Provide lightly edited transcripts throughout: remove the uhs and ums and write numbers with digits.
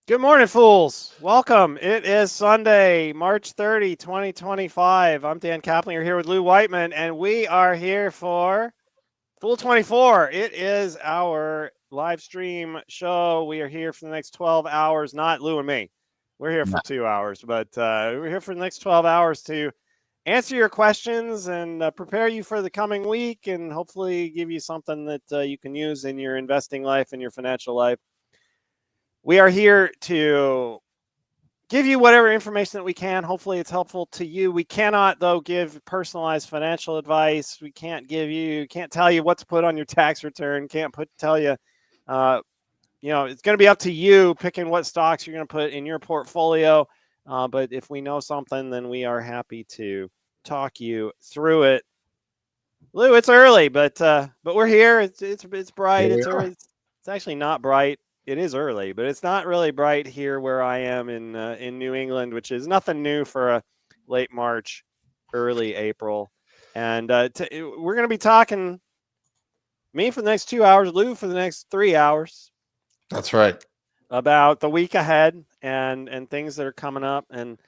Good morning, fools. Welcome. It is Sunday, March 30, 2025. I'm Dan Caplinger here with Lou Whiteman, and we are here for Fool 24. It is our live stream show. We are here for the next 12 hours, not Lou and me. We're here for 2 hours, but we're here for the next 12 hours to answer your questions and prepare you for the coming week and hopefully give you something that you can use in your investing life and your financial life. We are here to give you whatever information that we can. Hopefully it's helpful to you. We cannot, though, give personalized financial advice. We can't tell you what to put on your tax return. Tell you, it's going to be up to you picking what stocks you're going to put in your portfolio. But if we know something, then we are happy to talk you through it. Lou, it's early, but we're here. It's bright. It's early. It's actually not bright. It is early, but it's not really bright here where I am in New England, which is nothing new for a late March, early April. And we're going to be talking, me for the next 2 hours, Lou for the next 3 hours. That's right. About the week ahead and things that are coming up. And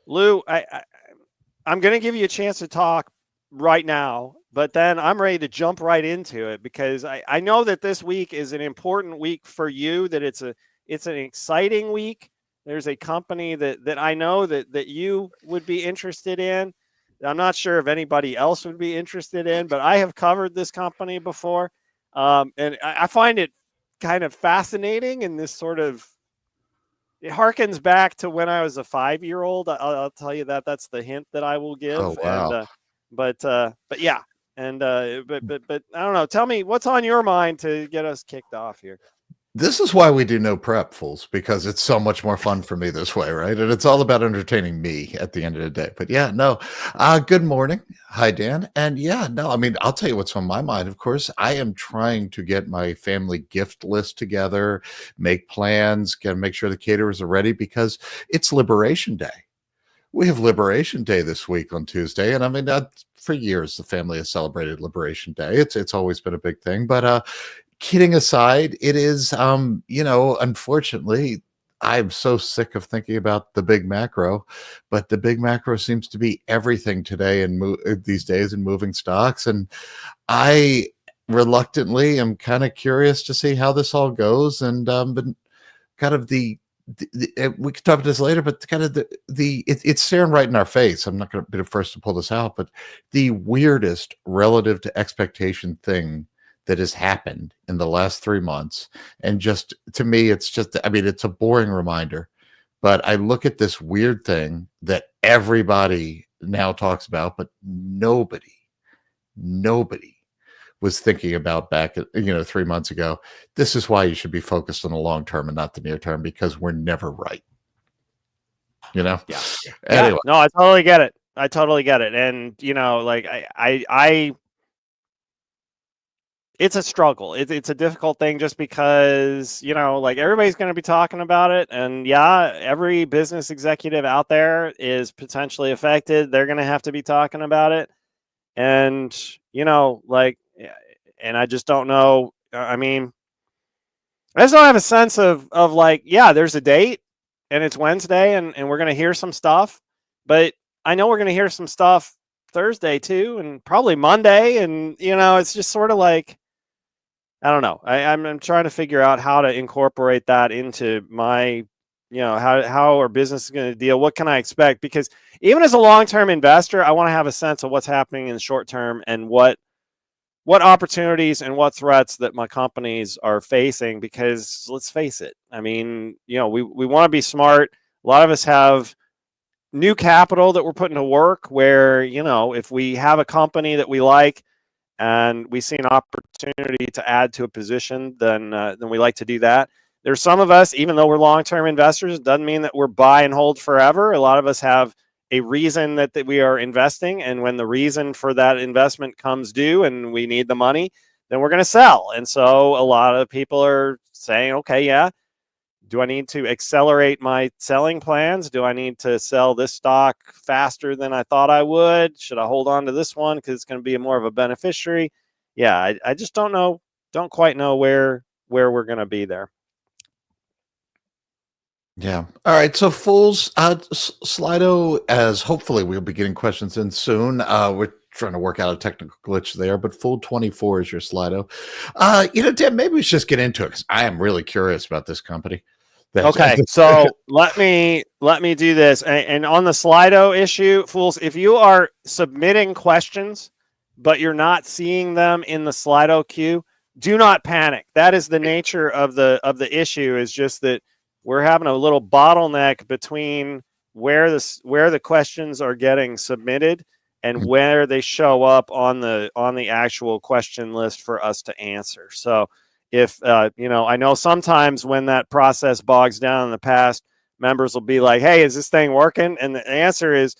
Lou, I'm going to give you a chance to talk right now, but then I'm ready to jump right into it because I know that this week is an important week for you, that it's an exciting week. There's a company that I know that you would be interested in. I'm not sure if anybody else would be interested in, but I have covered this company before. And I find it kind of fascinating in this sort of, it harkens back to when I was a 5-year-old. I'll tell you that's the hint that I will give. Oh, wow. And, but yeah. And, but I don't know. Tell me what's on your mind to get us kicked off here. This is why we do no prep, fools, because it's so much more fun for me this way, right? And it's all about entertaining me at the end of the day. But yeah, no. Good morning. Hi, Dan. And yeah, no, I mean, I'll tell you what's on my mind. Of course, I am trying to get my family gift list together, make plans, make sure the caterers are ready because it's Liberation Day. We have Liberation Day this week on Tuesday, and I mean, for years the family has celebrated Liberation Day. It's always been a big thing. But kidding aside, it is, unfortunately, I'm so sick of thinking about the big macro, but the big macro seems to be everything today and these days in moving stocks, and I reluctantly am kind of curious to see how this all goes, and but kind of we could talk about this later, but kind of it's staring right in our face. I'm not going to be the first to pull this out, but the weirdest relative to expectation thing that has happened in the last 3 months. And just to me, it's a boring reminder, but I look at this weird thing that everybody now talks about, but nobody was thinking about back 3 months ago. This is why you should be focused on the long term and not the near term, because we're never right. Yeah. Anyway. No, I totally get it. And like I it's a struggle. It's a difficult thing just because, like everybody's going to be talking about it. And yeah, every business executive out there is potentially affected. They're going to have to be talking about it. And, and I just don't know. I mean, I just don't have a sense of like, yeah, there's a date and it's Wednesday and we're going to hear some stuff, but I know we're going to hear some stuff Thursday too, and probably Monday. And, it's just sort of like, I don't know. I'm trying to figure out how to incorporate that into my, how our business is going to deal. What can I expect? Because even as a long-term investor, I want to have a sense of what's happening in the short term and what opportunities and what threats that my companies are facing. Because let's face it, I mean, we want to be smart. A lot of us have new capital that we're putting to work where, if we have a company that we like and we see an opportunity to add to a position, then we like to do that. There's some of us, even though we're long-term investors, it doesn't mean that we're buy and hold forever. A lot of us have a reason that we are investing, and when the reason for that investment comes due and we need the money, then we're going to sell. And so a lot of people are saying, okay, yeah, do I need to accelerate my selling plans? Do I need to sell this stock faster than I thought I would? Should I hold on to this one because it's going to be more of a beneficiary? Yeah, I just don't quite know where we're going to be there. Yeah. All right. So, fools, Slido, as hopefully we'll be getting questions in soon. We're trying to work out a technical glitch there, but Fool 24 is your Slido. Dan, maybe we should just get into it because I am really curious about this company. Okay, so let me do this. And on the Slido issue, fools, if you are submitting questions, but you're not seeing them in the Slido queue, do not panic. That is the nature of the issue. Is just that we're having a little bottleneck between where the questions are getting submitted and where they show up on the actual question list for us to answer. So if I know sometimes when that process bogs down in the past, members will be like, hey, is this thing working? And the answer is,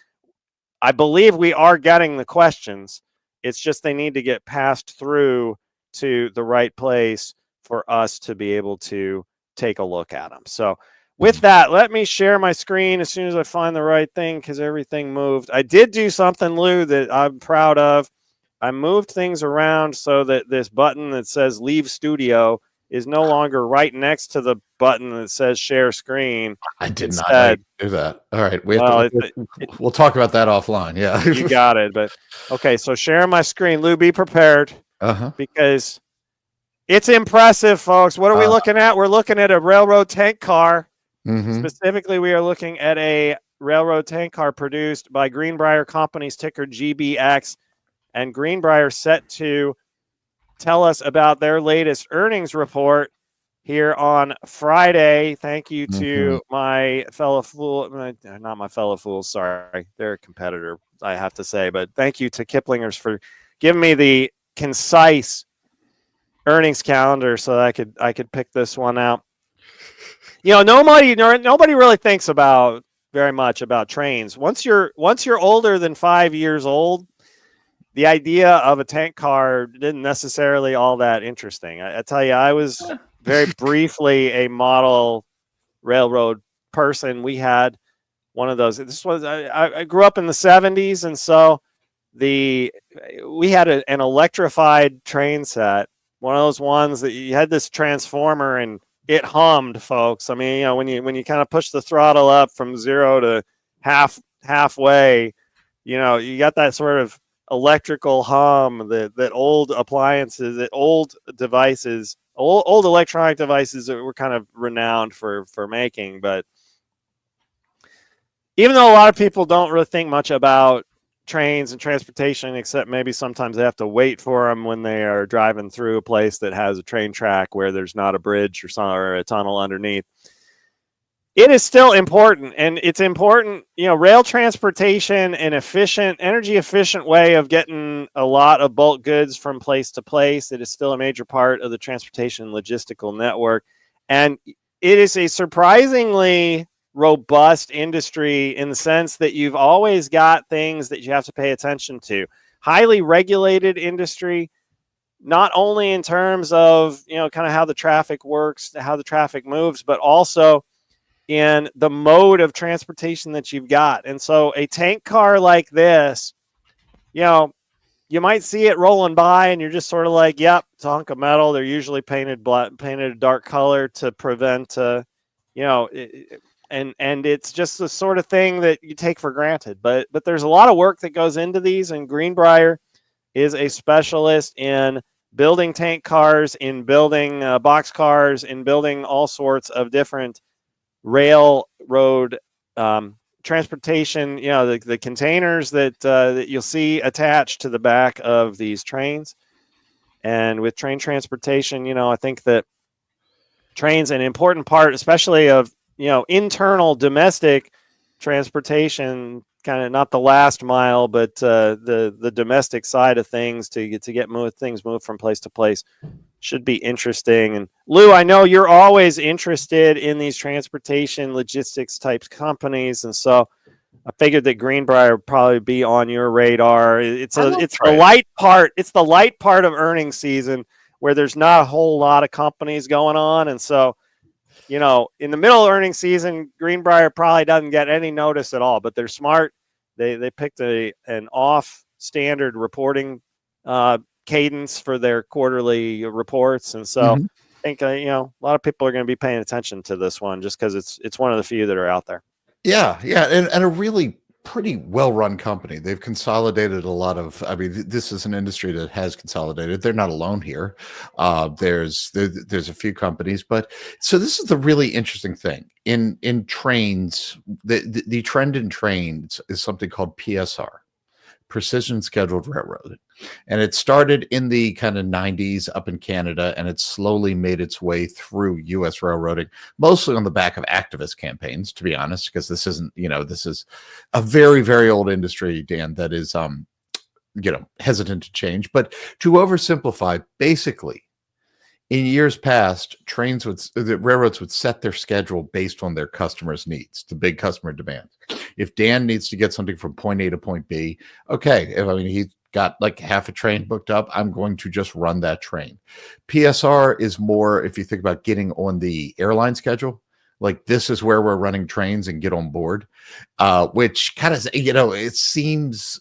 I believe we are getting the questions. It's just they need to get passed through to the right place for us to be able to take a look at them. So with that, let me share my screen as soon as I find the right thing, because everything moved. I did do something, Lou, that I'm proud of. I moved things around so that this button that says leave studio is no longer right next to the button that says share screen. I did not do that. All right. We'll talk about that offline. Yeah. You got it. But okay, so sharing my screen. Lou, be prepared because it's impressive, folks. What are we looking at? We're looking at a railroad tank car. Specifically, we are looking at a railroad tank car produced by Greenbrier Company's ticker GBX. And Greenbrier set to tell us about their latest earnings report here on Friday. Thank you to my fellow fool, not my fellow fools, sorry, they're a competitor, I have to say, but thank you to Kiplingers for giving me the concise earnings calendar so that I could pick this one out. Nobody really thinks about very much about trains. Once you're older than 5 years old, the idea of a tank car didn't necessarily all that interesting. I tell you, I was very briefly a model railroad person. We had one of those. I grew up in the 70s, and so we had an electrified train set. One of those ones that you had this transformer and it hummed, folks. I mean, when you kind of push the throttle up from 0 to halfway, you got that sort of electrical hum that old appliances, that old devices, old electronic devices that were kind of renowned for making. But even though a lot of people don't really think much about trains and transportation, except maybe sometimes they have to wait for them when they are driving through a place that has a train track where there's not a bridge or a tunnel underneath, it is still important. And it's important, rail transportation, an energy efficient way of getting a lot of bulk goods from place to place. It is still a major part of the transportation logistical network. And it is a surprisingly robust industry in the sense that you've always got things that you have to pay attention to. Highly regulated industry, not only in terms of, kind of how the traffic works, how the traffic moves, but also in the mode of transportation that you've got. And so a tank car like this, you might see it rolling by and you're just sort of like, yep, it's a hunk of metal. They're usually painted a dark color to prevent, and it's just the sort of thing that you take for granted. But there's a lot of work that goes into these, and Greenbrier is a specialist in building tank cars, in building box cars, in building all sorts of different railroad transportation, the containers that you'll see attached to the back of these trains. And with train transportation, I think that trains an important part, especially of internal domestic transportation, kind of not the last mile, but the domestic side of things to get things moved from place to place. Should be interesting. And Lou, I know you're always interested in these transportation logistics types companies, and so I figured that Greenbrier would probably be on your radar. It's the light part. It's the light part of earnings season where there's not a whole lot of companies going on, and so in the middle of earnings season, Greenbrier probably doesn't get any notice at all. But they're smart. They picked an off standard reporting cadence for their quarterly reports, and so think a lot of people are going to be paying attention to this one just because it's one of the few that are out there. Yeah, and a really pretty well-run company. They've consolidated a lot of. I mean, this is an industry that has consolidated. They're not alone here. There's a few companies, but so this is the really interesting thing in trains. The trend in trains is something called PSR, precision scheduled railroading. And it started in the kind of 90s up in Canada, and it slowly made its way through US railroading, mostly on the back of activist campaigns, to be honest, because this isn't, this is a very, very old industry, Dan, that is, hesitant to change. But to oversimplify, basically, in years past, the railroads would set their schedule based on their customers' needs, the big customer demands. If Dan needs to get something from point A to point B, okay, he's got like half a train booked up, I'm going to just run that train. PSR is more, if you think about getting on the airline schedule, like this is where we're running trains and get on board, which kind of, it seems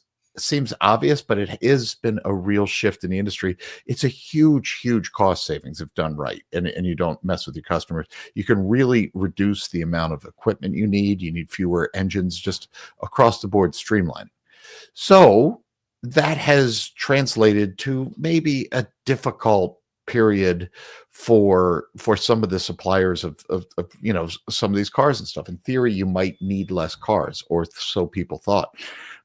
obvious, but it has been a real shift in the industry. It's a huge cost savings if done right, and you don't mess with your customers. You can really reduce the amount of equipment you need fewer engines, just across the board streamlining. So that has translated to maybe a difficult period for some of the suppliers of some of these cars and stuff. In theory, you might need less cars, or so people thought.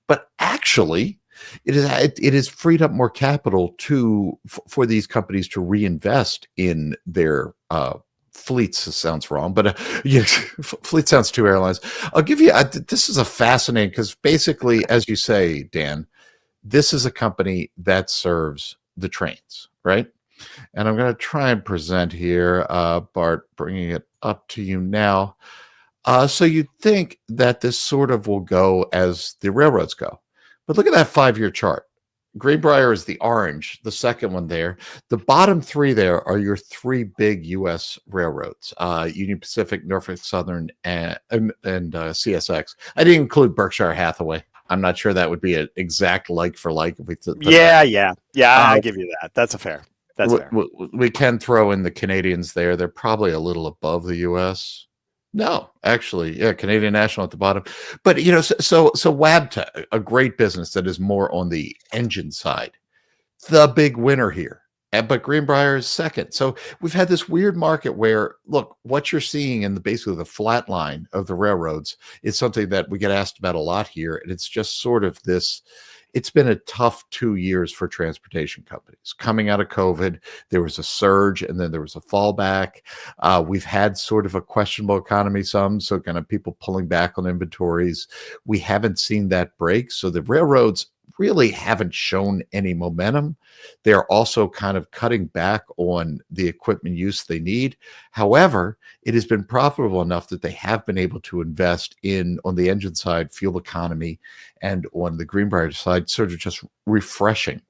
But actually, it has freed up more capital for these companies to reinvest in their fleets. Sounds wrong, but fleet sounds too airlines. I'll give you. This is a fascinating, because basically, as you say, Dan, this is a company that serves the trains, right? And I'm going to try and present here, Bart, bringing it up to you now. So you'd think that this sort of will go as the railroads go. But look at that 5-year chart. Greenbrier is the orange, the second one there. The bottom three there are your three big U.S. railroads, Union Pacific, Norfolk Southern, and CSX. I didn't include Berkshire Hathaway. I'm not sure that would be an exact like for like. If we I give you that. That's fair. We can throw in the Canadians there. They're probably a little above the U.S. No, actually, yeah, Canadian National at the bottom. But so Wabtec, a great business that is more on the engine side, the big winner here. But Greenbrier is second. So we've had this weird market where, look, what you're seeing in basically the flat line of the railroads is something that we get asked about a lot here. And it's just sort of this. It's been a tough 2 years for transportation companies. Coming out of COVID, there was a surge and then there was a fallback. We've had sort of a questionable economy, so kind of people pulling back on inventories. We haven't seen that break. So the railroads really haven't shown any momentum. They're also kind of cutting back on the equipment use they need. However, it has been profitable enough that they have been able to invest on the engine side, fuel economy, and on the Greenbrier side, sort of just refreshing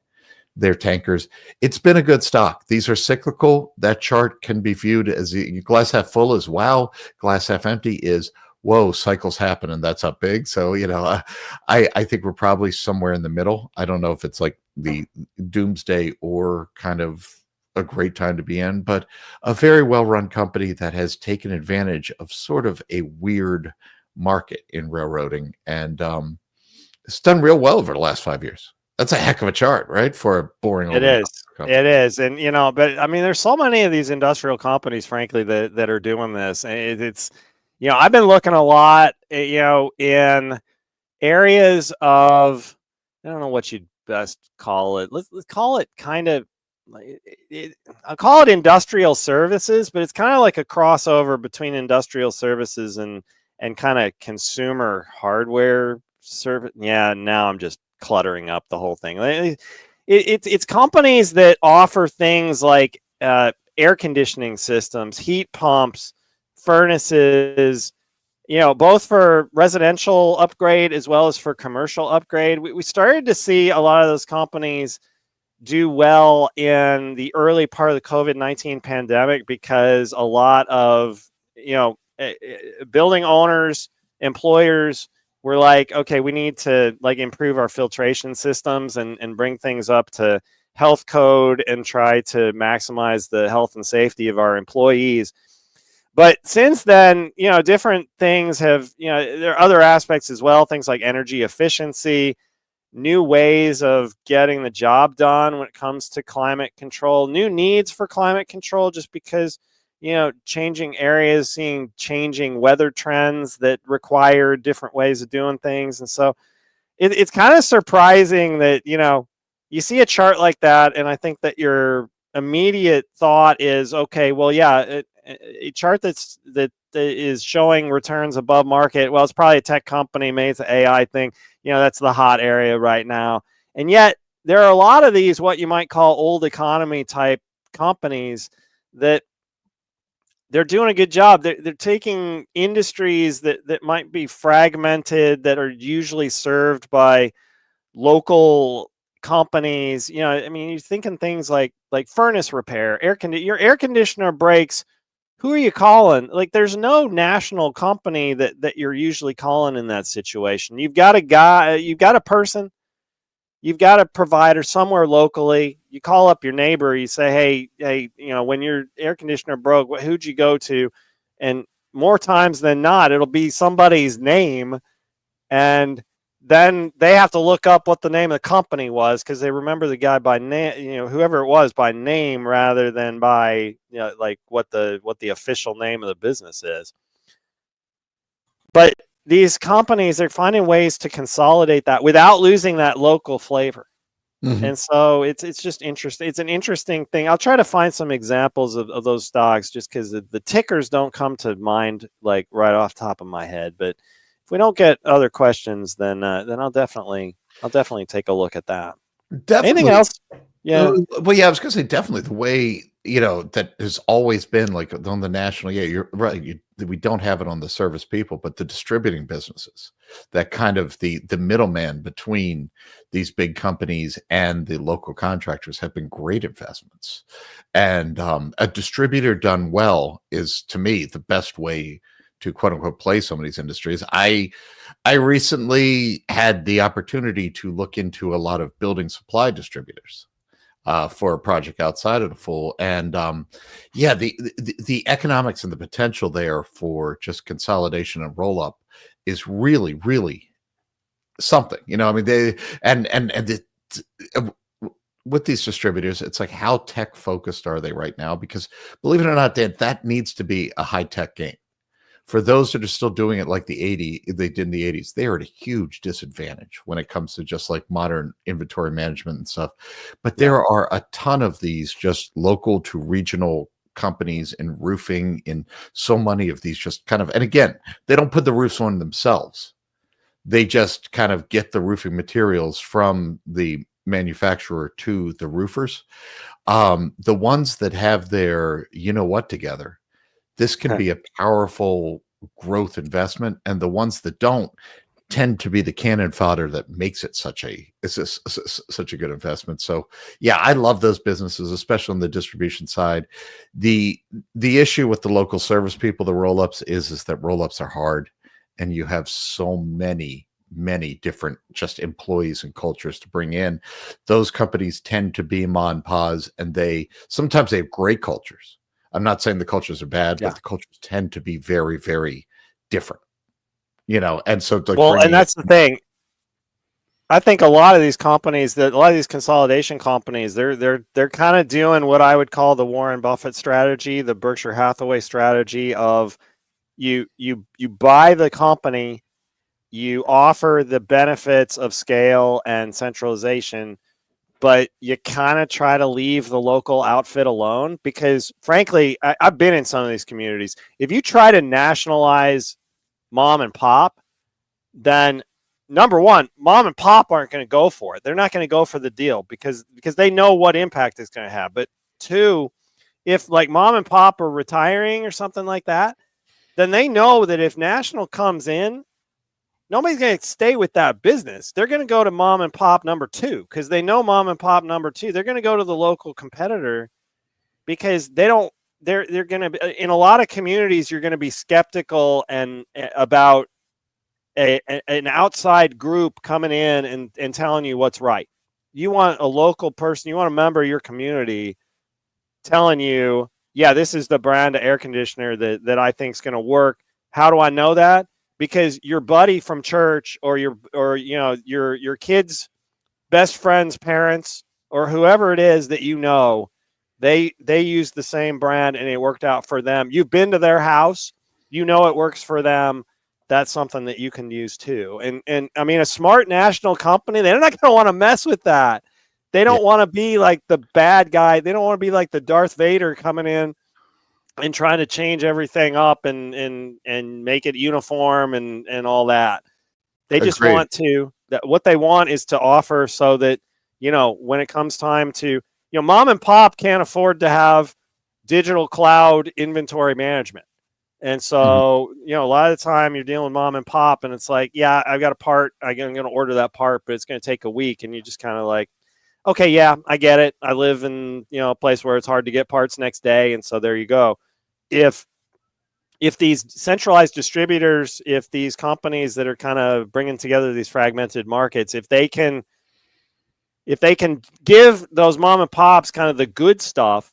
their tankers. It's been a good stock. These are cyclical. That chart can be viewed as the glass half full is wow, glass half empty is whoa, cycles happen and that's up big. So, I think we're probably somewhere in the middle. I don't know if it's like the doomsday or kind of a great time to be in, but a very well-run company that has taken advantage of sort of a weird market in railroading. And it's done real well over the last 5 years. That's a heck of a chart, right? For a boring. It is. And, but I mean, there's so many of these industrial companies, frankly, that are doing this. It's, I've been looking a lot, in areas of, I don't know what you'd best call it. Let's call it kind of, I'll call it industrial services, but it's kind of like a crossover between industrial services and kind of consumer hardware service. Yeah, now I'm just cluttering up the whole thing. It's companies that offer things like air conditioning systems, heat pumps, furnaces, both for residential upgrade as well as for commercial upgrade. We started to see a lot of those companies do well in the early part of the COVID-19 pandemic because a lot of, building owners, employers were like, okay, we need to improve our filtration systems and bring things up to health code and try to maximize the health and safety of our employees. But since then, different things have, there are other aspects as well, things like energy efficiency, new ways of getting the job done when it comes to climate control, new needs for climate control, just because, changing areas, seeing changing weather trends that require different ways of doing things. And so it's kind of surprising that, you see a chart like that, and I think that your immediate thought is, okay, well, yeah, a chart that is showing returns above market. Well, it's probably a tech company, maybe it's an AI thing. That's the hot area right now. And yet there are a lot of these, what you might call old economy type companies, that they're doing a good job. They're taking industries that might be fragmented, that are usually served by local companies. You're thinking things like furnace repair, your air conditioner breaks. Who are you calling? Like, there's no national company that you're usually calling in that situation. You've got a person, you've got a provider somewhere locally. You call up your neighbor, you say, hey, when your air conditioner broke, who'd you go to? And more times than not, it'll be somebody's name. And then they have to look up what the name of the company was, because they remember the guy by name, whoever it was, by name, rather than by like what the official name of the business is. But these companies are finding ways to consolidate that without losing that local flavor. Mm-hmm. And so it's just interesting. It's an interesting thing. I'll try to find some examples of those stocks, just because the tickers don't come to mind like right off the top of my head. But if we don't get other questions, then I'll definitely take a look at that. Definitely. Anything else? Yeah. Well, yeah, I was going to say definitely the way, that has always been like on the national. Yeah, you're right. We don't have it on the service people, but the distributing businesses, that kind of the middleman between these big companies and the local contractors, have been great investments. And a distributor done well is, to me, the best way to quote unquote play some of these industries. I recently had the opportunity to look into a lot of building supply distributors for a project outside of the full, and the economics and the potential there for just consolidation and roll up is really, really something. With these distributors, it's like, how tech focused are they right now? Because believe it or not, Dan, that needs to be a high tech game. For those that are still doing it like they did in the 80s, they are at a huge disadvantage when it comes to just like modern inventory management and stuff. But there are a ton of these just local to regional companies in roofing, in so many of these just kind of, and again, they don't put the roofs on themselves. They just kind of get the roofing materials from the manufacturer to the roofers. The ones that have their, together, this can be a powerful growth investment, and the ones that don't tend to be the cannon fodder that makes it such a good investment. So yeah, I love those businesses, especially on the distribution side. The issue with the local service people, the roll-ups, is that roll-ups are hard, and you have so many different just employees and cultures to bring in. Those companies tend to be ma and pa's, and sometimes they have great cultures. I'm not saying the cultures are bad, but the cultures tend to be very, very different, and so and that's the thing. I think a lot of these companies, a lot of these consolidation companies, they're kind of doing what I would call the Warren Buffett strategy, the Berkshire Hathaway strategy of you buy the company, you offer the benefits of scale and centralization, but you kind of try to leave the local outfit alone, because frankly, I've been in some of these communities. If you try to nationalize mom and pop, then number one, mom and pop aren't going to go for it. They're not going to go for the deal because they know what impact it's going to have. But two, if like mom and pop are retiring or something like that, then they know that if national comes in, nobody's going to stay with that business. They're going to go to mom and pop number two, because they know mom and pop number two. They're going to go to the local competitor, because they're going to, in a lot of communities, you're going to be skeptical and about an outside group coming in and telling you what's right. You want a local person, you want a member of your community telling you, yeah, this is the brand of air conditioner that I think is going to work. How do I know that? Because your buddy from church or your kids' best friend's parents or whoever it is that you know, they use the same brand and it worked out for them. You've been to their house, you know it works for them. That's something that you can use too. And I mean, a smart national company, they're not going to want to mess with that. They don't want to be like the bad guy. They don't want to be like the Darth Vader coming in and trying to change everything up and make it uniform and all that. They just Agreed. want to, what they want is to offer so that, when it comes time to, mom and pop can't afford to have digital cloud inventory management. And so, a lot of the time you're dealing with mom and pop and it's like, yeah, I've got a part. I'm going to order that part, but it's going to take a week. And you just kind of like, okay, yeah, I get it. I live in, a place where it's hard to get parts next day. And so there you go. If these centralized distributors, if these companies that are kind of bringing together these fragmented markets, if they can give those mom and pops kind of the good stuff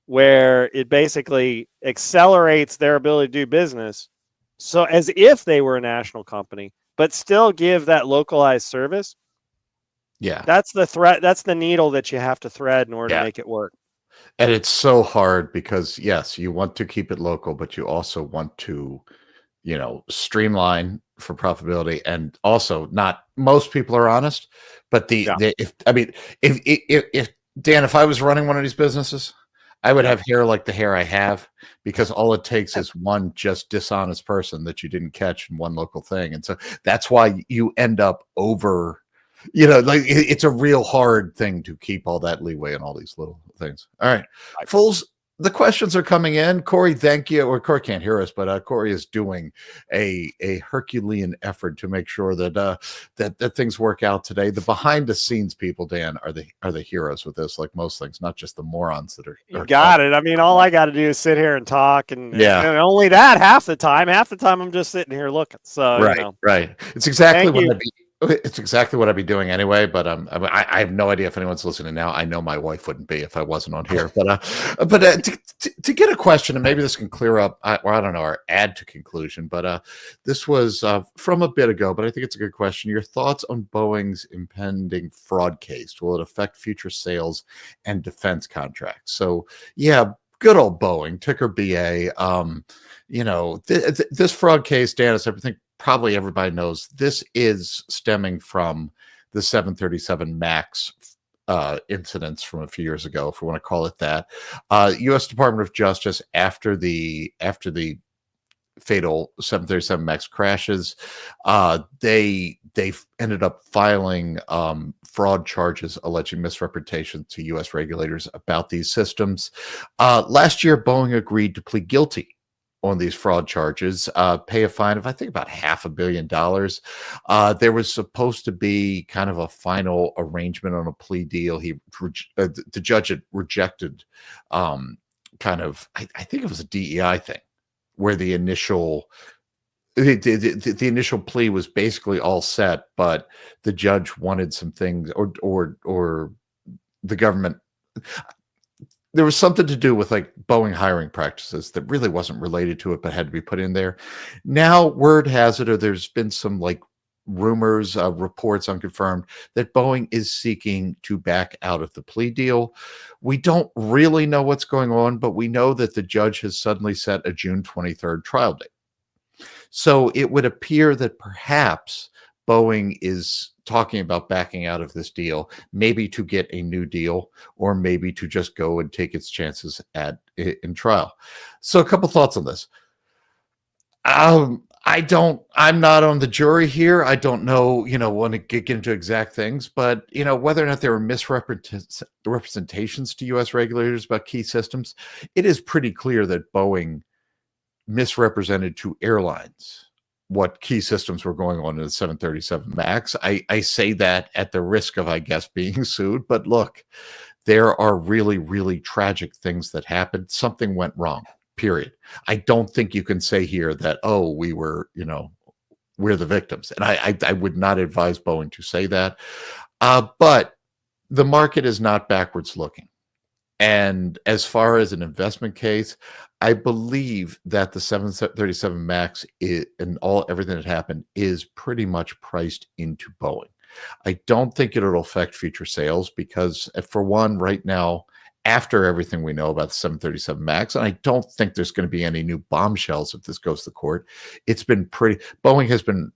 where it basically accelerates their ability to do business, so as if they were a national company, but still give that localized service. Yeah. That's the threat. That's the needle that you have to thread in order to make it work. And it's so hard because, yes, you want to keep it local, but you also want to, streamline for profitability. And also, not most people are honest, but if Dan, if I was running one of these businesses, I would have hair like the hair I have, because all it takes is one just dishonest person that you didn't catch in one local thing. And so that's why you end up over, it's a real hard thing to keep all that leeway and all these little things. All right, fools. The questions are coming in. Corey, thank you. Or Corey can't hear us, but Corey is doing a Herculean effort to make sure that that things work out today. The behind the scenes people, Dan, are the heroes with this, like most things, not just the morons that are. You got it. I mean, all I got to do is sit here and talk, and only that half the time. Half the time, I'm just sitting here looking. So right. It's exactly what It's exactly what I'd be doing anyway, but I have no idea if anyone's listening now. I know my wife wouldn't be if I wasn't on here. But to get a question, and maybe this can clear up, or I don't know, or add to conclusion. But this was from a bit ago, but I think it's a good question. Your thoughts on Boeing's impending fraud case? Will it affect future sales and defense contracts? So yeah, good old Boeing, ticker BA. This fraud case, Dan, I think probably everybody knows this is stemming from the 737 MAX incidents from a few years ago, if we want to call it that. U.S. Department of Justice, after the fatal 737 MAX crashes, they ended up filing fraud charges alleging misrepresentation to U.S. regulators about these systems. Last year, Boeing agreed to plead guilty on these fraud charges, pay a fine of, I think, about $500 million. There was supposed to be kind of a final arrangement on a plea deal. The judge had rejected I think it was a DEI thing, where the initial plea was basically all set, but the judge wanted some things, or the government. There was something to do with like Boeing hiring practices that really wasn't related to it, but had to be put in there. Now, word has it, or there's been some like rumors, reports unconfirmed, that Boeing is seeking to back out of the plea deal. We don't really know what's going on, but we know that the judge has suddenly set a June 23rd trial date. So it would appear that perhaps Boeing is talking about backing out of this deal, maybe to get a new deal, or maybe to just go and take its chances in trial. So a couple thoughts on this. I'm not on the jury here. I don't know, want to get into exact things, but, whether or not there were misrepresentations to U.S. regulators about key systems, it is pretty clear that Boeing misrepresented to airlines what key systems were going on in the 737 MAX. I say that at the risk of, I guess, being sued, but look, there are really, really tragic things that happened. Something went wrong, period. I don't think you can say here that, oh, we're the victims. And I would not advise Boeing to say that. But The market is not backwards looking. And as far as an investment case, I believe that the 737 Max and everything that happened is pretty much priced into Boeing. I don't think it'll affect future sales because, for one, right now, after everything we know about the 737 Max, and I don't think there's going to be any new bombshells if this goes to court. It's been Boeing has been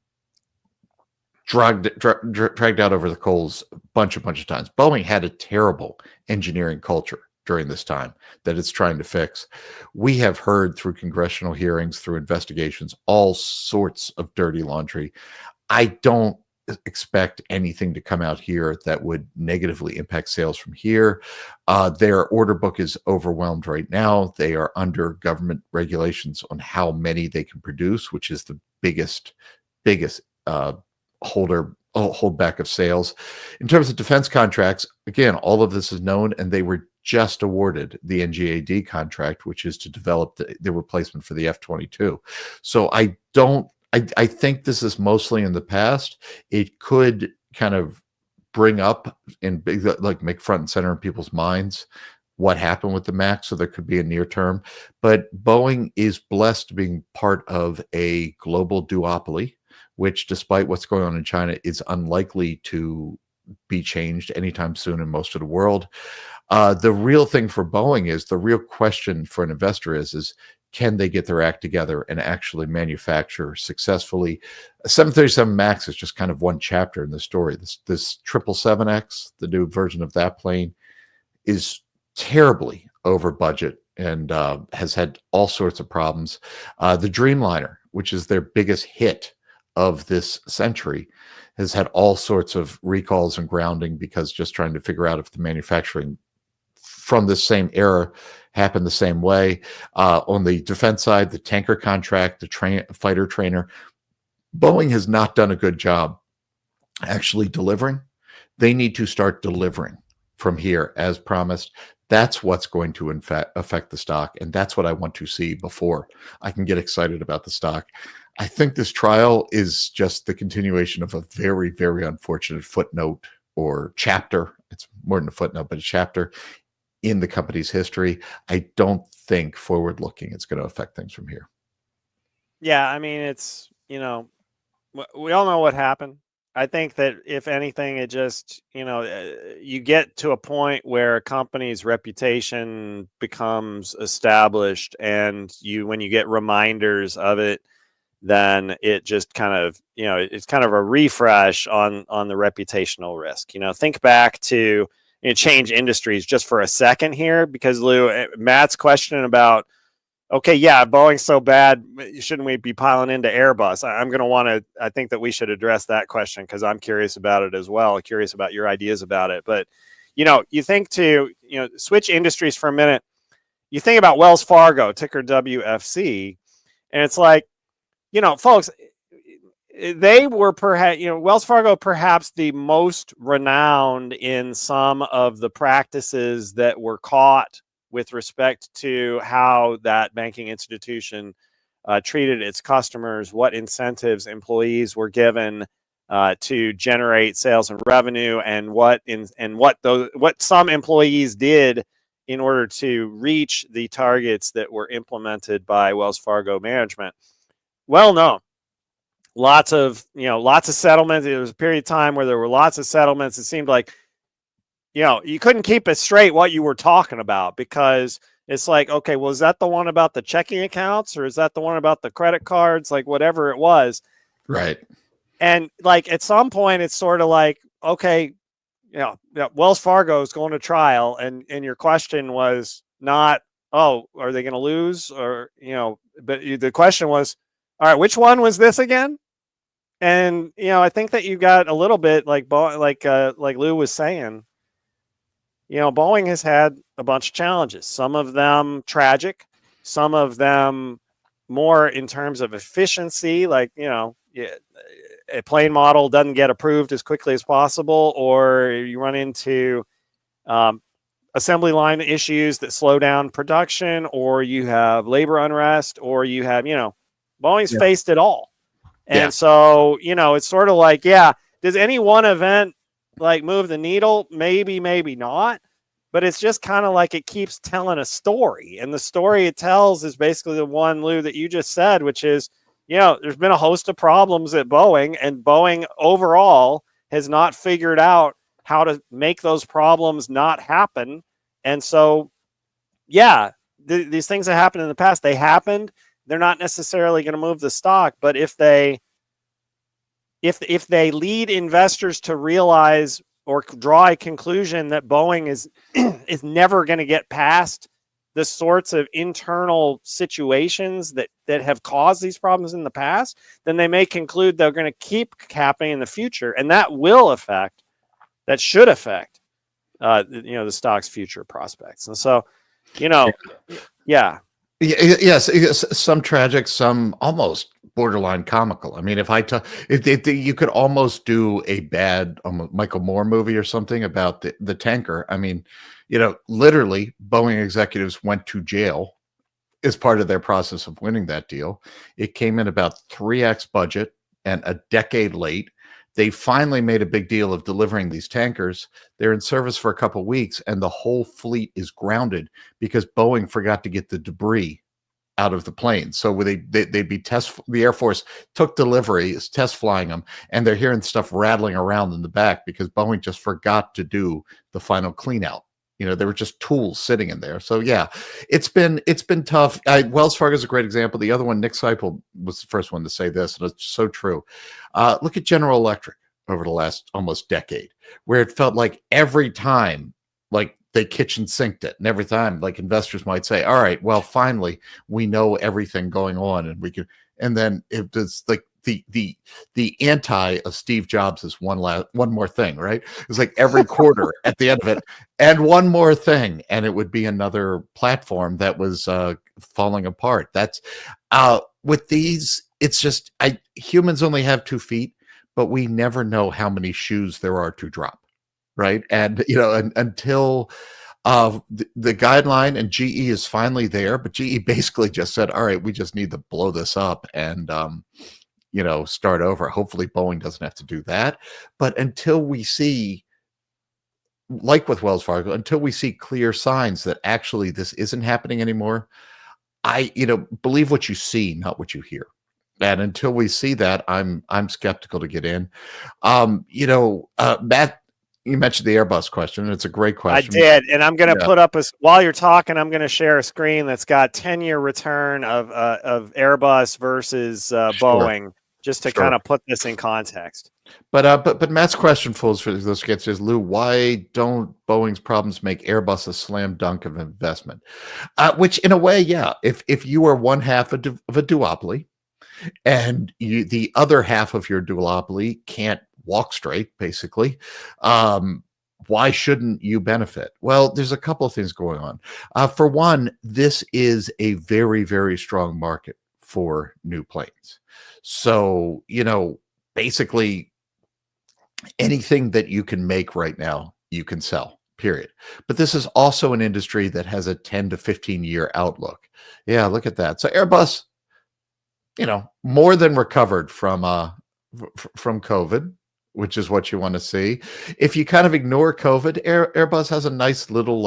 dragged out over the coals a bunch of times. Boeing had a terrible engineering culture during this time that it's trying to fix. We have heard through congressional hearings, through investigations, all sorts of dirty laundry. I don't expect anything to come out here that would negatively impact sales from here. Their order book is overwhelmed right now. They are under government regulations on how many they can produce, which is the biggest holdback of sales. In terms of defense contracts, again, all of this is known, and they were just awarded the NGAD contract, which is to develop the replacement for the F-22. So I think this is mostly in the past. It could kind of bring up and make front and center in people's minds what happened with the Max, so there could be a near term. But Boeing is blessed being part of a global duopoly, which, despite what's going on in China, is unlikely to be changed anytime soon in most of the world. The real thing for Boeing is, the real question for an investor is can they get their act together and actually manufacture successfully? A 737 Max is just kind of one chapter in the story. This 777X, the new version of that plane, is terribly over budget and has had all sorts of problems. The Dreamliner, which is their biggest hit of this century, has had all sorts of recalls and grounding because just trying to figure out if the manufacturing from this same era happened the same way. On the defense side, the tanker contract, the fighter trainer, Boeing has not done a good job actually delivering. They need to start delivering from here as promised. That's what's going to in fact affect the stock, and that's what I want to see before I can get excited about the stock. I think this trial is just the continuation of a very, very unfortunate footnote or chapter. It's more than a footnote, but a chapter in the company's history. I don't think forward looking it's going to affect things from here. Yeah, I mean, it's, we all know what happened. I think that if anything, it just, you get to a point where a company's reputation becomes established, and when you get reminders of it, then it just kind of, it's kind of a refresh on the reputational risk. Think back to change industries just for a second here, because Lou, Matt's question about, okay, yeah, Boeing's so bad, shouldn't we be piling into Airbus? I think that we should address that question because I'm curious about it as well. Curious about your ideas about it. But, you think switch industries for a minute. You think about Wells Fargo, ticker WFC, and it's like, folks, they were perhaps, Wells Fargo, perhaps the most renowned in some of the practices that were caught with respect to how that banking institution treated its customers, what incentives employees were given to generate sales and revenue, and what some employees did in order to reach the targets that were implemented by Wells Fargo management. Well known. Lots of settlements. There was a period of time where there were lots of settlements. It seemed like, you couldn't keep it straight what you were talking about, because it's like, okay, well, is that the one about the checking accounts, or is that the one about the credit cards? Like, whatever it was. Right. And like, at some point, it's sort of like, okay, Wells Fargo is going to trial. And your question was not, oh, are they going to lose? Or, but the question was, all right, which one was this again? And, I think that you got a little bit like Lou was saying, Boeing has had a bunch of challenges, some of them tragic, some of them more in terms of efficiency, like, a plane model doesn't get approved as quickly as possible, or you run into assembly line issues that slow down production, or you have labor unrest, or you have, Boeing's faced it all. And so, it's sort of like, does any one event like move the needle? Maybe, maybe not. But it's just kind of like it keeps telling a story. And the story it tells is basically the one, Lou, that you just said, which is, there's been a host of problems at Boeing, and Boeing overall has not figured out how to make those problems not happen. And so, yeah, these things that happened in the past, they happened. They're not necessarily going to move the stock, but if they lead investors to realize or draw a conclusion that Boeing is is never going to get past the sorts of internal situations that have caused these problems in the past, then they may conclude they're going to keep capping in the future, and that should affect the stock's future prospects. And so, yeah. Yes, some tragic, some almost borderline comical. I mean, if you could almost do a bad Michael Moore movie or something about the tanker. I mean, literally Boeing executives went to jail as part of their process of winning that deal. It came in about 3x budget and a decade late. They finally made a big deal of delivering these tankers. They're in service for a couple of weeks, and the whole fleet is grounded because Boeing forgot to get the debris out of the plane. So they'd be the Air Force took delivery, is test flying them, and they're hearing stuff rattling around in the back because Boeing just forgot to do the final clean out. There were just tools sitting in there. So yeah, it's been tough. Wells Fargo is a great example. The other one, Nick Seipel was the first one to say this, and it's so true. Look at General Electric over the last almost decade, where it felt like every time, like they kitchen sinked it, and every time, like investors might say, "All right, well, finally, we know everything going on, and we can." And then it was like the anti of Steve Jobs is one more thing, right? It's like every quarter at the end of it, and one more thing, and it would be another platform that was falling apart. That's with these. It's just humans only have 2 feet, but we never know how many shoes there are to drop, right? And until the guideline and GE is finally there, but GE basically just said, all right, we just need to blow this up and start over. Hopefully Boeing doesn't have to do that. But until we see, like with Wells Fargo, until we see clear signs that actually this isn't happening anymore, believe what you see, not what you hear. And until we see that, I'm skeptical to get in. Matt, you mentioned the Airbus question, and it's a great question. I did, and I'm going to put up while you're talking, I'm going to share a screen that's got 10-year return of Airbus versus Boeing, just to kind of put this in context. But Matt's question for those kids is, Lou, why don't Boeing's problems make Airbus a slam dunk of investment? Which, in a way, yeah, if you are one half of a duopoly, and the other half of your duopoly can't walk straight, basically, why shouldn't you benefit? Well, there's a couple of things going on. For one, this is a very, very strong market for new planes. So, basically anything that you can make right now, you can sell, period. But this is also an industry that has a 10 to 15 year outlook. Yeah, look at that. So Airbus, more than recovered from COVID, which is what you want to see. If you kind of ignore COVID, Airbus has a nice little,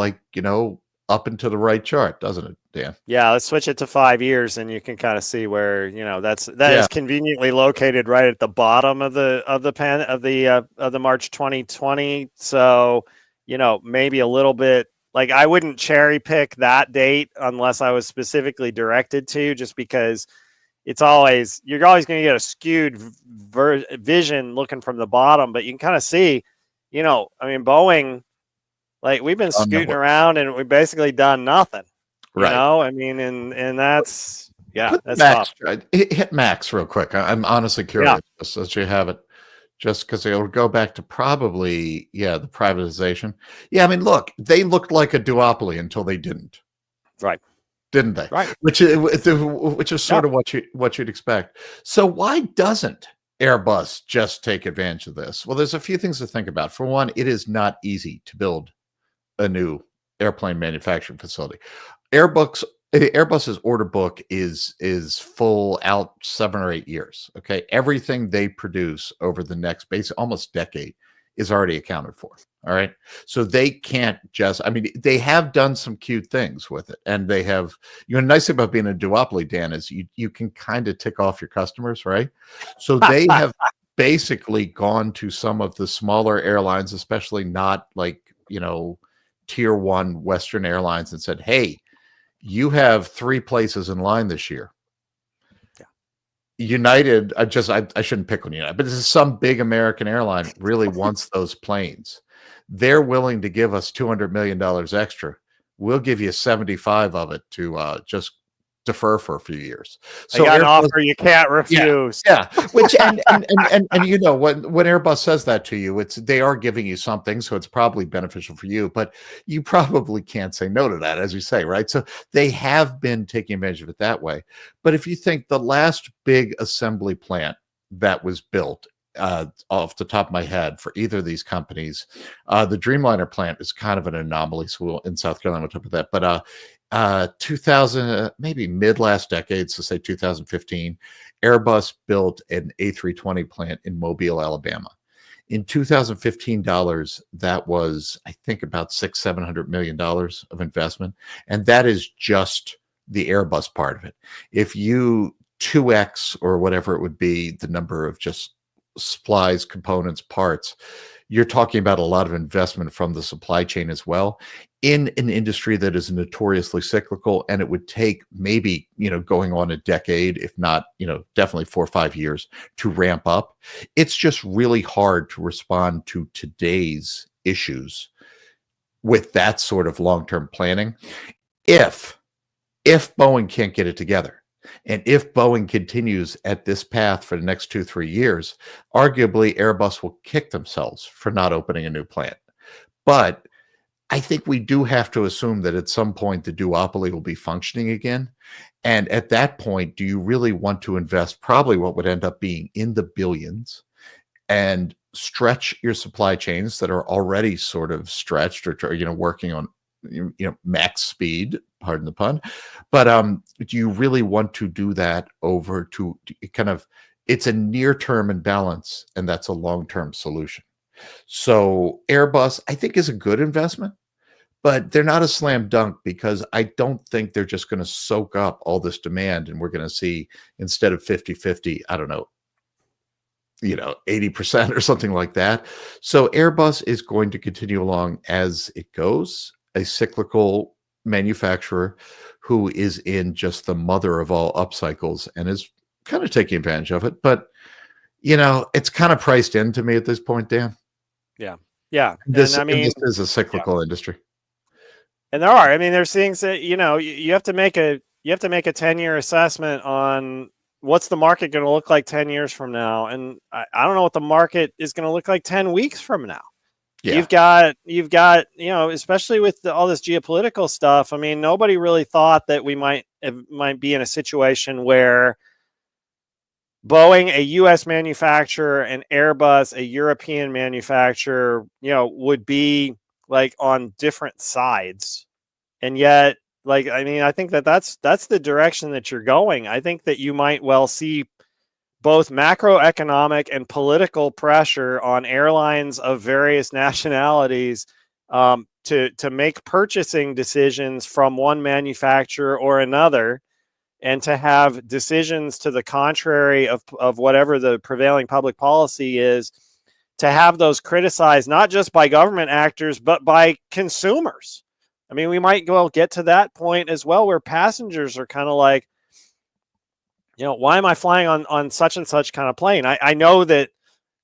up and to the right chart, doesn't it, Dan? Yeah, let's switch it to 5 years, and you can kind of see where that is conveniently located right at the bottom of the March 2020. So maybe a little bit, like, I wouldn't cherry pick that date unless I was specifically directed to, just because you're always going to get a skewed vision looking from the bottom. But you can kind of see, Boeing. Like, we've been scooting around and we've basically done nothing, right? And that's that's Max, tough. Hit Max real quick. I'm honestly curious, just so you have it, just because it'll go back to probably the privatization. Yeah, I mean, look, they looked like a duopoly until they didn't, right? Didn't they? Right. Which is sort of what you'd expect. So why doesn't Airbus just take advantage of this? Well, there's a few things to think about. For one, it is not easy to build a new airplane manufacturing facility. Airbus's order book is full out 7 or 8 years. Okay, everything they produce over the next almost decade is already accounted for. All right. So they can't just, I mean, they have done some cute things with it. And they have, you know, the nice thing about being a duopoly, Dan, is you can kind of tick off your customers, right? So they have basically gone to some of the smaller airlines, especially not like, you know, tier one Western airlines, and said, hey, you have 3 places in line this year. United, I shouldn't pick on United, but this is some big American airline really wants those planes. They're willing to give us $200 million extra. We'll give you 75 of it to just defer for a few years. So an offer you can't refuse. Yeah. Which and you know, when Airbus says that to you, they are giving you something, so it's probably beneficial for you, but you probably can't say no to that, as you say, right? So they have been taking advantage of it that way. But if you think the last big assembly plant that was built, off the top of my head, for either of these companies, the Dreamliner plant is kind of an anomaly. So in South Carolina, we'll talk about that. But 2000, maybe mid last decade, so say 2015, Airbus built an A320 plant in Mobile, Alabama. In 2015 dollars, that was, I think, about $600-700 million of investment, and that is just the Airbus part of it. If you 2x or whatever it would be, the number of just supplies, components, parts, you're talking about a lot of investment from the supply chain as well, in an industry that is notoriously cyclical, and it would take maybe, you know, going on a decade, if not, you know, definitely 4 or 5 years to ramp up. It's just really hard to respond to today's issues with that sort of long-term planning. If Boeing can't get it together, and if Boeing continues at this path for the next 2-3 years, arguably Airbus will kick themselves for not opening a new plant. But I think we do have to assume that at some point the duopoly will be functioning again. And at that point, do you really want to invest probably what would end up being in the billions and stretch your supply chains that are already sort of stretched, or you know, working on, you know, max speed, pardon the pun, but do you really want to do that over to kind of, it's a near-term imbalance, and that's a long-term solution. So Airbus, I think, is a good investment, but they're not a slam dunk, because I don't think they're just going to soak up all this demand, and we're going to see, instead of 50-50, I don't know, you know, 80% or something like that. So Airbus is going to continue along as it goes, a cyclical manufacturer who is in just the mother of all upcycles and is kind of taking advantage of it. But, you know, it's kind of priced into me at this point, Dan. Yeah. This is a cyclical industry. And there are, I mean, there's things that, you know, you have to make a 10-year assessment on what's the market going to look like 10 years from now. And I don't know what the market is going to look like 10 weeks from now. Yeah. You've got, you know, especially with all this geopolitical stuff. I mean, nobody really thought that we might be in a situation where Boeing, a U.S. manufacturer, and Airbus, a European manufacturer, you know, would be like on different sides. And yet, like, I mean, I think that's the direction that you're going. I think that you might well see both macroeconomic and political pressure on airlines of various nationalities to make purchasing decisions from one manufacturer or another, and to have decisions to the contrary of whatever the prevailing public policy is, to have those criticized not just by government actors, but by consumers. I mean, we might well get to that point as well, where passengers are kind of like, you know, why am I flying on such and such kind of plane? I know that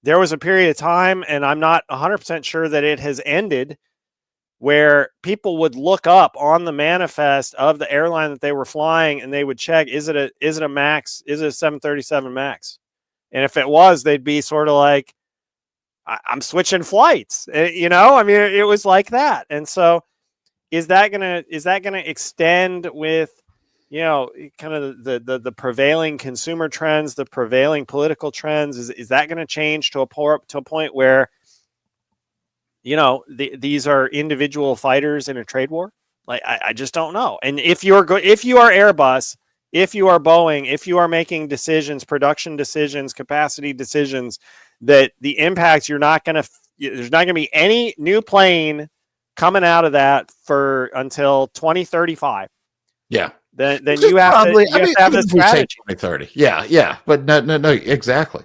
there was a period of time, and I'm not 100% sure that it has ended, where people would look up on the manifest of the airline that they were flying, and they would check, is it a Max? Is it a 737 Max? And if it was, they'd be sort of like, I'm switching flights. You know, I mean, it was like that. And so is that gonna extend with, you know, kind of the prevailing consumer trends, the prevailing political trends? Is that going to change to a point where, you know, these are individual fighters in a trade war? Like, I just don't know. And if you are Airbus, if you are Boeing, if you are making decisions, production decisions, capacity decisions, that the impacts you're not going to there's not going to be any new plane coming out of that for until 2035. Yeah. Then you have probably, to have the if we say strategy. 2030. Yeah. But no, exactly.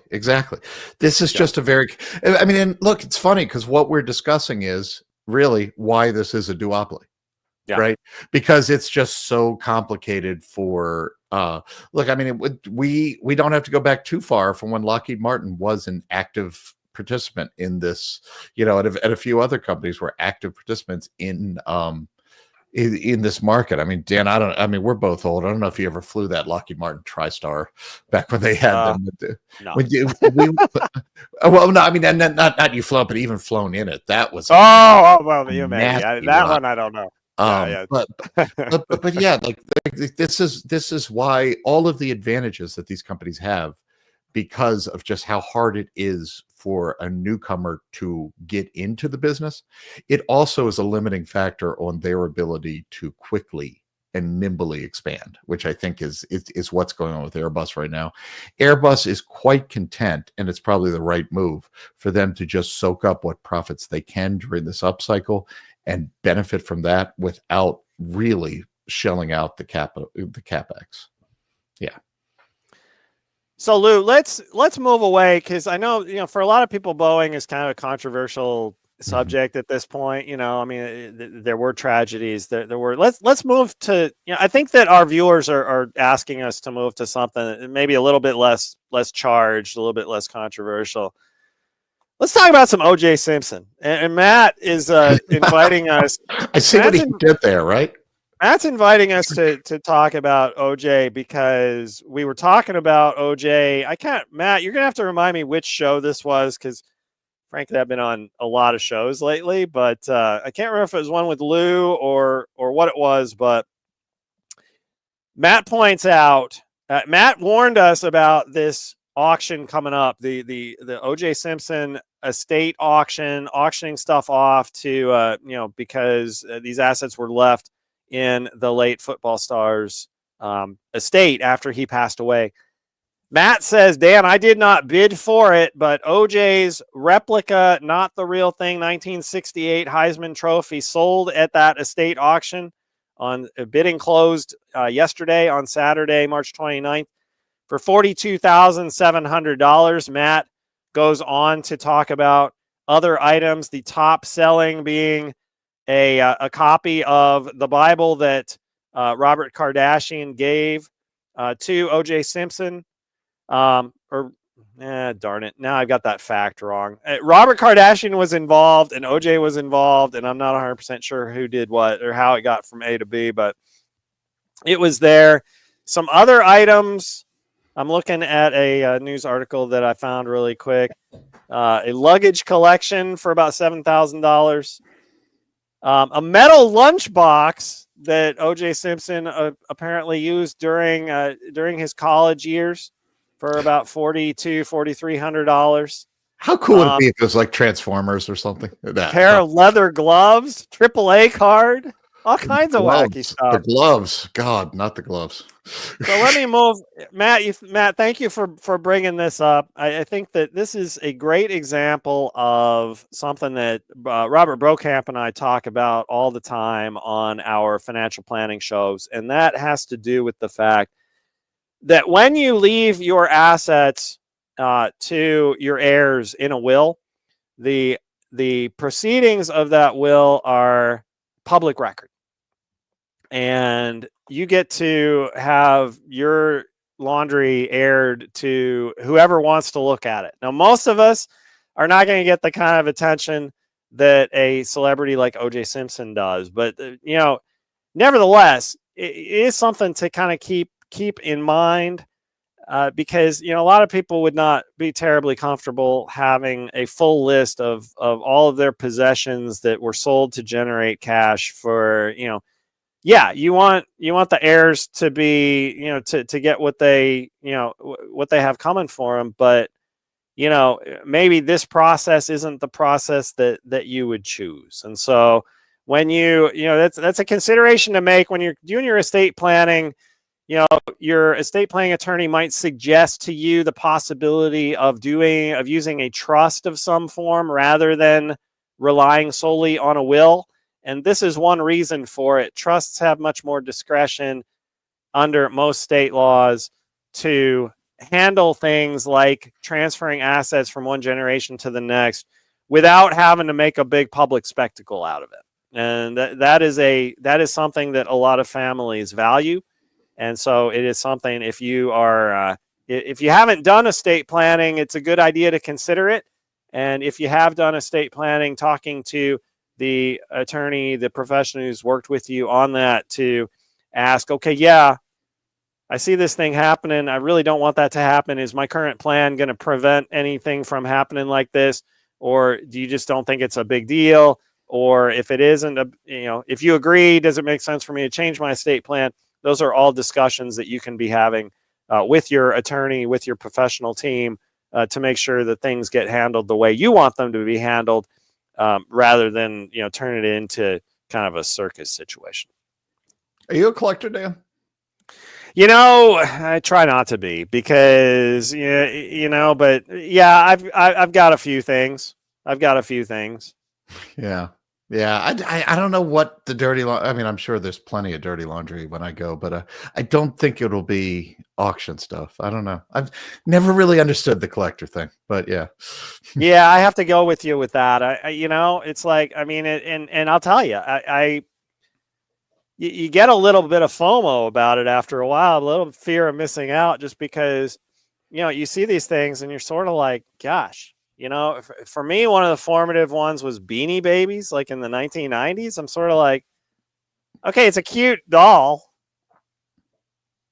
This is just a very, I mean, and look, it's funny because what we're discussing is really why this is a duopoly. Yeah. Right. Because it's just so complicated for, look, I mean, we don't have to go back too far from when Lockheed Martin was an active participant in this, you know, at a few other companies were active participants in this market. I mean, Dan, we're both old. I don't know if you ever flew that Lockheed Martin TriStar back when they had them. No. Well, no, I mean, not you flown, but even flown in it. That was well, you maybe that one I don't know. But yeah, like this is why all of the advantages that these companies have, because of just how hard it is for a newcomer to get into the business, it also is a limiting factor on their ability to quickly and nimbly expand, which I think is what's going on with Airbus right now. Airbus is quite content, and it's probably the right move for them to just soak up what profits they can during this upcycle and benefit from that without really shelling out the capex. Yeah. So Lou, let's move away, because I know, you know, for a lot of people, Boeing is kind of a controversial subject at this point. You know, I mean, there were tragedies. There were. Let's move to. You know, I think that our viewers are asking us to move to something maybe a little bit less charged, a little bit less controversial. Let's talk about some O.J. Simpson. And Matt is inviting us. I see what he did there, right? Matt's inviting us to talk about OJ because we were talking about OJ. Matt, you're going to have to remind me which show this was, because frankly, I've been on a lot of shows lately, but I can't remember if it was one with Lou or what it was. But Matt points out, Matt warned us about this auction coming up, the OJ Simpson estate auctioning stuff off to, because these assets were left in the late football star's estate after he passed away. Matt says, Dan, I did not bid for it, but OJ's replica, not the real thing, 1968 Heisman Trophy sold at that estate auction. On bidding closed yesterday on Saturday, March 29th, for $42,700. Matt goes on to talk about other items, the top selling being a copy of the Bible that Robert Kardashian gave to O.J. Simpson. Darn it. Now I've got that fact wrong. Robert Kardashian was involved and O.J. was involved, and I'm not 100% sure who did what or how it got from A to B, but it was there. Some other items. I'm looking at a news article that I found really quick. A luggage collection for about $7,000. A metal lunchbox that O.J. Simpson apparently used during his college years for about $4,300. How cool would it be if it was like Transformers or something? Pair of leather gloves, AAA card, all kinds of wacky stuff. The gloves, God, not the gloves. So let me move, Matt. Matt, thank you for bringing this up. I think that this is a great example of something that Robert Brokamp and I talk about all the time on our financial planning shows, and that has to do with the fact that when you leave your assets to your heirs in a will, the proceedings of that will are public record. And you get to have your laundry aired to whoever wants to look at it. Now, most of us are not going to get the kind of attention that a celebrity like O.J. Simpson does. But, nevertheless, it is something to kind of keep in mind because, a lot of people would not be terribly comfortable having a full list of all of their possessions that were sold to generate cash for, yeah, you want the heirs to be, to get what they, what they have coming for them. But, maybe this process isn't the process that you would choose. And so when that's a consideration to make when you're doing your estate planning. your estate planning attorney might suggest to you the possibility of using a trust of some form rather than relying solely on a will. And this is one reason for it. Trusts have much more discretion under most state laws to handle things like transferring assets from one generation to the next without having to make a big public spectacle out of it. And that is something that a lot of families value. And so it is something, if you haven't done estate planning, it's a good idea to consider it. And if you have done estate planning, talking to the attorney, the professional who's worked with you on that, to ask, okay, yeah, I see this thing happening. I really don't want that to happen. Is my current plan going to prevent anything from happening like this? Or do you just don't think it's a big deal? Or if it isn't, if you agree, does it make sense for me to change my estate plan? Those are all discussions that you can be having with your attorney, with your professional team, to make sure that things get handled the way you want them to be handled, rather than turn it into kind of a circus situation. Are you a collector, Dan? I try not to be, because but yeah, I've got a few things. Yeah. I don't know what the dirty laundry. I mean, I'm sure there's plenty of dirty laundry when I go, but I don't think it'll be auction stuff. I don't know. I've never really understood the collector thing, but yeah. Yeah, I have to go with you with that. It's like, I mean, and I'll tell you, you get a little bit of FOMO about it after a while, a little fear of missing out, just because, you see these things and you're sort of like, gosh, for me, one of the formative ones was Beanie Babies, like in the 1990s. I'm sort of like, okay, it's a cute doll.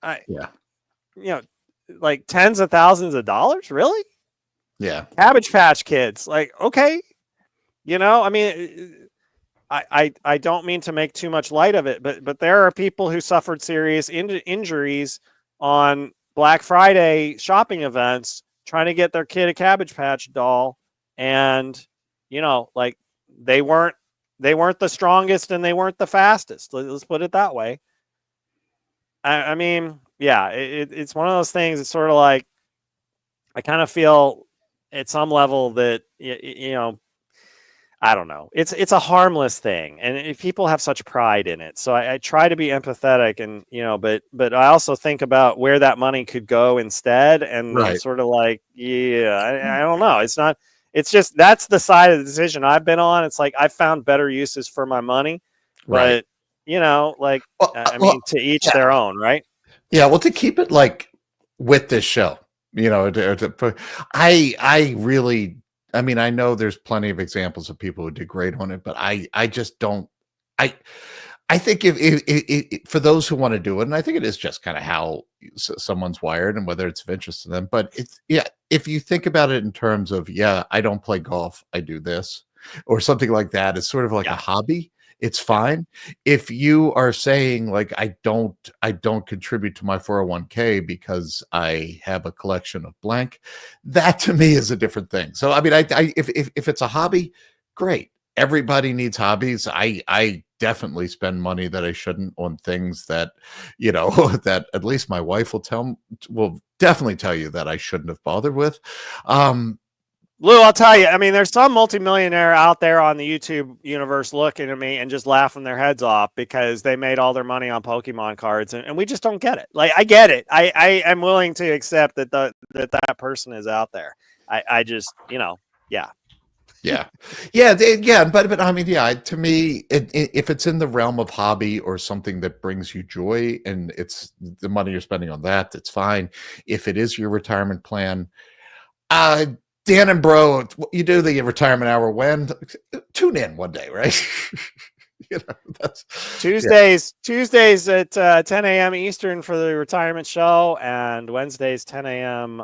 Like tens of thousands of dollars, really? Yeah. Cabbage Patch Kids, like, okay, I mean, I don't mean to make too much light of it, but there are people who suffered serious injuries on Black Friday shopping events trying to get their kid a Cabbage Patch doll, and like they weren't the strongest and they weren't the fastest. Let's put it that way. I mean, yeah, it's one of those things. It's sort of like, I kind of feel at some level that I don't know. It's a harmless thing, and people have such pride in it. So I try to be empathetic, and but I also think about where that money could go instead, and Right. it's sort of like, I don't know. It's not. It's just, that's the side of the decision I've been on. It's like, I found better uses for my money, Right. but I mean, to each their own, right? Yeah. Well, to keep it like with this show, I really. I mean, I know there's plenty of examples of people who did great on it, but I just don't. I think if for those who want to do it, and I think it is just kind of how someone's wired and whether it's of interest to them. But if you think about it in terms of, I don't play golf, I do this, or something like that, it's sort of like a hobby. It's fine. If you are saying like, I don't contribute to my 401k because I have a collection of blank, that to me is a different thing. So I mean, if it's a hobby, great. Everybody needs hobbies. I definitely spend money that I shouldn't on things that, that at least my wife will definitely tell you that I shouldn't have bothered with. Lou, I'll tell you, I mean, there's some multimillionaire out there on the YouTube universe looking at me and just laughing their heads off because they made all their money on Pokemon cards, and we just don't get it. Like, I get it. I am willing to accept that that person is out there. I just, yeah. But I mean, to me, if it's in the realm of hobby or something that brings you joy and it's the money you're spending on that, it's fine. If it is your retirement plan, Dan and Bro, you do the retirement hour when? Tune in one day, right? That's Tuesdays at 10 a.m. Eastern for the retirement show, and Wednesdays 10 a.m.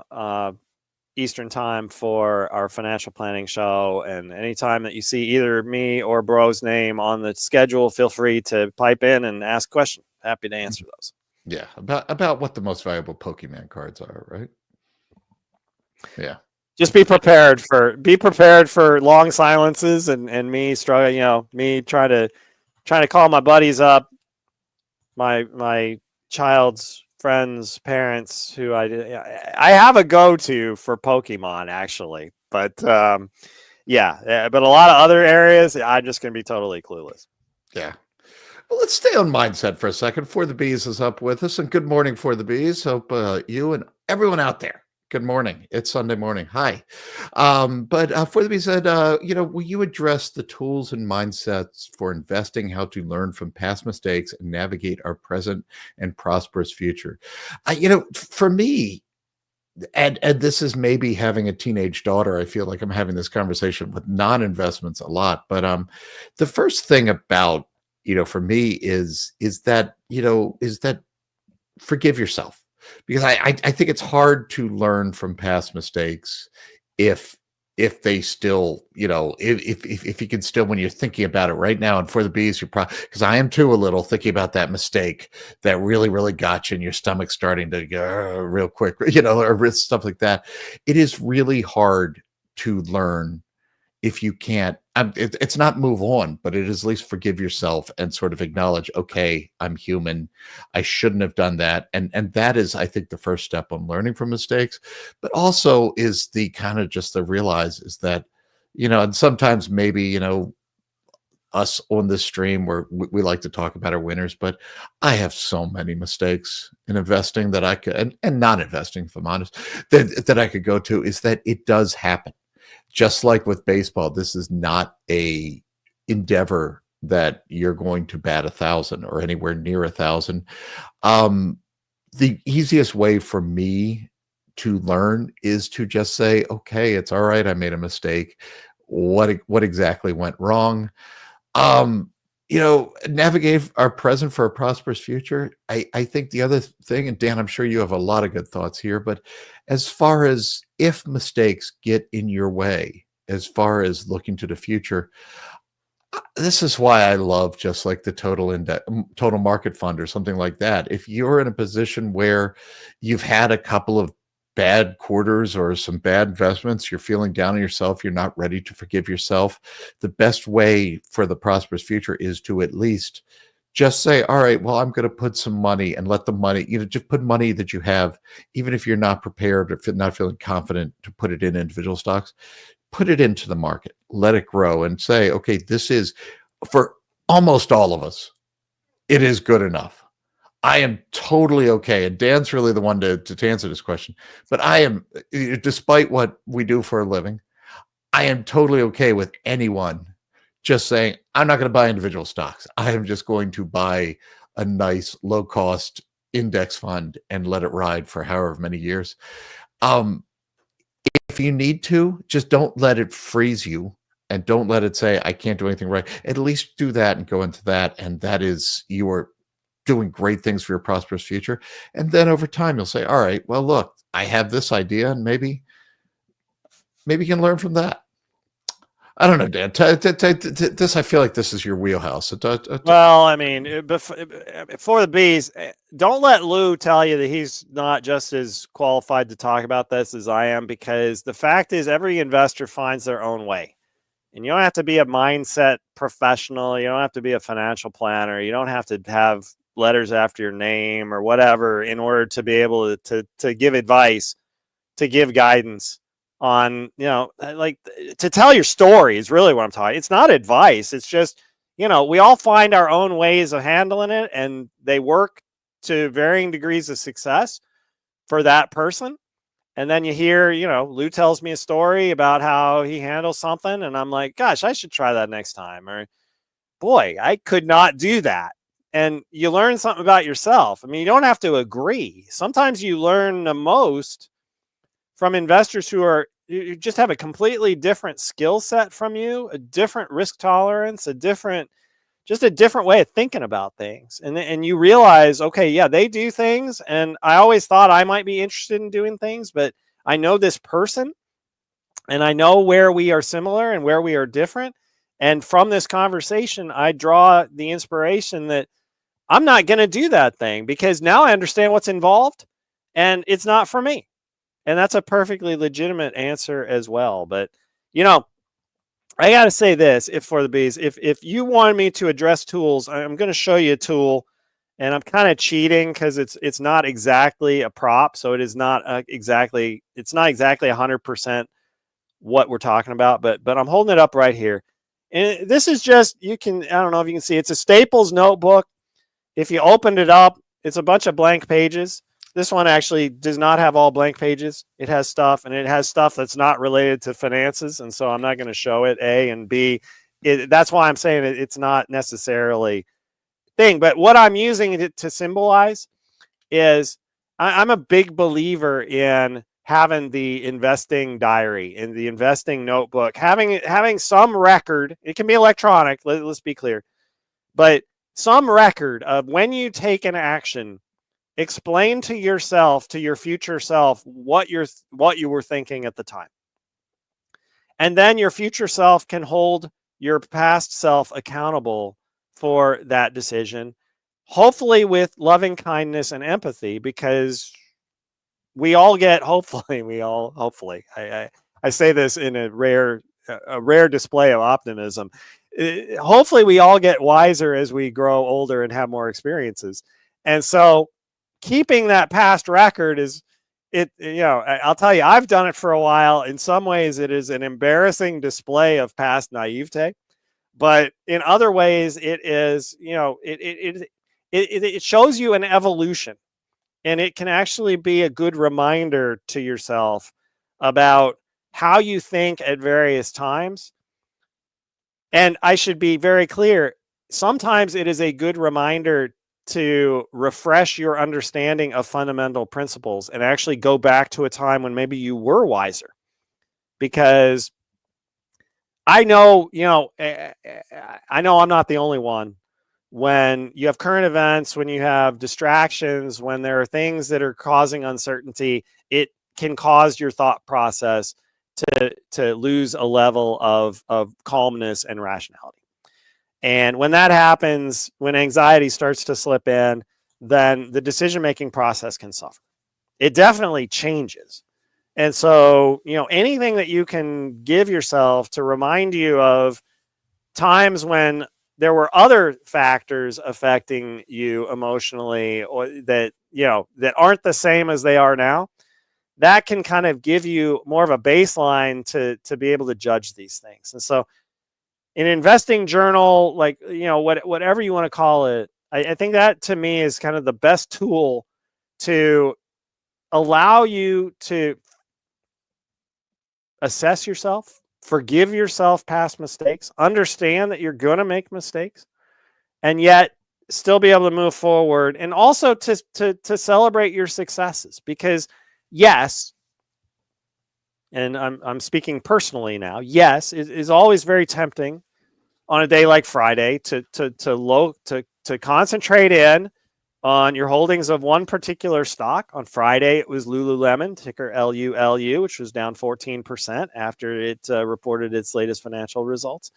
Eastern time for our financial planning show. And anytime that you see either me or Bro's name on the schedule, feel free to pipe in and ask questions. Happy to answer those. Yeah, about what the most valuable Pokemon cards are, right? Yeah. Just be prepared for long silences and me struggling, me trying to call my buddies up, my child's friends, parents who I have a go-to for Pokemon actually, but but a lot of other areas, I'm just going to be totally clueless. Yeah. Well, let's stay on mindset for a second. For the Bees is up with us, and good morning, For the Bees. Hope you and everyone out there, good morning. It's Sunday morning. Hi. But For the Bees said, will you address the tools and mindsets for investing, how to learn from past mistakes and navigate our present and prosperous future? For me, and this is maybe having a teenage daughter, I feel like I'm having this conversation with non-investments a lot. But the first thing about for me is that forgive yourself, because I think it's hard to learn from past mistakes if they still, if you can still, when you're thinking about it right now. And For the Bees, you're probably, because I am too, a little thinking about that mistake that really, really got you, and your stomach starting to go real quick, or stuff like that. It is really hard to learn if you can't. It's not move on, but it is at least forgive yourself and sort of acknowledge, okay, I'm human. I shouldn't have done that. And that is, I think, the first step on learning from mistakes, but also is the kind of just the realize is that, and sometimes maybe, us on this stream where we like to talk about our winners, but I have so many mistakes in investing that I could, and not investing, if I'm honest, that I could go to, is that it does happen. Just like with baseball, this is not a endeavor that you're going to bat 1,000 or anywhere near 1,000. The easiest way for me to learn is to just say, okay, it's all right, I made a mistake. What exactly went wrong? Navigate our present for a prosperous future. I think the other thing, and Dan, I'm sure you have a lot of good thoughts here, but as far as if mistakes get in your way, as far as looking to the future, this is why I love just like the total market fund or something like that. If you're in a position where you've had a couple of bad quarters or some bad investments, you're feeling down on yourself, you're not ready to forgive yourself, the best way for the prosperous future is to at least just say, all right, well, I'm going to put some money, and let the money, just put money that you have, even if you're not prepared or not feeling confident to put it in individual stocks, put it into the market, let it grow, and say, okay, this is, for almost all of us, it is good enough. I am totally okay. And Dan's really the one to answer this question. But I am, despite what we do for a living, I am totally okay with anyone just saying, I'm not going to buy individual stocks. I am just going to buy a nice low-cost index fund and let it ride for however many years. If you need to, just don't let it freeze you, and don't let it say, I can't do anything right. At least do that and go into that. And that is, you are doing great things for your prosperous future. And then over time, you'll say, all right, well, look, I have this idea, and maybe you can learn from that. I don't know, Dan. This, I feel like this is your wheelhouse. Well, I mean, For the Bees, don't let Lou tell you that he's not just as qualified to talk about this as I am, because the fact is every investor finds their own way. And you don't have to be a mindset professional. You don't have to be a financial planner. You don't have to have letters after your name or whatever in order to be able to give advice, to give guidance on, like, to tell your story is really what I'm talking. It's not advice. It's just, we all find our own ways of handling it, and they work to varying degrees of success for that person. And then you hear, Lou tells me a story about how he handles something, and I'm like, gosh, I should try that next time. Or, boy, I could not do that. And you learn something about yourself. I mean, you don't have to agree. Sometimes you learn the most from investors who just have a completely different skill set from you, a different risk tolerance, a different way of thinking about things. And you realize, okay, yeah, they do things, and I always thought I might be interested in doing things, but I know this person, and I know where we are similar and where we are different. And from this conversation, I draw the inspiration that I'm not going to do that thing, because now I understand what's involved, and it's not for me. And that's a perfectly legitimate answer as well. But, I got to say this, For the Bees, if you want me to address tools, I'm going to show you a tool, And I'm kind of cheating because it's not exactly a prop, so it is not exactly 100% what we're talking about, but I'm holding it up right here. And this is just, I don't know if you can see, it's a Staples notebook. If you opened it up, it's a bunch of blank pages. This one actually does not have all blank pages. It has stuff, and it has stuff that's not related to finances, and so I'm not going to show it, A, and B, that's why I'm saying it's not necessarily thing. But what I'm using it to symbolize is I'm a big believer in having the investing diary and the investing notebook, having some record. It can be electronic, let's be clear, but some record of when you take an action. Explain to yourself, to your future self, what you were thinking at the time. And then your future self can hold your past self accountable for that decision, hopefully with loving kindness and empathy, because we all get, hopefully, I say this in a rare display of optimism. Hopefully we all get wiser as we grow older and have more experiences. And so keeping that past record is I'll tell you, I've done it for a while. In some ways it is an embarrassing display of past naivete, but in other ways it is, it shows you an evolution, and it can actually be a good reminder to yourself about how you think at various times. And I should be very clear, sometimes it is a good reminder to refresh your understanding of fundamental principles and actually go back to a time when maybe you were wiser. Because I know I'm not the only one. When you have current events, when you have distractions, when there are things that are causing uncertainty, it can cause your thought process to lose a level of calmness and rationality. And when that happens, when anxiety starts to slip in, then the decision-making process can suffer. It definitely changes. And so, anything that you can give yourself to remind you of times when there were other factors affecting you emotionally, or that aren't the same as they are now, that can kind of give you more of a baseline to be able to judge these things. And so an investing journal, whatever you want to call it, I think that to me is kind of the best tool to allow you to assess yourself, forgive yourself past mistakes, understand that you're going to make mistakes, and yet still be able to move forward, and also to celebrate your successes. Because yes, and I'm speaking personally now, yes, it is always very tempting on a day like Friday to concentrate in on your holdings of one particular stock. On Friday, it was Lululemon, ticker LULU, which was down 14% after it reported its latest financial results.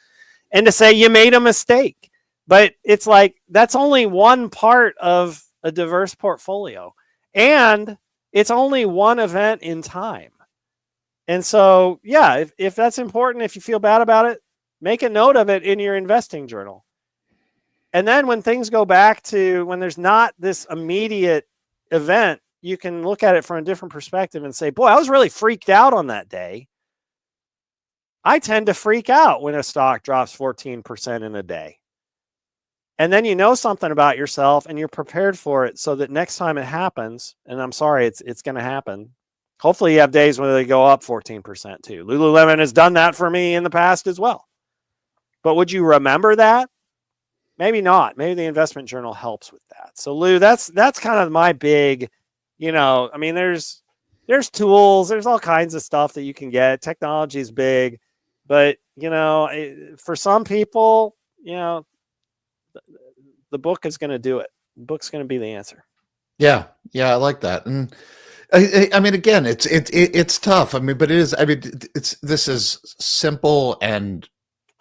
And to say you made a mistake. But it's like, that's only one part of a diverse portfolio. And it's only one event in time. And so, yeah, if that's important, if you feel bad about it, make a note of it in your investing journal. And then when things go back to when there's not this immediate event, you can look at it from a different perspective and say, boy, I was really freaked out on that day. I tend to freak out when a stock drops 14% in a day. And then you know something about yourself and you're prepared for it, so that next time it happens, and I'm sorry, it's going to happen. Hopefully you have days when they go up 14% too. Lululemon has done that for me in the past as well. But would you remember that? Maybe not. Maybe the investment journal helps with that. So Lou, that's kind of my big, there's tools, there's all kinds of stuff that you can get. Technology is big, but for some people, the book is going to do it. The book's going to be the answer. Yeah, I like that. And I mean, again, it's tough. But it is. This is simple and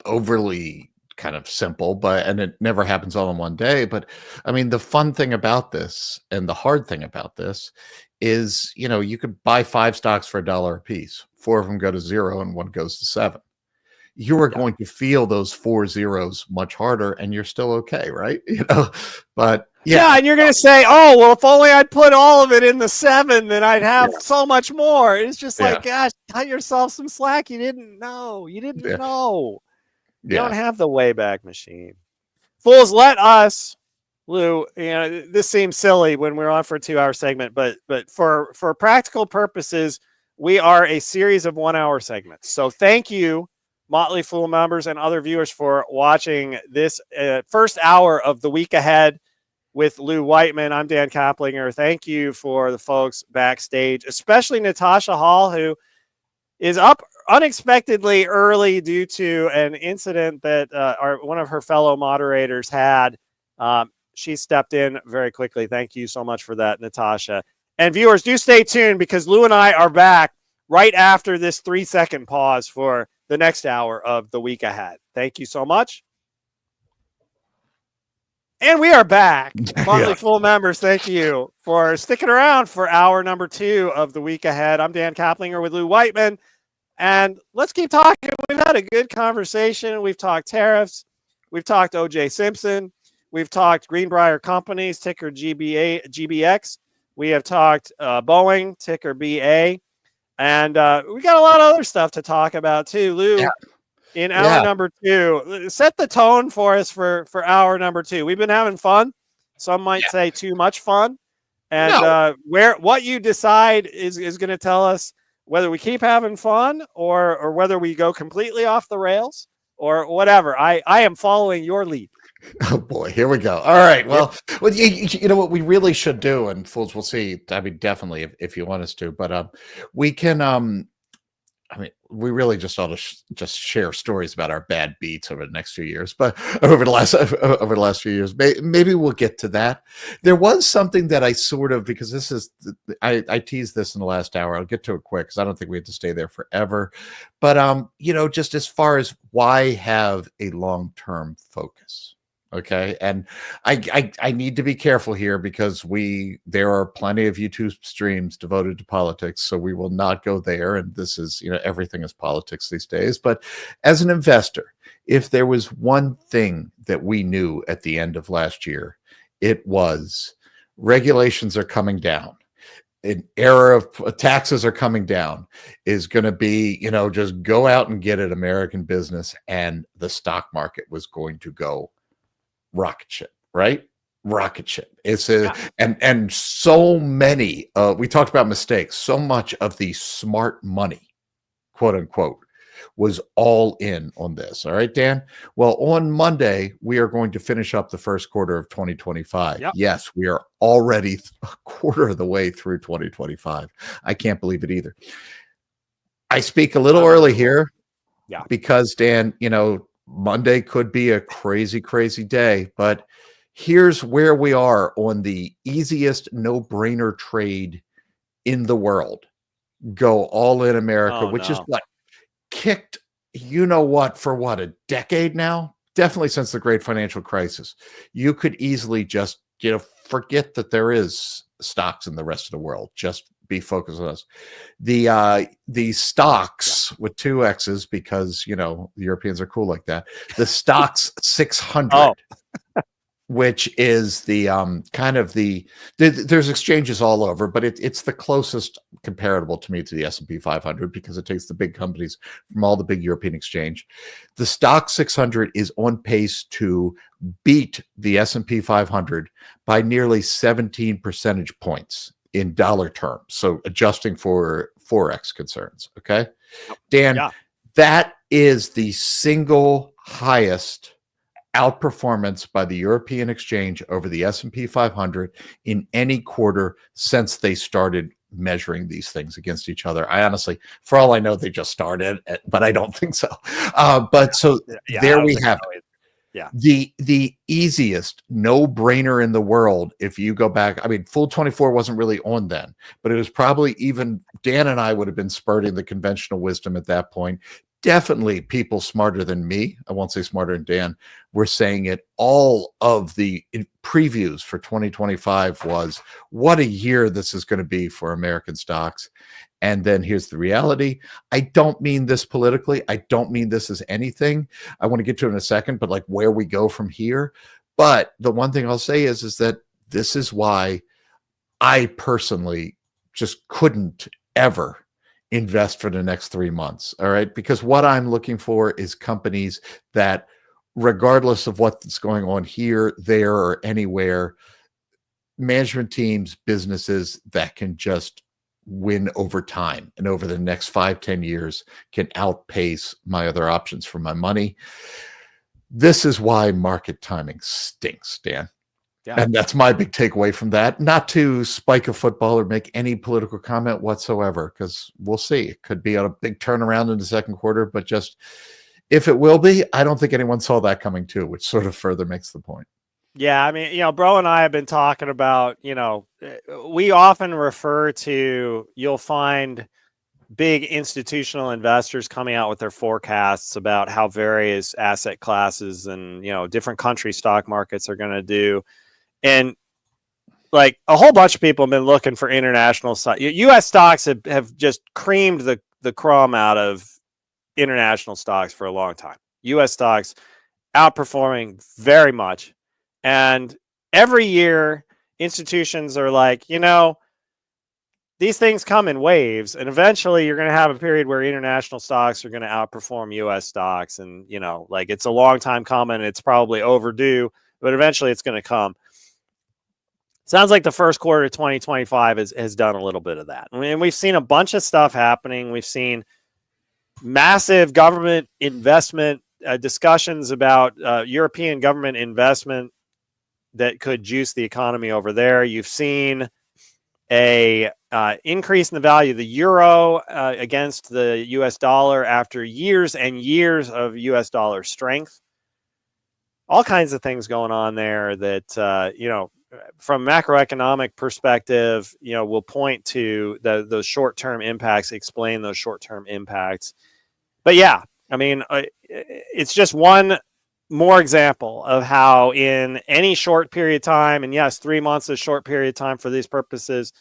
overly kind of simple, and it never happens all in one day. But the fun thing about this and the hard thing about this is, you could buy 5 stocks for $1 a piece. 4 of them go to 0 and 1 goes to 7. You are going to feel those 4 zeros much harder, and you're still okay, right? But Yeah, and you're going to say, oh, well, if only I'd put all of it in the 7, then I'd have so much more. It's just like, gosh, cut yourself some slack. You didn't know. You didn't know. You don't have the Wayback Machine. Fools, let us, Lou, this seems silly when we're on for a 2-hour segment, but for practical purposes, we are a series of 1-hour segments. So thank you, Motley Fool members and other viewers, for watching this first hour of the week ahead with Lou Whiteman. I'm Dan Caplinger. Thank you for the folks backstage, especially Natasha Hall, who is up unexpectedly early due to an incident that one of her fellow moderators had. She stepped in very quickly. Thank you so much for that, Natasha. And viewers, do stay tuned because Lou and I are back right after this 3-second pause for the next hour of the week ahead. Thank you so much. And we are back. Motley Fool members, thank you for sticking around for hour number 2 of the week ahead. I'm Dan Caplinger with Lou Whiteman, and let's keep talking. We've had a good conversation. We've talked tariffs. We've talked O.J. Simpson. We've talked Greenbrier Companies, ticker GBX. We have talked Boeing, ticker BA. And we got a lot of other stuff to talk about, too. Lou, in hour number 2, set the tone for us for hour number 2. We've been having fun. Some might say too much fun. And what you decide is going to tell us whether we keep having fun or whether we go completely off the rails or whatever. I am following your lead. Oh boy, here we go. All right. Well, you know what we really should do, and fools, we'll see. I mean, definitely if you want us to, but we can. I mean, we really just ought to just share stories about our bad beats over the next few years. But over the last few years, maybe we'll get to that. There was something that I sort of, because this is, I teased this in the last hour. I'll get to it quick because I don't think we have to stay there forever. But just as far as why have a long-term focus. Okay. And I need to be careful here because there are plenty of YouTube streams devoted to politics. So we will not go there. And this is, everything is politics these days. But as an investor, if there was one thing that we knew at the end of last year, it was regulations are coming down. An era of taxes are coming down is going to be, just go out and get it, American business. And the stock market was going to go rocket ship, right? Rocket ship. It's and so many we talked about mistakes. So much of the smart money, quote unquote, was all in on this. All right, Dan. Well, on Monday, we are going to finish up the first quarter of 2025. Yep. Yes, we are already a quarter of the way through 2025. I can't believe it either. I speak a little early here because, Dan, Monday could be a crazy, crazy day, but here's where we are on the easiest no-brainer trade in the world. Go all in America, which is what kicked, for a decade now? Definitely since the great financial crisis. You could easily just, forget that there is stocks in the rest of the world. Just be focused on us. The stocks with 2 X's because the Europeans are cool like that. The stocks 600, which is the there's exchanges all over, but it's the closest comparable to me to the S&P 500 because it takes the big companies from all the big European exchange. The stock 600 is on pace to beat the S&P 500 by nearly 17 percentage points in dollar terms. So adjusting for Forex concerns. Okay. Dan, that is the single highest outperformance by the European exchange over the S&P 500 in any quarter since they started measuring these things against each other. I honestly, for all I know, they just started, but I don't think so. There we have it. Yeah. The easiest no-brainer in the world, if you go back, I mean, Full 24 wasn't really on then, but it was probably even Dan and I would have been spurting the conventional wisdom at that point. Definitely people smarter than me, I won't say smarter than Dan, were saying it. All of the previews for 2025 was what a year this is going to be for American stocks. And then here's the reality. I don't mean this politically. I don't mean this as anything. I want to get to it in a second, but like where we go from here. But the one thing I'll say is that This is why I personally just couldn't ever invest for the next 3 months. All right. Because what I'm looking for is companies that, regardless of what's going on here, there, or anywhere, management teams, businesses that can just win over time and over the next 5-10 years can outpace my other options for my money. This is why market timing stinks, Dan. Yeah. And that's my big takeaway from that. Not to spike a football or make any political comment whatsoever, because we'll see. It could be a big turnaround in the second quarter, but just if it will be, I don't think anyone saw that coming too, which sort of further makes the point. Yeah, I mean, Bro and I have been talking about, we often refer to, you'll find big institutional investors coming out with their forecasts about how various asset classes and, different country stock markets are going to do. And like a whole bunch of people have been looking for international stocks. U.S. stocks have just creamed the crumb out of international stocks for a long time. U.S. stocks outperforming very much. And every year, institutions are like, these things come in waves. And eventually, you're going to have a period where international stocks are going to outperform U.S. stocks. And, like it's a long time coming. It's probably overdue, but eventually it's going to come. Sounds like the first quarter of 2025 has done a little bit of that. I mean, we've seen a bunch of stuff happening. We've seen massive government investment discussions about European government investment that could juice the economy over there. You've seen a increase in the value of the euro against the U.S. dollar after years and years of U.S. dollar strength. All kinds of things going on there that, from macroeconomic perspective, will point to those short-term impacts, explain those short-term impacts. But yeah, I mean, it's just one more example of how in any short period of time, and yes, 3 months is a short period of time for these purposes,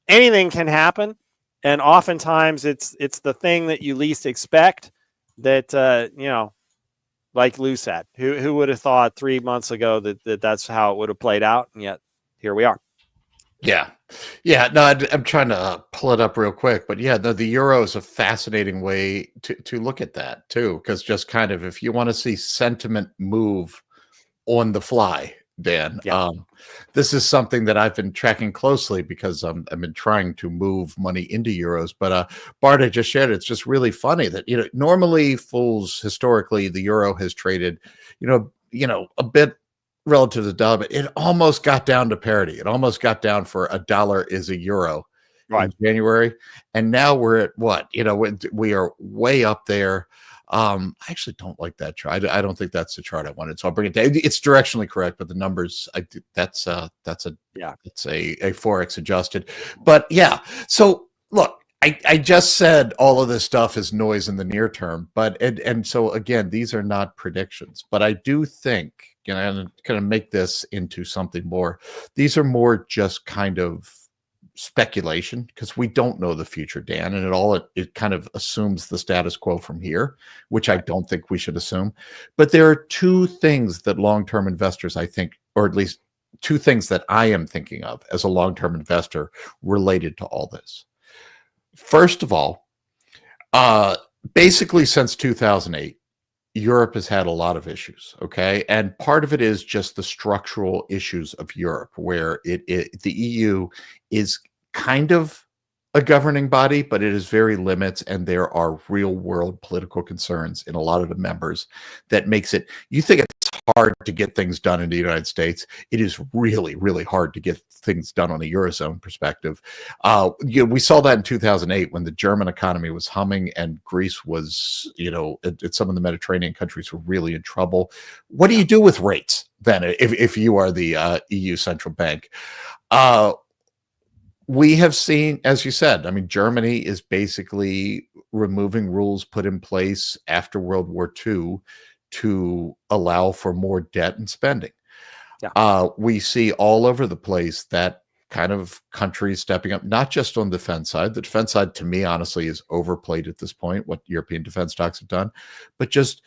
anything can happen. And oftentimes it's the thing that you least expect that, like Lou said, who would have thought 3 months ago that that's how it would have played out? And yet here we are. Yeah. Yeah. No, I'm trying to pull it up real quick, but yeah, the euro is a fascinating way to look at that too. Cause just kind of, if you want to see sentiment move on the fly, Dan, this is something that I've been tracking closely because I've been trying to move money into euros, but Barta just shared, it's just really funny that, normally fools historically, the euro has traded, a bit relative to the dollar, but it almost got down to parity. It almost got down for a dollar is a euro in January. And now we're at what? We are way up there. I actually don't like that chart. I don't think that's the chart I wanted. So I'll bring it down. It's directionally correct, but the numbers, it's a Forex adjusted. But yeah. So look, I just said all of this stuff is noise in the near term, but and so again, these are not predictions, but I do think, and kind of make this into something more. These are more just kind of speculation because we don't know the future, Dan, and it kind of assumes the status quo from here, which I don't think we should assume. But there are two things that long-term investors, I think, or at least two things that I am thinking of as a long-term investor related to all this. First of all, basically since 2008, Europe has had a lot of issues, okay? And part of it is just the structural issues of Europe, where the EU is kind of a governing body, but it is very limits, and there are real world political concerns in a lot of the members that makes it, you think it's hard to get things done in the United States. It is really, really hard to get things done on a Eurozone perspective. We saw that in 2008 when the German economy was humming and Greece was, some of the Mediterranean countries were really in trouble. What do you do with rates then if you are the EU central bank? We have seen, as you said, I mean, Germany is basically removing rules put in place after World War II to allow for more debt and spending. Yeah. We see all over the place that kind of countries stepping up, not just on the defense side. The defense side, to me, honestly, is overplayed at this point, what European defense stocks have done. But just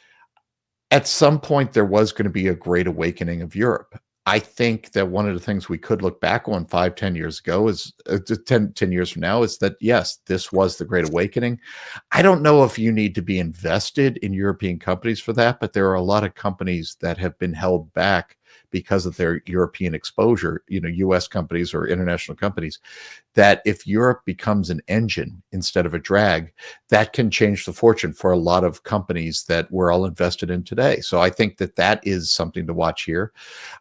at some point, there was going to be a great awakening of Europe. I think that one of the things we could look back on 5, 10 years ago is 10 years from now is that, yes, this was the Great Awakening. I don't know if you need to be invested in European companies for that, but there are a lot of companies that have been held back because of their European exposure, US companies or international companies, that if Europe becomes an engine instead of a drag, that can change the fortune for a lot of companies that we're all invested in today. So I think that that is something to watch here.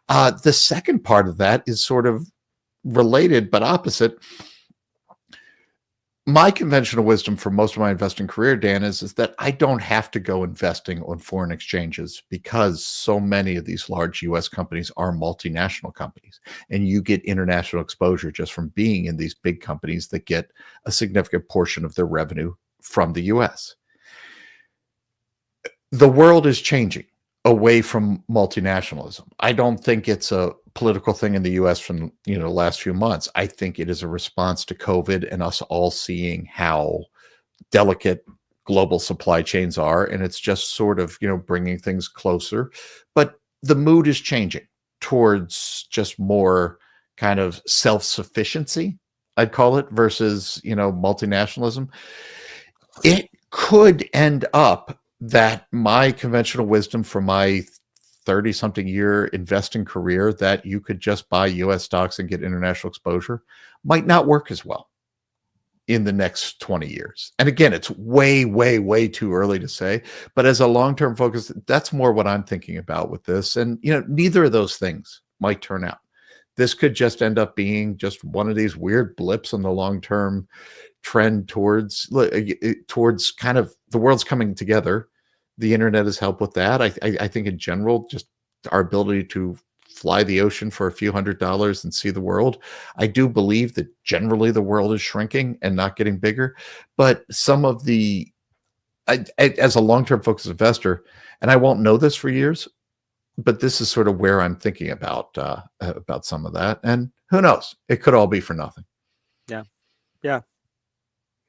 The second part of that is sort of related but opposite. My conventional wisdom for most of my investing career, Dan, is that I don't have to go investing on foreign exchanges because so many of these large US companies are multinational companies, and you get international exposure just from being in these big companies that get a significant portion of their revenue from the US. The world is changing away from multinationalism. I don't think it's a political thing in the US from the last few months. I think it is a response to COVID and us all seeing how delicate global supply chains are, and it's just sort of bringing things closer. But the mood is changing towards just more kind of self-sufficiency, I'd call it, versus multinationalism. It could end up that my conventional wisdom from my 30-something year investing career, that you could just buy US stocks and get international exposure, might not work as well in the next 20 years. And again, it's way, way, way too early to say. But as a long-term focus, that's more what I'm thinking about with this. And neither of those things might turn out. This could just end up being just one of these weird blips on the long-term trend towards kind of the world's coming together. The internet has helped with that. I think in general, just our ability to fly the ocean for a few $100s and see the world. I do believe that generally the world is shrinking and not getting bigger. But some of as a long-term focused investor, and I won't know this for years, but this is sort of where I'm thinking about some of that. And who knows? It could all be for nothing. Yeah.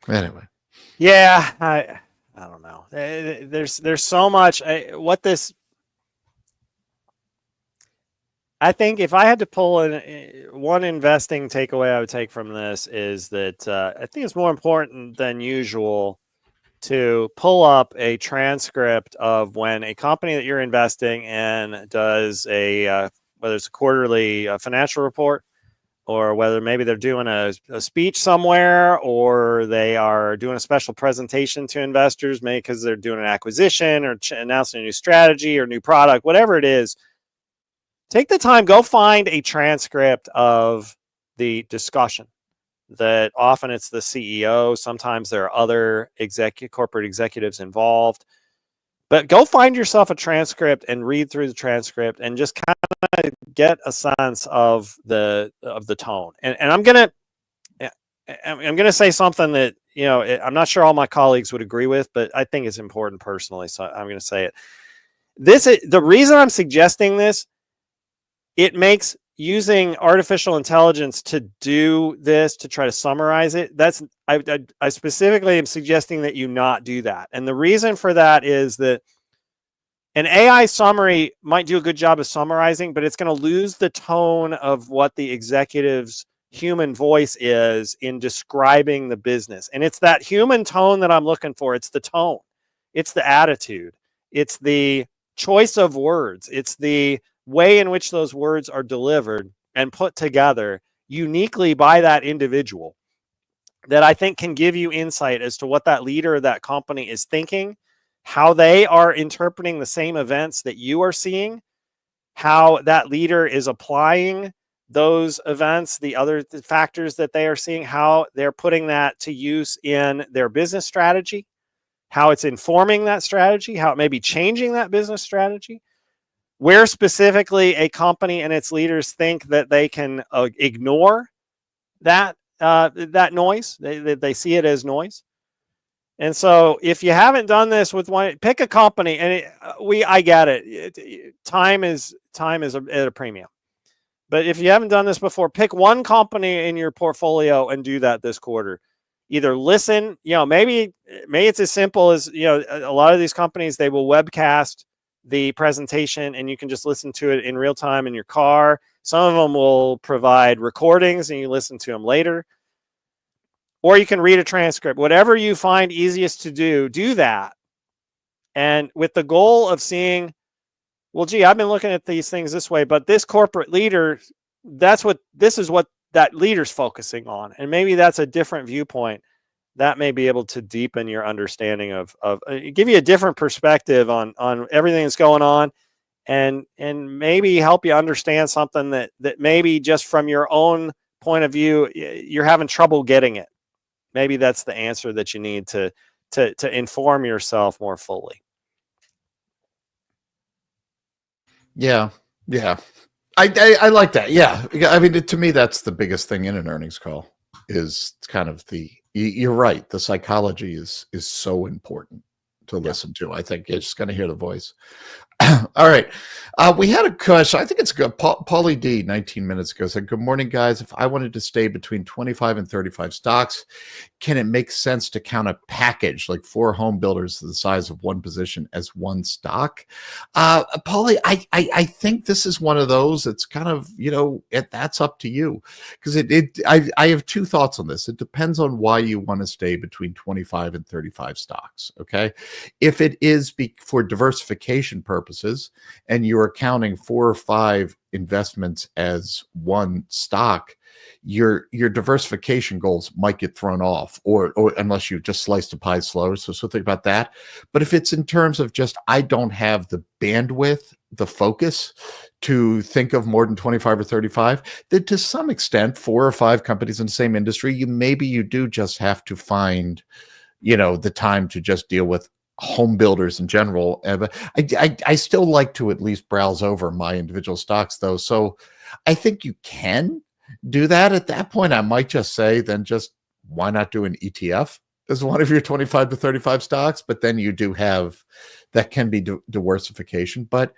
Anyway. Yeah, I don't know. There's so much. I think if I had to pull one investing takeaway I would take from this is that I think it's more important than usual to pull up a transcript of when a company that you're investing in does whether it's a quarterly financial report, or whether maybe they're doing a speech somewhere, or they are doing a special presentation to investors, maybe because they're doing an acquisition or announcing a new strategy or new product, whatever it is. Take the time, go find a transcript of the discussion. That often it's the CEO. Sometimes there are other corporate executives involved. But go find yourself a transcript and read through the transcript and just kind of get a sense of the tone. And I'm gonna say something that I'm not sure all my colleagues would agree with, but I think it's important personally, so I'm going to say it. The reason I'm suggesting this. It makes using artificial intelligence to do this, to try to summarize it. I specifically am suggesting that you not do that. And the reason for that is that an AI summary might do a good job of summarizing, but it's going to lose the tone of what the executive's human voice is in describing the business. And it's that human tone that I'm looking for. It's the tone. It's the attitude. It's the choice of words. It's the way in which those words are delivered and put together uniquely by that individual that I think can give you insight as to what that leader of that company is thinking, how they are interpreting the same events that you are seeing, how that leader is applying those events, the other factors that they are seeing, how they're putting that to use in their business strategy, how it's informing that strategy, how it may be changing that business strategy. Where specifically a company and its leaders think that they can ignore that noise, they see it as noise. And so, if you haven't done this with one, pick a company, and I get it. Time is at a premium. But if you haven't done this before, pick one company in your portfolio and do that this quarter. Either maybe it's as simple as a lot of these companies, they will webcast the presentation and you can just listen to it in real time in your car. Some of them will provide recordings and you listen to them later. Or you can read a transcript. Whatever you find easiest to do that. And with the goal of seeing, well, gee, I've been looking at these things this way, but this corporate leader, this is what that leader's focusing on. And maybe that's a different viewpoint that may be able to deepen your understanding of give you a different perspective on everything that's going on, and maybe help you understand something that maybe just from your own point of view, you're having trouble getting it. Maybe that's the answer that you need to inform yourself more fully. Yeah. I like that. Yeah. I mean, to me, that's the biggest thing in an earnings call is kind of you're right. The psychology is so important to listen to. I think you're just going to hear the voice. All right. We had a question. I think it's good. Paulie D, 19 minutes ago, said, good morning, guys. If I wanted to stay between 25 and 35 stocks, can it make sense to count a package like 4 home builders the size of one position as one stock? Paulie, I think this is one of those. It's kind of, that's up to you. Because I have 2 thoughts on this. It depends on why you want to stay between 25 and 35 stocks. Okay. If it is for diversification purposes, and you're counting 4 or 5 investments as one stock, your diversification goals might get thrown off, or unless you just slice the pie slower. So think about that. But if it's in terms of just, I don't have the bandwidth, the focus to think of more than 25 or 35, then to some extent, 4 or 5 companies in the same industry, you do just have to find, the time to just deal with home builders in general. I still like to at least browse over my individual stocks, though. So I think you can do that. At that point, I might just say, then just why not do an ETF as one of your 25 to 35 stocks? But then you do have that can be diversification. But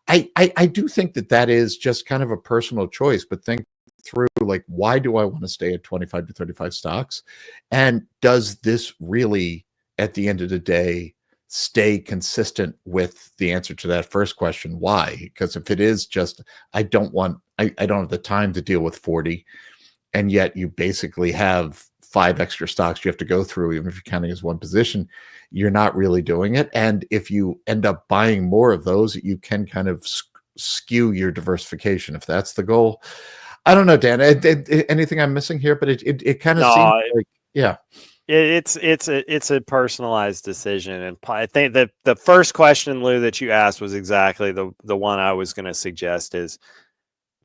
I do think that is just kind of a personal choice. But think through, like, why do I want to stay at 25 to 35 stocks? And does this really, at the end of the day, stay consistent with the answer to that first question? Why? Because if it is just, I don't have the time to deal with 40, and yet you basically have 5 extra stocks you have to go through, even if you're counting as one position, you're not really doing it. And if you end up buying more of those, you can kind of skew your diversification if that's the goal. I don't know, Dan, anything I'm missing here, but it kind of seems like, yeah. It's a personalized decision, and I think that the first question, Lou, that you asked was exactly the one I was going to suggest is,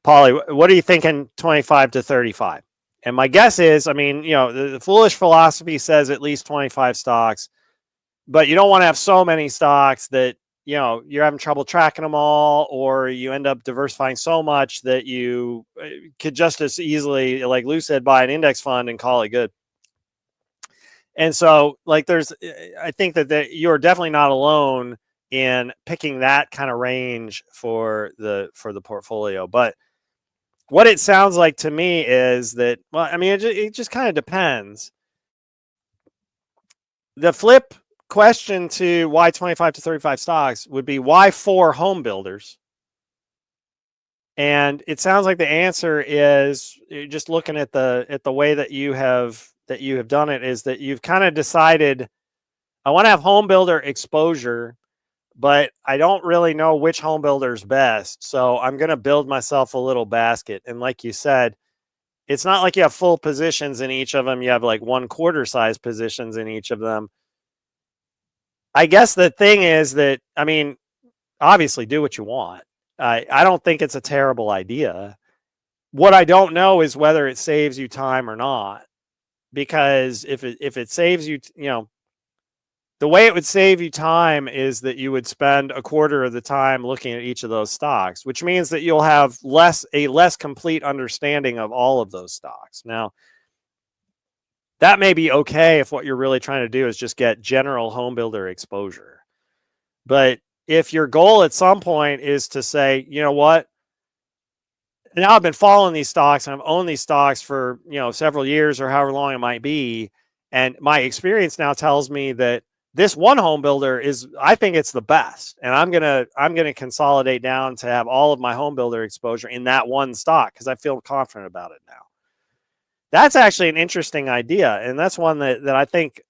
Paulie, what are you thinking 25 to 35? And my guess is, the foolish philosophy says at least 25 stocks, but you don't want to have so many stocks that, you're having trouble tracking them all, or you end up diversifying so much that you could just as easily, like Lou said, buy an index fund and call it good. And so, I think that you're definitely not alone in picking that kind of range for the portfolio. But what it sounds like to me is that, it just kind of depends. The flip question to why 25 to 35 stocks would be, why 4 home builders? And it sounds like the answer is, just looking at the way that you have done it, is that you've kind of decided, I want to have home builder exposure, but I don't really know which home builder is best. So I'm going to build myself a little basket. And like you said, it's not like you have full positions in each of them. You have like 1/4 size positions in each of them. I guess the thing is that, obviously do what you want. I don't think it's a terrible idea. What I don't know is whether it saves you time or not. Because if it saves you, the way it would save you time is that you would spend 1/4 of the time looking at each of those stocks, which means that you'll have a less complete understanding of all of those stocks. Now, that may be okay if what you're really trying to do is just get general home builder exposure. But if your goal at some point is to say, you know what, now I've been following these stocks and I've owned these stocks for, several years or however long it might be. And my experience now tells me that this one home builder I think it's the best, and I'm gonna consolidate down to have all of my home builder exposure in that one stock because I feel confident about it now. That's actually an interesting idea, and that's one that I think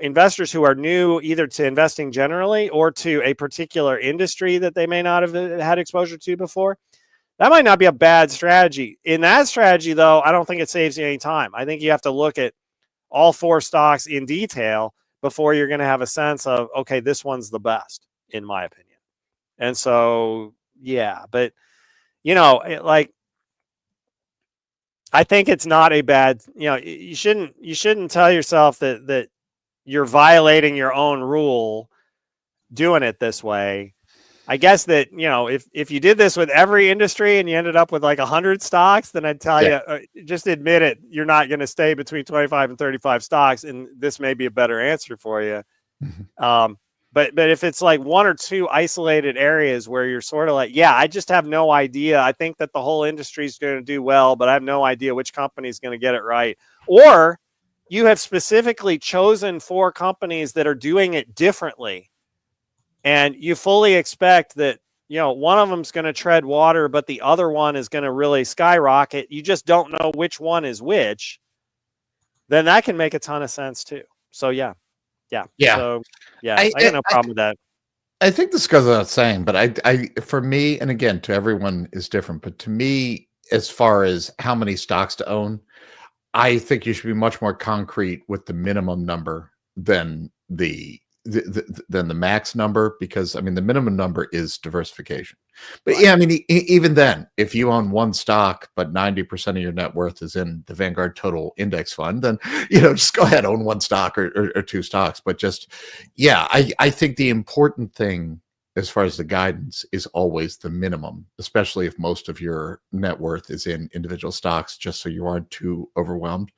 investors who are new either to investing generally or to a particular industry that they may not have had exposure to before, that might not be a bad strategy. In that strategy, though, I don't think it saves you any time. I think you have to look at all 4 stocks in detail before you're going to have a sense of, okay, this one's the best, in my opinion. And so, yeah, but, I think it's not a bad, you shouldn't tell yourself that you're violating your own rule doing it this way. I guess that, if you did this with every industry and you ended up with like 100 stocks, then I'd tell you, just admit it. You're not going to stay between 25 and 35 stocks. And this may be a better answer for you. But if it's like 1 or 2 isolated areas where you're sort of like, I just have no idea. I think that the whole industry is going to do well, but I have no idea which company is going to get it right. Or you have specifically chosen 4 companies that are doing it differently. And you fully expect that, one of them is going to tread water, but the other one is going to really skyrocket. You just don't know which one is which. Then that can make a ton of sense too. So, yeah. So, I got no problem with that. I think this goes without saying, but I, for me, and again, to everyone is different, but to me, as far as how many stocks to own, I think you should be much more concrete with the minimum number than the max number, because I mean the minimum number is diversification. But right. I mean even then, if you own 1 stock but 90% of your net worth is in the Vanguard Total Index Fund, then just go ahead, own 1 stock or 2 stocks. But just I think the important thing as far as the guidance is always the minimum, especially if most of your net worth is in individual stocks, just so you aren't too overwhelmed.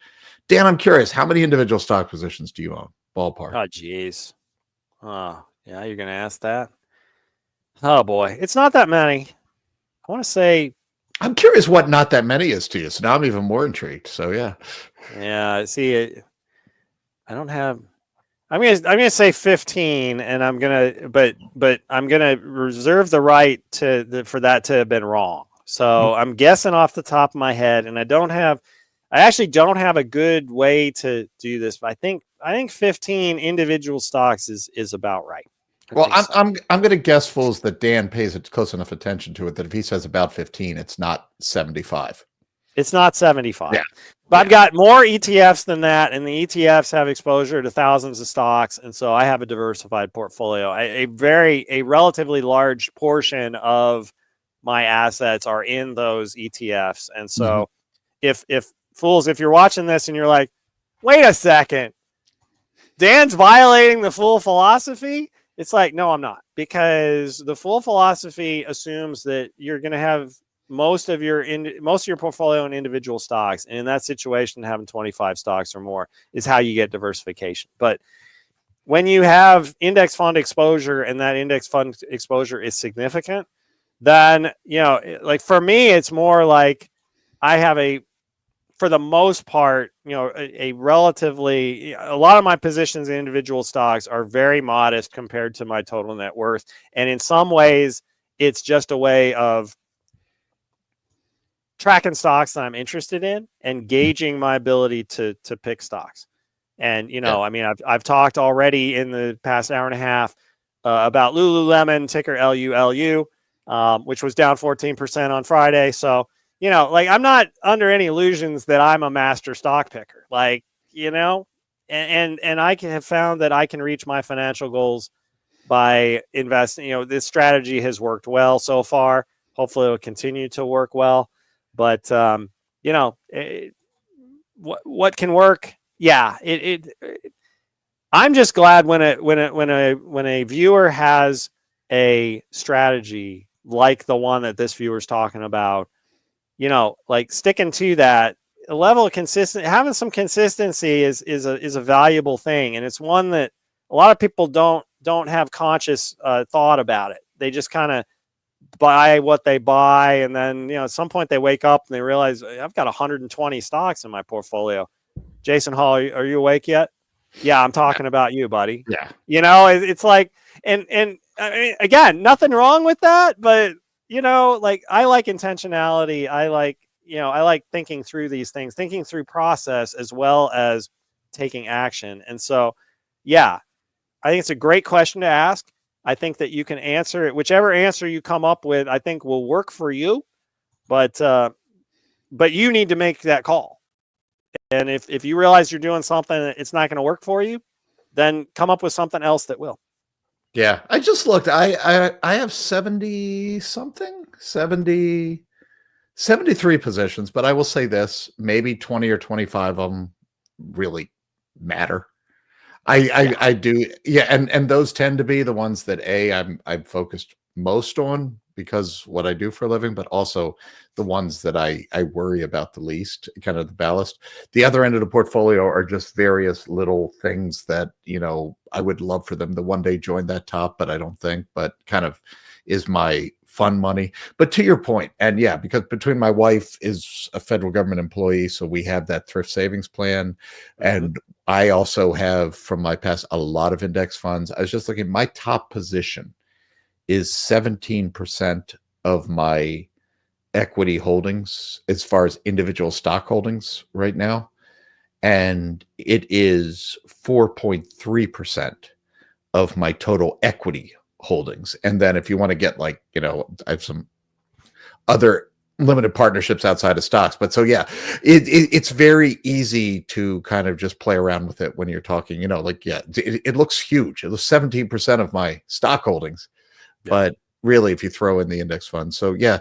Dan, I'm curious, how many individual stock positions do you own? Ballpark. Oh geez. Oh, yeah, you're going to ask that? Oh, boy. It's not that many. I want to say... I'm curious what not that many is to you, so now I'm even more intrigued. So, yeah. Yeah, see, I don't have... I'm gonna say 15, and I'm gonna, but I'm gonna reserve the right for that to have been wrong. So I'm guessing off the top of my head, and I actually don't have a good way to do this. But I think 15 individual stocks is about right. Well, I'm going to guess, fools, that Dan pays close enough attention to it that if he says about 15, it's not 75. It's not 75. Yeah. But I've got more ETFs than that, and the ETFs have exposure to thousands of stocks, and so I have a diversified portfolio. A relatively large portion of my assets are in those ETFs, and so if fools, if you're watching this and you're like, wait a second, Dan's violating the full philosophy, it's like, no, I'm not, because the full philosophy assumes that you're going to have most of your portfolio in individual stocks, and in that situation, having 25 stocks or more is how you get diversification. But when you have index fund exposure and that index fund exposure is significant, then like for me, it's more like I have for the most part, a relatively, a lot of my positions in individual stocks are very modest compared to my total net worth, and in some ways, it's just a way of tracking stocks that I'm interested in and gauging my ability to pick stocks. And, I mean, I've talked already in the past hour and a half about Lululemon, ticker LULU, which was down 14% on Friday. So, like I'm not under any illusions that I'm a master stock picker, and I have found that I can reach my financial goals by investing. This strategy has worked well so far. Hopefully it'll continue to work well. But what can work? Yeah, I'm just glad when a viewer has a strategy like the one that this viewer's talking about. Like sticking to that a level of having some consistency is a valuable thing, and it's one that a lot of people don't have conscious thought about it. They just kind of buy what they buy, and then at some point they wake up and they realize I've got 120 stocks in my portfolio. Jason Hall, are you awake yet? Yeah, I'm talking about you, buddy. Yeah. It's like, and I mean, again, nothing wrong with that, but like I like intentionality. I like thinking through these things, thinking through process as well as taking action. And so, yeah, I think it's a great question to ask. I think that you can answer it, whichever answer you come up with, I think will work for you, but you need to make that call. And if you realize you're doing something that it's not going to work for you, then come up with something else that will. Yeah. I just looked. I have 70 something, 73 positions, but I will say this, maybe 20 or 25 of them really matter. I do. Yeah. And those tend to be the ones that I'm focused most on because what I do for a living, but also the ones that I worry about the least, kind of the ballast. The other end of the portfolio are just various little things that, I would love for them to one day join that top, but I don't think, but kind of is my fun money. But to your point, and yeah, because between my wife is a federal government employee, so we have that thrift savings plan. And I also have from my past a lot of index funds. I was just looking, my top position is 17% of my equity holdings as far as individual stock holdings right now. And it is 4.3% of my total equity holdings. And then if you want to get I have some other limited partnerships outside of stocks. But so, yeah, it's very easy to kind of just play around with it when you're talking, it looks huge. It was 17% of my stock holdings. Yeah. But really, if you throw in the index fund. So, yeah,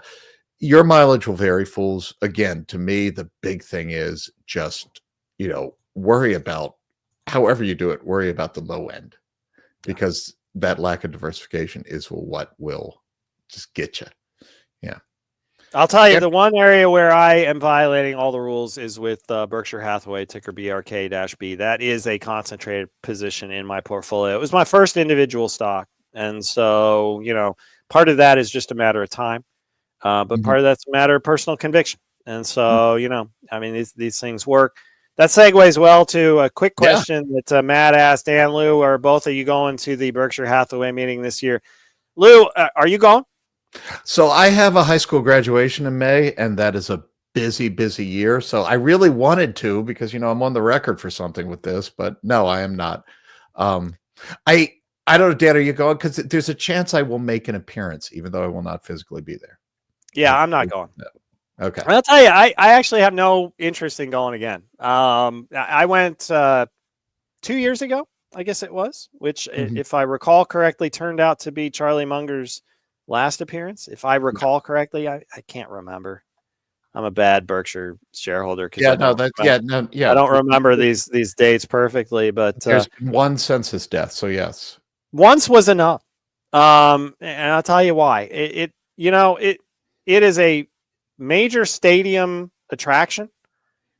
your mileage will vary, fools. Again, to me, the big thing is just, worry about, however you do it, worry about the low end, because that lack of diversification is what will just get you. Yeah. I'll tell you, the one area where I am violating all the rules is with Berkshire Hathaway, ticker BRK-B. That is a concentrated position in my portfolio. It was my first individual stock. And so, part of that is just a matter of time. But part of that's a matter of personal conviction. And so, these things work. That segues well to a quick question that Matt asked. Dan, Lou, are both of you going to the Berkshire Hathaway meeting this year? Lou, are you going? So I have a high school graduation in May, and that is a busy, busy year. So I really wanted to, because, I'm on the record for something with this, but no, I am not. I don't know, Dan, are you going? Because there's a chance I will make an appearance, even though I will not physically be there. Yeah, I'm not going. No. Okay. I'll tell you, I actually have no interest in going again. I went 2 years ago, I guess it was, which, if I recall correctly, turned out to be Charlie Munger's last appearance. If I recall correctly, I can't remember. I'm a bad Berkshire shareholder. I don't remember these dates perfectly, but there's one census death. So yes, once was enough. And I'll tell you why. It is a major stadium attraction.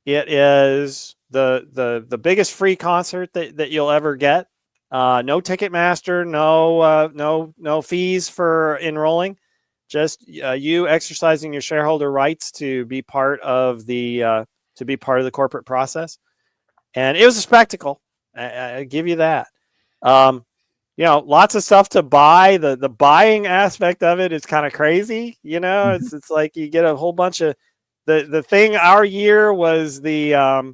It is the biggest free concert that you'll ever get. No Ticketmaster, no fees for enrolling. Just you exercising your shareholder rights to be part of the corporate process, and it was a spectacle. I give you that. Lots of stuff to buy. The buying aspect of it is kind of crazy. It's like you get a whole bunch of the thing. Our year was the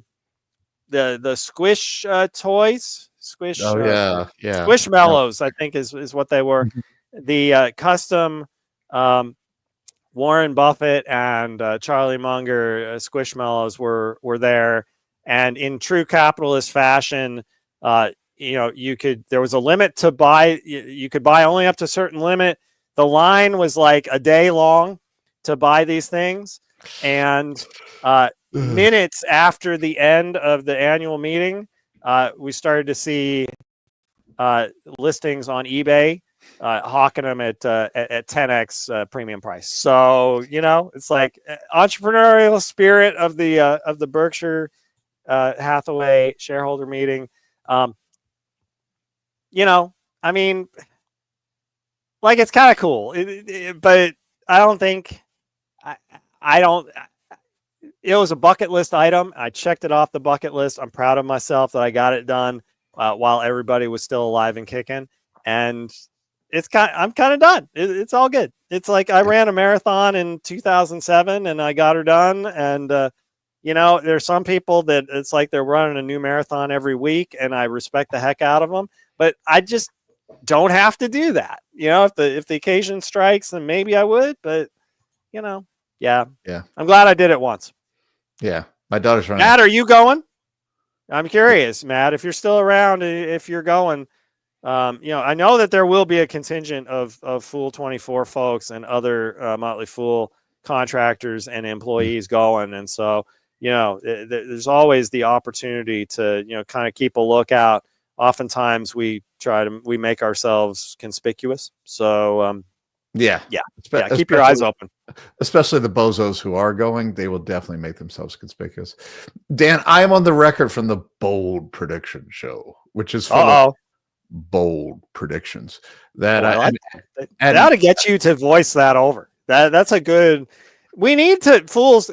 squish toys. Squish. Squishmallows, I think is what they were. The custom Warren Buffett and Charlie Munger Squishmallows were there, and in true capitalist fashion, there was a limit to buy. You could buy only up to a certain limit. The line was like a day long to buy these things, and minutes after the end of the annual meeting, we started to see listings on eBay hawking them at 10x premium price. So it's like entrepreneurial spirit of the Berkshire Hathaway shareholder meeting. It's kind of cool, but I don't think it was a bucket list item. I checked it off the bucket list. I'm proud of myself that I got it done. while everybody was still alive and kicking. And I'm kind of done. It's all good. It's like I ran a marathon in 2007 and I got her done. And, there's some people that it's like they're running a new marathon every week, and I respect the heck out of them, but I just don't have to do that. If the occasion strikes, then maybe I would, but yeah. I'm glad I did it once. Yeah. My daughter's running. Matt, are you going? I'm curious, Matt, if you're still around, if you're going, I know that there will be a contingent of Fool 24 folks and other Motley Fool contractors and employees going. And so, there's always the opportunity to, kind of keep a lookout. Oftentimes we make ourselves conspicuous. So, keep your eyes open. Especially the bozos who are going, they will definitely make themselves conspicuous. Dan, I am on the record from the Bold Prediction Show, which is full of bold predictions. That ought to get you to voice that over. That's a good. We need to Fools.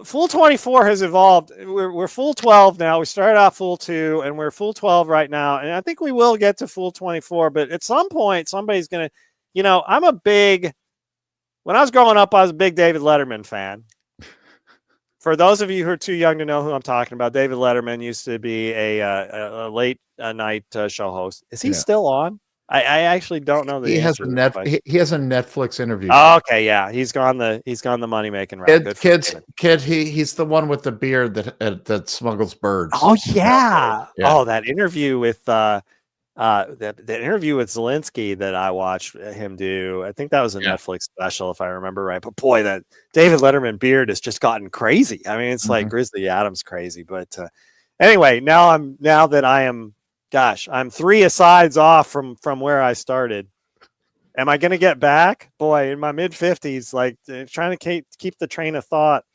Fool 24 has evolved. We're Fool 12 now. We started off Fool 2, and we're Fool 12 right now. And I think we will get to Fool 24. But at some point, somebody's going to. When I was growing up, I was a big David Letterman fan. For those of you who are too young to know who I'm talking about, David Letterman used to be a late night show host. Is he still on? I actually don't know. He has a Netflix interview. Oh, okay, yeah, he's gone the money making route. He's the one with the beard that smuggles birds. Oh yeah. Oh, that interview with the interview with Zelensky that I watched him do. I think that was a Netflix special, if I remember right. But boy, that David Letterman beard has just gotten crazy. I mean, it's like Grizzly Adams crazy. But anyway, I'm 3 asides off from where I started. Am I going to get back? Boy, in my mid-50s, like trying to keep the train of thought.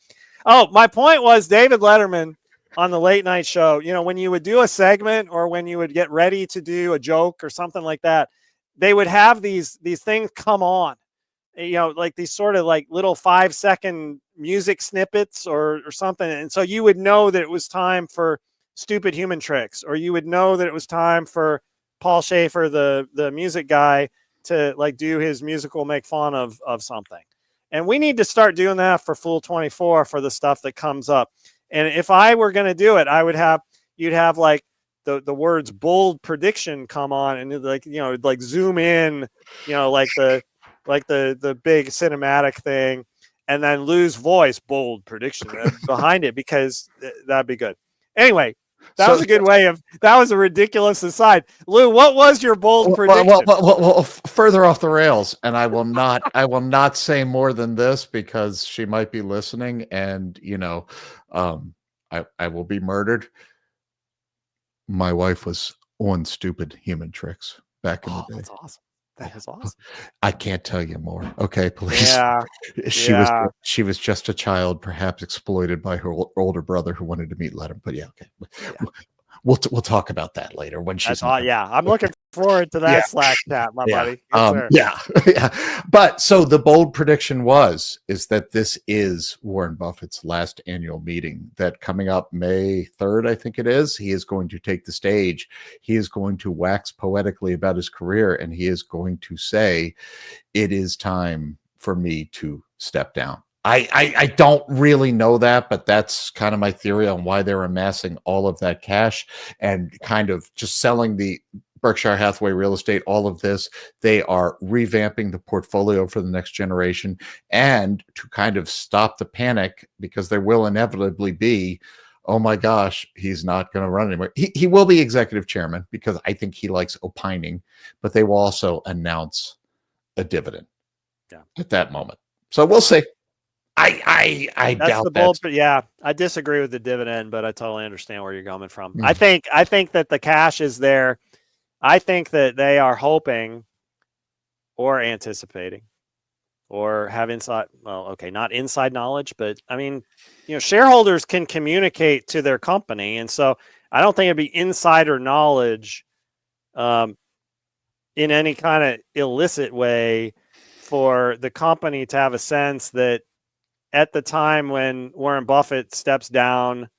Oh, my point was David Letterman on the late night show, when you would do a segment or when you would get ready to do a joke or something like that, they would have these things come on, like these sort of like little 5-second music snippets or something. And so you would know that it was time for Stupid Human Tricks, or you would know that it was time for Paul Schaefer, the music guy, to like do his musical make fun of something. And we need to start doing that for Fool 24 for the stuff that comes up. And if I were going to do it, you'd have like the words bold prediction come on and like zoom in, like the big cinematic thing, and then lose voice, bold prediction behind it, because that'd be good. Anyway, that was a ridiculous aside. Lou, what was your bold prediction? Well, further off the rails, and I will not say more than this because she might be listening, and I will be murdered. My wife was on Stupid Human Tricks back in the day. That's awesome. That is awesome. I can't tell you more. Okay, please. Yeah. She was just a child, perhaps exploited by her older brother who wanted to meet Letterman. But okay. Yeah. We'll talk about that later when she's. I'm looking forward to that Slack chat, my buddy. Yeah. But so the bold prediction is that this is Warren Buffett's last annual meeting. That coming up May 3rd, I think it is. He is going to take the stage. He is going to wax poetically about his career, and he is going to say, "It is time for me to step down." I don't really know that, but that's kind of my theory on why they're amassing all of that cash and kind of just selling the Berkshire Hathaway real estate, all of this. They are revamping the portfolio for the next generation, and to kind of stop the panic, because there will inevitably be, oh my gosh, he's not going to run anymore. He will be executive chairman because I think he likes opining, but they will also announce a dividend at that moment. So we'll see. I doubt that. But yeah, I disagree with the dividend, but I totally understand where you're coming from. I think that the cash is there. I think that they are hoping or anticipating or have not inside knowledge, but I mean, shareholders can communicate to their company. And so I don't think it'd be insider knowledge in any kind of illicit way for the company to have a sense that at the time when Warren Buffett steps down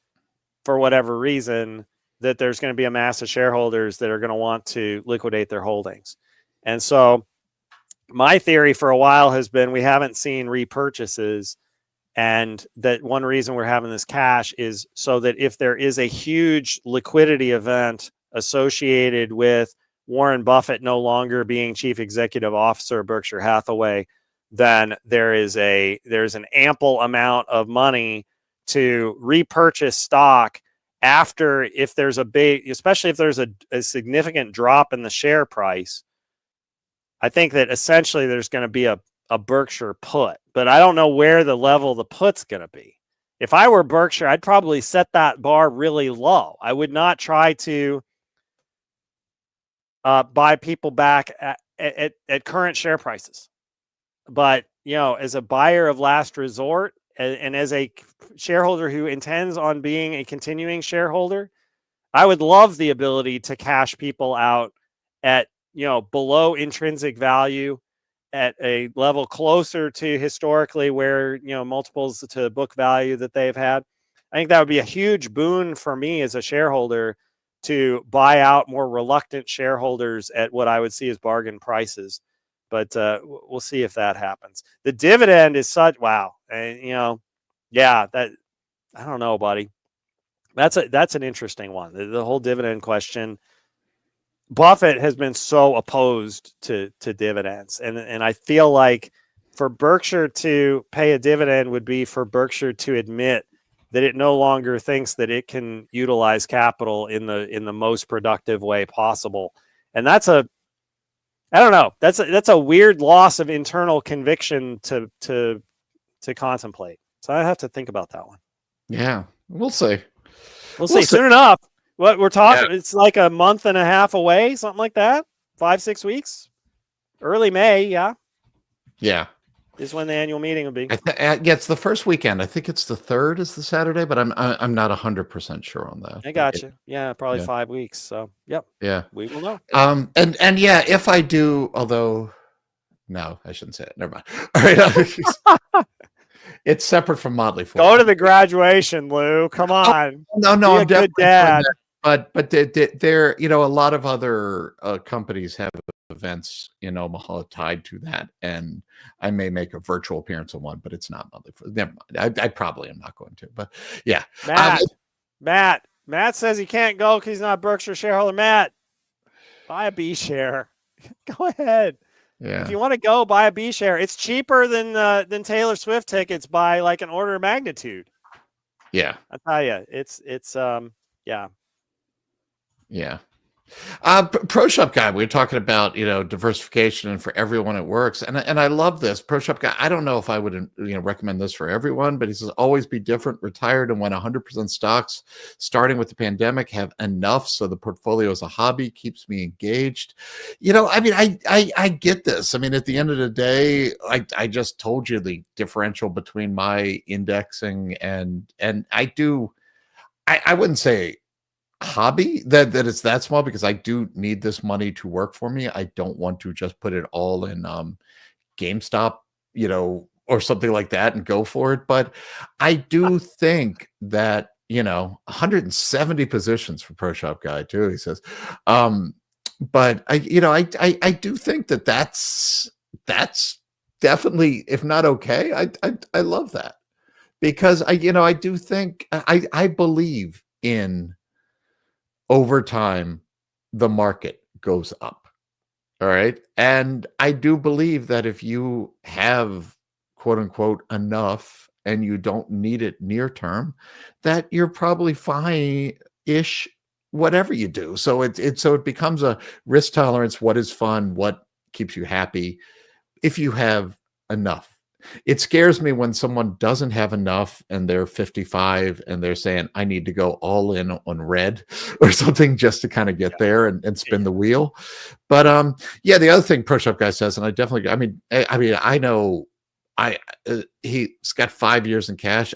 for whatever reason, that there's going to be a mass of shareholders that are going to want to liquidate their holdings. And so my theory for a while has been we haven't seen repurchases, and that one reason we're having this cash is so that if there is a huge liquidity event associated with Warren Buffett no longer being chief executive officer of Berkshire Hathaway, then there's an ample amount of money to repurchase stock after, if there's a big, especially if there's a significant drop in the share price. I think that essentially there's going to be a Berkshire put, but I don't know where the level of the put's going to be. If I were Berkshire, I'd probably set that bar really low. I would not try to buy people back at current share prices. But, as a buyer of last resort and as a shareholder who intends on being a continuing shareholder, I would love the ability to cash people out at, below intrinsic value, at a level closer to historically where, multiples to book value that they've had. I think that would be a huge boon for me as a shareholder to buy out more reluctant shareholders at what I would see as bargain prices. But we'll see if that happens. The dividend is such, wow. And, that, I don't know, buddy. That's an interesting one. The whole dividend question. Buffett has been so opposed to dividends. And I feel like for Berkshire to pay a dividend would be for Berkshire to admit that it no longer thinks that it can utilize capital in the most productive way possible. And I don't know. That's a weird loss of internal conviction to contemplate. So I have to think about that one. Yeah, we'll see. We'll see soon enough. What we're talking, It's like a month and a half away, something like that. 5-6 weeks, early May. Yeah, is when the annual meeting will be. It's the first weekend. I think it's the 3rd is the Saturday, but I'm not 100% sure on that. I got you. Yeah, probably 5 weeks. So, yep. Yeah, we will know. And yeah, if I do, although no, I shouldn't say it. Never mind. All right. It's separate from Motley. Go to the graduation, Lou. Come on. No, Be I'm a good dad. But there, a lot of other companies have events in Omaha tied to that, and I may make a virtual appearance on one, but it's not Motley. Never mind. I probably am not going to, but yeah. Matt says he can't go because he's not a Berkshire shareholder. Matt, buy a B share. Go ahead. Yeah. If you want to go, buy a B share. It's cheaper than Taylor Swift tickets by like an order of magnitude. Yeah. I tell you, it's yeah. Yeah. Pro Shop Guy, we were talking about, diversification and for everyone it works. And I love this. Pro Shop Guy, I don't know if I would, recommend this for everyone, but he says always be different, retired, and when 100% stocks starting with the pandemic have enough so the portfolio is a hobby, keeps me engaged. I get this. I mean, at the end of the day, I just told you the differential between my indexing and I wouldn't say hobby that it's that small, because I do need this money to work for me. I don't want to just put it all in GameStop, or something like that and go for it. But I do think that 170 positions for Pro Shop Guy too, he says. But I do think that that's definitely, if not okay, I love that, because I do think I believe in, over time, the market goes up. All right. And I do believe that if you have, quote unquote, enough and you don't need it near term, that you're probably fine-ish, whatever you do. So it becomes a risk tolerance. What is fun? What keeps you happy? If you have enough. It scares me when someone doesn't have enough and they're 55 and they're saying, I need to go all in on red or something just to kind of get there and spin the wheel. But the other thing Pro Shop Guy says, and I know he's got 5 years in cash.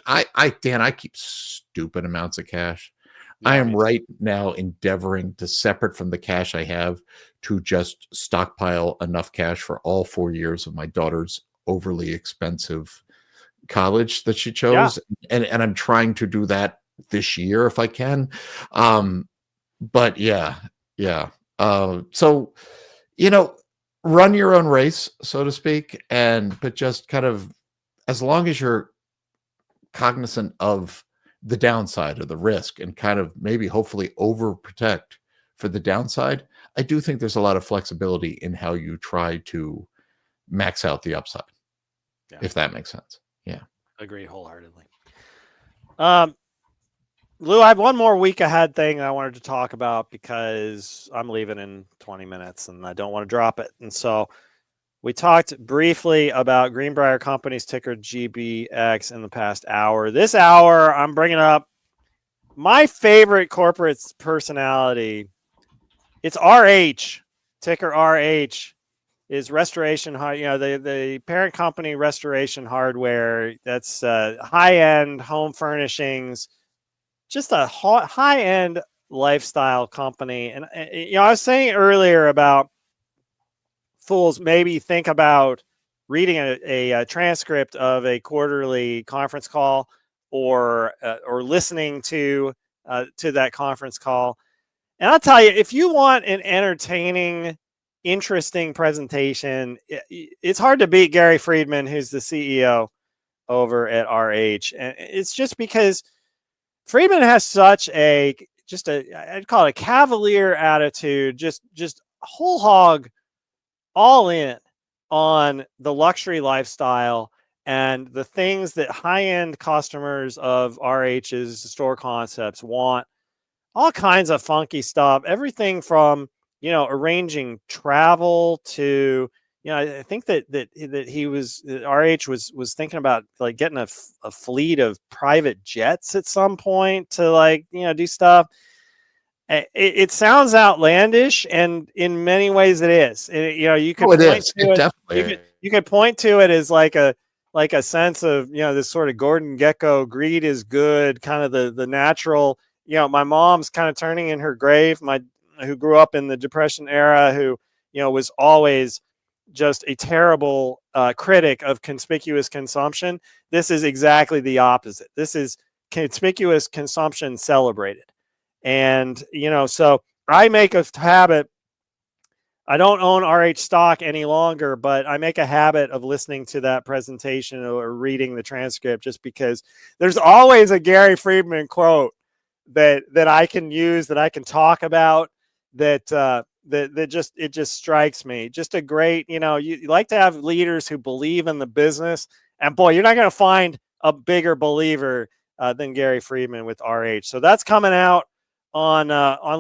Dan, I keep stupid amounts of cash. I am right now endeavoring to, separate from the cash I have, to just stockpile enough cash for all 4 years of my daughter's overly expensive college that she chose. And I'm trying to do that this year if I can. But yeah. So, you know, run your own race, so to speak, but just kind of, as long as you're cognizant of the downside or the risk and kind of maybe hopefully overprotect for the downside, I do think there's a lot of flexibility in how you try to max out the upside, if that makes sense. Yeah. Agree wholeheartedly. Lou, I have one more week ahead thing I wanted to talk about because I'm leaving in 20 minutes and I don't want to drop it. And so we talked briefly about Greenbrier Company's ticker GBX in the past hour. This hour, I'm bringing up my favorite corporate personality. It's RH, ticker RH. Is Restoration, the parent company Restoration Hardware. That's high-end home furnishings, just a high-end lifestyle company. And I was saying earlier about fools maybe think about reading a transcript of a quarterly conference call or listening to that conference call. And I'll tell you, if you want an entertaining, interesting presentation, it's hard to beat Gary Friedman, who's the CEO over at RH. And it's just because Friedman has such I'd call it a cavalier attitude, just whole hog, all in on the luxury lifestyle and the things that high-end customers of RH's store concepts want. All kinds of funky stuff, everything from, arranging travel to, I think that he was, RH was thinking about like getting a fleet of private jets at some point to do stuff. It sounds outlandish, and in many ways it is. You could point to it. Definitely. You could point to it as like a sense of this sort of Gordon Gekko, greed is good, kind of the natural. My mom's kind of turning in her grave. Who grew up in the Depression era, who was always just a terrible critic of conspicuous consumption. This is exactly the opposite. This is conspicuous consumption celebrated. And, so I make a habit. I don't own RH stock any longer, but I make a habit of listening to that presentation or reading the transcript just because there's always a Gary Friedman quote that I can use, that I can talk about, that just strikes me. Just a great, you like to have leaders who believe in the business. And boy, you're not going to find a bigger believer than Gary Friedman with RH. So that's coming out on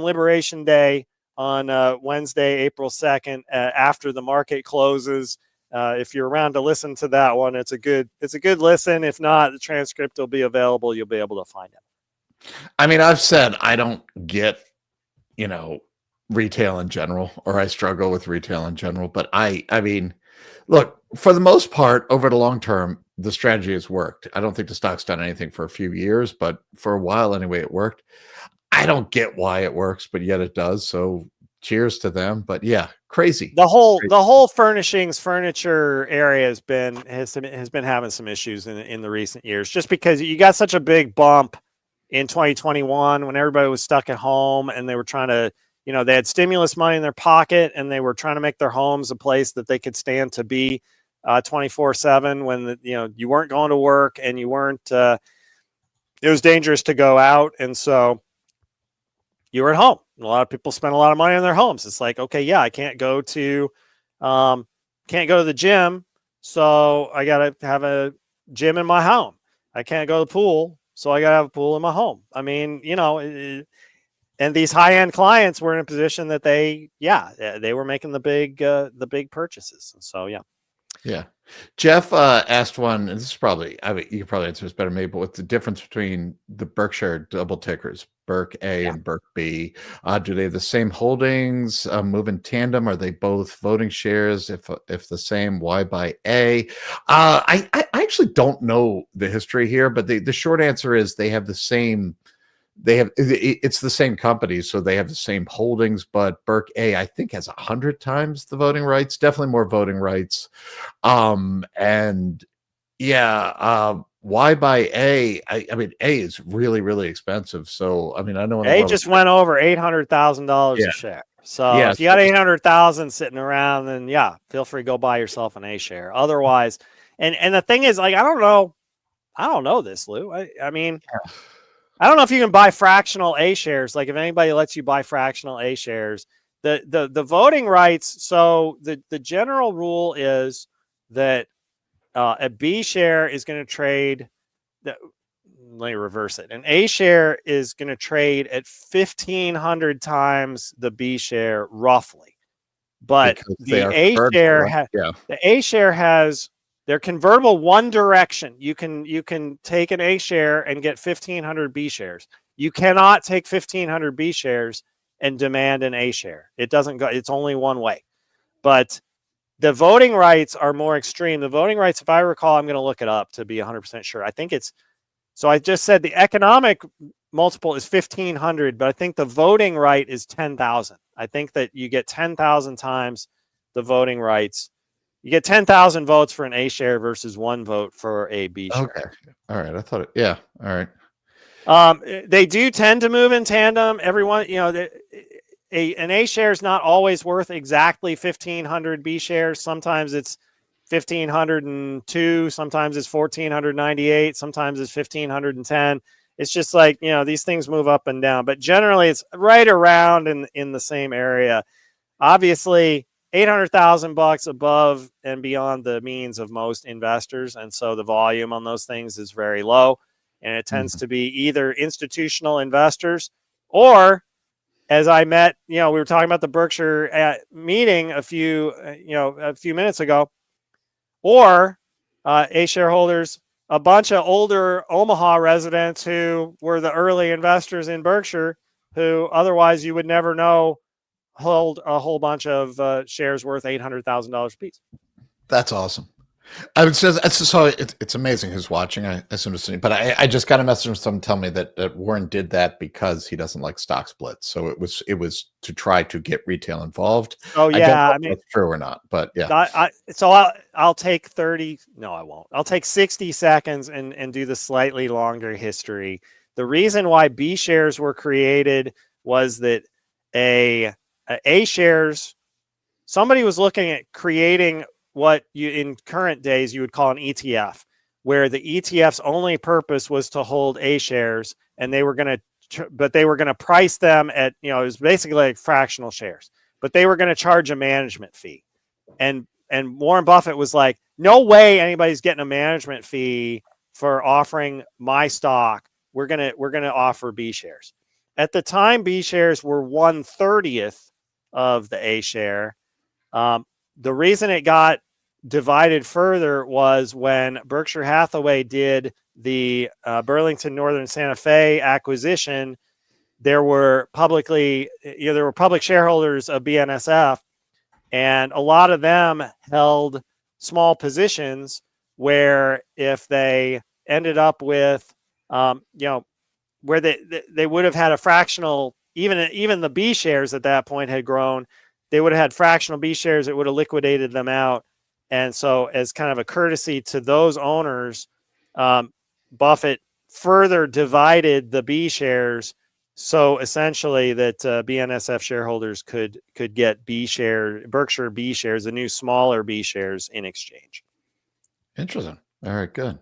Liberation Day on Wednesday, April 2nd, after the market closes. If you're around to listen to that one, it's a good listen. If not, the transcript will be available. You'll be able to find it. I mean, I've said I don't get, retail in general, or I struggle with retail in general. But I mean, look, for the most part, over the long term, the strategy has worked. I don't think the stock's done anything for a few years, but for a while anyway, it worked. I don't get why it works, but yet it does. So cheers to them. But yeah, crazy. The whole furniture area has been having some issues in the recent years, just because you got such a big bump in 2021 when everybody was stuck at home and they were trying to, they had stimulus money in their pocket and they were trying to make their homes a place that they could stand to be 24/7 when you weren't going to work and you weren't. It was dangerous to go out, and so you were at home. And a lot of people spend a lot of money on their homes. It's like, okay, yeah, I can't go to the gym, so I got to have a gym in my home. I can't go to the pool, so I got to have a pool in my home. I mean, and these high-end clients were in a position that they were making the big purchases. And so, yeah. Jeff asked one, and this is probably, you can probably answer this better, maybe, but what's the difference between the Berkshire double tickers, Berk A and Berk B? Do they have the same holdings, move in tandem? Are they both voting shares? If the same, why buy A? I actually don't know the history here, but the short answer is they have the same. It's the same company, so they have the same holdings, but Berk A, I think, has 100 times the voting rights, definitely more voting rights. And yeah, why buy A? I mean, A is really, really expensive. So, I mean, I know in the A world, just went over $800,000 yeah, a share. So yeah. if you got 800,000 sitting around, then yeah, feel free to go buy yourself an A share. Otherwise, and the thing is, like, I don't know this, Lou. I mean, I don't know if you can buy fractional A shares. Like, if anybody lets you buy fractional A shares, the voting rights. So the general rule is that a B share is going to trade. Let me reverse it. An A share is going to trade at 1,500 times the B share, roughly. But Because they the are A convertible, share, right? Yeah. the A share has they're convertible one direction. You can take an A share and get 1,500 B shares. You cannot take 1,500 B shares and demand an A share. It doesn't go. It's only one way. But the voting rights are more extreme. The voting rights, if I recall, I'm going to look it up to be 100% sure. I think it's so. I just said the economic multiple is 1,500, but I think the voting right is 10,000. I think that you get 10,000 times the voting rights. You get 10,000 votes for an A share versus one vote for a B share. Okay. All right. I thought it. Yeah. All right. They do tend to move in tandem. Everyone, an A share is not always worth exactly 1,500 B shares. Sometimes it's 1,502. Sometimes it's 1,498. Sometimes it's 1,510. It's just like, these things move up and down, but generally it's right around in the same area. Obviously, $800,000 above and beyond the means of most investors, and so the volume on those things is very low, and it tends to be either institutional investors or, as I met, we were talking about the Berkshire meeting a few minutes ago, or A shareholders, a bunch of older Omaha residents who were the early investors in Berkshire, who otherwise you would never know hold a whole bunch of shares worth $800,000 a piece. That's awesome. I would say it's amazing who's watching. I assume it's, but I just got a message from someone telling me that Warren did that because he doesn't like stock splits. So it was to try to get retail involved. Oh I don't yeah, know if that's true or not, but yeah. I'll take 30. No, I won't. I'll take 60 seconds and do the slightly longer history. The reason why B shares were created was that A shares, somebody was looking at creating what you in current days you would call an ETF, where the ETF's only purpose was to hold A shares, and they were going to price them at, it was basically like fractional shares, but they were going to charge a management fee. And Warren Buffett was like, no way anybody's getting a management fee for offering my stock. We're going to offer B shares. At the time, B shares were 1/30th of the A share. The reason it got divided further was when Berkshire Hathaway did the Burlington Northern Santa Fe acquisition. There were public shareholders of BNSF, and a lot of them held small positions where if they ended up with, where they would have had a fractional, even the B shares at that point had grown. They would have had fractional B shares. It would have liquidated them out. And so as kind of a courtesy to those owners, Buffett further divided the B shares. So essentially that BNSF shareholders could get Berkshire B shares, the new smaller B shares in exchange. Interesting. All right, good.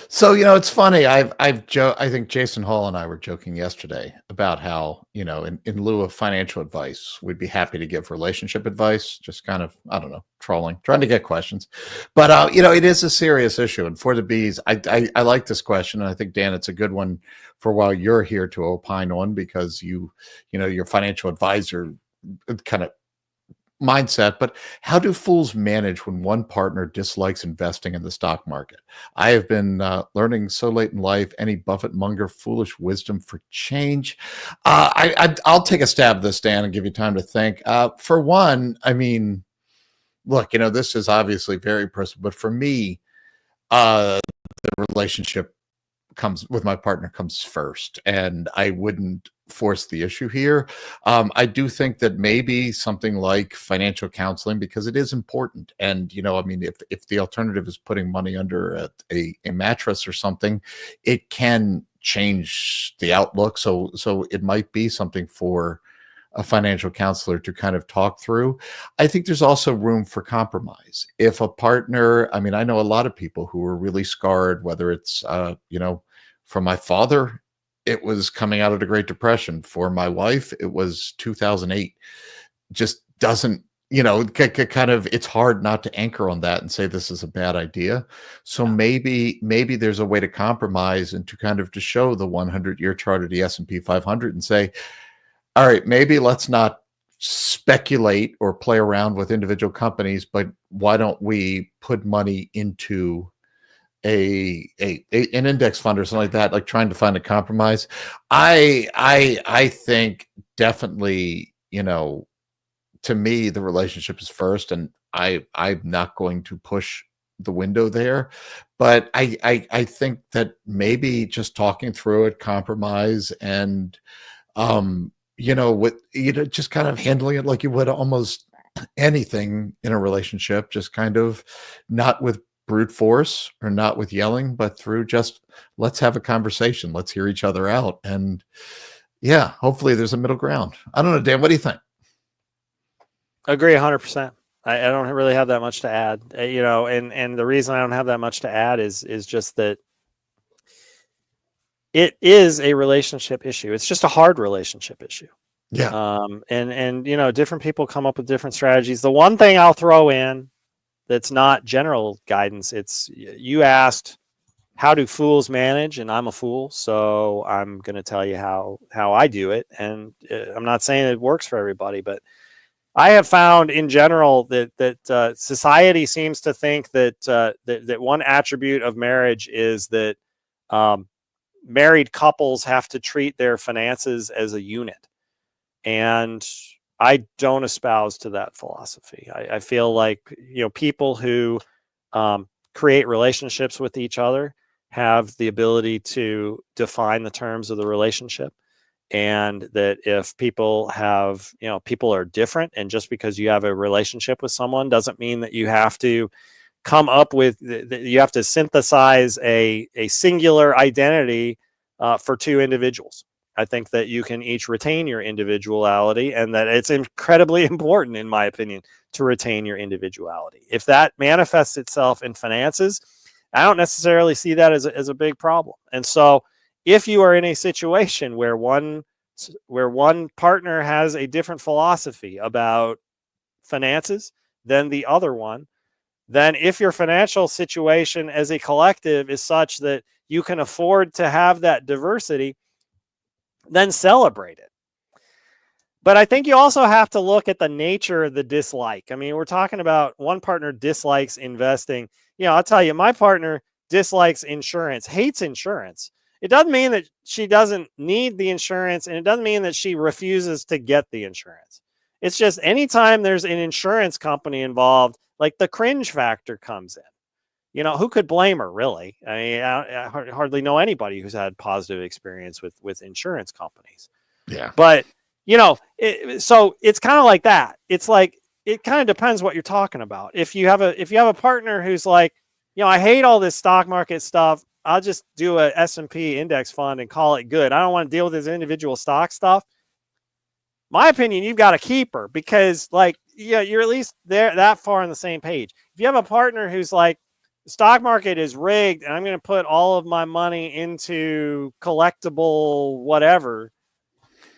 So, it's funny. I think Jason Hall and I were joking yesterday about how, in lieu of financial advice, we'd be happy to give relationship advice, just kind of, I don't know, trolling, trying to get questions. But, it is a serious issue. And for the bees, I like this question. And I think, Dan, it's a good one for while you're here to opine on, because your financial advisor kind of mindset. But how do fools manage when one partner dislikes investing in the stock market? I have been learning so late in life, any Buffett monger foolish wisdom for change. I'll take a stab at this, Dan, and give you time to think. For one, I mean, look, this is obviously very personal, but for me, the relationship comes first, and I wouldn't force the issue here. I do think that maybe something like financial counseling, because it is important. And, I mean, if the alternative is putting money under a mattress or something, it can change the outlook. So it might be something for a financial counselor to kind of talk through. I think there's also room for compromise. If a partner, I mean, I know a lot of people who are really scarred, whether it's, for my father, it was coming out of the Great Depression. For my wife, it was 2008. Just doesn't, kind of, it's hard not to anchor on that and say this is a bad idea. So maybe there's a way to compromise and to kind of to show the 100-year chart of the S&P 500 and say, all right, maybe let's not speculate or play around with individual companies, but why don't we put money into an index fund or something like that, like trying to find a compromise. I think definitely, to me, the relationship is first, and I'm not going to push the window there. But I think that maybe just talking through it, compromise, and just kind of handling it like you would almost anything in a relationship, just kind of not with brute force or not with yelling, but through just let's have a conversation, let's hear each other out, and hopefully there's a middle ground. I don't know, Dan, what do you think? Agree 100%. I don't really have that much to add, and the reason I don't have that much to add is just that it is a relationship issue. It's just a hard relationship issue. Yeah. And different people come up with different strategies. The one thing I'll throw in that's not general guidance, it's, you asked, how do fools manage? And I'm a fool, so I'm going to tell you how I do it. And I'm not saying it works for everybody, but I have found in general that society seems to think that one attribute of marriage is that married couples have to treat their finances as a unit. And I don't espouse to that philosophy. I feel like, people who create relationships with each other have the ability to define the terms of the relationship. And that if people have, people are different, and just because you have a relationship with someone doesn't mean that you have to come up with, you have to synthesize a singular identity for two individuals. I think that you can each retain your individuality, and that it's incredibly important, in my opinion, to retain your individuality. If that manifests itself in finances, I don't necessarily see that as a big problem. And so if you are in a situation where one partner has a different philosophy about finances than the other one, then if your financial situation as a collective is such that you can afford to have that diversity, then celebrate it. But I think you also have to look at the nature of the dislike. I mean, we're talking about one partner dislikes investing. I'll tell you, my partner dislikes insurance, hates insurance. It doesn't mean that she doesn't need the insurance, and it doesn't mean that she refuses to get the insurance. It's just anytime there's an insurance company involved, like, the cringe factor comes in. Who could blame her, really? I mean, I hardly know anybody who's had positive experience with insurance companies. Yeah. But, so it's kind of like that. It's like, it kind of depends what you're talking about. If you have a partner who's like, I hate all this stock market stuff, I'll just do a S&P index fund and call it good. I don't want to deal with this individual stock stuff. My opinion, you've got to keep her, because, you're at least there that far on the same page. If you have a partner who's like, the stock market is rigged and I'm going to put all of my money into collectible whatever,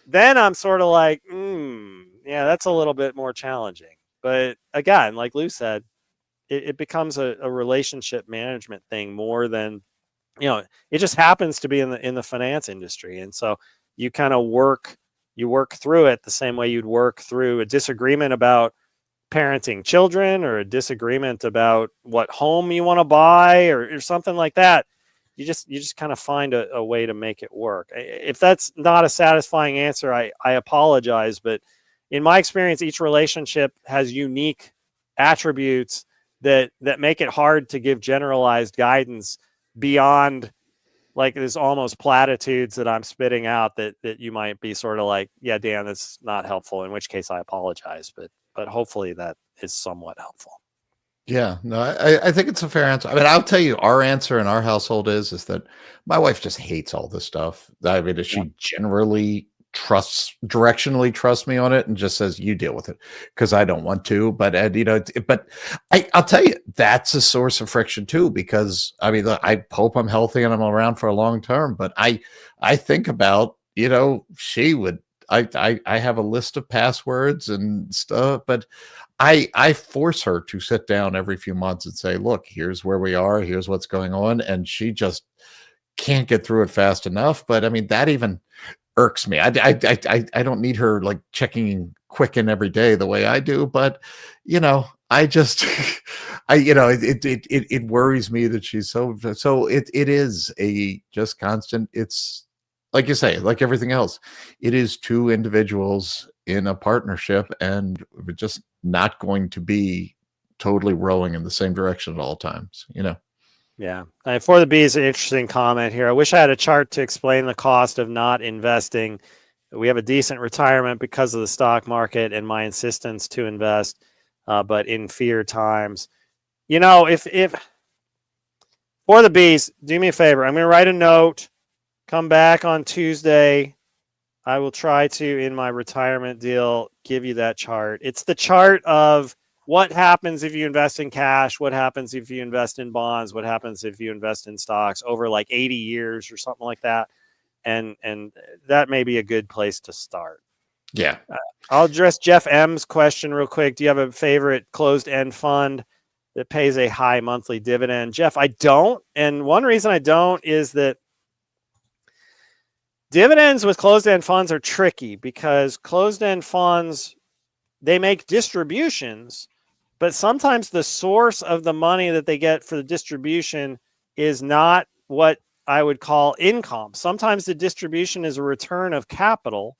then I'm sort of like, that's a little bit more challenging. But again, like Lou said, it becomes a relationship management thing more than, it just happens to be in the finance industry. And so you kind of work through it the same way you'd work through a disagreement about parenting children, or a disagreement about what home you want to buy, or something like that. You just kind of find a way to make it work. If that's not a satisfying answer, I apologize. But in my experience, each relationship has unique attributes that make it hard to give generalized guidance beyond like there's almost platitudes that I'm spitting out that you might be sort of like, yeah, Dan, that's not helpful. In which case, I apologize, but hopefully that is somewhat helpful. Yeah, no, I think it's a fair answer. I mean, I'll tell you, our answer in our household is that my wife just hates all this stuff. I mean, she generally directionally trusts me on it and just says, you deal with it because I don't want to. But I'll tell you, that's a source of friction too, because I mean, I hope I'm healthy and I'm around for a long term. But I think about, she would. I have a list of passwords and stuff, but I force her to sit down every few months and say, look, here's where we are, here's what's going on. And she just can't get through it fast enough. But I mean, that even irks me. I don't need her like checking Quicken every day the way I do, but I just it worries me that she's so it is a just constant. It's like you say, like everything else, it is two individuals in a partnership, and we're just not going to be totally rowing in the same direction at all times, Yeah. For the B is an interesting comment here. I wish I had a chart to explain the cost of not investing. We have a decent retirement because of the stock market and my insistence to invest, but in fear times. If for the B's, do me a favor. I'm going to write a note, come back on Tuesday. I will try to, in my retirement deal, give you that chart. It's the chart of what happens if you invest in cash, what happens if you invest in bonds, what happens if you invest in stocks over like 80 years or something like that. And that may be a good place to start. Yeah. I'll address Jeff M's question real quick. Do you have a favorite closed-end fund that pays a high monthly dividend? Jeff, I don't. And one reason I don't is that dividends with closed-end funds are tricky because closed-end funds, they make distributions, but sometimes the source of the money that they get for the distribution is not what I would call income. Sometimes the distribution is a return of capital.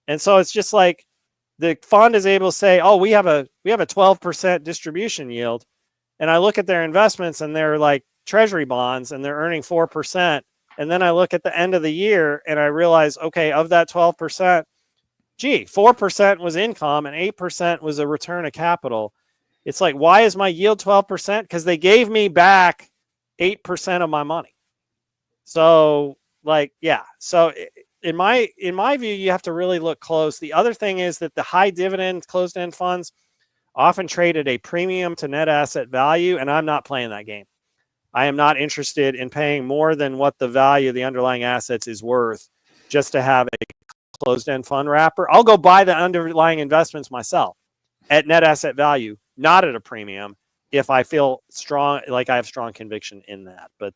And so it's just like the fund is able to say, oh, we have a 12% distribution yield. And I look at their investments and they're like treasury bonds and they're earning 4%. And then I look at the end of the year and I realize, okay, of that 12%, 4% was income and 8% was a return of capital. It's like, why is my yield 12%? Because they gave me back 8% of my money. So So in my view, you have to really look close. The other thing is that the high dividend closed-end funds often trade at a premium to net asset value, and I'm not playing that game. I am not interested in paying more than what the value of the underlying assets is worth just to have a closed-end fund wrapper. I'll go buy the underlying investments myself at net asset value, not at a premium, if I feel strong, like I have strong conviction in that. But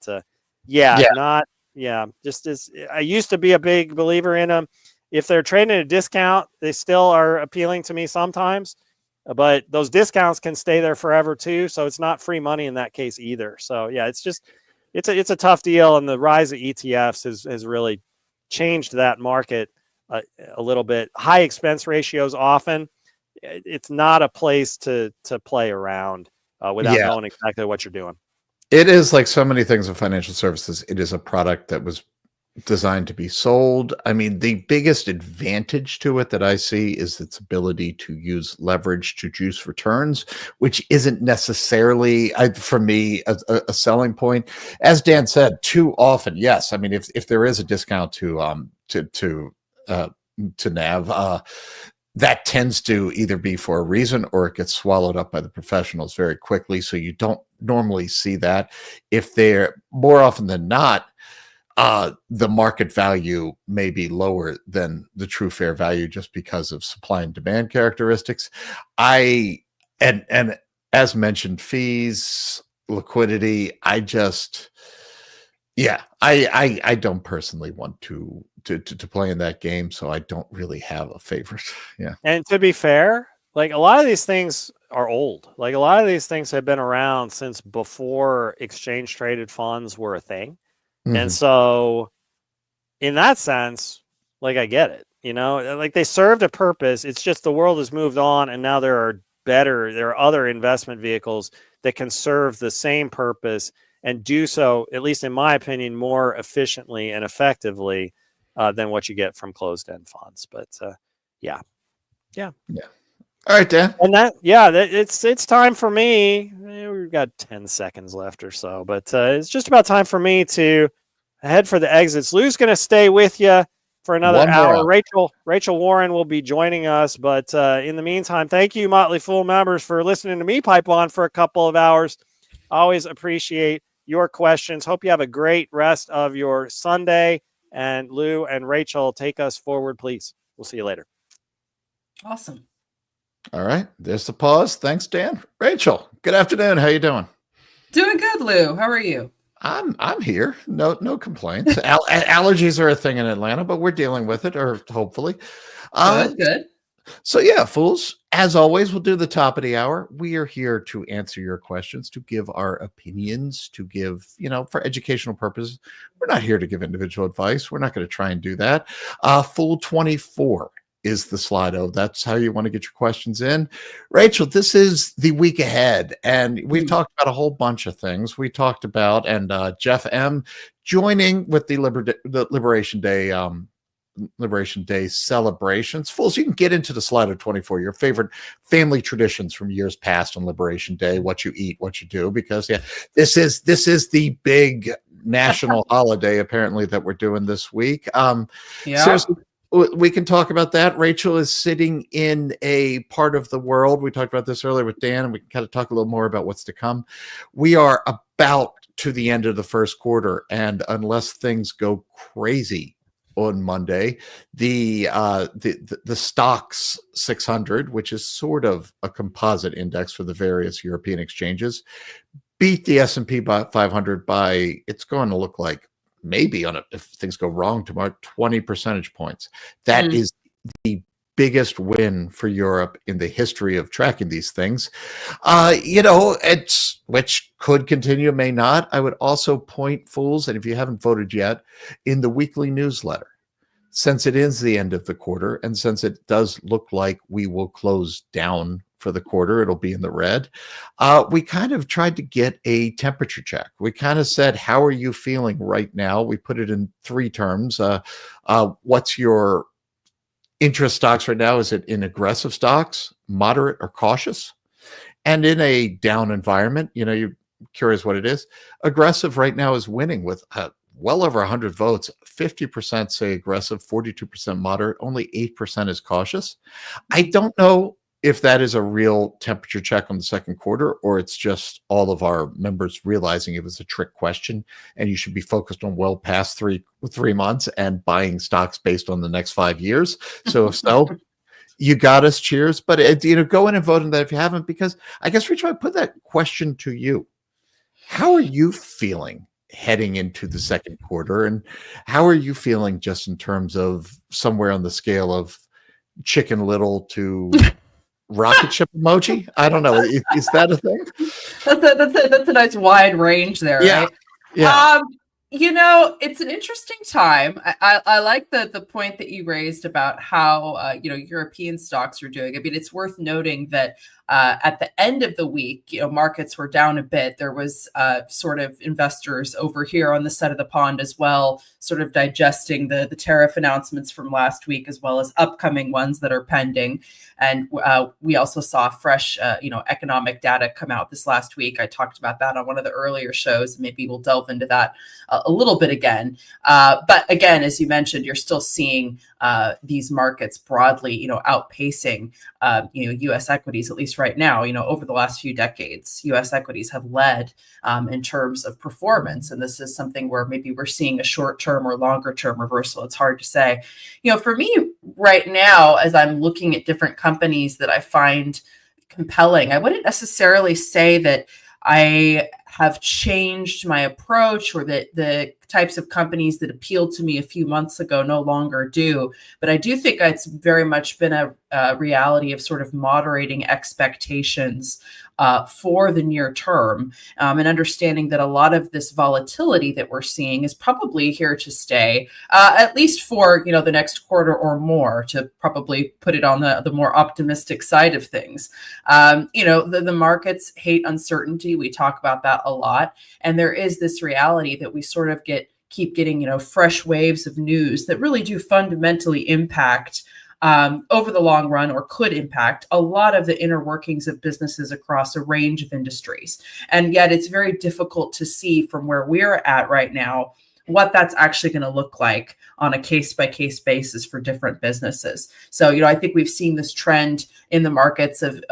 just as I used to be a big believer in them. If they're trading at a discount, they still are appealing to me sometimes. But those discounts can stay there forever too, so it's not free money in that case either. So yeah, it's a tough deal, and the rise of ETFs has really changed that market a little bit. High expense ratios often, it's not a place to play around without knowing exactly what you're doing. It is like so many things in financial services. It is a product that was designed to be sold. I mean, the biggest advantage to it that I see is its ability to use leverage to juice returns, which isn't necessarily, for me, a selling point. As Dan said, too often, yes. I mean, if there is a discount to NAV, that tends to either be for a reason or it gets swallowed up by the professionals very quickly. So you don't normally see that. If they're more often than not, the market value may be lower than the true fair value just because of supply and demand characteristics. And as mentioned, fees, liquidity, I don't personally want to play in that game, so I don't really have a favorite. Yeah. And to be fair, like a lot of these things are old. Like a lot of these things have been around since before exchange traded funds were a thing. Mm-hmm. And so in that sense, like I get it, like they served a purpose. It's just the world has moved on and now there are other investment vehicles that can serve the same purpose and do so, at least in my opinion, more efficiently and effectively than what you get from closed-end funds. But yeah. All right, Dan. And it's time for me. We've got 10 seconds left or so, but it's just about time for me to head for the exits. Lou's going to stay with you for another One more hour. up. Rachel Warren will be joining us, but in the meantime, thank you, Motley Fool members, for listening to me pipe on for a couple of hours. Always appreciate your questions. Hope you have a great rest of your Sunday. And Lou and Rachel, take us forward, please. We'll see you later. Awesome. All right, there's the pause. Thanks, Dan. Rachel, good afternoon. How you doing? Doing good, Lou. How are you? I'm here. No complaints. Allergies are a thing in Atlanta, but we're dealing with it, or hopefully. Good. So yeah, fools. As always, we'll do the top of the hour. We are here to answer your questions, to give our opinions, to give, for educational purposes. We're not here to give individual advice. We're not going to try and do that. Fool 24 is the Slido. That's how you want to get your questions in. Rachel, this is the week ahead, and we've talked about a whole bunch of things. We talked about, and Jeff M. joining with the Liberation Day celebrations. Fools, you can get into the Slido 24, your favorite family traditions from years past on Liberation Day, what you eat, what you do, because this is the big national holiday apparently that we're doing this week. Seriously, we can talk about that. Rachel is sitting in a part of the world. We talked about this earlier with Dan, and we can kind of talk a little more about what's to come. We are about to the end of the first quarter, and unless things go crazy on Monday, the stocks 600, which is sort of a composite index for the various European exchanges, beat the S&P 500 by, it's going to look like, maybe if things go wrong tomorrow, 20 percentage points. That is the biggest win for Europe in the history of tracking these things. Which could continue, may not. I would also point, fools, and if you haven't voted yet, in the weekly newsletter, since it is the end of the quarter, and since it does look like we will close down for the quarter, it'll be in the red. We kind of tried to get a temperature check. We kind of said, how are you feeling right now? We put it in three terms. What's your interest stocks right now? Is it in aggressive stocks, moderate, or cautious? And in a down environment, you're curious what it is. Aggressive right now is winning with well over 100 votes. 50% say aggressive, 42% moderate, only 8% is cautious. I don't know if that is a real temperature check on the second quarter, or it's just all of our members realizing it was a trick question and you should be focused on well past three months and buying stocks based on the next 5 years. So if so, you got us. Cheers. But go in and vote on that if you haven't, because I guess, Rich, I put that question to you. How are you feeling heading into the second quarter, and how are you feeling just in terms of somewhere on the scale of Chicken Little to rocket ship emoji? I don't know. Is that a thing? That's a nice wide range there, right? Yeah. It's an interesting time. I like the point that you raised about how European stocks are doing. I mean, it's worth noting that at the end of the week, markets were down a bit. There was sort of investors over here on the side of the pond as well, sort of digesting the tariff announcements from last week, as well as upcoming ones that are pending. And we also saw fresh, economic data come out this last week. I talked about that on one of the earlier shows. Maybe we'll delve into that a little bit again. But again, as you mentioned, you're still seeing these markets broadly, outpacing, U.S. equities, at least right now. Over the last few decades, U.S. equities have led in terms of performance. And this is something where maybe we're seeing a short-term or longer-term reversal. It's hard to say. For me right now, as I'm looking at different companies that I find compelling, I wouldn't necessarily say that I have changed my approach, or that the types of companies that appealed to me a few months ago no longer do. But I do think it's very much been a reality of sort of moderating expectations for the near term, and understanding that a lot of this volatility that we're seeing is probably here to stay, at least for the next quarter or more, to probably put it on the more optimistic side of things. The markets hate uncertainty. We talk about that a lot. And there is this reality that we sort of keep getting, fresh waves of news that really do fundamentally impact over the long run, or could impact a lot of the inner workings of businesses across a range of industries. And yet it's very difficult to see from where we're at right now what that's actually going to look like on a case-by-case basis for different businesses. So, I think we've seen this trend in the markets of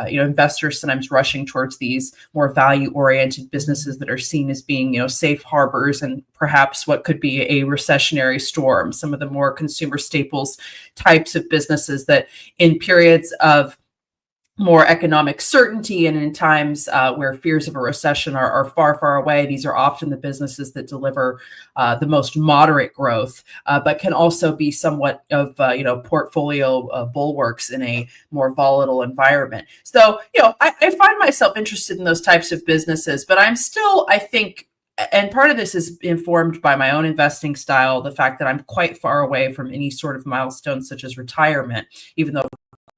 investors sometimes rushing towards these more value-oriented businesses that are seen as being, safe harbors and perhaps what could be a recessionary storm. Some of the more consumer staples types of businesses that in periods of more economic certainty and in times where fears of a recession are far, far away, these are often the businesses that deliver the most moderate growth, but can also be somewhat of portfolio bulwarks in a more volatile environment. So, I find myself interested in those types of businesses, but I'm still, I think, and part of this is informed by my own investing style, the fact that I'm quite far away from any sort of milestone such as retirement, even though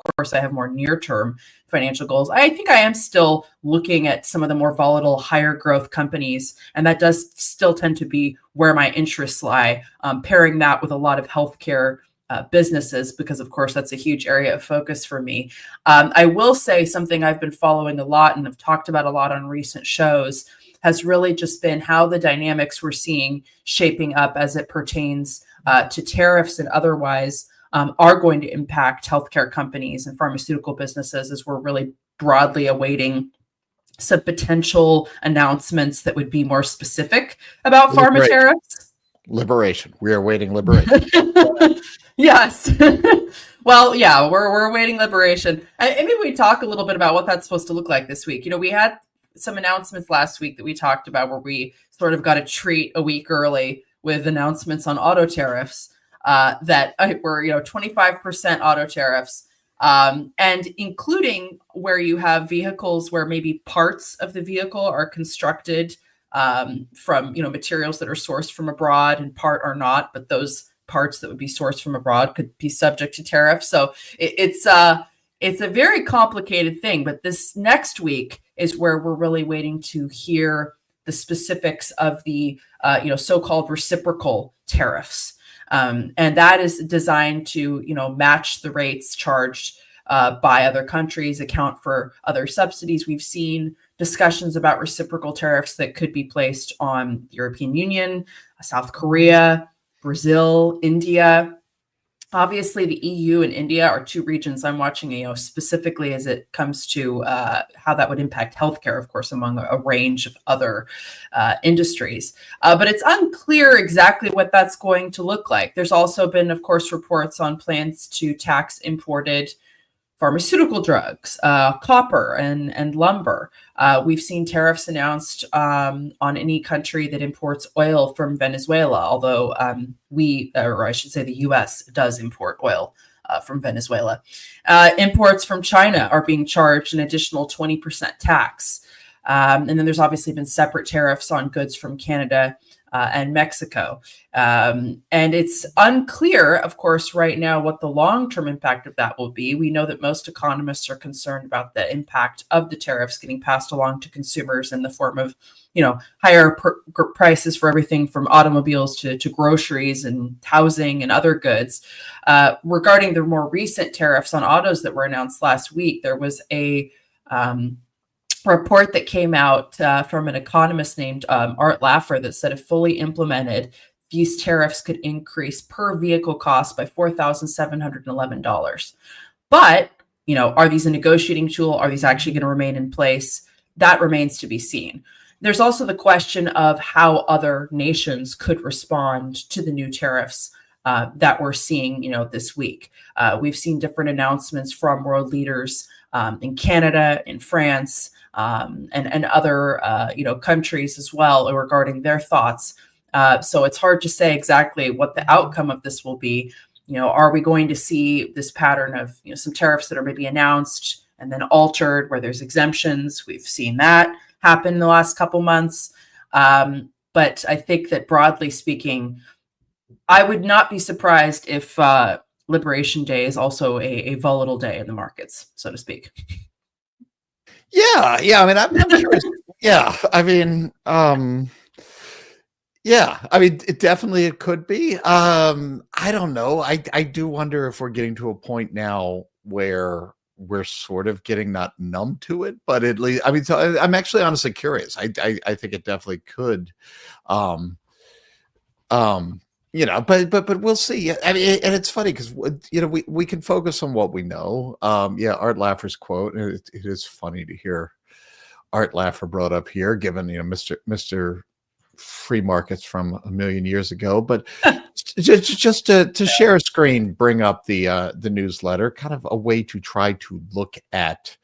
of course I have more near-term financial goals. I think I am still looking at some of the more volatile, higher growth companies, and that does still tend to be where my interests lie, pairing that with a lot of healthcare businesses, because of course that's a huge area of focus for me. I will say something I've been following a lot and have talked about a lot on recent shows has really just been how the dynamics we're seeing shaping up as it pertains to tariffs and otherwise are going to impact healthcare companies and pharmaceutical businesses, as we're really broadly awaiting some potential announcements that would be more specific about pharma tariffs. Liberation. We are waiting liberation. Yes. Well, yeah, we're awaiting liberation. And maybe we talk a little bit about what that's supposed to look like this week. We had some announcements last week that we talked about where we sort of got a treat a week early with announcements on auto tariffs. That were 25% auto tariffs, and including where you have vehicles where maybe parts of the vehicle are constructed from materials that are sourced from abroad and part are not, but those parts that would be sourced from abroad could be subject to tariffs. So it's a very complicated thing. But this next week is where we're really waiting to hear the specifics of the so-called reciprocal tariffs. And that is designed to, match the rates charged by other countries, account for other subsidies. We've seen discussions about reciprocal tariffs that could be placed on the European Union, South Korea, Brazil, India. Obviously, the EU and India are two regions I'm watching, specifically as it comes to how that would impact healthcare, of course, among a range of other industries. But it's unclear exactly what that's going to look like. There's also been, of course, reports on plans to tax imported pharmaceutical drugs, copper, and lumber. We've seen tariffs announced on any country that imports oil from Venezuela, although or I should say the U.S. does import oil from Venezuela. Imports from China are being charged an additional 20% tax. And then there's obviously been separate tariffs on goods from Canada and Mexico. And it's unclear, of course, right now what the long-term impact of that will be. We know that most economists are concerned about the impact of the tariffs getting passed along to consumers in the form of, higher prices for everything from automobiles to groceries and housing and other goods. Regarding the more recent tariffs on autos that were announced last week, there was a report that came out from an economist named Art Laffer that said if fully implemented, these tariffs could increase per vehicle cost by $4,711. But, are these a negotiating tool? Are these actually going to remain in place? That remains to be seen. There's also the question of how other nations could respond to the new tariffs that we're seeing, this week. We've seen different announcements from world leaders in Canada, in France, and other countries as well regarding their thoughts. So it's hard to say exactly what the outcome of this will be. Are we going to see this pattern of some tariffs that are maybe announced and then altered where there's exemptions? We've seen that happen in the last couple months. But I think that broadly speaking, I would not be surprised if Liberation Day is also a volatile day in the markets, so to speak. Yeah. I mean, I'm curious. Yeah, I mean, yeah, I mean, it could be. I don't know. I do wonder if we're getting to a point now where we're sort of getting not numb to it, but at least, I mean, so I'm actually honestly curious. I think it definitely could. Um, but we'll see. I mean, and it's funny because we can focus on what we know. Yeah, Art Laffer's quote. It is funny to hear Art Laffer brought up here, given Mr. Free markets from a million years ago. But just to share a screen, bring up the newsletter, kind of a way to try to look at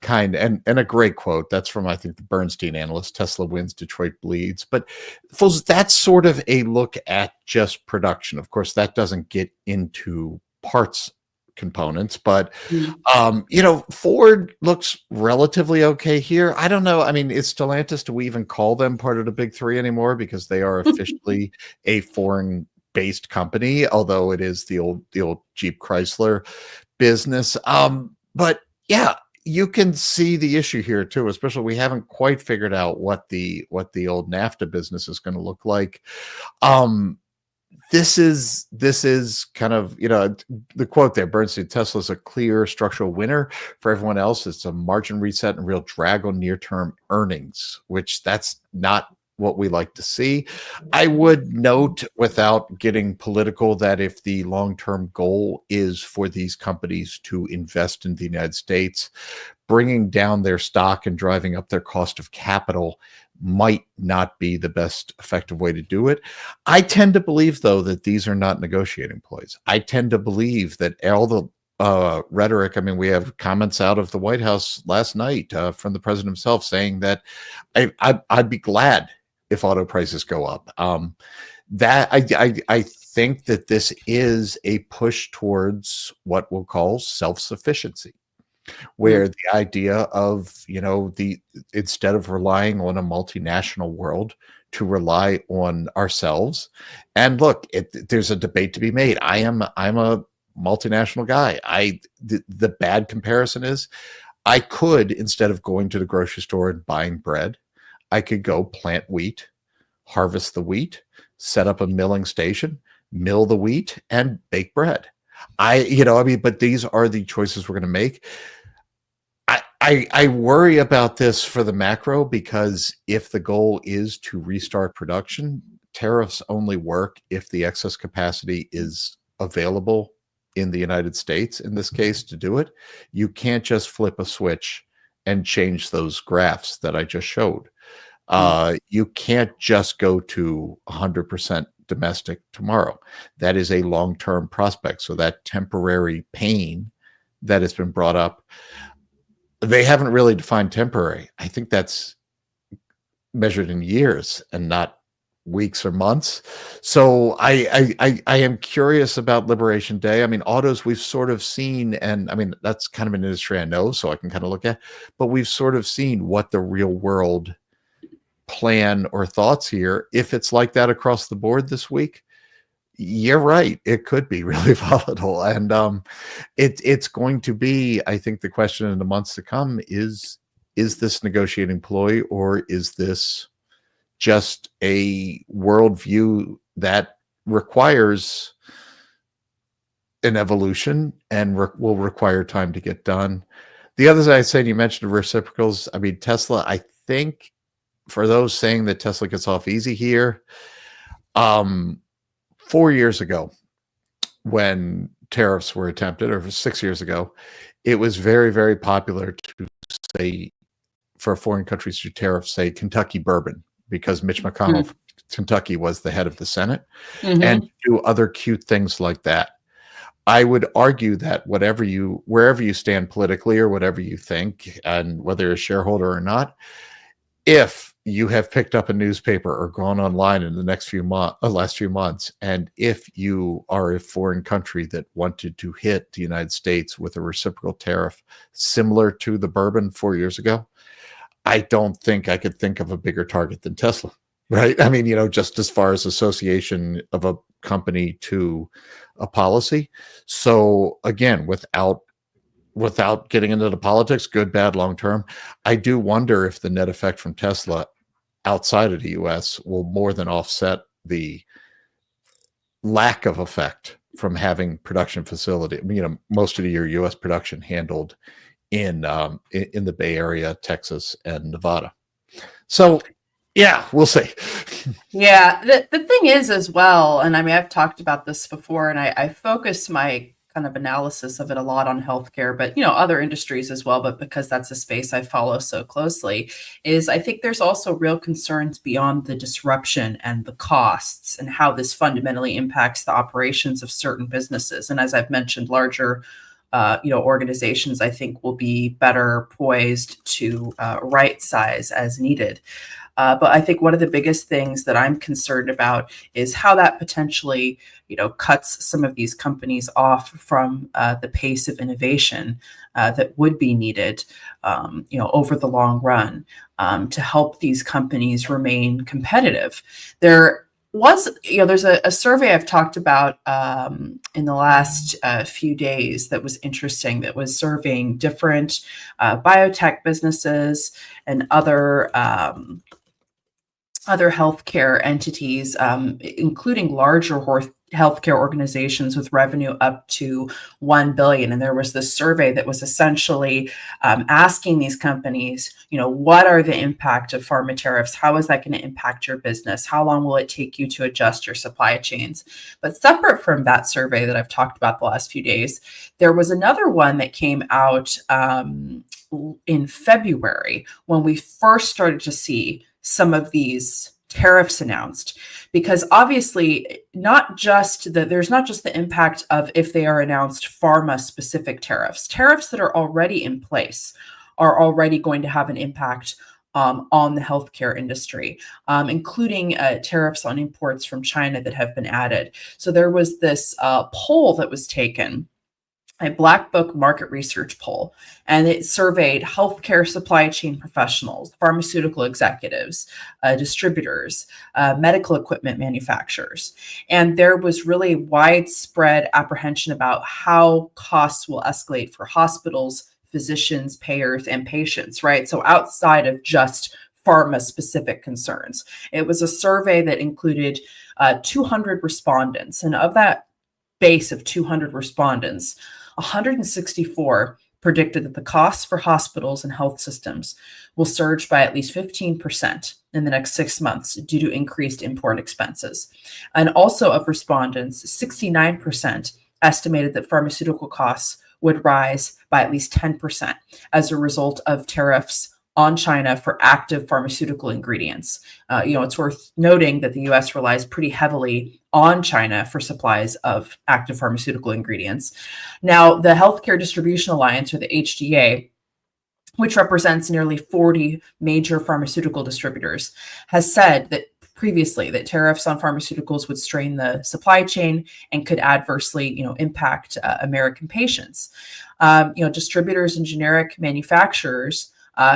and a great quote. That's from, I think, the Bernstein analyst. Tesla wins, Detroit bleeds. But folks, that's sort of a look at just production. Of course, that doesn't get into parts components, but Ford looks relatively okay here. I don't know. I mean, is Stellantis, do we even call them part of the big three anymore, because they are officially a foreign based company, although it is the old Jeep Chrysler business. But yeah, you can see the issue here too, especially we haven't quite figured out what the old NAFTA business is going to look like. This is kind of, the quote there, Bernstein, Tesla's a clear structural winner. For everyone else, it's a margin reset and real drag on near-term earnings, which that's not what we like to see. I would note, without getting political, that if the long-term goal is for these companies to invest in the United States, bringing down their stock and driving up their cost of capital might not be the best effective way to do it. I tend to believe, though, that these are not negotiating ploys. I tend to believe that all the rhetoric, I mean, we have comments out of the White House last night from the president himself saying that I'd be glad if auto prices go up. That I think that this is a push towards what we'll call self-sufficiency, where the idea of, instead of relying on a multinational world, to rely on ourselves. And look, there's a debate to be made. I'm a multinational guy. The bad comparison is, I could, instead of going to the grocery store and buying bread, I could go plant wheat, harvest the wheat, set up a milling station, mill the wheat, and bake bread. But these are the choices we're going to make. I worry about this for the macro, because if the goal is to restart production, tariffs only work if the excess capacity is available in the United States, in this case, to do it. You can't just flip a switch and change those graphs that I just showed. You can't just go to 100% domestic tomorrow. That is a long-term prospect. So that temporary pain that has been brought up, they haven't really defined temporary. I think that's measured in years and not weeks or months. So I am curious about Liberation Day. I mean, autos we've sort of seen, and I mean, that's kind of an industry I know, so I can kind of look at, but we've sort of seen what the real world plan or thoughts here. If it's like that across the board this week, you're right, it could be really volatile. And it's going to be, I think, the question in the months to come is this negotiating ploy, or is this just a worldview that requires an evolution and will require time to get done? The others I said, you mentioned reciprocals. I mean, Tesla, I think, for those saying that Tesla gets off easy here, 4 years ago, when tariffs were attempted, or 6 years ago, it was very, very popular to say, for foreign countries to tariff, say, Kentucky bourbon, because Mitch McConnell from Kentucky was the head of the Senate, and do other cute things like that. I would argue that wherever you stand politically, or whatever you think, and whether you're a shareholder or not, if you have picked up a newspaper or gone online in the last few months, and if you are a foreign country that wanted to hit the United States with a reciprocal tariff similar to the bourbon 4 years ago, I don't think I could think of a bigger target than Tesla, right? I mean, just as far as association of a company to a policy. So again, without without getting into the politics, good, bad, long term, I do wonder if the net effect from Tesla outside of the US will more than offset the lack of effect from having production facility, most of your US production handled in the Bay Area, Texas, and Nevada. So yeah, we'll see. Yeah, the thing is as well, and I mean, I've talked about this before, and I focus my kind of analysis of it a lot on healthcare, but other industries as well, but because that's a space I follow so closely, is I think there's also real concerns beyond the disruption and the costs and how this fundamentally impacts the operations of certain businesses. And as I've mentioned, larger organizations, I think, will be better poised to right size as needed. But I think one of the biggest things that I'm concerned about is how that potentially, cuts some of these companies off from the pace of innovation that would be needed, over the long run to help these companies remain competitive. There's a survey I've talked about in the last few days that was interesting, that was surveying different biotech businesses and other healthcare entities, including larger healthcare organizations with revenue up to 1 billion. And there was this survey that was essentially asking these companies, what are the impact of pharma tariffs? How is that going to impact your business? How long will it take you to adjust your supply chains? But separate from that survey that I've talked about the last few days, there was another one that came out in February when we first started to see some of these tariffs announced, because obviously there's not just the impact of if they are announced pharma specific tariffs that are already in place are already going to have an impact on the healthcare industry, including tariffs on imports from China that have been added. So there was this poll that was taken, a Black Book market research poll, and it surveyed healthcare supply chain professionals, pharmaceutical executives, distributors, medical equipment manufacturers. And there was really widespread apprehension about how costs will escalate for hospitals, physicians, payers, and patients, right? So outside of just pharma specific concerns. It was a survey that included 200 respondents, and of that base of 200 respondents, 164 predicted that the costs for hospitals and health systems will surge by at least 15% in the next 6 months due to increased import expenses. And also of respondents, 69% estimated that pharmaceutical costs would rise by at least 10% as a result of tariffs on China for active pharmaceutical ingredients. It's worth noting that the US relies pretty heavily on China for supplies of active pharmaceutical ingredients. Now, the Healthcare Distribution Alliance, or the HDA, which represents nearly 40 major pharmaceutical distributors, has said that previously that tariffs on pharmaceuticals would strain the supply chain and could adversely, impact American patients. Distributors and generic manufacturers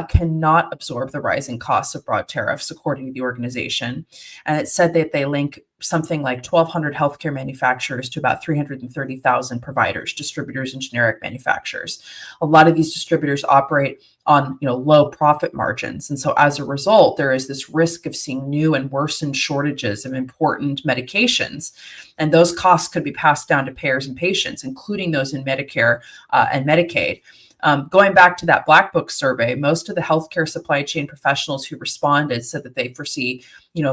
cannot absorb the rising costs of broad tariffs, according to the organization. And it said that they link something like 1,200 healthcare manufacturers to about 330,000 providers, distributors, and generic manufacturers. A lot of these distributors operate on low profit margins. And so as a result, there is this risk of seeing new and worsened shortages of important medications. And those costs could be passed down to payers and patients, including those in Medicare and Medicaid. Going back to that Black Book survey, most of the healthcare supply chain professionals who responded said that they foresee,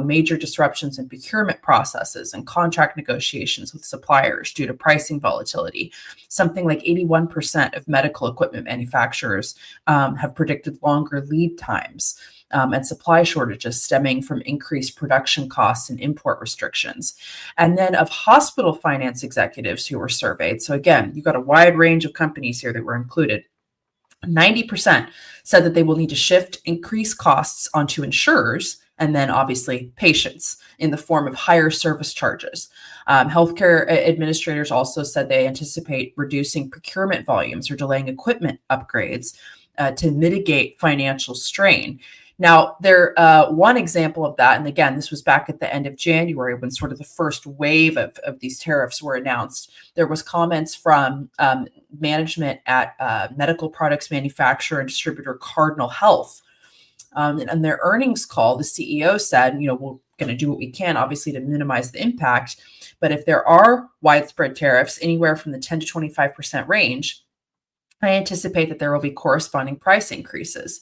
major disruptions in procurement processes and contract negotiations with suppliers due to pricing volatility. Something like 81% of medical equipment manufacturers have predicted longer lead times and supply shortages stemming from increased production costs and import restrictions. And then of hospital finance executives who were surveyed, so again, you've got a wide range of companies here that were included, 90% said that they will need to shift increased costs onto insurers and then obviously patients in the form of higher service charges. Healthcare administrators also said they anticipate reducing procurement volumes or delaying equipment upgrades to mitigate financial strain. Now, one example of that, and again, this was back at the end of January when sort of the first wave of these tariffs were announced. There was comments from management at medical products manufacturer and distributor Cardinal Health. On their earnings call, the CEO said, we're going to do what we can, obviously, to minimize the impact. But if there are widespread tariffs, anywhere from the 10 to 25% range, I anticipate that there will be corresponding price increases.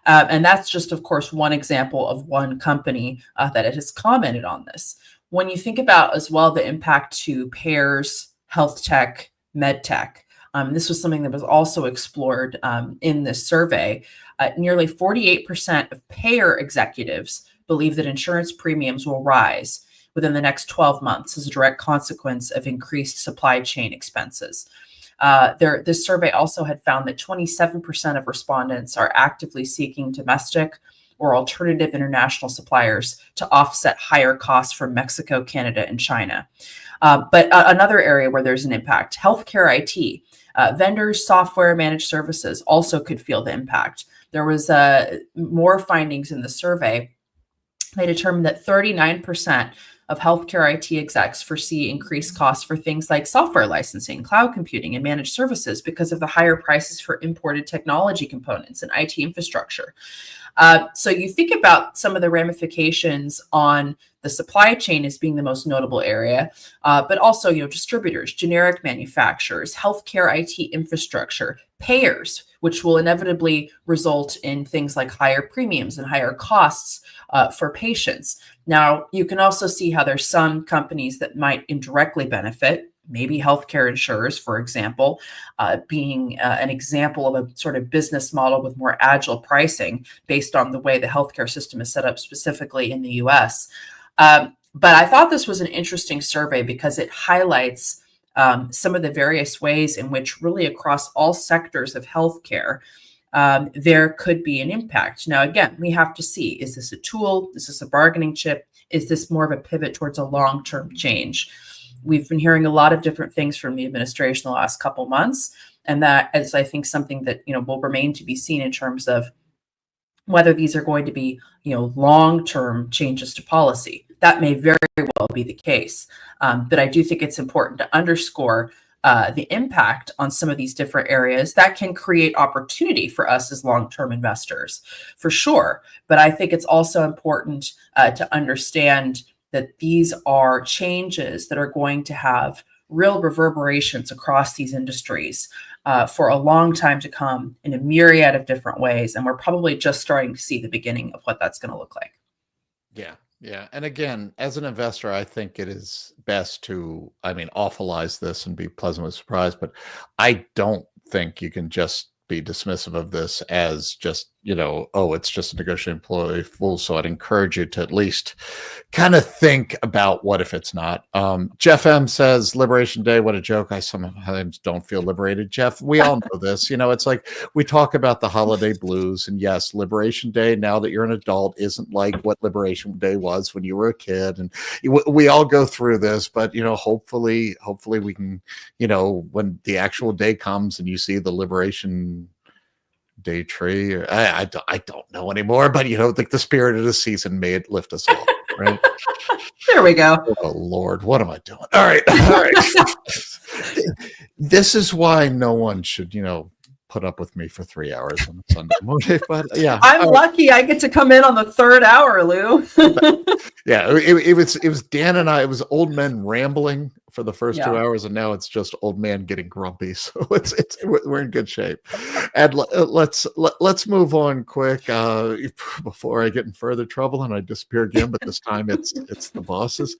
And that's just, of course, one example of one company that has commented on this. When you think about as well the impact to payers, health tech, med tech, this was something that was also explored in this survey. Nearly 48% of payer executives believe that insurance premiums will rise within the next 12 months as a direct consequence of increased supply chain expenses. This survey also had found that 27% of respondents are actively seeking domestic or alternative international suppliers to offset higher costs from Mexico, Canada, and China. But another area where there's an impact, healthcare IT, vendors, software, managed services also could feel the impact. There was more findings in the survey. They determined that 39% of healthcare IT execs foresee increased costs for things like software licensing, cloud computing, and managed services because of the higher prices for imported technology components and IT infrastructure. So you think about some of the ramifications on the supply chain as being the most notable area, but also, distributors, generic manufacturers, healthcare IT infrastructure, payers, which will inevitably result in things like higher premiums and higher costs for patients. Now, you can also see how there's some companies that might indirectly benefit, maybe healthcare insurers, for example, being an example of a sort of business model with more agile pricing based on the way the healthcare system is set up specifically in the US. But I thought this was an interesting survey because it highlights some of the various ways in which really across all sectors of healthcare, there could be an impact. Now, again, we have to see, is this a tool? Is this a bargaining chip? Is this more of a pivot towards a long-term change? We've been hearing a lot of different things from the administration the last couple months, and that is, I think, something that will remain to be seen in terms of whether these are going to be long-term changes to policy. That may very well be the case, but I do think it's important to underscore the impact on some of these different areas that can create opportunity for us as long-term investors, for sure. But I think it's also important to understand that these are changes that are going to have real reverberations across these industries for a long time to come in a myriad of different ways. And we're probably just starting to see the beginning of what that's going to look like. Yeah. Yeah. And again, as an investor, I think it is best to, awfulize this and be pleasantly surprised, but I don't think you can just be dismissive of this as just, it's just a negotiating employee fool. So I'd encourage you to at least kind of think about what if it's not. Jeff M says, Liberation Day, what a joke. I sometimes don't feel liberated. Jeff, we all know this. It's like we talk about the holiday blues. And yes, Liberation Day, now that you're an adult, isn't like what Liberation Day was when you were a kid. And we all go through this, but, hopefully we can, when the actual day comes and you see the Liberation Day tree, or I don't know anymore, but like the spirit of the season may it lift us all, right? There we go. Oh Lord, what am I doing? All right. This is why no one should, put up with me for 3 hours on a Sunday morning. But yeah, I'm lucky I get to come in on the third hour, Lou. Yeah, it was Dan and I. It was old men rambling for the first 2 hours, and now it's just old man getting grumpy. So we're in good shape. And let's move on quick before I get in further trouble and I disappear again. But this time it's the bosses.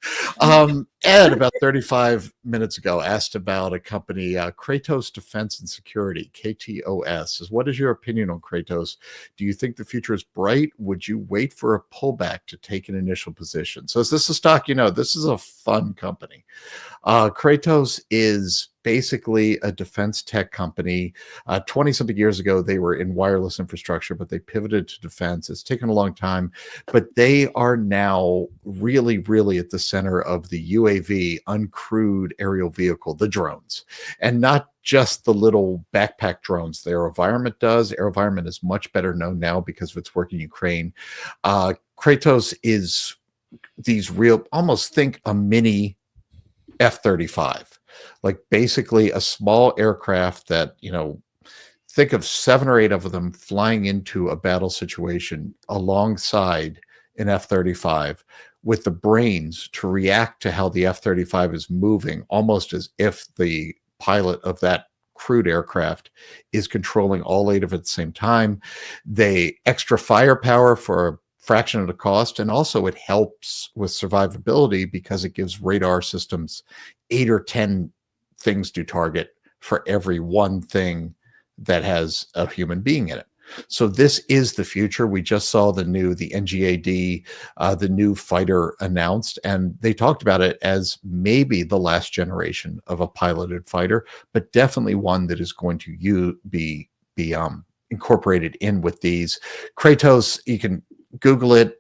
Ed, about 35 minutes ago, asked about a company, Kratos Defense and Security, KTOS. Says, what is your opinion on Kratos? Do you think the future is bright? Would you wait for a pullback to take an initial position? So is this a stock? This is a fun company. Kratos is basically a defense tech company. 20-something years ago, they were in wireless infrastructure, but they pivoted to defense. It's taken a long time, but they are now really, really at the center of the UAV, uncrewed aerial vehicle, the drones, and not just the little backpack drones the AeroVironment does. AeroVironment is much better known now because of its work in Ukraine. Kratos is these real, almost think a mini F-35, like basically a small aircraft that, think of 7 or 8 of them flying into a battle situation alongside an F-35 with the brains to react to how the F-35 is moving, almost as if the pilot of that crewed aircraft is controlling all 8 of it at the same time. They extra firepower for a fraction of the cost, and also it helps with survivability because it gives radar systems 8 or 10 things to target for every one thing that has a human being in it. So this is the future. We just saw the NGAD, the new fighter announced, and they talked about it as maybe the last generation of a piloted fighter, but definitely one that is going to be incorporated in with these. Kratos, you can Google it,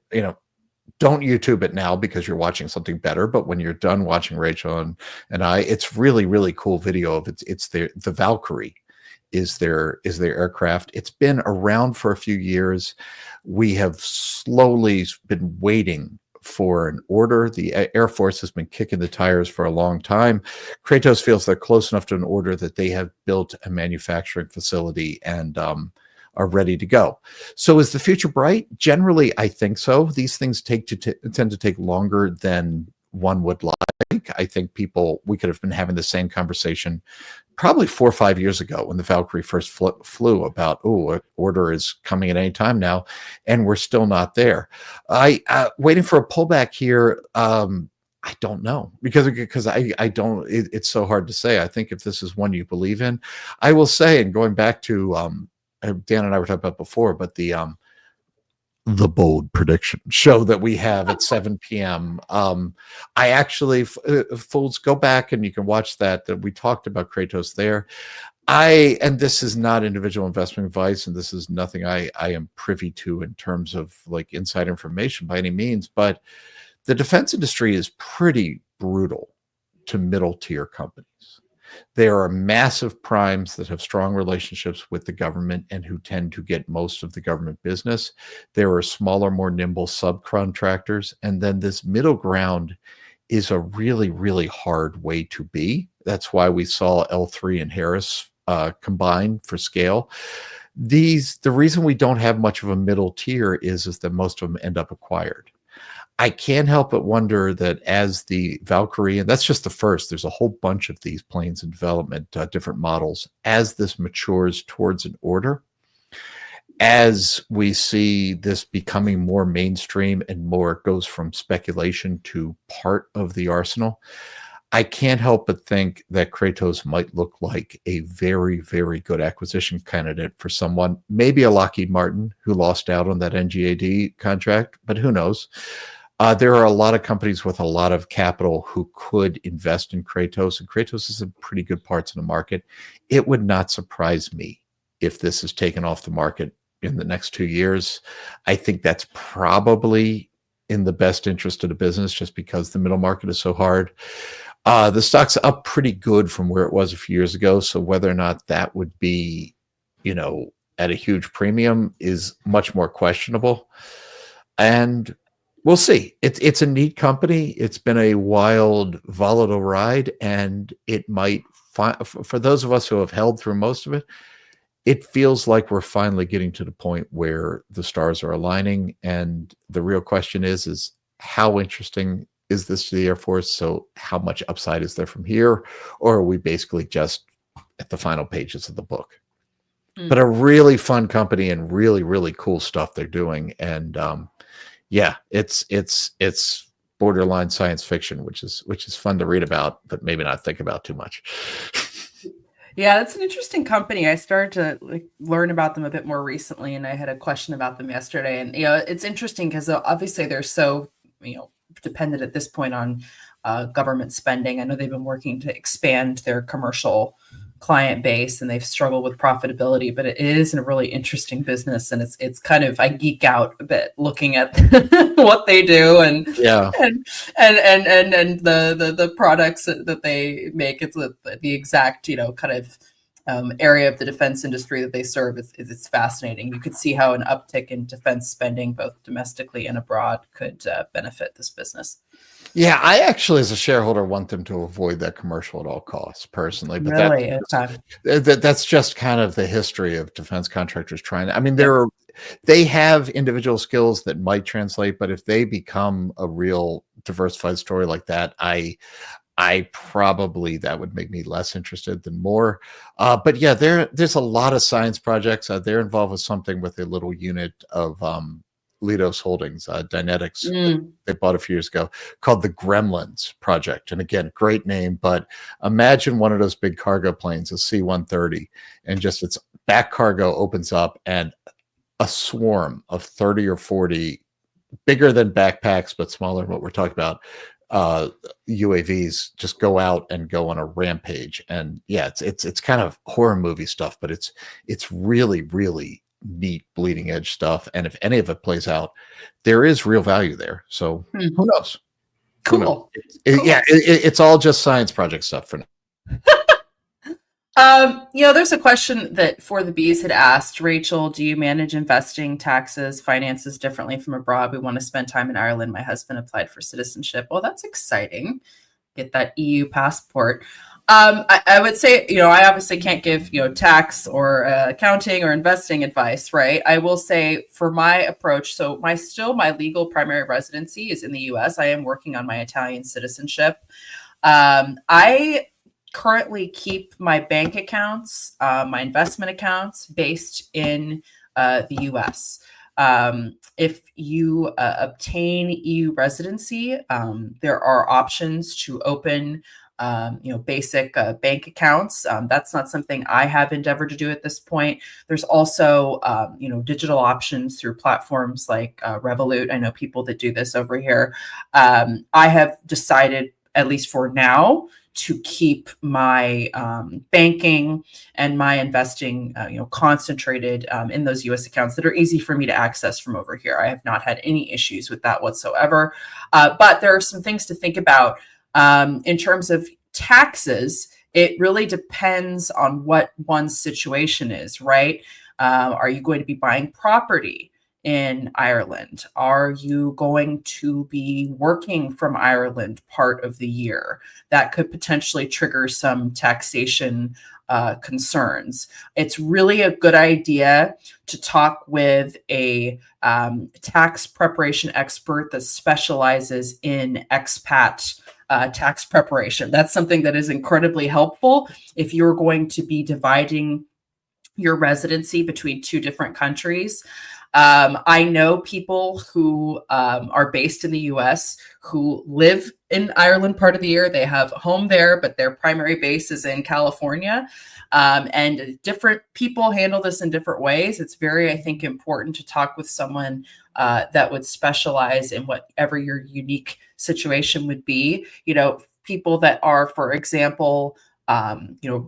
don't YouTube it now because you're watching something better. But when you're done watching Rachel and I, it's really, really cool video of it's the Valkyrie is their aircraft. It's been around for a few years. We have slowly been waiting for an order. The Air Force has been kicking the tires for a long time. Kratos feels they're close enough to an order that they have built a manufacturing facility and are ready to go. So is the future bright? Generally, I think so. These things tend to take longer than one would like. I think we could have been having the same conversation probably 4 or 5 years ago when the Valkyrie first flew about, an order is coming at any time now, and we're still not there. Waiting for a pullback here. I don't know because I don't. It's so hard to say. I think if this is one you believe in, I will say, and going back to Dan and I were talking about before, but the bold prediction show that we have at 7 p.m. I actually, fools, go back and you can watch that we talked about Kratos there. And this is not individual investment advice, and this is nothing I am privy to in terms of like inside information by any means, but the defense industry is pretty brutal to middle tier companies. There are massive primes that have strong relationships with the government and who tend to get most of the government business. There are smaller, more nimble subcontractors. And then this middle ground is a really, really hard way to be. That's why we saw L3 and Harris combine for scale. The reason we don't have much of a middle tier is that most of them end up acquired. I can't help but wonder that as the Valkyrie, and that's just the first, there's a whole bunch of these planes in development, different models, as this matures towards an order, as we see this becoming more mainstream and more goes from speculation to part of the arsenal, I can't help but think that Kratos might look like a very, very good acquisition candidate for someone, maybe a Lockheed Martin who lost out on that NGAD contract, but who knows? There are a lot of companies with a lot of capital who could invest in Kratos, and Kratos is in pretty good parts of the market. It would not surprise me if this is taken off the market in the next 2 years. I think that's probably in the best interest of the business just because the middle market is so hard. The stock's up pretty good from where it was a few years ago, so whether or not that would be, at a huge premium is much more questionable. And we'll see. It's a neat company. It's been a wild, volatile ride, and it might, for those of us who have held through most of it, it feels like we're finally getting to the point where the stars are aligning. And the real question is how interesting is this to the Air Force? So how much upside is there from here? Or are we basically just at the final pages of the book? But a really fun company and really, really cool stuff they're doing. And yeah, it's borderline science fiction, which is fun to read about, but maybe not think about too much. Yeah, that's an interesting company. I started to learn about them a bit more recently, and I had a question about them yesterday. And it's interesting because obviously they're so dependent at this point on government spending. I know they've been working to expand their commercial client base, and they've struggled with profitability, but it is a really interesting business, and it's kind of, I geek out a bit looking at what they do and the products that they make. It's the exact kind of area of the defense industry that they serve. It's fascinating. You could see how an uptick in defense spending, both domestically and abroad, could benefit this business. Yeah, I actually, as a shareholder, want them to avoid that commercial at all costs, personally. But Really? that's just kind of the history of defense contractors trying. I mean, they have individual skills that might translate, but if they become a real diversified story like that, I probably, that would make me less interested than more. But yeah, there's a lot of science projects. They're involved with something with a little unit of Leidos Holdings, Dynetics, they bought a few years ago, called the Gremlins Project. And again, great name, but imagine one of those big cargo planes, a C-130, and just its back cargo opens up and a swarm of 30 or 40, bigger than backpacks, but smaller than what we're talking about, UAVs just go out and go on a rampage. And yeah, it's kind of horror movie stuff, but it's really, really neat bleeding edge stuff. And if any of it plays out, there is real value there. So who knows? Cool. Who knows? Yeah, it's all just science project stuff for now. There's a question that For the Bees had asked, Rachel, do you manage investing, taxes, finances differently from abroad? We want to spend time in Ireland. My husband applied for citizenship. Well, that's exciting. Get that EU passport. I would say, I obviously can't give, tax or accounting or investing advice, right? I will say for my approach, so my legal primary residency is in the US. I am working on my Italian citizenship. I currently keep my bank accounts, my investment accounts based in the US. If you obtain EU residency, there are options to open basic bank accounts. That's not something I have endeavored to do at this point. There's also, digital options through platforms like Revolut. I know people that do this over here. I have decided, at least for now, to keep my banking and my investing, concentrated in those U.S. accounts that are easy for me to access from over here. I have not had any issues with that whatsoever. But there are some things to think about. In terms of taxes, it really depends on what one's situation is, right? Are you going to be buying property in Ireland? Are you going to be working from Ireland part of the year? That could potentially trigger some taxation concerns. It's really a good idea to talk with a tax preparation expert that specializes in expat tax preparation. That's something that is incredibly helpful if you're going to be dividing your residency between two different countries. I know people who are based in the US who live in Ireland part of the year. They have a home there, but their primary base is in California. And different people handle this in different ways. It's very, I think, important to talk with someone that would specialize in whatever your unique situation would be. People that are, for example,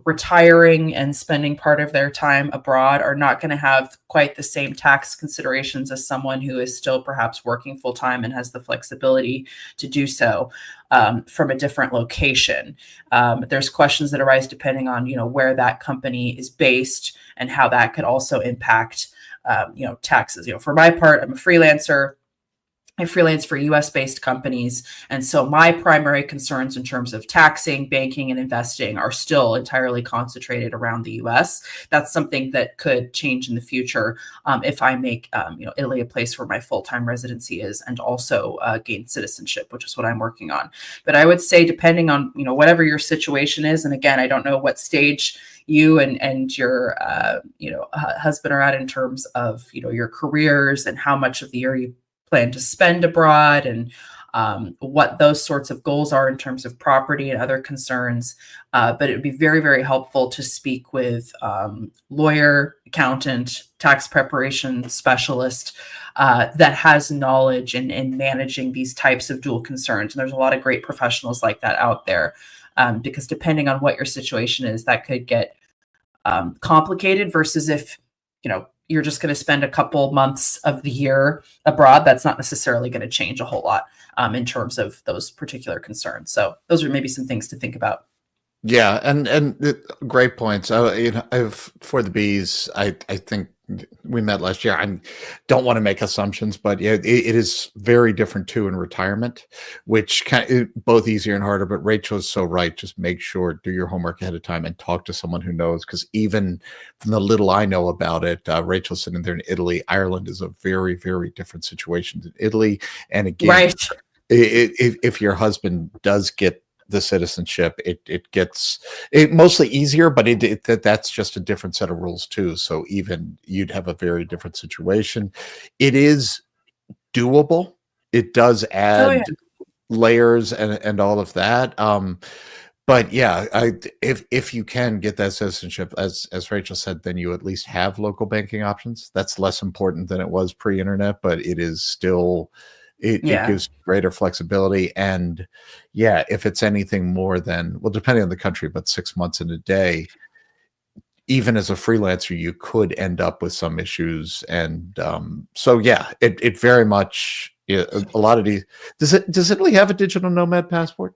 retiring and spending part of their time abroad are not going to have quite the same tax considerations as someone who is still perhaps working full time and has the flexibility to do so from a different location. There's questions that arise depending on, where that company is based and how that could also impact, taxes. For my part, I'm a freelancer. I freelance for US-based companies. And so my primary concerns in terms of taxing, banking, and investing are still entirely concentrated around the US. That's something that could change in the future if I make Italy a place where my full-time residency is, and also gain citizenship, which is what I'm working on. But I would say, depending on whatever your situation is, and again, I don't know what stage you and your husband are at in terms of your careers and how much of the year you plan to spend abroad and what those sorts of goals are in terms of property and other concerns. But it would be very, very helpful to speak with lawyer, accountant, tax preparation specialist that has knowledge in managing these types of dual concerns. And there's a lot of great professionals like that out there, because depending on what your situation is, that could get complicated versus if, you're just going to spend a couple months of the year abroad. That's not necessarily going to change a whole lot in terms of those particular concerns. So those are maybe some things to think about. Yeah, and great points. For the bees, I think we met last year. I don't want to make assumptions, but yeah, it is very different too in retirement, which both easier and harder. But Rachel is so right. Just make sure, do your homework ahead of time and talk to someone who knows. Because even from the little I know about it, Rachel's sitting there in Italy. Ireland is a very, very different situation than Italy. And again, right. If your husband does get the citizenship, it gets mostly easier, but that's just a different set of rules too. So even you'd have a very different situation. It is doable. It does add layers and all of that. But yeah, if you can get that citizenship, as Rachel said, then you at least have local banking options. That's less important than it was pre-internet, but it is still. It gives greater flexibility. And yeah, if it's anything more than, well, depending on the country, but 6 months in a day, even as a freelancer, you could end up with some issues. And so, yeah, it very much, a lot of these, does Italy have a digital nomad passport?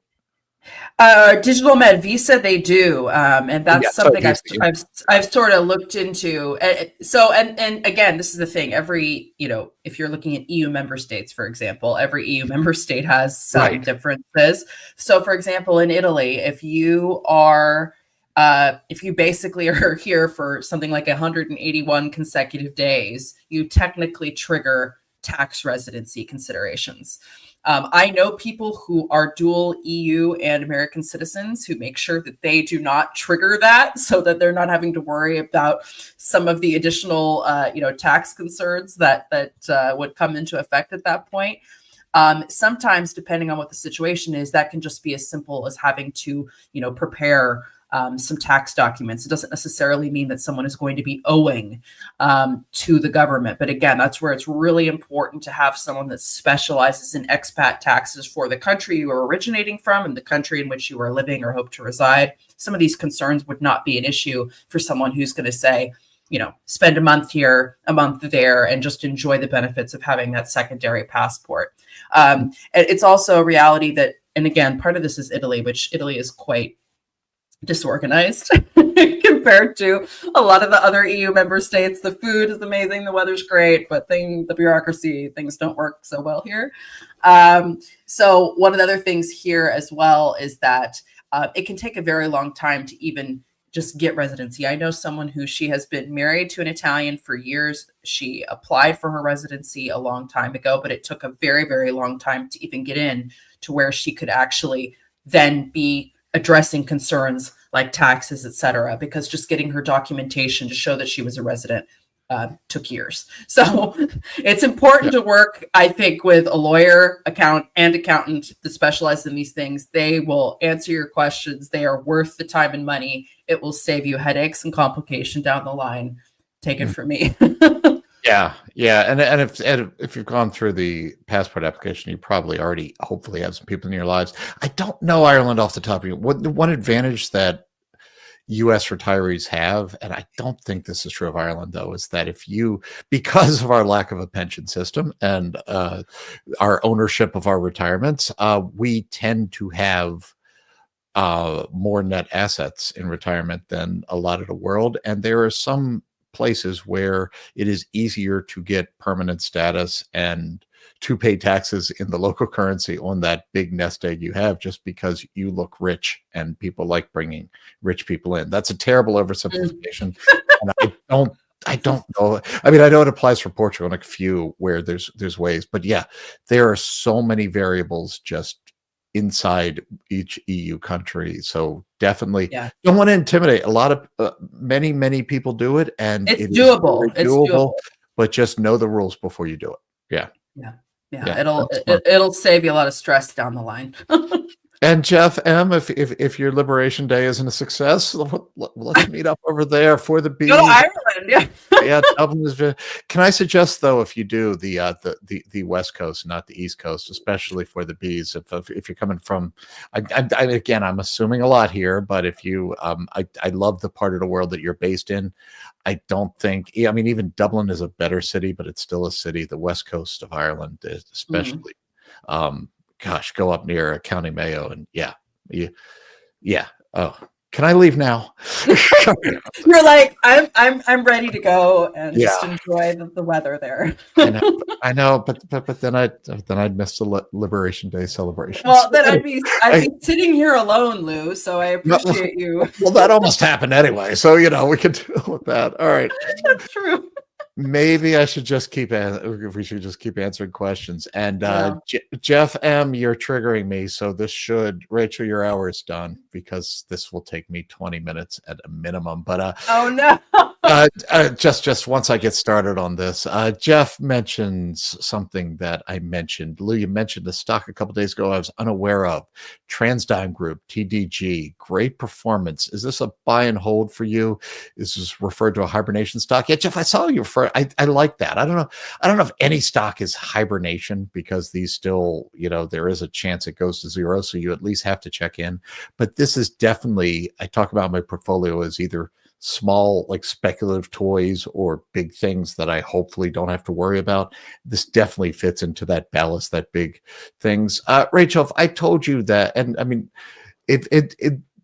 Digital med visa, they do, and that's something I've sort of looked into. And again, this is the thing. Every if you're looking at EU member states, for example, every EU member state has some differences. So, for example, in Italy, if you basically are here for something like 181 consecutive days, you technically trigger tax residency considerations. I know people who are dual EU and American citizens who make sure that they do not trigger that, so that they're not having to worry about some of the additional, tax concerns that would come into effect at that point. Sometimes, depending on what the situation is, that can just be as simple as having to, prepare some tax documents. It doesn't necessarily mean that someone is going to be owing to the government. But again, that's where it's really important to have someone that specializes in expat taxes for the country you are originating from and the country in which you are living or hope to reside. Some of these concerns would not be an issue for someone who's going to say, spend a month here, a month there, and just enjoy the benefits of having that secondary passport. It's also a reality that, and again, part of this is Italy, which Italy is quite disorganized compared to a lot of the other EU member states. The food is amazing, the weather's great, but the bureaucracy, things don't work so well here. So one of the other things here as well is that it can take a very long time to even just get residency. I know someone who she has been married to an Italian for years. She applied for her residency a long time ago, but it took a very, very long time to even get in to where she could actually then be addressing concerns like taxes, et cetera, because just getting her documentation to show that she was a resident took years. So it's important to work, I think, with a lawyer, accountant that specializes in these things. They will answer your questions. They are worth the time and money. It will save you headaches and complication down the line. Take it from me. Yeah. And if you've gone through the passport application, you probably already hopefully have some people in your lives. I don't know Ireland off the top of your head. What one advantage that U.S. retirees have, and I don't think this is true of Ireland, though, is that because of our lack of a pension system and our ownership of our retirements, we tend to have more net assets in retirement than a lot of the world. And there are some places where it is easier to get permanent status and to pay taxes in the local currency on that big nest egg you have, just because you look rich and people like bringing rich people in. That's a terrible oversimplification. And I don't know. I mean, I know it applies for Portugal and a few where there's ways, but yeah, there are so many variables just inside each EU country. So definitely don't want to intimidate. A lot of many people do it, and it's doable. It's doable, but just know the rules before you do it. Yeah. Yeah, it'll save you a lot of stress down the line. And Jeff M., if your Liberation Day isn't a success, let's meet up over there for the bees. Go to Ireland, yeah. Yeah, Dublin is. Can I suggest though, if you do the West Coast, not the East Coast, especially for the bees, if you're coming from, again, I'm assuming a lot here, but if you, I love the part of the world that you're based in. I don't think, I mean, even Dublin is a better city, but it's still a city. The West Coast of Ireland, especially. Gosh, go up near County Mayo and yeah. Oh, can I leave now? You're like, I'm ready to go and just enjoy the weather there. I know, but then I'd miss the Liberation Day celebration. Well, then I'd be sitting here alone, Lou. So I appreciate you. Well, that almost happened anyway, so we could deal with that. All right, that's true. Maybe I should just we should just keep answering questions. And Jeff M., you're triggering me. So Rachel, your hour is done because this will take me 20 minutes at a minimum. But oh no. Just once I get started on this, Jeff mentions something that I mentioned. Lou, you mentioned the stock a couple days ago I was unaware of. TransDigm Group, TDG, great performance. Is this a buy and hold for you? Is this referred to a hibernation stock? Yeah, Jeff, I saw you refer. I like that. I don't know if any stock is hibernation because these still, there is a chance it goes to zero. So you at least have to check in. But this is definitely, I talk about my portfolio as either small, like speculative toys or big things that I hopefully don't have to worry about. This definitely fits into that ballast, that big things. Rachel, if I told you that, and I mean,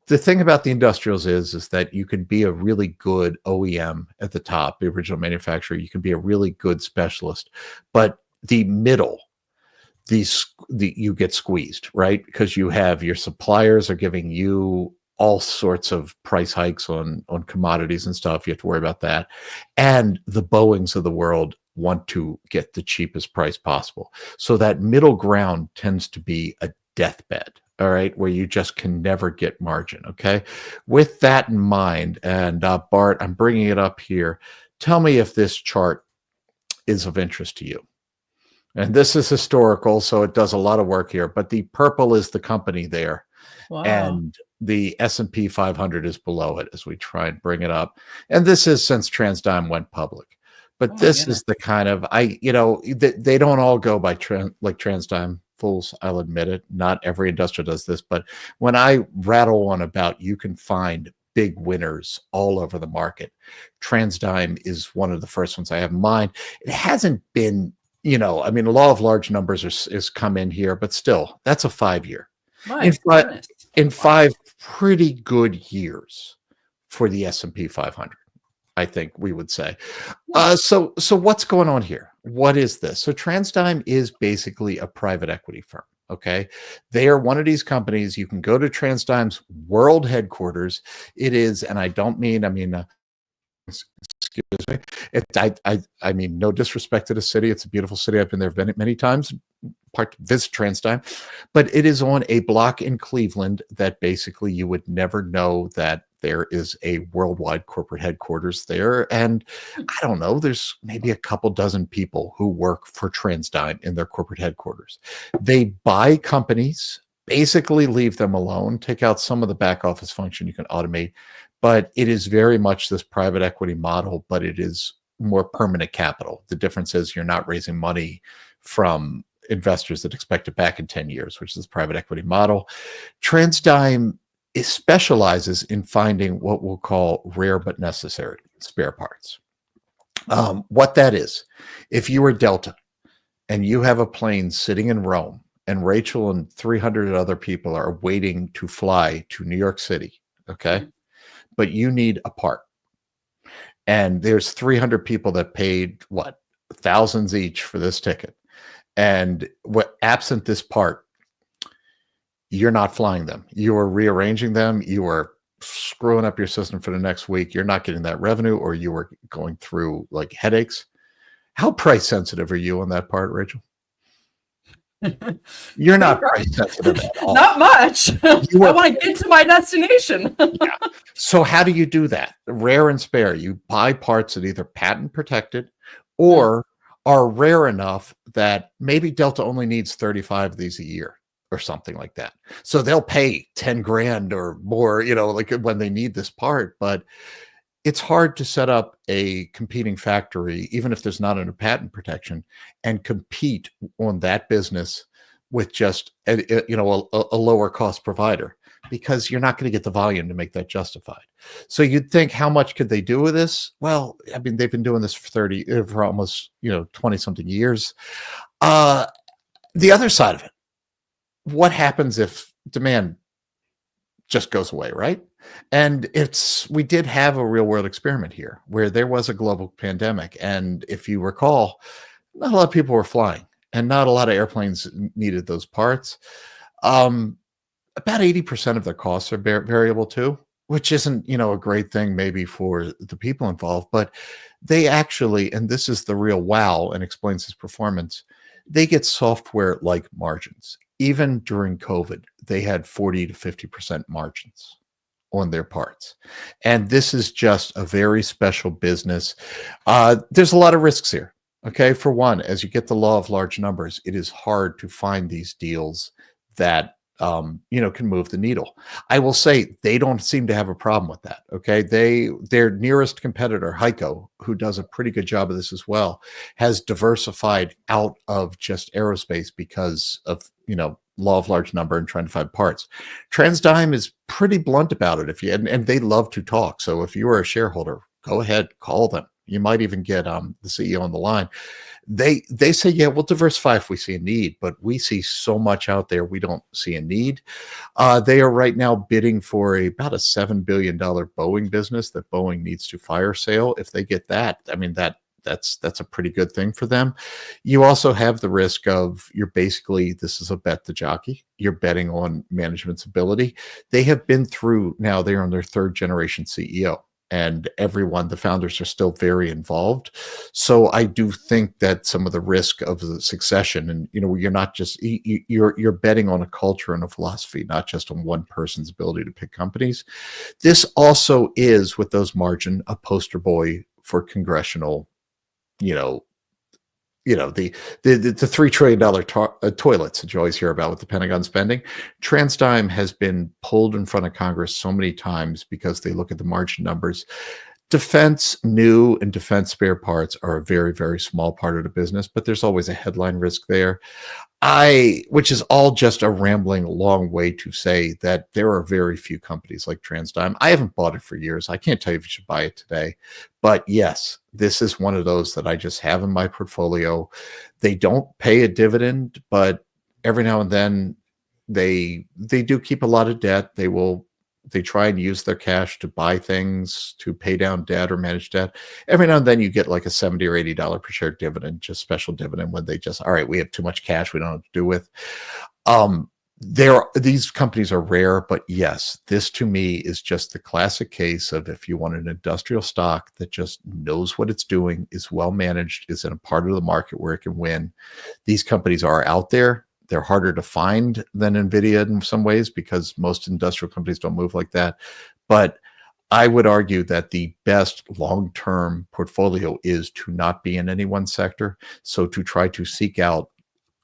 the thing about the industrials is that you can be a really good OEM at the top, the original manufacturer. You can be a really good specialist, but the middle, you get squeezed, right? Because you have your suppliers are giving you all sorts of price hikes on commodities and stuff. You have to worry about that. And the Boeings of the world want to get the cheapest price possible. So that middle ground tends to be a deathbed. All right, where you just can never get margin. Okay, with that in mind, and Bart, I'm bringing it up here. Tell me if this chart is of interest to you. And this is historical, so it does a lot of work here. But the purple is the company there, and the S&P 500 is below it as we try and bring it up. And this is since TransDigm went public. But this is the kind of they don't all go by like TransDigm. Fools, I'll admit it. Not every industrial does this, but when I rattle on about, you can find big winners all over the market. TransDigm is one of the first ones I have in mind. It hasn't been, the law of large numbers is come in here, but still, that's a 5-year. In 5 pretty good years for the S&P 500. I think we would say. So what's going on here? What is this? So TransDigm is basically a private equity firm. Okay. They are one of these companies. You can go to TransDigm's world headquarters. It is, and I don't mean, excuse me. I mean, no disrespect to the city. It's a beautiful city. I've been there many times. Visit TransDigm, but it is on a block in Cleveland that basically you would never know that there is a worldwide corporate headquarters there. And I don't know, there's maybe a couple dozen people who work for TransDigm in their corporate headquarters. They buy companies, basically leave them alone, take out some of the back office function you can automate, but it is very much this private equity model, but it is more permanent capital. The difference is you're not raising money from investors that expect it back in 10 years, which is the private equity model. TransDigm specializes in finding what we'll call rare but necessary spare parts. What that is, if you were Delta and you have a plane sitting in Rome and Rachel and 300 other people are waiting to fly to New York City, okay, but you need a part. And there's 300 people that paid, thousands each for this ticket. And absent this part, you're not flying them. You are rearranging them. You are screwing up your system for the next week. You're not getting that revenue, or you are going through like headaches. How price sensitive are you on that part, Rachel? You're not price sensitive at all. Not much. I want to get to my destination. Yeah. So how do you do that? Rare and spare. You buy parts that either patent protected or are rare enough that maybe Delta only needs 35 of these a year or something like that. So they'll pay 10 grand or more, like when they need this part. But it's hard to set up a competing factory, even if there's not a patent protection, and compete on that business with just a lower cost provider, because you're not going to get the volume to make that justified. So you'd think, how much could they do with this? Well, I mean, they've been doing this for almost 20 something years. The other side of it, what happens if demand just goes away, right? And we did have a real world experiment here where there was a global pandemic. And if you recall, not a lot of people were flying and not a lot of airplanes needed those parts. About 80% of their costs are variable too, which isn't, a great thing maybe for the people involved, but they actually, and this is the real wow and explains his performance, they get software like margins. Even during COVID, they had 40 to 50% margins on their parts. And this is just a very special business. There's a lot of risks here. Okay. For one, as you get the law of large numbers, it is hard to find these deals that can move the needle. I will say they don't seem to have a problem with that. Okay. Their nearest competitor, HEICO, who does a pretty good job of this as well, has diversified out of just aerospace because of, law of large number and trying to find parts. TransDigm is pretty blunt about it. And they love to talk. So if you are a shareholder, go ahead, call them. You might even get the CEO on the line. They say, yeah, we'll diversify if we see a need, but we see so much out there, we don't see a need. They are right now bidding for about a $7 billion Boeing business that Boeing needs to fire sale. If they get that, I mean, that's a pretty good thing for them. You also have the risk of this is a bet the jockey. You're betting on management's ability. They have been through, now they're on their third generation CEO. And the founders are still very involved. So I do think that some of the risk of the succession, and you're not just you're betting on a culture and a philosophy, not just on one person's ability to pick companies. This also is, with those margin, a poster boy for congressional, the $3 trillion toilets that you always hear about with the Pentagon spending. TransDigm has been pulled in front of Congress so many times because they look at the margin numbers. Defense new and defense spare parts are a very, very small part of the business, but there's always a headline risk there. Which is all just a rambling long way to say that there are very few companies like TransDigm. I haven't bought it for years. I can't tell you if you should buy it today, but yes, this is one of those that I just have in my portfolio. They don't pay a dividend, but every now and then they do keep a lot of debt. They try and use their cash to buy things, to pay down debt or manage debt. Every now and then you get like a $70 or $80 per share dividend, just special dividend, when they all right, we have too much cash we don't know what to do with. These companies are rare, but yes, this to me is just the classic case of, if you want an industrial stock that just knows what it's doing, is well managed, is in a part of the market where it can win. These companies are out there. They're harder to find than NVIDIA in some ways, because most industrial companies don't move like that. But I would argue that the best long-term portfolio is to not be in any one sector. So to try to seek out,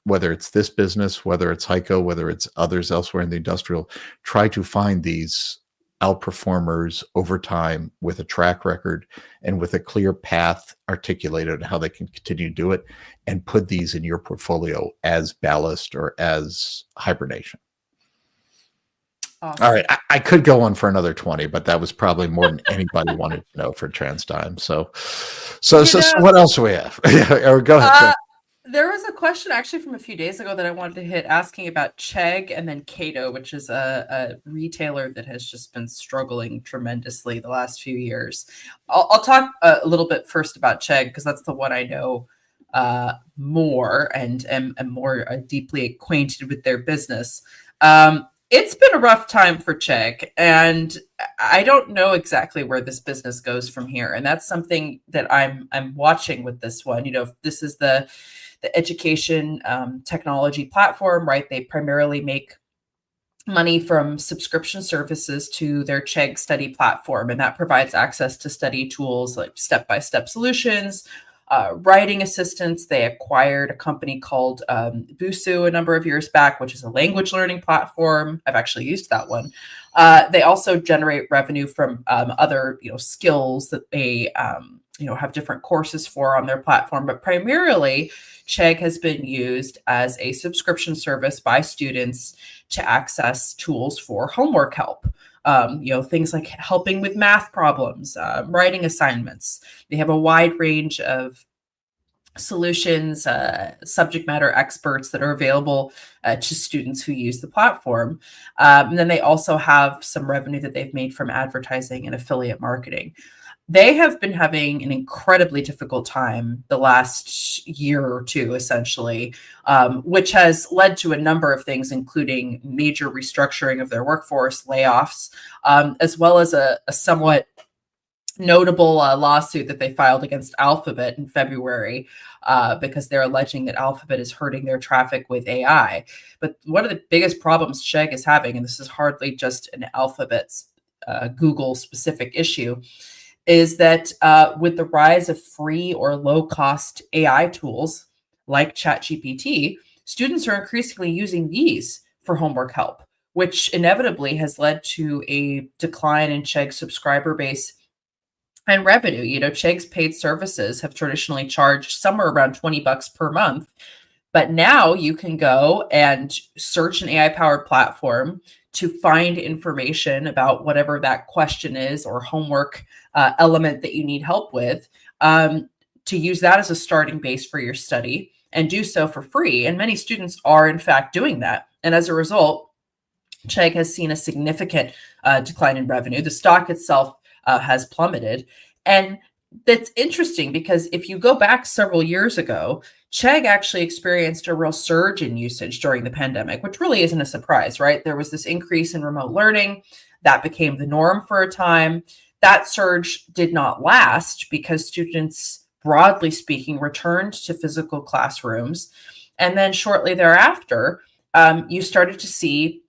whether it's this business, whether it's HEICO, whether it's others elsewhere in the industrial, try to find these outperformers over time with a track record and with a clear path articulated on how they can continue to do it, and put these in your portfolio as ballast or as hibernation. Awesome. All right. I could go on for another 20, but that was probably more than anybody wanted to know for TransDigm. So what else do we have? Or go ahead. There was a question actually from a few days ago that I wanted to hit, asking about Chegg and then Cato, which is a retailer that has just been struggling tremendously the last few years. I'll talk a little bit first about Chegg, because that's the one I know more and am more deeply acquainted with their business. It's been a rough time for Chegg, and I don't know exactly where this business goes from here. And that's something that I'm watching with this one. If this is the education technology platform, right? They primarily make money from subscription services to their Chegg study platform, and that provides access to study tools like step-by-step solutions, writing assistants. They acquired a company called Busu a number of years back, which is a language learning platform. I've actually used that one. They also generate revenue from other skills that they have different courses for on their platform, but primarily Chegg has been used as a subscription service by students to access tools for homework help. Things like helping with math problems, writing assignments. They have a wide range of solutions, subject matter experts that are available to students who use the platform. And then they also have some revenue that they've made from advertising and affiliate marketing. They have been having an incredibly difficult time the last year or two, essentially, which has led to a number of things, including major restructuring of their workforce, layoffs, as well as a somewhat notable lawsuit that they filed against Alphabet in February because they're alleging that Alphabet is hurting their traffic with AI. But one of the biggest problems Chegg is having, and this is hardly just an Alphabet's Google specific issue, is that with the rise of free or low-cost AI tools like ChatGPT, students are increasingly using these for homework help, which inevitably has led to a decline in Chegg's subscriber base and revenue. Chegg's paid services have traditionally charged somewhere around $20 per month, but now you can go and search an AI-powered platform to find information about whatever that question is or homework element that you need help with, to use that as a starting base for your study and do so for free. And many students are, in fact, doing that. And as a result, Chegg has seen a significant decline in revenue. The stock itself has plummeted. And that's interesting because if you go back several years ago, Chegg actually experienced a real surge in usage during the pandemic, which really isn't a surprise, right? There was this increase in remote learning that became the norm for a time. That surge did not last because students, broadly speaking, returned to physical classrooms. And then shortly thereafter, you started to see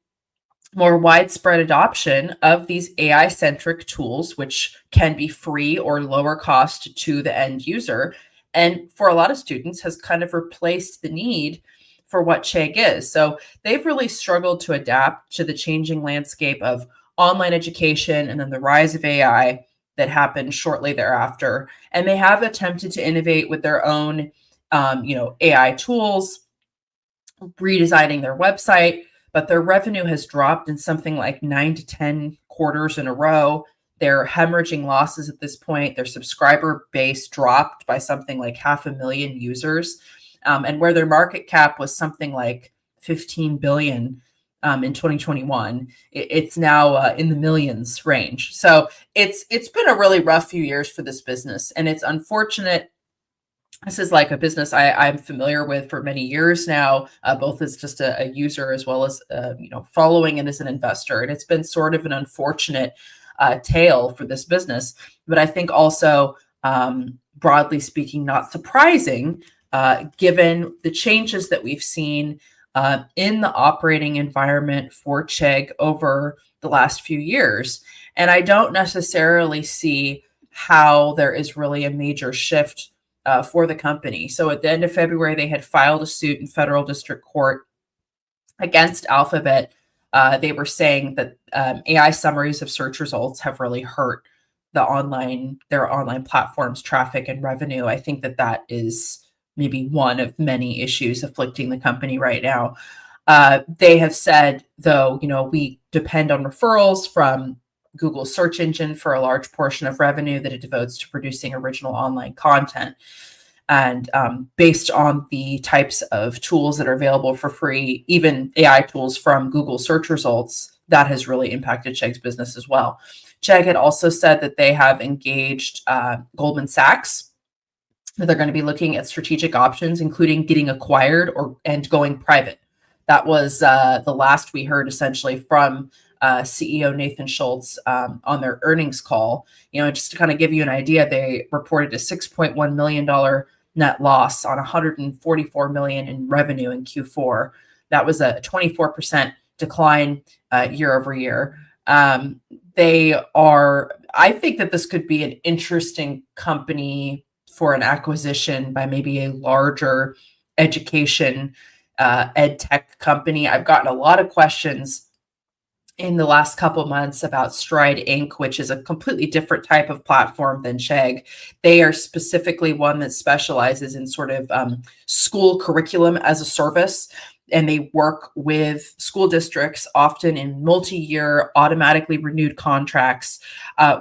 more widespread adoption of these AI-centric tools, which can be free or lower cost to the end user. And for a lot of students has kind of replaced the need for what Chegg is. So they've really struggled to adapt to the changing landscape of online education and then the rise of AI that happened shortly thereafter. And they have attempted to innovate with their own, AI tools, redesigning their website, but their revenue has dropped in something like 9 to 10 quarters in a row. They're hemorrhaging losses at this point. Their subscriber base dropped by something like 500,000 users. And where their market cap was something like 15 billion in 2021, it's now in the millions range. So it's been a really rough few years for this business, and it's unfortunate. This is like a business I'm familiar with for many years now, both as just a user as well as following it as an investor. And it's been sort of an unfortunate tale for this business, but I think also, broadly speaking, not surprising, given the changes that we've seen in the operating environment for Chegg over the last few years. And I don't necessarily see how there is really a major shift for the company. So at the end of February, they had filed a suit in federal district court against Alphabet. They were saying that AI summaries of search results have really hurt their online platform's traffic and revenue. I think that is maybe one of many issues afflicting the company right now. They have said, though, we depend on referrals from Google's search engine for a large portion of revenue that it devotes to producing original online content. And based on the types of tools that are available for free, even AI tools from Google search results, that has really impacted Chegg's business as well. Chegg had also said that they have engaged Goldman Sachs, that they're going to be looking at strategic options, including getting acquired and going private. That was the last we heard, essentially, from CEO Nathan Schultz on their earnings call. Just to kind of give you an idea, they reported a $6.1 million net loss on $144 million in revenue in Q4. That was a 24% decline year over year. I think that this could be an interesting company for an acquisition by maybe a larger education EdTech company. I've gotten a lot of questions in the last couple of months about Stride Inc., which is a completely different type of platform than Chegg. They are specifically one that specializes in sort of school curriculum as a service. And they work with school districts, often in multi-year, automatically renewed contracts,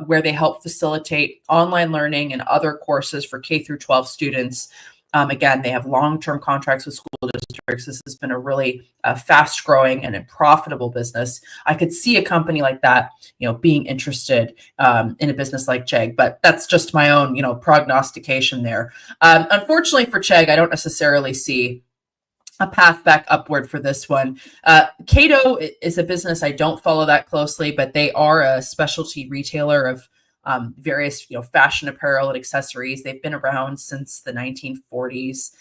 where they help facilitate online learning and other courses for K through 12 students. Again, they have long-term contracts with school districts. This has been a really fast-growing and a profitable business. I could see a company like that, being interested in a business like Chegg, but that's just my own, prognostication there. Unfortunately for Chegg, I don't necessarily see a path back upward for this one. Cato is a business I don't follow that closely, but they are a specialty retailer of various, fashion apparel and accessories. They've been around since the 1940s.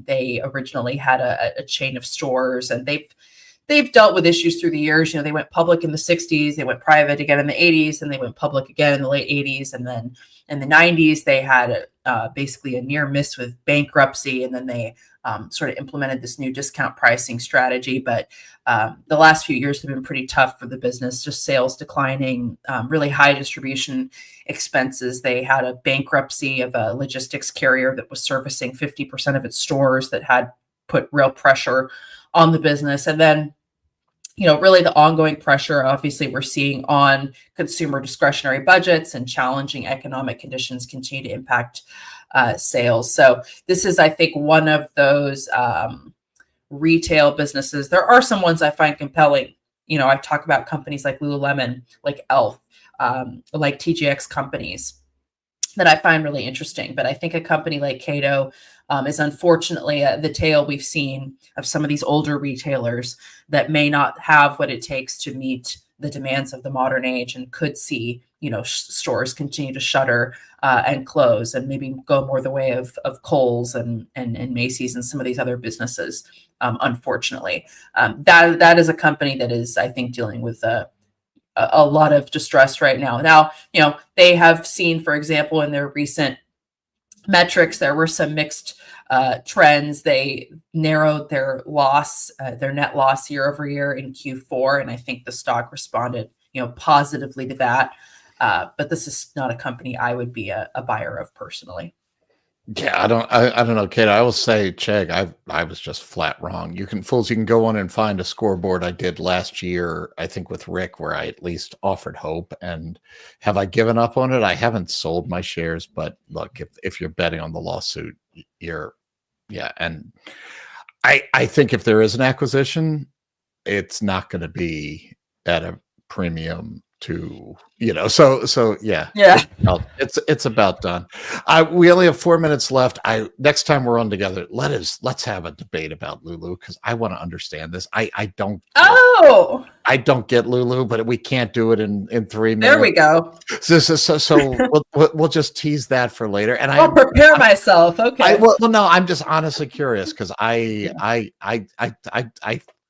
They originally had a chain of stores, and they've dealt with issues through the years. They went public in the 60s, they went private again in the 80s, and they went public again in the late 80s. And then in the 90s, they had basically a near miss with bankruptcy, and then they sort of implemented this new discount pricing strategy. But the last few years have been pretty tough for the business, just sales declining, really high distribution expenses. They had a bankruptcy of a logistics carrier that was servicing 50% of its stores, that had put real pressure on the business. And then, really the ongoing pressure, obviously, we're seeing on consumer discretionary budgets, and challenging economic conditions continue to impact sales. So this is, I think, one of those retail businesses. There are some ones I find compelling. I talk about companies like Lululemon, like Elf, like TJX companies that I find really interesting. But I think a company like Cato is unfortunately the tale we've seen of some of these older retailers that may not have what it takes to meet the demands of the modern age, and could see, stores continue to shutter and close, and maybe go more the way of Kohl's and Macy's and some of these other businesses. Unfortunately, that is a company that is, I think, dealing with a lot of distress right now. Now, they have seen, for example, in their recent metrics, there were some mixed trends. They narrowed their loss, their net loss year over year in Q4, and I think the stock responded, positively to that. But this is not a company I would be a buyer of personally. Yeah, I don't know, Kate. I will say, Chegg, I was just flat wrong. You can go on and find a scoreboard I did last year, I think with Rick, where I at least offered hope. And have I given up on it? I haven't sold my shares, but look, if you're betting on the lawsuit, and I think if there is an acquisition, it's not going to be at a premium to, so yeah. It's about done. We only have 4 minutes left. Next time we're on together, let's have a debate about Lulu, because I want to understand this. I don't get Lulu, but we can't do it in 3 minutes. There we go. So we'll just tease that for later. And I'll prepare myself. Okay. No, I'm just honestly curious, because I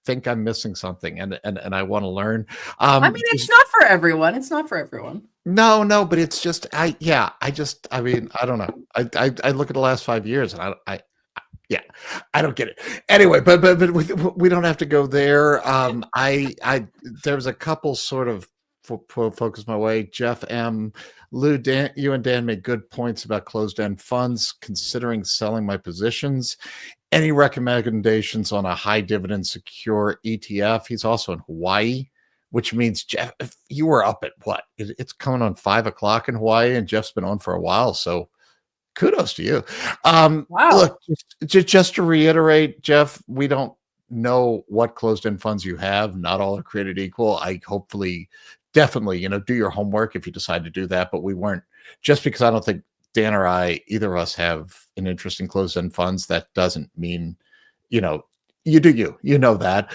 think I'm missing something, and I want to learn. It's not for everyone. It's not for everyone. No, but it's just I mean, I don't know. I look at the last 5 years, and I don't get it. Anyway, but we don't have to go there. There's a couple sort of focus my way. Jeff M. Lou, Dan, you and Dan made good points about closed-end funds. Considering selling my positions. Any recommendations on a high dividend secure ETF? He's also in Hawaii, which means, Jeff, if you were up at what? It's coming on 5 o'clock in Hawaii, and Jeff's been on for a while. So kudos to you. Wow. Look, just to reiterate, Jeff, we don't know what closed-end funds you have. Not all are created equal. Definitely, do your homework if you decide to do that. But we weren't, just because I don't think Dan or I, either of us, have an interest in closed-end funds, that doesn't mean, you do you know that.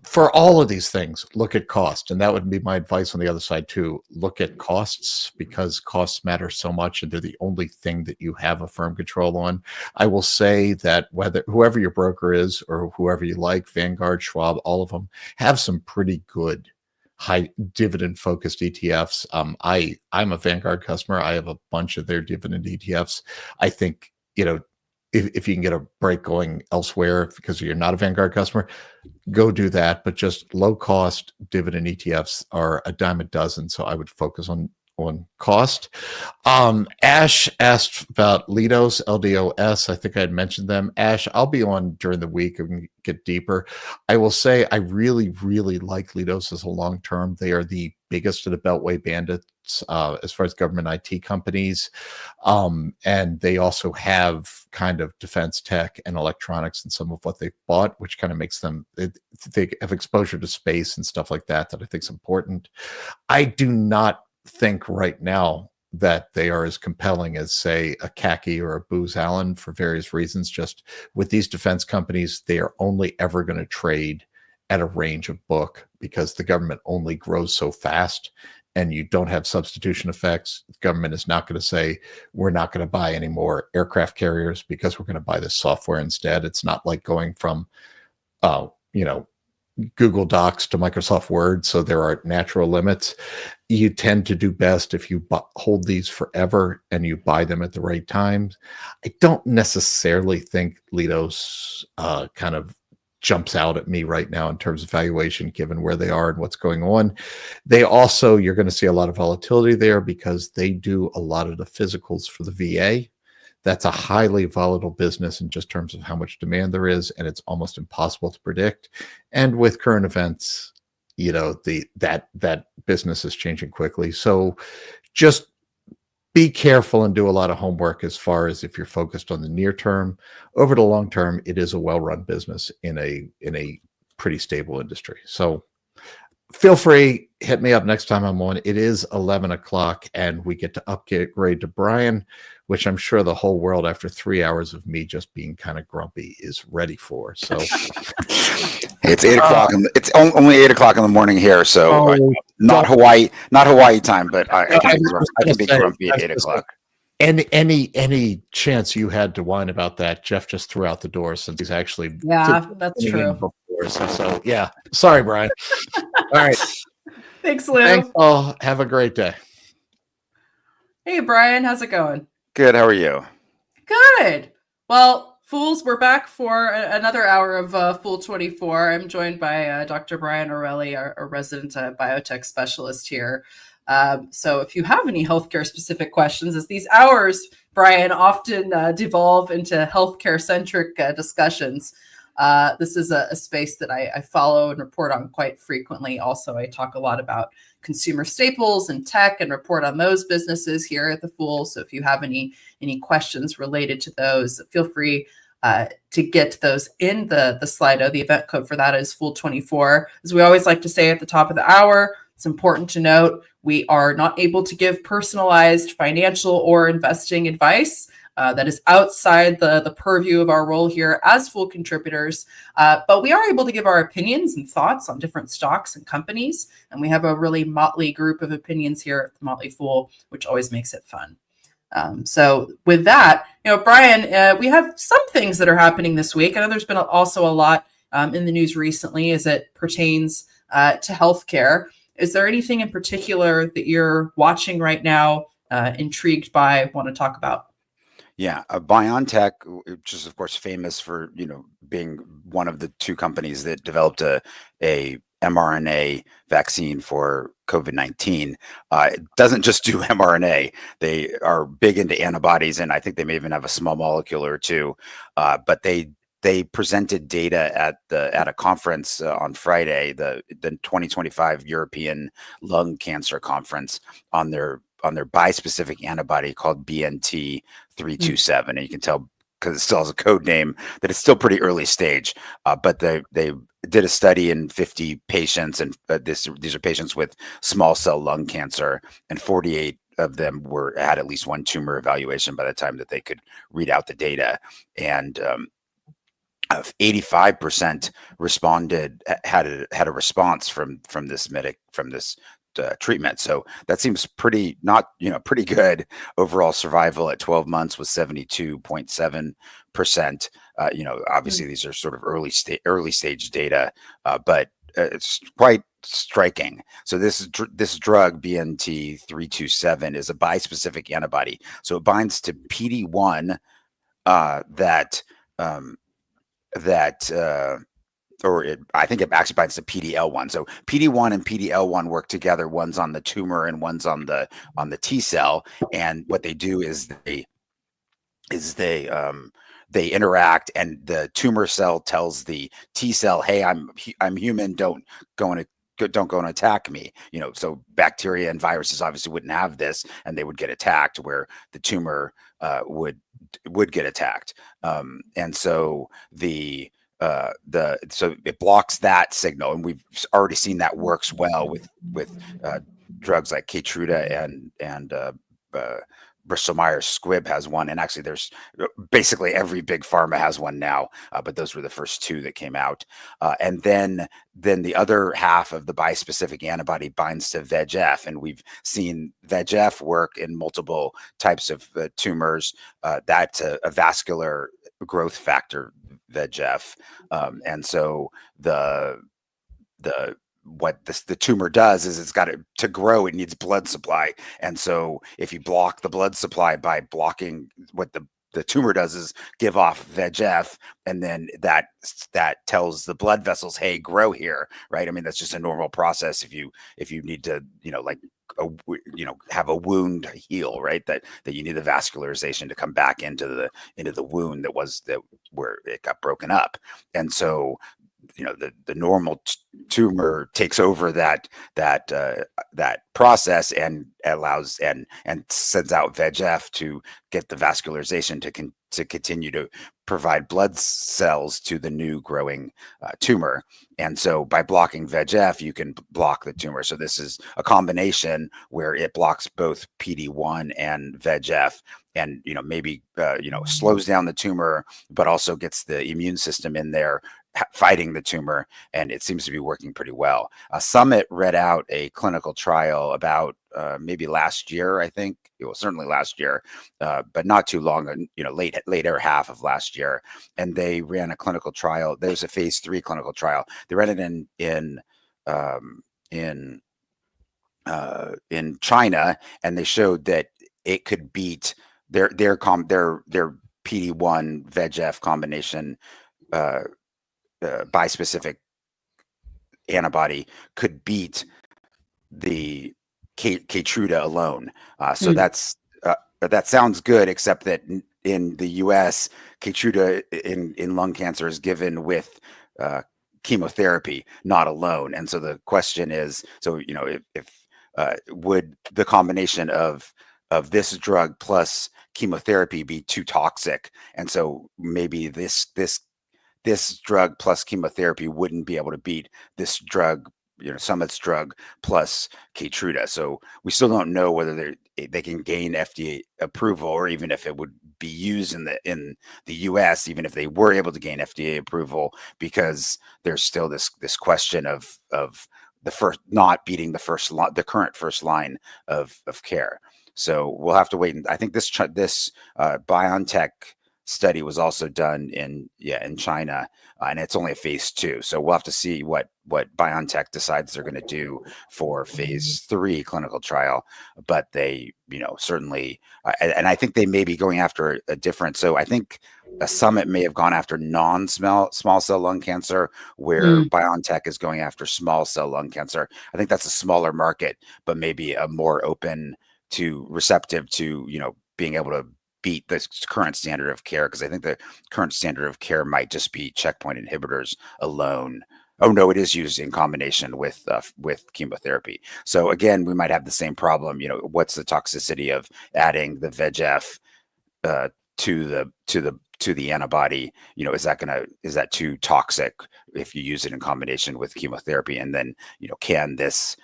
For all of these things, look at cost. And that would be my advice on the other side too. Look at costs, because costs matter so much, and they're the only thing that you have a firm control on. I will say that whoever your broker is, or whoever you like, Vanguard, Schwab, all of them have some pretty good high dividend focused ETFs. I'm a Vanguard customer. I have a bunch of their dividend ETFs. I think, if you can get a break going elsewhere because you're not a Vanguard customer, go do that. But just low cost dividend ETFs are a dime a dozen. So I would focus on cost. Ash asked about Lidos, LDOS. I think I had mentioned them. Ash, I'll be on during the week and get deeper. I will say I really, really like Lidos as a long term. They are the biggest of the Beltway bandits as far as government IT companies. And they also have kind of defense tech and electronics and some of what they've bought, which kind of makes them, they have exposure to space and stuff like that I think is important. I do not think right now that they are as compelling as, say, a Khaki or a Booz Allen for various reasons. Just with these defense companies, they are only ever going to trade at a range of book because the government only grows so fast and you don't have substitution effects. The government is not going to say, we're not going to buy any more aircraft carriers because we're going to buy this software instead. It's not like going from, Google Docs to Microsoft Word. So there are natural limits. You tend to do best if you hold these forever and you buy them at the right times. I don't necessarily think Lidos kind of jumps out at me right now in terms of valuation, given where they are and what's going on. They also, you're going to see a lot of volatility there because they do a lot of the physicals for the VA. That's a highly volatile business in just terms of how much demand there is, and it's almost impossible to predict. And with current events, that business is changing quickly. So just be careful and do a lot of homework as far as if you're focused on the near term. Over the long term, it is a well-run business in a pretty stable industry. So feel free, hit me up next time I'm on. It is 11 o'clock and we get to upgrade to Brian, which I'm sure the whole world, after 3 hours of me just being kind of grumpy, is ready for. So it's 8 o'clock. It's only 8 o'clock in the morning here. So not Hawaii time, but I can be grumpy at 8 o'clock. Any chance you had to whine about that, Jeff just threw out the door since he's actually that's true. Before, so yeah, sorry, Brian. All right, thanks, Lou. Thanks all. Have a great day. Hey, Brian, how's it going? Good. How are you? Good. Well, Fools, we're back for another hour of Fool 24. I'm joined by Dr. Brian Orelli, our resident biotech specialist here. So if you have any healthcare specific questions, as these hours, Brian, often devolve into healthcare centric discussions. This is a space that I follow and report on quite frequently. Also, I talk a lot about consumer staples and tech and report on those businesses here at the Fool. So if you have any questions related to those, feel free to get those in the Slido. The event code for that is Fool24. As we always like to say at the top of the hour, it's important to note we are not able to give personalized financial or investing advice. That is outside the purview of our role here as Fool contributors. But we are able to give our opinions and thoughts on different stocks and companies. And we have a really motley group of opinions here at the Motley Fool, which always makes it fun. So with that, Brian, we have some things that are happening this week. I know there's been also a lot in the news recently as it pertains to healthcare. Is there anything in particular that you're watching right now, intrigued by, want to talk about? Yeah, BioNTech, which is of course famous for being one of the two companies that developed a mRNA vaccine for COVID-19. It doesn't just do mRNA; they are big into antibodies, and I think they may even have a small molecule or two. But they presented data at a conference on Friday, the 2025 European Lung Cancer Conference, on their bispecific antibody called BNT327. And you can tell because it still has a code name that it's still pretty early stage. But they did a study in 50 patients, and these are patients with small cell lung cancer, and 48 of them had at least one tumor evaluation by the time that they could read out the data. And 85% had a response from this treatment. So that seems pretty good. Overall survival at 12 months was 72.7%. Obviously these are sort of early stage data, but it's quite striking. So this drug BNT327 is a bispecific antibody. So it binds to PD-1 I think it actually binds to PD-L1. So PD-1 and PD-L1 work together. One's on the tumor and one's on the T cell. And what they do is they interact, and the tumor cell tells the T cell, "Hey, I'm human. Don't go and attack me." So bacteria and viruses obviously wouldn't have this, and they would get attacked, where the tumor would get attacked. And so so it blocks that signal, and we've already seen that works well with drugs like Keytruda and Bristol Myers Squibb has one, and actually there's basically every big pharma has one now, but those were the first two that came out. And then the other half of the bispecific antibody binds to VEGF, and we've seen VEGF work in multiple types of tumors. That's a vascular growth factor, VEGF, and so what the tumor does is it's got to grow, it needs blood supply. And so if you block the blood supply by blocking what the tumor does is give off VEGF, and then that tells the blood vessels, "Hey, grow here," right? I mean, that's just a normal process if you need to, have a wound heal, right? That you need the vascularization to come back into the wound where it got broken up. And so the normal tumor takes over that process and allows and sends out VEGF to get the vascularization to continue to provide blood cells to the new growing tumor. And so by blocking VEGF, you can block the tumor. So this is a combination where it blocks both PD-1 and VEGF, and maybe slows down the tumor, but also gets the immune system in there fighting the tumor, and it seems to be working pretty well. Summit read out a clinical trial about maybe last year, I think. Well, certainly last year, but not too long, later half of last year. And they ran a clinical trial. There's a phase 3 clinical trial. They ran it in China, and they showed that it could beat their PD-1 VEGF combination. Bispecific antibody could beat the Keytruda alone. So that sounds good, except that in the U.S., Keytruda in lung cancer is given with chemotherapy, not alone. And so the question is, if would the combination of this drug plus chemotherapy be too toxic? And so maybe this drug plus chemotherapy wouldn't be able to beat this drug, Summit's drug plus Keytruda. So we still don't know whether they can gain FDA approval, or even if it would be used in the US, even if they were able to gain FDA approval, because there's still this question of the first not beating the current first line of care. So we'll have to wait. And I think this BioNTech study was also done in China, and it's only a phase 2. So we'll have to see what BioNTech decides they're going to do for phase 3 clinical trial. But they, certainly, and I think they may be going after a different. So I think a Summit may have gone after small cell lung cancer, where BioNTech is going after small cell lung cancer. I think that's a smaller market, but maybe a more receptive to being able to beat the current standard of care, because I think the current standard of care might just be checkpoint inhibitors alone. Oh no, it is used in combination with chemotherapy. So again, we might have the same problem. What's the toxicity of adding the VEGF to the antibody? Is that too toxic if you use it in combination with chemotherapy? And then can this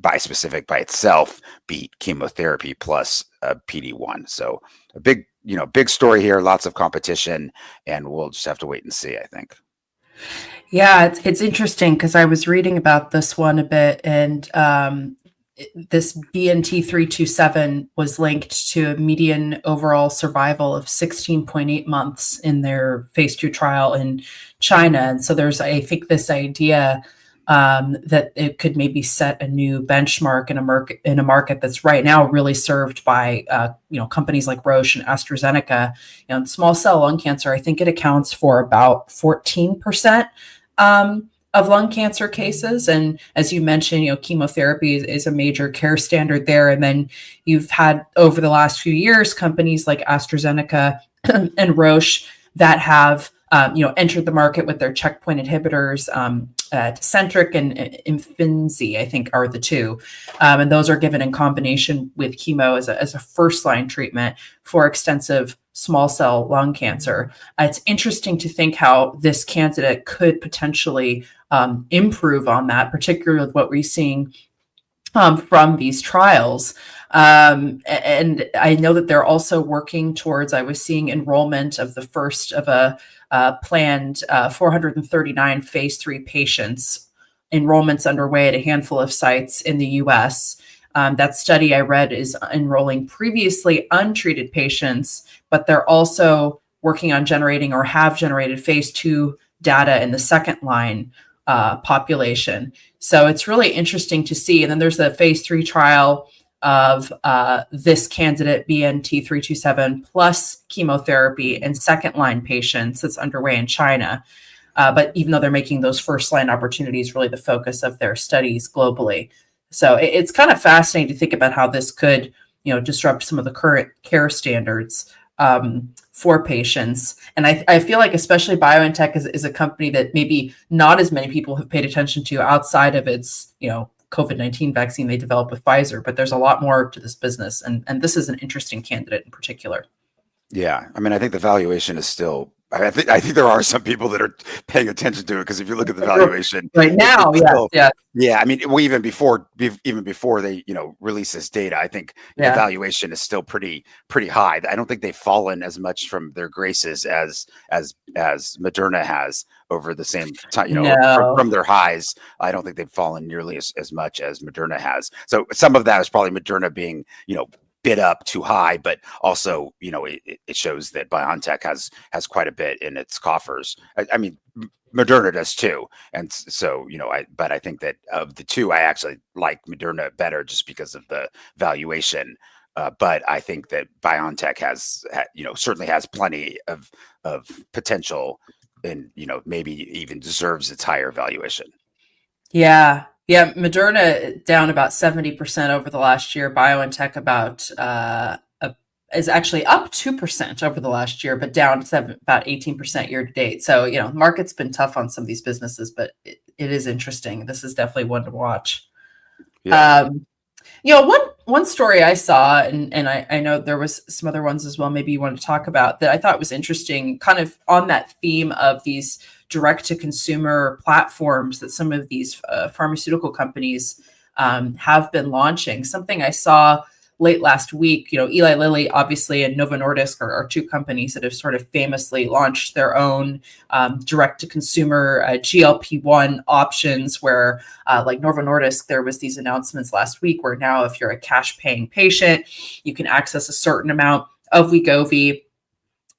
bispecific by itself beat chemotherapy plus PD-1? So a big story here, lots of competition, and we'll just have to wait and see, I think. Yeah, it's interesting because I was reading about this one a bit, and this BNT327 was linked to a median overall survival of 16.8 months in their phase 2 trial in China. And so there's, I think, this idea that it could maybe set a new benchmark in a market that's right now really served by companies like Roche and AstraZeneca. In small cell lung cancer, I think it accounts for about 14% of lung cancer cases. And as you mentioned, chemotherapy is a major care standard there. And then you've had over the last few years companies like AstraZeneca and Roche that have entered the market with their checkpoint inhibitors. Tecentriq and Imfinzi, I think, are the two. And those are given in combination with chemo as a first-line treatment for extensive small cell lung cancer. It's interesting to think how this candidate could potentially improve on that, particularly with what we're seeing from these trials. And I know that they're also working towards, I was seeing enrollment of the first of a planned 439 phase 3 patients. Enrollment's underway at a handful of sites in the US. That study I read is enrolling previously untreated patients, but they're also working on generating or have generated phase 2 data in the second line population. So it's really interesting to see. And then there's the phase 3 trial of this candidate BNT327 plus chemotherapy in second line patients that's underway in China. But even though they're making those first line opportunities really the focus of their studies globally. So it's kind of fascinating to think about how this could, disrupt some of the current care standards for patients. And I feel like especially BioNTech is a company that maybe not as many people have paid attention to outside of its, COVID-19 vaccine they developed with Pfizer, but there's a lot more to this business. And this is an interesting candidate in particular. Yeah. I mean, I think the valuation is still, I think there are some people that are paying attention to it, because if you look at the valuation right now, yeah. I mean, even before they release this data, I think the valuation is still pretty high. I don't think they've fallen as much from their graces as Moderna has over the same time. From their highs, I don't think they've fallen nearly as much as Moderna has. So some of that is probably Moderna being bid up too high, but also it shows that BioNTech has quite a bit in its coffers. I mean, Moderna does too, and so but I think that of the two, I actually like Moderna better just because of the valuation. But I think that BioNTech has certainly has plenty of potential, and maybe even deserves its higher valuation. Yeah, Moderna down about 70% over the last year. BioNTech about is actually up 2% over the last year, but down about 18% year to date. So market's been tough on some of these businesses, but it is interesting. This is definitely one to watch. Yeah. One story I saw, and I know there was some other ones as well, maybe you want to talk about, that I thought was interesting, kind of on that theme of these direct-to-consumer platforms that some of these pharmaceutical companies have been launching. Something I saw late last week, Eli Lilly, obviously, and Novo Nordisk are two companies that have sort of famously launched their own direct-to-consumer GLP-1 options, where like Novo Nordisk, there was these announcements last week where now if you're a cash-paying patient, you can access a certain amount of Wegovy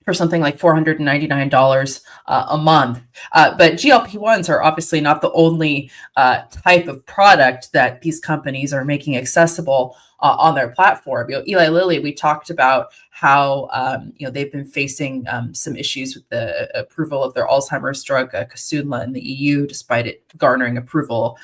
for something like $499 a month. But GLP-1s are obviously not the only type of product that these companies are making accessible on their platform. Eli Lilly, we talked about how they've been facing some issues with the approval of their Alzheimer's drug Kisunla in the EU, despite it garnering approval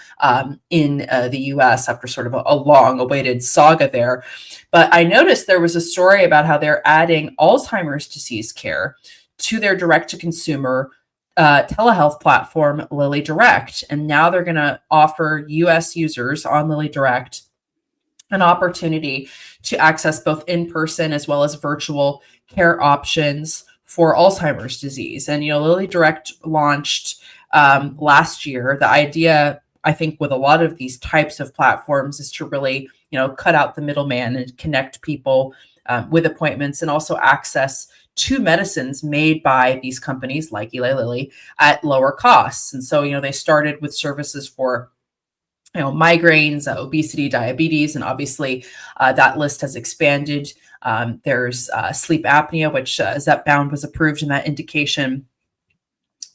in the US after sort of a long-awaited saga there. But I noticed there was a story about how they're adding Alzheimer's disease care to their direct-to-consumer telehealth platform, Lilly Direct. And now they're going to offer US users on Lilly Direct an opportunity to access both in-person as well as virtual care options for Alzheimer's disease. And, Lilly Direct launched last year. The idea, I think, with a lot of these types of platforms is to really, cut out the middleman and connect people with appointments, and also access to medicines made by these companies like Eli Lilly at lower costs. And so, they started with services for migraines, obesity, diabetes, and obviously that list has expanded. There's sleep apnea, which Zepbound was approved in that indication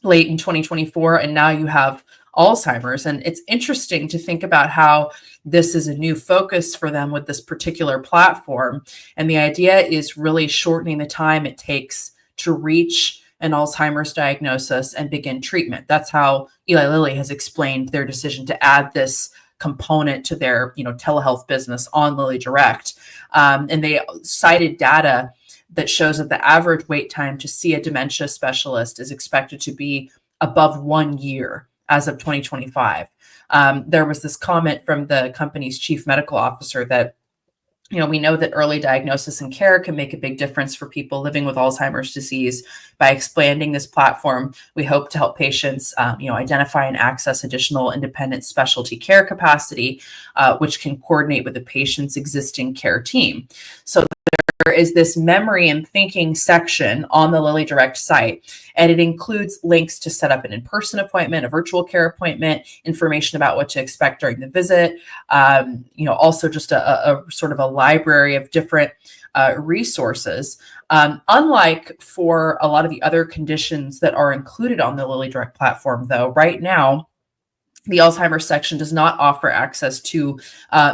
late in 2024. And now you have Alzheimer's. And it's interesting to think about how this is a new focus for them with this particular platform. And the idea is really shortening the time it takes to reach an Alzheimer's diagnosis and begin treatment. That's how Eli Lilly has explained their decision to add this component to their, telehealth business on Lilly Direct. And they cited data that shows that the average wait time to see a dementia specialist is expected to be above 1 year as of 2025. There was this comment from the company's chief medical officer that, we know that early diagnosis and care can make a big difference for people living with Alzheimer's disease. By expanding this platform, we hope to help patients, identify and access additional independent specialty care capacity, which can coordinate with the patient's existing care team. So there is this memory and thinking section on the Lilly Direct site, and it includes links to set up an in-person appointment, a virtual care appointment, information about what to expect during the visit, also just a sort of a library of different resources. Unlike for a lot of the other conditions that are included on the Lilly Direct platform, though, right now, the Alzheimer's section does not offer access to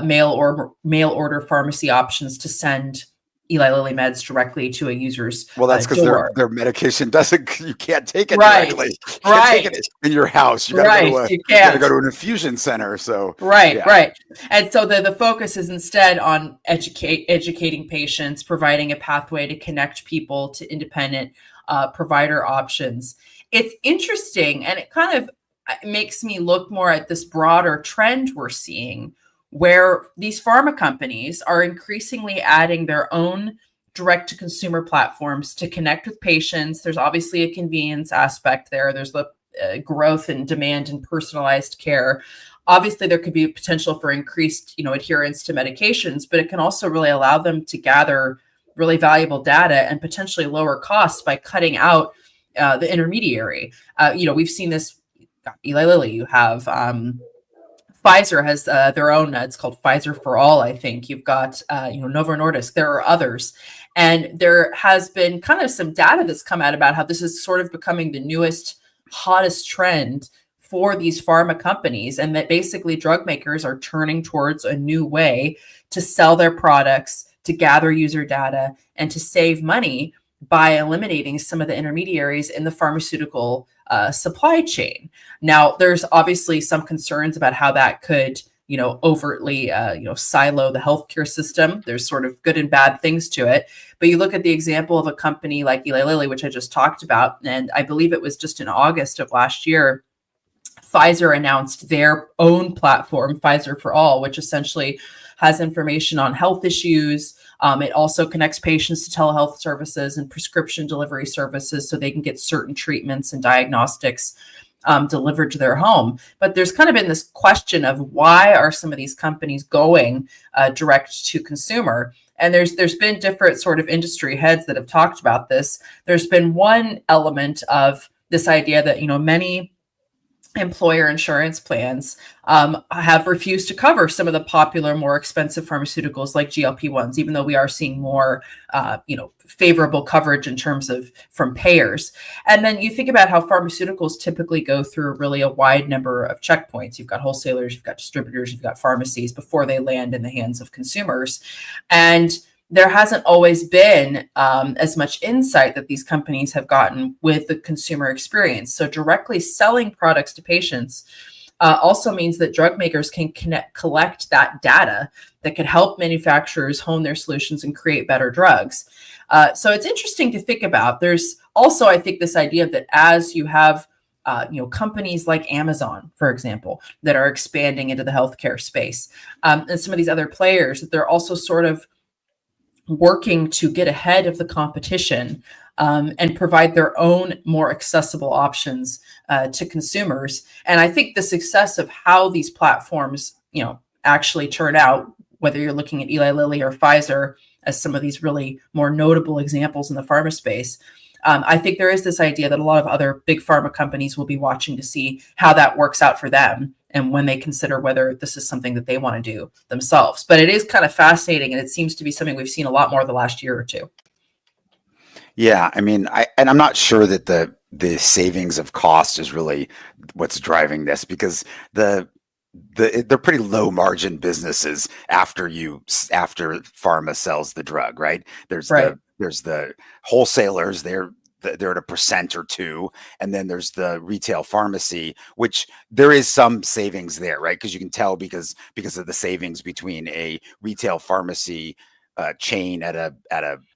mail order pharmacy options to send Eli Lilly meds directly to a user's Well, that's because their medication doesn't. You can't take it directly. You can't take it in your house. You got to go to an infusion center. So right. And so the focus is instead on educating patients, providing a pathway to connect people to independent provider options. It's interesting, and it kind of makes me look more at this broader trend we're seeing, where these pharma companies are increasingly adding their own direct-to-consumer platforms to connect with patients. There's obviously a convenience aspect there. There's the growth and demand in personalized care. Obviously, there could be potential for increased, adherence to medications, but it can also really allow them to gather really valuable data and potentially lower costs by cutting out the intermediary. We've seen this. Eli Lilly, you have Pfizer has their own, it's called Pfizer for All, I think. You've got, Novo Nordisk. There are others. And there has been kind of some data that's come out about how this is sort of becoming the newest, hottest trend for these pharma companies, and that basically drug makers are turning towards a new way to sell their products, to gather user data, and to save money by eliminating some of the intermediaries in the pharmaceutical supply chain. Now, there's obviously some concerns about how that could, overtly, silo the healthcare system. There's sort of good and bad things to it. But you look at the example of a company like Eli Lilly, which I just talked about, and I believe it was just in August of last year, Pfizer announced their own platform, Pfizer for All, which essentially has information on health issues. It also connects patients to telehealth services and prescription delivery services so they can get certain treatments and diagnostics delivered to their home. But there's kind of been this question of why are some of these companies going direct to consumer? And there's been different sort of industry heads that have talked about this. There's been one element of this idea that, many employer insurance plans have refused to cover some of the popular, more expensive pharmaceuticals like GLP-1s, even though we are seeing more, favorable coverage in terms of from payers. And then you think about how pharmaceuticals typically go through really a wide number of checkpoints. You've got wholesalers, you've got distributors, you've got pharmacies before they land in the hands of consumers. And there hasn't always been as much insight that these companies have gotten with the consumer experience. So directly selling products to patients also means that drug makers can collect that data that could help manufacturers hone their solutions and create better drugs. So it's interesting to think about. There's also, I think, this idea that as you have companies like Amazon, for example, that are expanding into the healthcare space, and some of these other players, that they're also sort of working to get ahead of the competition and provide their own more accessible options to consumers. And I think the success of how these platforms, actually turn out, whether you're looking at Eli Lilly or Pfizer as some of these really more notable examples in the pharma space, I think there is this idea that a lot of other big pharma companies will be watching to see how that works out for them and when they consider whether this is something that they want to do themselves. But it is kind of fascinating, and it seems to be something we've seen a lot more the last year or two. Yeah, I mean, I'm not sure that the savings of cost is really what's driving this, because they're pretty low margin businesses after pharma sells the drug, right? There's Right. the wholesalers, they're at 1% or 2%, and then there's the retail pharmacy, which there is some savings there, right? Because you can tell because of the savings between a retail pharmacy chain at a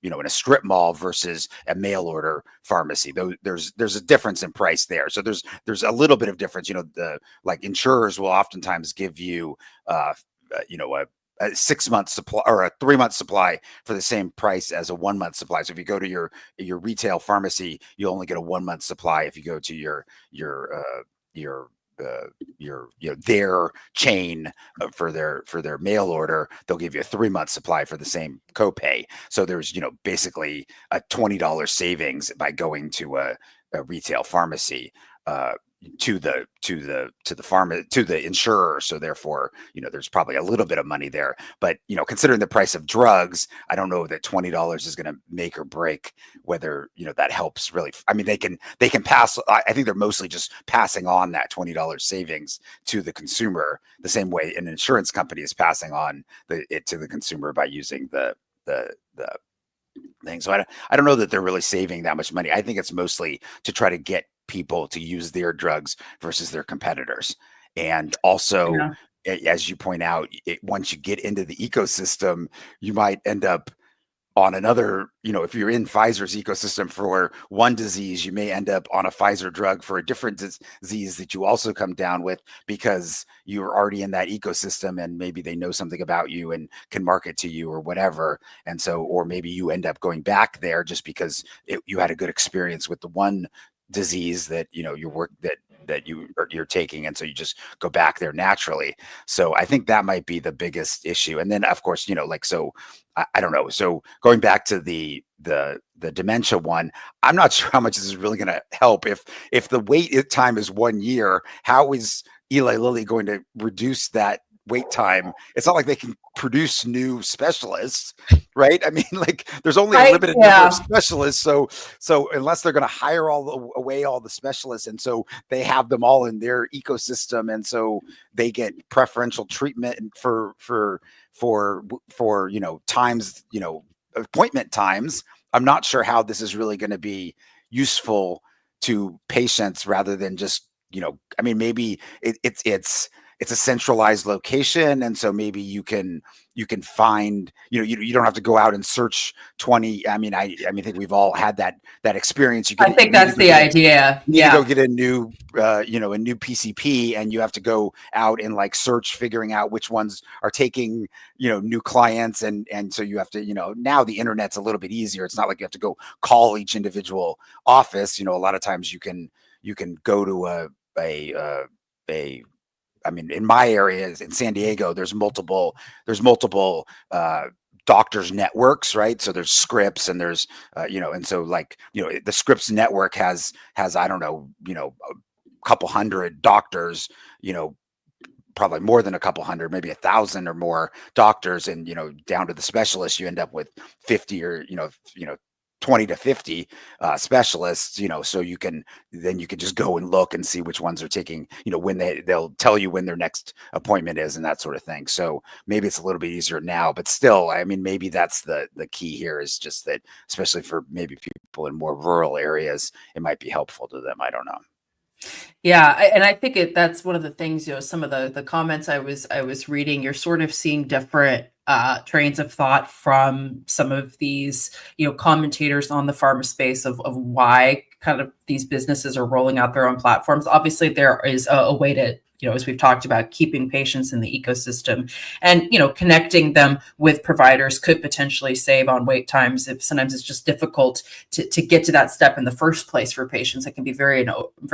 in a strip mall versus a mail order pharmacy. Though there's a difference in price there, so there's a little bit of difference. The like insurers will oftentimes give you a 6-month supply or a 3-month supply for the same price as a 1-month supply. So if you go to your retail pharmacy, you only get a 1-month supply. If you go to their chain for their mail order, they'll give you a 3-month supply for the same copay. So there's basically a $20 savings by going to a retail pharmacy to the insurer. So therefore, there's probably a little bit of money there. But considering the price of drugs, I don't know that $20 is going to make or break whether that helps really. I mean, they can pass. I think they're mostly just passing on that $20 savings to the consumer, the same way an insurance company is passing on it to the consumer by using the thing. So I don't know that they're really saving that much money. I think it's mostly to try to get people to use their drugs versus their competitors. And also, as you point out, once you get into the ecosystem, you might end up on another, if you're in Pfizer's ecosystem for one disease, you may end up on a Pfizer drug for a different disease that you also come down with because you're already in that ecosystem and maybe they know something about you and can market to you or whatever. And so, or maybe you end up going back there just because you had a good experience with the one disease that you're taking, and so you just go back there naturally. So I think that might be the biggest issue. And then of course, I don't know. So going back to the dementia one, I'm not sure how much this is really going to help. If the wait time is 1 year, how is Eli Lilly going to reduce that wait time? It's not like they can produce new specialists, right? I mean, like there's only a limited number of specialists. So unless they're going to hire away all the specialists, and so they have them all in their ecosystem, and so they get preferential treatment for times, appointment times. I'm not sure how this is really going to be useful to patients rather than just, I mean, maybe it's a centralized location, and so maybe you can find, you don't have to go out and search 20. I think we've all had that experience. I think that's the idea. You go get a new a new PCP, and you have to go out and like search, figuring out which ones are taking new clients, and so you have to, now the internet's a little bit easier. It's not like you have to go call each individual office. A lot of times you can go to I mean, in my area in San Diego, there's multiple doctors networks, right? So there's Scripps, and there's and so like the Scripps network has I don't know, a couple hundred doctors, probably more than a couple hundred, maybe 1,000 or more doctors, and down to the specialists, you end up with 50 or 20 to 50 specialists, so you can just go and look and see which ones are taking, when they'll tell you when their next appointment is and that sort of thing. So maybe it's a little bit easier now, but still, I mean, maybe that's the key here, is just that, especially for maybe people in more rural areas, it might be helpful to them. I don't know. Yeah, and I think that's one of the things, some of the comments I was reading, you're sort of seeing different trains of thought from some of these, commentators on the pharma space of why kind of these businesses are rolling out their own platforms. Obviously, there is a way to, as we've talked about, keeping patients in the ecosystem and, connecting them with providers could potentially save on wait times. If sometimes it's just difficult to get to that step in the first place for patients. It can be very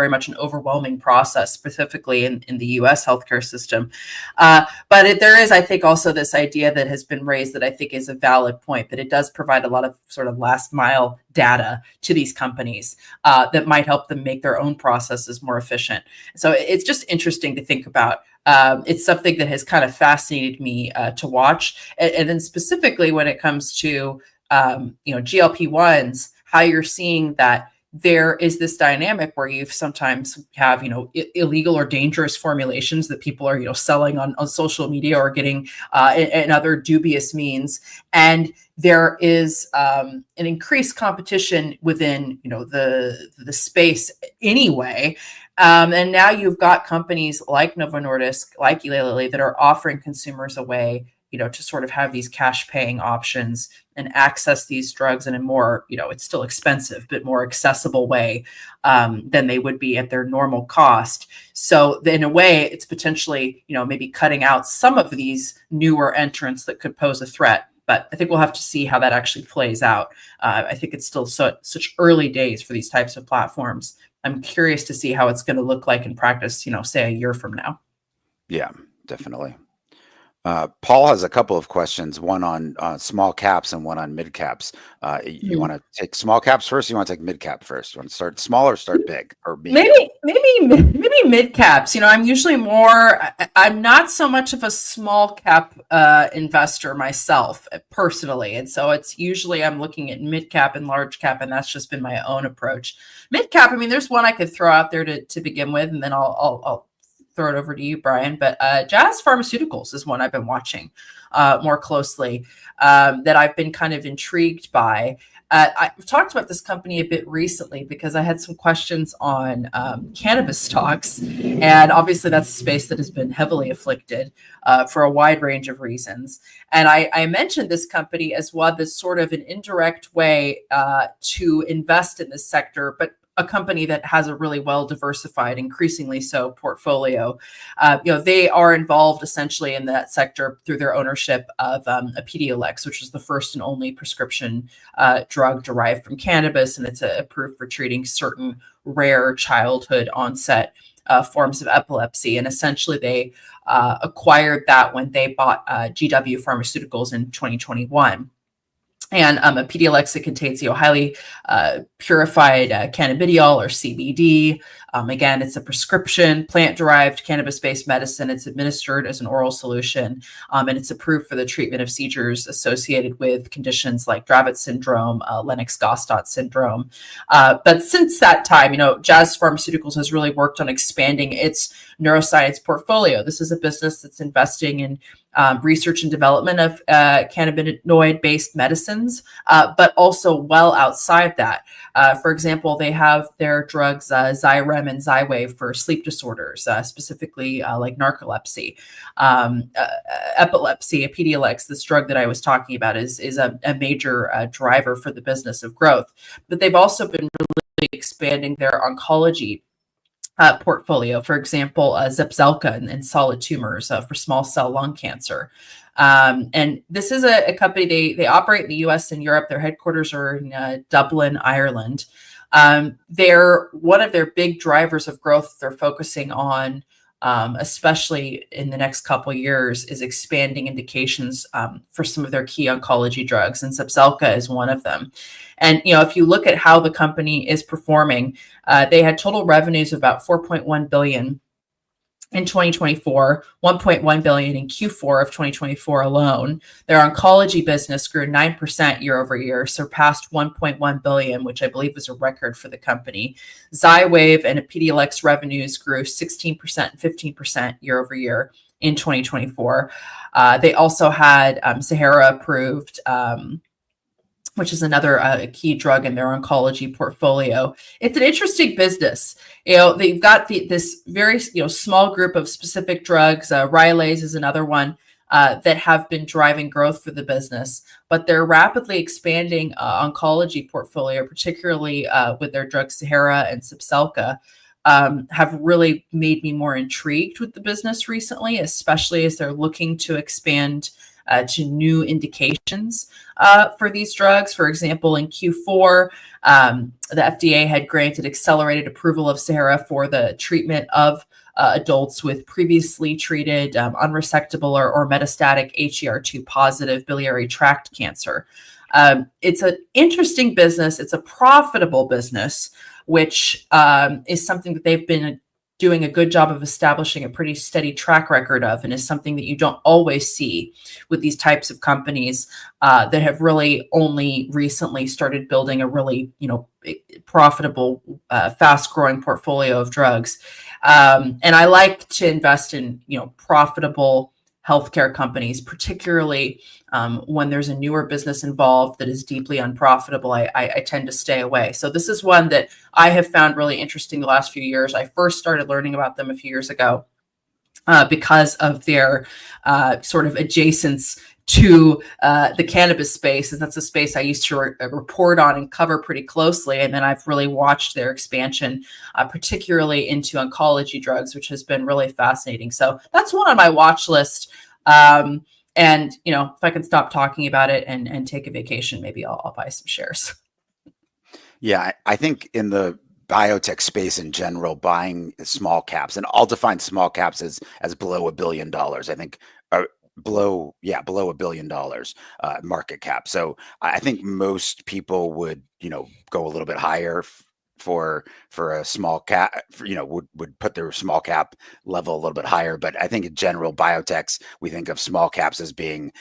much an overwhelming process, specifically in the US healthcare system. But there is, I think, also this idea that has been raised that I think is a valid point, that it does provide a lot of sort of last mile data to these companies that might help them make their own processes more efficient. So it's just interesting to think about. It's something that has kind of fascinated me to watch. And then specifically when it comes to, GLP-1s, how you're seeing that there is this dynamic where you sometimes have, illegal or dangerous formulations that people are, selling on social media or getting in other dubious means. And there is an increased competition within, the space anyway. And now you've got companies like Novo Nordisk, like Eli Lilly, that are offering consumers a way, to sort of have these cash paying options and access these drugs in a more, it's still expensive, but more accessible way than they would be at their normal cost. So in a way, it's potentially, maybe cutting out some of these newer entrants that could pose a threat. But I think we'll have to see how that actually plays out. I think it's still such early days for these types of platforms. I'm curious to see how it's going to look like in practice, say a year from now. Yeah, definitely. Paul has a couple of questions, one on small caps and one on mid caps. You want to take small caps first? Or you want to take mid cap first? You want to start small or start big or medium? Maybe mid caps. I'm usually I'm not so much of a small cap investor myself personally, and so it's usually I'm looking at mid cap and large cap, and that's just been my own approach. Mid cap, there's one I could throw out there to begin with, and then I'll throw it over to you, Brian. But Jazz Pharmaceuticals is one I've been watching more closely that I've been kind of intrigued by. I've talked about this company a bit recently because I had some questions on cannabis stocks. And obviously that's a space that has been heavily afflicted for a wide range of reasons. And I mentioned this company as one that's sort of an indirect way to invest in this sector, but a company that has a really well diversified, increasingly so, portfolio. They are involved essentially in that sector through their ownership of Epidiolex, which is the first and only prescription drug derived from cannabis, and it's approved for treating certain rare childhood onset forms of epilepsy. And essentially, they acquired that when they bought GW Pharmaceuticals in 2021. And a Epidiolex that contains highly purified cannabidiol or CBD. Again, it's a prescription plant-derived cannabis-based medicine. It's administered as an oral solution, and it's approved for the treatment of seizures associated with conditions like Dravet syndrome, Lennox-Gastaut syndrome. But since that time, Jazz Pharmaceuticals has really worked on expanding its neuroscience portfolio. This is a business that's investing in research and development of cannabinoid-based medicines, but also well outside that. For example, they have their drugs Xyrem and Xywav for sleep disorders, specifically like narcolepsy, epilepsy. Epidiolex, this drug that I was talking about, is a major driver for the business of growth. But they've also been really expanding their oncology portfolio. For example, Zepzelca and solid tumors for small cell lung cancer. And this is a company, they operate in the US and Europe. Their headquarters are in Dublin, Ireland. They're one of their big drivers of growth they're focusing on, especially in the next couple of years, is expanding indications for some of their key oncology drugs. And Zepzelca is one of them. And, if you look at how the company is performing, they had total revenues of about $4.1 billion in 2024, $1.1 billion in Q4 of 2024 alone. Their oncology business grew 9% year over year, surpassed $1.1 billion, which I believe was a record for the company. Xywav and Epidiolex revenues grew 16% and 15% year over year in 2024. They also had Sahara approved, which is another key drug in their oncology portfolio. It's an interesting business. They've got this very small group of specific drugs. Rylaze is another one that have been driving growth for the business, but they're rapidly expanding oncology portfolio, particularly with their drugs Sahara and Zepzelca. Have really made me more intrigued with the business recently, especially as they're looking to expand to new indications for these drugs. For example, in Q4, the FDA had granted accelerated approval of Sahara for the treatment of adults with previously treated unresectable or metastatic HER2 positive biliary tract cancer. It's an interesting business. It's a profitable business, which is something that they've been doing a good job of establishing a pretty steady track record of, and is something that you don't always see with these types of companies that have really only recently started building a really, profitable, fast-growing portfolio of drugs. And I like to invest in, profitable healthcare companies, particularly when there's a newer business involved that is deeply unprofitable. I tend to stay away. So this is one that I have found really interesting the last few years. I first started learning about them a few years ago because of their sort of adjacence to the cannabis space. And that's a space I used to report on and cover pretty closely. And then I've really watched their expansion, particularly into oncology drugs, which has been really fascinating. So that's one on my watch list. And, if I can stop talking about it and take a vacation, maybe I'll buy some shares. Yeah, I think in the biotech space in general, buying small caps, and I'll define small caps as below $1 billion. I think below $1 billion market cap. So I think most people would go a little bit higher for a small cap. Would put their small cap level a little bit higher. But I think in general, biotechs, we think of small caps as being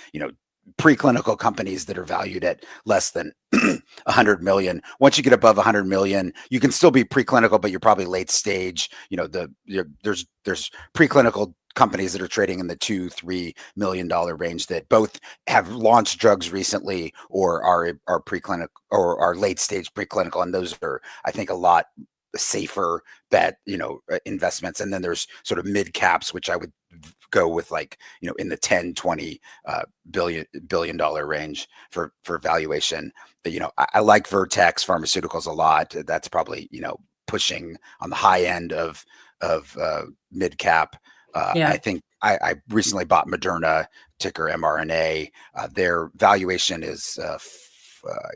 preclinical companies that are valued at less than 100 million. Once you get above 100 million, you can still be preclinical, but you're probably late stage. There's preclinical companies that are trading in the $2-3 million range that both have launched drugs recently or are preclinical or are late stage preclinical, and those are, I think, a lot safer bet investments. And then there's sort of mid caps, which I would go with, like in the 10-20 billion dollar range for valuation. I like Vertex Pharmaceuticals a lot. That's probably pushing on the high end of mid cap. I think I recently bought Moderna, ticker mRNA. Their valuation is I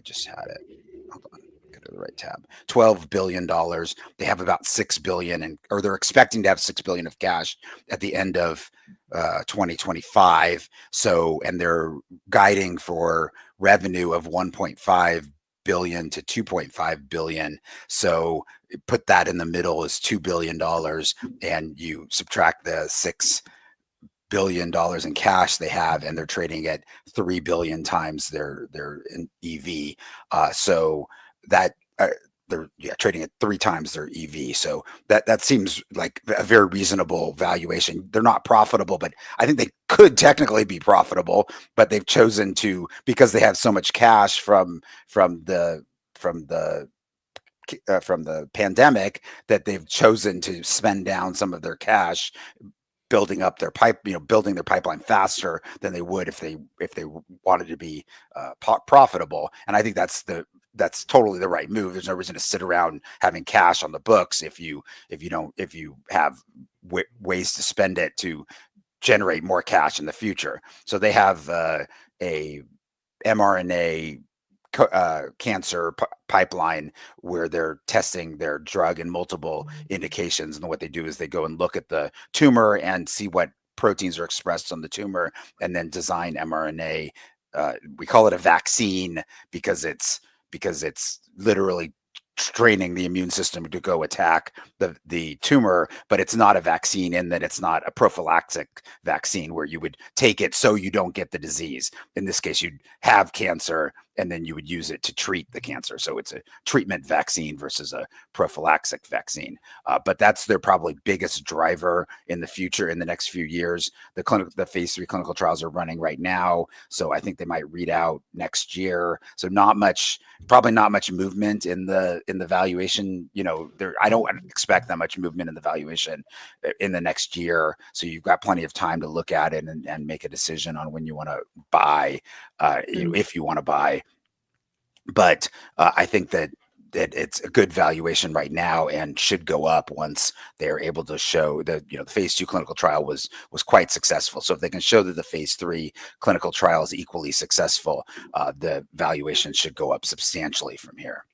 just had it. Hold on. To the right tab. $12 billion. They have about $6 billion, or they're expecting to have $6 billion of cash at the end of 2025. So, and they're guiding for revenue of 1.5 billion to 2.5 billion. So put that in the middle is $2 billion, and you subtract the $6 billion in cash they have, and they're trading at 3 billion times their EV. So that they're trading at 3 times their EV. So that seems like a very reasonable valuation. They're not profitable, but I think they could technically be profitable, but they've chosen to, because they have so much cash from the pandemic, that they've chosen to spend down some of their cash building up their building their pipeline faster than they would if they wanted to be profitable. And I think that's totally the right move. There's no reason to sit around having cash on the books if you have ways to spend it to generate more cash in the future. So they have a mRNA cancer pipeline where they're testing their drug in multiple indications. And what they do is they go and look at the tumor and see what proteins are expressed on the tumor, and then design mRNA. We call it a vaccine because it's literally training the immune system to go attack the tumor, but it's not a vaccine in that it's not a prophylactic vaccine where you would take it so you don't get the disease. In this case, you'd have cancer and then you would use it to treat the cancer. So it's a treatment vaccine versus a prophylaxis vaccine. But that's their probably biggest driver in the future, in the next few years. The phase 3 clinical trials are running right now, so I think they might read out next year. So probably not much movement in the valuation. I don't expect that much movement in the valuation in the next year. So you've got plenty of time to look at it and make a decision on when you want to buy, if you want to buy. But I think that it's a good valuation right now and should go up once they're able to show that the phase 2 clinical trial was quite successful. So if they can show that the phase 3 clinical trial is equally successful, the valuation should go up substantially from here.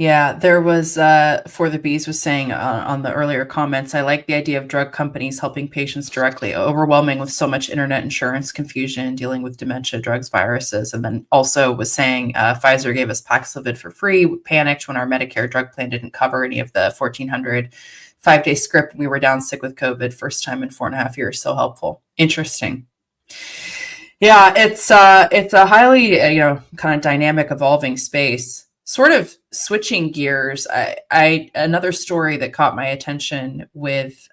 Yeah, there was For the Bees was saying on the earlier comments, I like the idea of drug companies helping patients directly, overwhelming with so much internet insurance confusion, dealing with dementia, drugs, viruses. And then also was saying Pfizer gave us Paxlovid for free. We panicked when our Medicare drug plan didn't cover any of the 1,400 5-day script. We were down sick with COVID, first time in 4.5 years. So helpful. Interesting. Yeah, it's a highly kind of dynamic, evolving space. Sort of switching gears, I another story that caught my attention with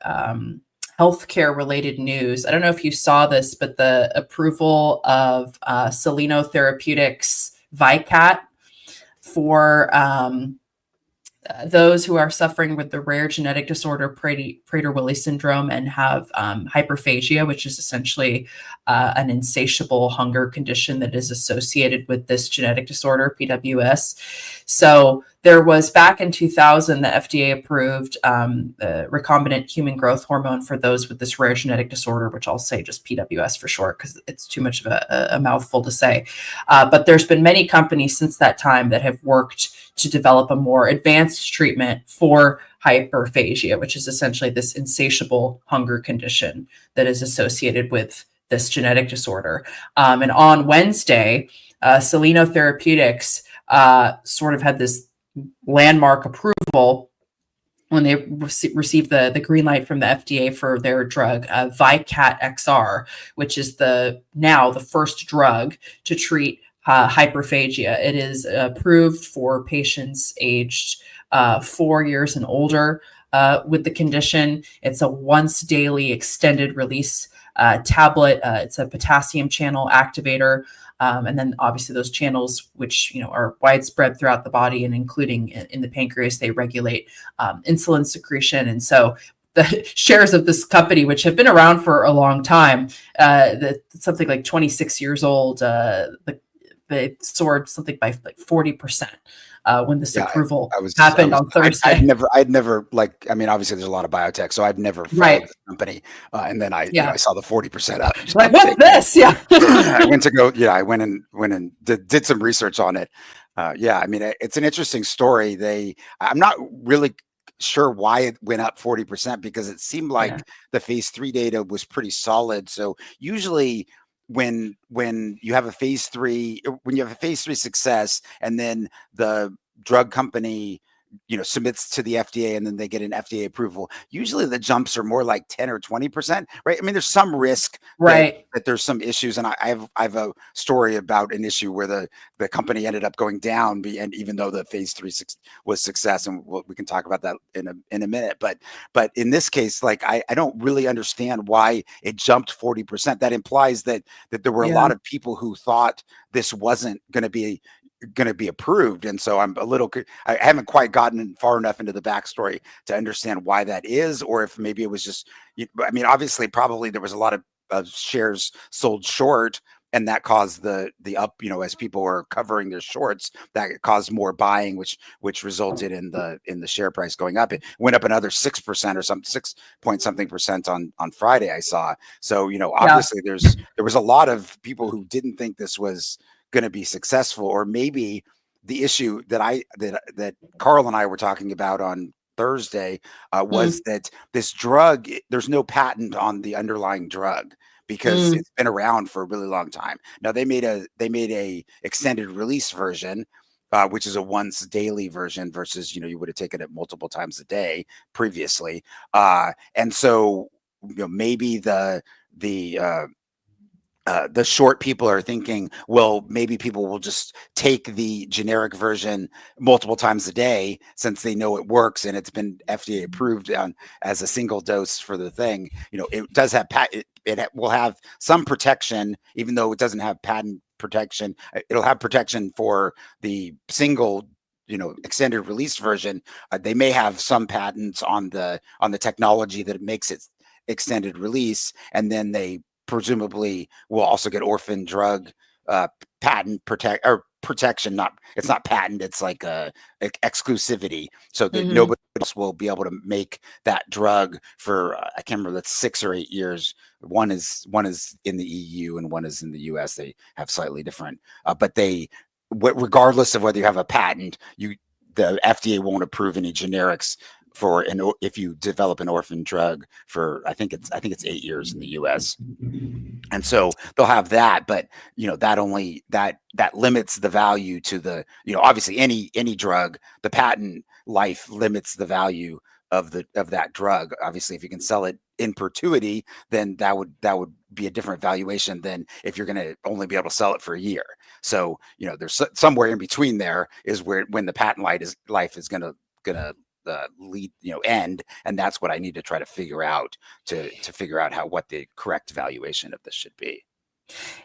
healthcare related news. I don't know if you saw this, but the approval of Soleno Therapeutics Vicat for those who are suffering with the rare genetic disorder Prader-Willi syndrome and have hyperphagia, which is essentially an insatiable hunger condition that is associated with this genetic disorder, PWS. So there was, back in 2000, the FDA approved recombinant human growth hormone for those with this rare genetic disorder, which I'll say just PWS for short because it's too much of a mouthful to say. But there's been many companies since that time that have worked to develop a more advanced treatment for hyperphagia, which is essentially this insatiable hunger condition that is associated with this genetic disorder. And on Wednesday, Soleno Therapeutics sort of had this landmark approval when they received the green light from the FDA for their drug, Vicat XR, which is now the first drug to treat hyperphagia. It is approved for patients aged 4 years and older with the condition. It's a once daily extended release tablet. It's a potassium channel activator. And then obviously those channels, which are widespread throughout the body and including in the pancreas, they regulate insulin secretion. And so the shares of this company, which have been around for a long time, something like 26 years old, they soared something by like 40% when this approval happened on Thursday. I'd never I mean, obviously there's a lot of biotech, so I'd never followed the company. And then I saw the 40% up. Like, what's this? Yeah. I went and did some research on it. I mean, it's an interesting story. I'm not really sure why it went up 40%, because it seemed like the phase 3 data was pretty solid. So usually when you have a phase 3 success and then the drug company submits to the FDA and then they get an FDA approval, usually the jumps are more like 10 or 20%, right? I mean, there's some risk that there's some issues. And I have a story about an issue where the company ended up going down, and even though the phase 3 was success, and we can talk about that in a minute. But in this case, I don't really understand why it jumped 40%. That implies that there were a lot of people who thought this wasn't going to be approved. And so I haven't quite gotten far enough into the backstory to understand why that is, or if maybe it was just, I mean, obviously probably there was a lot of shares sold short, and that caused the up, as people were covering their shorts, that caused more buying, which resulted in the share price going up. It went up another 6% or something, 6 point something percent on Friday, I saw. So, obviously there was a lot of people who didn't think this was going to be successful, or maybe the issue that Carl and I were talking about on Thursday was that this drug, there's no patent on the underlying drug because it's been around for a really long time. Now they made a extended release version, which is a once daily version versus you would have taken it multiple times a day previously, and so maybe the short people are thinking, well, maybe people will just take the generic version multiple times a day since they know it works and it's been FDA approved as a single dose for the thing. It does have it will have some protection, even though it doesn't have patent protection. It'll have protection for the single extended release version. They may have some patents on the technology that makes it extended release, and then they presumably will also get orphan drug patent protection. It's not patent, it's like exclusivity, so that nobody else will be able to make that drug for I can't remember, that's 6 or 8 years. One is in the EU and one is in the US. They have slightly different, but regardless of whether you have a patent, the FDA won't approve any generics for if you develop an orphan drug for I think it's 8 years in the US. And so they'll have that, but that limits the value to the, obviously any drug, the patent life limits the value of that drug. Obviously, if you can sell it in perpetuity, then that would be a different valuation than if you're going to only be able to sell it for a year. So, there's somewhere in between there is when the patent life is going to lead, end, and that's what I need to try to figure out to figure out what the correct valuation of this should be.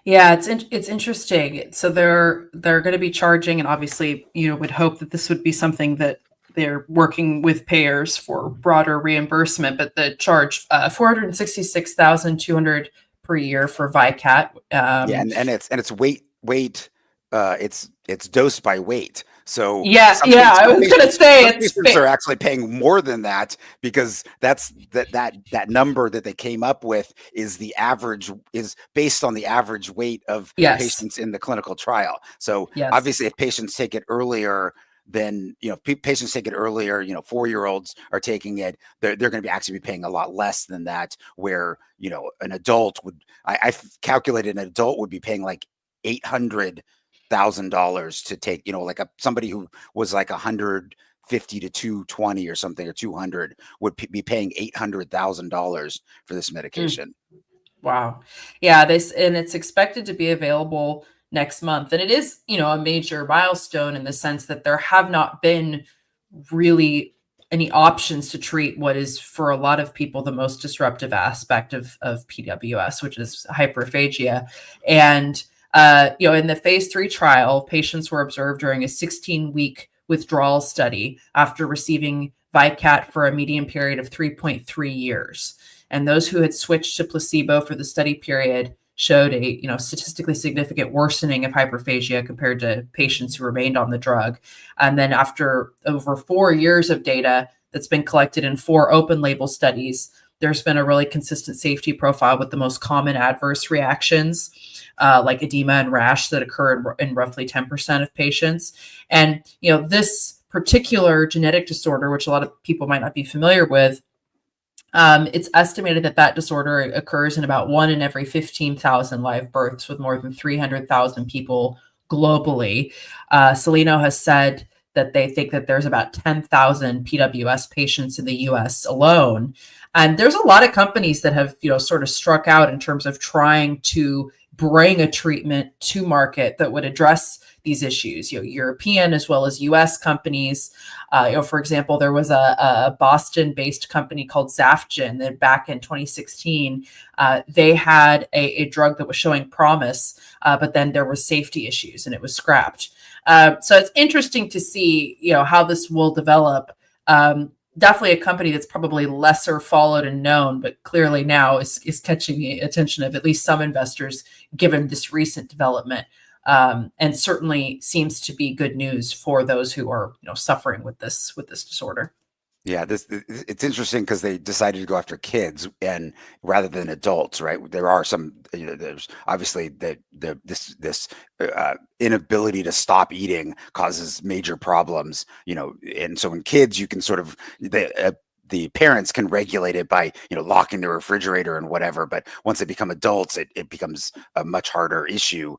Yeah, it's interesting. So they're going to be charging, and obviously, would hope that this would be something that they're working with payers for broader reimbursement, but the charge $466,200 per year for ViCat. Yeah, and it's weight. It's dosed by weight. So I was going to say patients are actually paying more than that, because that number that they came up with is based on the average weight of patients in the clinical trial. So obviously, if patients take it earlier, then patients take it earlier. 4-year-olds are taking it. They're going to be actually paying a lot less than that. Where an adult I've calculated an adult would be paying like $800,000 to take, somebody who was like 150 to 220 or something, or 200 would be paying $800,000 for this medication. Wow. Yeah. And it's expected to be available next month. And it is, a major milestone in the sense that there have not been really any options to treat what is, for a lot of people, the most disruptive aspect of PWS, which is hyperphagia. And in the phase 3 trial, patients were observed during a 16-week withdrawal study after receiving ViCat for a median period of 3.3 years. And those who had switched to placebo for the study period showed a statistically significant worsening of hyperphagia compared to patients who remained on the drug. And then after over 4 years of data that's been collected in 4 open label studies, there's been a really consistent safety profile with the most common adverse reactions, like edema and rash, that occur in roughly 10% of patients. And, this particular genetic disorder, which a lot of people might not be familiar with, it's estimated that disorder occurs in about 1 in every 15,000 live births, with more than 300,000 people globally. Celino has said that they think that there's about 10,000 PWS patients in the US alone. And there's a lot of companies that have, sort of struck out in terms of trying to bring a treatment to market that would address these issues, European as well as US companies. For example, there was a Boston-based company called Zafgen that back in 2016, they had a drug that was showing promise, but then there was safety issues and it was scrapped. So it's interesting to see, how this will develop. Definitely a company that's probably lesser followed and known, but clearly now is catching the attention of at least some investors, given this recent development. And certainly seems to be good news for those who are, suffering with this disorder. Yeah, it's interesting because they decided to go after kids and rather than adults, right? There are some, there's obviously this inability to stop eating causes major problems, and so in kids you can sort of the parents can regulate it by locking the refrigerator and whatever, but once they become adults, it becomes a much harder issue,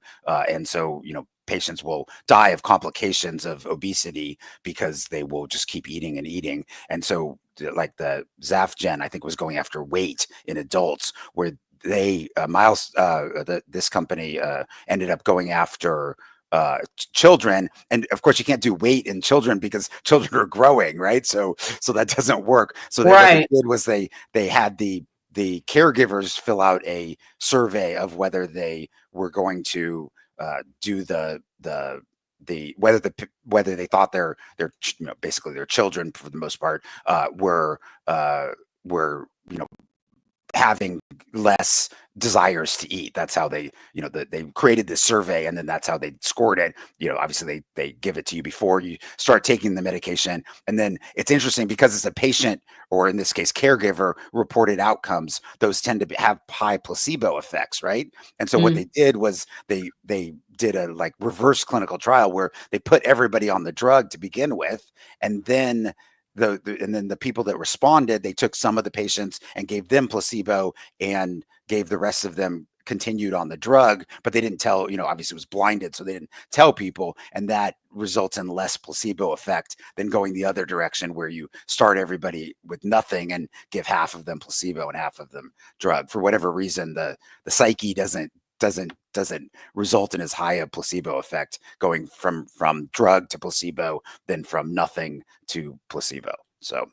and so patients will die of complications of obesity because they will just keep eating and eating. And so like the Zafgen, I think, was going after weight in adults, where they this company ended up going after children. And of course you can't do weight in children because children are growing, right? So that doesn't work. So what they did was they had the caregivers fill out a survey of whether they were going to do whether they thought their basically their children, for the most part, were having less desires to eat. That's how they they created this survey, and then that's how they scored it. Obviously they give it to you before you start taking the medication. And then it's interesting because it's a patient or in this case, caregiver reported outcomes, those tend to have high placebo effects, right? And so what they did was they did a like reverse clinical trial where they put everybody on the drug to begin with, and then the people that responded, they took some of the patients and gave them placebo and gave the rest of them continued on the drug, but they didn't tell, obviously it was blinded, so they didn't tell people, and that results in less placebo effect than going the other direction where you start everybody with nothing and give half of them placebo and half of them drug. For whatever reason, the psyche doesn't result in as high a placebo effect going from drug to placebo than from nothing to placebo. So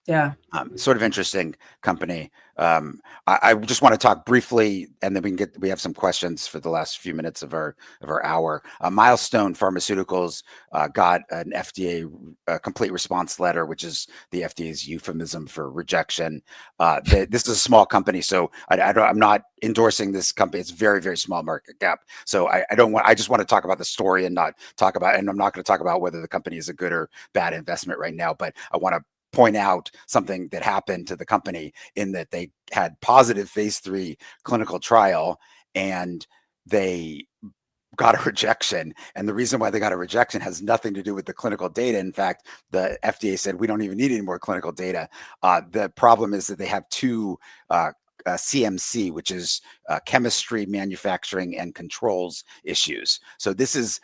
yeah. Sort of interesting company. I just want to talk briefly, and then we have some questions for the last few minutes of our hour. Milestone Pharmaceuticals got an FDA complete response letter, which is the FDA's euphemism for rejection. This is a small company, so I'm not endorsing this company. It's very, very small market cap. So I just want to talk about the story and not talk about, and I'm not going to talk about whether the company is a good or bad investment right now, but I want to point out something that happened to the company in that they had positive phase 3 clinical trial and they got a rejection. And the reason why they got a rejection has nothing to do with the clinical data. In fact, the FDA said, we don't even need any more clinical data. The problem is that they have two CMC, which is chemistry, manufacturing, and controls issues. So this is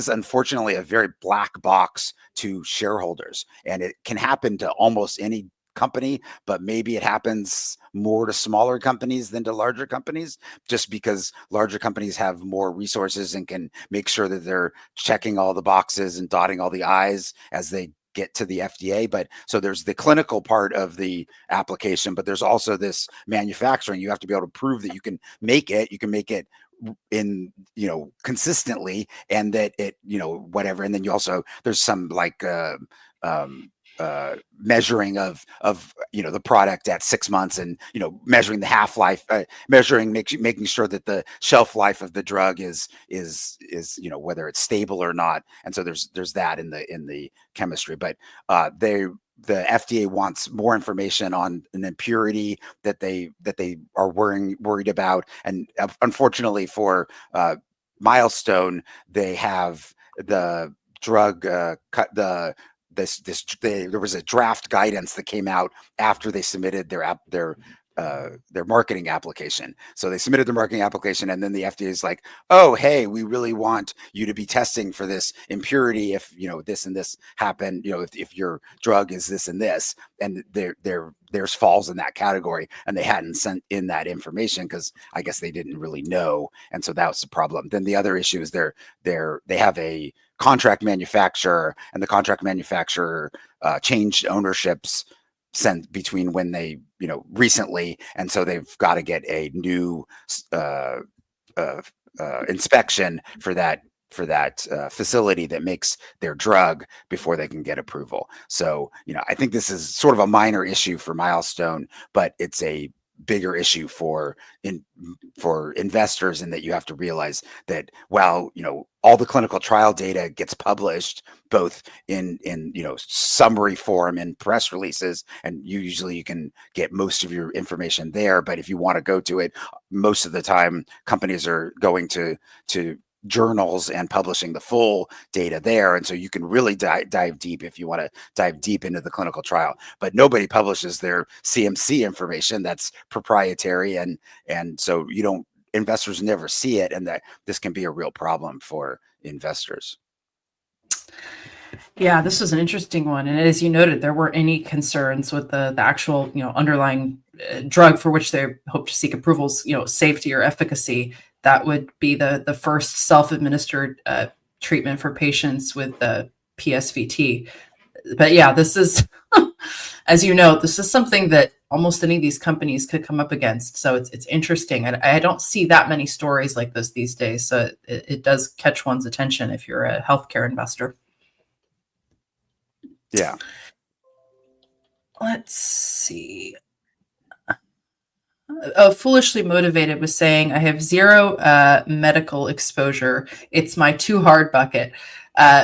unfortunately a very black box to shareholders, and it can happen to almost any company, but maybe it happens more to smaller companies than to larger companies, just because larger companies have more resources and can make sure that they're checking all the boxes and dotting all the I's as they get to the FDA. But so there's the clinical part of the application, but there's also this manufacturing. You have to be able to prove that you can make it in, consistently, and that it, whatever. And then you also, there's some like, measuring of the product at 6 months, and measuring the half-life, making sure that the shelf life of the drug is whether it's stable or not. And so there's that in the chemistry, but the FDA wants more information on an impurity that they are worried about. And unfortunately for Milestone, they have the drug there was a draft guidance that came out after they submitted their marketing application. So they submitted the marketing application, and then the FDA is like, oh, hey, we really want you to be testing for this impurity if this and this happen, if your drug is this and this, and theirs falls in that category, and they hadn't sent in that information because I guess they didn't really know, and so that was the problem. Then the other issue is they have a contract manufacturer, and the contract manufacturer changed ownerships between when they recently, and so they've got to get a new inspection for that facility that makes their drug before they can get approval. So I think this is sort of a minor issue for Milestone, but it's a bigger issue for investors, in that you have to realize that while all the clinical trial data gets published both in summary form and press releases, and you can get most of your information there, but if you want to go to it, most of the time companies are going to journals and publishing the full data there. And so you can really dive deep if you want to dive deep into the clinical trial, but nobody publishes their CMC information. That's proprietary. And so investors never see it. And that this can be a real problem for investors. Yeah, this was an interesting one. And as you noted, there weren't any concerns with the actual, underlying drug for which they hope to seek approvals, safety or efficacy. That would be the first self-administered treatment for patients with the PSVT. But yeah, this is, as you know, this is something that almost any of these companies could come up against. So it's interesting. I don't see that many stories like this these days. So it does catch one's attention if you're a healthcare investor. Yeah. Let's see. Foolishly Motivated was saying, I have zero medical exposure. It's my too hard bucket.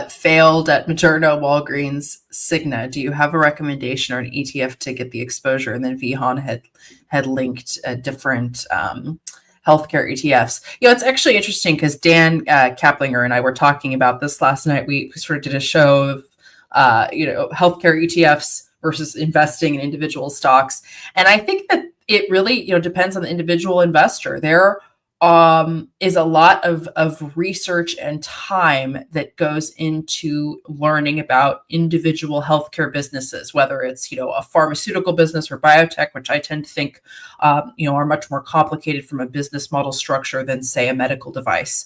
Failed at Moderna, Walgreens, Cigna. Do you have a recommendation or an ETF to get the exposure? And then Vihan had linked different healthcare ETFs. It's actually interesting because Dan Caplinger and I were talking about this last night. We sort of did a show of healthcare ETFs versus investing in individual stocks, and I think that it really depends on the individual investor. There is a lot of research and time that goes into learning about individual healthcare businesses, whether it's a pharmaceutical business or biotech, which I tend to think are much more complicated from a business model structure than, say, a medical device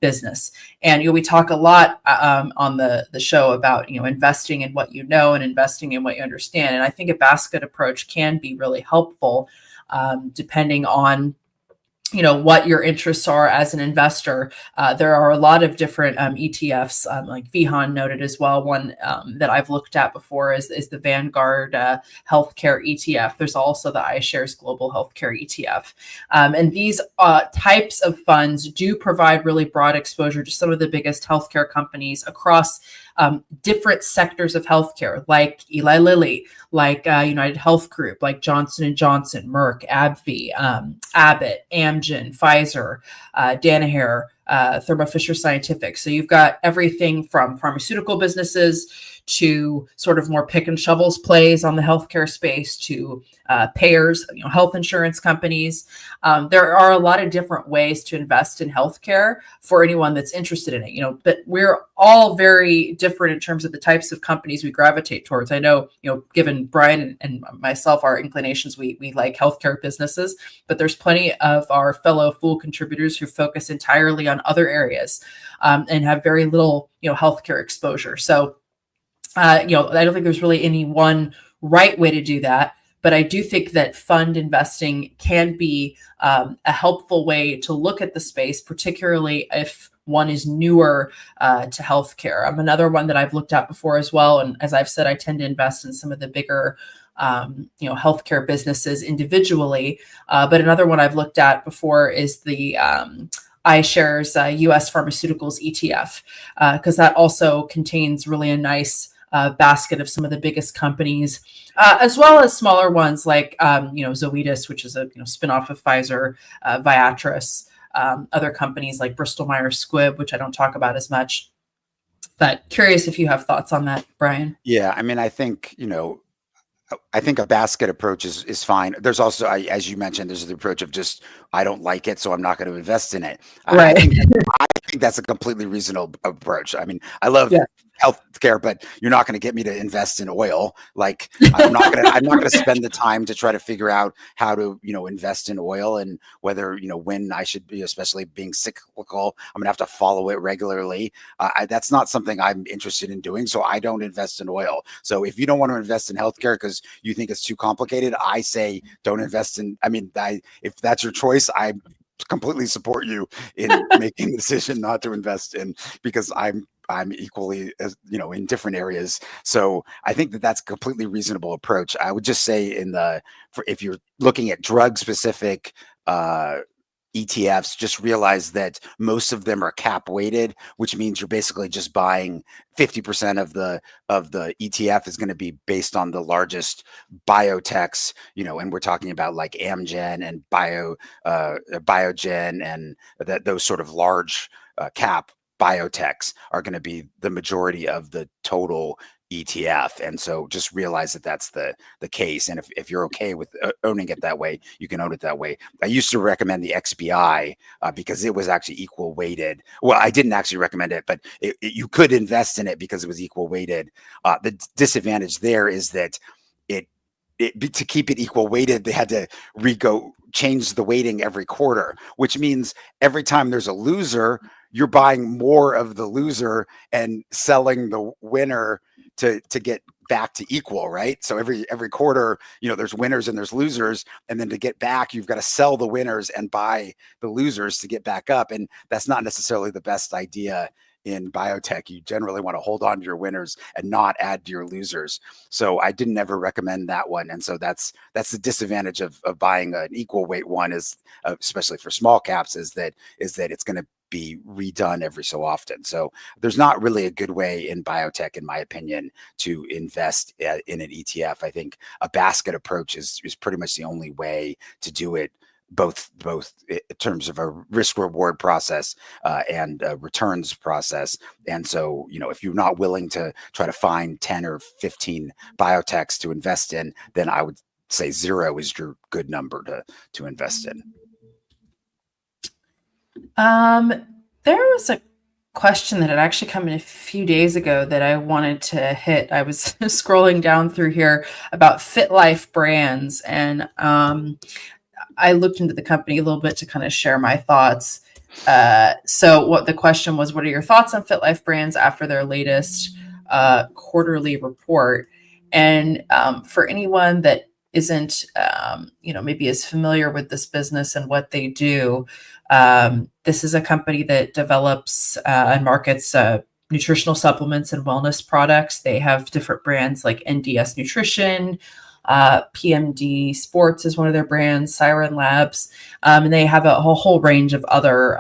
business. And we talk a lot on the show about investing in what you know and investing in what you understand. And I think a basket approach can be really helpful depending on what your interests are as an investor. There are a lot of different ETFs, like Vihan noted as well. One that I've looked at before is the Vanguard Healthcare ETF. There's also the iShares Global Healthcare ETF. And these types of funds do provide really broad exposure to some of the biggest healthcare companies across different sectors of healthcare, like Eli Lilly, like United Health Group, like Johnson & Johnson, Merck, AbbVie, Abbott, Amgen, Pfizer, Danaher, Thermo Fisher Scientific. So you've got everything from pharmaceutical businesses to sort of more pick and shovels plays on the healthcare space to payers, health insurance companies. There are a lot of different ways to invest in healthcare for anyone that's interested in it, but we're all very different in terms of the types of companies we gravitate towards. I know, given Brian and myself, our inclinations, we like healthcare businesses, but there's plenty of our fellow Fool contributors who focus entirely on other areas and have very little, healthcare exposure. So, I don't think there's really any one right way to do that, but I do think that fund investing can be a helpful way to look at the space, particularly if one is newer to healthcare. Another one that I've looked at before as well, and as I've said, I tend to invest in some of the bigger healthcare businesses individually. But another one I've looked at before is the iShares US Pharmaceuticals ETF, because that also contains really a nice basket of some of the biggest companies, as well as smaller ones like, Zoetis, which is a spinoff of Pfizer, Viatris, other companies like Bristol Myers Squibb, which I don't talk about as much. But curious if you have thoughts on that, Brian. Yeah, I mean, I think a basket approach is fine. There's also, as you mentioned, there's the approach of just, I don't like it, so I'm not going to invest in it. Right. I think that's a completely reasonable approach. I mean, I love healthcare, but you're not going to get me to invest in oil. Like, I'm not going to spend the time to try to figure out how to, invest in oil and whether, when I should be, especially being cyclical, I'm going to have to follow it regularly. That's not something I'm interested in doing. So I don't invest in oil. So if you don't want to invest in healthcare because you think it's too complicated, I say don't invest in. I mean, if that's your choice, I completely support you in making the decision not to invest in, because I'm equally as in different areas. So I think that that's a completely reasonable approach. I would just say if you're looking at drug specific ETFs, just realize that most of them are cap weighted, which means you're basically just buying 50% of the ETF is going to be based on the largest biotechs, and we're talking about like Amgen and Biogen and those sort of large cap biotechs are going to be the majority of the total ETF. And so just realize that that's the case. And if you're okay with owning it that way, you can own it that way. I used to recommend the XBI because it was actually equal weighted. Well, I didn't actually recommend it, but you could invest in it because it was equal weighted. The disadvantage there is that to keep it equal weighted, they had to change the weighting every quarter, which means every time there's a loser, you're buying more of the loser and selling the winner to get back to equal, right? So every quarter, there's winners and there's losers, and then to get back, you've got to sell the winners and buy the losers to get back up, and that's not necessarily the best idea in biotech, you generally want to hold on to your winners and not add to your losers. So I didn't ever recommend that one. And so that's the disadvantage of buying an equal weight one, is especially for small caps, is that it's going to be redone every so often. So there's not really a good way in biotech, in my opinion, to invest in an ETF. I think a basket approach is pretty much the only way to do it, both in terms of a risk reward process and a returns process. And so, if you're not willing to try to find 10 or 15 biotechs to invest in, then I would say 0 is your good number to invest in. There was a question that had actually come in a few days ago that I wanted to hit. I was scrolling down through here about FitLife Brands, and I looked into the company a little bit to kind of share my thoughts. So what the question was, what are your thoughts on FitLife Brands after their latest quarterly report? And for anyone that isn't, maybe as familiar with this business and what they do, this is a company that develops and markets nutritional supplements and wellness products. They have different brands like NDS Nutrition, PMD Sports is one of their brands, Siren Labs, and they have a whole range of other,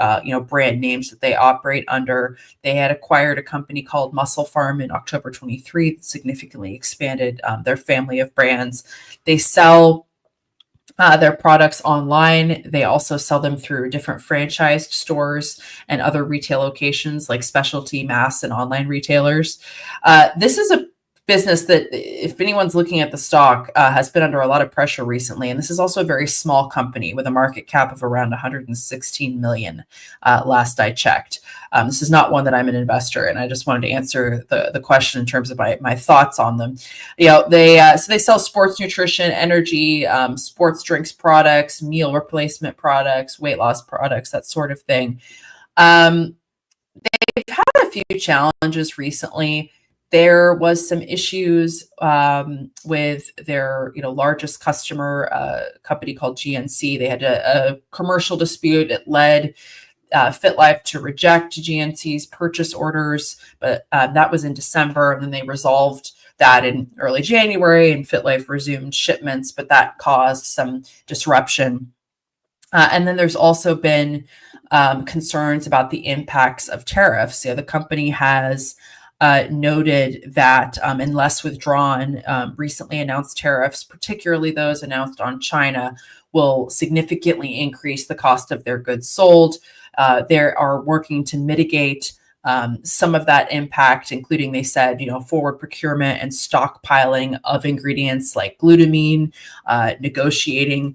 brand names that they operate under. They had acquired a company called Muscle Farm in October 23 that significantly expanded their family of brands. They sell their products online. They also sell them through different franchised stores and other retail locations like specialty, mass, and online retailers. This is a business that, if anyone's looking at the stock, has been under a lot of pressure recently. And this is also a very small company with a market cap of around 116 million last I checked. This is not one that I'm an investor in. I just wanted to answer the question in terms of my thoughts on them. They sell sports nutrition, energy, sports drinks products, meal replacement products, weight loss products, that sort of thing. They've had a few challenges recently. There was some issues with their largest customer, company called GNC. They had a commercial dispute. It led FitLife to reject GNC's purchase orders, but that was in December, and then they resolved that in early January, and FitLife resumed shipments, but that caused some disruption. And then there's also been concerns about the impacts of tariffs. The company has noted that unless withdrawn, recently announced tariffs, particularly those announced on China, will significantly increase the cost of their goods sold. They are working to mitigate some of that impact, including, they said, forward procurement and stockpiling of ingredients like glutamine, negotiating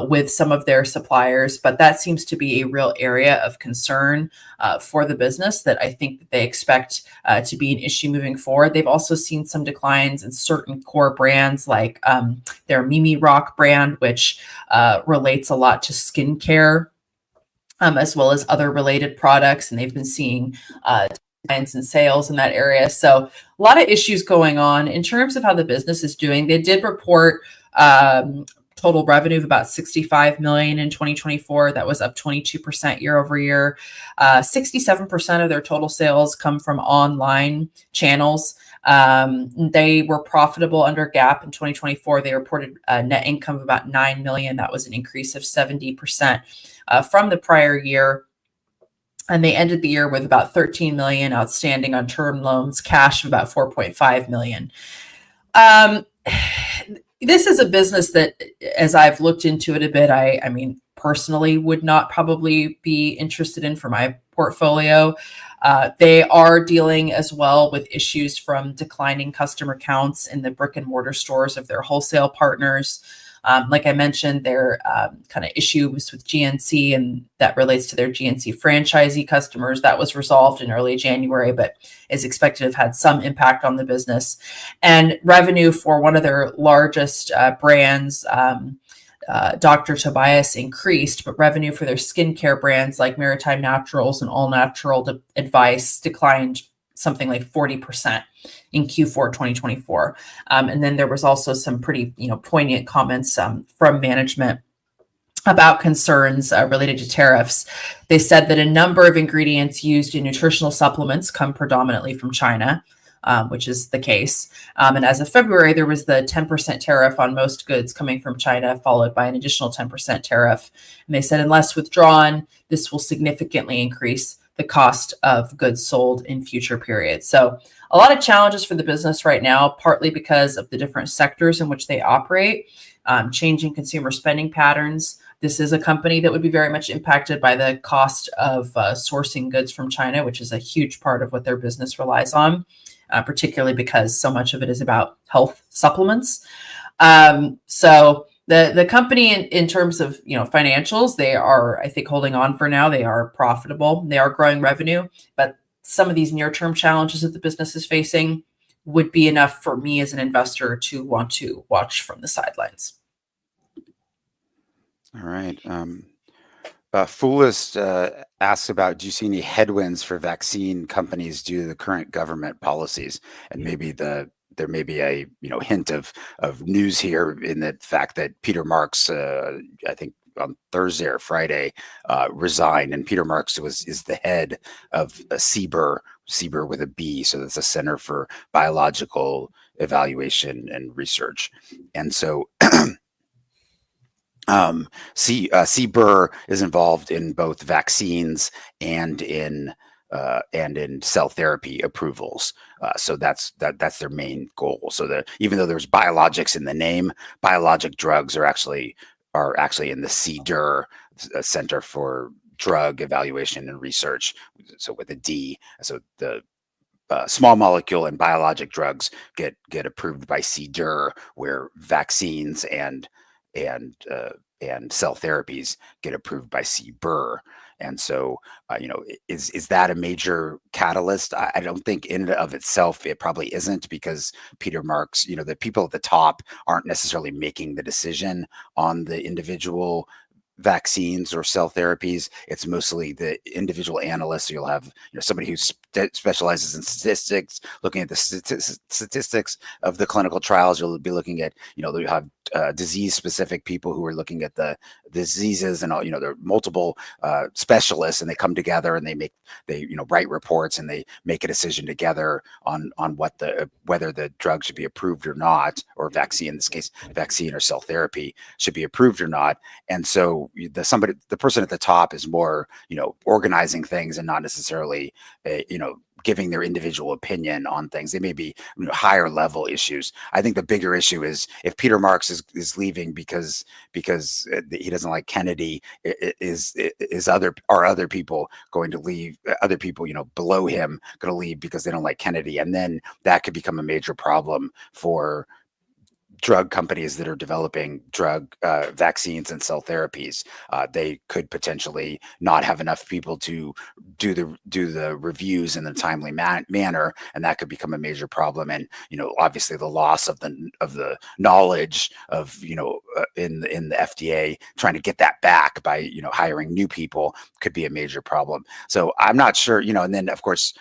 with some of their suppliers. But that seems to be a real area of concern for the business that I think that they expect to be an issue moving forward. They've also seen some declines in certain core brands like their Mimi Rock brand, which relates a lot to skincare, as well as other related products. And they've been seeing declines in sales in that area. So a lot of issues going on. In terms of how the business is doing, they did report total revenue of about $65 million in 2024. That was up 22% year over year. 67% of their total sales come from online channels. They were profitable under GAAP in 2024. They reported a net income of about $9 million. That was an increase of 70% from the prior year. And they ended the year with about $13 million outstanding on term loans, cash of about $4.5 million. This is a business that, as I've looked into it a bit, I mean, personally would not probably be interested in for my portfolio. They are dealing as well with issues from declining customer counts in the brick and mortar stores of their wholesale partners. Like I mentioned, their kind of issues with GNC, and that relates to their GNC franchisee customers. That was resolved in early January, but is expected to have had some impact on the business. And revenue for one of their largest brands, Dr. Tobias, increased, but revenue for their skincare brands like Maritime Naturals and All Natural Advice declined something like 40% in Q4 2024. And then there was also some pretty poignant comments from management about concerns related to tariffs. They said that a number of ingredients used in nutritional supplements come predominantly from China, which is the case. And as of February, there was the 10% tariff on most goods coming from China, followed by an additional 10% tariff. And they said, unless withdrawn, this will significantly increase the cost of goods sold in future periods. So a lot of challenges for the business right now, partly because of the different sectors in which they operate, changing consumer spending patterns. This is a company that would be very much impacted by the cost of sourcing goods from China, which is a huge part of what their business relies on, particularly because so much of it is about health supplements. So the company in terms of financials, they are, I think, holding on for now. They are profitable. They are growing revenue, but some of these near-term challenges that the business is facing would be enough for me as an investor to want to watch from the sidelines. All right. Foolist asks about, do you see any headwinds for vaccine companies due to the current government policies? And maybe there may be a hint of news here in the fact that Peter Marks, I think on Thursday or Friday, resigned, and Peter Marks is the head of CBER with a B, so that's a Center for Biological Evaluation and Research, and so. CBER is involved in both vaccines and in cell therapy approvals. So that's their main goal. So even though there's biologics in the name, biologic drugs are actually in the CDER, Center for Drug Evaluation and Research. So with a D. So the small molecule and biologic drugs get approved by CDER, where vaccines and cell therapies get approved by CBER. And so, is that a major catalyst? I don't think in and of itself it probably isn't, because Peter Marks, the people at the top aren't necessarily making the decision on the individual vaccines or cell therapies. It's mostly the individual analysts. You'll have somebody who specializes in statistics, looking at the statistics of the clinical trials. You'll be looking at you'll have disease specific people who are looking at the diseases, and all there are multiple specialists, and they come together and they write reports, and they make a decision together on whether the drug should be approved or not, or vaccine, in this case vaccine or cell therapy should be approved or not. And so the person at the top is more organizing things and not necessarily giving their individual opinion on things. They may be higher level issues. I think the bigger issue is if Peter Marks is leaving because he doesn't like Kennedy, are other people going to leave? Other people below him going to leave because they don't like Kennedy, and then that could become a major problem for drug companies that are developing vaccines and cell therapies. They could potentially not have enough people to do the reviews in a timely manner, and that could become a major problem. And obviously the loss of the knowledge of in the FDA, trying to get that back by hiring new people, could be a major problem. So I'm not sure. And then of course,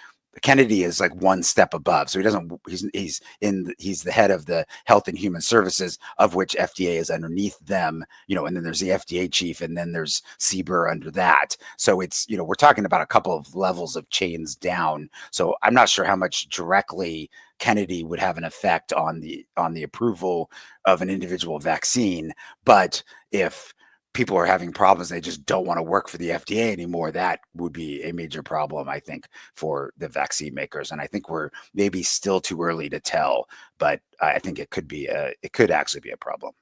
Kennedy is like one step above, so he's the head of the Health and Human Services, of which FDA is underneath them, and then there's the FDA chief, and then there's CBER under that. So it's we're talking about a couple of levels of chains down. So I'm not sure how much directly Kennedy would have an effect on the approval of an individual vaccine, but if people are having problems, they just don't want to work for the FDA anymore, that would be a major problem, I think, for the vaccine makers. And I think we're maybe still too early to tell, but I think it could actually be a problem.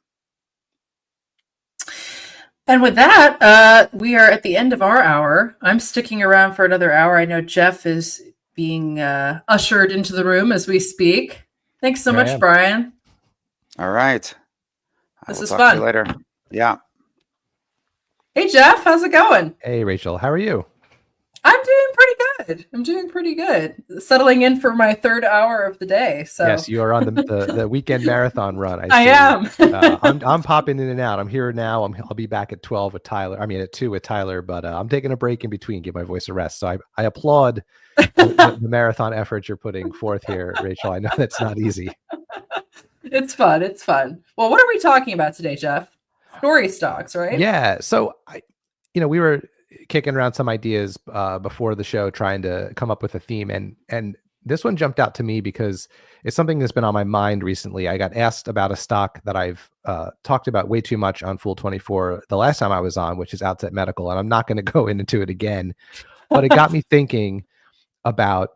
And with that, we are at the end of our hour. I'm sticking around for another hour. I know Jeff is being ushered into the room as we speak. Thanks so much, Brian. All right. This is talk fun. To you later. Yeah. Hey, Jeff, how's it going? Hey, Rachel, how are you? I'm doing pretty good. Settling in for my third hour of the day. So yes, you are on the weekend marathon run. I am. I'm popping in and out. I'm here now. I'll be back at 12 with Tyler. I mean, at 2 with Tyler, but I'm taking a break in between, give my voice a rest. So I applaud the marathon effort you're putting forth here, Rachel. I know that's not easy. It's fun. Well, what are we talking about today, Jeff? story stocks, right? Yeah. So we were kicking around some ideas before the show, trying to come up with a theme, and this one jumped out to me because it's something that's been on my mind recently. I got asked about a stock that I've talked about way too much on Fool 24 the last time I was on, which is Outset Medical, and I'm not going to go into it again, but it got me thinking about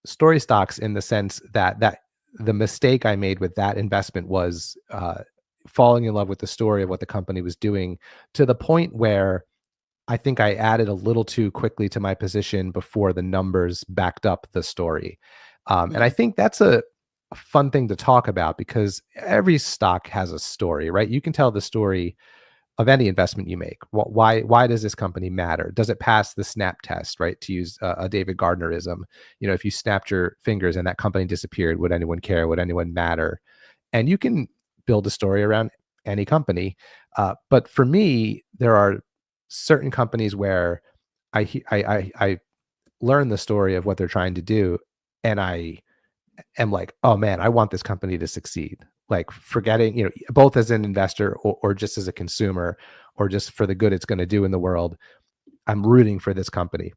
story stocks in the sense that the mistake I made with that investment was falling in love with the story of what the company was doing, to the point where I think I added a little too quickly to my position before the numbers backed up the story. And I think that's a fun thing to talk about, because every stock has a story, right? You can tell the story of any investment you make. Why does this company matter? Does it pass the snap test, right? To use a David Gardnerism, if you snapped your fingers and that company disappeared, would anyone care? Would anyone matter? And you can build a story around any company. But for me, there are certain companies where I learn the story of what they're trying to do, and I am like, oh man, I want this company to succeed. Like, forgetting, both as an investor or just as a consumer, or just for the good it's going to do in the world, I'm rooting for this company.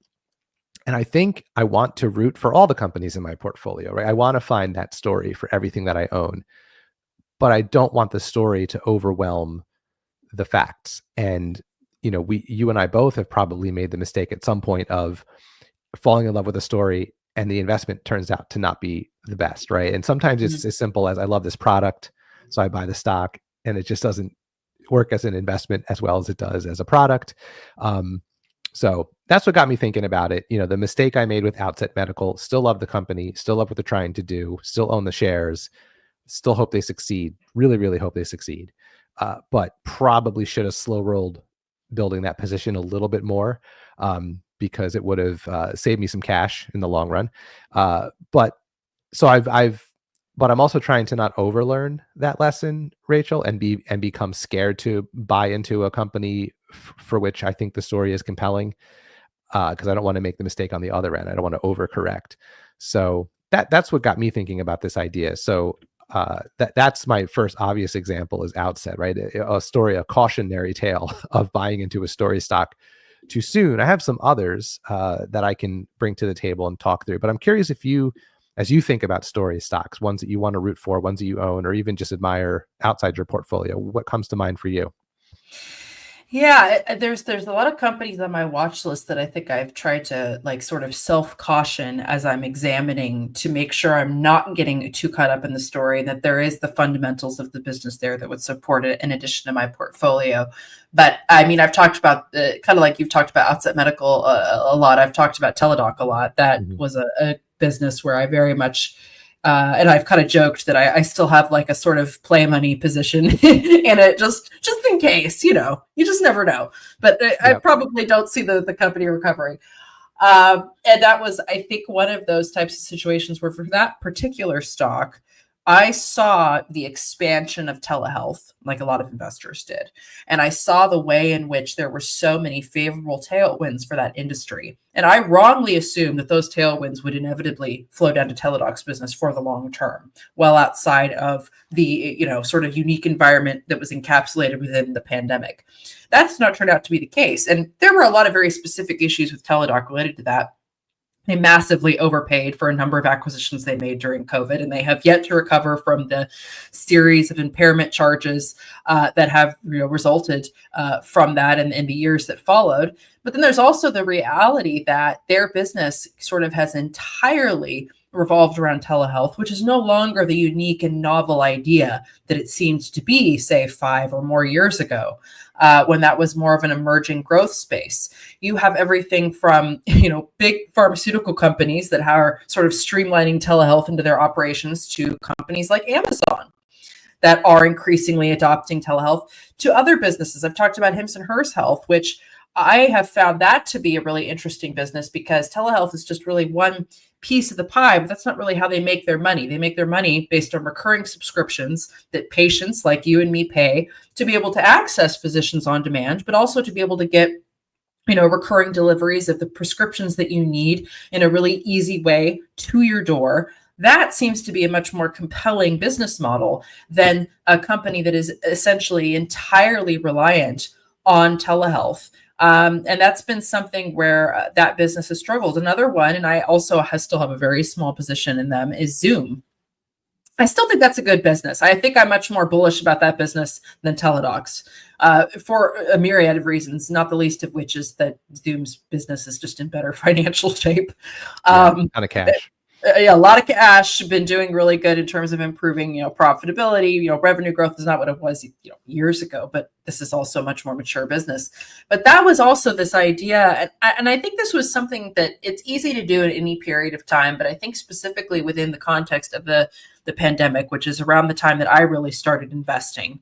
And I think I want to root for all the companies in my portfolio, right? I want to find that story for everything that I own, but I don't want the story to overwhelm the facts. And you and I both have probably made the mistake at some point of falling in love with a story, and the investment turns out to not be the best, right? And sometimes it's as simple as, I love this product, so I buy the stock, and it just doesn't work as an investment as well as it does as a product. So that's what got me thinking about it. The mistake I made with Outset Medical, still love the company, still love what they're trying to do, still own the shares, still hope they succeed, really, really hope they succeed. But probably should have slow rolled building that position a little bit more, because it would have saved me some cash in the long run. But I'm also trying to not overlearn that lesson, Rachel, and become scared to buy into a company for which I think the story is compelling, because I don't want to make the mistake on the other end. I don't want to overcorrect. So that's what got me thinking about this idea. So that's my first obvious example, is Outset, right? A story, a cautionary tale of buying into a story stock too soon. I have some others that I can bring to the table and talk through, but I'm curious if you, as you think about story stocks, ones that you want to root for, ones that you own, or even just admire outside your portfolio, what comes to mind for you? Yeah, there's a lot of companies on my watch list that I think I've tried to sort of self-caution as I'm examining, to make sure I'm not getting too caught up in the story, and that there is the fundamentals of the business there that would support it in addition to my portfolio. But I mean, I've talked about kind of like you've talked about Outset Medical a lot. I've talked about Teladoc a lot. That was a business where I very much and I've kind of joked that I still have a sort of play money position in it, just in case, you just never know. But I probably don't see the company recovering. And that was, I think, one of those types of situations where, for that particular stock, I saw the expansion of telehealth, like a lot of investors did. And I saw the way in which there were so many favorable tailwinds for that industry. And I wrongly assumed that those tailwinds would inevitably flow down to Teladoc's business for the long term, well outside of the, sort of unique environment that was encapsulated within the pandemic. That's not turned out to be the case. And there were a lot of very specific issues with Teladoc related to that. They massively overpaid for a number of acquisitions they made during COVID, and they have yet to recover from the series of impairment charges that have resulted from that in the years that followed. But then there's also the reality that their business sort of has entirely revolved around telehealth, which is no longer the unique and novel idea that it seemed to be, say, 5 or more years ago, when that was more of an emerging growth space. You have everything from, big pharmaceutical companies that are sort of streamlining telehealth into their operations, to companies like Amazon that are increasingly adopting telehealth, to other businesses. I've talked about Hims and Hers Health, which I have found that to be a really interesting business, because telehealth is just really one piece of the pie, but that's not really how they make their money. They make their money based on recurring subscriptions that patients like you and me pay to be able to access physicians on demand, but also to be able to get recurring deliveries of the prescriptions that you need in a really easy way to your door. that seems to be a much more compelling business model than a company that is essentially entirely reliant on telehealth. And that's been something where that business has struggled. Another one, and I also still have a very small position in them, is Zoom. I still think that's a good business. I think I'm much more bullish about that business than Teladocs for a myriad of reasons, not the least of which is that Zoom's business is just in better financial shape. Kind of cash. Yeah, a lot of cash, been doing really good in terms of improving, profitability. Revenue growth is not what it was, years ago, but this is also a much more mature business. But that was also this idea, and I think this was something that it's easy to do at any period of time, but I think specifically within the context of the pandemic, which is around the time that I really started investing.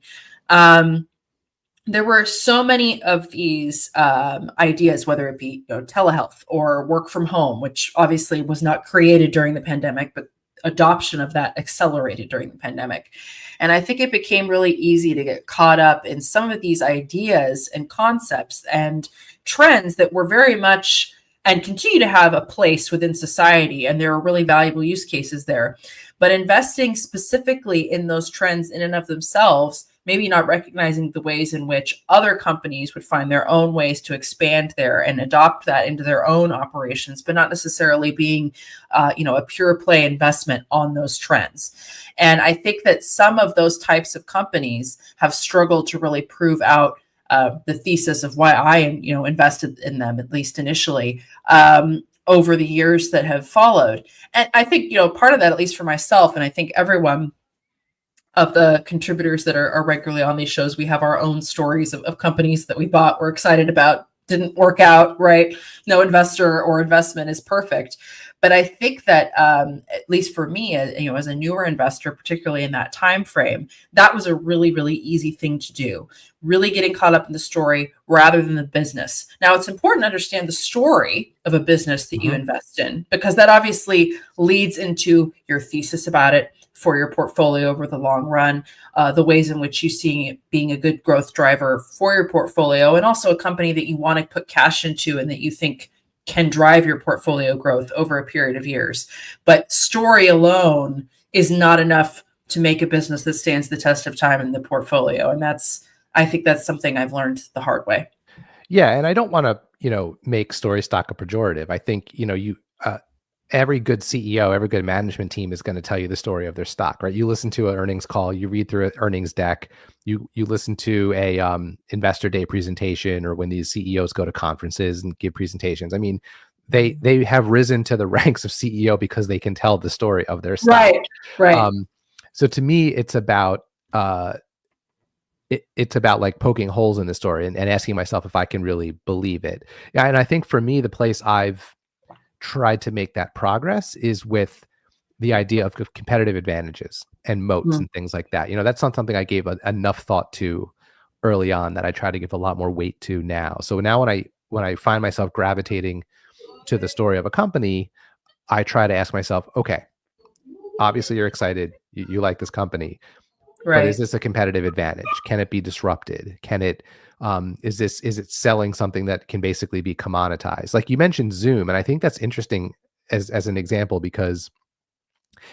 There were so many of these ideas, whether it be telehealth or work from home, which obviously was not created during the pandemic, but adoption of that accelerated during the pandemic. And I think it became really easy to get caught up in some of these ideas and concepts and trends that were very much and continue to have a place within society. And there are really valuable use cases there. But investing specifically in those trends in and of themselves, maybe not recognizing the ways in which other companies would find their own ways to expand there and adopt that into their own operations, but not necessarily being, a pure play investment on those trends. And I think that some of those types of companies have struggled to really prove out the thesis of why I am, invested in them, at least initially, over the years that have followed. And I think, part of that, at least for myself, and I think everyone of the contributors that are regularly on these shows, we have our own stories of companies that we bought, we're excited about, didn't work out, right? No investor or investment is perfect. But I think that, at least for me, as a newer investor, particularly in that time frame, that was a really, really easy thing to do. Really getting caught up in the story rather than the business. Now, it's important to understand the story of a business that you invest in, because that obviously leads into your thesis about it for your portfolio over the long run, the ways in which you see it being a good growth driver for your portfolio, and also a company that you want to put cash into and that you think can drive your portfolio growth over a period of years. But story alone is not enough to make a business that stands the test of time in the portfolio. And I think that's something I've learned the hard way. Yeah. And I don't want to, make story stock a pejorative. I think, every good CEO, every good management team is going to tell you the story of their stock, right? You listen to an earnings call, you read through an earnings deck, you listen to a investor day presentation, or when these CEOs go to conferences and give presentations. I mean, they have risen to the ranks of CEO because they can tell the story of their stock. Right. So to me, it's about it's about like poking holes in the story and asking myself if I can really believe it. Yeah, and I think for me, the place I've tried to make that progress is with the idea of competitive advantages and moats and things like that. That's not something I gave enough thought to early on that I try to give a lot more weight to now. So now when I find myself gravitating to the story of a company, I try to ask myself, okay, obviously you're excited, you like this company, right? But is this a competitive advantage? Can it be disrupted? Can it is it selling something that can basically be commoditized? Like you mentioned Zoom, and I think that's interesting as an example, because,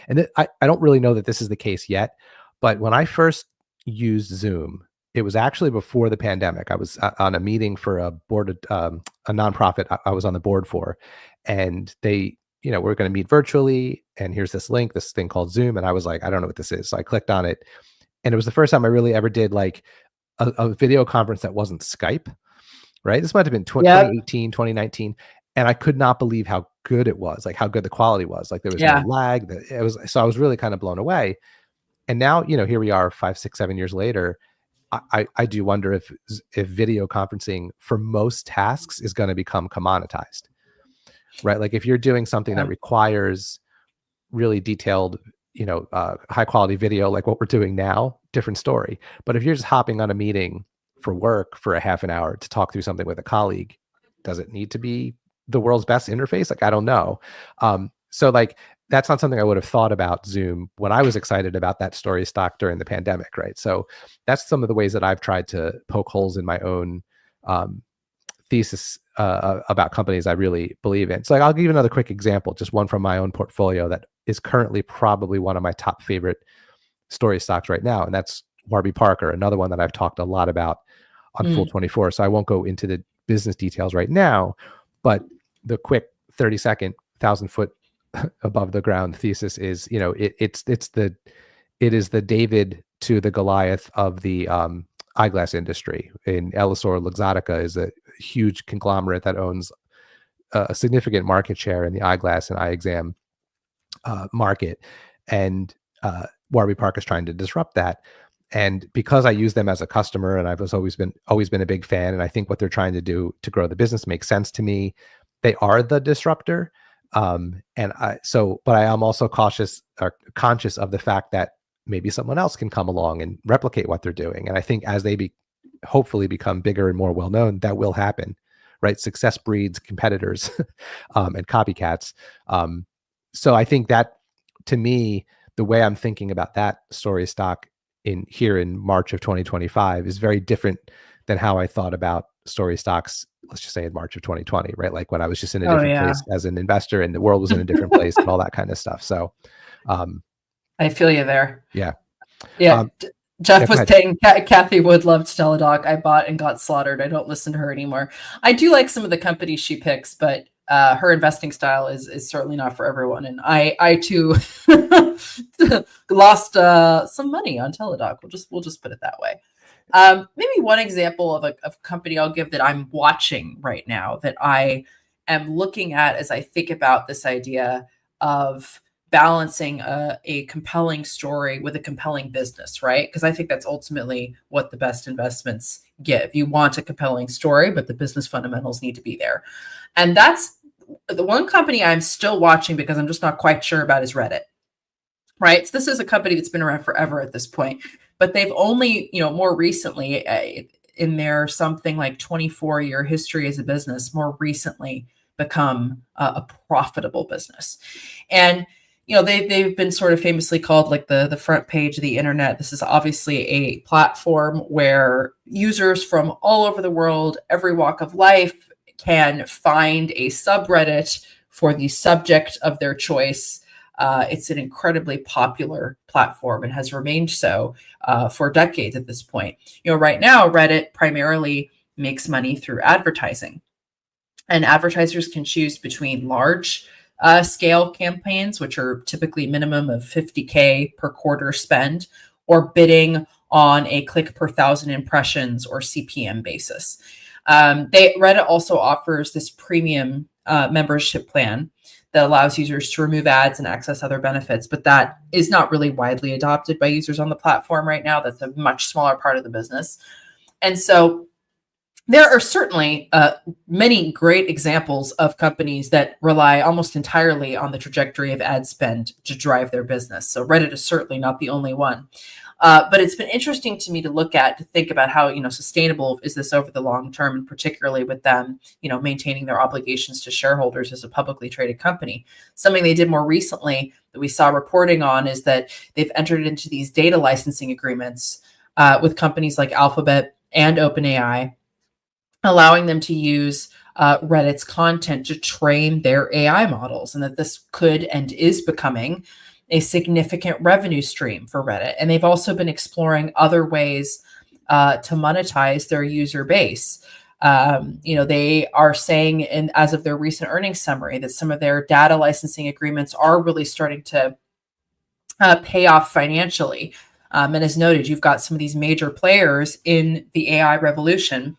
and I don't really know that this is the case yet, but when I first used Zoom, it was actually before the pandemic. I was on a meeting for a board, a nonprofit I was on the board for, and they, we're going to meet virtually, and here's this link, this thing called Zoom, and I was like, I don't know what this is. So I clicked on it, and it was the first time I really ever did like a video conference that wasn't Skype, right? This might have been 2018, 2019. And I could not believe how good it was, like how good the quality was. Like there was no lag. So I was really kind of blown away. And now, here we are 5, 6, 7 years later. I do wonder if video conferencing for most tasks is going to become commoditized, right? Like if you're doing something that requires really detailed, high quality video, like what we're doing now, different story. But if you're just hopping on a meeting for work for a half an hour to talk through something with a colleague, does it need to be the world's best interface? Like, I don't know. So like, that's not something I would have thought about Zoom when I was excited about that story stock during the pandemic, right? So that's some of the ways that I've tried to poke holes in my own thesis about companies I really believe in. So like, I'll give you another quick example, just one from my own portfolio that is currently probably one of my top favorite story stocks right now, and that's Warby Parker, another one that I've talked a lot about on Full 24. So I won't go into the business details right now, but the quick 30-second 1,000-foot above the ground thesis is, it is the David to the Goliath of the eyeglass industry. And Elisor Luxottica is a huge conglomerate that owns a significant market share in the eyeglass and eye exam market, and Warby Parker is trying to disrupt that. And because I use them as a customer, and I've always been a big fan, and I think what they're trying to do to grow the business makes sense to me. They are the disruptor, but I am also conscious of the fact that maybe someone else can come along and replicate what they're doing. And I think as they hopefully become bigger and more well known, that will happen, right? Success breeds competitors and copycats. So I think that, to me, the way I'm thinking about that story stock in March of 2025 is very different than how I thought about story stocks, let's just say in March of 2020, right? Like when I was just in a different place as an investor and the world was in a different place and all that kind of stuff. So I feel you there. Yeah. Yeah. Jeff was saying Kathy Wood loved Teladoc. I bought and got slaughtered. I don't listen to her anymore. I do like some of the companies she picks, but her investing style is certainly not for everyone. And I too lost some money on Teladoc. We'll just put it that way. Maybe one example of a company I'll give that I'm watching right now that I am looking at as I think about this idea of balancing a compelling story with a compelling business, right? Because I think that's ultimately what the best investments give. You want a compelling story, but the business fundamentals need to be there. And that's the one company I'm still watching because I'm just not quite sure about is Reddit, right? So this is a company that's been around forever at this point, but they've only, more recently in their something like 24-year history as a business, more recently become a profitable business. And they've been sort of famously called like the front page of the internet. This is obviously a platform where users from all over the world, every walk of life, can find a subreddit for the subject of their choice. It's an incredibly popular platform and has remained so for decades at this point. Right now, Reddit primarily makes money through advertising. And advertisers can choose between large scale campaigns, which are typically minimum of 50K per quarter spend, or bidding on a click per 1,000 impressions or CPM basis. Reddit also offers this premium membership plan that allows users to remove ads and access other benefits, but that is not really widely adopted by users on the platform right now. That's a much smaller part of the business. And so there are certainly many great examples of companies that rely almost entirely on the trajectory of ad spend to drive their business. So Reddit is certainly not the only one. But it's been interesting to me to think about how, sustainable is this over the long term, and particularly with them, maintaining their obligations to shareholders as a publicly traded company. Something they did more recently that we saw reporting on is that they've entered into these data licensing agreements with companies like Alphabet and OpenAI, allowing them to use Reddit's content to train their AI models, and that this could and is becoming a significant revenue stream for Reddit. And they've also been exploring other ways to monetize their user base. They are saying, as of their recent earnings summary, that some of their data licensing agreements are really starting to pay off financially. And as noted, you've got some of these major players in the AI revolution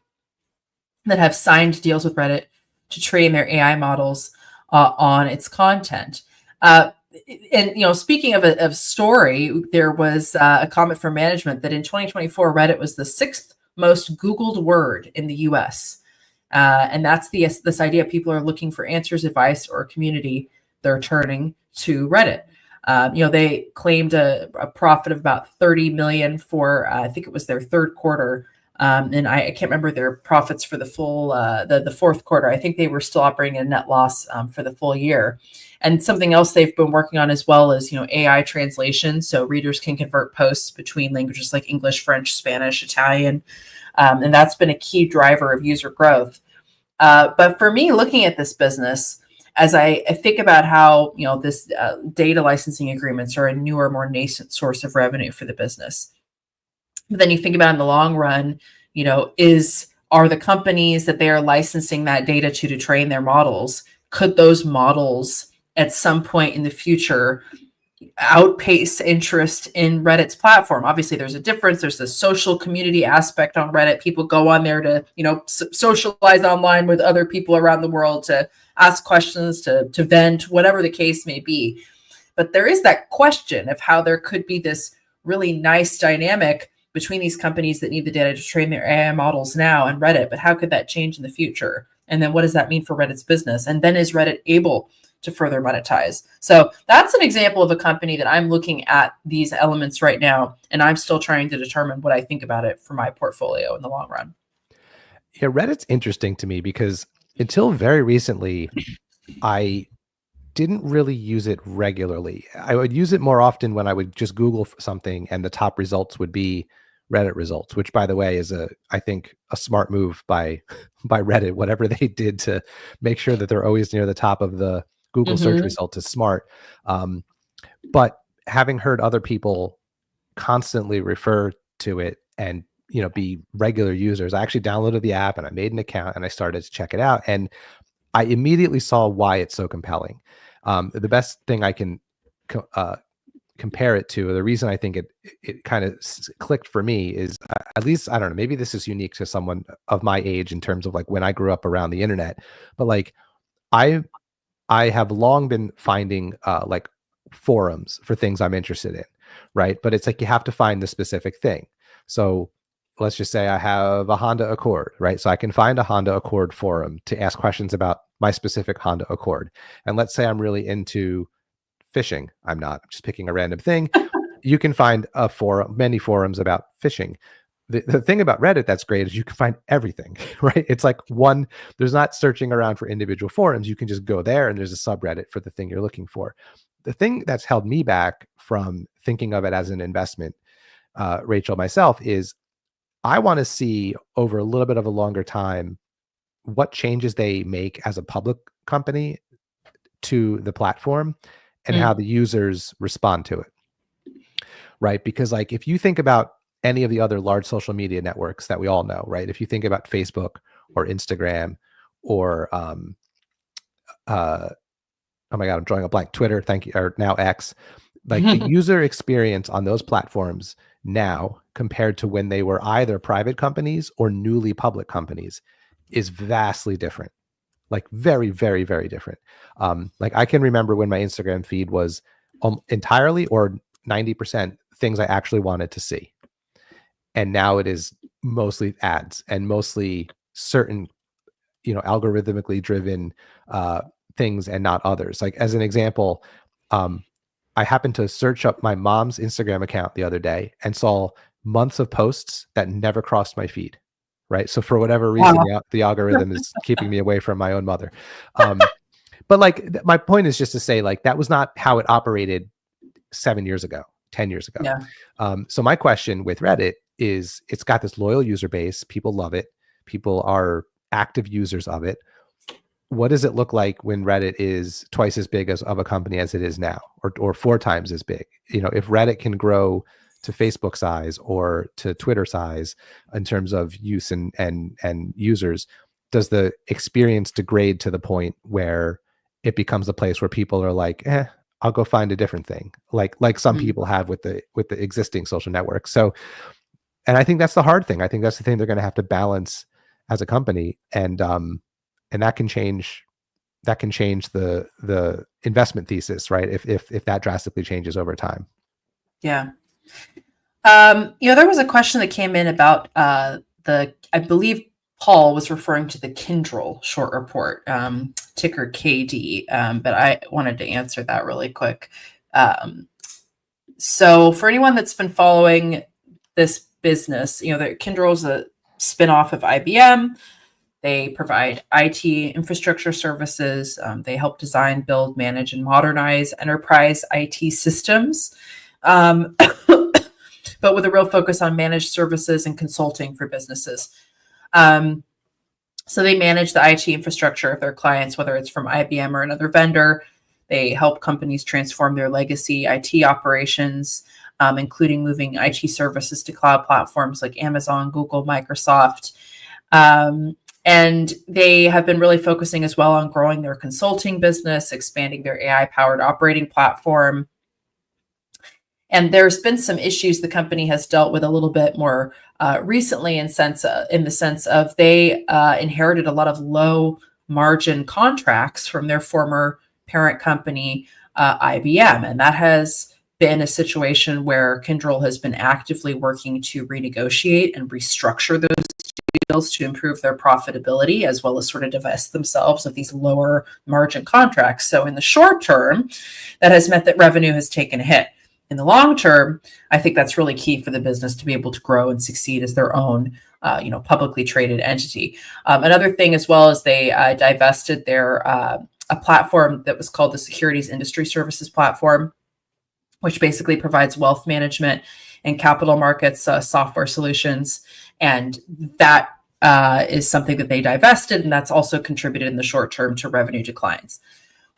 that have signed deals with Reddit to train their AI models on its content. And speaking of story, there was a comment from management that in 2024, Reddit was the 6th most Googled word in the U.S. And that's this idea: people are looking for answers, advice, or community. They're turning to Reddit. They claimed a profit of about $30 million for I think it was their third quarter. And I can't remember their profits for the full the fourth quarter. I think they were still operating a net loss for the full year. And something else they've been working on as well is AI translation, so readers can convert posts between languages like English, French, Spanish, Italian, and that's been a key driver of user growth. But for me, looking at this business, as I think about how, this data licensing agreements are a newer, more nascent source of revenue for the business. But then you think about in the long run, are the companies that they are licensing that data to train their models, could those models at some point in the future outpace interest in Reddit's platform? Obviously, there's a difference. There's the social community aspect on Reddit. People go on there to, socialize online with other people around the world, to ask questions, to vent, whatever the case may be. But there is that question of how there could be this really nice dynamic between these companies that need the data to train their AI models now and Reddit, but how could that change in the future? And then what does that mean for Reddit's business? And then is Reddit able to further monetize? So that's an example of a company that I'm looking at these elements right now, and I'm still trying to determine what I think about it for my portfolio in the long run. Yeah, Reddit's interesting to me because until very recently, I didn't really use it regularly. I would use it more often when I would just Google something and the top results would be Reddit results, which, by the way, is I think a smart move by Reddit. Whatever they did to make sure that they're always near the top of the Google search results is smart. But having heard other people constantly refer to it and be regular users, I actually downloaded the app and I made an account and I started to check it out, and I immediately saw why it's so compelling. The best thing I can compare it to, the reason I think it kind of clicked for me is, at least, I don't know, maybe this is unique to someone of my age in terms of like when I grew up around the internet, but like I have long been finding like forums for things I'm interested in, right? But it's like you have to find the specific thing. So let's just say I have a Honda Accord, right? So I can find a Honda Accord forum to ask questions about my specific Honda Accord. And let's say I'm really into fishing. I'm not, I'm just picking a random thing. You can find many forums about fishing. The thing about Reddit that's great is you can find everything, right? It's like there's not searching around for individual forums. You can just go there and there's a subreddit for the thing you're looking for. The thing that's held me back from thinking of it as an investment, Rachel, myself, is I want to see over a little bit of a longer time what changes they make as a public company to the platform and how the users respond to it, right? Because like if you think about any of the other large social media networks that we all know, right? If you think about Facebook or Instagram or oh my God, I'm drawing a blank, Twitter, thank you, or now X, like the user experience on those platforms now compared to when they were either private companies or newly public companies is vastly different. Like very, very, very different. Like I can remember when my Instagram feed was entirely or 90% things I actually wanted to see. And now it is mostly ads and mostly certain, algorithmically driven things and not others. Like as an example, I happened to search up my mom's Instagram account the other day and saw months of posts that never crossed my feed. Right. So for whatever reason, the algorithm is keeping me away from my own mother. But like my point is just to say, like, that was not how it operated 7 years ago, 10 years ago. Yeah. So my question with Reddit is, it's got this loyal user base. People love it. People are active users of it. What does it look like when Reddit is twice as big of a company as it is now, or 4 times as big? If Reddit can grow to Facebook size or to Twitter size in terms of use and users, does the experience degrade to the point where it becomes a place where people are like, I'll go find a different thing, like some people have with the existing social networks. So, and I think that's the hard thing. I think that's the thing they're going to have to balance as a company, and that can change the investment thesis, right? If that drastically changes over time. Yeah. There was a question that came in about I believe Paul was referring to the Kyndryl short report, ticker KD, but I wanted to answer that really quick. So for anyone that's been following this business, the Kyndryl is a spinoff of IBM. They provide IT infrastructure services. They help design, build, manage, and modernize enterprise IT systems. But with a real focus on managed services and consulting for businesses. So they manage the IT infrastructure of their clients, whether it's from IBM or another vendor. They help companies transform their legacy IT operations, including moving IT services to cloud platforms like Amazon, Google, Microsoft. And they have been really focusing as well on growing their consulting business, expanding their AI-powered operating platform. And there's been some issues the company has dealt with a little bit more recently in the sense of they inherited a lot of low margin contracts from their former parent company, IBM. And that has been a situation where Kyndryl has been actively working to renegotiate and restructure those deals to improve their profitability, as well as sort of divest themselves of these lower margin contracts. So in the short term, that has meant that revenue has taken a hit. In the long term, I think that's really key for the business to be able to grow and succeed as their own, publicly traded entity. Another thing as well is they divested their a platform that was called the Securities Industry Services Platform, which basically provides wealth management and capital markets software solutions. And that is something that they divested, and that's also contributed in the short term to revenue declines.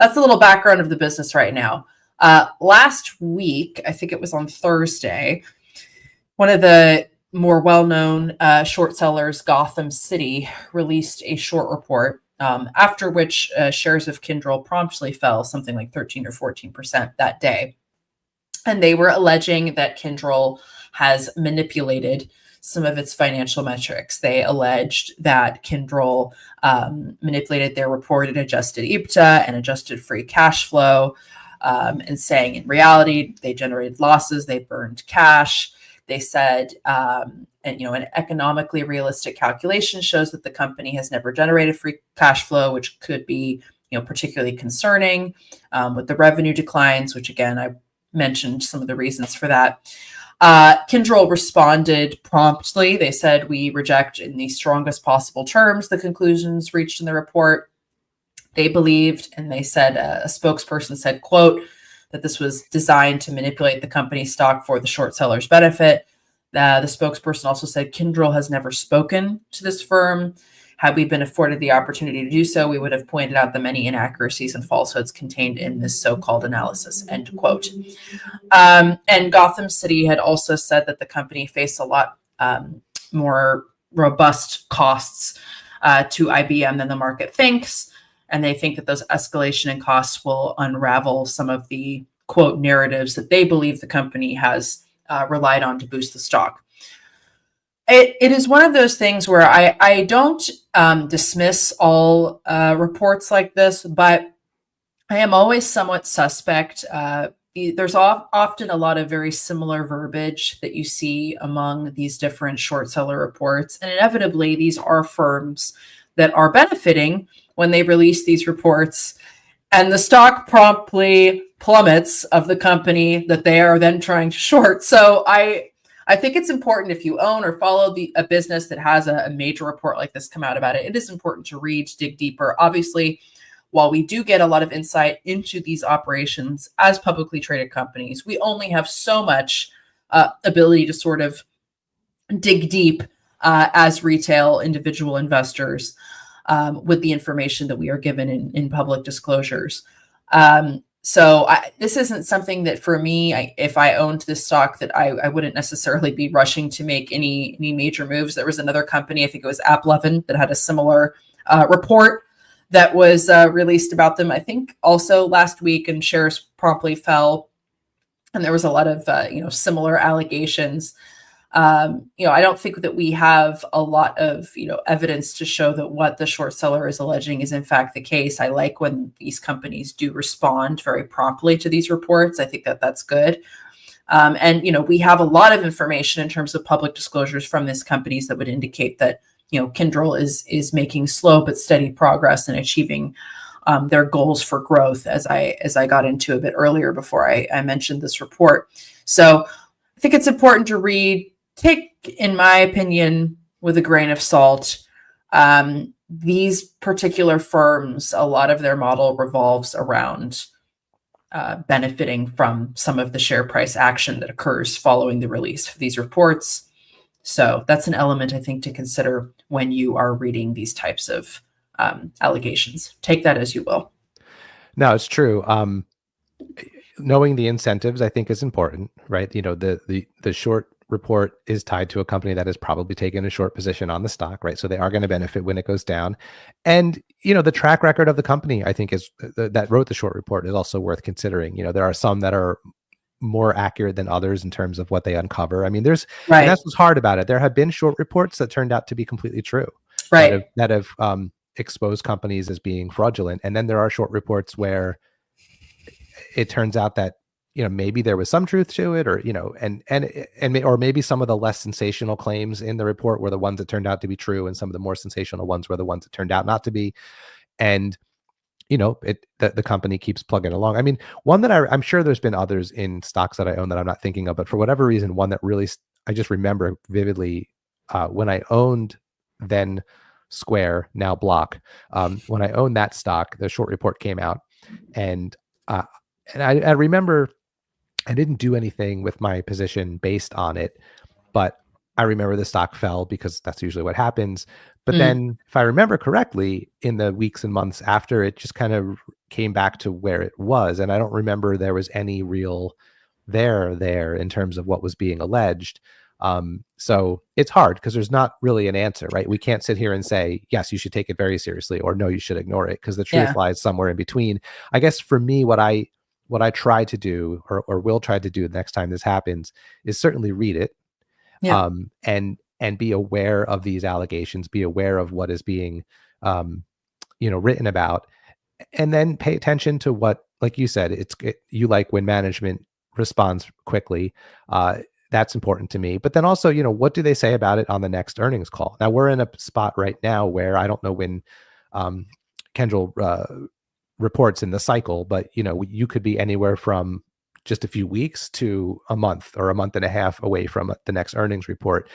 That's a little background of the business right now. Last week, I think it was on Thursday, one of the more well-known short sellers, Gotham City, released a short report, after which shares of Kyndryl promptly fell something like 13 or 14% that day. And they were alleging that Kyndryl has manipulated some of its financial metrics. They alleged that Kyndryl manipulated their reported adjusted EBITDA and adjusted free cash flow, and saying in reality, they generated losses, they burned cash. They said, an economically realistic calculation shows that the company has never generated free cash flow, which could be, particularly concerning with the revenue declines, which again, I mentioned some of the reasons for that. Kyndryl responded promptly. They said, we reject in the strongest possible terms the conclusions reached in the report. They believed, and they said, a spokesperson said, quote, that this was designed to manipulate the company's stock for the short seller's benefit. The spokesperson also said, Kyndryl has never spoken to this firm. Had we been afforded the opportunity to do so, we would have pointed out the many inaccuracies and falsehoods contained in this so-called analysis, end quote. And Gotham City had also said that the company faced a lot more robust costs to IBM than the market thinks. And they think that those escalation in costs will unravel some of the, quote, narratives that they believe the company has relied on to boost the stock. It is one of those things where I don't dismiss all reports like this, but I am always somewhat suspect. There's often a lot of very similar verbiage that you see among these different short seller reports. And inevitably, these are firms that are benefiting when they release these reports, and the stock promptly plummets of the company that they are then trying to short. So I think it's important, if you own or follow a business that has a major report like this come out about it, it is important to read, to dig deeper. Obviously, while we do get a lot of insight into these operations as publicly traded companies, we only have so much ability to sort of dig deep as retail individual investors with the information that we are given in public disclosures. So this isn't something that for me, if I owned this stock, that I wouldn't necessarily be rushing to make any major moves. There was another company, I think it was AppLovin, that had a similar report that was released about them, I think also last week, and shares promptly fell. And there was a lot of, similar allegations. I don't think that we have a lot of, evidence to show that what the short seller is alleging is in fact the case. I like when these companies do respond very promptly to these reports. I think that that's good. And we have a lot of information in terms of public disclosures from these companies that would indicate that, Kyndryl is making slow but steady progress in achieving their goals for growth, as I got into a bit earlier before I mentioned this report. So I think it's important to read, take, in my opinion, with a grain of salt. These particular firms, a lot of their model revolves around benefiting from some of the share price action that occurs following the release of these reports. So that's an element I think to consider when you are reading these types of allegations. Take that as you will. No, it's true. Knowing the incentives, I think, is important, right? You know, the short report is tied to a company that has probably taken a short position on the stock, right? So they are going to benefit when it goes down. And, you know, the track record of the company, I think, is that wrote the short report is also worth considering. You know, there are some that are more accurate than others in terms of what they uncover. I mean, and that's what's hard about it. There have been short reports that turned out to be completely true, right? That have exposed companies as being fraudulent. And then there are short reports where it turns out that, you know, maybe there was some truth to it, or, you know, or maybe some of the less sensational claims in the report were the ones that turned out to be true, and some of the more sensational ones were the ones that turned out not to be. And, you know, the company keeps plugging along. I mean, one that I'm sure there's been others in stocks that I own that I'm not thinking of, but for whatever reason, one that really I just remember vividly when I owned then Square, now Block. When I owned that stock, the short report came out, and I remember I didn't do anything with my position based on it, but I remember the stock fell because that's usually what happens. But then, if I remember correctly, in the weeks and months after, it just kind of came back to where it was. And I don't remember there was any real there in terms of what was being alleged. So it's hard because there's not really an answer, right? We can't sit here and say, yes, you should take it very seriously, or no, you should ignore it, because the truth lies somewhere in between. I guess for me, what I try to do, or will try to do the next time this happens, is certainly read it. And be aware of these allegations, be aware of what is being, written about, and then pay attention to what, like you said, you like when management responds quickly. That's important to me. But then also, you know, what do they say about it on the next earnings call? Now we're in a spot right now where I don't know when Kendall reports in the cycle, but, you know, you could be anywhere from just a few weeks to a month or a month and a half away from the next earnings report.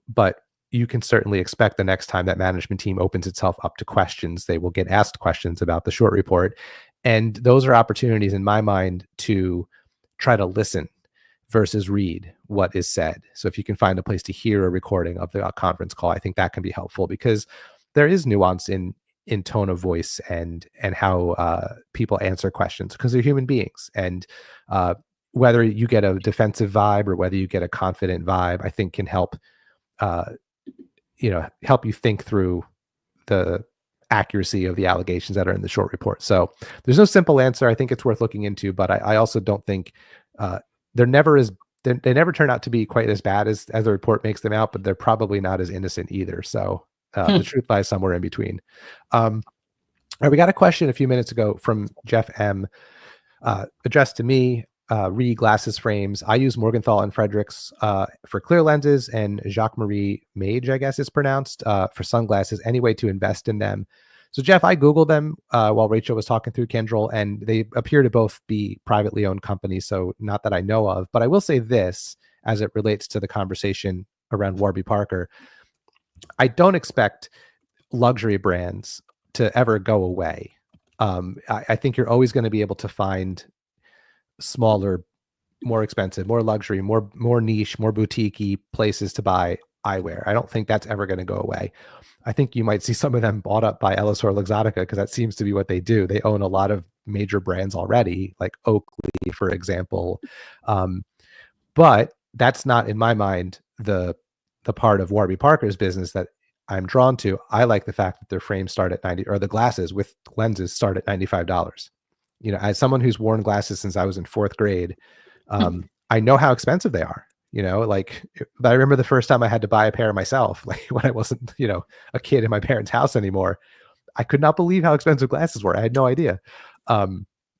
But you can certainly expect the next time that management team opens itself up to questions, they will get asked questions about the short report. And those are opportunities in my mind to try to listen versus read what is said. So if you can find a place to hear a recording of the conference call, I think that can be helpful, because there is nuance in tone of voice and how people answer questions, because they're human beings. And whether you get a defensive vibe or whether you get a confident vibe, I think can help help you think through the accuracy of the allegations that are in the short report. So there's no simple answer. I think it's worth looking into, but I also don't think they never turn out to be quite as bad as the report makes them out, but they're probably not as innocent either. So the truth lies somewhere in between. All right, we got a question a few minutes ago from Jeff M. Addressed to me. Glasses frames. I use Morgenthau and Fredericks for clear lenses, and Jacques-Marie Mage, I guess it's pronounced, for sunglasses. Any way to invest in them? So Jeff, I Googled them while Rachel was talking through Kendall, and they appear to both be privately owned companies, so not that I know of. But I will say this, as it relates to the conversation around Warby Parker. I don't expect luxury brands to ever go away. I think you're always going to be able to find smaller, more expensive, more luxury, more niche, more boutique-y places to buy eyewear. I don't think that's ever going to go away. I think you might see some of them bought up by Ellisor Luxottica, because that seems to be what they do. They own a lot of major brands already, like Oakley, for example. But that's not, in my mind, the part of Warby Parker's business that I'm drawn to. I like the fact that their frames start at $90, or the glasses with lenses start at $95. You know, as someone who's worn glasses since I was in 4th grade, I know how expensive they are. You know, like, I remember the first time I had to buy a pair myself, like when I wasn't, you know, a kid in my parents' house anymore. I could not believe how expensive glasses were. I had no idea.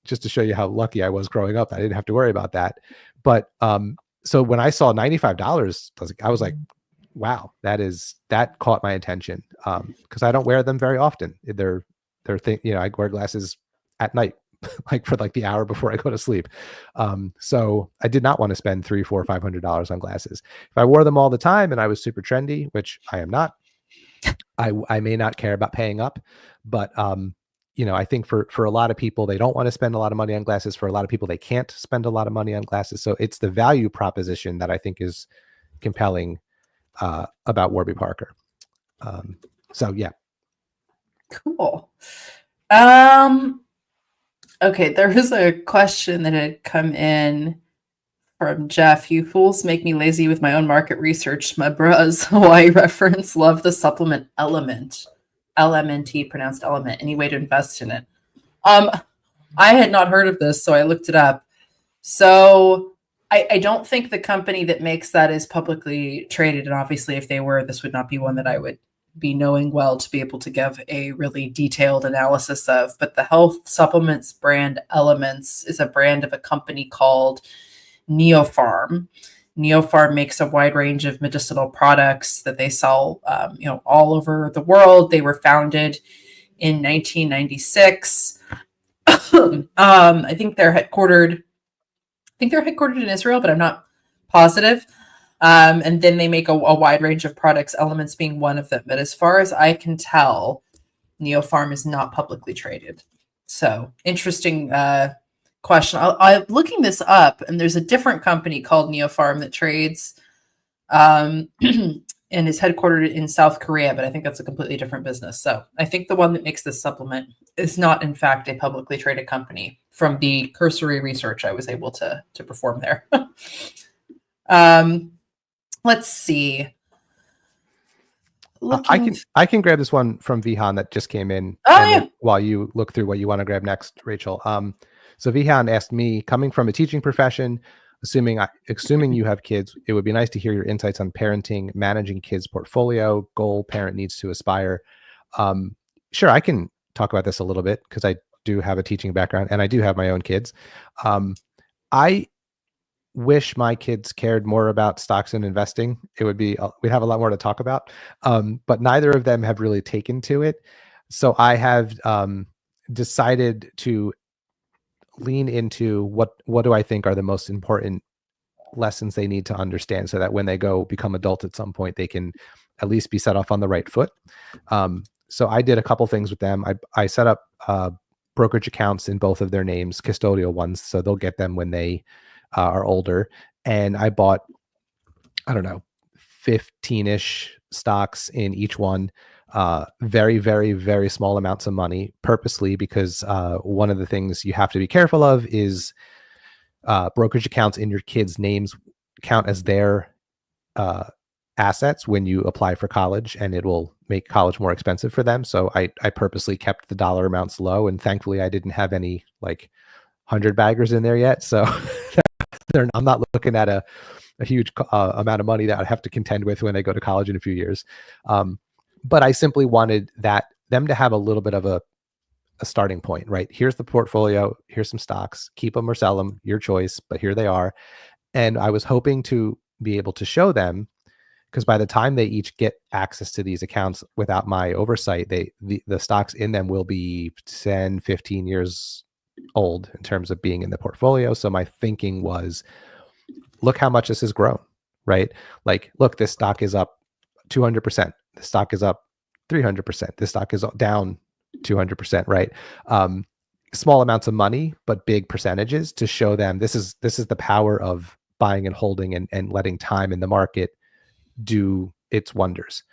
Just to show you how lucky I was growing up, I didn't have to worry about that. But so when I saw $95, I was like, wow, that caught my attention, because I don't wear them very often. They're you know, I wear glasses at night, like for like the hour before I go to sleep. So I did not want to spend $300, $400, $500 on glasses. If I wore them all the time and I was super trendy, which I am not, I may not care about paying up. But you know, I think for a lot of people, they don't want to spend a lot of money on glasses. For a lot of people, they can't spend a lot of money on glasses. So it's the value proposition that I think is compelling about Warby Parker. So yeah. Cool. Okay, there was a question that had come in from Jeff. You fools make me lazy with my own market research. My bros, Hawaii reference, love the supplement Element. LMNT, pronounced Element. Any way to invest in it? I had not heard of this, so I looked it up. So I don't think the company that makes that is publicly traded. And obviously, if they were, this would not be one that I would be knowing well to be able to give a really detailed analysis of. But the health supplements brand Elements is a brand of a company called Neopharm. Neopharm makes a wide range of medicinal products that they sell, all over the world. They were founded in 1996. I think they're headquartered in Israel, but I'm not positive. And then they make a wide range of products, Elements being one of them. But as far as I can tell, Neopharm is not publicly traded. So interesting question. I'm looking this up, and there's a different company called Neopharm that trades and is headquartered in South Korea, but I think that's a completely different business. So I think the one that makes this supplement is not, in fact, a publicly traded company from the cursory research I was able to perform there. Let's see. I can grab this one from Vihan that just came in. While you look through what you want to grab next, Rachel. So Vihan asked me, coming from a teaching profession, assuming you have kids, it would be nice to hear your insights on parenting, managing kids' portfolio, goal parent needs to aspire. Sure, I can talk about this a little bit because I do have a teaching background and I do have my own kids. I wish my kids cared more about stocks and investing. We'd have a lot more to talk about, but neither of them have really taken to it. So I have decided to lean into what do I think are the most important lessons they need to understand, so that when they go become adults at some point, they can at least be set off on the right foot. So I did a couple things with them. I set up brokerage accounts in both of their names, custodial ones, so they'll get them when they are older. And I bought, 15-ish stocks in each one, very, very, very small amounts of money, purposely, because one of the things you have to be careful of is brokerage accounts in your kids' names count as their assets when you apply for college, and it will make college more expensive for them. So I purposely kept the dollar amounts low, and thankfully I didn't have any 100 baggers in there yet. So I'm not looking at a huge amount of money that I have to contend with when they go to college in a few years. But I simply wanted them to have a little bit of a starting point, right? Here's the portfolio. Here's some stocks. Keep them or sell them, your choice, but here they are. And I was hoping to be able to show them, because by the time they each get access to these accounts without my oversight, the stocks in them will be 10, 15 years old in terms of being in the portfolio. So my thinking was, look how much this has grown, right? Look, this stock is up 200%. The stock is up 300%. This stock is down 200%, right? Small amounts of money, but big percentages, to show them this is the power of buying and holding and letting time in the market do its wonders.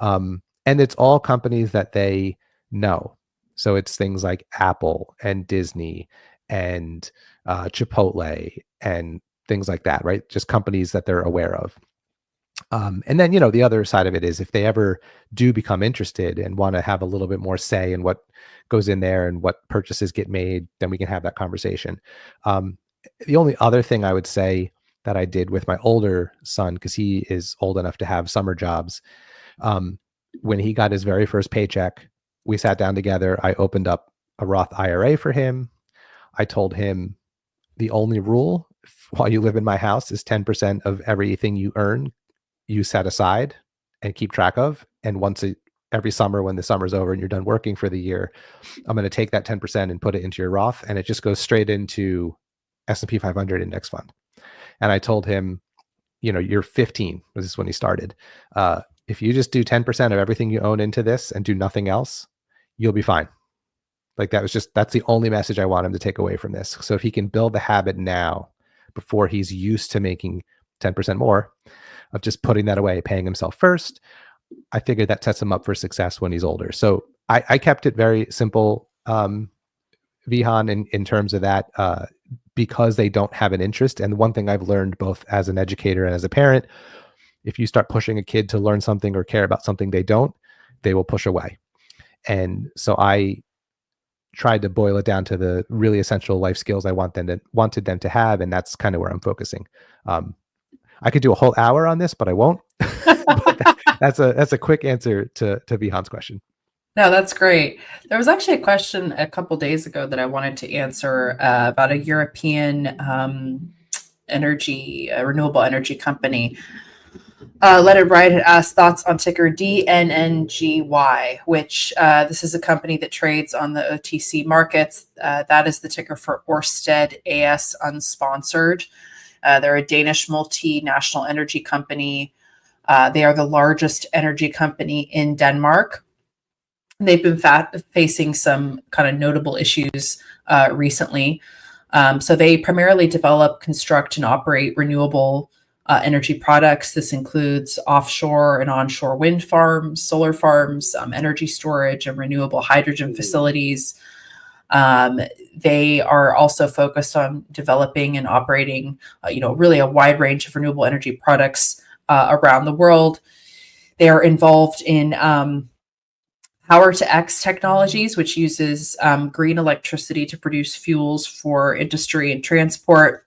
And it's all companies that they know. So it's things like Apple and Disney and Chipotle and things like that, right? Just companies that they're aware of. And then, the other side of it is, if they ever do become interested and want to have a little bit more say in what goes in there and what purchases get made, then we can have that conversation. The only other thing I would say that I did with my older son, because he is old enough to have summer jobs, when he got his very first paycheck, we sat down together. I opened up a Roth IRA for him. I told him the only rule while you live in my house is 10% of everything you earn, you set aside and keep track of. And every summer, when the summer's over and you're done working for the year, I'm going to take that 10% and put it into your Roth, and it just goes straight into S&P 500 index fund. And I told him, you're 15, this is when he started. If you just do 10% of everything you own into this and do nothing else, you'll be fine. That's the only message I want him to take away from this. So if he can build the habit now before he's used to making 10% more, of just putting that away, paying himself first. I figured that sets him up for success when he's older. So I kept it very simple, Vihan, in terms of that, because they don't have an interest. And one thing I've learned both as an educator and as a parent, if you start pushing a kid to learn something or care about something they don't, they will push away. And so I tried to boil it down to the really essential life skills I wanted them to have, and that's kind of where I'm focusing. I could do a whole hour on this, but I won't. But that's a quick answer to Vihan's question. No, that's great. There was actually a question a couple days ago that I wanted to answer about a European renewable energy company. Let It Ride had asked thoughts on ticker DNNGY, which this is a company that trades on the OTC markets. That is the ticker for Ørsted AS Unsponsored. They're a Danish multinational energy company. They are the largest energy company in Denmark. They've been facing some kind of notable issues recently. So they primarily develop, construct, and operate renewable energy products. This includes offshore and onshore wind farms, solar farms, energy storage, and renewable hydrogen facilities. They are also focused on developing and operating, really a wide range of renewable energy products around the world. They are involved in Power-to-X technologies, which uses green electricity to produce fuels for industry and transport,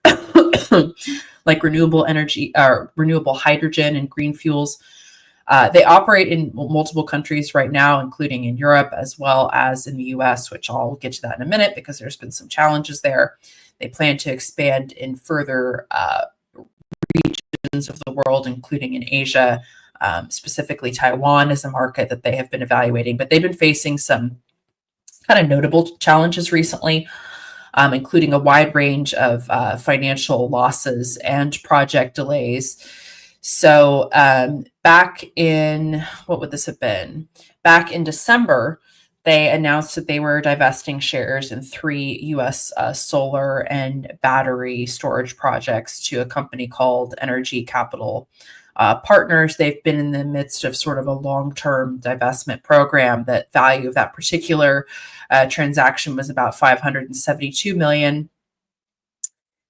like renewable energy, renewable hydrogen and green fuels. They operate in multiple countries right now, including in Europe as well as in the US, which I'll get to that in a minute because there's been some challenges there. They plan to expand in further regions of the world, including in Asia. Specifically, Taiwan is a market that they have been evaluating, but they've been facing some kind of notable challenges recently, including a wide range of financial losses and project delays. So back in, what would this have been? Back in December, they announced that they were divesting shares in 3 U.S. Solar and battery storage projects to a company called Energy Capital Partners. They've been in the midst of sort of a long-term divestment program. That value of that particular transaction was about $572 million.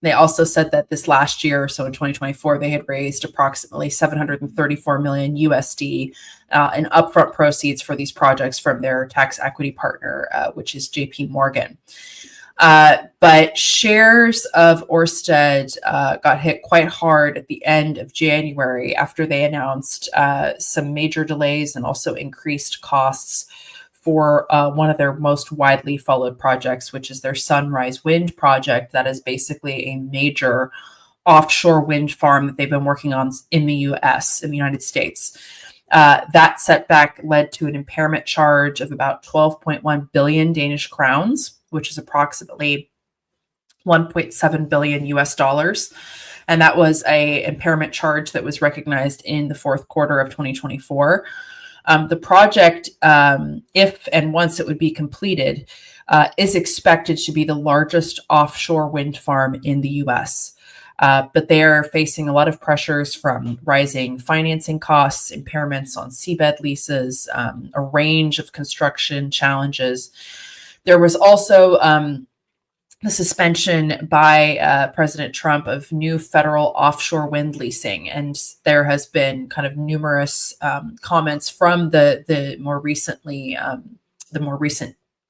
They also said that this last year, so in 2024, they had raised approximately $734 million USD in upfront proceeds for these projects from their tax equity partner, which is JP Morgan. But shares of Ørsted got hit quite hard at the end of January after they announced some major delays and also increased costs for one of their most widely followed projects, which is their Sunrise Wind project. That is basically a major offshore wind farm that they've been working on in the US, in the United States. That setback led to an impairment charge of about 12.1 billion Danish crowns, which is approximately 1.7 billion US dollars. And that was a impairment charge that was recognized in the fourth quarter of 2024. The project, if and once it would be completed, is expected to be the largest offshore wind farm in the US. But they are facing a lot of pressures from rising financing costs, impairments on seabed leases, a range of construction challenges. There was also the suspension by President Trump of new federal offshore wind leasing. And there has been kind of numerous comments from the more recent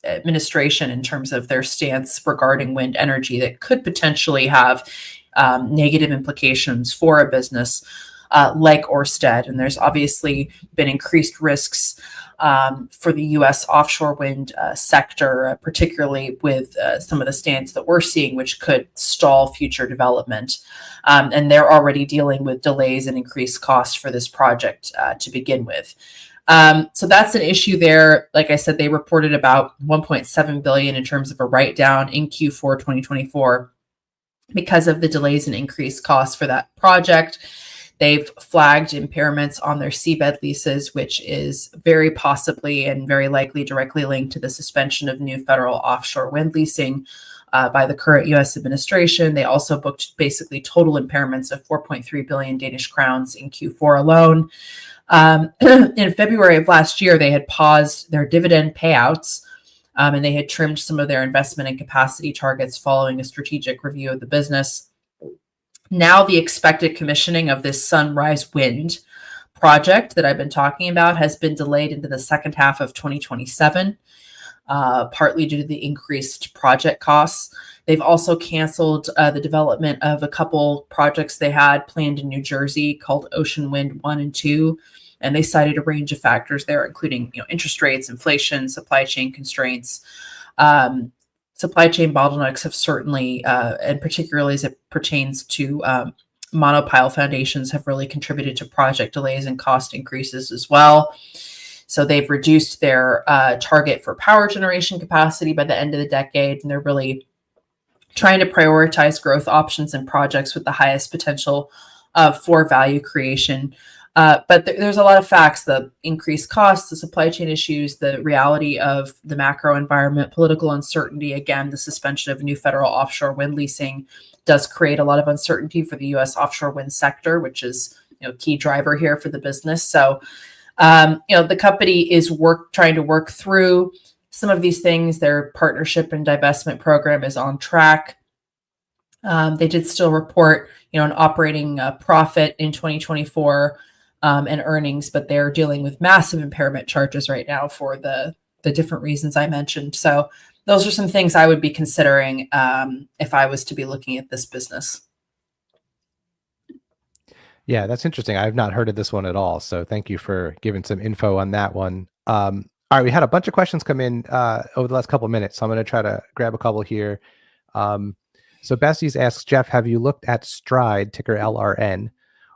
administration in terms of their stance regarding wind energy that could potentially have negative implications for a business like Ørsted. And there's obviously been increased risks for the U.S. offshore wind sector, particularly with some of the stance that we're seeing, which could stall future development. And they're already dealing with delays and increased costs for this project to begin with. So that's an issue there. Like I said, they reported about 1.7 billion in terms of a write-down in Q4 2024 because of the delays and increased costs for that project. They've flagged impairments on their seabed leases, which is very possibly and very likely directly linked to the suspension of new federal offshore wind leasing. by the current U.S. administration. They also booked basically total impairments of 4.3 billion Danish crowns in Q4 alone. In February of last year, they had paused their dividend payouts, and they had trimmed some of their investment and capacity targets following a strategic review of the business. Now the expected commissioning of this Sunrise Wind project that I've been talking about has been delayed into the second half of 2027, partly due to the increased project costs. They've also canceled the development of a couple projects they had planned in New Jersey called Ocean Wind 1 and 2. And they cited a range of factors there, including interest rates, inflation, supply chain constraints. Supply chain bottlenecks have certainly, and particularly as it pertains to monopile foundations, have really contributed to project delays and cost increases as well. So they've reduced their target for power generation capacity by the end of the decade, and they're really trying to prioritize growth options and projects with the highest potential for value creation. But there's a lot of facts: the increased costs, the supply chain issues, the reality of the macro environment, political uncertainty. Again, the suspension of new federal offshore wind leasing does create a lot of uncertainty for the U.S. offshore wind sector, which is a key driver here for the business. So, the company is trying to work through some of these things. Their partnership and divestment program is on track. They did still report, an operating profit in 2024. And earnings, but they're dealing with massive impairment charges right now for the different reasons I mentioned. So those are some things I would be considering if I was to be looking at this business. Yeah, that's interesting. I've not heard of this one at all. So thank you for giving some info on that one. All right, we had a bunch of questions come in over the last couple of minutes, so I'm going to try to grab a couple here. So Besties asks, Jeff, have you looked at Stride, ticker LRN?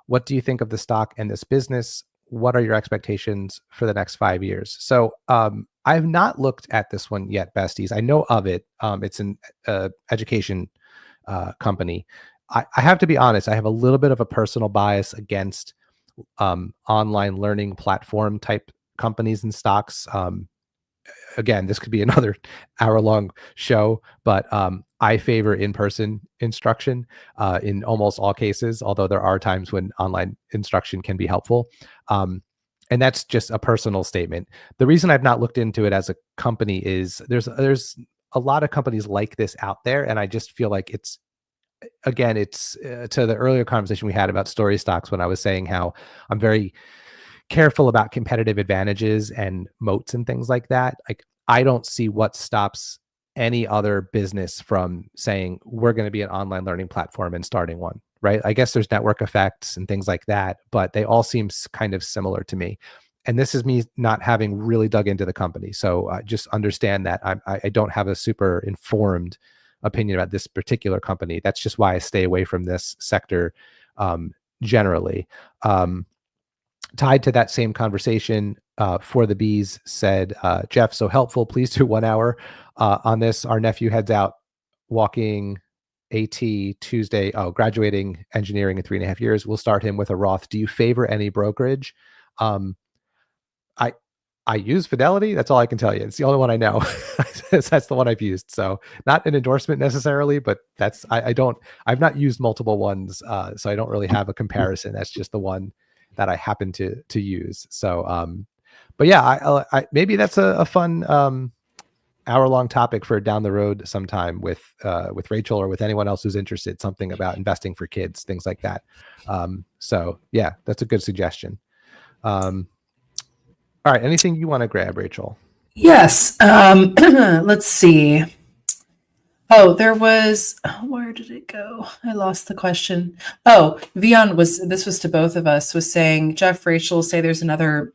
What do you think of the stock and this business? What are your expectations for the next 5 years? So I've not looked at this one yet, Besties. I know of it. It's an education company. I have to be honest, I have a little bit of a personal bias against online learning platform type companies and stocks. Again, this could be another hour-long show, but I favor in-person instruction in almost all cases, although there are times when online instruction can be helpful. And that's just a personal statement. The reason I've not looked into it as a company is there's a lot of companies like this out there, and I just feel like it's to the earlier conversation we had about story stocks when I was saying how I'm very careful about competitive advantages and moats and things like that. Like, I don't see what stops any other business from saying we're going to be an online learning platform and starting one, right? I guess there's network effects and things like that, but they all seem kind of similar to me. And this is me not having really dug into the company. So just understand that I don't have a super informed opinion about this particular company. That's just why I stay away from this sector generally. Tied to that same conversation, For the Bees said, Jeff, so helpful. Please do 1 hour on this. Our nephew heads out walking AT Tuesday. Graduating engineering in 3.5 years. We'll start him with a Roth. Do you favor any brokerage? I use Fidelity. That's all I can tell you. It's the only one I know. That's the one I've used. So not an endorsement necessarily, but I've not used multiple ones. So I don't really have a comparison. That's just the one that I happen to use. So, but yeah, I maybe that's a fun hour-long topic for down the road sometime with Rachel or with anyone else who's interested. Something about investing for kids, things like that. So yeah, that's a good suggestion. All right, anything you want to grab, Rachel? Yes. Let's see. Oh, there was, where did it go? I lost the question. Oh, Vion this was to both of us, was saying, Jeff, Rachel, say there's another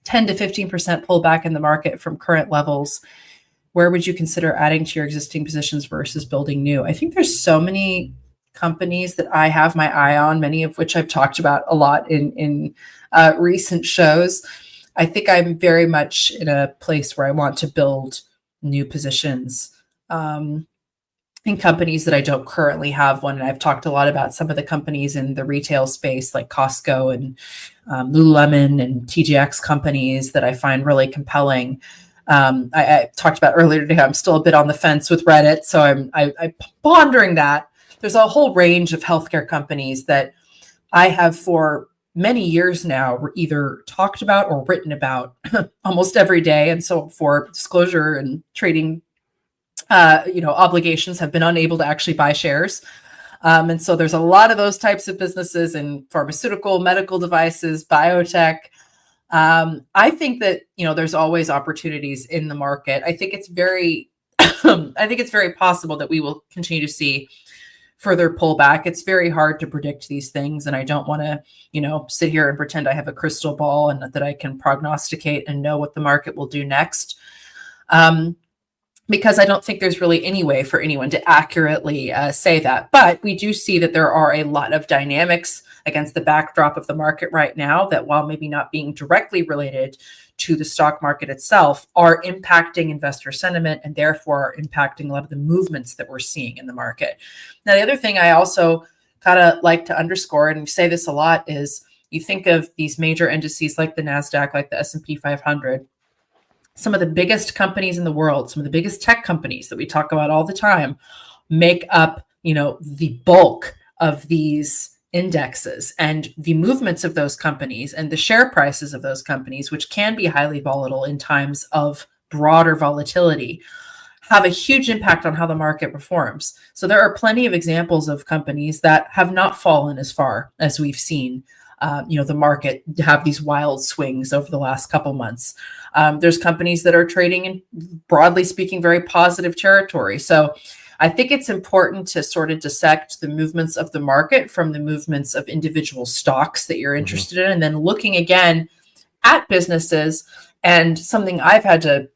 10 to 15% pullback in the market from current levels. Where would you consider adding to your existing positions versus building new? I think there's so many companies that I have my eye on, many of which I've talked about a lot in recent shows. I think I'm very much in a place where I want to build new positions in companies that I don't currently have one. And I've talked a lot about some of the companies in the retail space like Costco and Lululemon and TJX companies that I find really compelling. I talked about earlier today, I'm still a bit on the fence with Reddit. So I'm pondering that. There's a whole range of healthcare companies that I have for many years now either talked about or written about almost every day. And so for disclosure and trading, obligations, have been unable to actually buy shares. And so there's a lot of those types of businesses in pharmaceutical, medical devices, biotech. I think that, there's always opportunities in the market. I think it's very, possible that we will continue to see further pullback. It's very hard to predict these things. And I don't want to, sit here and pretend I have a crystal ball and that I can prognosticate and know what the market will do next. Because I don't think there's really any way for anyone to accurately say that. But we do see that there are a lot of dynamics against the backdrop of the market right now that, while maybe not being directly related to the stock market itself, are impacting investor sentiment and therefore are impacting a lot of the movements that we're seeing in the market. Now, the other thing I also kind of like to underscore, and we say this a lot, is you think of these major indices like the NASDAQ, like the S&P 500, some of the biggest companies in the world, some of the biggest tech companies that we talk about all the time, make up, the bulk of these indexes, and the movements of those companies and the share prices of those companies, which can be highly volatile in times of broader volatility, have a huge impact on how the market performs. So there are plenty of examples of companies that have not fallen as far as we've seen the market have these wild swings over the last couple months. There's companies that are trading in, broadly speaking, very positive territory. So I think it's important to sort of dissect the movements of the market from the movements of individual stocks that you're interested in, and then looking again at businesses. And something I've had to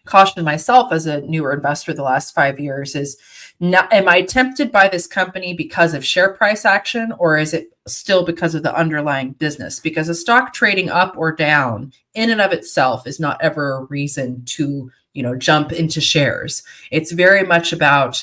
caution myself as a newer investor the last 5 years is, am I tempted by this company because of share price action, or is it still because of the underlying business? Because a stock trading up or down in and of itself is not ever a reason to, jump into shares. It's very much about,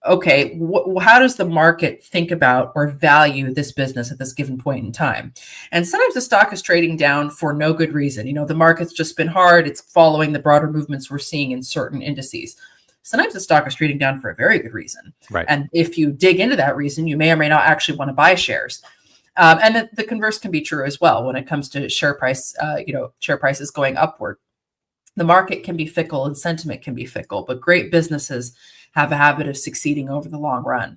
okay, how does the market think about or value this business at this given point in time? And sometimes the stock is trading down for no good reason. The market's just been hard. It's following the broader movements we're seeing in certain indices. Sometimes the stock is trading down for a very good reason. Right. And if you dig into that reason, you may or may not actually want to buy shares. And the converse can be true as well when it comes to share price, share prices going upward. The market can be fickle and sentiment can be fickle, but great businesses have a habit of succeeding over the long run.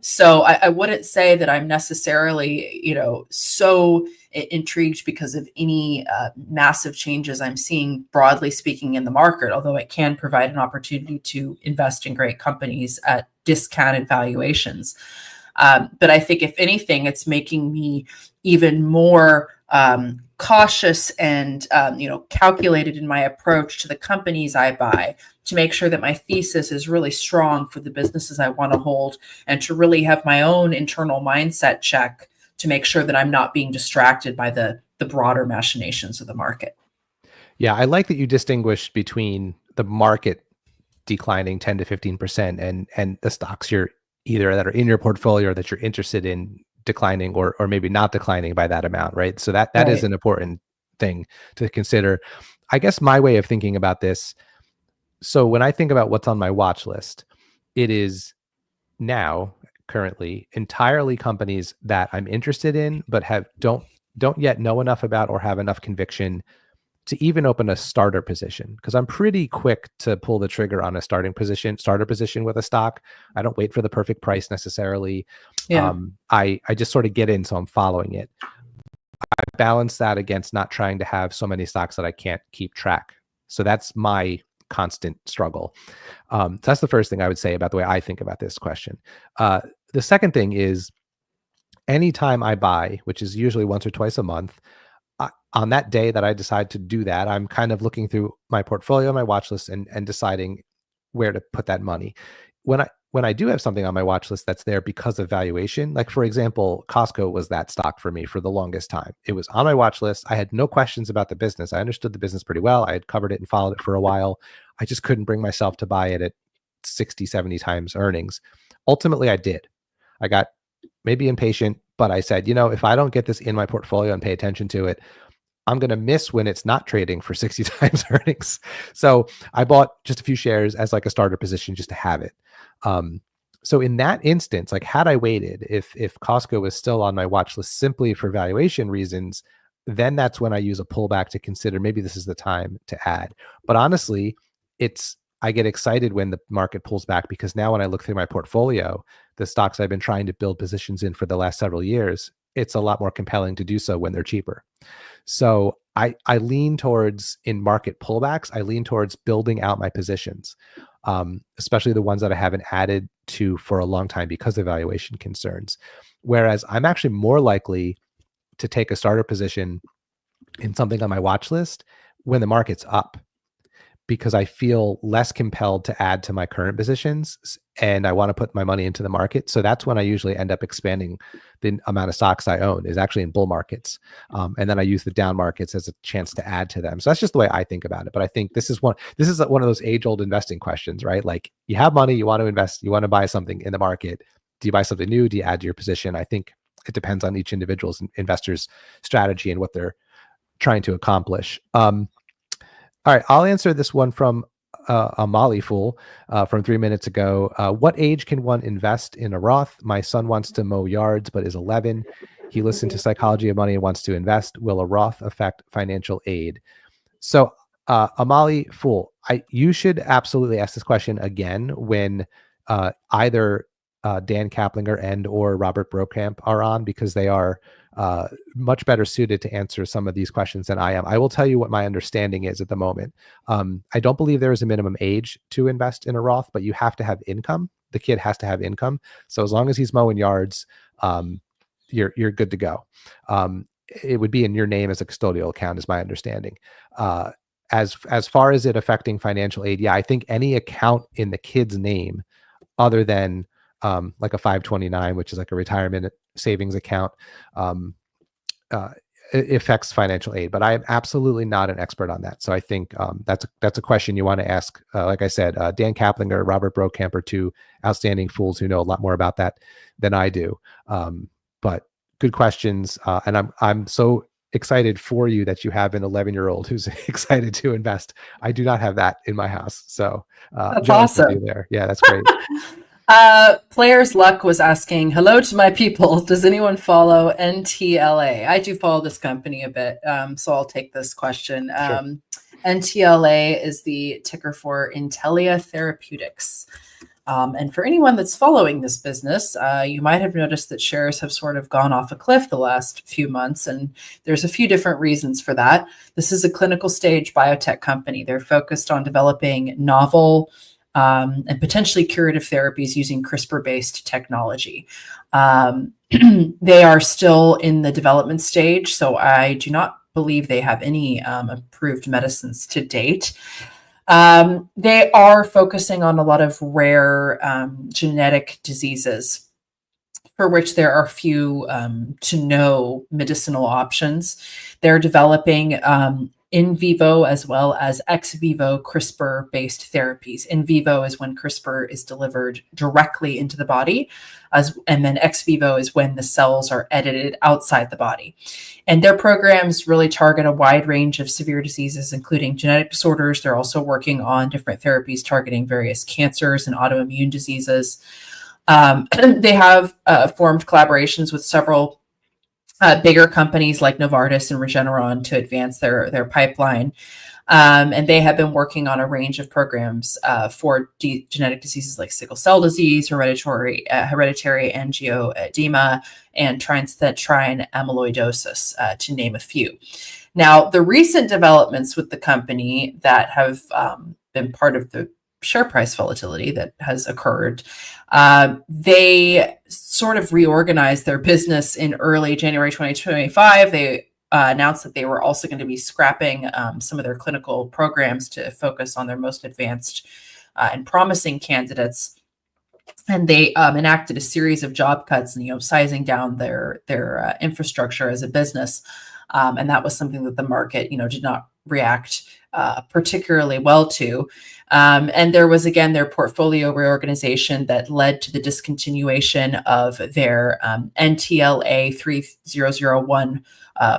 So I wouldn't say that I'm necessarily, so intrigued because of any massive changes I'm seeing, broadly speaking, in the market, although it can provide an opportunity to invest in great companies at discounted valuations. But I think if anything, it's making me even more cautious and calculated in my approach to the companies I buy, to make sure that my thesis is really strong for the businesses I want to hold, and to really have my own internal mindset check to make sure that I'm not being distracted by the broader machinations of the market. Yeah, I like that you distinguish between the market declining 10 to 15% and the stocks you're either that are in your portfolio or that you're interested in declining or maybe not declining by that amount, right? So that Right. is an important thing to consider. I guess my way of thinking about this, so when I think about what's on my watch list, it is now currently entirely companies that I'm interested in, but don't yet know enough about or have enough conviction to even open a starter position, because I'm pretty quick to pull the trigger on a starter position with a stock. I don't wait for the perfect price necessarily. Yeah. I just sort of get in, so I'm following it. I balance that against not trying to have so many stocks that I can't keep track. So that's my constant struggle. So that's the first thing I would say about the way I think about this question. The second thing is, anytime I buy, which is usually once or twice a month, on that day that I decide to do that, I'm kind of looking through my portfolio, my watch list, and deciding where to put that money. When I do have something on my watch list that's there because of valuation, like for example, Costco was that stock for me for the longest time. It was on my watch list. I had no questions about the business. I understood the business pretty well. I had covered it and followed it for a while. I just couldn't bring myself to buy it at 60, 70 times earnings. Ultimately, I did. I got maybe impatient, but I said, if I don't get this in my portfolio and pay attention to it, I'm going to miss when it's not trading for 60 times earnings. So I bought just a few shares as like a starter position just to have it. So in that instance, like had I waited, if Costco was still on my watch list simply for valuation reasons, then that's when I use a pullback to consider maybe this is the time to add. But honestly, I get excited when the market pulls back, because now when I look through my portfolio, the stocks I've been trying to build positions in for the last several years, it's a lot more compelling to do so when they're cheaper. So I lean towards, in market pullbacks, I lean towards building out my positions, especially the ones that I haven't added to for a long time because of valuation concerns. Whereas I'm actually more likely to take a starter position in something on my watch list when the market's up, because I feel less compelled to add to my current positions and I want to put my money into the market. So that's when I usually end up expanding the amount of stocks I own, is actually in bull markets. And then I use the down markets as a chance to add to them. So that's just the way I think about it. But I think this is one of those age-old investing questions, right? Like, you have money, you want to invest, you want to buy something in the market. Do you buy something new? Do you add to your position? I think it depends on each individual's investor's strategy and what they're trying to accomplish. All right, I'll answer this one from a Molly Fool from 3 minutes ago. What age can one invest in a Roth? My son wants to mow yards, but is 11. He listened to Psychology of Money and wants to invest. Will a Roth affect financial aid? So, Amali Fool, you should absolutely ask this question again when either Dan Caplinger and or Robert Brokamp are on, because they are much better suited to answer some of these questions than I am. I will tell you what my understanding is at the moment. I don't believe there is a minimum age to invest in a Roth, but you have to have income. The kid has to have income. So as long as he's mowing yards, you're good to go. It would be in your name as a custodial account, is my understanding. As far as it affecting financial aid, yeah, I think any account in the kid's name, other than like a 529, which is like a retirement savings account, it affects financial aid. But I am absolutely not an expert on that. So I think that's a question you want to ask. Like I said, Dan Caplinger, Robert Brokamp are two outstanding fools who know a lot more about that than I do. But good questions, and I'm so excited for you that you have an 11-year-old who's excited to invest. I do not have that in my house, so that's awesome. There. Yeah, that's great. Players Luck was asking, hello to my people. Does anyone follow NTLA? I do follow this company a bit, so I'll take this question. Sure. NTLA is the ticker for Intellia Therapeutics. And for anyone that's following this business, you might have noticed that shares have sort of gone off a cliff the last few months, and there's a few different reasons for that. This is a clinical stage biotech company. They're focused on developing novel and potentially curative therapies using CRISPR-based technology. They are still in the development stage, so I do not believe they have any approved medicines to date. They are focusing on a lot of rare genetic diseases for which there are few to no medicinal options. They're developing in vivo as well as ex vivo CRISPR-based therapies. In vivo is when CRISPR is delivered directly into the body, and then ex vivo is when the cells are edited outside the body. And their programs really target a wide range of severe diseases, including genetic disorders. They're also working on different therapies targeting various cancers and autoimmune diseases. They have formed collaborations with several bigger companies like Novartis and Regeneron to advance their pipeline. And they have been working on a range of programs for genetic diseases like sickle cell disease, hereditary angioedema, and transthyretin amyloidosis, to name a few. Now, the recent developments with the company that have been part of the share price volatility that has occurred, they sort of reorganized their business in early January 2025. They announced that they were also going to be scrapping some of their clinical programs to focus on their most advanced and promising candidates. And they enacted a series of job cuts and, sizing down their infrastructure as a business. And that was something that the market, did not react particularly well to. And there was, again, their portfolio reorganization that led to the discontinuation of their NTLA 3001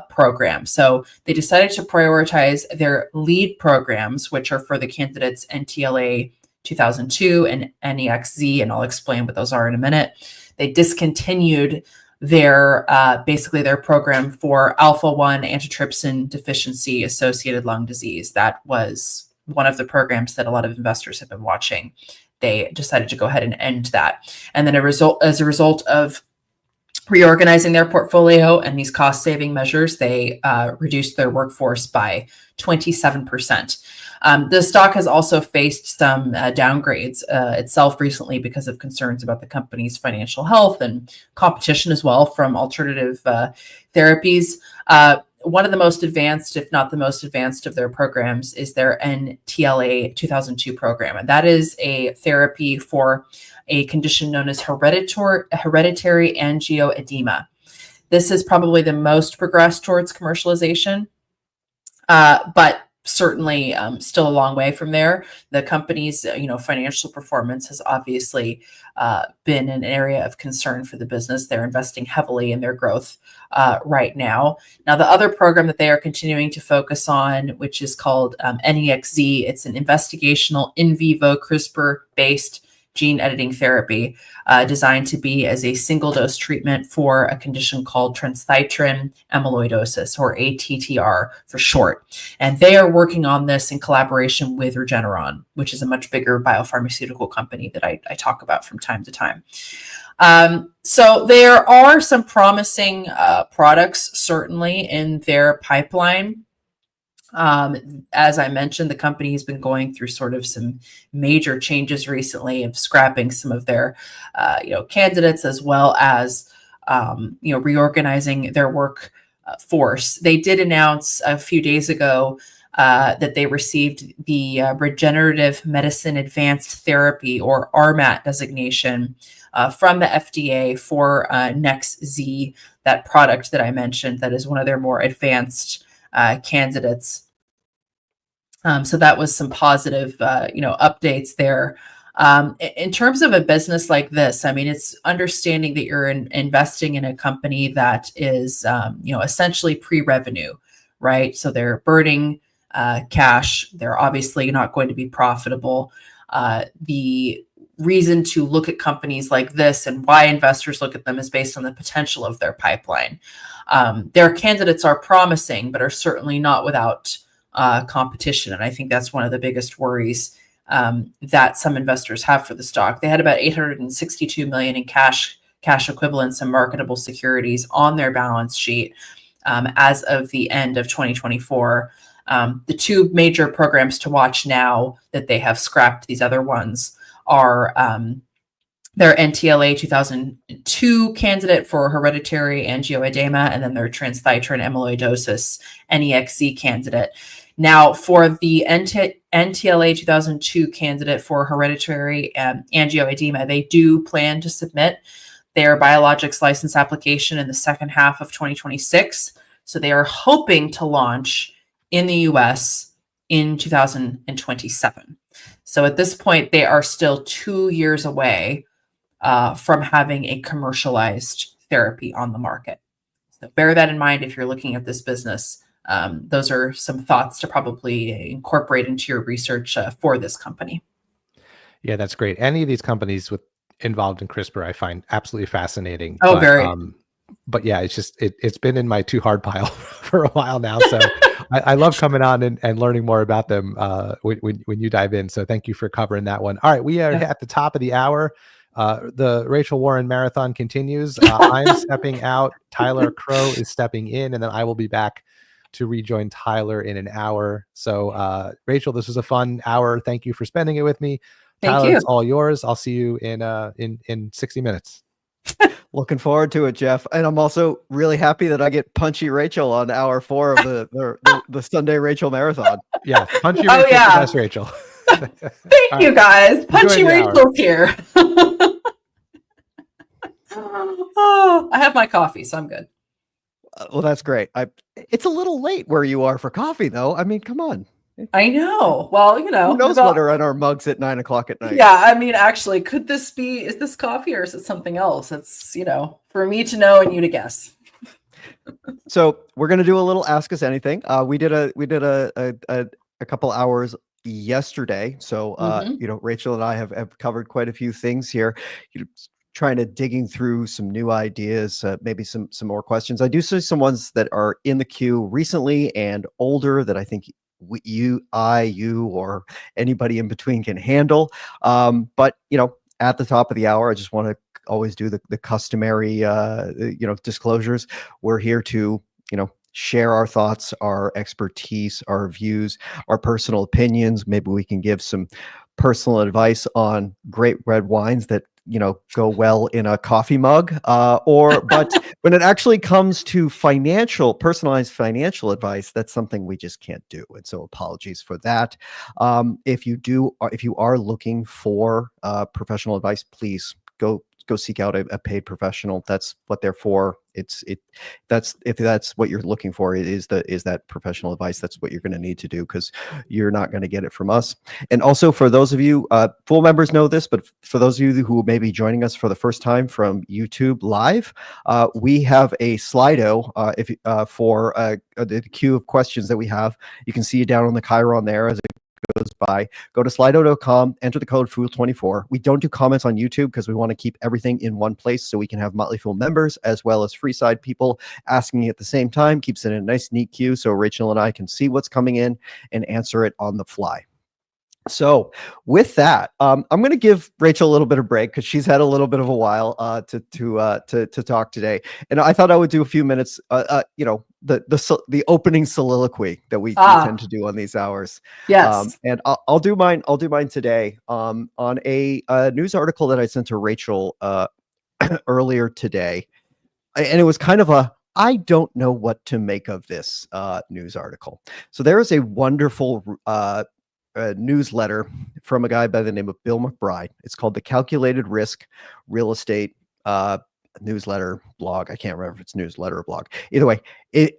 program. So they decided to prioritize their lead programs, which are for the candidates NTLA 2002 and NEXZ, and I'll explain what those are in a minute. They discontinued their basically their program for alpha-1 antitrypsin deficiency associated lung disease. That was one of the programs that a lot of investors have been watching. They decided to go ahead and end that. And then as a result of reorganizing their portfolio and these cost-saving measures, they reduced their workforce by 27%. The stock has also faced some downgrades itself recently because of concerns about the company's financial health and competition as well from alternative therapies. One of the most advanced, if not the most advanced of their programs is their NTLA 2002 program. And that is a therapy for a condition known as hereditary angioedema. This is probably the most progressed towards commercialization, but certainly still a long way from there. The company's financial performance has obviously been an area of concern for the business. They're investing heavily in their growth right now. Now, the other program that they are continuing to focus on, which is called NEXZ, it's an investigational in vivo CRISPR-based gene editing therapy designed to be as a single dose treatment for a condition called transthyretin amyloidosis, or ATTR for short. And they are working on this in collaboration with Regeneron, which is a much bigger biopharmaceutical company that I talk about from time to time. So there are some promising products certainly in their pipeline. As I mentioned, the company has been going through sort of some major changes recently of scrapping some of their, candidates, as well as, reorganizing their workforce. They did announce a few days ago that they received the Regenerative Medicine Advanced Therapy, or RMAT designation from the FDA for NEXZ, that product that I mentioned, that is one of their more advanced candidates. So that was some positive, updates there. In terms of a business like this, I mean, it's understanding that you're investing in a company that is, essentially pre-revenue, right? So they're burning cash. They're obviously not going to be profitable. The reason to look at companies like this and why investors look at them is based on the potential of their pipeline. Their candidates are promising, but are certainly not without competition. And I think that's one of the biggest worries that some investors have for the stock. They had about $862 million in cash equivalents and marketable securities on their balance sheet as of the end of 2024. The two major programs to watch now that they have scrapped these other ones are their NTLA 2002 candidate for hereditary angioedema, and then their transthyretin amyloidosis NEXZ candidate. Now, for the NTLA 2002 candidate for hereditary angioedema, they do plan to submit their biologics license application in the second half of 2026. So they are hoping to launch in the US in 2027. So at this point, they are still 2 years away from having a commercialized therapy on the market. So bear that in mind if you're looking at this business. Those are some thoughts to probably incorporate into your research for this company. Yeah, that's great. Any of these companies involved in CRISPR, I find absolutely fascinating. Oh, very. But yeah, it's been in my too hard pile for a while now. So I love coming on and learning more about them when you dive in. So thank you for covering that one. All right, we are at the top of the hour. The Rachel Warren marathon continues. I'm stepping out. Tyler Crowe is stepping in, and then I will be back to rejoin Tyler in an hour. So Rachel, this was a fun hour. Thank you for spending it with me. Tyler, it's all yours. I'll see you in 60 minutes. Looking forward to it, Jeff. And I'm also really happy that I get Punchy Rachel on hour 4 of the Sunday Rachel Marathon. Yeah, Punchy Rachel, the best Rachel. Thank you, guys. Punchy Rachel's here. Oh, I have my coffee, so I'm good. Well, that's great. It's a little late where you are for coffee, though. I mean, come on. I know. Well, Who knows what are on our mugs at 9 o'clock at night? Yeah, I mean, actually, is this coffee or is it something else? It's, for me to know and you to guess. So we're gonna do a little Ask Us Anything. We did a couple hours yesterday. So Rachel and I have covered quite a few things here. Trying to digging through some new ideas, maybe some more questions. I do see some ones that are in the queue recently and older that I think you, or anybody in between can handle. But at the top of the hour, I just want to always do the customary disclosures. We're here to share our thoughts, our expertise, our views, our personal opinions. Maybe we can give some personal advice on great red wines that go well in a coffee mug, but when it actually comes to personalized financial advice, that's something we just can't do. And so apologies for that. If you are looking for professional advice, please go seek out a paid professional. That's what they're for. If that's what you're looking for, is that professional advice. That's what you're going to need to do, because you're not going to get it from us. And also, for those of you, full members know this, but for those of you who may be joining us for the first time from YouTube Live, we have a Slido for the queue of questions that we have. You can see it down on the Chiron there as it goes by. Go to slido.com, enter the code FOOL24. We don't do comments on YouTube because we want to keep everything in one place so we can have Motley Fool members as well as free side people asking at the same time. Keeps it in a nice, neat queue so Rachel and I can see what's coming in and answer it on the fly. So with that, I'm going to give Rachel a little bit of break because she's had a little bit of a while to talk today, and I thought I would do a few minutes. The opening soliloquy that we tend to do on these hours. Yes, and I'll do mine. I'll do mine today on a news article that I sent to Rachel earlier today, and it was kind of I don't know what to make of this news article. So there is a wonderful newsletter from a guy by the name of Bill McBride. It's called the Calculated Risk Real Estate newsletter blog. I can't remember if it's newsletter or blog. Either way,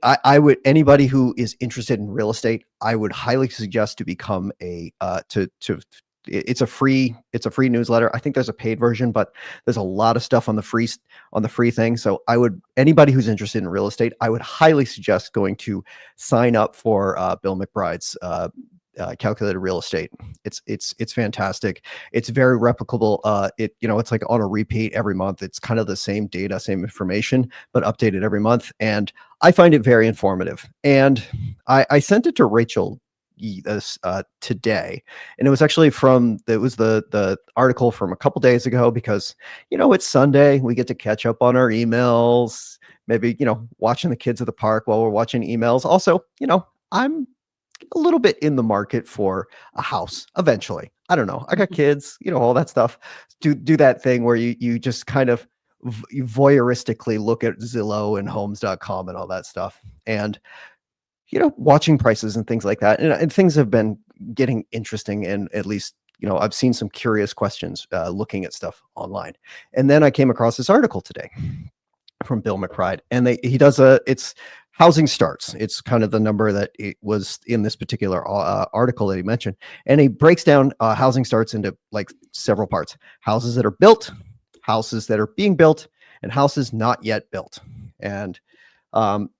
I would, anybody who is interested in real estate, I would highly suggest to become it's a free newsletter. I think there's a paid version, but there's a lot of stuff on the free thing. So anybody who's interested in real estate, I would highly suggest going to sign up for Bill McBride's Calculated Real Estate. It's fantastic. It's very replicable. It's like on a repeat every month. It's kind of the same data, same information, but updated every month. And I find it very informative. And I sent it to Rachel today, and it was actually the article from a couple days ago, because it's Sunday, we get to catch up on our emails, maybe watching the kids at the park while we're watching emails. Also, I'm a little bit in the market for a house eventually. I don't know, I got kids, all that stuff. Do that thing where you just kind of voyeuristically look at Zillow and homes.com and all that stuff, and watching prices and things like that. And things have been getting interesting. And at least, I've seen some curious questions looking at stuff online. And then I came across this article today from Bill McBride, and he does it's housing starts. It's kind of the number that it was in this particular article that he mentioned. And he breaks down housing starts into like several parts: houses that are built, houses that are being built, and houses not yet built. And and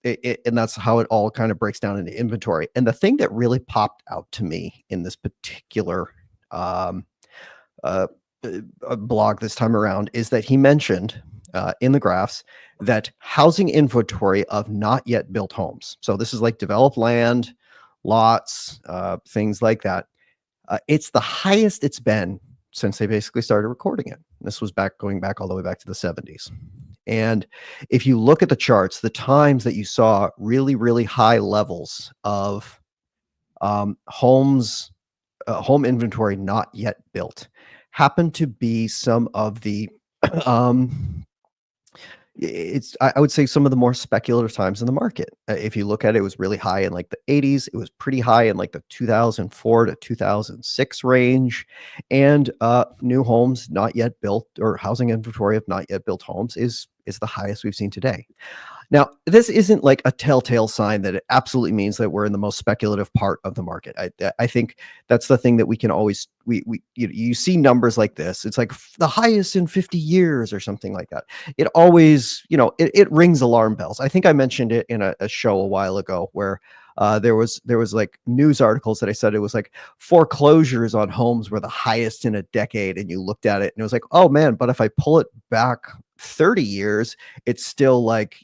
that's how it all kind of breaks down into inventory. And the thing that really popped out to me in this particular blog this time around is that he mentioned in the graphs that housing inventory of not yet built homes, so this is like developed land, lots, things like that, it's the highest it's been since they basically started recording it. This was going back all the way back to the 70s. And if you look at the charts, the times that you saw really, really high levels of home inventory not yet built happened to be some of the I would say some of the more speculative times in the market. If you look at it, it was really high in like the 80s. It was pretty high in like the 2004 to 2006 range. And new homes not yet built, or housing inventory of not yet built homes, is the highest we've seen today. Now, this isn't like a telltale sign that it absolutely means that we're in the most speculative part of the market. I think that's the thing that we can always you see numbers like this. It's like the highest in 50 years or something like that. It always, it rings alarm bells. I think I mentioned it in a show a while ago where there was like news articles that I said it was like foreclosures on homes were the highest in a decade, and you looked at it and it was like, oh man, but if I pull it back 30 years, it's still like,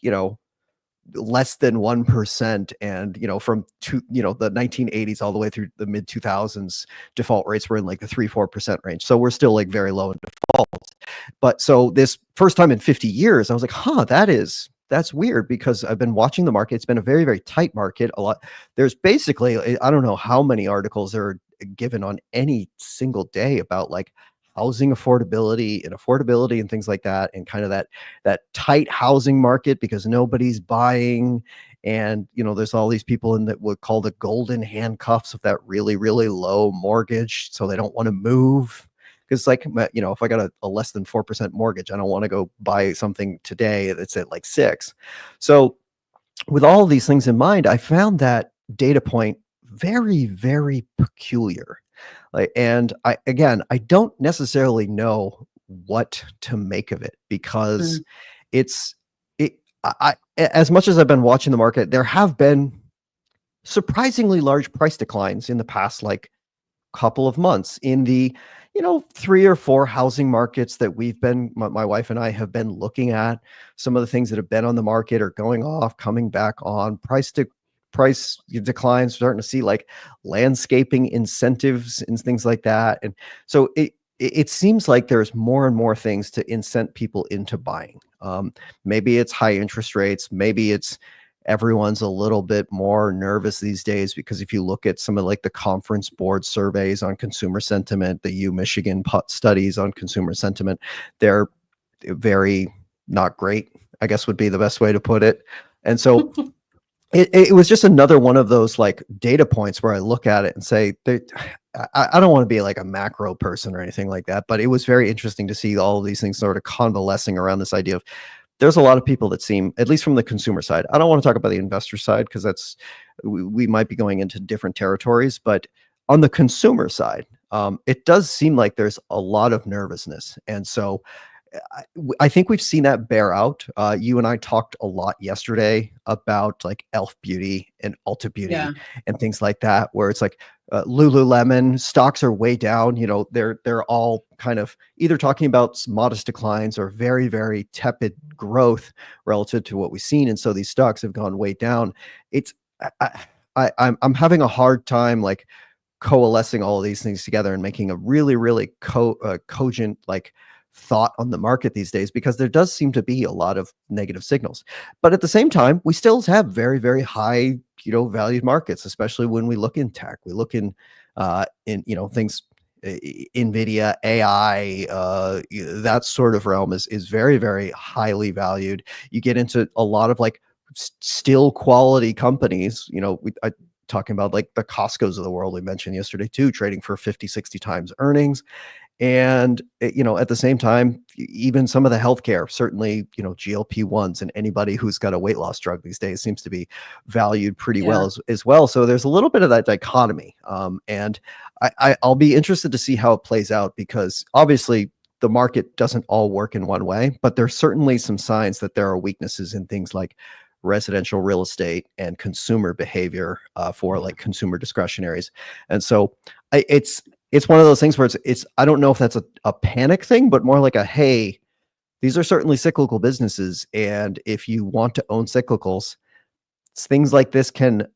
less than 1%. And, from the 1980s all the way through the mid 2000s, default rates were in like the 3-4% range. So we're still like very low in default. But so this first time in 50 years, I was like, that's weird, because I've been watching the market. It's been a very, very tight market. There's basically, I don't know how many articles are given on any single day about like housing affordability and things like that, and kind of that tight housing market because nobody's buying. And there's all these people in that would call the golden handcuffs of that really, really low mortgage, so they don't want to move. Because like, if I got a less than 4% mortgage, I don't want to go buy something today that's at like 6. So with all of these things in mind, I found that data point very, very peculiar. And I don't necessarily know what to make of it, because as much as I've been watching the market, there have been surprisingly large price declines in the past like couple of months in the 3 or 4 housing markets that my wife and I have been looking at. Some of the things that have been on the market are going off, coming back on. Price declines, starting to see like landscaping incentives and things like that. And so it seems like there's more and more things to incent people into buying. Maybe it's high interest rates. Maybe it's everyone's a little bit more nervous these days, because if you look at some of like the conference board surveys on consumer sentiment, the Michigan studies on consumer sentiment, they're very not great, I guess would be the best way to put it. And so it was just another one of those like data points where I look at it and say, I don't want to be like a macro person or anything like that, but it was very interesting to see all of these things sort of convalescing around this idea of there's a lot of people that seem, at least from the consumer side, I don't want to talk about the investor side because we might be going into different territories, but on the consumer side, it does seem like there's a lot of nervousness. And so I think we've seen that bear out. You and I talked a lot yesterday about like Elf Beauty and Ulta Beauty and things like that, where it's like Lululemon stocks are way down. They're all kind of either talking about modest declines or very, very tepid growth relative to what we've seen. And so these stocks have gone way down. I'm having a hard time like coalescing all of these things together and making a really, really cogent like thought on the market these days, because there does seem to be a lot of negative signals. But at the same time, we still have very, very high, valued markets, especially when we look in tech. We look in things, NVIDIA, AI, that sort of realm is very, very highly valued. You get into a lot of like still quality companies, talking about like the Costcos of the world we mentioned yesterday too, trading for 50, 60 times earnings. And, at the same time, even some of the healthcare, certainly, GLP-1s and anybody who's got a weight loss drug these days seems to be valued pretty well as well. So there's a little bit of that dichotomy. And I'll be interested to see how it plays out, because obviously the market doesn't all work in one way, but there's certainly some signs that there are weaknesses in things like residential real estate and consumer behavior for like consumer discretionaries. And so it's one of those things where it's I don't know if that's a panic thing, but more like hey, these are certainly cyclical businesses. And if you want to own cyclicals, things like this can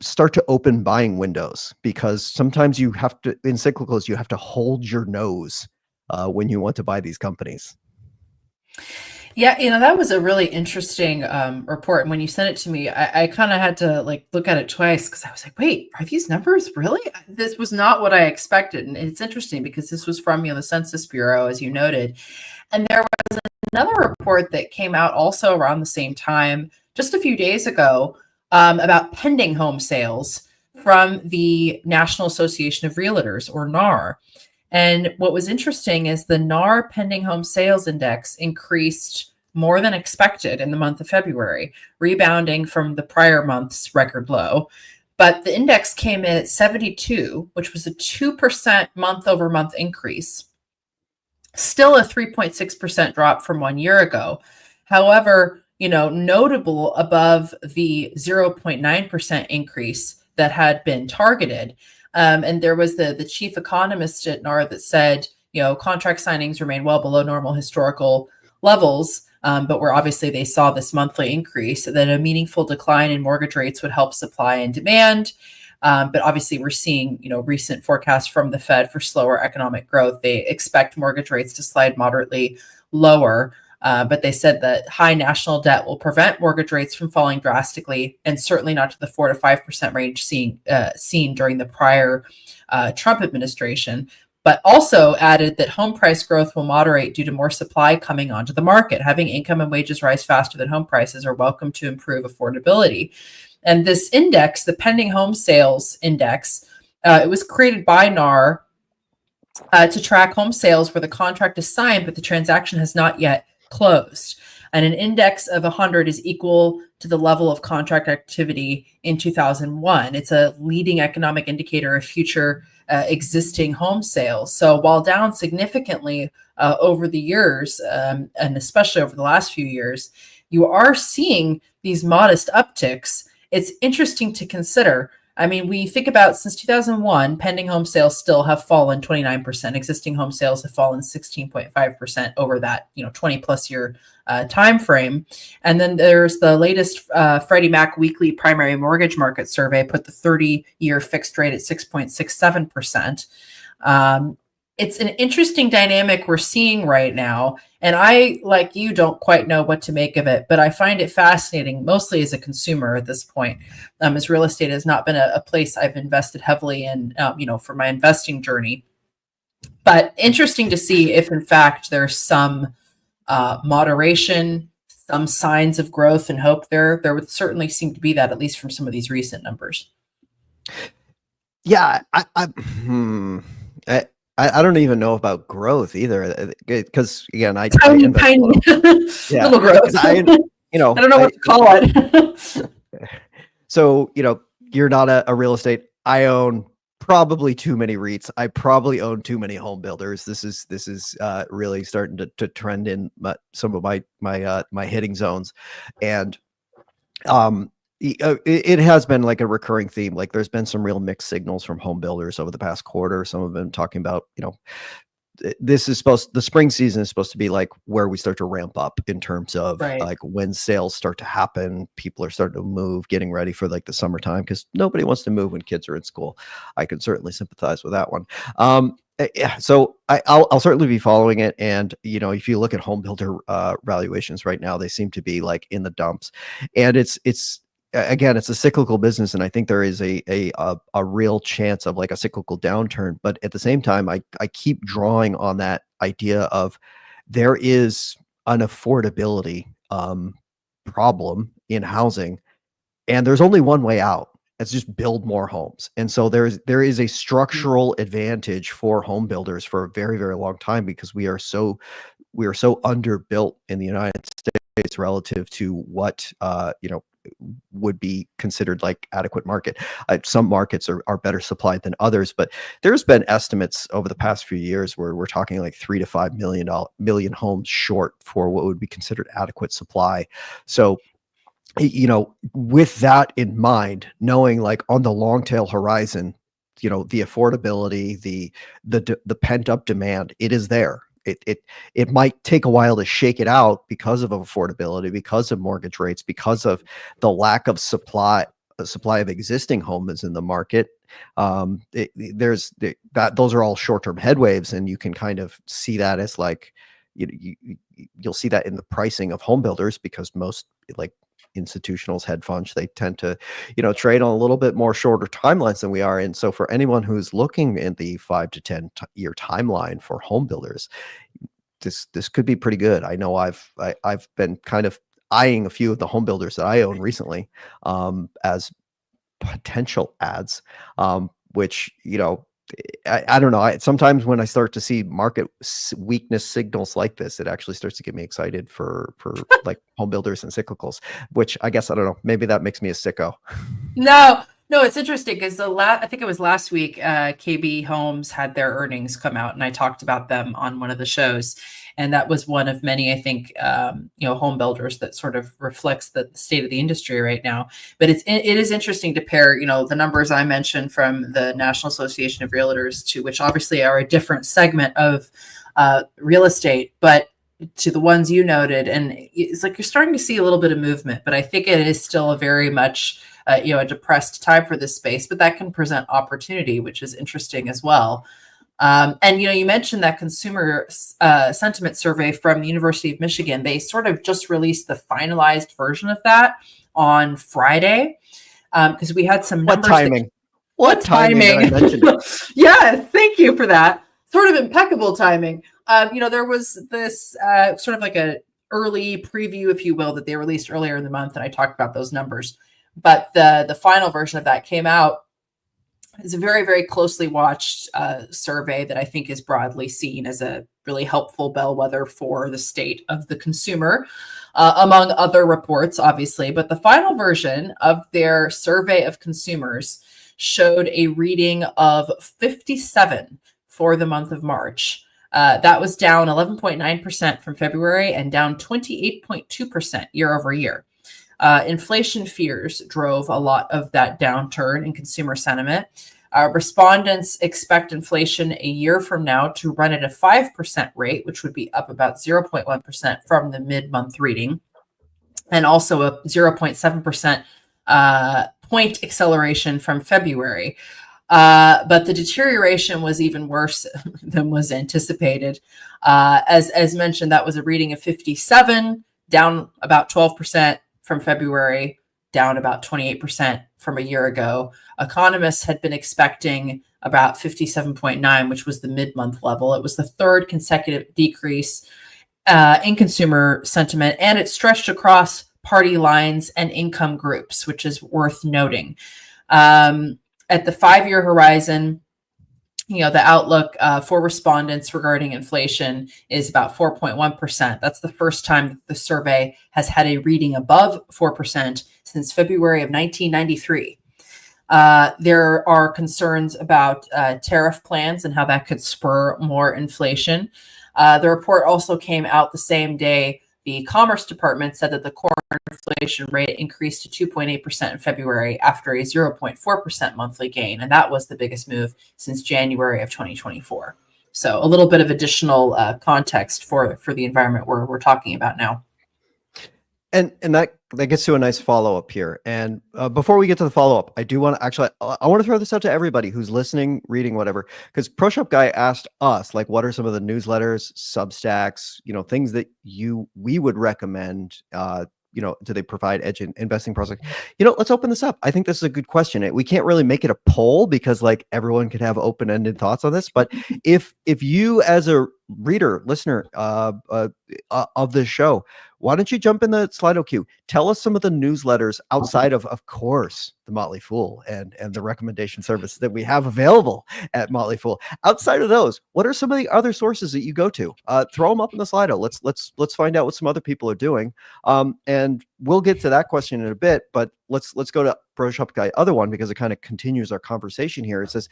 start to open buying windows, because sometimes you have to, in cyclicals, you have to hold your nose when you want to buy these companies. Yeah, that was a really interesting report. And when you sent it to me, I kind of had to like look at it twice, because I was like, wait, are these numbers really? This was not what I expected. And it's interesting because this was from the Census Bureau, as you noted. And there was another report that came out also around the same time, just a few days ago, about pending home sales from the National Association of Realtors, or NAR. And what was interesting is the NAR pending home sales index increased more than expected in the month of February, rebounding from the prior month's record low. But the index came in at 72, which was a 2% month over month increase. Still a 3.6% drop from 1 year ago. However, notable above the 0.9% increase that had been targeted. And there was the chief economist at NAR that said, contract signings remain well below normal historical levels, but where obviously they saw this monthly increase, that a meaningful decline in mortgage rates would help supply and demand. But obviously we're seeing, recent forecasts from the Fed for slower economic growth. They expect mortgage rates to slide moderately lower. But they said that high national debt will prevent mortgage rates from falling drastically, and certainly not to the 4 to 5% range seen during the prior Trump administration. But also added that home price growth will moderate due to more supply coming onto the market. Having income and wages rise faster than home prices are welcome to improve affordability. And this index, the pending home sales index, it was created by NAR to track home sales where the contract is signed, but the transaction has not yet closed. And an index of 100 is equal to the level of contract activity in 2001. It's a leading economic indicator of future existing home sales. So while down significantly over the years, and especially over the last few years, you are seeing these modest upticks. It's interesting to consider. I mean, we think about since 2001, pending home sales still have fallen 29%. Existing home sales have fallen 16.5% over that 20 plus year time frame. And then there's the latest Freddie Mac weekly primary mortgage market survey put the 30-year fixed rate at 6.67%. It's an interesting dynamic we're seeing right now. And I, like you, don't quite know what to make of it, but I find it fascinating, mostly as a consumer at this point, as real estate has not been a place I've invested heavily in, for my investing journey. But interesting to see if, in fact, there's some moderation, some signs of growth and hope there. There would certainly seem to be that, at least from some of these recent numbers. Yeah, I don't even know about growth either, because again, tiny yeah, little growth. I don't know what to call it. So you're not a real estate. I own probably too many REITs. I probably own too many home builders. This is really starting to trend in some of my hitting zones, and it has been like a recurring theme. Like there's been some real mixed signals from home builders over the past quarter. Some of them talking about, the spring season is supposed to be like where we start to ramp up in terms of like when sales start to happen. People are starting to move, getting ready for like the summertime, because nobody wants to move when kids are in school. I can certainly sympathize with that one. Yeah, so I'll certainly be following it. And, if you look at home builder valuations right now, they seem to be like in the dumps, and it's again, it's a cyclical business, and I think there is a real chance of like a cyclical downturn. But at the same time, I keep drawing on that idea of there is an affordability problem in housing, and there's only one way out. It's just build more homes. And so there is a structural advantage for home builders for a very, very long time, because we are so underbuilt in the United States relative to what would be considered like adequate market. Some markets are better supplied than others, but there's been estimates over the past few years where we're talking like 3 to 5 million homes short for what would be considered adequate supply. So, with that in mind, knowing like on the long tail horizon, the affordability, the pent up demand, it is there. It might take a while to shake it out because of affordability, because of mortgage rates, because of the lack of supply of existing homes in the market. Those are all short-term headwaves, and you can kind of see that as like you'll see that in the pricing of home builders, because most like institutionals, hedge funds, they tend to trade on a little bit more shorter timelines than we are. And so for anyone who's looking in the 5 to 10 year timeline for home builders, this could be pretty good. I know I've been kind of eyeing a few of the home builders that I own recently as potential ads, which I don't know. Sometimes when I start to see market weakness signals like this, it actually starts to get me excited for like home builders and cyclicals, which I guess, I don't know, maybe that makes me a sicko. No, it's interesting because I think it was last week, KB Homes had their earnings come out, and I talked about them on one of the shows. And that was one of many, I think, home builders that sort of reflects the state of the industry right now. But it is interesting to pair, the numbers I mentioned from the National Association of Realtors, to which obviously are a different segment of real estate, but to the ones you noted. And it's like you're starting to see a little bit of movement, but I think it is still a very much a depressed time for this space, but that can present opportunity, which is interesting as well. And you mentioned that consumer sentiment survey from the University of Michigan. They sort of just released the finalized version of that on Friday, because we had some numbers. What timing? Yeah, thank you for that. Sort of impeccable timing. There was this sort of like a early preview, if you will, that they released earlier in the month, and I talked about those numbers. But the final version of that came out. It's a very, very closely watched survey that I think is broadly seen as a really helpful bellwether for the state of the consumer, among other reports, obviously. But the final version of their survey of consumers showed a reading of 57 for the month of March. That was down 11.9% from February and down 28.2% year over year. Inflation fears drove a lot of that downturn in consumer sentiment. Respondents expect inflation a year from now to run at a 5% rate, which would be up about 0.1% from the mid-month reading, and also a 0.7% point acceleration from February. But the deterioration was even worse than was anticipated. As mentioned, that was a reading of 57, down about 12% from February, down about 28% from a year ago. Economists had been expecting about 57.9, which was the mid-month level. It was the third consecutive decrease in consumer sentiment, and it stretched across party lines and income groups, which is worth noting. At the 5-year horizon, the outlook for respondents regarding inflation is about 4.1%. That's the first time the survey has had a reading above 4% since February of 1993. There are concerns about tariff plans and how that could spur more inflation. The report also came out the same day. The Commerce Department said that the core inflation rate increased to 2.8% in February after a 0.4% monthly gain. And that was the biggest move since January of 2024. So a little bit of additional context for the environment we're talking about now. And that gets to a nice follow-up here. And before we get to the follow-up, I do want to actually, I want to throw this out to everybody who's listening, reading, whatever, because ProShop Guy asked us, like, what are some of the newsletters, Substacks, things that we would recommend, do they provide edge in investing process? Let's open this up. I think this is a good question. We can't really make it a poll because like everyone could have open-ended thoughts on this. But if you as a reader, listener of this show, why don't you jump in the Slido queue? Tell us some of the newsletters outside of course, the Motley Fool and the recommendation service that we have available at Motley Fool. Outside of those, what are some of the other sources that you go to? Throw them up in the Slido. Let's find out what some other people are doing. And we'll get to that question in a bit, but let's go to ProShop Guy other one because it kind of continues our conversation here. It says,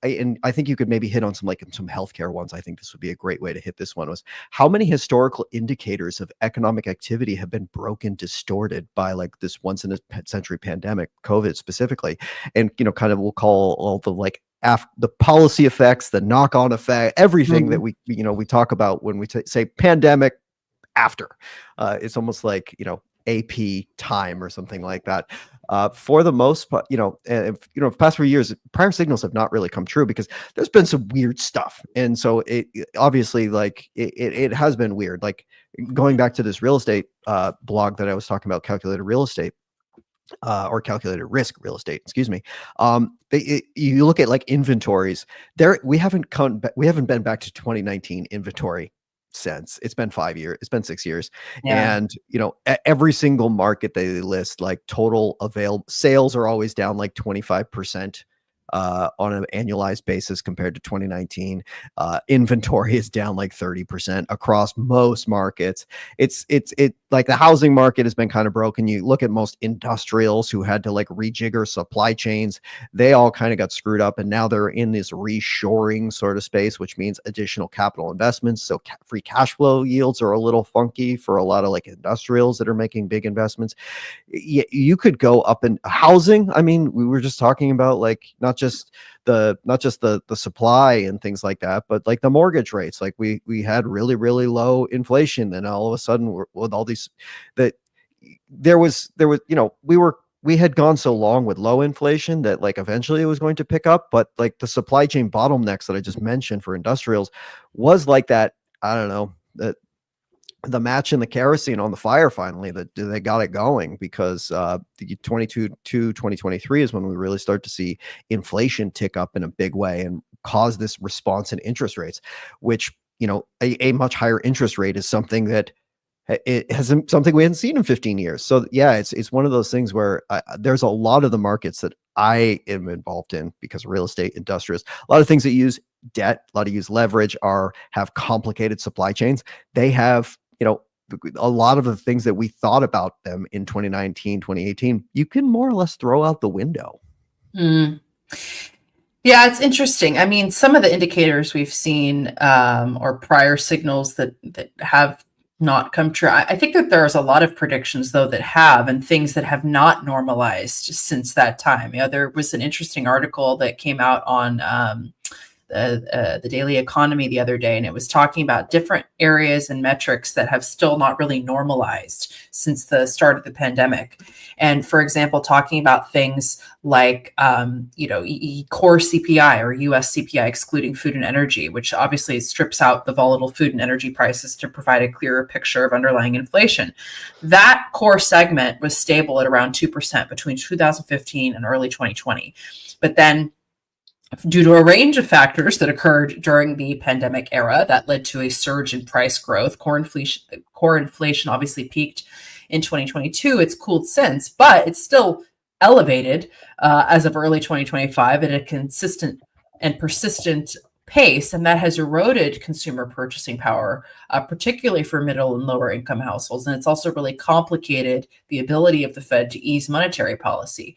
and I think you could maybe hit on some healthcare ones. I think this would be a great way to hit this one. Was how many historical indicators of economic activity have been broken, distorted by like this once in a century pandemic, COVID specifically, and kind of we'll call all the the policy effects, the knock-on effect, everything that we talk about when we say pandemic after. It's almost like AP time or something like that. For the most part, past few years, prior signals have not really come true because there's been some weird stuff. And so it obviously it has been weird. Like going back to this real estate blog that I was talking about, calculated real estate or calculated risk real estate, excuse me. You look at like inventories there. We haven't been back to 2019 inventory since. It's been 5 years. It's been 6 years. Yeah. And every single market they list, like total available sales are always down like 25% on an annualized basis compared to 2019. Inventory is down like 30% across most markets. It like the housing market has been kind of broken. You look at most industrials who had to like rejigger supply chains. They all kind of got screwed up, and now they're in this reshoring sort of space, which means additional capital investments. So free cash flow yields are a little funky for a lot of like industrials that are making big investments. You could go up in housing. I mean, we were just talking about like not just the supply and things like that, but like the mortgage rates. Like we had really, really low inflation, and all of a sudden with all these that there was we had gone so long with low inflation that like eventually it was going to pick up, but like the supply chain bottlenecks that I just mentioned for industrials was like that. I don't know, that the match in the kerosene on the fire finally, that they got it going, because the 2023 is when we really start to see inflation tick up in a big way and cause this response in interest rates, which, a much higher interest rate is something that it hasn't something we hadn't seen in 15 years. So yeah, it's one of those things where there's a lot of the markets that I am involved in, because real estate, industrials, a lot of things that use debt, a lot of use leverage, have complicated supply chains. They have, a lot of the things that we thought about them in 2019, 2018, you can more or less throw out the window. Yeah, it's interesting. I mean, some of the indicators we've seen or prior signals that have not come true. I think that there's a lot of predictions though that have, and things that have not normalized since that time. There was an interesting article that came out on the Daily Economy the other day, and it was talking about different areas and metrics that have still not really normalized since the start of the pandemic. And for example, talking about things like, core CPI or US CPI, excluding food and energy, which obviously strips out the volatile food and energy prices to provide a clearer picture of underlying inflation. That core segment was stable at around 2% between 2015 and early 2020. But then, due to a range of factors that occurred during the pandemic era that led to a surge in price growth, core inflation obviously peaked in 2022. It's cooled since, but it's still elevated as of early 2025 at a consistent and persistent pace, and that has eroded consumer purchasing power, particularly for middle and lower income households. And it's also really complicated the ability of the Fed to ease monetary policy.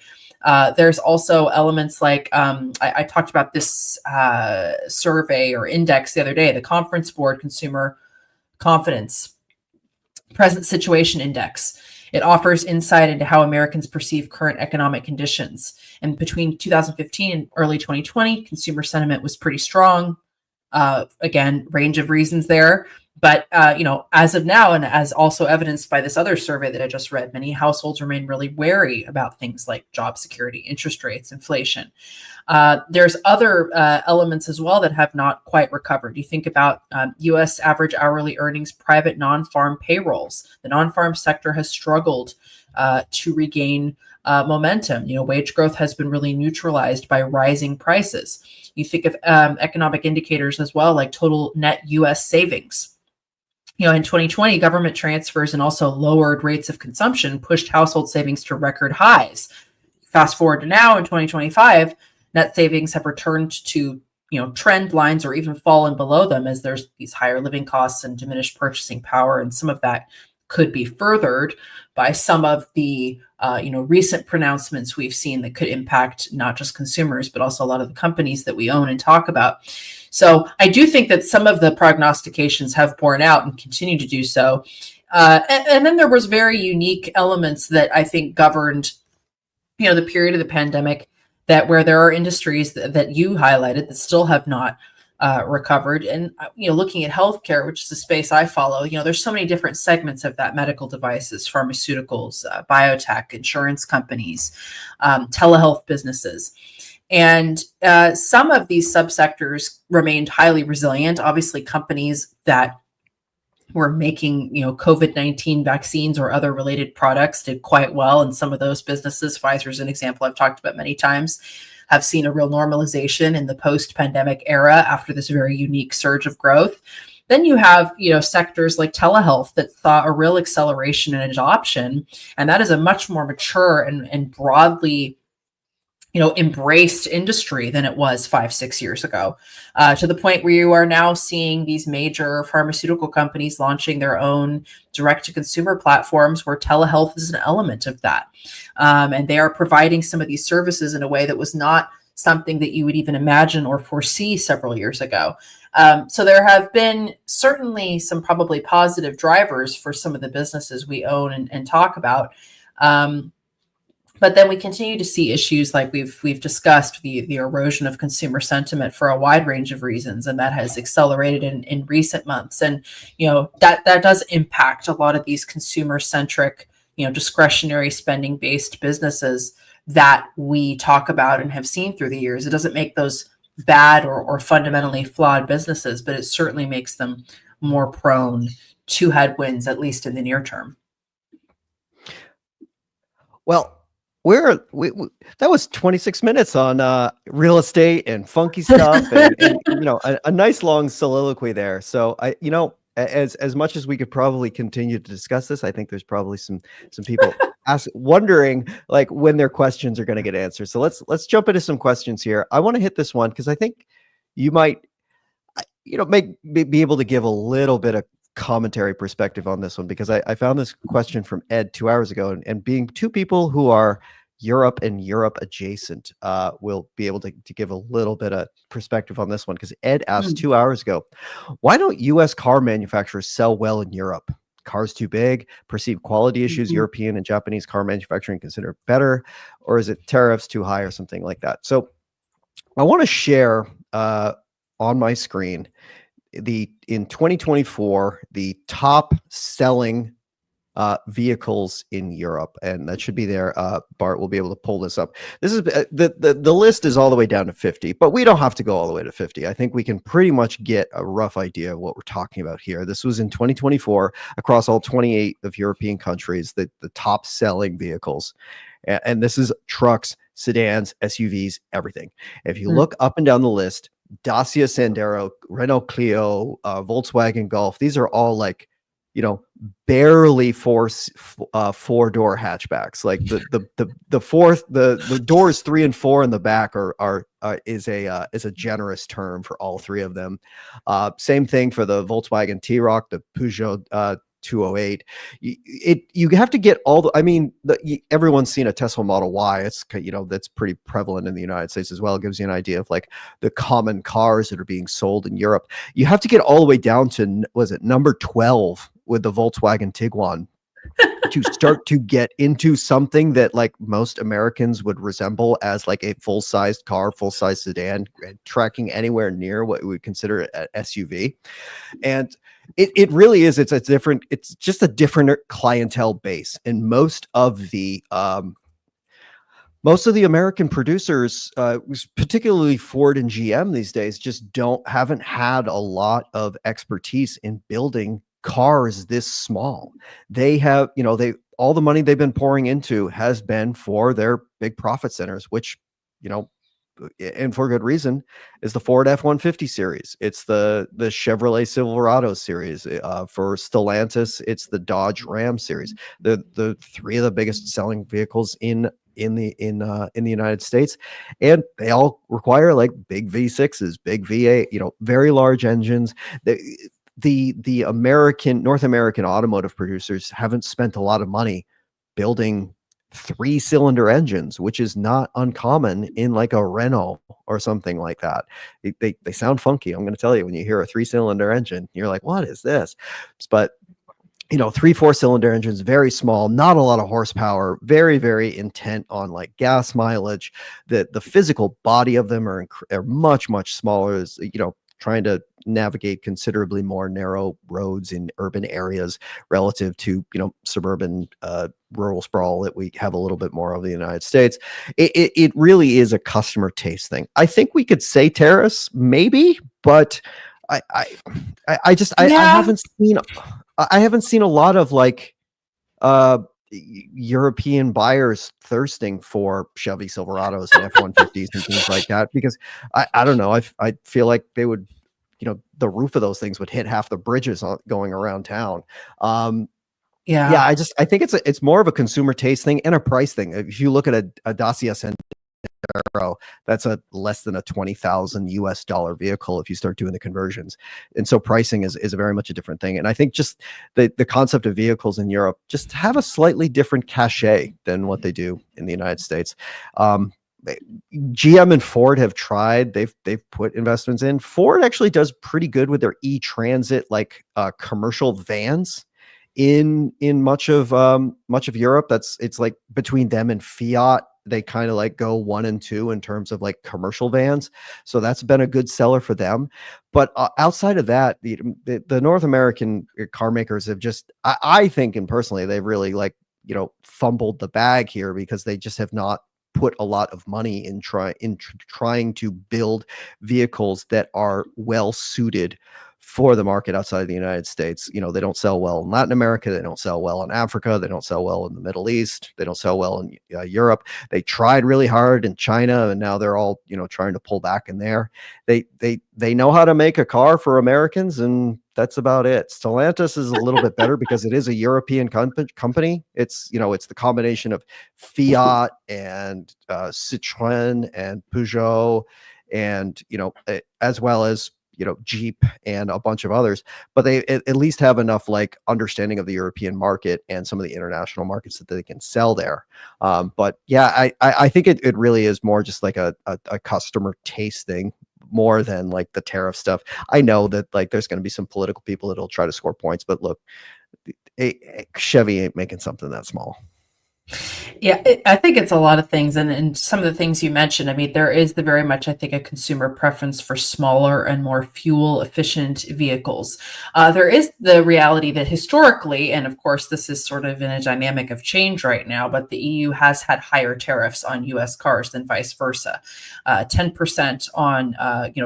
There's also elements like, I talked about this survey or index the other day, the Conference Board Consumer Confidence Present Situation Index. It offers insight into how Americans perceive current economic conditions. And between 2015 and early 2020, consumer sentiment was pretty strong. Again, range of reasons there. But, as of now, and as also evidenced by this other survey that I just read, many households remain really wary about things like job security, interest rates, inflation. There's other elements as well that have not quite recovered. You think about U.S. average hourly earnings, private non-farm payrolls. The non-farm sector has struggled to regain momentum. Wage growth has been really neutralized by rising prices. You think of economic indicators as well, like total net U.S. savings. In 2020, government transfers and also lowered rates of consumption pushed household savings to record highs. Fast forward to now in 2025, net savings have returned to trend lines or even fallen below them, as there's these higher living costs and diminished purchasing power. And some of that could be furthered by some of the recent pronouncements we've seen that could impact not just consumers, but also a lot of the companies that we own and talk about. So I do think that some of the prognostications have borne out and continue to do so. And then there was very unique elements that I think governed, the period of the pandemic, that where there are industries that you highlighted that still have not recovered. And, looking at healthcare, which is the space I follow, there's so many different segments of that: medical devices, pharmaceuticals, biotech, insurance companies, telehealth businesses. And some of these subsectors remained highly resilient. Obviously, companies that were making, COVID-19 vaccines or other related products did quite well. And some of those businesses, Pfizer is an example I've talked about many times, have seen a real normalization in the post-pandemic era after this very unique surge of growth. Then you have, sectors like telehealth that saw a real acceleration in adoption. And that is a much more mature and broadly embraced industry than it was 5-6 years ago, to the point where you are now seeing these major pharmaceutical companies launching their own direct-to-consumer platforms where telehealth is an element of that. And they are providing some of these services in a way that was not something that you would even imagine or foresee several years ago. So there have been certainly some probably positive drivers for some of the businesses we own and talk about. But then we continue to see issues like we've discussed, the erosion of consumer sentiment for a wide range of reasons, and that has accelerated in recent months. And that does impact a lot of these consumer-centric, discretionary spending-based businesses that we talk about and have seen through the years. It doesn't make those bad or fundamentally flawed businesses, but it certainly makes them more prone to headwinds, at least in the near term. Well, that was 26 minutes on real estate and funky stuff, and a nice long soliloquy there. So as much as we could probably continue to discuss this, I think there's probably some people wondering like when their questions are going to get answered. So let's jump into some questions here. I want to hit this one because I think you might be able to give a little bit of commentary perspective on this one, because I found this question from Ed 2 hours ago, and being two people who are Europe and Europe adjacent, will be able to give a little bit of perspective on this one, because Ed asked 2 hours ago, why don't US car manufacturers sell well in Europe? Cars too big, perceived quality issues, European and Japanese car manufacturing considered better, or is it tariffs too high or something like that? So I want to share on my screen in 2024, the top selling vehicles in Europe, and that should be there. Bart will be able to pull this up. This is the list is all the way down to 50, but we don't have to go all the way to 50. I think we can pretty much get a rough idea of what we're talking about here. This was in 2024 across all 28 of European countries, the top selling vehicles, and this is trucks, sedans, SUVs, everything. If you look up and down the list, Dacia Sandero, Renault Clio, Volkswagen Golf, these are all like, barely four-door hatchbacks. Like the doors 3 and 4 in the back is a generous term for all three of them. Same thing for the Volkswagen T-Roc, the Peugeot 208. You have to get all everyone's seen a Tesla Model Y. It's that's pretty prevalent in the United States as well. It gives you an idea of like the common cars that are being sold in Europe. You have to get all the way down to number 12 with the Volkswagen Tiguan to start to get into something that like most Americans would resemble as like a full-sized car, full-size sedan, tracking anywhere near what we would consider an SUV. And it really is. It's just a different clientele base. And most of the American producers, particularly Ford and GM these days, just haven't had a lot of expertise in building cars this small. They have, all the money they've been pouring into has been for their big profit centers, which, and for good reason, is the Ford F-150 series. It's the Chevrolet Silverado series. For Stellantis, it's the Dodge Ram series. The three of the biggest selling vehicles in the United States, and they all require like big V6s, big V8, very large engines. The North American automotive producers haven't spent a lot of money building 3-cylinder engines, which is not uncommon in like a Renault or something like that. They sound funky. I'm going to tell you, when you hear a 3-cylinder engine, you're like, what is this? But 3-4 cylinder engines, very small, not a lot of horsepower, very, very intent on like gas mileage. The physical body of them are much, much smaller, as trying to navigate considerably more narrow roads in urban areas relative to suburban rural sprawl that we have a little bit more of in the United States. It really is a customer taste thing. I think we could say tariffs maybe, but I haven't seen a lot of like European buyers thirsting for Chevy Silverados and F-150s and things like that, because I don't know. I feel like they would, the roof of those things would hit half the bridges going around town. I think it's more of a consumer taste thing and a price thing. If you look at a Dacia Sandero Najarro, that's a less than a $20,000 vehicle if you start doing the conversions. And so pricing is very much a different thing. And I think just the concept of vehicles in Europe just have a slightly different cachet than what they do in the United States. GM and Ford have tried. They've put investments in. Ford actually does pretty good with their e-transit, like commercial vans in much of Europe. It's like between them and Fiat, they kind of like go 1 and 2 in terms of like commercial vans. So that's been a good seller for them. But outside of that, the North American car makers have just, I think, and personally, they've really like, fumbled the bag here because they just have not put a lot of money in trying to build vehicles that are well suited for the market outside of the United States. They don't sell well in Latin America. They don't sell well in Africa. They don't sell well in the Middle East. They don't sell well in Europe. They tried really hard in China, and now they're all, trying to pull back in there. They know how to make a car for Americans, and that's about it. Stellantis is a little bit better because it is a European company. It's, it's the combination of Fiat and Citroën and Peugeot and, as well as, Jeep and a bunch of others, but they at least have enough like understanding of the European market and some of the international markets that they can sell there. But yeah, I think it really is more just like a customer taste thing more than like the tariff stuff. I know that like there's going to be some political people that'll try to score points, but look, Chevy ain't making something that small. Yeah, I think it's a lot of things. And some of the things you mentioned, I mean, there is very much, I think, a consumer preference for smaller and more fuel efficient vehicles. There is the reality that historically, and of course, this is sort of in a dynamic of change right now, but the EU has had higher tariffs on US cars than vice versa. 10% on,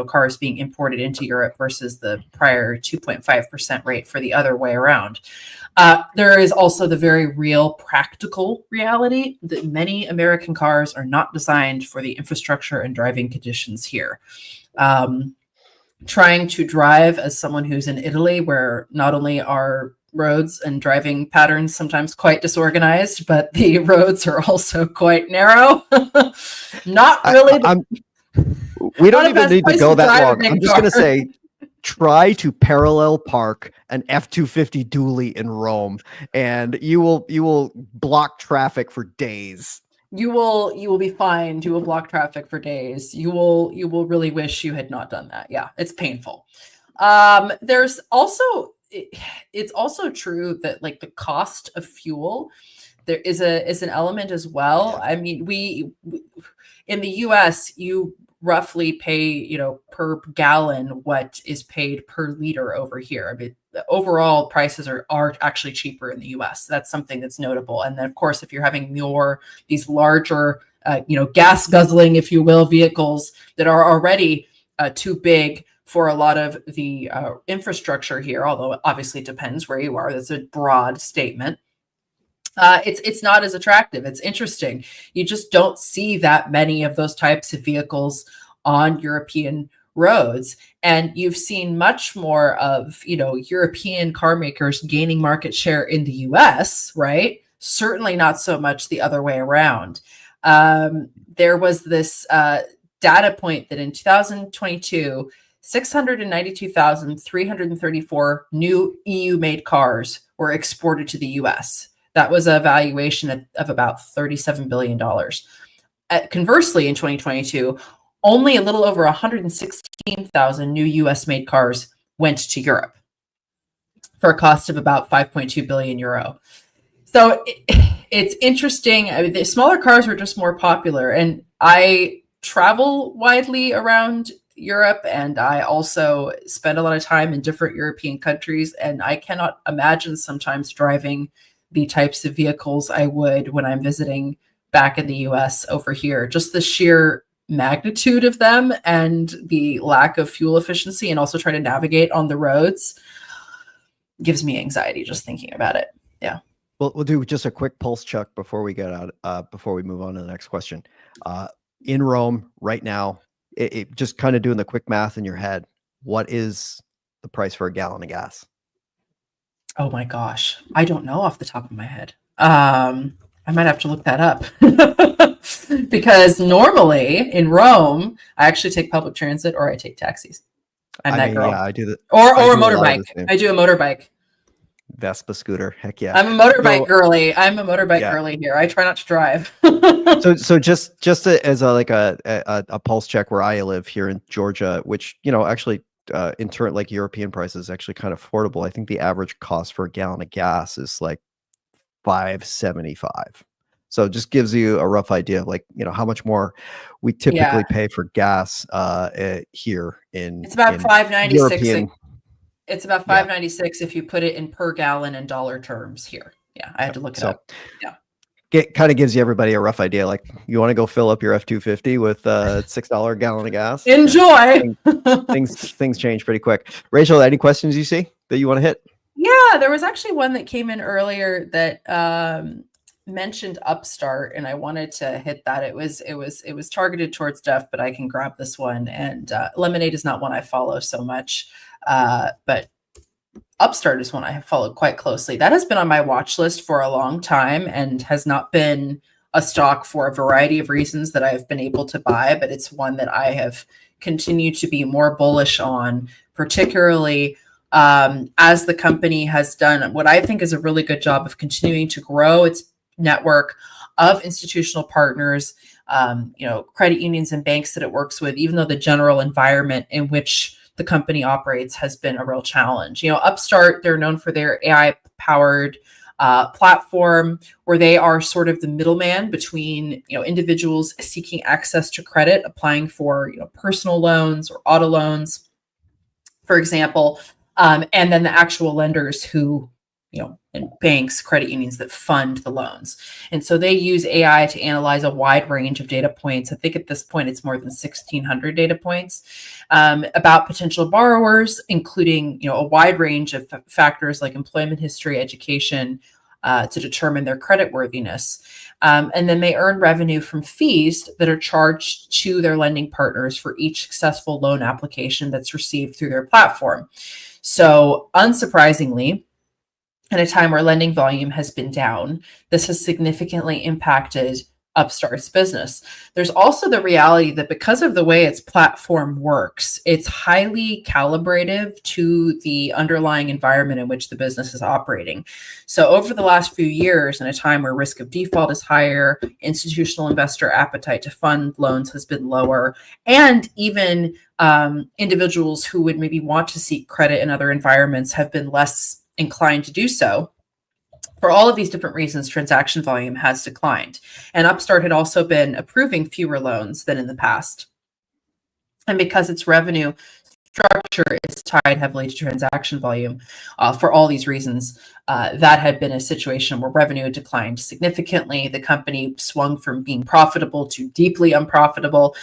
cars being imported into Europe versus the prior 2.5% rate for the other way around. There is also the very real practical reality that many American cars are not designed for the infrastructure and driving conditions here. Trying to drive as someone who's in Italy, where not only are roads and driving patterns sometimes quite disorganized, but the roads are also quite narrow. Not really. We don't even need to go that long. I'm just going to say, try to parallel park an F-250 dually in Rome, and you will block traffic for days. You will be fined. You will block traffic for days. You will really wish you had not done that. Yeah, it's painful. There's also, it's also true that like the cost of fuel, there is an element as well. I mean, we in the US, you roughly pay, per gallon what is paid per liter over here. I mean, the overall prices are actually cheaper in the US. That's something that's notable. And then, of course, if you're having these larger, gas guzzling, if you will, vehicles that are already too big for a lot of the infrastructure here, although it obviously depends where you are. That's a broad statement. It's not as attractive. It's interesting. You just don't see that many of those types of vehicles on European roads. And you've seen much more of, European car makers gaining market share in the US, right? Certainly not so much the other way around. There was this data point that in 2022, 692,334 new EU-made cars were exported to the US. That was a valuation of about $37 billion. Conversely, in 2022, only a little over 116,000 new US-made cars went to Europe for a cost of about 5.2 billion euro. So it's interesting. I mean, the smaller cars were just more popular. And I travel widely around Europe, and I also spend a lot of time in different European countries. And I cannot imagine sometimes driving the types of vehicles I would when I'm visiting back in the US over here. Just the sheer magnitude of them and the lack of fuel efficiency, and also trying to navigate on the roads, gives me anxiety just thinking about it. Yeah. We'll do just a quick pulse check before we get out, before we move on to the next question. In Rome right now, it just kind of doing the quick math in your head, what is the price for a gallon of gas? Oh my gosh. I don't know off the top of my head. I might have to look that up. because normally in Rome, I actually take public transit or I take taxis. I'm that girl. Yeah, I do that. Or I a do a lot of motorbike. the same. I do a motorbike. Vespa scooter. Heck yeah. I'm a motorbike So- girly. I'm a motorbike Yeah. girly here. I try not to drive. So just as a pulse check where I live here in Georgia, which actually in turn like European prices actually kind of affordable. I think the average cost for a gallon of gas is like $5.75. So it just gives you a rough idea of like how much more we typically pay for gas here in It's about in $5.96. European. It's about $5.96 if you put it in per gallon in dollar terms here. Yeah, I had to look it up. Yeah. It kind of gives you everybody a rough idea. Like you want to go fill up your F-250 with $6 a gallon of gas. Enjoy. Things change pretty quick. Rachel, any questions you see that you want to hit? Yeah, there was actually one that came in earlier that mentioned Upstart, and I wanted to hit that. It was targeted towards Jeff, but I can grab this one. And Lemonade is not one I follow so much, but Upstart is one I have followed quite closely. That has been on my watch list for a long time and has not been a stock for a variety of reasons that I've been able to buy, but it's one that I have continued to be more bullish on, particularly as the company has done what I think is a really good job of continuing to grow its network of institutional partners, credit unions and banks that it works with, even though the general environment in which the company operates has been a real challenge. Upstart, they're known for their AI-powered platform where they are sort of the middleman between individuals seeking access to credit, applying for personal loans or auto loans, for example, and then the actual lenders who and banks, credit unions that fund the loans. And so they use AI to analyze a wide range of data points. I think at this point, it's more than 1,600 data points about potential borrowers, including, a wide range of factors like employment history, education, to determine their creditworthiness. And then they earn revenue from fees that are charged to their lending partners for each successful loan application that's received through their platform. So unsurprisingly, at a time where lending volume has been down, this has significantly impacted Upstart's business. There's also the reality that because of the way its platform works, it's highly calibrative to the underlying environment in which the business is operating. So over the last few years, in a time where risk of default is higher, institutional investor appetite to fund loans has been lower, and even individuals who would maybe want to seek credit in other environments have been less inclined to do so. For all of these different reasons, transaction volume has declined. And Upstart had also been approving fewer loans than in the past. And because its revenue structure is tied heavily to transaction volume, for all these reasons, that had been a situation where revenue declined significantly. The company swung from being profitable to deeply unprofitable.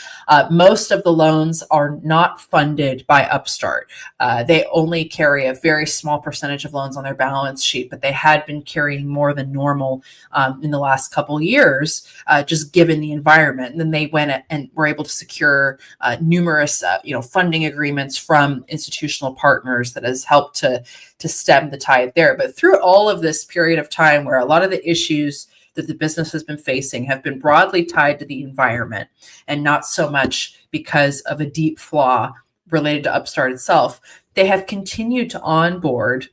Most of the loans are not funded by Upstart. They only carry a very small percentage of loans on their balance sheet, but they had been carrying more than normal in the last couple of years, just given the environment. And then they went and were able to secure numerous funding agreements from institutional partners that has helped to stem the tide there. But through all of this period of time where a lot of the issues that the business has been facing have been broadly tied to the environment and not so much because of a deep flaw related to Upstart itself, they have continued to onboard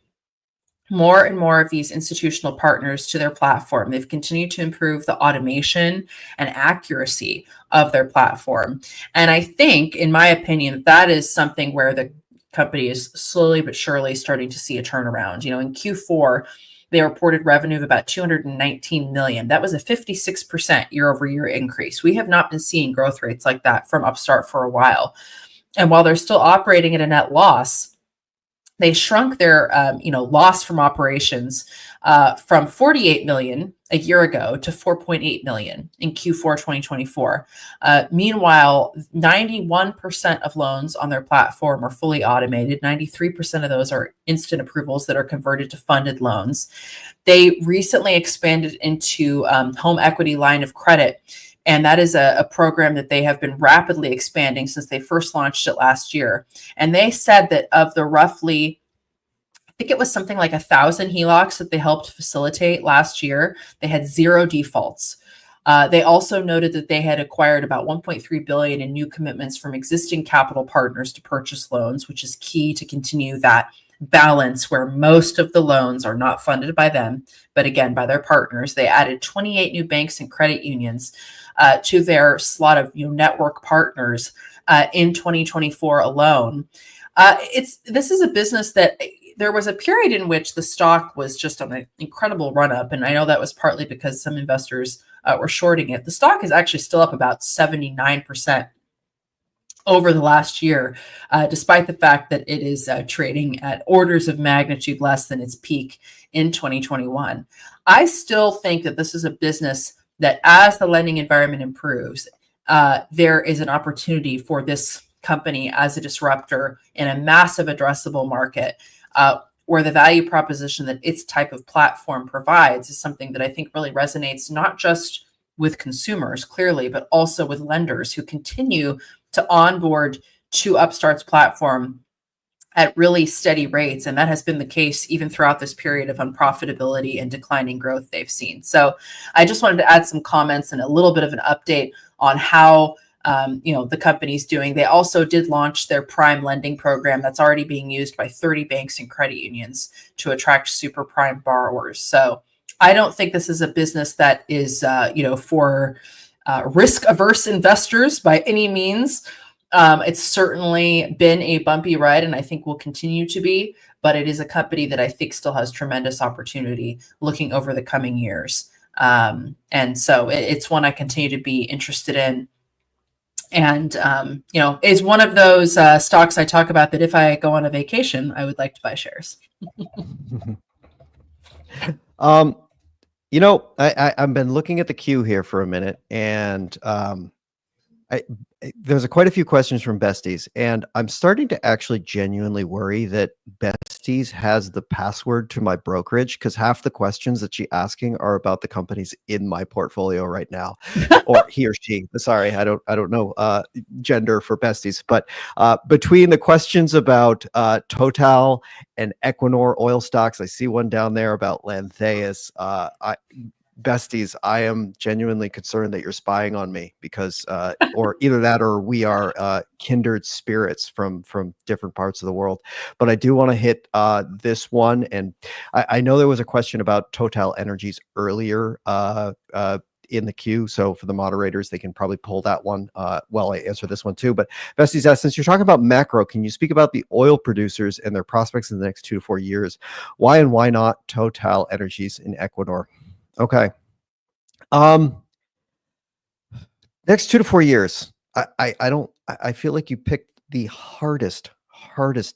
more and more of these institutional partners to their platform. They've continued to improve the automation and accuracy of their platform. And I think, in my opinion, that is something where the company is slowly but surely starting to see a turnaround. In Q4, they reported revenue of about $219 million. That was a 56% year-over-year increase. We have not been seeing growth rates like that from Upstart for a while. And while they're still operating at a net loss, they shrunk their loss from operations from $48 million a year ago to $4.8 million in Q4 2024. Meanwhile, 91% of loans on their platform are fully automated. 93% of those are instant approvals that are converted to funded loans. They recently expanded into home equity line of credit. And that is a program that they have been rapidly expanding since they first launched it last year. And they said that of the roughly, I think it was something like 1,000 HELOCs that they helped facilitate last year, they had 0 defaults. They also noted that they had acquired about 1.3 billion in new commitments from existing capital partners to purchase loans, which is key to continue that balance where most of the loans are not funded by them, but again, by their partners. They added 28 new banks and credit unions to their slot of network partners in 2024 alone. This is a business that there was a period in which the stock was just on an incredible run up. And I know that was partly because some investors were shorting it. The stock is actually still up about 79% over the last year, despite the fact that it is trading at orders of magnitude less than its peak in 2021. I still think that this is a business that as the lending environment improves, there is an opportunity for this company as a disruptor in a massive addressable market where the value proposition that its type of platform provides is something that I think really resonates not just with consumers, clearly, but also with lenders who continue to onboard to Upstart's platform at really steady rates. And that has been the case even throughout this period of unprofitability and declining growth they've seen. So I just wanted to add some comments and a little bit of an update on how the company's doing. They also did launch their prime lending program that's already being used by 30 banks and credit unions to attract super prime borrowers. So I don't think this is a business that is, for risk-averse investors by any means. It's certainly been a bumpy ride, and I think will continue to be, but it is a company that I think still has tremendous opportunity looking over the coming years. And so it's one I continue to be interested in. And, is one of those stocks I talk about that if I go on a vacation, I would like to buy shares. I've been looking at the queue here for a minute, and there's quite a few questions from Besties, and I'm starting to actually genuinely worry that Besties has the password to my brokerage, because half the questions that she's asking are about the companies in my portfolio right now, or he or she. Sorry, I don't know gender for Besties, but between the questions about Total and Equinor oil stocks, I see one down there about Lantheus. Besties, I am genuinely concerned that you're spying on me, because or either that or we are kindred spirits from different parts of the world. But I do want to hit this one, and I know there was a question about Total Energies earlier in the queue, so for the moderators, they can probably pull that one while I answer this one too. But Besties asks, since you're talking about macro, can you speak about the oil producers and their prospects in the next 2 to 4 years? Why and why not Total Energies in Ecuador? Okay. Next 2 to 4 years. I feel like you picked the hardest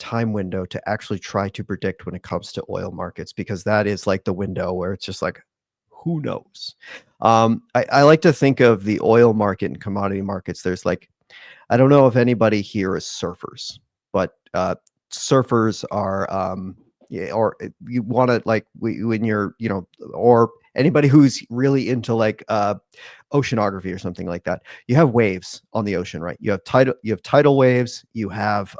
time window to actually try to predict when it comes to oil markets, because that is like the window where it's just like, who knows? I like to think of the oil market and commodity markets. There's like, I don't know if anybody here is surfers, but surfers are, or you want to like when you're, or anybody who's really into like oceanography or something like that, you have waves on the ocean, right? You have tidal waves, you have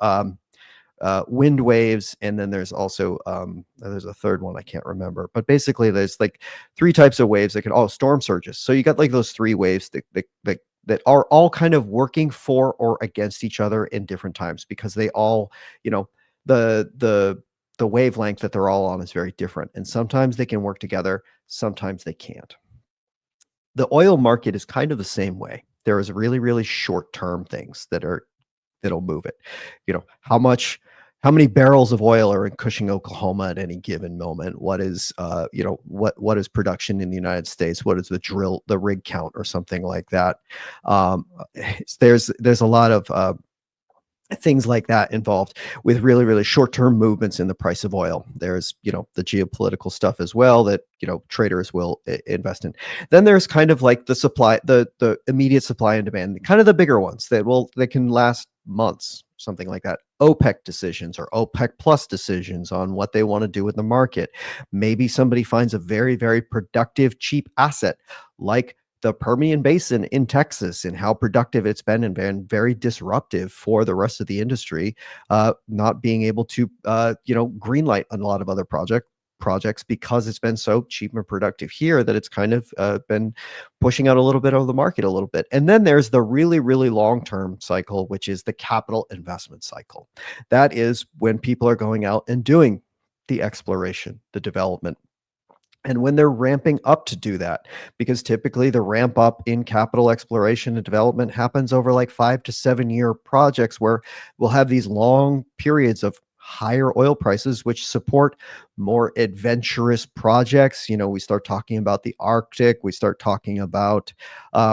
wind waves, and then there's also there's a third one I can't remember, but basically there's like 3 types of waves that can storm surges. So you got like those 3 waves that are all kind of working for or against each other in different times, because they all, the wavelength that they're all on is very different. And sometimes they can work together, sometimes they can't. The oil market is kind of the same way. There is really, really short-term things that'll move it. How many barrels of oil are in Cushing, Oklahoma at any given moment? What is, what is production in the United States? What is the rig count or something like that? There's a lot of things like that involved with really, really short-term movements in the price of oil. There's, the geopolitical stuff as well that, traders will invest in. Then there's kind of like the supply, the immediate supply and demand, kind of the bigger ones that can last months, something like that. OPEC decisions or OPEC plus decisions on what they want to do with the market. Maybe somebody finds a very, very productive, cheap asset like the Permian Basin in Texas, and how productive it's been and been very disruptive for the rest of the industry, not being able to, greenlight a lot of other projects. projects because it's been so cheap and productive here that it's kind of been pushing out a little bit of the market a little bit. And then there's the really, really long-term cycle, which is the capital investment cycle. That is when people are going out and doing the exploration, the development. And when they're ramping up to do that, because typically the ramp up in capital exploration and development happens over like 5 to 7 year projects where we'll have these long periods of higher oil prices, which support more adventurous projects. You know, we start talking about the Arctic, we start talking about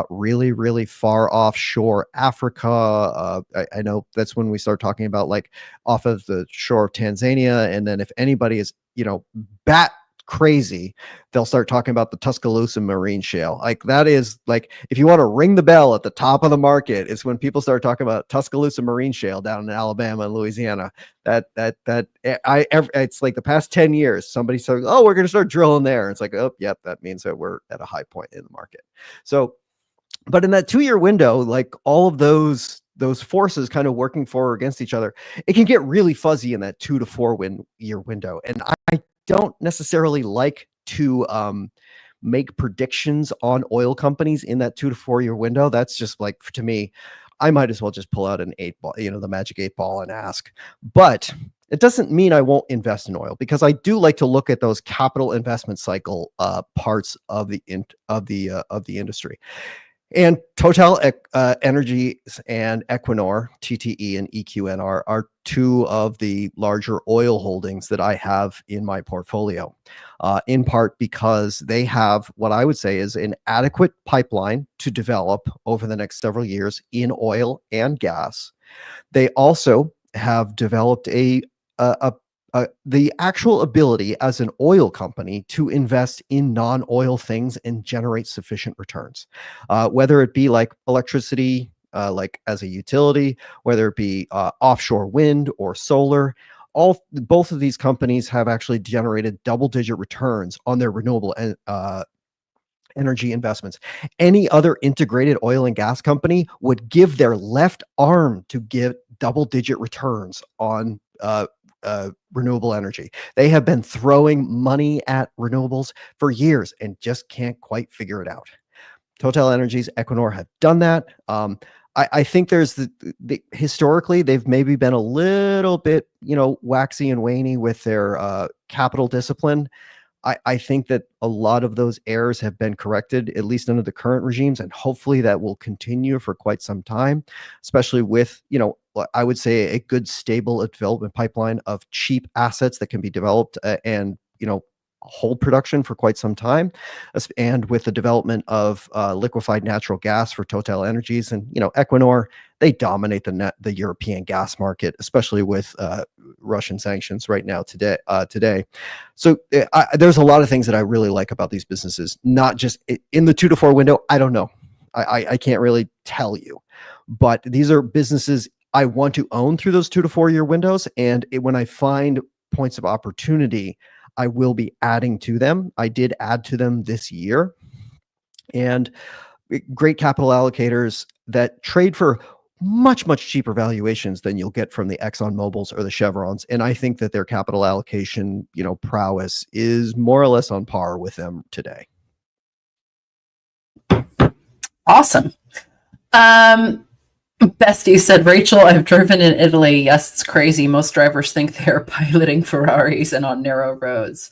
really, really far offshore Africa. I know that's when we start talking about like off of the shore of Tanzania. And then if anybody is, you know, bat crazy, they'll start talking about the Tuscaloosa marine shale. Like that is like, if you want to ring the bell at the top of the market, it's when people start talking about Tuscaloosa marine shale down in Alabama and Louisiana. It's like the past 10 years, somebody said, oh, we're going to start drilling there. It's like, oh, yep, that means that we're at a high point in the market. So, but in that 2-year window, like all of those forces kind of working for or against each other, it can get really fuzzy in that 2 to 4 year window. And I don't necessarily like to make predictions on oil companies in that 2 to 4 year window. That's just like, to me, I might as well just pull out an 8 ball, you know, the magic 8 ball and ask. But it doesn't mean I won't invest in oil, because I do like to look at those capital investment cycle parts of the industry. And Total Energies and Equinor, TTE and EQN are two of the larger oil holdings that I have in my portfolio, in part because they have what I would say is an adequate pipeline to develop over the next several years in oil and gas. They also have developed the actual ability as an oil company to invest in non-oil things and generate sufficient returns, whether it be like electricity, like as a utility, whether it be offshore wind or solar. Both of these companies have actually generated double-digit returns on their renewable energy investments. Any other integrated oil and gas company would give their left arm to give double-digit returns on renewable energy. They have been throwing money at renewables for years and just can't quite figure it out. Total Energies, Equinor have done that. I think there's historically they've maybe been a little bit, you know, waxy and waney with their capital discipline. I think that a lot of those errors have been corrected, at least under the current regimes, and hopefully that will continue for quite some time, especially with, you know, I would say a good, stable development pipeline of cheap assets that can be developed and, you know, hold production for quite some time. And with the development of liquefied natural gas for Total Energies and, you know, Equinor, they dominate the European gas market, especially with Russian sanctions right now today. So there's a lot of things that I really like about these businesses, not just in the 2 to 4 window. I don't know. I can't really tell you, but these are businesses I want to own through those 2 to 4 year windows. And when I find points of opportunity, I will be adding to them. I did add to them this year, and great capital allocators that trade for much, much cheaper valuations than you'll get from the Exxon Mobils or the Chevrons. And I think that their capital allocation, you know, prowess is more or less on par with them today. Awesome. Bestie said, Rachel, I've driven in Italy. Yes, it's crazy. Most drivers think they're piloting Ferraris and on narrow roads.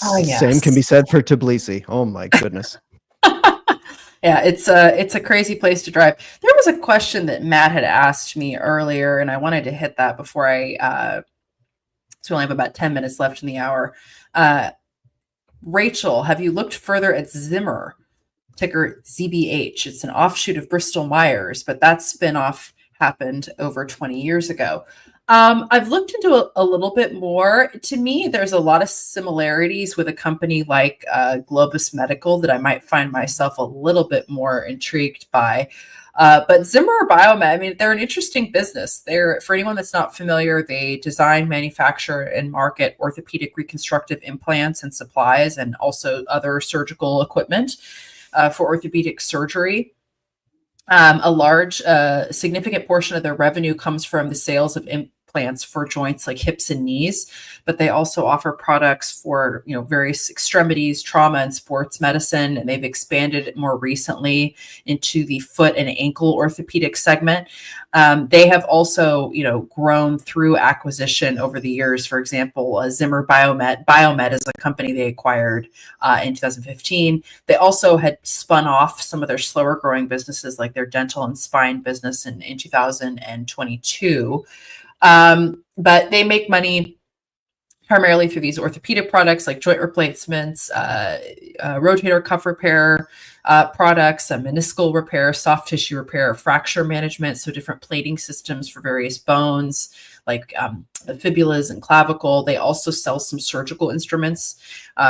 Oh, yes. Same can be said for Tbilisi. Oh my goodness. Yeah, it's a crazy place to drive. There was a question that Matt had asked me earlier, and I wanted to hit that before so we only have about 10 minutes left in the hour. Rachel, have you looked further at Zimmer? Ticker ZBH. It's an offshoot of Bristol Myers, but that spinoff happened over 20 years ago. I've looked into a little bit more. To me, there's a lot of similarities with a company like Globus Medical that I might find myself a little bit more intrigued by. But Zimmer Biomet, I mean, they're an interesting business. For anyone that's not familiar, they design, manufacture, and market orthopedic reconstructive implants and supplies, and also other surgical equipment for orthopedic surgery. A large, significant portion of their revenue comes from the sales of implants for joints like hips and knees, but they also offer products for, various extremities, trauma, and sports medicine. And they've expanded more recently into the foot and ankle orthopedic segment. They have also, grown through acquisition over the years. For example, Zimmer Biomet is a company they acquired in 2015. They also had spun off some of their slower growing businesses, like their dental and spine business in 2022. But they make money primarily through these orthopedic products like joint replacements, rotator cuff repair products, meniscal repair, soft tissue repair, fracture management, so different plating systems for various bones like the fibulas and clavicle. They also sell some surgical instruments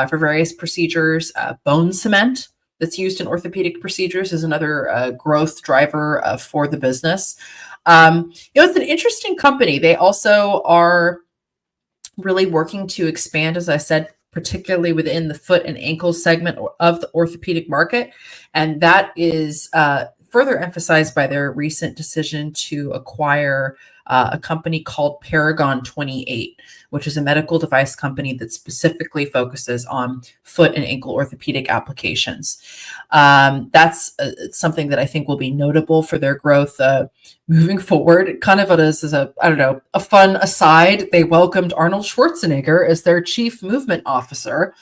for various procedures. Bone cement that's used in orthopedic procedures is another growth driver for the business. It's an interesting company. They also are really working to expand, as I said, particularly within the foot and ankle segment of the orthopedic market. And that is further emphasized by their recent decision to acquire a company called Paragon 28, which is a medical device company that specifically focuses on foot and ankle orthopedic applications. That's something that I think will be notable for their growth moving forward. Kind of as a fun aside, they welcomed Arnold Schwarzenegger as their chief movement officer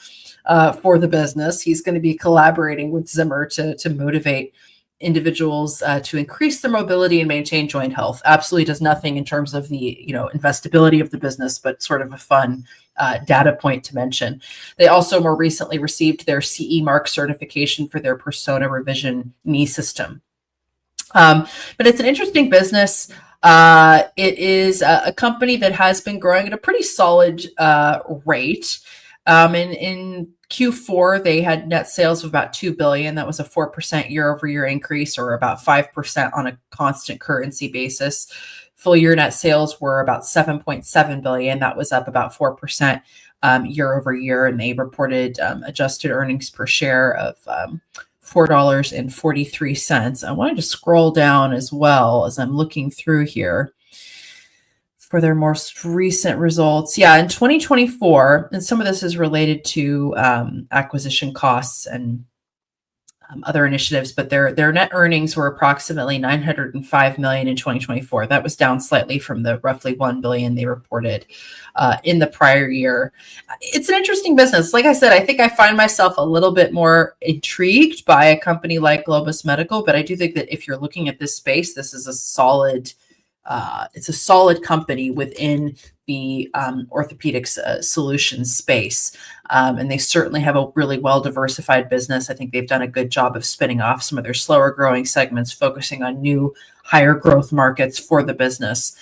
for the business. He's going to be collaborating with Zimmer to motivate individuals to increase their mobility and maintain joint health. Absolutely does nothing in terms of the investability of the business, but sort of a fun data point to mention. They also more recently received their CE mark certification for their Persona Revision knee system. But it's an interesting business. It is a company that has been growing at a pretty solid rate. In Q4, they had net sales of about $2 billion. That was a 4% year-over-year increase, or about 5% on a constant currency basis. Full year net sales were about $7.7 billion. That was up about 4% year-over-year, and they reported adjusted earnings per share of $4.43. I wanted to scroll down as well as I'm looking through here for their most recent results. Yeah, in 2024, and some of this is related to acquisition costs and other initiatives, but their net earnings were approximately $905 million in 2024. That was down slightly from the roughly $1 billion they reported in the prior year. It's an interesting business. Like I said, I think I find myself a little bit more intrigued by a company like Globus Medical, but I do think that if you're looking at this space, this is a solid company within the orthopedics solutions space. And they certainly have a really well-diversified business. I think they've done a good job of spinning off some of their slower growing segments, focusing on new higher growth markets for the business.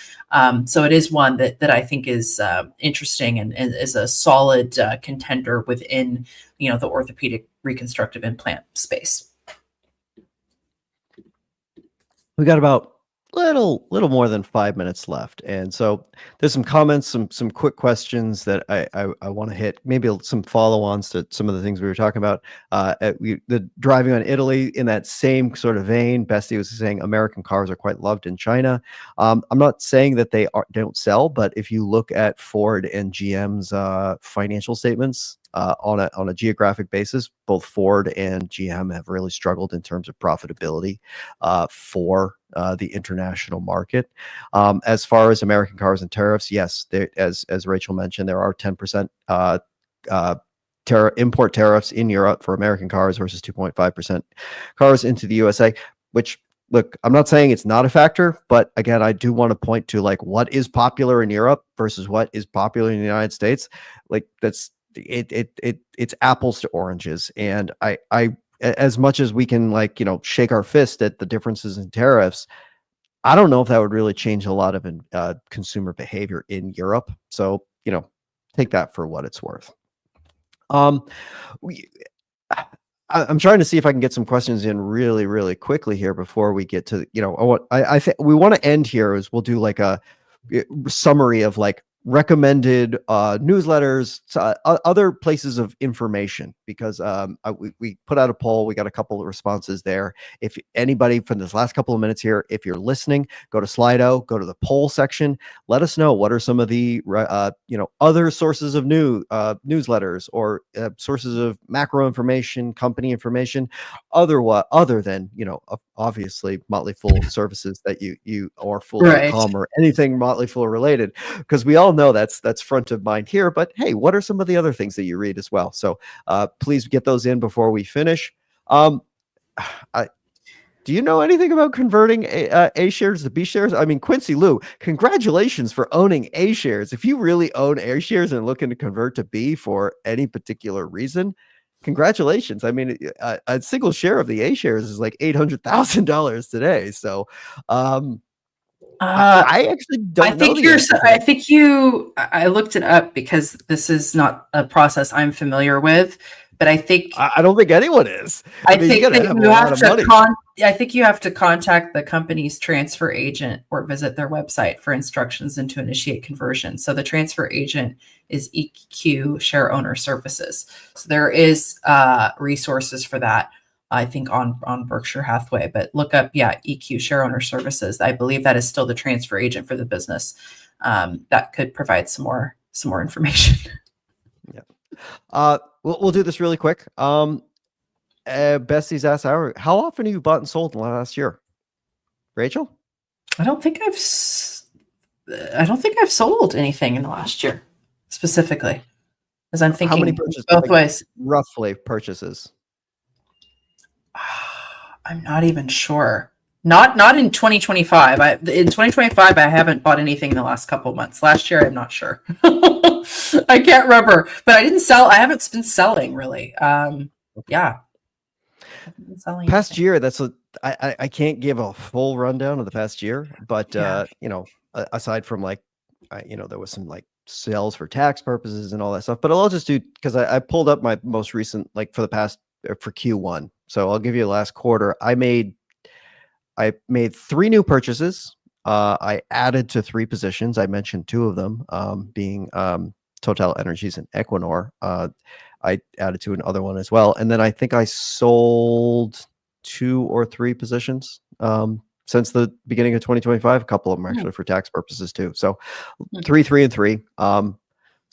So it is one that I think is interesting and is a solid contender within, the orthopedic reconstructive implant space. We got about little more than 5 minutes left, and so there's some comments, some quick questions that I want to hit, maybe some follow-ons to some of the things we were talking about. The driving on Italy, in that same sort of vein, Bestie was saying American cars are quite loved in China. I'm not saying that they don't sell, but if you look at Ford and GM's financial statements, on a geographic basis, both Ford and GM have really struggled in terms of profitability for the international market. As far as American cars and tariffs, yes, as Rachel mentioned, there are 10% import tariffs in Europe for American cars versus 2.5% cars into the USA, which, look, I'm not saying it's not a factor, but again, I do want to point to what is popular in Europe versus what is popular in the United States. That's it's apples to oranges. And I as much as we can shake our fist at the differences in tariffs, I don't know if that would really change a lot of consumer behavior in Europe. So take that for what it's worth. I'm trying to see if I can get some questions in really, really quickly here before we get to I think we want to end here. Is we'll do a summary of recommended newsletters, other places of information, because we put out a poll. We got a couple of responses there. If anybody from this last couple of minutes here, if you're listening, go to Slido, go to the poll section. Let us know what are some of the other sources of newsletters or sources of macro information, company information, other than obviously Motley Fool services that you or Fool.com or anything Motley Fool related, because we all know that's front of mind here. But hey, what are some of the other things that you read as well? So please get those in before we finish. Do you know anything about converting A shares to B shares? I mean, Quincy Lou, congratulations for owning A shares. If you really own A shares and looking to convert to B for any particular reason, congratulations. I mean, a single share of the A shares is like $800,000 today. So I actually don't know. I looked it up because this is not a process I'm familiar with, but I think I don't think anyone is. I think you have to contact the company's transfer agent or visit their website for instructions and to initiate conversion. So the transfer agent is EQ Share Owner Services. So there is resources for that, I think, on Berkshire Hathaway, but look up, EQ Share Owner Services. I believe that is still the transfer agent for the business. That could provide some more information. Yeah. We'll do this really quick. Bestie's asked, how often have you bought and sold in the last year? Rachel? I don't think I've sold anything in the last year specifically, as I'm thinking. How many purchases? Both ways. Roughly purchases. I'm not even sure. Not in 2025. In 2025, I haven't bought anything in the last couple of months. Last year, I'm not sure. I can't remember, but I didn't sell. I haven't been selling really. Past year, I can't give a full rundown of the past year, but aside from there was some sales for tax purposes and all that stuff, but I'll just do, because I pulled up my most recent, for Q1. So I'll give you the last quarter. I made 3 new purchases. I added to 3 positions. I mentioned 2 of them, being Total Energies and Equinor. I added to another one as well. And then I think I sold 2 or 3 positions since the beginning of 2025. A couple of them actually for tax purposes too. So 3, 3, and 3. Some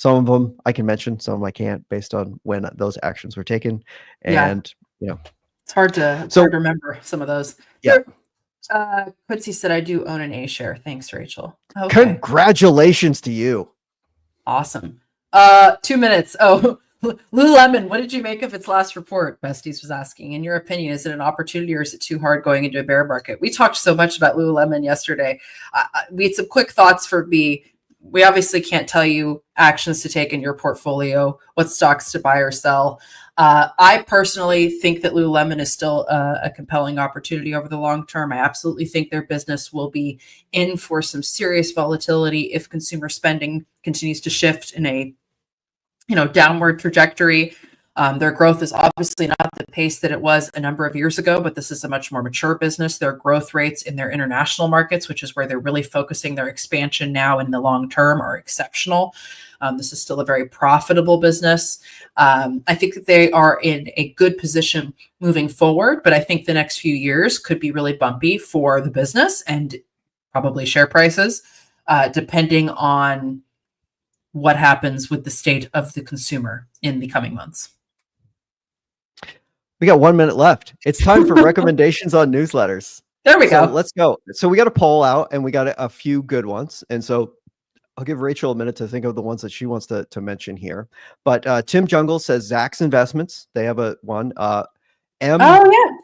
of them I can mention, some of them I can't, based on when those actions were taken. And it's hard to remember some of those. Yeah. Quincy said, I do own an A share. Thanks, Rachel. Okay. Congratulations to you. Awesome. 2 minutes. Oh, Lululemon, what did you make of its last report? Besties was asking. In your opinion, is it an opportunity or is it too hard going into a bear market? We talked so much about Lululemon yesterday. We had some quick thoughts for B. We obviously can't tell you actions to take in your portfolio, what stocks to buy or sell. I personally think that Lululemon is still a compelling opportunity over the long term. I absolutely think their business will be in for some serious volatility if consumer spending continues to shift in a downward trajectory. Their growth is obviously not the pace that it was a number of years ago, but this is a much more mature business. Their growth rates in their international markets, which is where they're really focusing their expansion now in the long term, are exceptional. This is still a very profitable business. I think that they are in a good position moving forward, but I think the next few years could be really bumpy for the business and probably share prices, depending on what happens with the state of the consumer in the coming months. We got 1 minute left. It's time for recommendations on newsletters. There we go. Let's go. So we got a poll out and we got a few good ones. And so I'll give Rachel a minute to think of the ones that she wants to mention here. But Tim Jungle says Zacks Investments. They have one. I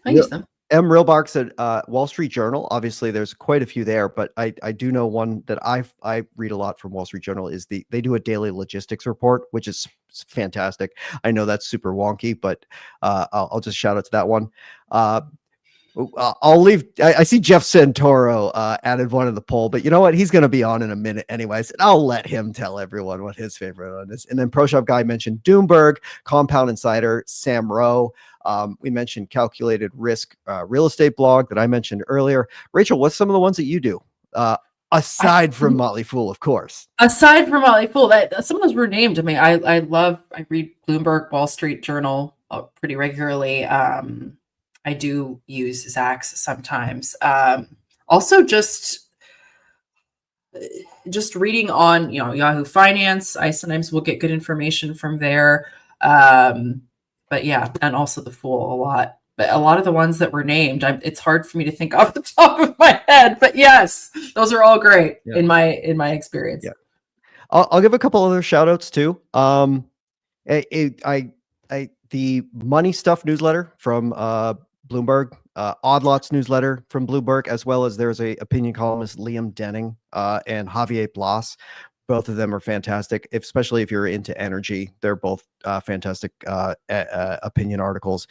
use them. M. Rilbach said Wall Street Journal. Obviously, there's quite a few there, but I do know one that I read a lot from Wall Street Journal is they do a daily logistics report, which is fantastic. I know that's super wonky, but I'll just shout out to that one. I'll leave. I see Jeff Santoro added one in the poll, but you know what? He's going to be on in a minute anyways. And I'll let him tell everyone what his favorite one is. And then Pro Shop Guy mentioned Doomberg, Compound Insider, Sam Rowe. We mentioned Calculated Risk Real Estate Blog that I mentioned earlier. Rachel, what's some of the ones that you do? Aside from Motley Fool, of course. Aside from Motley Fool, that some of those were named. I mean, I read Bloomberg, Wall Street Journal pretty regularly. I do use Zacks sometimes. Also, just reading on Yahoo Finance. I sometimes will get good information from there. But yeah, and also the Fool a lot. But a lot of the ones that were named, it's hard for me to think off the top of my head. But yes, those are all great in my experience. Yeah, I'll give a couple other shout outs too. The Money Stuff newsletter from Bloomberg, Odd Lots newsletter from Bloomberg, as well as there's a opinion columnist Liam Denning and Javier Blas. Both of them are fantastic, especially if you're into energy. They're both fantastic opinion articles.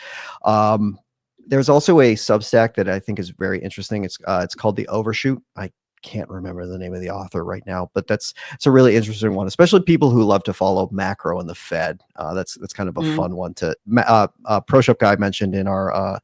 There's also a Substack that I think is very interesting. It's called The Overshoot. I can't remember the name of the author right now, but it's a really interesting one, especially people who love to follow macro and the Fed. That's kind of a fun one to. ProShop guy mentioned in our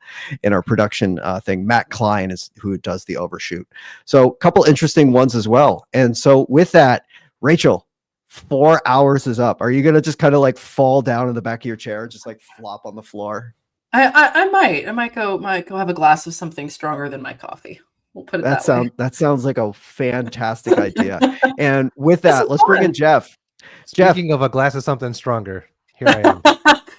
production thing. Matt Klein is who does The Overshoot. So a couple interesting ones as well. And so with that, Rachel, 4 hours is up. Are you gonna just kind of like fall down in the back of your chair, just like flop on the floor? I might go have a glass of something stronger than my coffee. We'll put it that way. That sounds like a fantastic idea. And with that, let's bring in Jeff. Speaking of a glass of something stronger, here I am.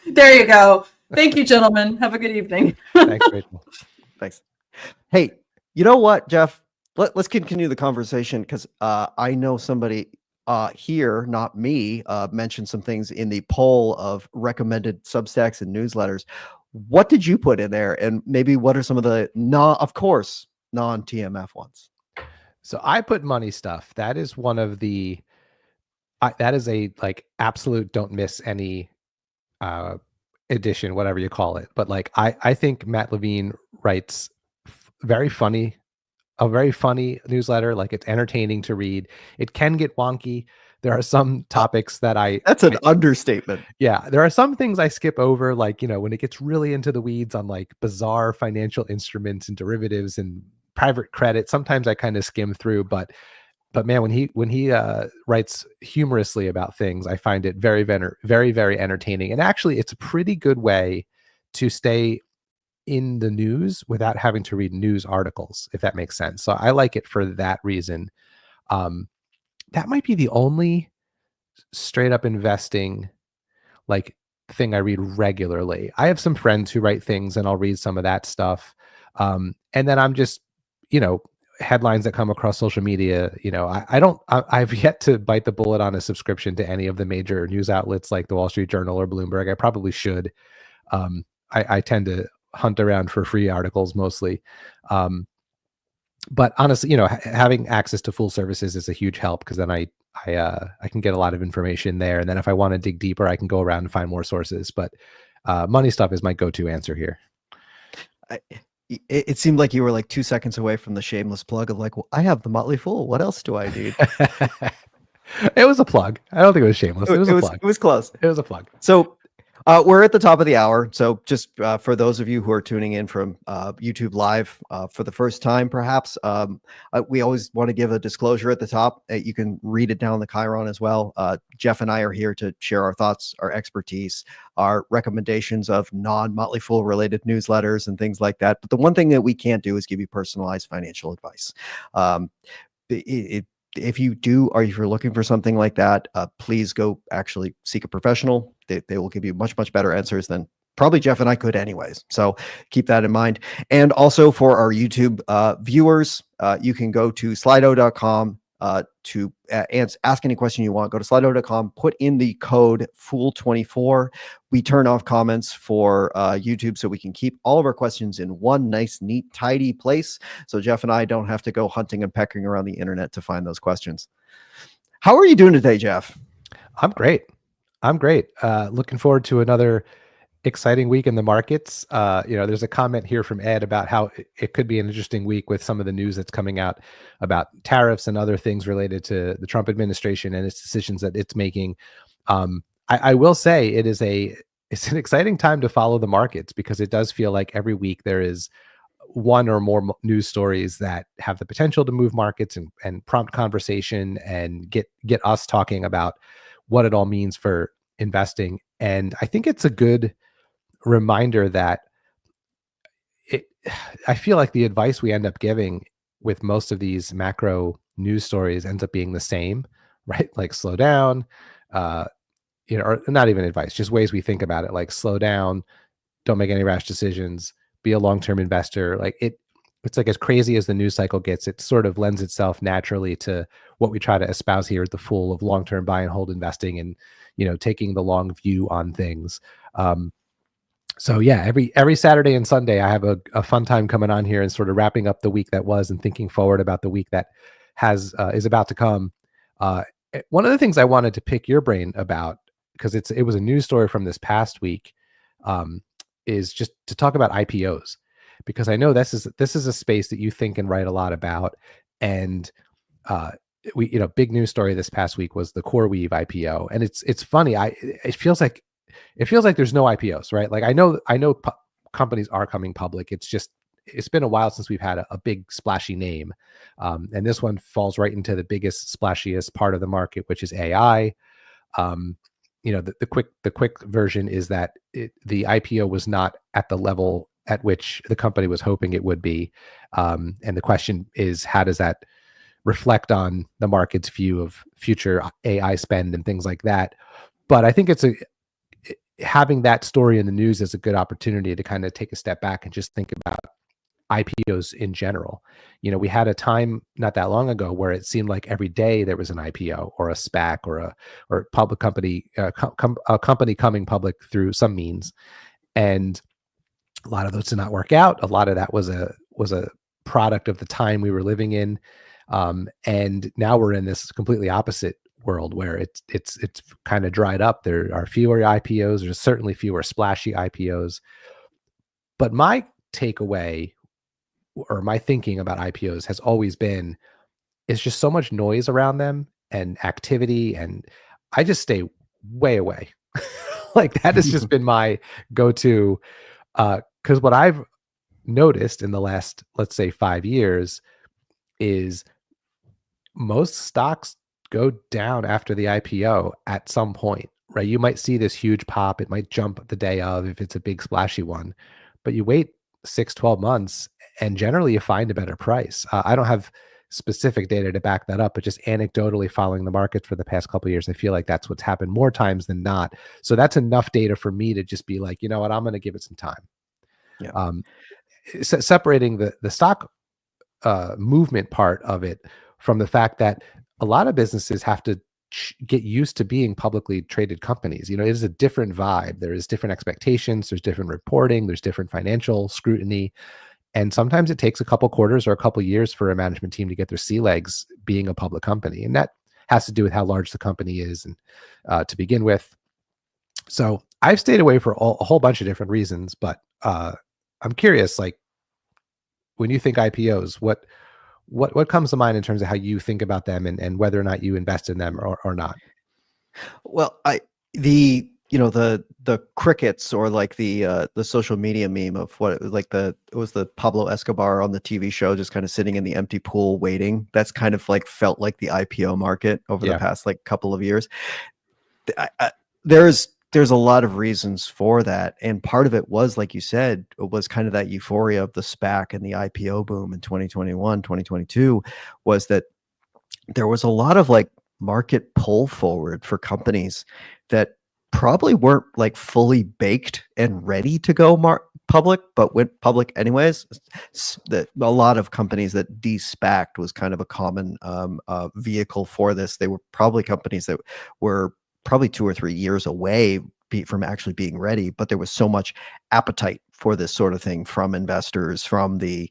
There you go. Thank you, gentlemen. Have a good evening. Thanks, Rachel. Thanks. Hey, you know what, Jeff? Let's continue the conversation because I know somebody here, not me, mentioned some things in the poll of recommended Substacks and newsletters. What did you put in there? And maybe what are some of the non-TMF ones? So I put Money Stuff. That is one of the, that is a like absolute don't miss any edition, whatever you call it. But like, I think Matt Levine writes a very funny newsletter. Like it's entertaining to read. It can get wonky. There are some topics that that's an understatement. Yeah. There are some things I skip over, like, when it gets really into the weeds on like bizarre financial instruments and derivatives and private credit. Sometimes I kind of skim through, but man, when he writes humorously about things, I find it very, very, very entertaining. And actually it's a pretty good way to stay in the news without having to read news articles, if that makes sense. So I like it for that reason. That might be the only straight up investing like thing I read regularly. I have some friends who write things and I'll read some of that stuff. And then I'm just, headlines that come across social media. I've yet to bite the bullet on a subscription to any of the major news outlets like the Wall Street Journal or Bloomberg. I probably should. I tend to hunt around for free articles mostly. But honestly, having access to full services is a huge help because then I can get a lot of information there. And then if I want to dig deeper, I can go around and find more sources. But Money Stuff is my go-to answer here. It seemed like you were like 2 seconds away from the shameless plug of like, well, I have the Motley Fool. What else do I need? It was a plug. I don't think it was shameless. It was a plug. It was close. It was a plug. So we're at the top of the hour. So just for those of you who are tuning in from YouTube Live for the first time, perhaps, we always want to give a disclosure at the top. You can read it down the Chiron as well. Jeff and I are here to share our thoughts, our expertise, our recommendations of non-Motley Fool related newsletters and things like that. But the one thing that we can't do is give you personalized financial advice. If you do, or if you're looking for something like that, please go actually seek a professional. They will give you much, much better answers than probably Jeff and I could anyways. So keep that in mind. And also for our YouTube viewers, you can go to slido.com to ask any question you want. Go to slido.com, put in the code FOOL24. We turn off comments for YouTube so we can keep all of our questions in one nice, neat, tidy place. So Jeff and I don't have to go hunting and pecking around the internet to find those questions. How are you doing today, Jeff? I'm great. Looking forward to another exciting week in the markets. There's a comment here from Ed about how it could be an interesting week with some of the news that's coming out about tariffs and other things related to the Trump administration and its decisions that it's making. I will say it's an exciting time to follow the markets because it does feel like every week there is one or more news stories that have the potential to move markets and prompt conversation and get us talking about what it all means for investing. And I think it's a good reminder that I feel like the advice we end up giving with most of these macro news stories ends up being the same, right? Like slow down, or not even advice, just ways we think about it, like slow down, don't make any rash decisions, be a long-term investor. Like it's like as crazy as the news cycle gets, it sort of lends itself naturally to what we try to espouse here at the Fool of long-term buy and hold investing and, taking the long view on things. So yeah, every Saturday and Sunday, I have a fun time coming on here and sort of wrapping up the week that was and thinking forward about the week that is about to come. One of the things I wanted to pick your brain about, because it was a news story from this past week, is just to talk about IPOs, because I know this is a space that you think and write a lot about. And big news story this past week was the CoreWeave IPO, and it's funny. It feels like there's no IPOs, right? Like I know companies are coming public. It's been a while since we've had a big splashy name, and this one falls right into the biggest, splashiest part of the market, which is AI. The quick version is that the IPO was not at the level at which the company was hoping it would be, and the question is, how does that reflect on the market's view of future AI spend and things like that? But I think having that story in the news is a good opportunity to kind of take a step back and just think about IPOs in general. We had a time not that long ago where it seemed like every day there was an IPO or a SPAC or a public company, a company coming public through some means, and a lot of those did not work out. A lot of that was a product of the time we were living in, and now we're in this completely opposite world where it's kind of dried up. There are fewer IPOs. There's certainly fewer splashy IPOs. But my takeaway, or my thinking about IPOs, has always been, it's just so much noise around them and activity, and I just stay way away. Like that has just been my go-to, because what I've noticed in the last, let's say, 5 years is most stocks go down after the IPO at some point, right? You might see this huge pop. It might jump the day of if it's a big splashy one, but you wait 6-12 months and generally you find a better price. I don't have specific data to back that up, but just anecdotally following the market for the past couple of years, I feel like that's what's happened more times than not. So that's enough data for me to just be like, you know what, I'm going to give it some time. Yeah. Separating the stock movement part of it from the fact that a lot of businesses have to get used to being publicly traded companies. It is a different vibe. There is different expectations. There's different reporting. There's different financial scrutiny. And sometimes it takes a couple quarters or a couple years for a management team to get their sea legs being a public company. And that has to do with how large the company is and to begin with. So I've stayed away for a whole bunch of different reasons, but I'm curious, like when you think IPOs, what comes to mind in terms of how you think about them and whether or not you invest in them or not? Well, the crickets, or like the social media meme of what it was like, it was the Pablo Escobar on the TV show just kind of sitting in the empty pool waiting. That's kind of like felt like the IPO market over the past like couple of years. There's a lot of reasons for that. And part of it was, like you said, it was kind of that euphoria of the SPAC and the IPO boom in 2021, 2022, was that there was a lot of like market pull forward for companies that probably weren't like fully baked and ready to go public, but went public anyways. A lot of companies that de-SPACed was kind of a common vehicle for this. They were probably companies that were probably 2 or 3 years away from actually being ready, but there was so much appetite for this sort of thing from investors, from the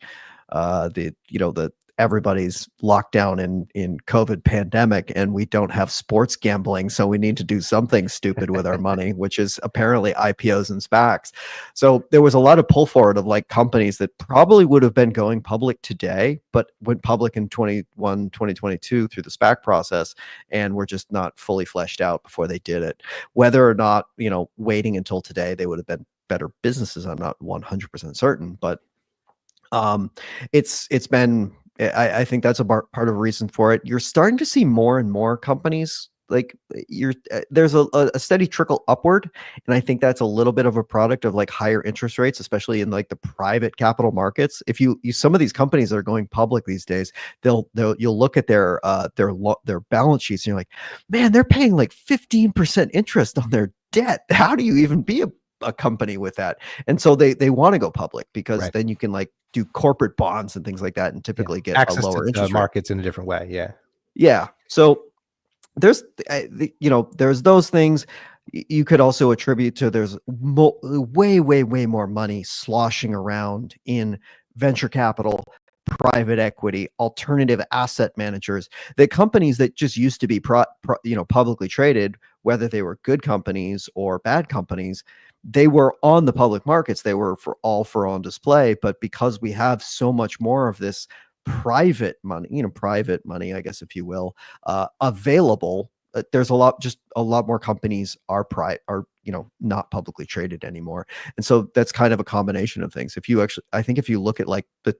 everybody's locked down in COVID pandemic, and we don't have sports gambling, so we need to do something stupid with our money, which is apparently IPOs and SPACs. So there was a lot of pull forward of like companies that probably would have been going public today, but went public in 2022 through the SPAC process, and were just not fully fleshed out before they did it. Whether or not, waiting until today, they would have been better businesses, I'm not 100% certain, but It's been, I think that's a part of the reason for it. You're starting to see more and more companies like there's a steady trickle upward, and I think that's a little bit of a product of like higher interest rates, especially in like the private capital markets. If you some of these companies that are going public these days, you'll look at their balance sheets and you're like, man, they're paying like 15% interest on their debt. How do you even be a company with that? And so they want to go public because then you can like do corporate bonds and things like that, and typically get access a lower to interest markets in a different way. Yeah. So there's there's those things. You could also attribute to there's way more money sloshing around in venture capital, private equity, alternative asset managers. The companies that just used to be publicly traded, whether they were good companies or bad companies, they were on the public markets. They were for on display. But because we have so much more of this private money, I guess, if you will, available, there's a lot more companies are not publicly traded anymore. And so that's kind of a combination of things. I think if you look at like the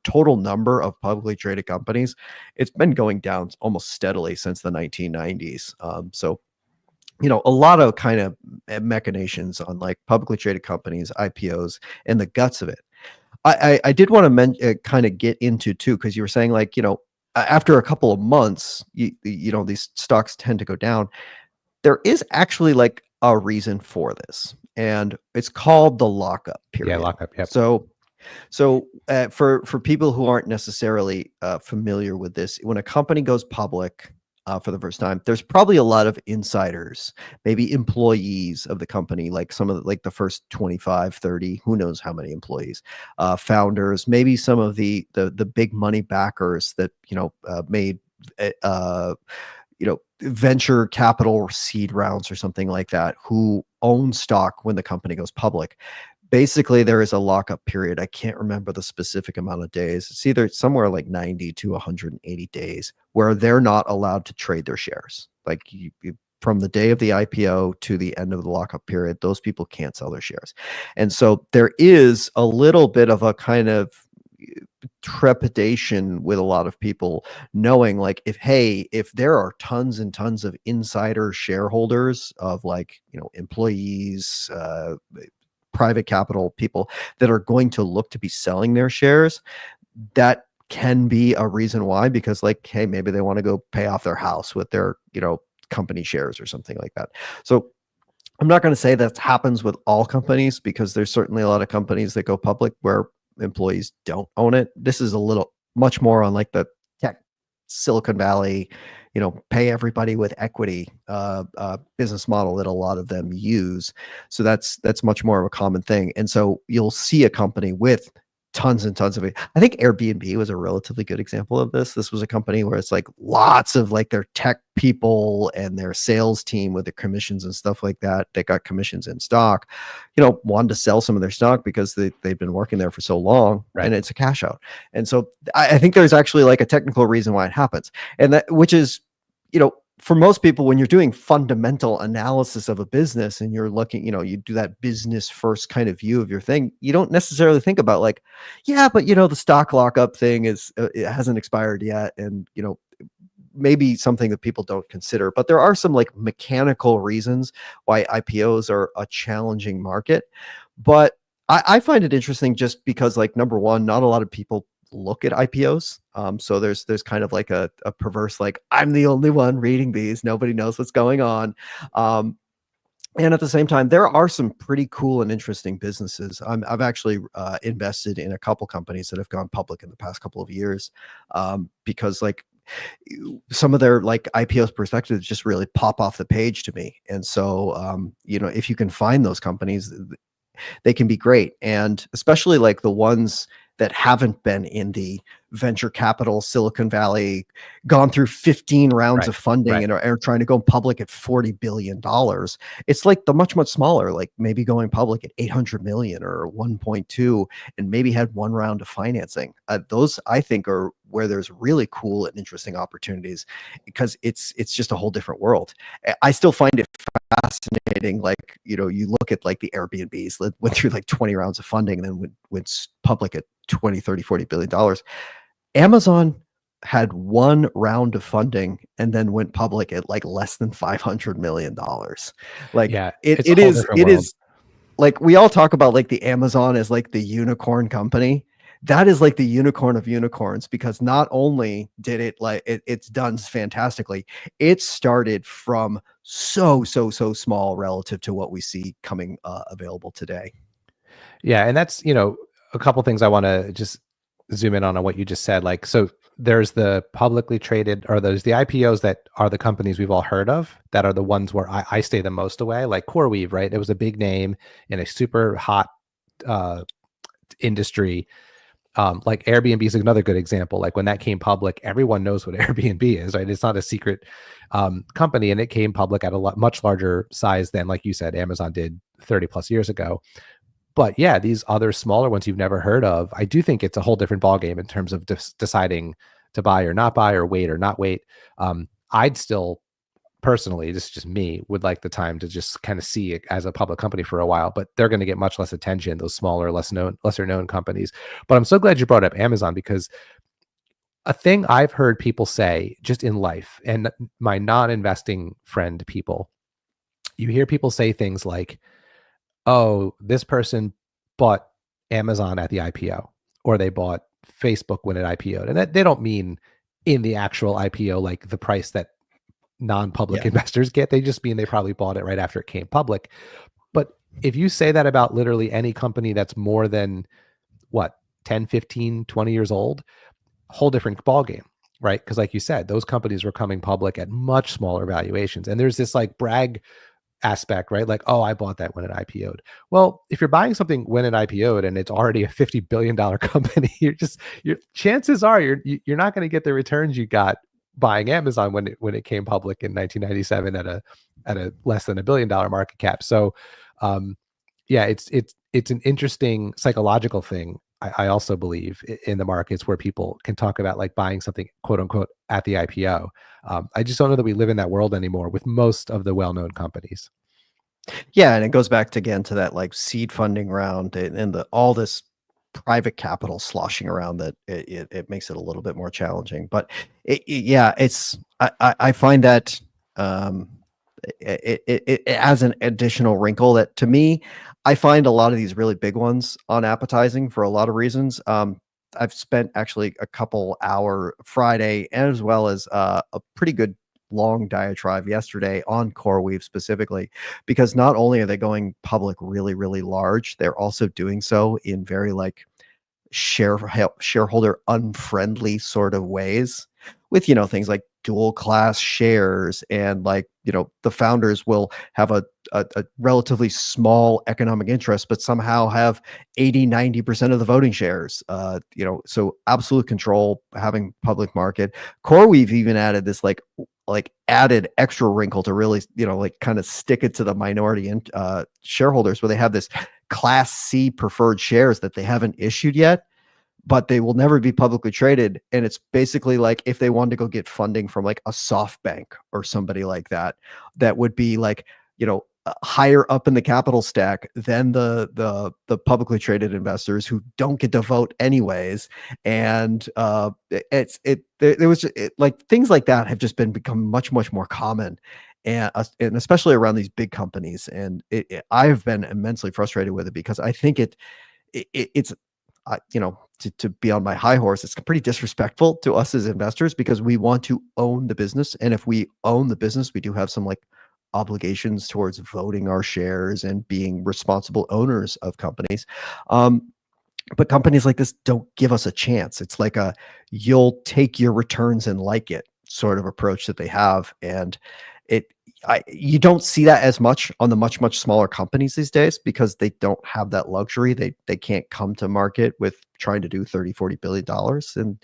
total number of publicly traded companies, it's been going down almost steadily since the 1990s. So a lot of kind of machinations on like publicly traded companies, IPOs, and the guts of it. I did want to kind of get into too, because you were saying like, after a couple of months, these stocks tend to go down. There is actually like a reason for this, and it's called the lockup period. Yeah, lockup. Yep. So for people who aren't necessarily familiar with this, when a company goes public for the first time, there's probably a lot of insiders, maybe employees of the company, like some of the first 25, 30, who knows how many employees, founders, maybe some of the big money backers that, made, venture capital seed rounds or something like that, who own stock when the company goes public. Basically, there is a lockup period. I can't remember the specific amount of days. It's either somewhere like 90 to 180 days where they're not allowed to trade their shares. Like from the day of the IPO to the end of the lockup period, those people can't sell their shares. And so there is a little bit of a kind of trepidation with a lot of people knowing like, if there are tons and tons of insider shareholders of like, employees, private capital people that are going to look to be selling their shares, that can be a reason why, because like, hey, maybe they want to go pay off their house with their, company shares or something like that. So I'm not going to say that happens with all companies, because there's certainly a lot of companies that go public where employees don't own it. This is much more on like the tech Silicon Valley, pay everybody with equity business model that a lot of them use. So that's much more of a common thing. And so you'll see a company with tons and tons of it. I think Airbnb was a relatively good example of this. This was a company where it's like lots of like their tech people and their sales team with the commissions and stuff like that. They got commissions in stock, wanted to sell some of their stock because they've been working there for so long, and it's a cash out. And so I think there's actually like a technical reason why it happens. And that, which is, for most people, when you're doing fundamental analysis of a business and you're looking, you do that business first kind of view of your thing, you don't necessarily think about like, yeah, but the stock lockup thing is, it hasn't expired yet. And, maybe something that people don't consider, but there are some like mechanical reasons why IPOs are a challenging market. But I find it interesting just because, like, number one, not a lot of people look at IPOs. So there's kind of like a perverse, like, I'm the only one reading these, nobody knows what's going on. And at the same time, there are some pretty cool and interesting businesses. I've actually invested in a couple companies that have gone public in the past couple of years, because like some of their like IPOs perspectives just really pop off the page to me. And so, if you can find those companies, they can be great. And especially like the ones that haven't been in the venture capital Silicon Valley, gone through 15 rounds of funding and are trying to go public at $40 billion. It's like the much smaller, like maybe going public at 800 million or 1.2 and maybe had one round of financing. Those I think are where there's really cool and interesting opportunities, because it's just a whole different world. I still find it fascinating. Like, you look at like the Airbnbs that went through like 20 rounds of funding and then went public at 20, 30, 40 billion dollars. Amazon had one round of funding and then went public at like less than $500 million. Like Yeah, it it's a whole different world. is like, we all talk about like the Amazon as like the unicorn company. That is like the unicorn of unicorns, because not only did it like it's done fantastically, it started from so small relative to what we see coming available today. Yeah, and that's, a couple things I want to just zoom in on what you just said. Like, so there's the publicly traded, or there's the IPOs that are the companies we've all heard of, that are the ones where I stay the most away, like CoreWeave, right? It was a big name in a super hot industry. Like Airbnb is another good example. Like when that came public, everyone knows what Airbnb is, right? It's not a secret company, and it came public at a much larger size than, like you said, Amazon did 30 plus years ago. But yeah, these other smaller ones you've never heard of, I do think it's a whole different ballgame in terms of deciding to buy or not buy, or wait or not wait. I'd still personally, this is just me, would like the time to just kind of see it as a public company for a while, but they're going to get much less attention, those smaller, lesser known companies. But I'm so glad you brought up Amazon, because a thing I've heard people say just in life, and my non-investing friend people, you hear people say things like, oh, this person bought Amazon at the IPO, or they bought Facebook when it IPO'd. And that, they don't mean in the actual IPO, like the price that non-public investors get. They just mean they probably bought it right after it came public. But if you say that about literally any company that's more than 10, 15, 20 years old, whole different ballgame, right? Because like you said, those companies were coming public at much smaller valuations. And there's this like brag aspect, right? Like, oh, I bought that when it IPO'd. Well, if you're buying something when it IPO'd and it's already a $50 billion company, your chances are you're not going to get the returns you got buying Amazon when it came public in 1997 at a less than $1 billion market cap. So yeah, it's an interesting psychological thing. I also believe in the markets where people can talk about like buying something quote unquote at the IPO. I just don't know that we live in that world anymore with most of the well-known companies. Yeah, and it goes back to, again, to that like seed funding round and all this private capital sloshing around, that it makes it a little bit more challenging. But I find that it as an additional wrinkle that, to me, I find a lot of these really big ones unappetizing for a lot of reasons. I've spent actually a couple hour Friday, as well as a pretty good long diatribe yesterday on CoreWeave specifically, because not only are they going public really, really large, they're also doing so in very like shareholder unfriendly sort of ways, with things like dual class shares, and like the founders will have a relatively small economic interest, but somehow have 80-90% of the voting shares. So absolute control, having public market. CoreWeave even added this like added extra wrinkle to really like kind of stick it to the minority shareholders, where they have this Class C preferred shares that they haven't issued yet, but they will never be publicly traded. And it's basically like if they wanted to go get funding from like a SoftBank or somebody like that, that would be like, higher up in the capital stack than the publicly traded investors, who don't get to vote anyways. And there was like things like that have just become much more common. And especially around these big companies. And I've been immensely frustrated with it, because I think it's to be on my high horse, it's pretty disrespectful to us as investors, because we want to own the business. And if we own the business, we do have some like obligations towards voting our shares and being responsible owners of companies. But companies like this don't give us a chance. It's like you'll take your returns and like it sort of approach that they have. And you don't see that as much on the much smaller companies these days, because they don't have that luxury. They can't come to market with trying to do $30-40 billion. And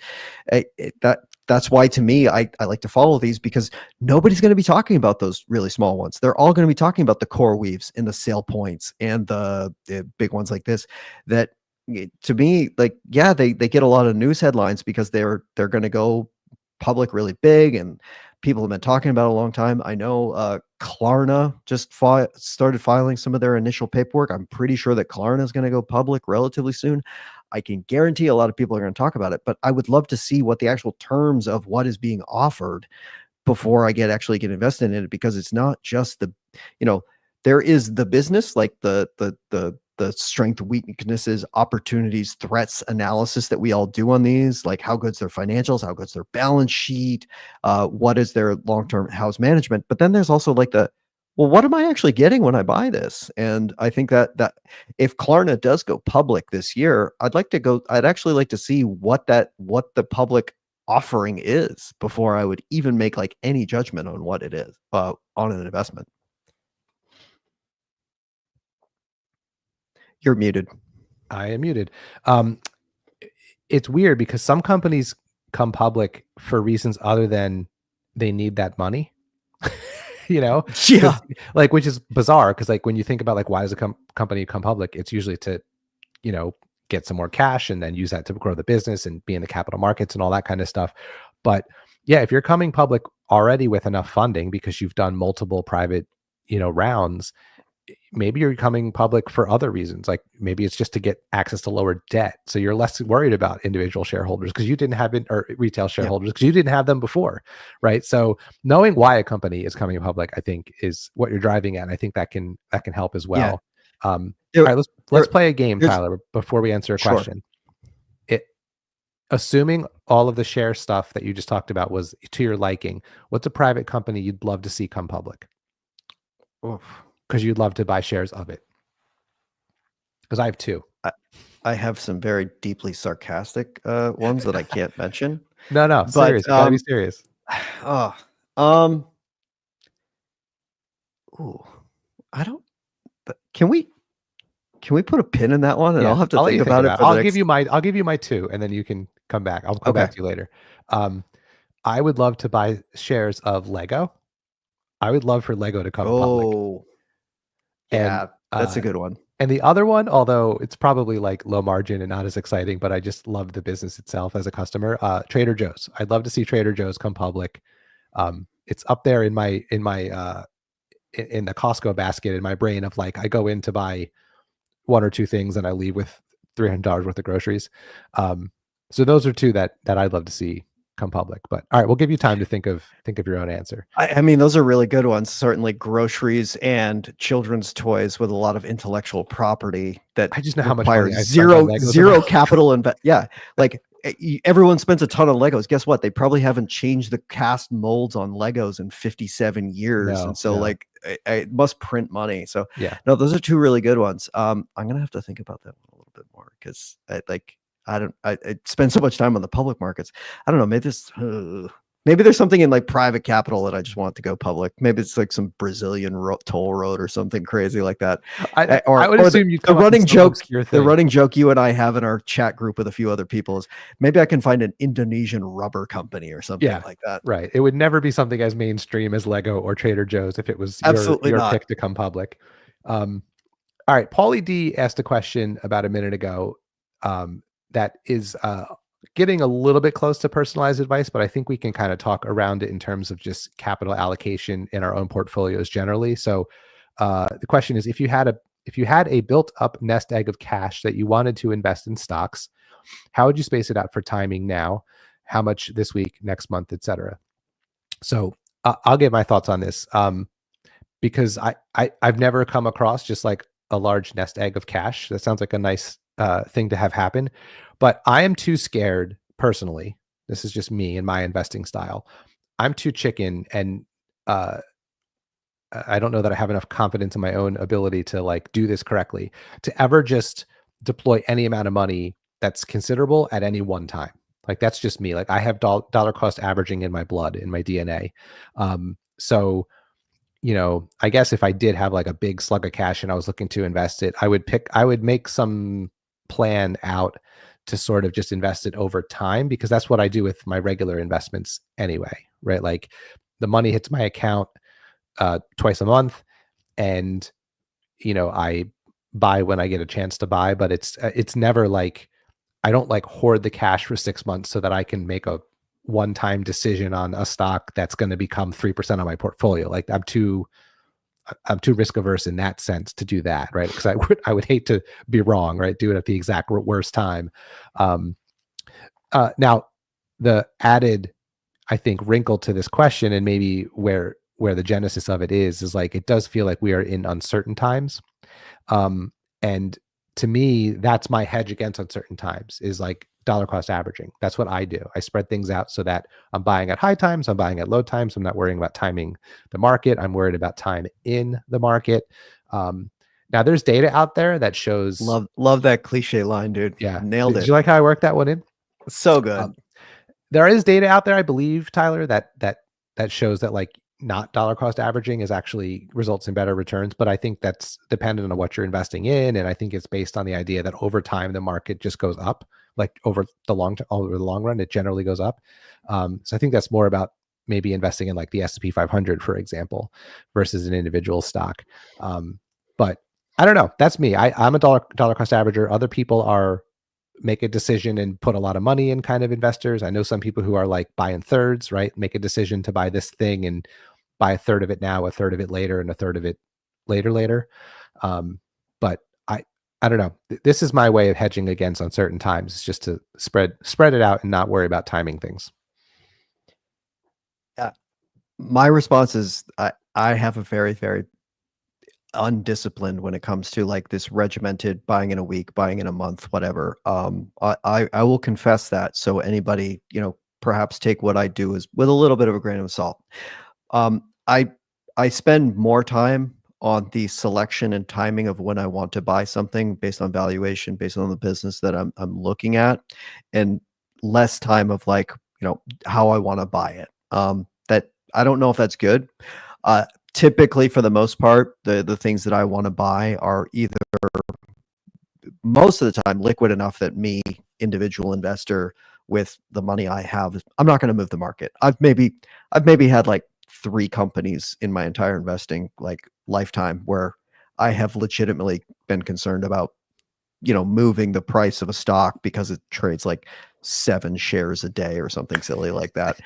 that's why, to me, I like to follow these, because nobody's going to be talking about those really small ones. They're all going to be talking about the CoreWeaves and the Sale Points and the big ones like this, that to me, like, yeah, they get a lot of news headlines because they're going to go public really big, and people have been talking about it a long time. I know Klarna just started filing some of their initial paperwork. I'm pretty sure that Klarna is going to go public relatively soon. I can guarantee a lot of people are going to talk about it, but I would love to see what the actual terms of what is being offered before I actually get invested in it, because it's not just there is the business, like the strength, weaknesses, opportunities, threats analysis that we all do on these, like how good's their financials, how good's their balance sheet, what is their long-term house management. But then there's also like well, what am I actually getting when I buy this? And I think that if Klarna does go public this year, I'd actually like to see what the public offering is before I would even make like any judgment on what it is on an investment. You're muted. I am muted. It's weird because some companies come public for reasons other than they need that money. Yeah, like, which is bizarre because like when you think about like why does a company come public, it's usually to get some more cash and then use that to grow the business and be in the capital markets and all that kind of stuff. But yeah, if you're coming public already with enough funding because you've done multiple private rounds, maybe you're coming public for other reasons. Like maybe it's just to get access to lower debt, so you're less worried about individual shareholders because you didn't have it, or retail shareholders because you didn't have them before, right? So knowing why a company is coming public, I think, is what you're driving at. And I think that can help as well. All right, let's play a game, Tyler, before we answer a question. Assuming all of the share stuff that you just talked about was to your liking, what's a private company you'd love to see come public? Because you'd love to buy shares of it. Because I have two. I have some very deeply sarcastic ones that I can't mention. No, serious. You gotta be serious. I don't. But can we put a pin in that one? And I'll have to think about it. I'll give you my two, and then you can come back. I'll come back to you later. I would love to buy shares of Lego. I would love for Lego to come public. Yeah, that's a good one. And the other one, although it's probably like low margin and not as exciting, but I just love the business itself as a customer. Trader Joe's. I'd love to see Trader Joe's come public. It's up there in the Costco basket in my brain of like I go in to buy one or two things and I leave with $300 worth of groceries. So those are two that I'd love to see come public. But all right, we'll give you time to think of your own answer. I mean, those are really good ones. Certainly groceries and children's toys with a lot of intellectual property that I just know how much money zero capital like everyone spends a ton on Legos. Guess what? They probably haven't changed the cast molds on Legos in 57 years. Like it must print money. So no, those are two really good ones. I'm going to have to think about that one a little bit more because I spend so much time on the public markets. I don't know. Maybe there's something in like private capital that I just want to go public. Maybe it's like some Brazilian toll road or something crazy like that. I would assume the running joke. The running joke you and I have in our chat group with a few other people is maybe I can find an Indonesian rubber company or something like that. Right. It would never be something as mainstream as Lego or Trader Joe's if it was your pick to come public. All right. Paulie D asked a question about a minute ago. That is getting a little bit close to personalized advice, but I think we can kind of talk around it in terms of just capital allocation in our own portfolios generally. So the question is, if you had a built-up nest egg of cash that you wanted to invest in stocks, how would you space it out for timing now? How much this week, next month, etc.? So I'll give my thoughts on this because I've never come across just like a large nest egg of cash. That sounds like a nice thing to have happen. But I am too scared personally. This is just me and my investing style. I'm too chicken, and I don't know that I have enough confidence in my own ability to like do this correctly to ever just deploy any amount of money that's considerable at any one time. Like that's just me. Like I have dollar cost averaging in my blood, in my DNA. So, I guess if I did have like a big slug of cash and I was looking to invest it, I would make some plan out to sort of just invest it over time, because that's what I do with my regular investments anyway, right? Like the money hits my account twice a month, and I buy when I get a chance to buy, but it's never like I don't like hoard the cash for 6 months so that I can make a one-time decision on a stock that's going to become 3% of my portfolio. Like I'm too I'm too risk averse in that sense to do that, right? Because I would hate to be wrong, right? Do it at the exact worst time. Now, the added, I think, wrinkle to this question, and maybe where the genesis of it is like, it does feel like we are in uncertain times. And to me, that's my hedge against uncertain times, is like dollar cost averaging. That's what I do. I spread things out so that I'm buying at high times, I'm buying at low times. I'm not worrying about timing the market. I'm worried about time in the market. Now there's data out there that shows. Love that cliche line, dude. Yeah. Nailed it. Did you like how I worked that one in? So good. There is data out there, I believe, Tyler, that shows that like not dollar cost averaging is actually results in better returns. But I think that's dependent on what you're investing in. And I think it's based on the idea that over time, the market just goes up, like over the long run, it generally goes up. So I think that's more about maybe investing in like the S&P 500, for example, versus an individual stock. But I don't know. That's me. I'm a dollar cost averager. Other people make a decision and put a lot of money in kind of investors. I know some people who are like buying thirds, right? Make a decision to buy this thing and buy a third of it now, a third of it later, and a third of it later. But I don't know. This is my way of hedging against uncertain times. It's just to spread it out and not worry about timing things. My response is I have a very, very undisciplined when it comes to like this regimented buying in a week, buying in a month, whatever. I will confess that. So anybody, perhaps take what I do is with a little bit of a grain of salt. I spend more time on the selection and timing of when I want to buy something based on valuation, based on the business that I'm looking at, and less time of like, how I want to buy it. That I don't know if that's good. Typically, for the most part, the things that I want to buy are either most of the time liquid enough that me, individual investor with the money I have, I'm not going to move the market. I've maybe had like 3 companies in my entire investing like lifetime where I have legitimately been concerned about, moving the price of a stock because it trades like 7 shares a day or something silly like that.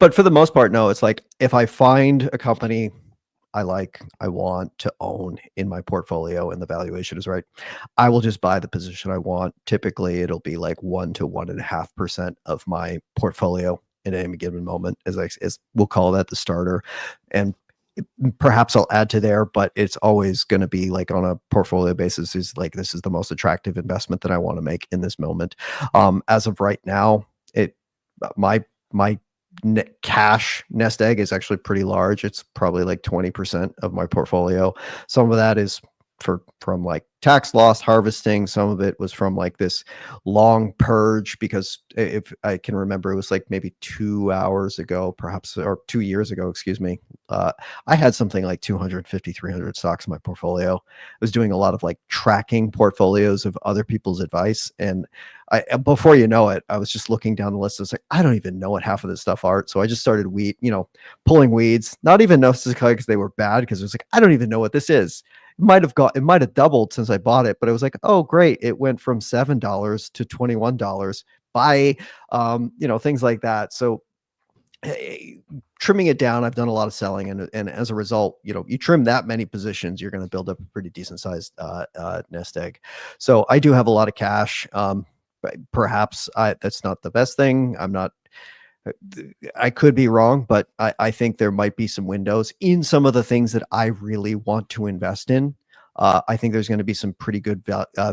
But for the most part, no, it's like if I find a company I want to own in my portfolio and the valuation is right, I will just buy the position I want. Typically, it'll be like 1 to 1.5% of my portfolio at any given moment, as we'll call that the starter. And perhaps I'll add to there, but it's always going to be like on a portfolio basis, is like, this is the most attractive investment that I want to make in this moment. As of right now, my cash nest egg is actually pretty large. It's probably like 20% of my portfolio. Some of that is from like tax loss harvesting. Some of it was from like this long purge, because if I can remember, it was like maybe 2 hours ago, perhaps, or 2 years ago, excuse me. I had something like 250, 300 stocks in my portfolio. I was doing a lot of like tracking portfolios of other people's advice. And before you know it, I was just looking down the list. I was like, I don't even know what half of this stuff are. So I just started pulling weeds, not even necessarily because they were bad, because it was like, I don't even know what this is. It might have doubled since I bought it, but it was like, oh great, it went from $7 to $21 by things like that. So trimming it down, I've done a lot of selling, and as a result, you trim that many positions, you're going to build up a pretty decent sized nest egg. So I do have a lot of cash. Perhaps that's not the best thing. I could be wrong, but I think there might be some windows in some of the things that I really want to invest in. I think there's going to be some pretty good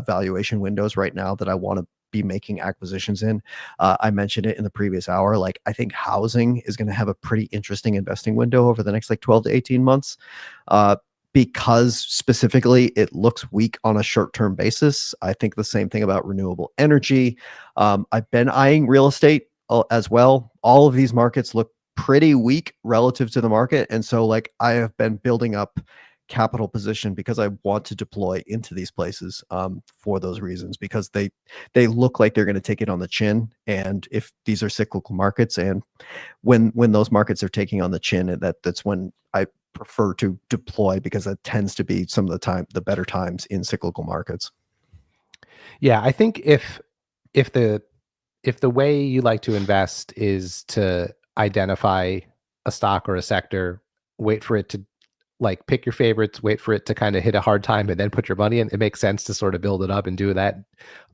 valuation windows right now that I want to be making acquisitions in. I mentioned it in the previous hour. Like, I think housing is going to have a pretty interesting investing window over the next like 12 to 18 months. Because specifically it looks weak on a short-term basis. I think the same thing about renewable energy. I've been eyeing real estate as well. All of these markets look pretty weak relative to the market. And so like I have been building up capital position because I want to deploy into these places for those reasons, because they look like they're going to take it on the chin. And if these are cyclical markets, and when those markets are taking on the chin, that's when I prefer to deploy, because that tends to be some of the better times in cyclical markets. Yeah, I think if the way you like to invest is to identify a stock or a sector wait for it to like pick your favorites, wait for it to kind of hit a hard time and then put your money in. It makes sense to sort of build it up and do that.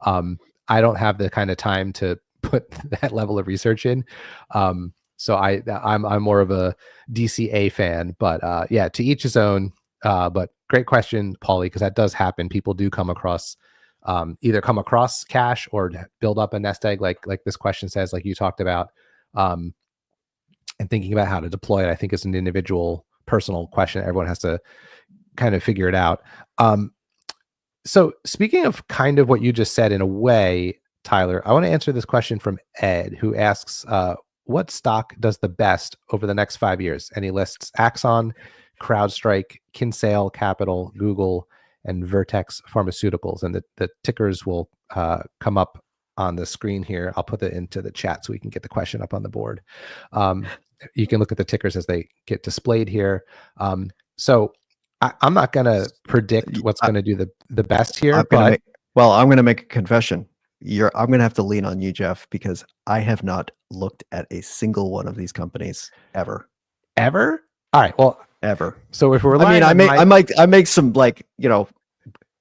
I don't have the kind of time to put that level of research in. So I'm more of a DCA fan, but yeah, to each his own. But great question, Paulie, because that does happen. People do come across either come across cash or build up a nest egg, like this question says, like you talked about, and thinking about how to deploy it. I think is an individual, personal question. Everyone has to kind of figure it out. So speaking of kind of what you just said in a way, Tyler, I want to answer this question from Ed, who asks, what stock does the best over the next 5 years? And he lists Axon, CrowdStrike, Kinsale Capital, Google, and Vertex Pharmaceuticals. And the tickers will come up on the screen here. I'll put it into the chat so we can get the question up on the board. You can look at the tickers as they get displayed here. So I'm not going to predict what's going to do the best here. I'm going to make a confession. I'm going to have to lean on you, Jeff, because I have not looked at a single one of these companies ever. Ever? All right. Well, ever. So if we're, I make some like,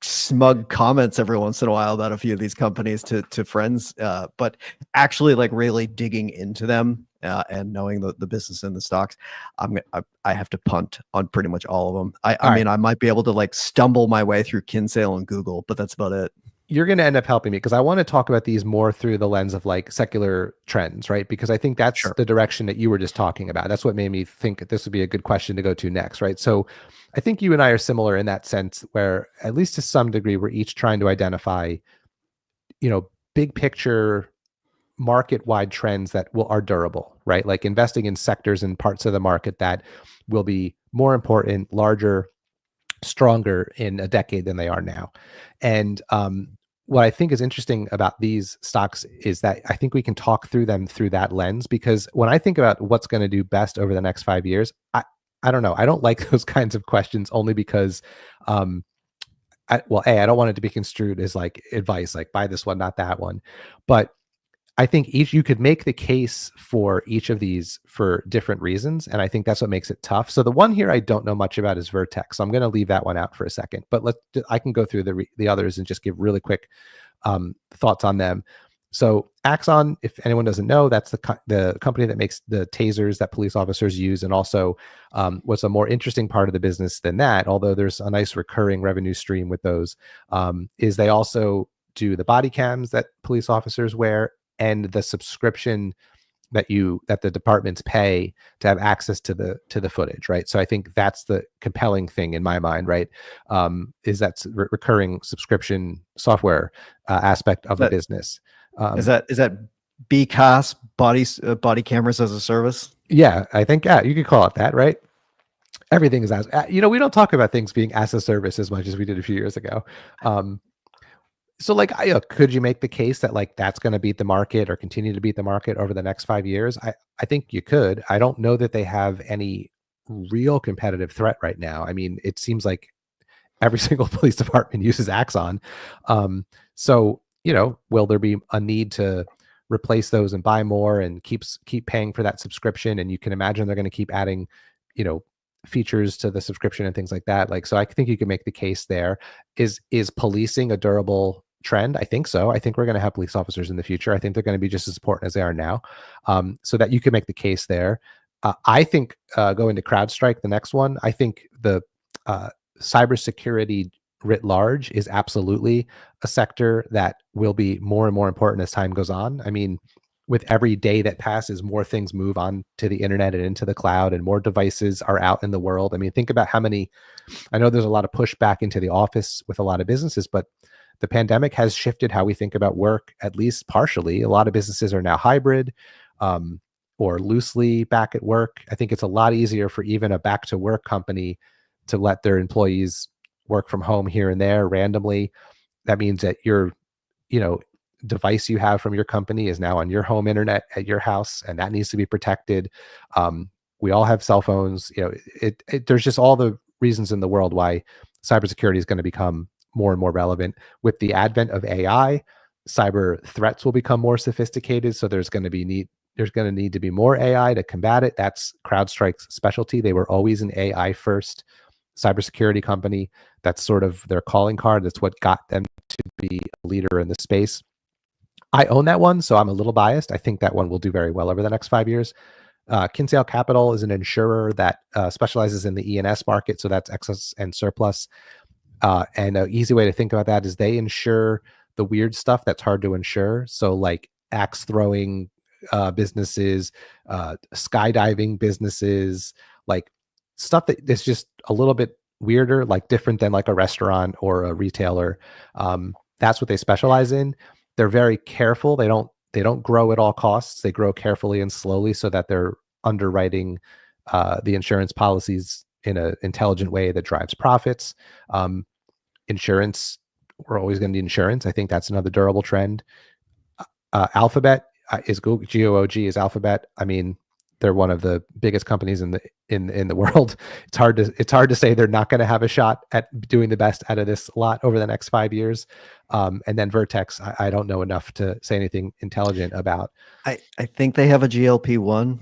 smug comments every once in a while about a few of these companies to friends, but actually like really digging into them and knowing the business and the stocks, I have to punt on pretty much all of them. I mean, I might be able to like stumble my way through Kinsale and Google, but that's about it. You're going to end up helping me because I want to talk about these more through the lens of like secular trends, right? Because I think that's the direction that you were just talking about. That's what made me think this would be a good question to go to next, right? So I think you and I are similar in that sense where, at least to some degree, we're each trying to identify, big picture market-wide trends that are durable, right? Like investing in sectors and parts of the market that will be more important, larger, stronger in a decade than they are now. And what I think is interesting about these stocks is that I think we can talk through them through that lens, because when I think about what's going to do best over the next 5 years, I don't know. I don't like those kinds of questions only because, I don't want it to be construed as like advice, like buy this one, not that one. But I think you could make the case for each of these for different reasons. And I think that's what makes it tough. So the one here I don't know much about is Vertex. So I'm going to leave that one out for a second, but I can go through the others and just give really quick thoughts on them. So Axon, if anyone doesn't know, that's the company that makes the tasers that police officers use. And also what's a more interesting part of the business than that, although there's a nice recurring revenue stream with those, is they also do the body cams that police officers wear, and the subscription that the departments pay to have access to the footage, right? So I think that's the compelling thing in my mind, right? Is that recurring subscription software aspect of the business. Is that BCAS, body cameras as a service? Yeah, I think you could call it that, right? Everything is as we don't talk about things being as a service as much as we did a few years ago. So like, could you make the case that like that's going to beat the market or continue to beat the market over the next 5 years? I think you could. I don't know that they have any real competitive threat right now. I mean, it seems like every single police department uses Axon. So, will there be a need to replace those and buy more and keep paying for that subscription? And you can imagine they're going to keep adding, features to the subscription and things like that. Like, so I think you can make the case there. Is policing a durable trend? I think so. I think we're going to have police officers in the future. I think they're going to be just as important as they are now. So that you can make the case there. I think going to CrowdStrike, the next one, I think the cybersecurity writ large is absolutely a sector that will be more and more important as time goes on. I mean, with every day that passes, more things move on to the internet and into the cloud, and more devices are out in the world. I mean, think about how many, I know there's a lot of push back into the office with a lot of businesses, but the pandemic has shifted how we think about work, at least partially. A lot of businesses are now hybrid or loosely back at work. I think it's a lot easier for even a back to work company to let their employees work from home here and there randomly. That means that your, device you have from your company is now on your home internet at your house, and that needs to be protected. We all have cell phones. There's just all the reasons in the world why cybersecurity is going to become more and more relevant. With the advent of AI, cyber threats will become more sophisticated. So there's going to be there's going to need to be more AI to combat it. That's CrowdStrike's specialty. They were always an AI first cybersecurity company. That's sort of their calling card. That's what got them to be a leader in the space. I own that one, so I'm a little biased. I think that one will do very well over the next 5 years. Kinsale Capital is an insurer that specializes in the E&S market, so that's excess and surplus. And an easy way to think about that is they insure the weird stuff that's hard to insure. So like axe throwing businesses, skydiving businesses, like stuff that is just a little bit weirder, like different than like a restaurant or a retailer. That's what they specialize in. They're very careful. They don't grow at all costs. They grow carefully and slowly so that they're underwriting the insurance policies in an intelligent way that drives profits. Insurance, we're always going to need insurance. I think that's another durable trend. Alphabet is Google. GOOG is Alphabet. I mean, they're one of the biggest companies in the world. It's hard to say they're not going to have a shot at doing the best out of this lot over the next 5 years. And then Vertex, I don't know enough to say anything intelligent about. I think they have a GLP-1.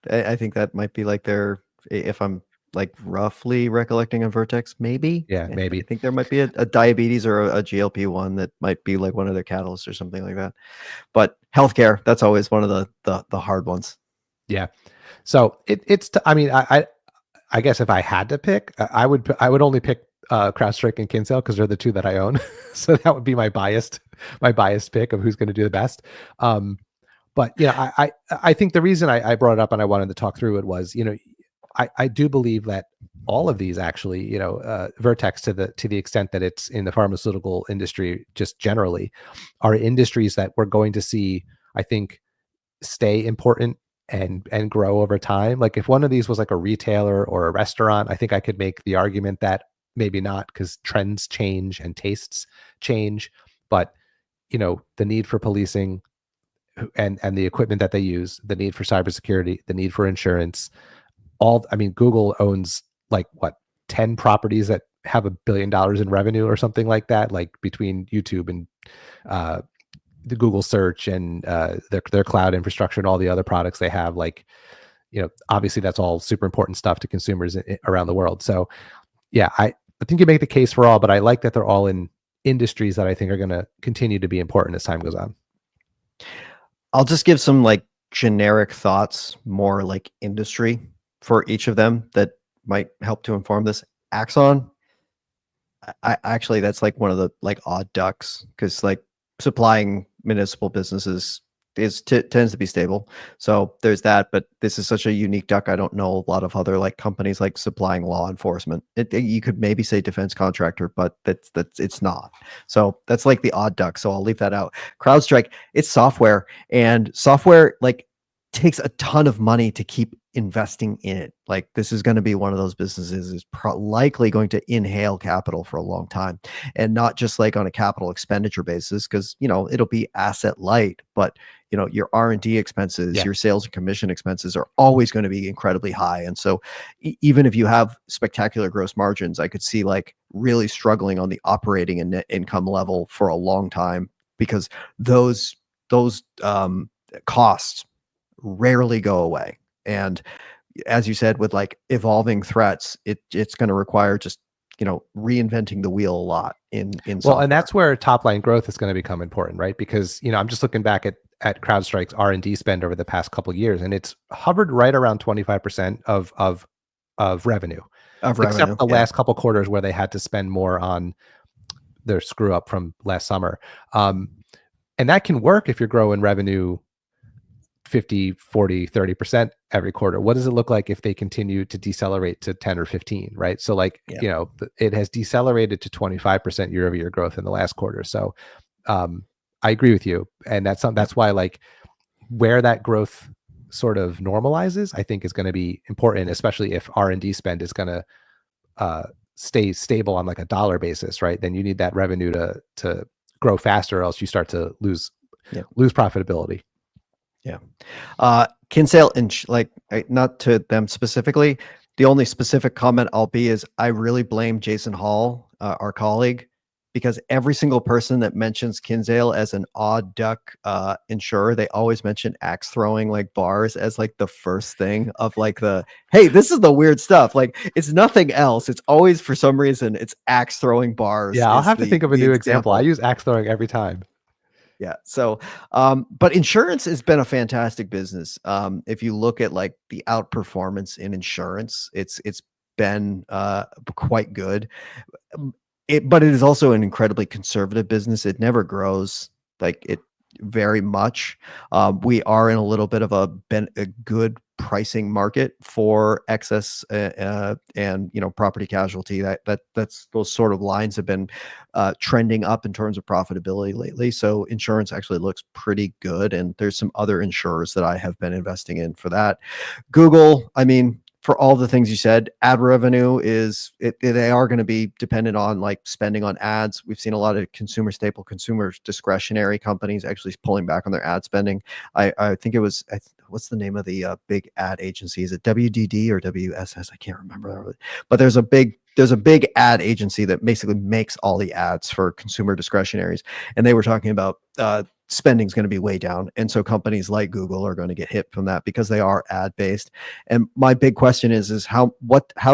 I think that might be like their, if I'm like roughly recollecting on Vertex, maybe. Yeah, maybe. I think there might be a diabetes or a GLP-1 that might be like one of their catalysts or something like that. But healthcare, that's always one of the hard ones. Yeah. So I guess if I had to pick, I would only pick CrowdStrike and Kinsale because they're the two that I own. So that would be my biased pick of who's going to do the best. But I think the reason I brought it up and I wanted to talk through it was, I do believe that all of these actually, Vertex to the extent that it's in the pharmaceutical industry, just generally, are industries that we're going to see, I think, stay important and grow over time. Like if one of these was like a retailer or a restaurant, I think I could make the argument that maybe not, because trends change and tastes change. But the need for policing and the equipment that they use, the need for cybersecurity, the need for insurance, Google owns like 10 properties that have $1 billion in revenue or something like that, like between YouTube and the Google search and their cloud infrastructure and all the other products they have. Like, obviously that's all super important stuff to consumers around the world. So yeah, I think you make the case for all, but I like that they're all in industries that I think are going to continue to be important as time goes on. I'll just give some like generic thoughts, more like industry for each of them that might help to inform this. Axon, I actually, that's like one of the like odd ducks, because like supplying municipal businesses tends to be stable. So there's that, but this is such a unique duck. I don't know a lot of other like companies like supplying law enforcement. You could maybe say defense contractor, but that's it's not. So that's like the odd duck. So I'll leave that out. CrowdStrike, it's software, and software like takes a ton of money to keep investing in it. Like this is going to be one of those businesses is likely going to inhale capital for a long time, and not just like on a capital expenditure basis, because it'll be asset light, but your R&D expenses, your sales and commission expenses are always going to be incredibly high. And so even if you have spectacular gross margins, I could see like really struggling on the operating and net income level for a long time, because those costs rarely go away. And as you said, with like evolving threats, it's going to require just reinventing the wheel a lot in software. And that's where top line growth is going to become important, right? Because I'm just looking back at CrowdStrike's R&D spend over the past couple of years, and it's hovered right around 25% of revenue, except the last couple quarters where they had to spend more on their screw up from last summer. And that can work if you're growing revenue 50, 40, 30% every quarter. What does it look like if they continue to decelerate to 10 or 15, right? So like, it has decelerated to 25% year-over-year growth in the last quarter. So I agree with you. And that's why like where that growth sort of normalizes, I think is going to be important, especially if R&D spend is going to stay stable on like a dollar basis, right? Then you need that revenue to grow faster, or else you start to lose profitability. Yeah. Kinsale, and not to them specifically, the only specific comment I'll be is I really blame Jason Hall, our colleague, because every single person that mentions Kinsale as an odd duck insurer, they always mention axe throwing like bars as like the first thing of like the, hey, this is the weird stuff. Like it's nothing else. It's always, for some reason, it's axe throwing bars. Yeah, I'll is have to the- think of a the new example. I use axe throwing every time. Yeah. So, but insurance has been a fantastic business. If you look at like the outperformance in insurance, it's been quite good. But it is also an incredibly conservative business. It never grows like it very much. We are in a little bit of a good pricing market for excess and property casualty. That's those sort of lines have been trending up in terms of profitability lately. So insurance actually looks pretty good. And there's some other insurers that I have been investing in for that. Google, I mean, for all the things you said, ad revenue they are going to be dependent on like spending on ads. We've seen a lot of consumer discretionary companies actually pulling back on their ad spending. I think it was, what's the name of the big ad agency? Is it WDD or WSS? I can't remember. But there's a big ad agency that basically makes all the ads for consumer discretionaries. And they were talking about spending is going to be way down. And so companies like Google are going to get hit from that because they are ad based. And my big question is how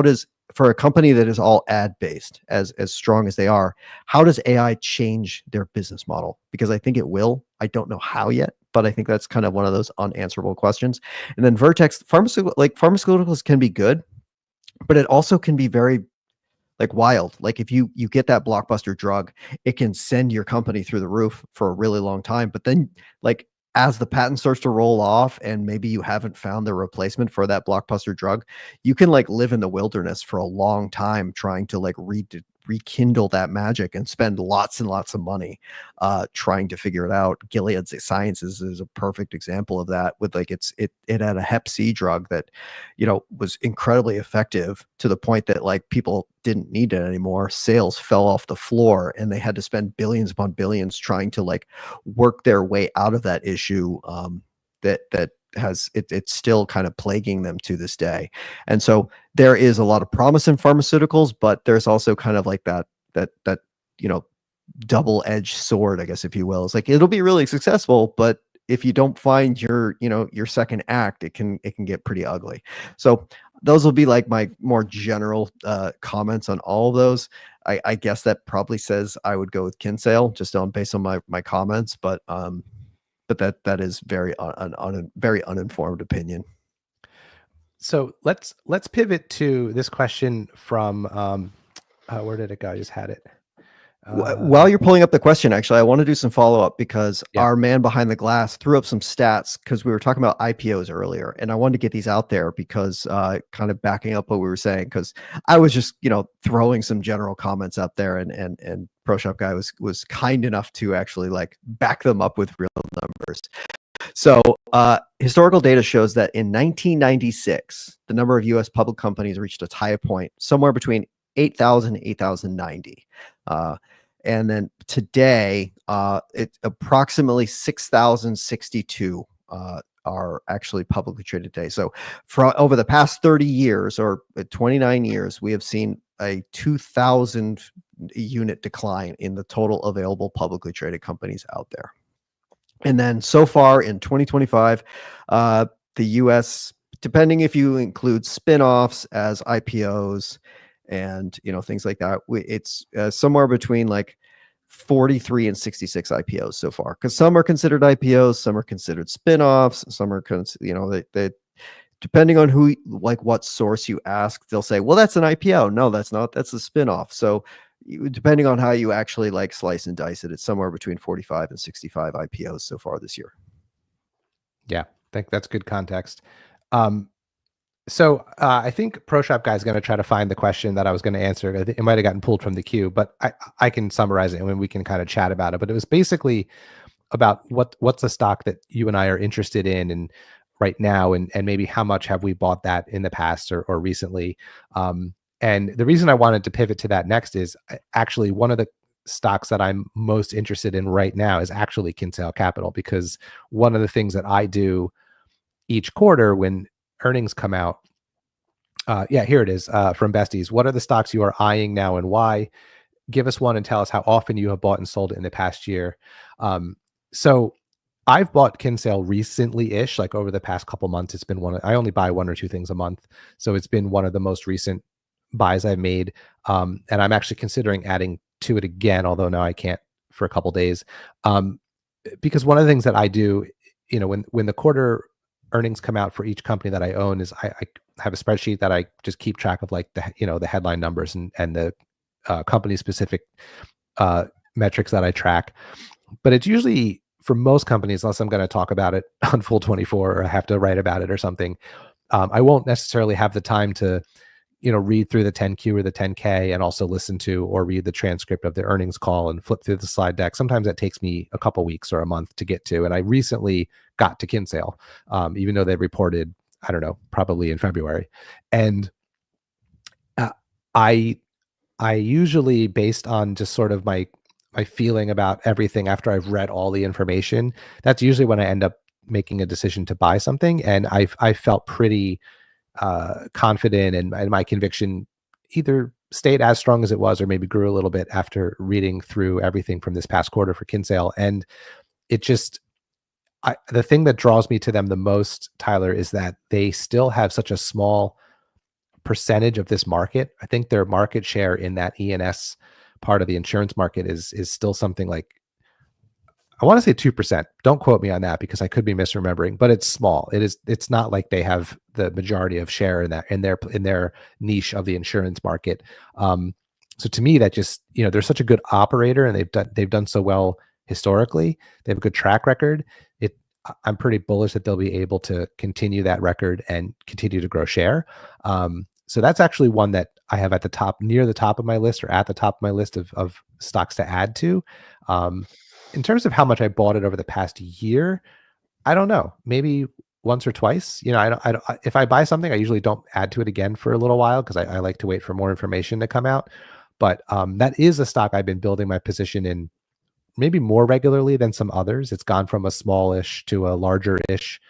does, for a company that is all ad based, as strong as they are, how does AI change their business model? Because I think it will. I don't know how yet, but I think that's kind of one of those unanswerable questions. And then Vertex, pharmaceuticals can be good, but it also can be very like wild. Like if you get that blockbuster drug, it can send your company through the roof for a really long time. But then like as the patent starts to roll off and maybe you haven't found the replacement for that blockbuster drug, you can like live in the wilderness for a long time trying to like rekindle that magic and spend lots and lots of money trying to figure it out. Gilead Sciences is a perfect example of that, with like it had a hep C drug that was incredibly effective to the point that like people didn't need it anymore. Sales fell off the floor and they had to spend billions upon billions trying to like work their way out of that issue that has it's still kind of plaguing them to this day. And so there is a lot of promise in pharmaceuticals, but there's also kind of like that double-edged sword, I guess, if you will. It's like it'll be really successful, but if you don't find your second act, it can get pretty ugly. So those will be like my more general comments on all of those. I guess that probably says I would go with Kinsale just based on my comments, but that is very very uninformed opinion. So let's pivot to this question from where did it go? I just had it. While you're pulling up the question, actually, I want to do some follow-up because our man behind the glass threw up some stats because we were talking about IPOs earlier, and I wanted to get these out there because kind of backing up what we were saying, because I was just throwing some general comments up there, and ProShop Guy was kind enough to actually like back them up with real numbers. So historical data shows that in 1996, the number of U.S. public companies reached its high point somewhere between 8,000 and 8,090. And then today, it's approximately 6,062 are actually publicly traded today. So over the past 30 years or 29 years, we have seen a 2,000 unit decline in the total available publicly traded companies out there. And then so far in 2025, the U.S., depending if you include spinoffs as IPOs and things like that, it's somewhere between like 43 and 66 IPOs so far, because some are considered IPOs, some are considered spinoffs, some are they depending on who, like what source you ask, they'll say, well, that's an IPO. No, that's not. That's a spinoff. So depending on how you actually like slice and dice it, it's somewhere between 45 and 65 IPOs so far this year. Yeah, I think that's good context. So I think ProShop Guy is going to try to find the question that I was going to answer. I think it might have gotten pulled from the queue, but I can summarize it and we can kind of chat about it. But it was basically about what's a stock that you and I are interested in right now, and maybe how much have we bought that in the past or recently. And the reason I wanted to pivot to that next is actually one of the stocks that I'm most interested in right now is actually Kinsale Capital, because one of the things that I do each quarter when earnings come out, here it is from Besties. What are the stocks you are eyeing now and why? give us one and tell us how often you have bought and sold it in the past year. So I've bought Kinsale recently-ish, like over the past couple months. It's been I only buy 1 or 2 things a month. So it's been one of the most recent buys I've made. And I'm actually considering adding to it again, although now I can't for a couple days. Because one of the things that I do, when the quarter earnings come out for each company that I own, is I have a spreadsheet that I just keep track of, like the headline numbers and the company specific metrics that I track. But it's usually, for most companies, unless I'm going to talk about it on Full 24 or I have to write about it or something, I won't necessarily have the time to read through the 10Q or the 10K and also listen to or read the transcript of the earnings call and flip through the slide deck. Sometimes that takes me a couple weeks or a month to get to. And I recently got to Kinsale, even though they reported, I don't know, probably in February. And I usually, based on just sort of my feeling about everything after I've read all the information, that's usually when I end up making a decision to buy something. And I felt pretty confident, and my conviction either stayed as strong as it was or maybe grew a little bit after reading through everything from this past quarter for Kinsale. And it just, the thing that draws me to them the most, Tyler, is that they still have such a small percentage of this market. I think their market share in that E&S part of the insurance market is still something like, I want to say 2%. Don't quote me on that because I could be misremembering, but it's small. It's not like they have the majority of share in that, in their niche of the insurance market. So to me, that just, they're such a good operator, and they've done so well historically. They have a good track record. I'm pretty bullish that they'll be able to continue that record and continue to grow share. So that's actually one that I have at the top, near the top of my list, or at the top of my list of stocks to add to. In terms of how much I bought it over the past year, I don't know, maybe once or twice. If I buy something, I usually don't add to it again for a little while because I like to wait for more information to come out. But that is a stock I've been building my position in maybe more regularly than some others. It's gone from a smallish to a larger-ish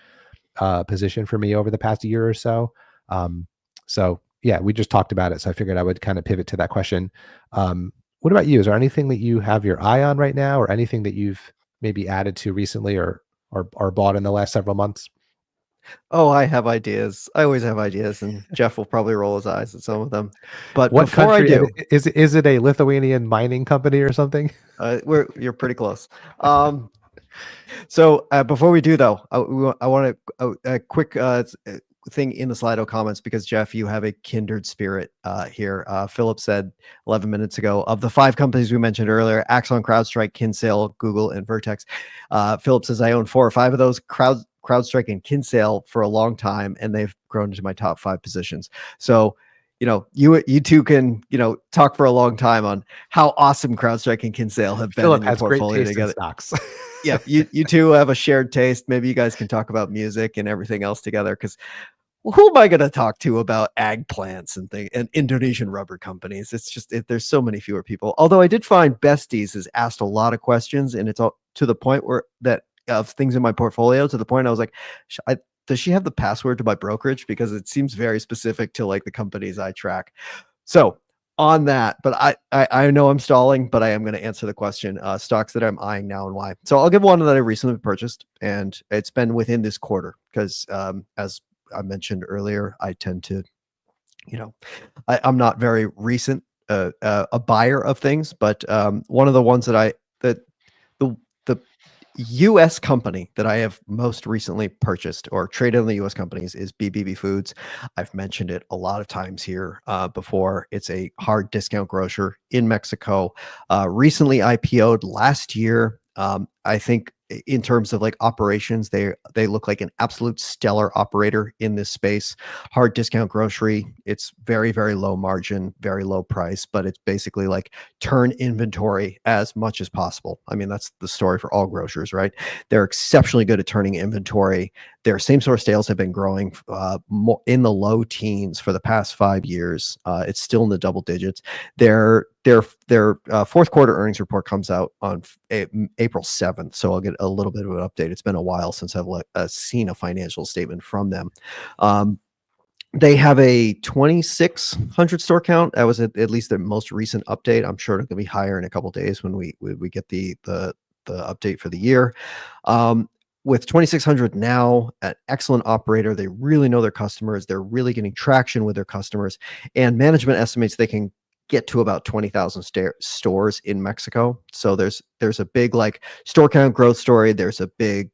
position for me over the past year or so. So yeah, we just talked about it, so I figured I would kind of pivot to that question. What about you? Is there anything that you have your eye on right now, or anything that you've maybe added to recently or bought in the last several months? Oh, I have ideas. I always have ideas, and Jeff will probably roll his eyes at some of them. But What before country, I do, is it a Lithuanian mining company or something? you're pretty close. So before we do, though, I want a quick thing in the Slido comments, because Jeff, you have a kindred spirit here. Philip said 11 minutes ago, of the 5 companies we mentioned earlier, Axon, CrowdStrike, Kinsale, Google, and Vertex. Philip says, I own 4 or 5 of those, CrowdStrike and Kinsale, for a long time, and they've grown into my top 5 positions. So you two can talk for a long time on how awesome CrowdStrike and Kinsale have been Philip in your has great portfolio taste together. in stocks. Yeah, you two have a shared taste. Maybe you guys can talk about music and everything else together, because who am I going to talk to about ag plants and Indonesian rubber companies? It's just, there's so many fewer people. Although I did find Besties has asked a lot of questions, and it's all to the point where of things in my portfolio, to the point I was like, does she have the password to my brokerage? Because it seems very specific to like the companies I track. So on that, but I know I'm stalling, but I am going to answer the question, stocks that I'm eyeing now and why. So I'll give one that I recently purchased, and it's been within this quarter, because as I mentioned earlier, I tend to, I'm not very recent a buyer of things, but one of the ones that the U.S. company that I have most recently purchased or traded on the U.S. companies is BBB Foods. I've mentioned it a lot of times here before. It's a hard discount grocer in Mexico. Recently IPO'd last year. I think in terms of like operations, they look like an absolute stellar operator in this space. Hard discount grocery. It's very, very low margin, very low price, but it's basically like turn inventory as much as possible. I mean, that's the story for all grocers, right? They're exceptionally good at turning inventory. Their same store sales have been growing more in the low teens for the past 5 years. It's still in the double digits. Their fourth quarter earnings report comes out on April 7th. So I'll get a little bit of an update. It's been a while since I've seen a financial statement from them. They have a 2,600 store count. That was at least the most recent update. I'm sure it's going to be higher in a couple days when we get the update for the year. With 2,600 now, an excellent operator. They really know their customers. They're really getting traction with their customers, and management estimates they can get to about 20,000 stores in Mexico. So there's a big like store count growth story. There's a big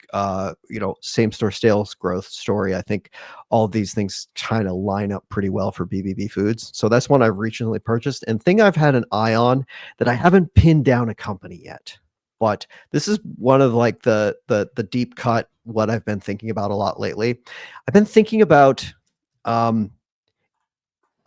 same store sales growth story. I think all of these things kind of line up pretty well for BBB Foods. So that's one I've recently purchased, and thing I've had an eye on that I haven't pinned down a company yet. But this is one of like the deep cut, what I've been thinking about a lot lately. I've been thinking about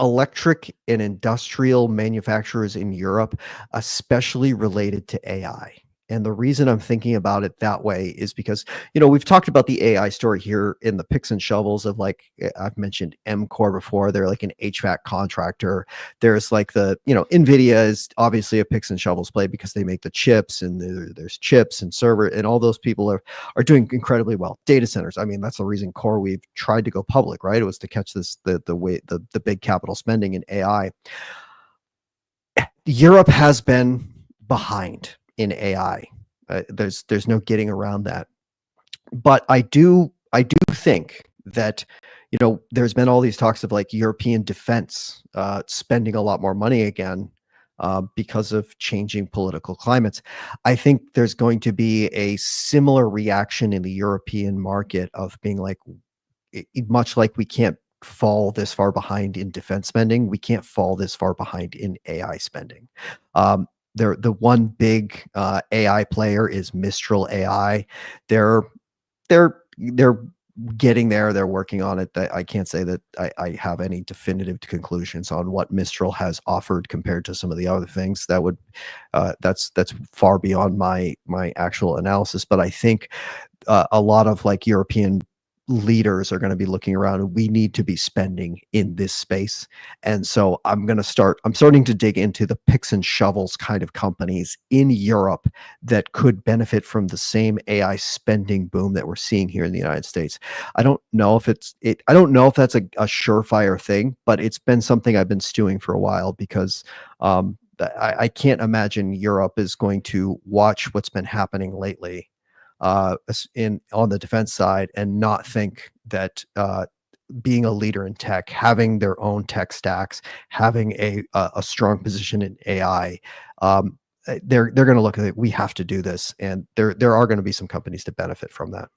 electric and industrial manufacturers in Europe, especially related to AI. And the reason I'm thinking about it that way is because, we've talked about the AI story here in the picks and shovels of like, I've mentioned MCore before. They're like an HVAC contractor. There's like NVIDIA is obviously a picks and shovels play because they make the chips, and there's chips and server, and all those people are doing incredibly well. Data centers. I mean, that's the reason CoreWeave tried to go public, right? It was to catch the big capital spending in AI. Europe has been behind in AI. There's no getting around that. But I do think that there's been all these talks of like European defense spending a lot more money again because of changing political climates. I think there's going to be a similar reaction in the European market of being like, much like we can't fall this far behind in defense spending, we can't fall this far behind in AI spending. The one big AI player is Mistral AI. They're getting there. They're working on it. I can't say that I have any definitive conclusions on what Mistral has offered compared to some of the other things. That's far beyond my actual analysis. But I think a lot of like European leaders are going to be looking around, and we need to be spending in this space. And so I'm starting to dig into the picks and shovels kind of companies in Europe that could benefit from the same AI spending boom that we're seeing here in the United States. I don't know if that's a surefire thing, but it's been something I've been stewing for a while because I can't imagine Europe is going to watch what's been happening lately on the defense side and not think that being a leader in tech, having their own tech stacks, having a strong position in AI, they're going to look at it. We have to do this, and there are going to be some companies to benefit from that.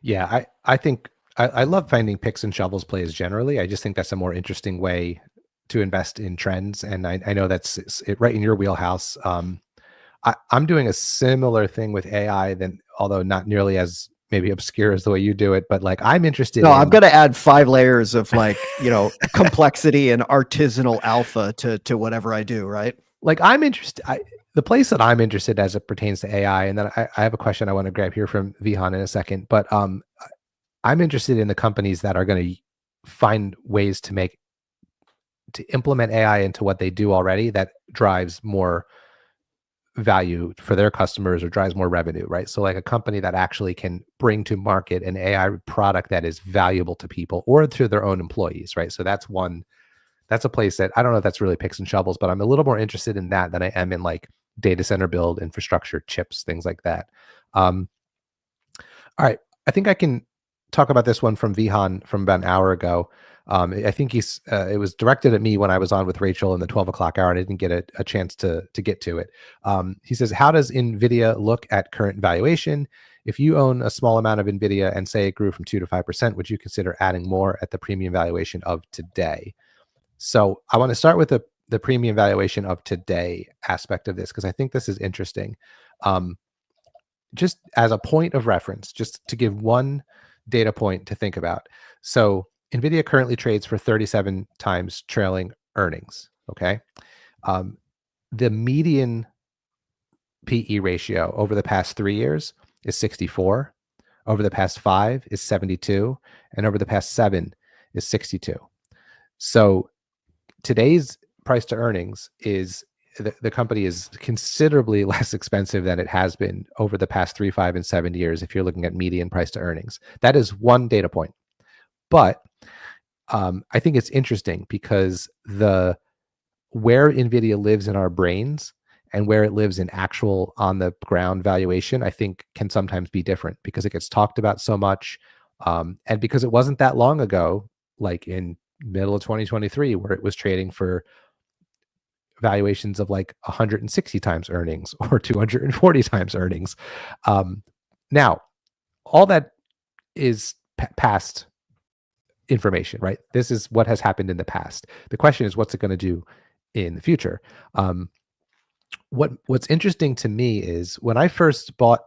Yeah, I think I love finding picks and shovels plays generally. I just think that's a more interesting way to invest in trends, and I know that's right in your wheelhouse. I'm doing a similar thing with AI, although not nearly as maybe obscure as the way you do it, but like I'm interested. No, I'm going to add 5 layers of like, complexity and artisanal alpha to whatever I do, right? Like I'm interested. The place that I'm interested as it pertains to AI, and then I have a question I want to grab here from Vihan in a second, but I'm interested in the companies that are going to find ways to implement AI into what they do already that drives more value for their customers or drives more revenue, right? So like a company that actually can bring to market an AI product that is valuable to people or to their own employees, right? So that's a place that I don't know if that's really picks and shovels, but I'm a little more interested in that than I am in like data center build, infrastructure, chips, things like that. All right. I think I can talk about this one from Vihan from about an hour ago. I think it was directed at me when I was on with Rachel in the 12 o'clock hour, and I didn't get a chance to get to it. He says, how does NVIDIA look at current valuation? If you own a small amount of NVIDIA and say it grew from 2 to 5%, would you consider adding more at the premium valuation of today? So I want to start with the premium valuation of today aspect of this, because I think this is interesting. Just as a point of reference, just to give one data point to think about. So NVIDIA currently trades for 37 times trailing earnings, okay? The median PE ratio over the past 3 years is 64, over the past 5 is 72, and over the past 7 is 62. So today's price to earnings is, the company is considerably less expensive than it has been over the past 3, 5, and 7 years if you're looking at median price to earnings. That is one data point. But I think it's interesting because where NVIDIA lives in our brains and where it lives in actual on the ground valuation, I think can sometimes be different because it gets talked about so much. And because it wasn't that long ago, like in middle of 2023, where it was trading for valuations of like 160 times earnings or 240 times earnings. Now, all that is past information, right? This is what has happened in the past. The question is, what's it going to do in the future? What's interesting to me is when I first bought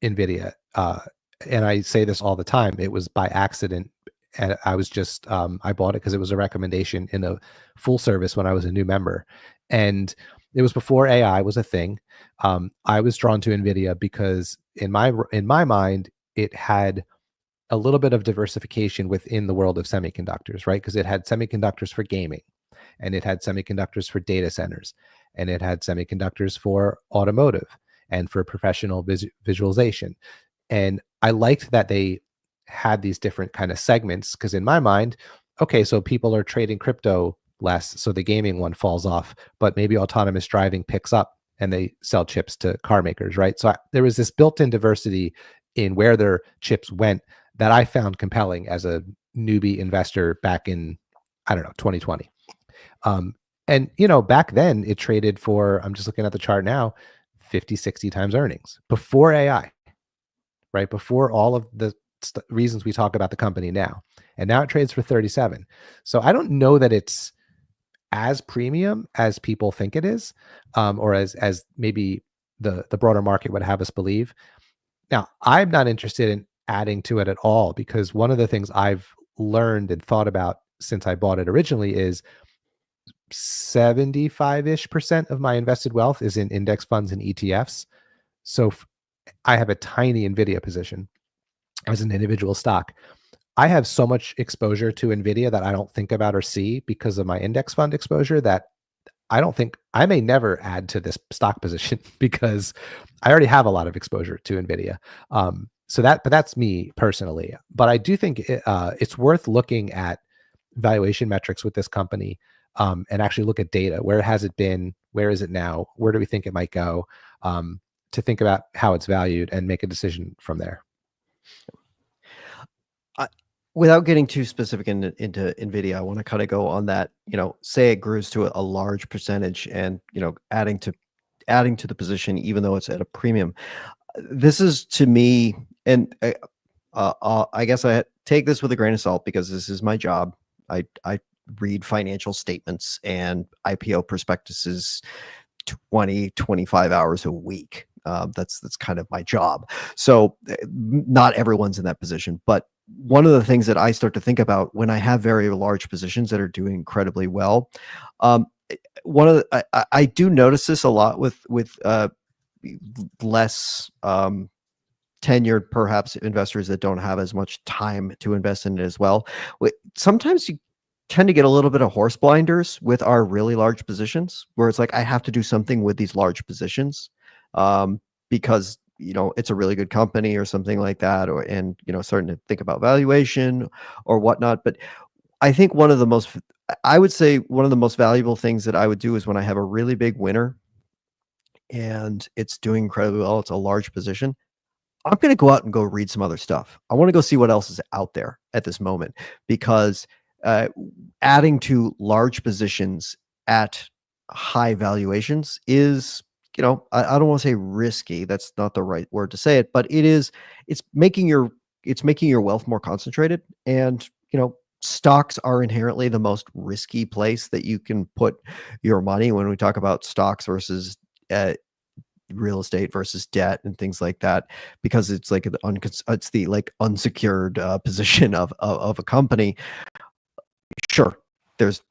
NVIDIA, and I say this all the time, it was by accident. And I was just, I bought it because it was a recommendation in a full service when I was a new member. And it was before AI was a thing. I was drawn to NVIDIA because in my mind, it had a little bit of diversification within the world of semiconductors, right? Because it had semiconductors for gaming, and it had semiconductors for data centers, and it had semiconductors for automotive and for professional visualization. And I liked that they had these different kind of segments because in my mind, okay, so people are trading crypto less, so the gaming one falls off, but maybe autonomous driving picks up and they sell chips to car makers, right? So there was this built-in diversity in where their chips went that I found compelling as a newbie investor back in, I don't know, 2020. And, back then it traded for, I'm just looking at the chart now, 50, 60 times earnings before AI, right? Before all of the reasons we talk about the company now. And now it trades for 37. So I don't know that it's as premium as people think it is, or as maybe the broader market would have us believe. Now, I'm not interested in adding to it at all because one of the things I've learned and thought about since I bought it originally is 75-ish% of my invested wealth is in index funds and ETFs. So I have a tiny NVIDIA position as an individual stock. I have so much exposure to NVIDIA that I don't think about or see because of my index fund exposure that I don't think I may never add to this stock position because I already have a lot of exposure to NVIDIA. But that's me personally. But I do think it's worth looking at valuation metrics with this company and actually look at data. Where has it been? Where is it now? Where do we think it might go? To think about how it's valued and make a decision from there. Without getting too specific into NVIDIA, I want to kind of go on that, say it grows to a large percentage and, adding to the position, even though it's at a premium. This is to me, and I guess I take this with a grain of salt because this is my job. I read financial statements and IPO prospectuses 20-25 hours a week. That's kind of my job. So not everyone's in that position, but one of the things that I start to think about when I have very large positions that are doing incredibly well, I do notice this a lot with less tenured perhaps investors that don't have as much time to invest in it as well. Sometimes you tend to get a little bit of horse blinders with our really large positions where it's like, I have to do something with these large positions because it's a really good company or something like that, and starting to think about valuation or whatnot. But I think one of the most valuable things that I would do is when I have a really big winner and it's doing incredibly well, it's a large position, I'm going to go out and go read some other stuff. I want to go see what else is out there at this moment, because adding to large positions at high valuations is, I don't want to say risky. That's not the right word to say it, but it's making your wealth more concentrated. And, stocks are inherently the most risky place that you can put your money when we talk about stocks versus real estate versus debt and things like that, because it's like it's the like unsecured position of a company. Sure, there's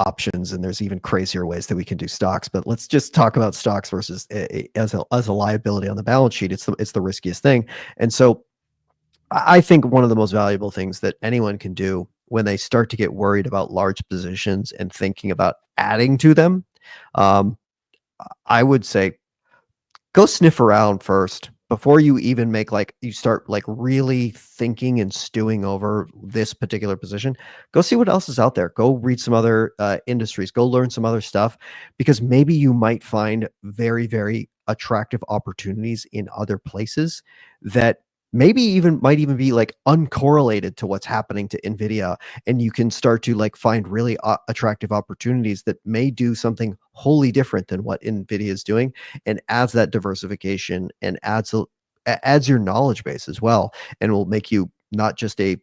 options and there's even crazier ways that we can do stocks, but let's just talk about stocks versus as a liability on the balance sheet. It's the riskiest thing. And so I think one of the most valuable things that anyone can do when they start to get worried about large positions and thinking about adding to them, I would say go sniff around first. before you even make you start really thinking and stewing over this particular position, go see what else is out there. Go read some other industries, go learn some other stuff, because maybe you might find very, very attractive opportunities in other places that maybe might even be uncorrelated to what's happening to Nvidia, and you can start to find really attractive opportunities that may do something wholly different than what Nvidia is doing, and adds that diversification and adds your knowledge base as well, and will make you not just a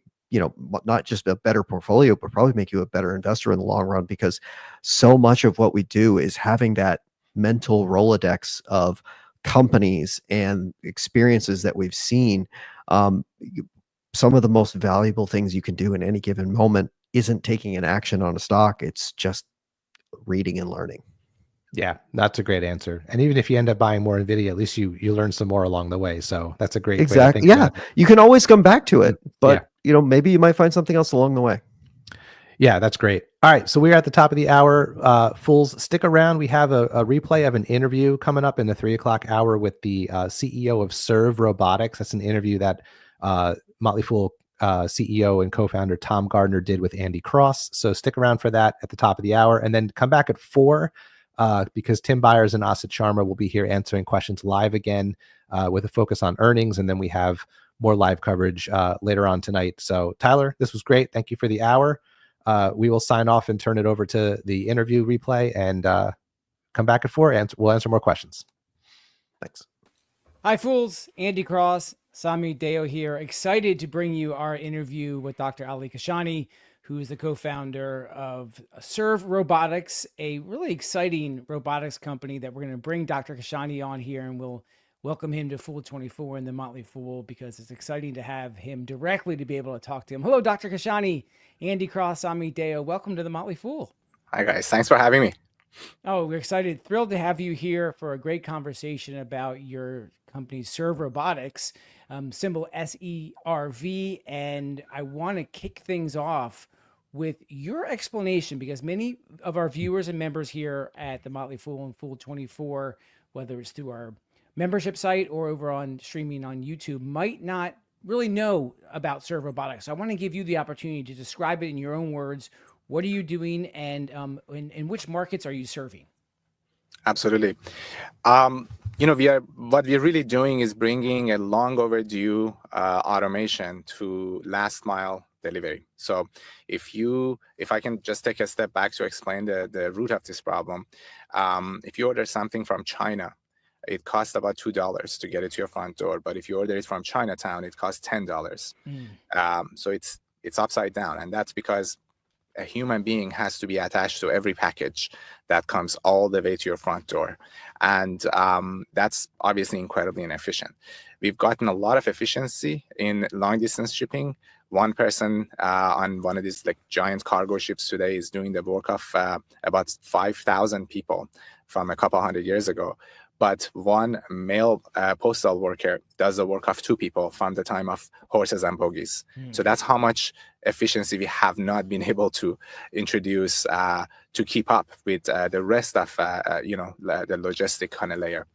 better portfolio, but probably make you a better investor in the long run, because so much of what we do is having that mental Rolodex of companies and experiences that we've seen. Some of the most valuable things you can do in any given moment isn't taking an action on a stock. It's just reading and learning. Yeah, that's a great answer. And even if you end up buying more Nvidia, at least you learn some more along the way. So that's a great way to think about it. You can always come back to it, but maybe you might find something else along the way. Yeah, that's great. All right, so we're at the top of the hour. Fools, stick around. We have a replay of an interview coming up in the 3:00 hour with the CEO of Serve Robotics. That's an interview that Motley Fool CEO and co-founder Tom Gardner did with Andy Cross. So stick around for that at the top of the hour, and then come back at 4 because Tim Beyers and Asit Sharma will be here answering questions live again with a focus on earnings, and then we have more live coverage later on tonight. So Tyler, this was great. Thank you for the hour. We will sign off and turn it over to the interview replay, and come back at 4 and we'll answer more questions. Thanks. Hi, Fools. Andy Cross, Sami Deo here. Excited to bring you our interview with Dr. Ali Kashani, who is the co-founder of Serve Robotics, a really exciting robotics company that we're going to bring Dr. Kashani on here, and we'll welcome him to Fool 24 and the Motley Fool, because it's exciting to have him directly to be able to talk to him. Hello, Dr. Kashani. Andy Cross, Sami Deo. Welcome to the Motley Fool. Hi, guys. Thanks for having me. Oh, we're excited. Thrilled to have you here for a great conversation about your company, Serve Robotics, symbol SERV. And I want to kick things off with your explanation, because many of our viewers and members here at the Motley Fool and Fool 24, whether it's through our membership site or over on streaming on YouTube, might not really know about Serve Robotics. So I want to give you the opportunity to describe it in your own words. What are you doing, and in which markets are you serving? Absolutely. What we're really doing is bringing a long overdue automation to last mile delivery. So if I can just take a step back to explain the root of this problem, if you order something from China, it costs about $2 to get it to your front door. But if you order it from Chinatown, it costs $10. So it's upside down. And that's because a human being has to be attached to every package that comes all the way to your front door. And that's obviously incredibly inefficient. We've gotten a lot of efficiency in long distance shipping. One person on one of these giant cargo ships today is doing the work of about 5,000 people from a couple hundred years ago. But one male postal worker does the work of 2 people from the time of horses and buggies. So that's how much efficiency we have not been able to introduce to keep up with the rest of the logistic kind of layer.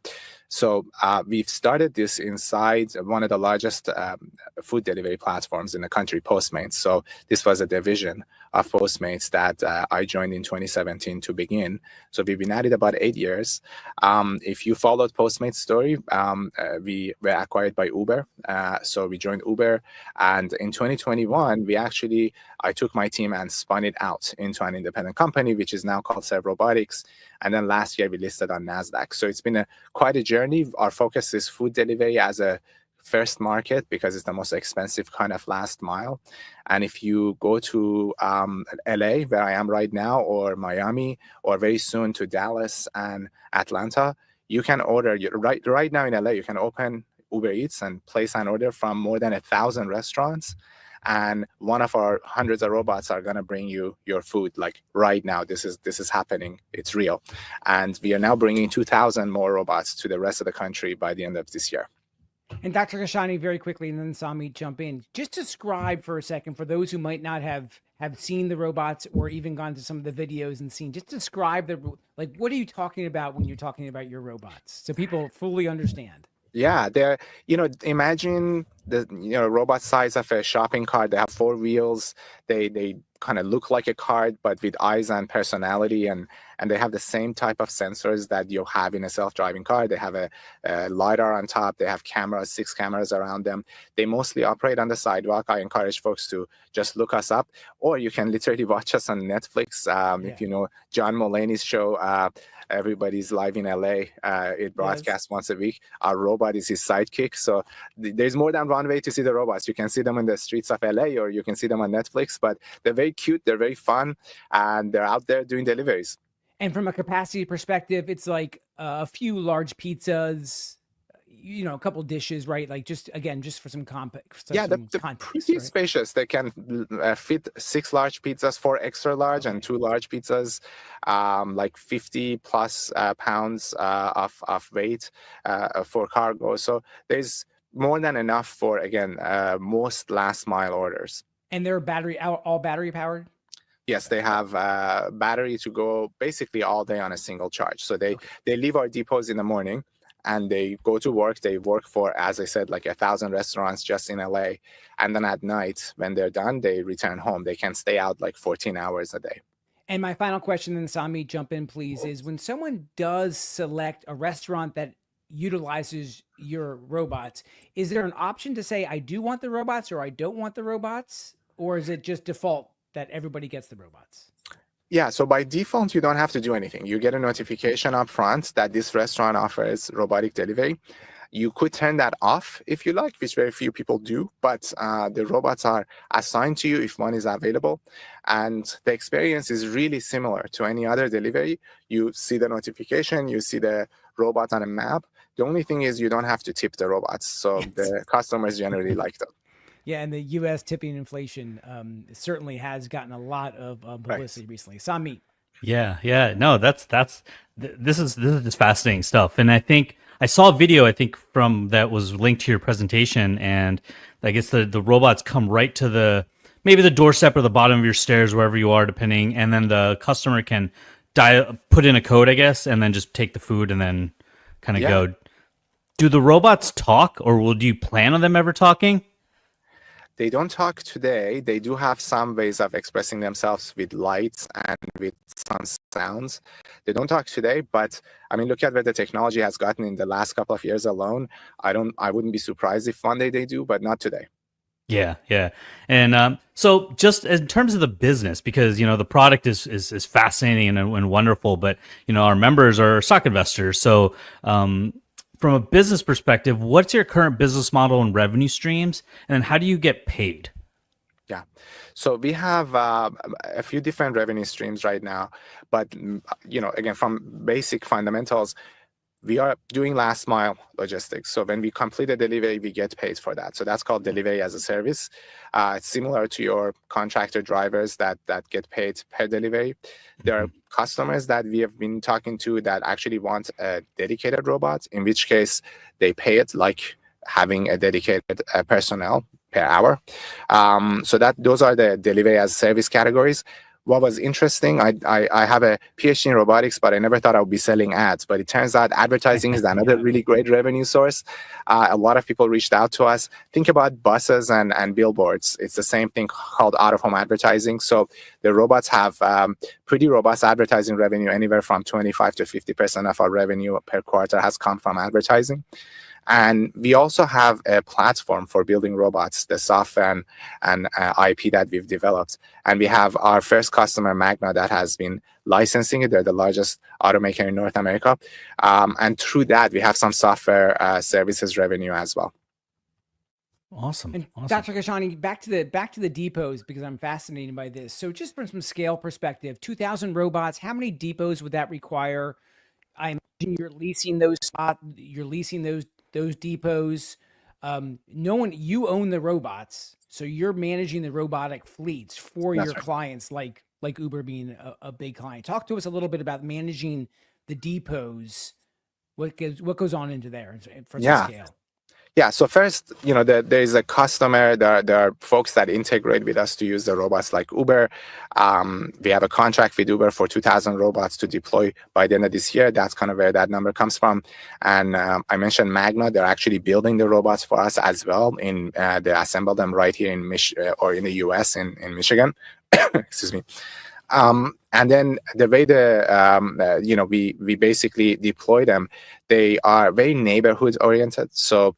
So we've started this inside one of the largest food delivery platforms in the country, Postmates. So this was a division of Postmates that I joined in 2017 to begin. So we've been at it about 8 years. If you followed Postmates' story, we were acquired by Uber. So we joined Uber. And in 2021, I took my team and spun it out into an independent company, which is now called Serve Robotics. And then last year, we listed on NASDAQ. So it's been quite a journey. Our focus is food delivery as a first market because it's the most expensive kind of last mile. And if you go to LA, where I am right now, or Miami, or very soon to Dallas and Atlanta, you can order, right now in LA, you can open Uber Eats and place an order from more than 1,000 restaurants. And one of our hundreds of robots are going to bring you your food. Right now, this is happening. It's real. And we are now bringing 2,000 more robots to the rest of the country by the end of this year. And Dr. Kashani, very quickly, and then Sami, jump in. Just describe for a second, for those who might not have seen the robots or even gone to some of the videos and seen, just describe what are you talking about when you're talking about your robots, so people fully understand? Yeah, they're, imagine the, robot size of a shopping cart. They have 4 wheels. They kind of look like a cart, but with eyes and personality, and they have the same type of sensors that you have in a self-driving car. They have a LiDAR on top. They have cameras, 6 cameras around them. They mostly operate on the sidewalk. I encourage folks to just look us up, or you can literally watch us on Netflix. If you know John Mulaney's show, Everybody's Live in LA. It broadcasts once a week. Our robot is his sidekick. So there's more than one way to see the robots. You can see them in the streets of LA, or you can see them on Netflix. But they're very cute. They're very fun, and they're out there doing deliveries. And from a capacity perspective, it's like a few large pizzas, a couple dishes, right? Like just for some context. Yeah, they're pretty spacious. They can fit 6 large pizzas, 4 extra large, and 2 large pizzas, like 50 plus pounds of weight for cargo. So there's more than enough for, again, most last mile orders. And they're all battery powered? Yes, they have battery to go basically all day on a single charge. So they leave our depots in the morning, and they go to work. They work for, as I said, like 1,000 restaurants just in LA. And then at night, when they're done, they return home. They can stay out like 14 hours a day. And my final question, then Sami, jump in, please, is when someone does select a restaurant that utilizes your robots, is there an option to say, I do want the robots or I don't want the robots? Or is it just default that everybody gets the robots? Yeah, so by default, you don't have to do anything. You get a notification up front that this restaurant offers robotic delivery. You could turn that off if you like, which very few people do, but the robots are assigned to you if one is available. And the experience is really similar to any other delivery. You see the notification, you see the robot on a map. The only thing is you don't have to tip the robots. So the customers generally like them. Yeah, and the U.S. tipping inflation certainly has gotten a lot of publicity recently. Sami. Yeah. No, this is just fascinating stuff. And I think I saw a video from that was linked to your presentation, and I guess the robots come right to maybe the doorstep or the bottom of your stairs, wherever you are, depending, and then the customer can put in a code, I guess, and then just take the food and then kind of go. Do the robots talk, or do you plan on them ever talking? They don't talk today. They do have some ways of expressing themselves with lights and with some sounds. They don't talk today, but I mean, look at where the technology has gotten in the last couple of years alone. I wouldn't be surprised if one day they do, but not today. Yeah. And so just in terms of the business, because, the product is fascinating and wonderful, but, our members are stock investors. So, from a business perspective, what's your current business model and revenue streams, and then how do you get paid? Yeah, so we have a few different revenue streams right now, but again, from basic fundamentals, we are doing last mile logistics. So when we complete a delivery, we get paid for that. So that's called delivery as a service. It's similar to your contractor drivers that get paid per delivery. There are customers that we have been talking to that actually want a dedicated robot, in which case they pay it like having a dedicated personnel per hour. So those are the delivery as a service categories. What was interesting, I have a PhD in robotics, but I never thought I would be selling ads. But it turns out advertising is another really great revenue source. A lot of people reached out to us. Think about buses and billboards. It's the same thing called out-of-home advertising. So the robots have pretty robust advertising revenue. Anywhere from 25 to 50% of our revenue per quarter has come from advertising. And we also have a platform for building robots, the software and IP that we've developed. And we have our first customer, Magna, that has been licensing it. They're the largest automaker in North America. And through that, we have some software services revenue as well. Awesome. And Dr. Kashani, back to the depots, because I'm fascinated by this. So just from some scale perspective, 2,000 robots, how many depots would that require? I imagine you're leasing those spots, you're leasing those depots. You own the robots, so you're managing the robotic fleets for your clients, like Uber being a big client. Talk to us a little bit about managing the depots. What goes on into there for some scale? Yeah. So first, there is a customer. There are folks that integrate with us to use the robots, like Uber. We have a contract with Uber for 2,000 robots to deploy by the end of this year. That's kind of where that number comes from. And I mentioned Magna. They're actually building the robots for us as well. They assemble them right here in in the US in Michigan. Excuse me. And then the way we basically deploy them, they are very neighborhood oriented. So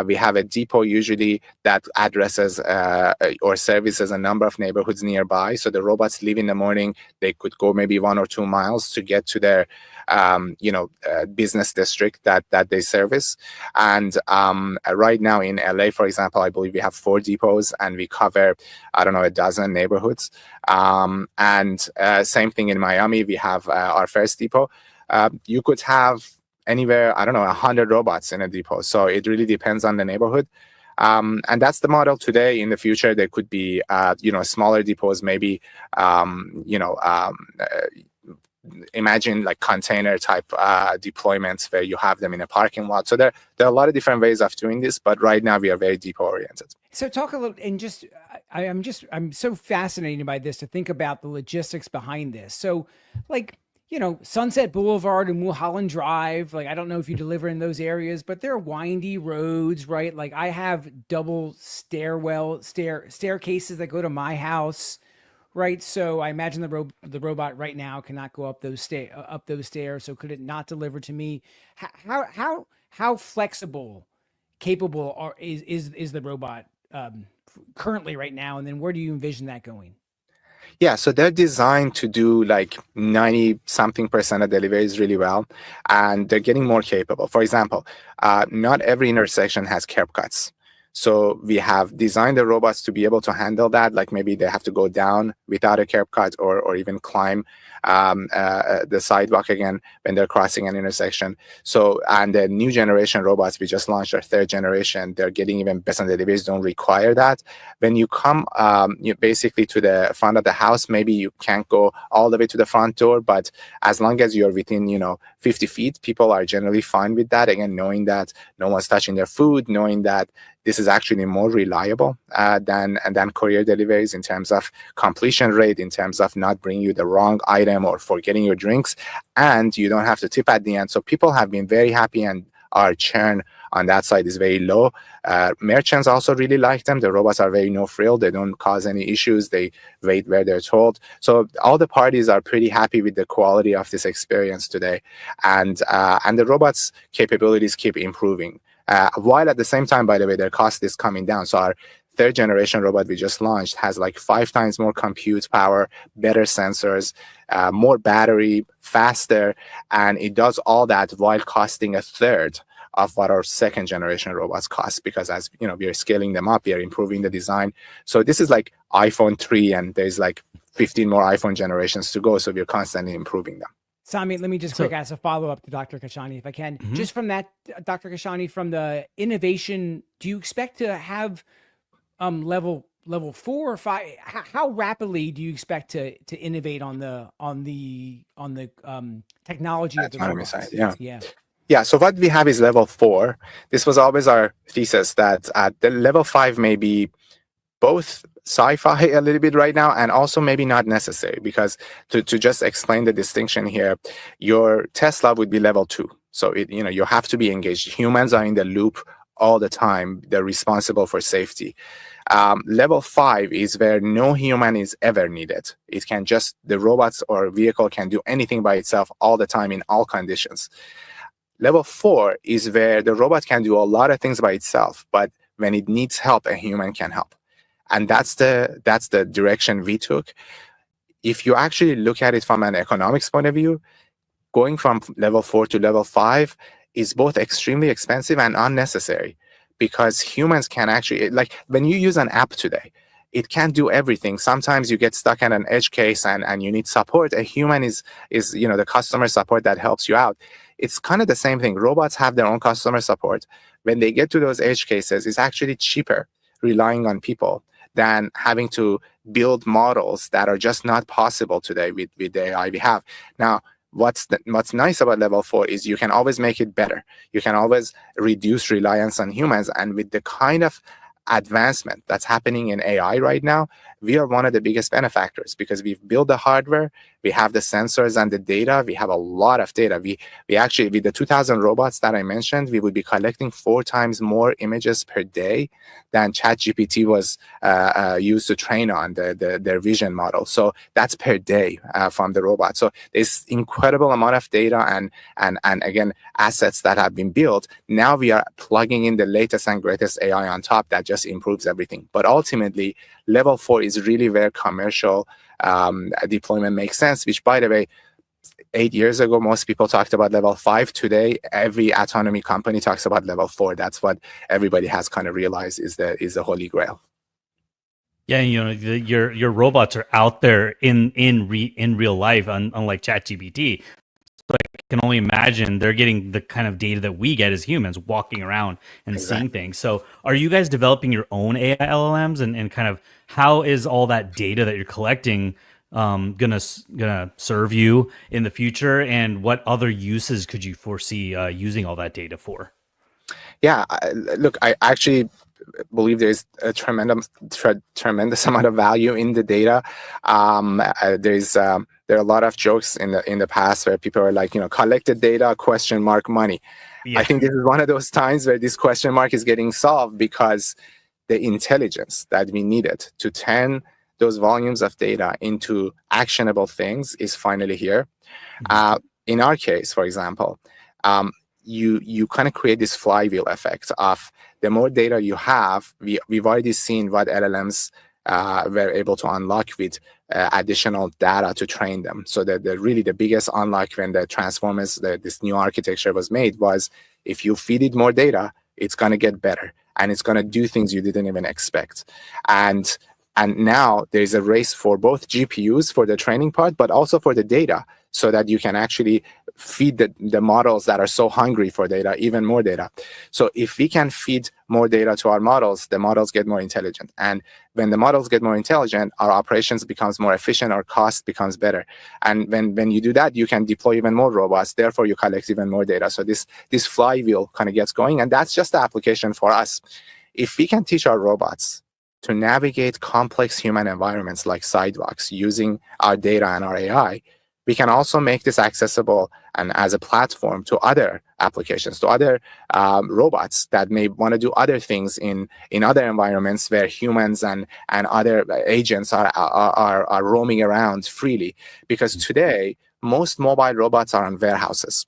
we have a depot usually that addresses or services a number of neighborhoods nearby. So the robots leave in the morning, they could go maybe 1 or 2 miles to get to their business district that they service. And right now in LA, for example, I believe we have 4 depots and we cover, I don't know, a dozen neighborhoods. And same thing in Miami, we have our first depot. You could have anywhere, I don't know, 100 robots in a depot. So it really depends on the neighborhood. And that's the model today. In the future, there could be, smaller depots, maybe, imagine like container type deployments where you have them in a parking lot. So there are a lot of different ways of doing this, but right now we are very depot oriented. So talk a little, and I'm so fascinated by this to think about the logistics behind this. So like, Sunset Boulevard and Mulholland Drive, like, I don't know if you deliver in those areas, but they're windy roads, right? Like I have double staircases that go to my house. Right, so I imagine the robot right now cannot go up those stairs. So could it not deliver to me? How flexible, capable is the robot currently right now? And then where do you envision that going? Yeah, so they're designed to do like 90-something% of deliveries really well, and they're getting more capable. For example, not every intersection has curb cuts. So we have designed the robots to be able to handle that. Like maybe they have to go down without a curb cut or even climb the sidewalk again when they're crossing an intersection. So, and the new generation robots, we just launched our 3rd generation. They're getting even better. The deliveries don't require that. When you come basically to the front of the house, maybe you can't go all the way to the front door, but as long as you're within, 50 feet, people are generally fine with that. Again, knowing that no one's touching their food, knowing that this is actually more reliable than courier deliveries in terms of completion rate, in terms of not bringing you the wrong item or forgetting your drinks, and you don't have to tip at the end. So people have been very happy, and our churn on that side is very low. Merchants also really like them. The robots are very no-frill. They don't cause any issues. They wait where they're told. So all the parties are pretty happy with the quality of this experience today. And the robots' capabilities keep improving. While at the same time, by the way, their cost is coming down. So our 3rd generation robot we just launched has like 5 times more compute power, better sensors, more battery, faster, and it does all that while costing 1/3 of what our 2nd generation robots cost, because as we are scaling them up, we are improving the design. So this is like iPhone 3, and there's like 15 more iPhone generations to go. So we're constantly improving them. Sami, let me just quick ask a follow-up to Dr. Kashani, if I can. Mm-hmm. Just from that, Dr. Kashani, from the innovation, do you expect to have level 4 or 5? How rapidly do you expect to innovate on the technology of the robots? Yeah. So what we have is level 4. This was always our thesis that the level 5 may be both sci-fi a little bit right now, and also maybe not necessary, because to just explain the distinction here, your Tesla would be level 2. So you have to be engaged. Humans are in the loop all the time. They're responsible for safety. Level 5 is where no human is ever needed. It can just, the robots or vehicle can do anything by itself all the time in all conditions. Level 4 is where the robot can do a lot of things by itself, but when it needs help, a human can help. And that's the direction we took. If you actually look at it from an economics point of view, going from level 4 to level 5 is both extremely expensive and unnecessary, because humans can actually, like when you use an app today, it can't do everything. Sometimes you get stuck in an edge case and you need support. A human is the customer support that helps you out. It's kind of the same thing. Robots have their own customer support. When they get to those edge cases, it's actually cheaper relying on people than having to build models that are just not possible today with the AI we have. Now, what's nice about level 4 is you can always make it better. You can always reduce reliance on humans. And with the kind of advancement that's happening in AI right now, we are one of the biggest benefactors because we've built the hardware, we have the sensors and the data, we have a lot of data. We actually, with the 2,000 robots that I mentioned, we would be collecting 4 times more images per day than ChatGPT was used to train on their vision model. So that's per day from the robot. So there's incredible amount of data and again, assets that have been built. Now we are plugging in the latest and greatest AI on top that just improves everything. But ultimately, level 4 is really where commercial deployment makes sense, which, by the way, 8 years ago, most people talked about level 5. Today, every autonomy company talks about level 4. That's what everybody has kind of realized is the holy grail. Yeah, you know, your robots are out there in real life, unlike ChatGPT. So I can only imagine they're getting the kind of data that we get as humans, walking around and seeing things. So are you guys developing your own AI LLMs, and kind of how is all that data that you're collecting gonna serve you in the future, and what other uses could you foresee using all that data for? Yeah, look, I actually believe there's a tremendous amount of value in the data. There are a lot of jokes in the past where people are like, collected data, ? Money. Yeah. I think this is one of those times where this question mark is getting solved because the intelligence that we needed to turn those volumes of data into actionable things is finally here. Mm-hmm. In our case, for example, you kind of create this flywheel effect of the more data you have. We've already seen what LLMs were able to unlock with additional data to train them. So really the biggest unlock when the transformers, this new architecture was made, was if you feed it more data, it's going to get better and it's going to do things you didn't even expect. And now there's a race for both GPUs for the training part, but also for the data, so that you can actually feed the models that are so hungry for data, even more data. So if we can feed more data to our models, the models get more intelligent. And when the models get more intelligent, our operations becomes more efficient, our cost becomes better. And when you do that, you can deploy even more robots, therefore you collect even more data. So this flywheel kind of gets going, and that's just the application for us. If we can teach our robots to navigate complex human environments like sidewalks using our data and our AI, we can also make this accessible and as a platform to other applications, to other robots that may want to do other things in other environments where humans and other agents are roaming around freely. Because today, most mobile robots are in warehouses.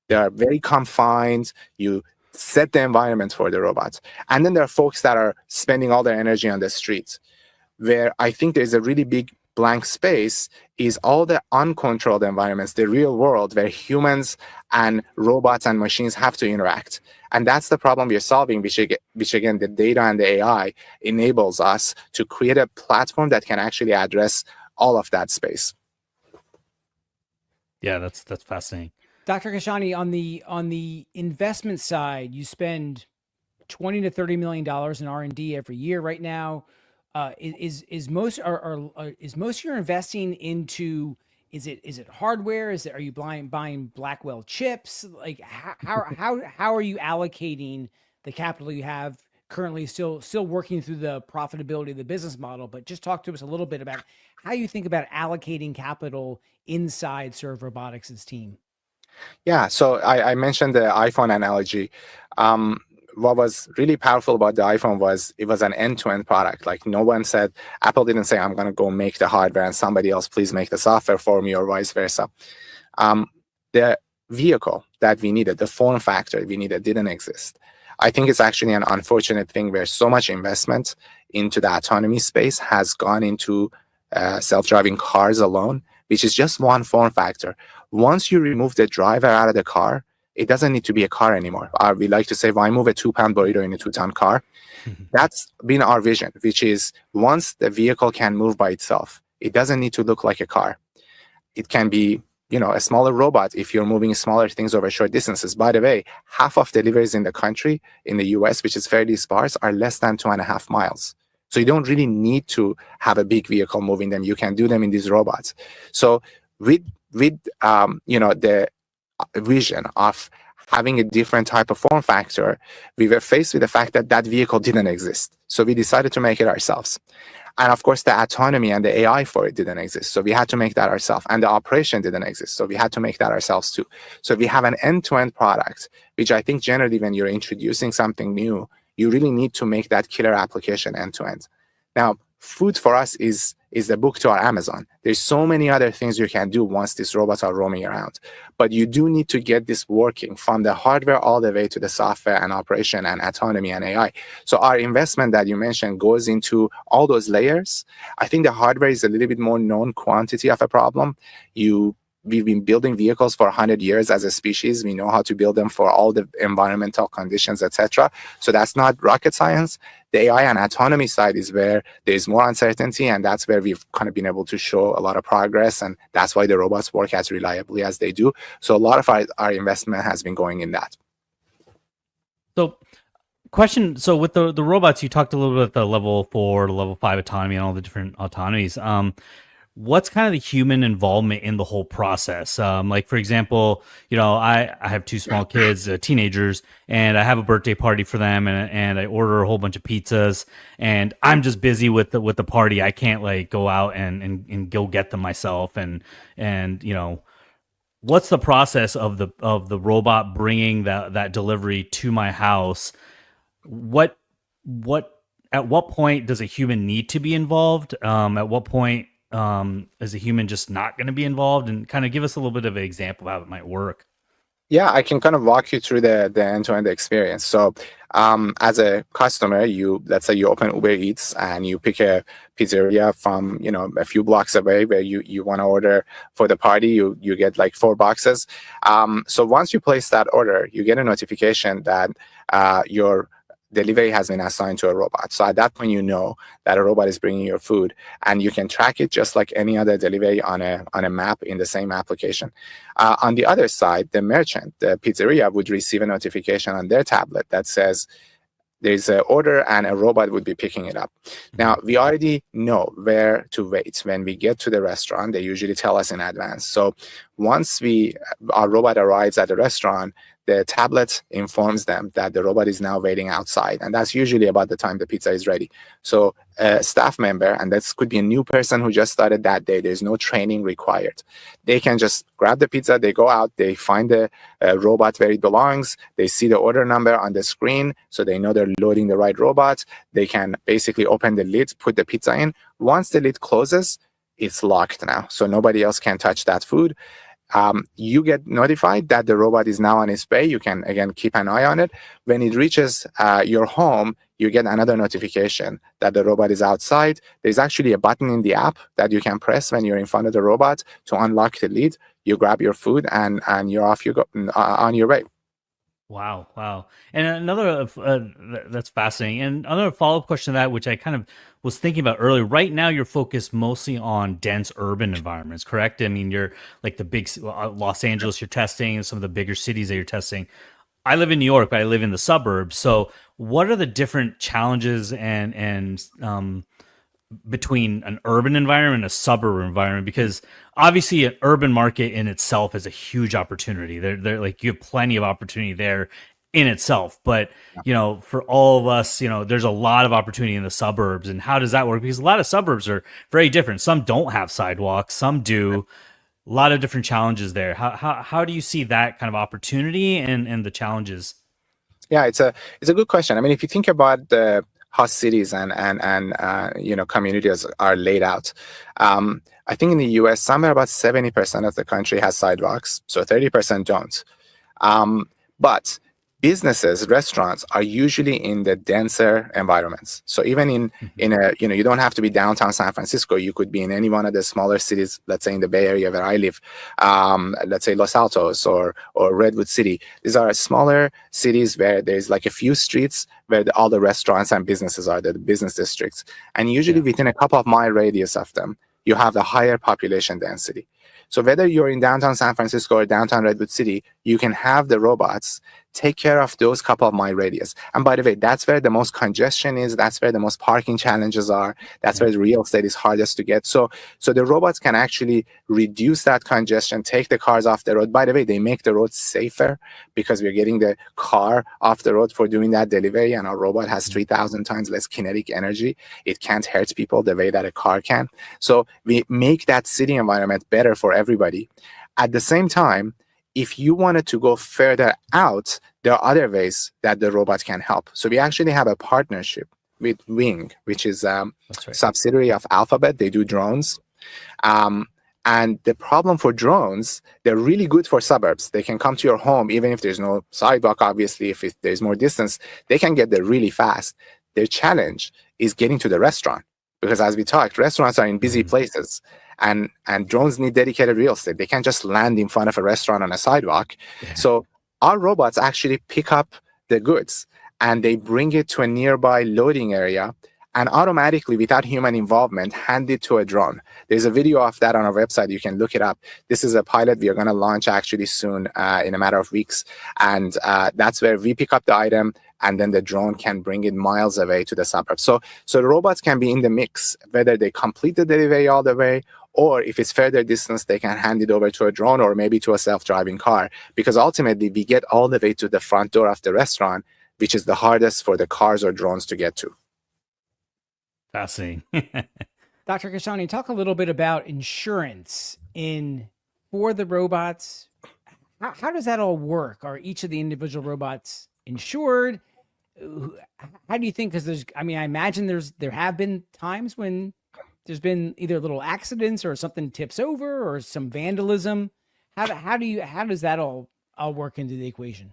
They are very confined. You set the environment for the robots. And then there are folks that are spending all their energy on the streets. Where I think there's a really big blank space is all the uncontrolled environments, the real world, where humans and robots and machines have to interact. And that's the problem we're solving, which again, the data and the AI enables us to create a platform that can actually address all of that space. Yeah, that's fascinating. Dr. Kashani, on the investment side, you spend $20 to $30 million in R&D every year right now. Is most of your investing into, is it hardware? Are you buying Blackwell chips? Like how are you allocating the capital you have currently? Still working through the profitability of the business model, but just talk to us a little bit about how you think about allocating capital inside Serve Robotics' team. Yeah, so I mentioned the iPhone analogy. What was really powerful about the iPhone was it was an end-to-end product. Like no one said, Apple didn't say, I'm going to go make the hardware and somebody else please make the software for me, or vice versa. The vehicle that we needed, the form factor we needed, didn't exist. I think it's actually an unfortunate thing where so much investment into the autonomy space has gone into self-driving cars alone, which is just one form factor. Once you remove the driver out of the car, it doesn't need to be a car anymore. We like to say, why move a 2-pound burrito in a 2-ton car? That's been our vision, which is once the vehicle can move by itself, it doesn't need to look like a car. It can be, a smaller robot if you're moving smaller things over short distances. By the way, half of deliveries in the country, in the US, which is fairly sparse, are less than 2.5 miles. So you don't really need to have a big vehicle moving them. You can do them in these robots. So with with the vision of having a different type of form factor, we were faced with the fact that that vehicle didn't exist. So we decided to make it ourselves. And of course, the autonomy and the AI for it didn't exist. So we had to make that ourselves. And the operation didn't exist. So we had to make that ourselves too. So we have an end-to-end product, which I think generally when you're introducing something new, you really need to make that killer application end-to-end. Now, food for us is the book to our Amazon. There's so many other things you can do once these robots are roaming around. But you do need to get this working from the hardware all the way to the software and operation and autonomy and AI. So our investment that you mentioned goes into all those layers. I think the hardware is a little bit more known quantity of a problem. We've been building vehicles for 100 years as a species. We know how to build them for all the environmental conditions, etc. So that's not rocket science. The AI and autonomy side is where there's more uncertainty, and that's where we've kind of been able to show a lot of progress, and that's why the robots work as reliably as they do. So a lot of our investment has been going in that. So, question. So with the robots, you talked a little bit about the level 4 to level 5 autonomy and all the different autonomies. What's kind of the human involvement in the whole process? Like, for example, I have 2 small kids, teenagers, and I have a birthday party for them, and I order a whole bunch of pizzas, and I'm just busy with the party. I can't like go out and go get them myself. And what's the process of the robot bringing that delivery to my house? At what point does a human need to be involved? At what point is a human just not going to be involved? And kind of give us a little bit of an example of how it might work. Yeah, I can kind of walk you through the end-to-end experience. So as a customer, let's say you open Uber Eats and you pick a pizzeria from a few blocks away where you want to order for the party. You get like 4 boxes. So once you place that order, you get a notification that your delivery has been assigned to a robot. So at that point, you know that a robot is bringing your food, and you can track it just like any other delivery on a map in the same application. On the other side, the merchant, the pizzeria, would receive a notification on their tablet that says there's an order and a robot would be picking it up. Now, we already know where to wait. When we get to the restaurant, they usually tell us in advance. So once our robot arrives at the restaurant, the tablet informs them that the robot is now waiting outside. And that's usually about the time the pizza is ready. So a staff member, and this could be a new person who just started that day, there's no training required. They can just grab the pizza, they go out, they find the robot where it belongs, they see the order number on the screen, so they know they're loading the right robot. They can basically open the lid, put the pizza in. Once the lid closes, it's locked now, so nobody else can touch that food. You get notified that the robot is now on its way. You can, again, keep an eye on it. When it reaches your home, you get another notification that the robot is outside. There's actually a button in the app that you can press when you're in front of the robot to unlock the lid. You grab your food, and you're off you go on your way. Wow. And another, that's fascinating. And another follow-up question to that, which I kind of was thinking about earlier, right now you're focused mostly on dense urban environments, correct? I mean, you're like the big Los Angeles you're testing, and some of the bigger cities that you're testing. I live in New York, but I live in the suburbs. So what are the different challenges and between an urban environment and a suburban environment? Because obviously an urban market in itself is a huge opportunity. They're like, you have plenty of opportunity there in itself, but for all of us, there's a lot of opportunity in the suburbs. And how does that work? Because a lot of suburbs are very different. Some don't have sidewalks, some do. A lot of different challenges there. How do you see that kind of opportunity and the challenges? Yeah, it's a good question. I mean, if you think about how cities and communities are laid out, I think in the US, somewhere about 70% of the country has sidewalks, so 30% don't. But businesses, restaurants are usually in the denser environments. So even in a, you don't have to be downtown San Francisco. You could be in any one of the smaller cities, let's say in the Bay Area where I live, let's say Los Altos or Redwood City. These are smaller cities where there's like a few streets where all the restaurants and businesses are, the business districts. And usually within a couple of mile radius of them, you have the higher population density. So whether you're in downtown San Francisco or downtown Redwood City, you can have the robots take care of those couple of mile radius. And by the way, that's where the most congestion is. That's where the most parking challenges are. That's where the real estate is hardest to get. So the robots can actually reduce that congestion, take the cars off the road. By the way, they make the roads safer because we're getting the car off the road for doing that delivery. And our robot has 3,000 times less kinetic energy. It can't hurt people the way that a car can. So we make that city environment better for everybody. At the same time, if you wanted to go further out, there are other ways that the robot can help. So we actually have a partnership with Wing, which is a subsidiary of Alphabet. They do drones. And the problem for drones, they're really good for suburbs. They can come to your home, even if there's no sidewalk, obviously, if there's more distance, they can get there really fast. Their challenge is getting to the restaurant. Because as we talked, restaurants are in busy places. And drones need dedicated real estate. They can't just land in front of a restaurant on a sidewalk. Yeah. So our robots actually pick up the goods and they bring it to a nearby loading area and automatically, without human involvement, hand it to a drone. There's a video of that on our website. You can look it up. This is a pilot we are going to launch actually soon in a matter of weeks. And that's where we pick up the item and then the drone can bring it miles away to the suburbs. So the robots can be in the mix, whether they complete the delivery all the way, or if it's further distance, they can hand it over to a drone or maybe to a self-driving car. Because ultimately, we get all the way to the front door of the restaurant, which is the hardest for the cars or drones to get to. Fascinating. Dr. Kashani, talk a little bit about insurance for the robots. How does that all work? Are each of the individual robots insured? How do you think? Because I imagine there have been times when there's been either little accidents or something tips over or some vandalism. How does that all work into the equation?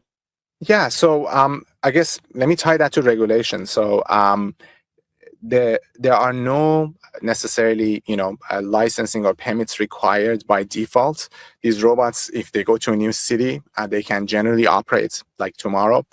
Yeah, so I guess let me tie that to regulation. So there are no necessarily licensing or permits required by default. These robots, if they go to a new city, they can generally operate like tomorrow.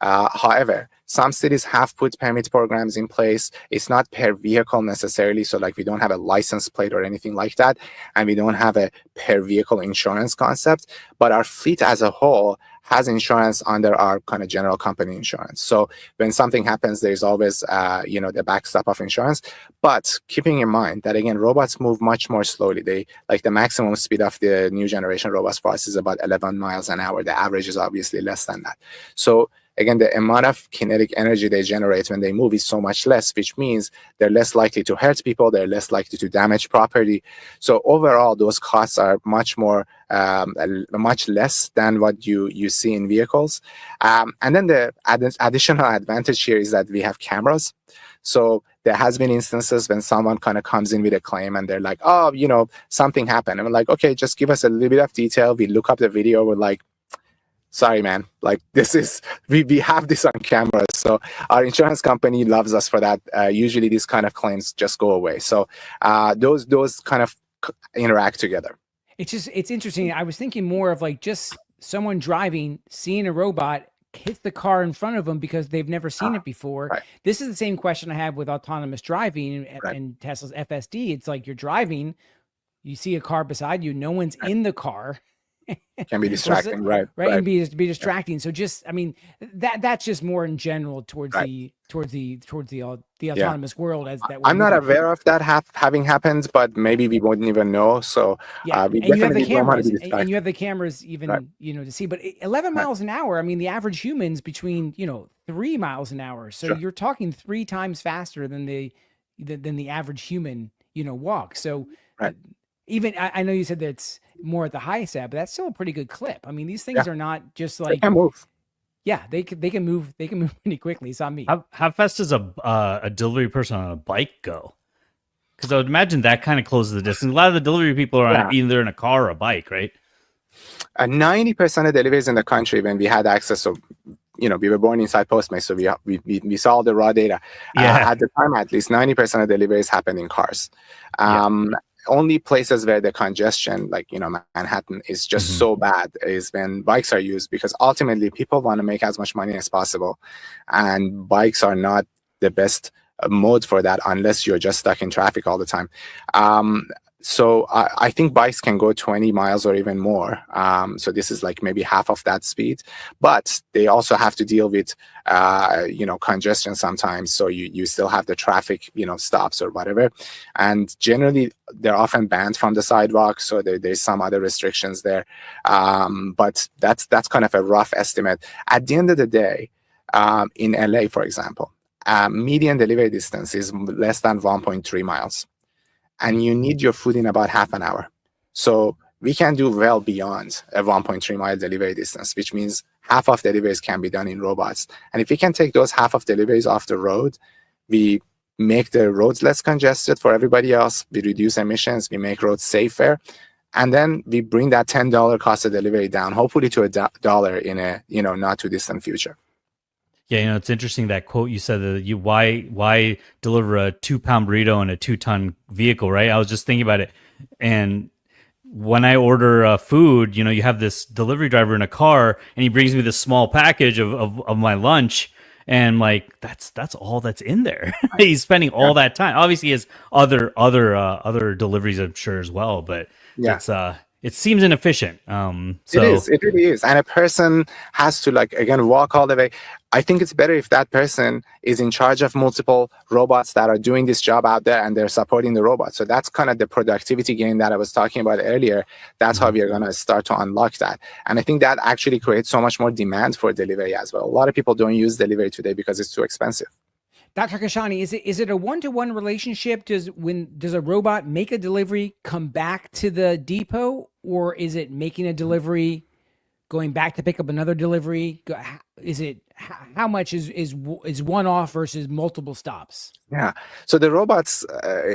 However, some cities have put permit programs in place. It's not per vehicle necessarily. So like we don't have a license plate or anything like that. And we don't have a per vehicle insurance concept. But our fleet as a whole has insurance under our kind of general company insurance. So when something happens, there's always, the backstop of insurance. But keeping in mind that, again, robots move much more slowly. The maximum speed of the new generation robots for us is about 11 miles an hour. The average is obviously less than that. So again, the amount of kinetic energy they generate when they move is so much less, which means they're less likely to hurt people. They're less likely to damage property. So overall, those costs are much less than what you see in vehicles. And then the additional advantage here is that we have cameras. So there has been instances when someone kind of comes in with a claim and they're like, oh, something happened. And we're like, okay, just give us a little bit of detail. We look up the video. We're like, sorry, man, like we have this on camera. So our insurance company loves us for that. Usually these kind of claims just go away. So those kind of interact together. It's interesting. I was thinking more of like just someone driving, seeing a robot hit the car in front of them because they've never seen it before. Right. This is the same question I have with autonomous driving and Tesla's FSD. It's like you're driving, you see a car beside you, no one's in the car. Can be distracting, right? And be distracting. So just, that's just more in general towards the autonomous world as that. I'm not aware of that having happened, but maybe we wouldn't even know. So we and you have the cameras, and you have the cammers even to see. But 11 miles an hour. The average human's between 3 miles an hour. So you're talking 3 times faster than the average human walk. So even I know you said that it's more at the high side, but that's still a pretty good clip. These things are not just like they can move. Yeah, they can move. They can move pretty quickly. It's on me. How fast does a delivery person on a bike go? Because I would imagine that kind of closes the distance. A lot of the delivery people are either in a car or a bike, right? 90% of deliveries in the country, when we had access to, we were born inside Postmates, so we saw all the raw data. At the time, at least 90% of deliveries happened in cars. Only places where the congestion, like Manhattan, is just so bad is when bikes are used, because ultimately people want to make as much money as possible, and bikes are not the best mode for that unless you're just stuck in traffic all the time. So I think bikes can go 20 miles or even more. So this is like maybe half of that speed, but they also have to deal with, congestion sometimes. So you still have the traffic, stops or whatever. And generally they're often banned from the sidewalk. So there's some other restrictions there. But that's kind of a rough estimate. At the end of the day, in LA, for example, median delivery distance is less than 1.3 miles. And you need your food in about half an hour. So we can do well beyond a 1.3 mile delivery distance, which means half of deliveries can be done in robots. And if we can take those half of deliveries off the road, we make the roads less congested for everybody else, we reduce emissions, we make roads safer, and then we bring that $10 cost of delivery down, hopefully to $1 in a not too distant future. Yeah, it's interesting that quote you said that why deliver a 2-pound burrito in a 2-ton vehicle, right? I was just thinking about it, and when I order food, you have this delivery driver in a car, and he brings me this small package of my lunch, and like that's all that's in there. He's spending all that time. Obviously, he has other deliveries, I'm sure, as well, but it seems inefficient. It really is. And a person has to walk all the way. I think it's better if that person is in charge of multiple robots that are doing this job out there and they're supporting the robot. So that's kind of the productivity gain that I was talking about earlier. That's how we are going to start to unlock that. And I think that actually creates so much more demand for delivery as well. A lot of people don't use delivery today because it's too expensive. Dr. Kashani, is it a one-to-one relationship? Does a robot make a delivery, come back to the depot, or is it making a delivery, going back to pick up another delivery? How much is one off versus multiple stops? Yeah. So the robots,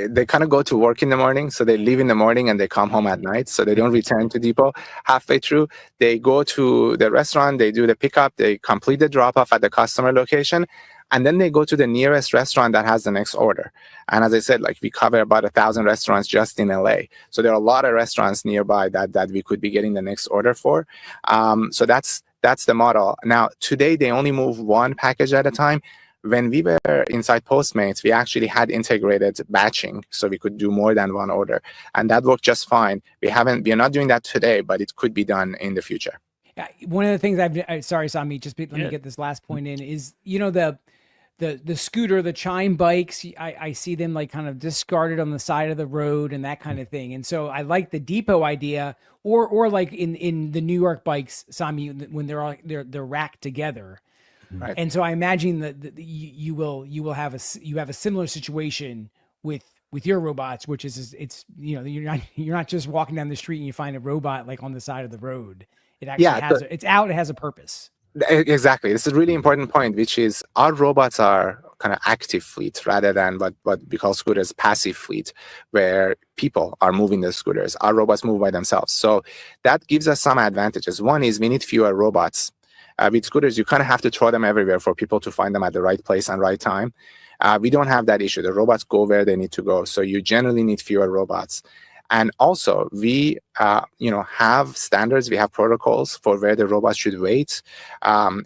they kind of go to work in the morning. So they leave in the morning and they come home at night. So they don't return to depot halfway through. They go to the restaurant, they do the pickup, they complete the drop off at the customer location. And then they go to the nearest restaurant that has the next order. And as I said, we cover about 1,000 restaurants just in LA. So there are a lot of restaurants nearby that we could be getting the next order for. So that's the model. Now, today, they only move one package at a time. When we were inside Postmates, we actually had integrated batching, so we could do more than one order. And that worked just fine. We are not doing that today, but it could be done in the future. One of the things sorry, Sami, let me get this last point in, is, the scooter, the chime bikes, I see them kind of discarded on the side of the road and that kind of thing. And so I like the depot idea, or like in the New York bikes, Sami, when they're racked together. Right. And so I imagine that you have a similar situation with your robots, which is you're not just walking down the street and you find a robot on the side of the road. It actually it has a purpose. Exactly. This is a really important point, which is our robots are kind of active fleet rather than what we call scooters passive fleet, where people are moving the scooters. Our robots move by themselves. So that gives us some advantages. One is we need fewer robots. With scooters, you kind of have to throw them everywhere for people to find them at the right place and right time. We don't have that issue. The robots go where they need to go. So you generally need fewer robots. And also, we have standards, we have protocols for where the robots should wait.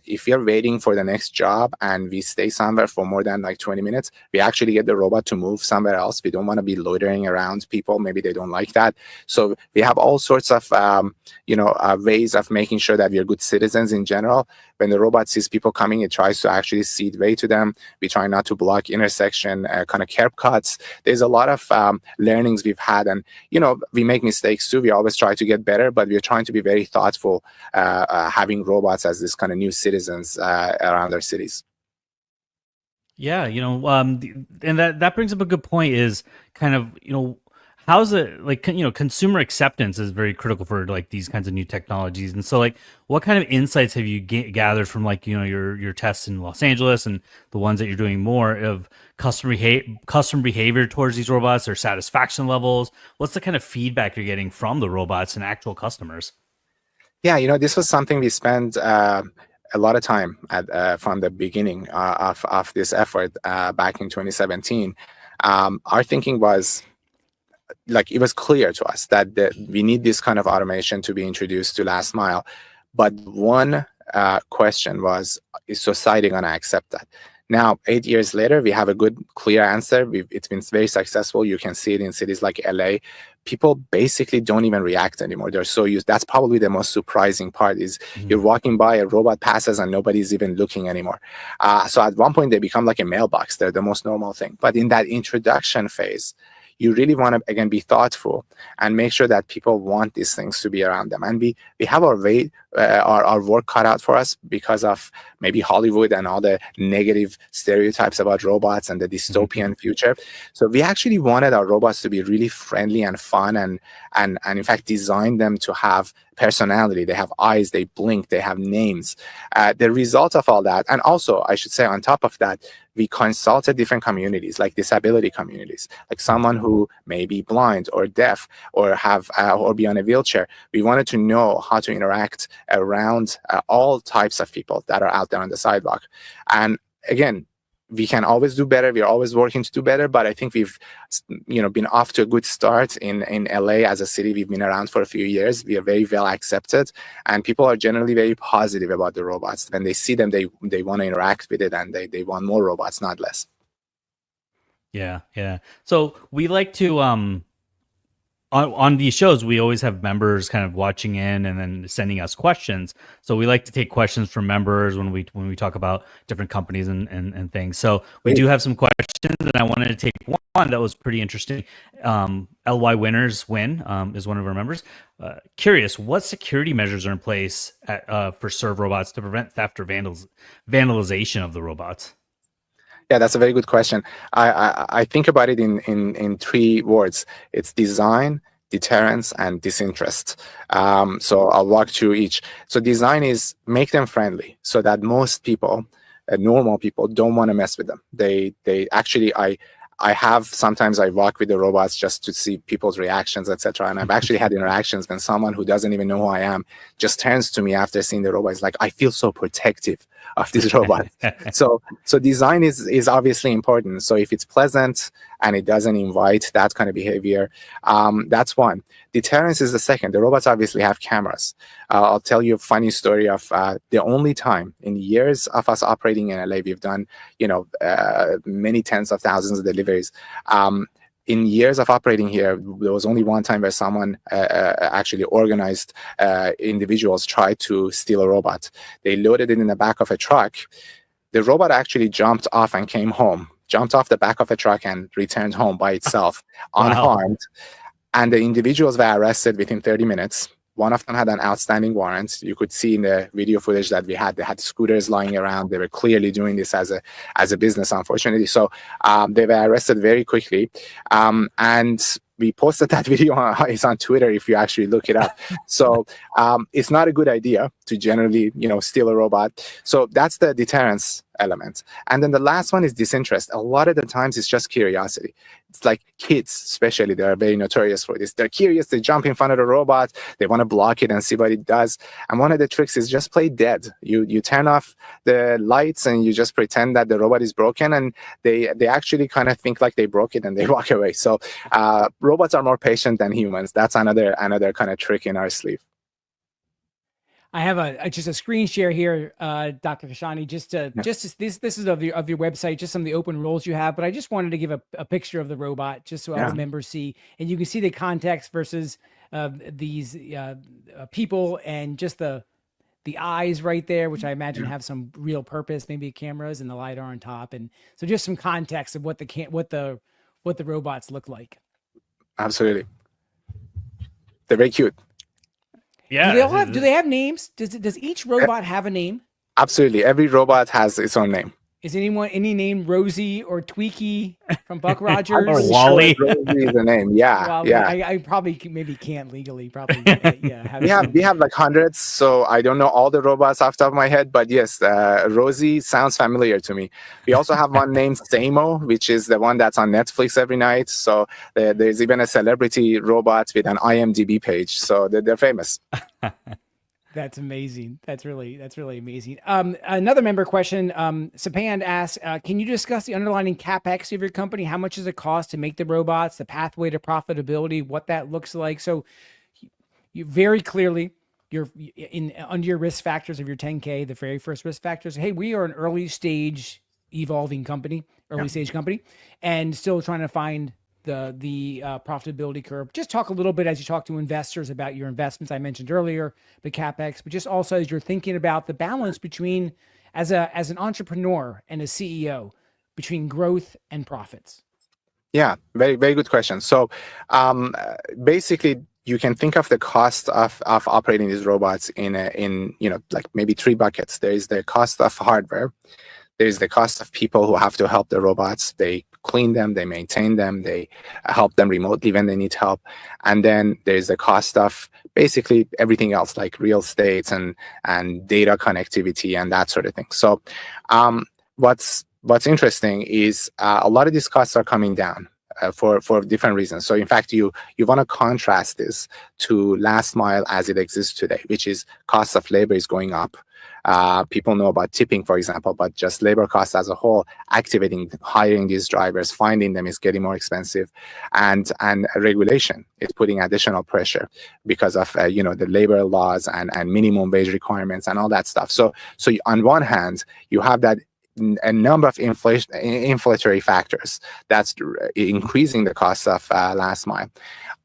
If we are waiting for the next job and we stay somewhere for more than 20 minutes, we actually get the robot to move somewhere else. We don't want to be loitering around people. Maybe they don't like that. So we have all sorts of ways of making sure that we are good citizens in general. When the robot sees people coming, it tries to actually cede way to them. We try not to block intersection, kind of curb cuts. There's a lot of learnings we've had, and we make mistakes too. We always try to get better, but we're trying to be very thoughtful, having robots as this kind of new citizens around our cities. Yeah, and that brings up a good point. Is kind of how's it consumer acceptance is very critical for these kinds of new technologies. And so what kind of insights have you gathered from your tests in Los Angeles and the ones that you're doing more of customer behavior towards these robots, or satisfaction levels? What's the kind of feedback you're getting from the robots and actual customers? Yeah, this was something we spent a lot of time from the beginning of this effort back in 2017. Our thinking was, it was clear to us that we need this kind of automation to be introduced to last mile. But one question was, is society going to accept that? Now, 8 years later, we have a good, clear answer. It's been very successful. You can see it in cities like LA. people basically don't even react anymore. They're so used. That's probably the most surprising part is you're walking by, a robot passes, and nobody's even looking anymore. So at one point, they become like a mailbox. They're the most normal thing. But in that introduction phase, you really want to, again, be thoughtful and make sure that people want these things to be around them. And we have our work cut out for us because of maybe Hollywood and all the negative stereotypes about robots and the dystopian future. So we actually wanted our robots to be really friendly and fun and in fact designed them to have personality. They have eyes, they blink, they have names. The result of all that, and also I should say on top of that, we consulted different communities, like disability communities, like someone who may be blind or deaf or have or be on a wheelchair. We wanted to know how to interact around all types of people that are out there on the sidewalk. And again, we can always do better. We are always working to do better, but I think we've, been off to a good start in LA as a city. We've been around for a few years. We are very well accepted, and people are generally very positive about the robots. When they see them, they want to interact with it, and they want more robots, not less. Yeah. So we like to on these shows, we always have members kind of watching in and then sending us questions. So we like to take questions from members when we talk about different companies and things. So we do have some questions, and I wanted to take one that was pretty interesting. LY Winners Win is one of our members. Curious, what security measures are in place for serve robots to prevent theft or vandalization of the robots? Yeah, that's a very good question. I think about it in three words. It's design, deterrence, and disinterest. So I'll walk through each. So design is make them friendly so that most people, normal people, don't want to mess with them. They actually, sometimes I walk with the robots just to see people's reactions, etc. And I've actually had interactions when someone who doesn't even know who I am just turns to me after seeing the robot. It's like, I feel so protective of this robot. So design is obviously important. So if it's pleasant and it doesn't invite that kind of behavior, that's one. Deterrence is the second. The robots obviously have cameras. I'll tell you a funny story of the only time in years of us operating in LA, we've done, many tens of thousands of deliveries. In years of operating here, there was only one time where someone actually organized individuals tried to steal a robot. They loaded it in the back of a truck. The robot actually jumped off and came home, jumped off the back of a truck and returned home by itself, unharmed. And the individuals were arrested within 30 minutes. One of them had an outstanding warrant. You could see in the video footage that we had, they had scooters lying around. They were clearly doing this as a business, unfortunately. So they were arrested very quickly. And we posted that video it's on Twitter if you actually look it up. So it's not a good idea to generally, steal a robot. So that's the deterrence element. And then the last one is disinterest. A lot of the times it's just curiosity. It's like kids, especially, they are very notorious for this. They're curious, they jump in front of the robot, they want to block it and see what it does. And one of the tricks is just play dead. You turn off the lights and you just pretend that the robot is broken, and they actually kind of think like they broke it and they walk away. So robots are more patient than humans. That's another kind of trick in our sleeve. I have just a screen share here, Dr. Kashani, just this is of your website, just some of the open roles you have, but I just wanted to give a picture of the robot just so all the members see, and you can see the context versus these people and just the eyes right there, which I imagine have some real purpose, maybe cameras and the LiDAR on top, and so just some context of what the robots look like. Absolutely, they're very cute. Yeah. Do they have names? Does each robot have a name? Absolutely. Every robot has its own name. Is any name Rosie or Tweaky from Buck Rogers? Or Wally? Sure Rosie is the name. Yeah. Well, yeah. I probably maybe can't legally probably. We have like hundreds, so I don't know all the robots off the top of my head, but yes, Rosie sounds familiar to me. We also have one named Samo, which is the one that's on Netflix every night. So there's even a celebrity robot with an IMDb page. So they're famous. That's amazing. That's really amazing. Another member question, Sapand asks, can you discuss the underlying CapEx of your company? How much does it cost to make the robots, the pathway to profitability, what that looks like? So you very clearly, you're under your risk factors of your 10K, the very first risk factors. Hey, we are an early stage evolving company, stage company, and still trying to find the profitability curve. Just talk a little bit as you talk to investors about your investments. I mentioned earlier the capex, but just also as you're thinking about the balance between as an entrepreneur and a CEO between growth and profits. Yeah, very, very good question. So basically, you can think of the cost of operating these robots in like maybe three buckets. There is the cost of hardware. There is the cost of people who have to help the robots. They clean them, they maintain them, they help them remotely when they need help. And then there's the cost of basically everything else, like real estate and data connectivity and that sort of thing. So what's interesting is a lot of these costs are coming down for different reasons. So in fact, you want to contrast this to last mile as it exists today, which is cost of labor is going up. People know about tipping, for example, but just labor costs as a whole, hiring these drivers, finding them is getting more expensive, and regulation is putting additional pressure because of the labor laws and minimum wage requirements and all that stuff. So on one hand, you have that a number of inflationary factors that's increasing the cost of last mile.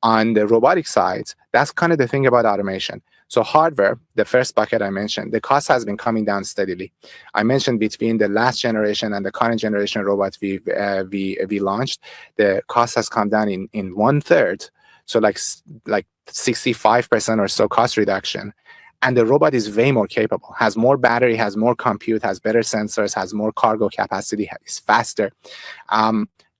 On the robotic side, that's kind of the thing about automation. So hardware, the first bucket I mentioned, the cost has been coming down steadily. I mentioned between the last generation and the current generation robot we launched, the cost has come down in 1/3. So like 65% or so cost reduction. And the robot is way more capable, has more battery, has more compute, has better sensors, has more cargo capacity, is faster.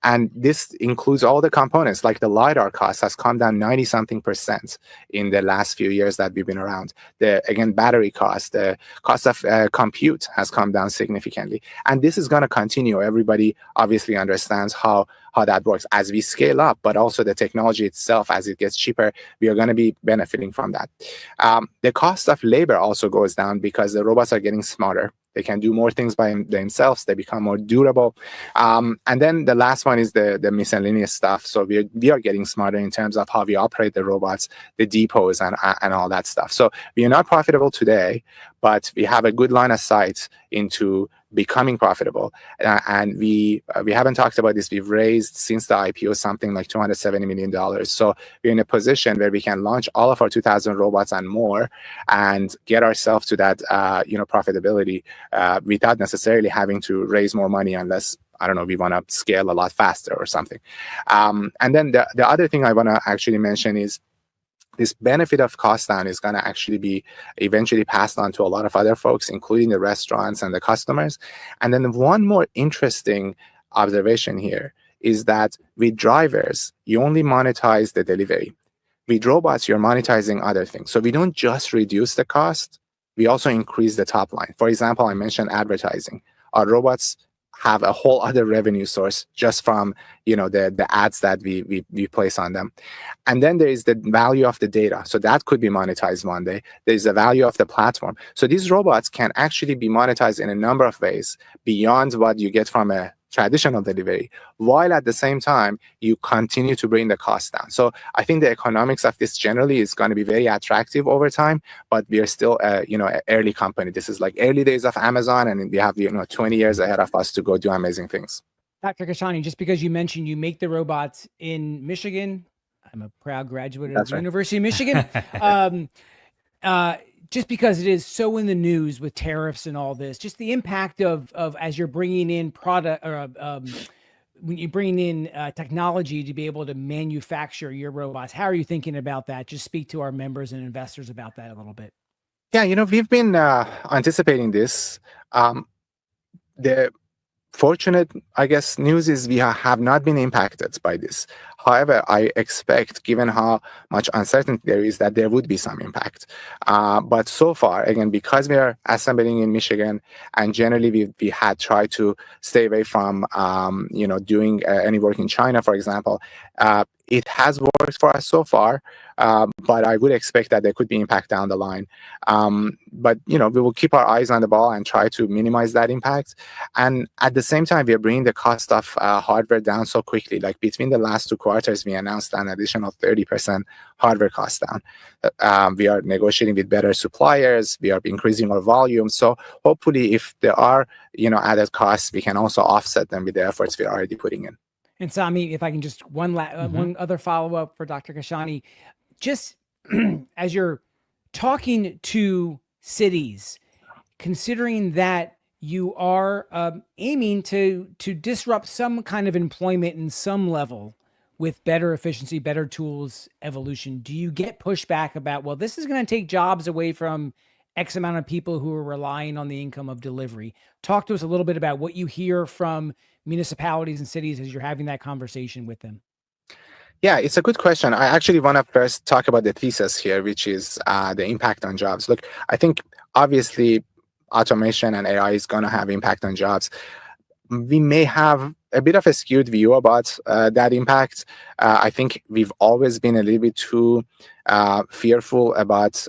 And this includes all the components, like the LiDAR cost has come down 90-something% in the last few years that we've been around. Again, battery cost, the cost of compute has come down significantly. And this is going to continue. Everybody obviously understands how that works as we scale up, but also the technology itself, as it gets cheaper, we are going to be benefiting from that. The cost of labor also goes down because the robots are getting smarter. They can do more things by themselves. They become more durable. And then the last one is the miscellaneous stuff. So we are getting smarter in terms of how we operate the robots, the depots, and all that stuff. So we are not profitable today, but we have a good line of sight into becoming profitable. And we haven't talked about this. We've raised since the IPO something like $270 million. So we're in a position where we can launch all of our 2,000 robots and more and get ourselves to that profitability without necessarily having to raise more money unless, I don't know, we want to scale a lot faster or something. And then the other thing I want to actually mention is this benefit of cost down is going to actually be eventually passed on to a lot of other folks, including the restaurants and the customers. And then one more interesting observation here is that with drivers, you only monetize the delivery. With robots, you're monetizing other things. So we don't just reduce the cost, we also increase the top line. For example, I mentioned advertising. Our robots have a whole other revenue source just from the ads that we place on them. And then there is the value of the data. So that could be monetized one day. There's the value of the platform. So these robots can actually be monetized in a number of ways beyond what you get from a traditional delivery, while at the same time you continue to bring the cost down. So I think the economics of this generally is going to be very attractive over time, but we are still an early company. This is like early days of Amazon, and we have 20 years ahead of us to go do amazing things. Dr. Kashani, just because you mentioned you make the robots in Michigan, I'm a proud graduate of the University of Michigan. Just because it is so in the news with tariffs and all this, just the impact of as you're bringing in product or when you bring in technology to be able to manufacture your robots, how are you thinking about that? Just speak to our members and investors about that a little bit. Yeah, we've been anticipating this. The fortunate, I guess, news is we have not been impacted by this. However, I expect, given how much uncertainty there is, that there would be some impact. But so far, again, because we are assembling in Michigan, and generally we had tried to stay away from, doing any work in China, for example, it has worked for us so far. But I would expect that there could be impact down the line. But we will keep our eyes on the ball and try to minimize that impact. And at the same time, we are bringing the cost of hardware down so quickly. Like between the last 2 quarters, we announced an additional 30% hardware cost down. We are negotiating with better suppliers. We are increasing our volume. So hopefully, if there are added costs, we can also offset them with the efforts we are already putting in. And Sami, if I can just one other follow up for Dr. Kashani, just as you're talking to cities, considering that you are aiming to disrupt some kind of employment in some level with better efficiency, better tools, evolution, do you get pushback about, well, this is going to take jobs away from X amount of people who are relying on the income of delivery? Talk to us a little bit about what you hear from municipalities and cities as you're having that conversation with them. Yeah, it's a good question. I actually want to first talk about the thesis here, which is the impact on jobs. Look, I think obviously automation and AI is going to have impact on jobs. We may have a bit of a skewed view about that impact. I think we've always been a little bit too fearful about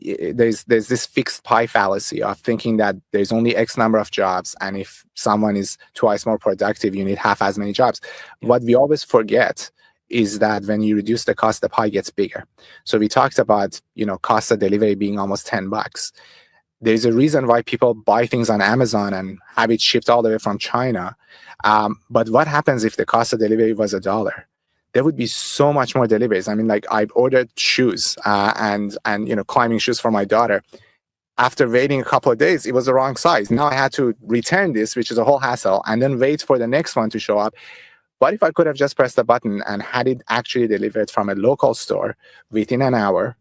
there's this fixed pie fallacy of thinking that there's only X number of jobs, and if someone is twice more productive, you need half as many jobs. What we always forget is that when you reduce the cost, the pie gets bigger. So we talked about, cost of delivery being almost $10. There's a reason why people buy things on Amazon and have it shipped all the way from China. But what happens if the cost of delivery was $1? There would be so much more deliveries. I mean, like, I've ordered shoes and climbing shoes for my daughter. After waiting a couple of days, it was the wrong size. Now I had to return this, which is a whole hassle, and then wait for the next one to show up. What if I could have just pressed the button and had it actually delivered from a local store within an hour,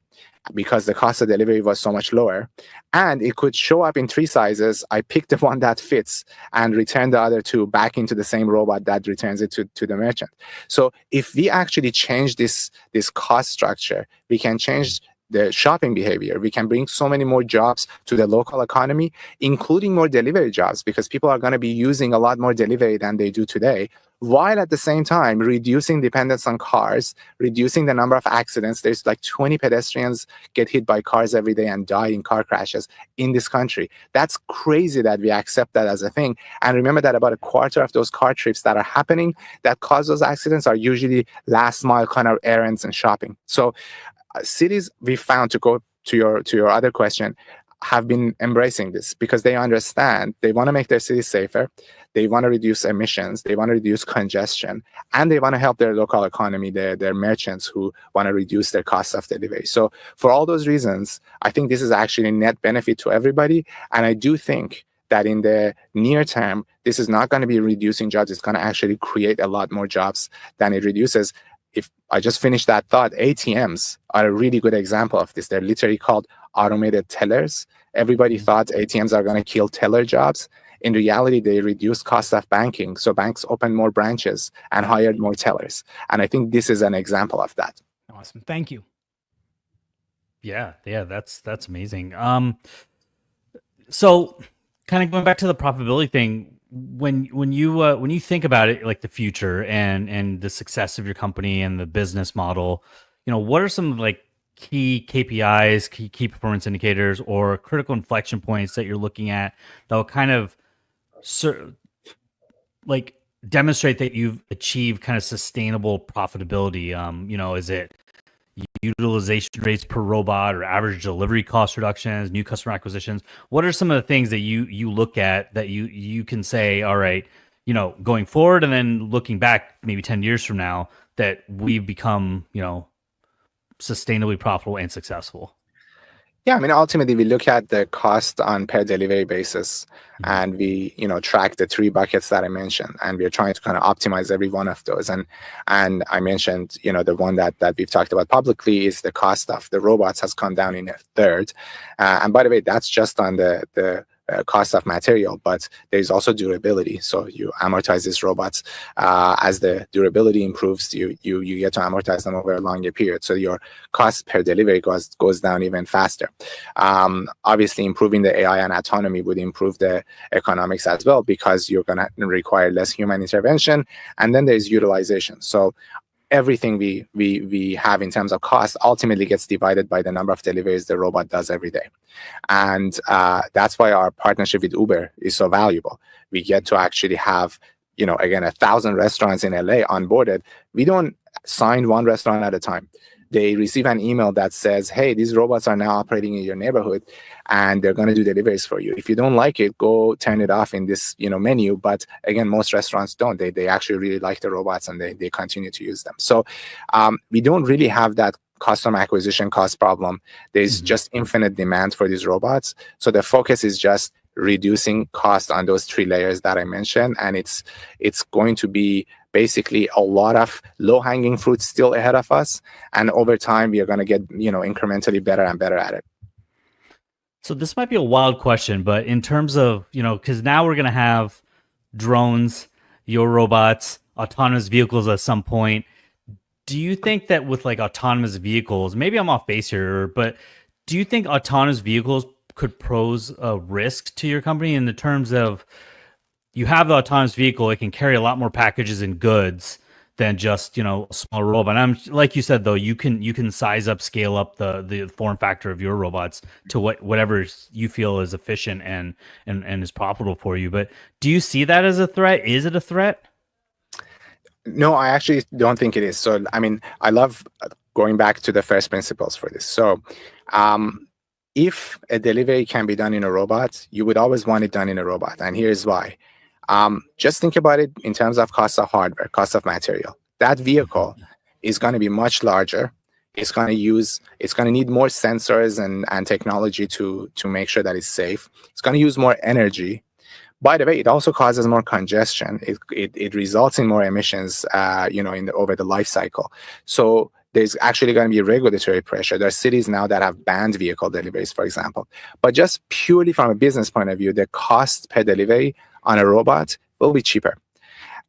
because the cost of delivery was so much lower, and it could show up in 3 sizes? I pick the one that fits and return the other 2 back into the same robot that returns it to the merchant. So if we actually change this cost structure, we can change the shopping behavior. We can bring so many more jobs to the local economy, including more delivery jobs, because people are going to be using a lot more delivery than they do today, while at the same time reducing dependence on cars, reducing the number of accidents. There's like 20 pedestrians get hit by cars every day and die in car crashes in this country. That's crazy that we accept that as a thing. And remember that about a quarter of those car trips that are happening that cause those accidents are usually last mile kind of errands and shopping. So cities, we found, to go to your other question, have been embracing this because they understand they want to make their cities safer, they want to reduce emissions, they want to reduce congestion, and they want to help their local economy, their merchants who want to reduce their cost of delivery. So for all those reasons, I think this is actually a net benefit to everybody. And I do think that in the near term, this is not going to be reducing jobs. It's going to actually create a lot more jobs than it reduces. If I just finished that thought, ATMs are a really good example of this. They're literally called automated tellers. Everybody thought ATMs are going to kill teller jobs. In reality, they reduce cost of banking. So banks opened more branches and hired more tellers. And I think this is an example of that. Awesome. Thank you. Yeah, that's amazing. So kind of going back to the profitability thing, when you think about it, like the future and the success of your company and the business model, what are some like key KPIs, key performance indicators, or critical inflection points that you're looking at that will kind of like demonstrate that you've achieved kind of sustainable profitability? Is it utilization rates per robot or average delivery cost reductions, new customer acquisitions? What are some of the things that you look at that you can say, all right, going forward and then looking back maybe 10 years from now, that we've become, sustainably profitable and successful? Yeah, I mean, ultimately, we look at the cost on per delivery basis, and we, track the 3 buckets that I mentioned, and we're trying to kind of optimize every one of those. And I mentioned, the one that we've talked about publicly is the cost of the robots has come down in a third. And by the way, that's just on the cost of material, but there's also durability. So you amortize these robots as the durability improves. You get to amortize them over a longer period. So your cost per delivery goes down even faster. Obviously, improving the AI and autonomy would improve the economics as well, because you're going to require less human intervention. And then there's utilization. So everything we have in terms of cost ultimately gets divided by the number of deliveries the robot does every day. And that's why our partnership with Uber is so valuable. We get to actually have, again, 1,000 restaurants in LA onboarded. We don't sign one restaurant at a time. they receive an email that says, hey, these robots are now operating in your neighborhood and they're going to do deliveries for you. If you don't like it, go turn it off in this menu. But again, most restaurants don't. They actually really like the robots and they continue to use them. So we don't really have that customer acquisition cost problem. There's just infinite demand for these robots. So the focus is just reducing cost on those 3 layers that I mentioned. And it's going to be basically a lot of low-hanging fruit still ahead of us. And over time, we are going to get, incrementally better and better at it. So this might be a wild question, but in terms of, because now we're going to have drones, your robots, autonomous vehicles at some point. Do you think that with like autonomous vehicles, maybe I'm off base here, but do you think autonomous vehicles could pose a risk to your company in the terms of you have the autonomous vehicle, it can carry a lot more packages and goods than just, a small robot. And I'm like you said, though, you can size up, scale up the form factor of your robots to whatever you feel is efficient and is profitable for you. But do you see that as a threat? Is it a threat? No, I actually don't think it is. So, I mean, I love going back to the first principles for this. So, if a delivery can be done in a robot, you would always want it done in a robot. And here's why. Just think about it in terms of cost of hardware, cost of material. That vehicle is going to be much larger. It's going to need more sensors and technology to make sure that it's safe. It's going to use more energy. By the way, it also causes more congestion. It results in more emissions, over the life cycle. So there's actually going to be regulatory pressure. There are cities now that have banned vehicle deliveries, for example. But just purely from a business point of view, the cost per delivery on a robot will be cheaper.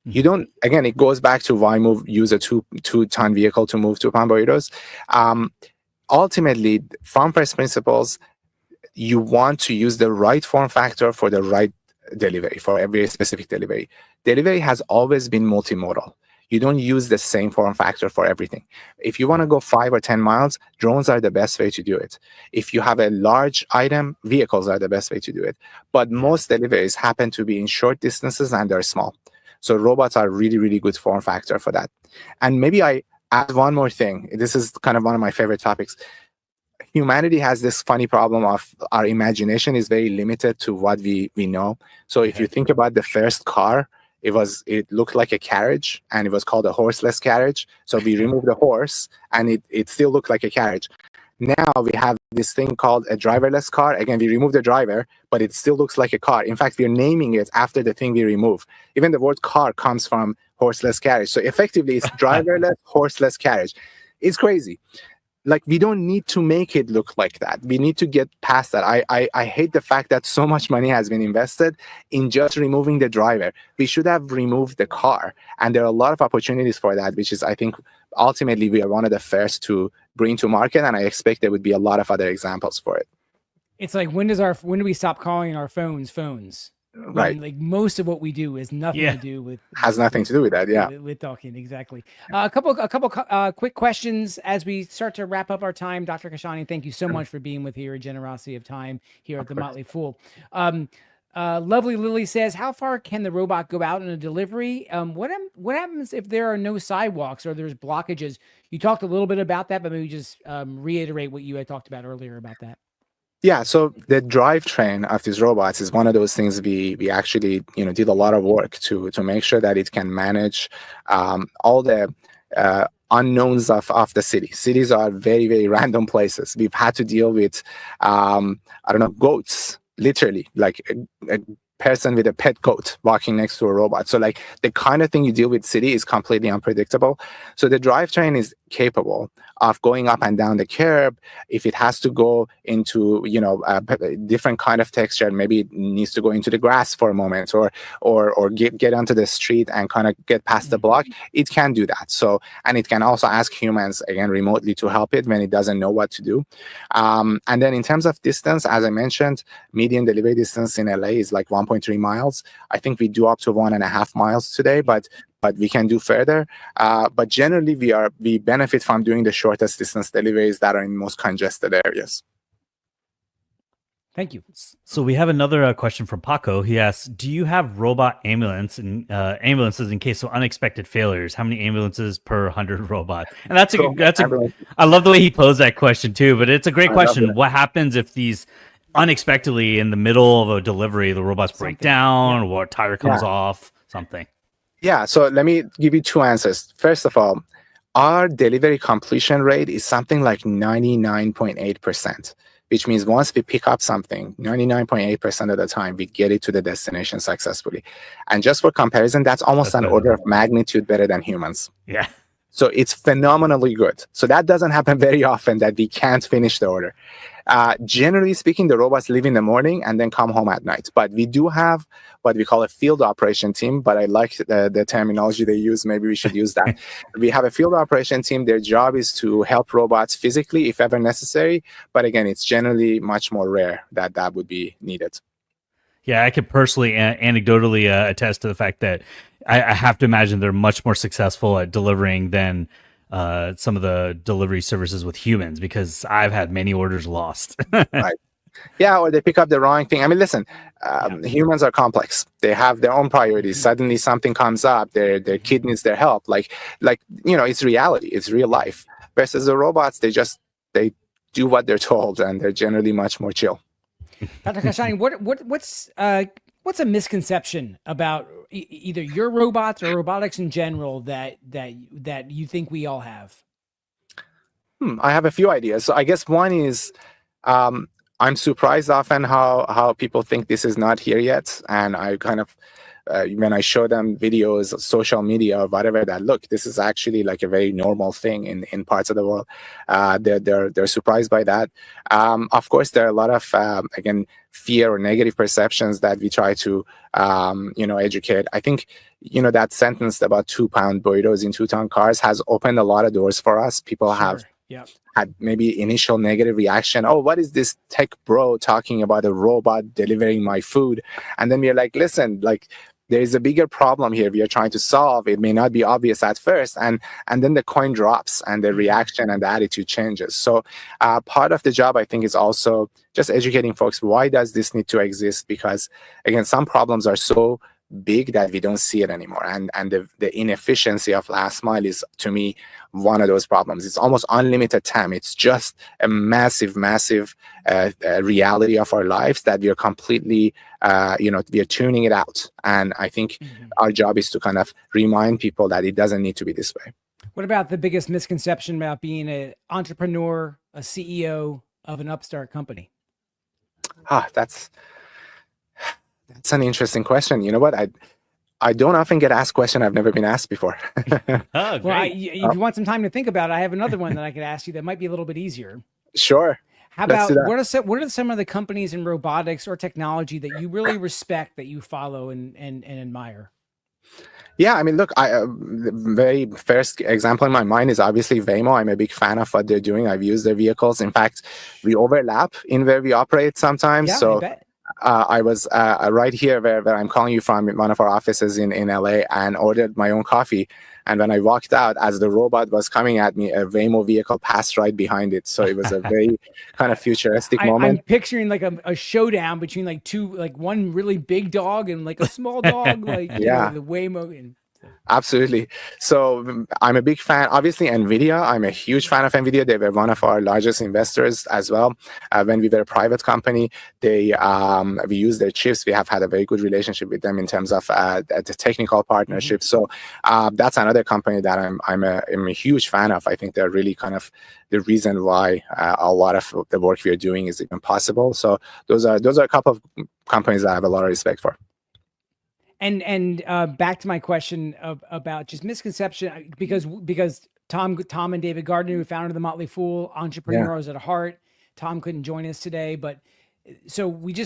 You don't, again, it goes back to why use a two-ton vehicle to move 2-pound burritos. Ultimately, from first principles, you want to use the right form factor for the right delivery, for every specific delivery. Delivery has always been multimodal. You don't use the same form factor for everything. If you want to go 5 or 10 miles, drones are the best way to do it. If you have a large item, vehicles are the best way to do it. But most deliveries happen to be in short distances and they're small. So robots are really, really good form factor for that. And maybe I add one more thing. This is kind of one of my favorite topics. Humanity has this funny problem of our imagination is very limited to what we know. So if you think about the first car, it looked like a carriage and it was called a horseless carriage. So we removed the horse and it still looked like a carriage. Now we have this thing called a driverless car. Again, we remove the driver, but it still looks like a car. In fact, we're naming it after the thing we remove. Even the word car comes from horseless carriage. So effectively, it's driverless, horseless carriage. It's crazy. Like, we don't need to make it look like that. We need to get past that. I hate the fact that so much money has been invested in just removing the driver. We should have removed the car. And there are a lot of opportunities for that, which is, I think, ultimately, we are one of the first to bring to market. And I expect there would be a lot of other examples for it. It's like, when do we stop calling our phones? Right. Like, most of what we do is nothing to do with has nothing to do with that. Yeah. With talking. Exactly. A couple quick questions as we start to wrap up our time. Dr. Kashani, thank you so much for being with your generosity of time here at the Motley Fool. Lovely Lily says, how far can the robot go out in a delivery? What happens if there are no sidewalks or there's blockages? You talked a little bit about that, but maybe just reiterate what you had talked about earlier about that. Yeah, so the drivetrain of these robots is one of those things we actually did a lot of work to make sure that it can manage all the unknowns of the city. Cities are very, very random places. We've had to deal with goats, literally, like a person with a pet goat walking next to a robot. So like the kind of thing you deal with city is completely unpredictable. So the drivetrain is capable of going up and down the curb. If it has to go into a different kind of texture, maybe it needs to go into the grass for a moment or get onto the street and kind of get past the block, it can do that. So, and it can also ask humans again remotely to help it when it doesn't know what to do. And then in terms of distance, as I mentioned, median delivery distance in LA is like 1.3 miles. I think we do up to 1.5 miles today, but we can do further. But generally, we benefit from doing the shortest distance deliveries that are in most congested areas. Thank you. So we have another question from Paco. He asks, "Do you have robot ambulances in case of unexpected failures? How many ambulances per 100 robots?" And I love the way he posed that question too. But it's a great question. What happens if these unexpectedly in the middle of a delivery the robots break down, or tire comes off, something? Yeah. So let me give you two answers. First of all, our delivery completion rate is something like 99.8%. Which means once we pick up something, 99.8% of the time, we get it to the destination successfully. And just for comparison, that's almost an order of magnitude better than humans. Yeah. So it's phenomenally good. So that doesn't happen very often, that we can't finish the order. Generally speaking, the robots leave in the morning and then come home at night. But we do have what we call a field operation team, but I like the terminology they use. Maybe we should use that. We have a field operation team. Their job is to help robots physically if ever necessary. But again, it's generally much more rare that that would be needed. Yeah, I could personally, anecdotally attest to the fact that I have to imagine they're much more successful at delivering than some of the delivery services with humans, because I've had many orders lost. Right. Yeah, or they pick up the wrong thing. I mean, listen, humans are complex. They have their own priorities. Suddenly something comes up, their kid needs their help. Like it's reality, it's real life. Versus the robots, they do what they're told, and they're generally much more chill. Dr. Kashani, what's a misconception about either your robots or robotics in general that you think we all have? I have a few ideas. So I guess one is I'm surprised often how people think this is not here yet, and I kind of when I show them videos, social media, or whatever, that look, this is actually like a very normal thing in parts of the world. They're surprised by that. Of course, there are a lot of again, fear or negative perceptions that we try to educate. I think that sentence about 2-pound burritos in 2-ton cars has opened a lot of doors for us. People have had maybe initial negative reaction. Oh, what is this tech bro talking about a robot delivering my food? And then we're like, listen, like, there is a bigger problem here we are trying to solve. It may not be obvious at first, and then the coin drops and the reaction and the attitude changes. So part of the job, I think, is also just educating folks. Why does this need to exist? Because again, some problems are so big that we don't see it anymore, and the inefficiency of last mile is, to me, one of those problems. It's almost unlimited time. It's just a massive reality of our lives that we are completely we are tuning it out. And I think our job is to kind of remind people that it doesn't need to be this way. What about the biggest misconception about being an entrepreneur, a CEO of an upstart company? That's an interesting question. You know what? I don't often get asked questions I've never been asked before. Well, if you want some time to think about it, I have another one that I could ask you that might be a little bit easier. Sure. How about what are some of the companies in robotics or technology that you really respect, that you follow and admire? Yeah, I mean, look, the very first example in my mind is obviously Waymo. I'm a big fan of what they're doing. I've used their vehicles. In fact, we overlap in where we operate sometimes. Yeah, so I bet. I was right here where I'm calling you from, in one of our offices in LA, and ordered my own coffee. And when I walked out, as the robot was coming at me, a Waymo vehicle passed right behind it. So it was a very kind of futuristic moment. I'm picturing like a showdown between one really big dog and like a small dog, like the Waymo. Absolutely. So I'm a big fan, obviously, NVIDIA. I'm a huge fan of NVIDIA. They were one of our largest investors as well. When we were a private company, we use their chips. We have had a very good relationship with them in terms of the technical partnership. So that's another company that I'm a huge fan of. I think they're really kind of the reason why a lot of the work we are doing is even possible. So those are a couple of companies that I have a lot of respect for. And back to my question about just misconception, because Tom and David Gardner, who founded the Motley Fool, entrepreneurs at heart. Tom couldn't join us today, but so we've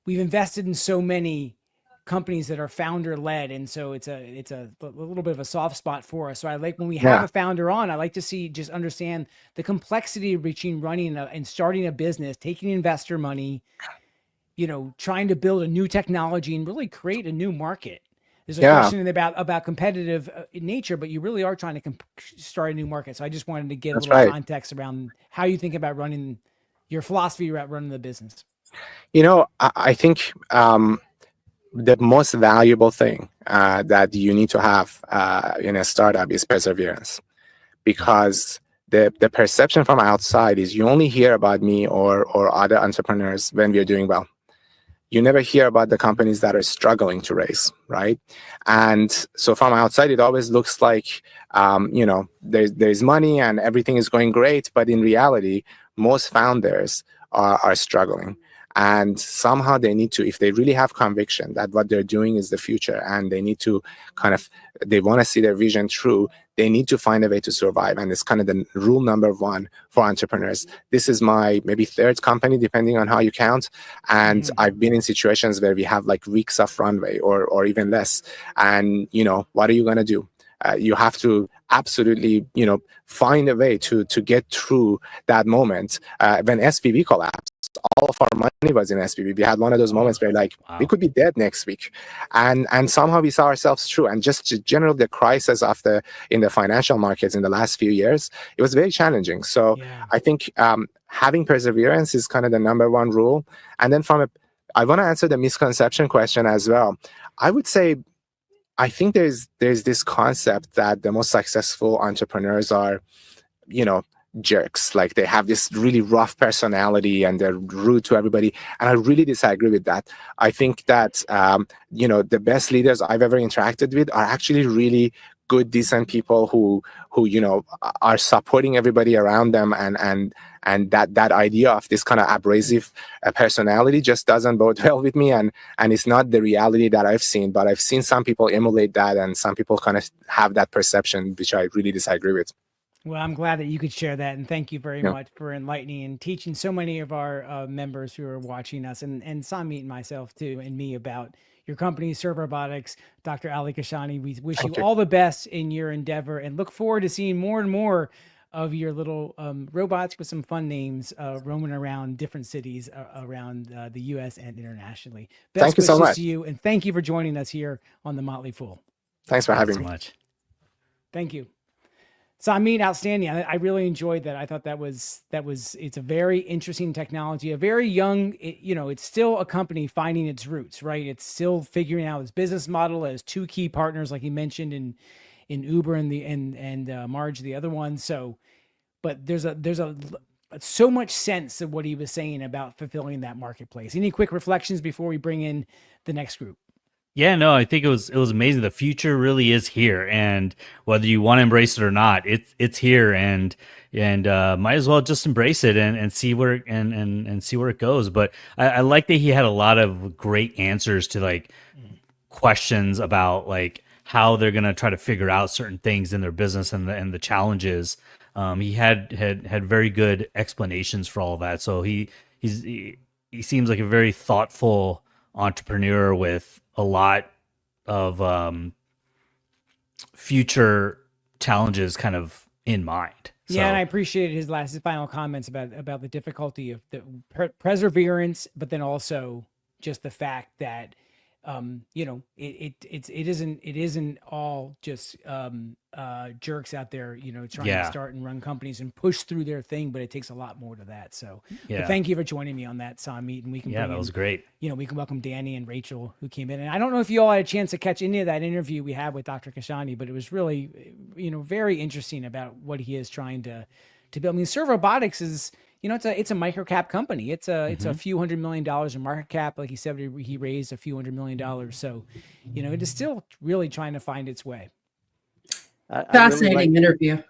invested in so many companies that are founder led, and so it's a little bit of a soft spot for us. So I like when we have a founder on, I like to just understand the complexity between running and starting a business, taking investor money, trying to build a new technology and really create a new market. There's a question about competitive nature, but you really are trying to start a new market. So I just wanted to get a little context around how you think about running, your philosophy about running the business. I think the most valuable thing that you need to have in a startup is perseverance, because the perception from outside is you only hear about me or other entrepreneurs when we are doing well. You never hear about the companies that are struggling to raise, right? And so from outside, it always looks like, there's money and everything is going great. But in reality, most founders are struggling. And somehow they need to, if they really have conviction that what they're doing is the future and they need to they want to see their vision through, they need to find a way to survive. And it's kind of the rule number one for entrepreneurs. This is my maybe third company, depending on how you count. And I've been in situations where we have like weeks of runway or even less. And, what are you going to do? You have to absolutely, find a way to get through that moment. When SVB collapsed, all of our money was in SVB. We had one of those moments where we could be dead next week. And somehow we saw ourselves through. And just generally the crisis in the financial markets in the last few years, it was very challenging. So I think having perseverance is kind of the number one rule. And then I want to answer the misconception question as well. I would say, I think there's this concept that the most successful entrepreneurs are, jerks. Like they have this really rough personality and they're rude to everybody. And I really disagree with that. I think that, the best leaders I've ever interacted with are actually really good, decent people who are supporting everybody around them. And that idea of this kind of abrasive personality just doesn't bode well with me. And it's not the reality that I've seen, but I've seen some people emulate that and some people kind of have that perception, which I really disagree with. Well, I'm glad that you could share that. And thank you very much for enlightening and teaching so many of our members who are watching us and Samit and myself too, and me about your company, Serve Robotics. Dr. Ali Kashani, we wish you all the best in your endeavor and look forward to seeing more and more of your little robots with some fun names roaming around different cities around the U.S. and internationally. Best thank you so much. To you, and thank you for joining us here on the Motley Fool. Thanks for having me. So much. Thank you. Samit, outstanding. I really enjoyed that. I thought it's a very interesting technology, a very young, it's still a company finding its roots, right? It's still figuring out its business model as two key partners, like he mentioned in Uber and Marge, the other one. So, but there's so much sense of what he was saying about fulfilling that marketplace. Any quick reflections before we bring in the next group? Yeah, no, I think it was amazing. The future really is here, and whether you want to embrace it or not, it's here, and might as well just embrace it and see where and see where it goes. But I like that he had a lot of great answers to like questions about like how they're gonna try to figure out certain things in their business and the challenges. He had very good explanations for all of that. So he seems like a very thoughtful entrepreneur with a lot of future challenges kind of in mind. So. Yeah, and I appreciated his final comments about the difficulty of the perseverance, but then also just the fact that it isn't all just jerks out there, trying to start and run companies and push through their thing, but it takes a lot more to that. So but thank you for joining me on that, Samit, and we can that was great. We can welcome Danny and Rachel who came in. And I don't know if you all had a chance to catch any of that interview we had with Dr. Kashani, but it was really, very interesting about what he is trying to build. I mean, Serve Robotics is, it's a micro cap company. It's a few $100 million in market cap. Like he said, he raised a few $100 million. So, it is still really trying to find its way. Fascinating interview.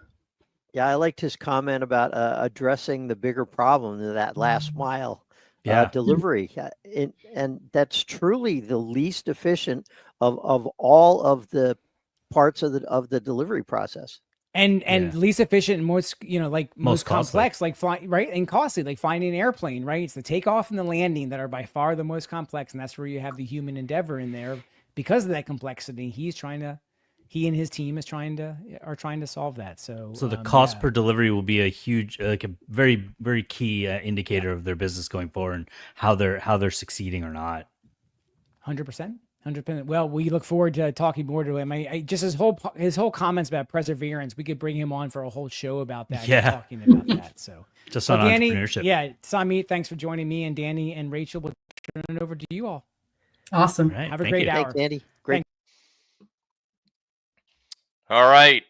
Yeah, I liked his comment about addressing the bigger problem than that last mile delivery. And that's truly the least efficient of all of the parts of the delivery process. And least efficient and most, most complex, like flying, right? And costly, like finding an airplane, right? It's the takeoff and the landing that are by far the most complex. And that's where you have the human endeavor in there. Because of that complexity, he and his team are trying to solve that. So the cost per delivery will be a huge, like a very, very key indicator of their business going forward and how they're succeeding or not. 100%. 100%. Well, we look forward to talking more to him. I just his whole comments about perseverance. We could bring him on for a whole show about that. Yeah. Talking about that. So just well, on Danny, entrepreneurship. Yeah, Samit, thanks for joining me, and Danny and Rachel. We'll turn it over to you all. Awesome. All right, Have a thank great you. hour. Thanks, Andy. Great. All right.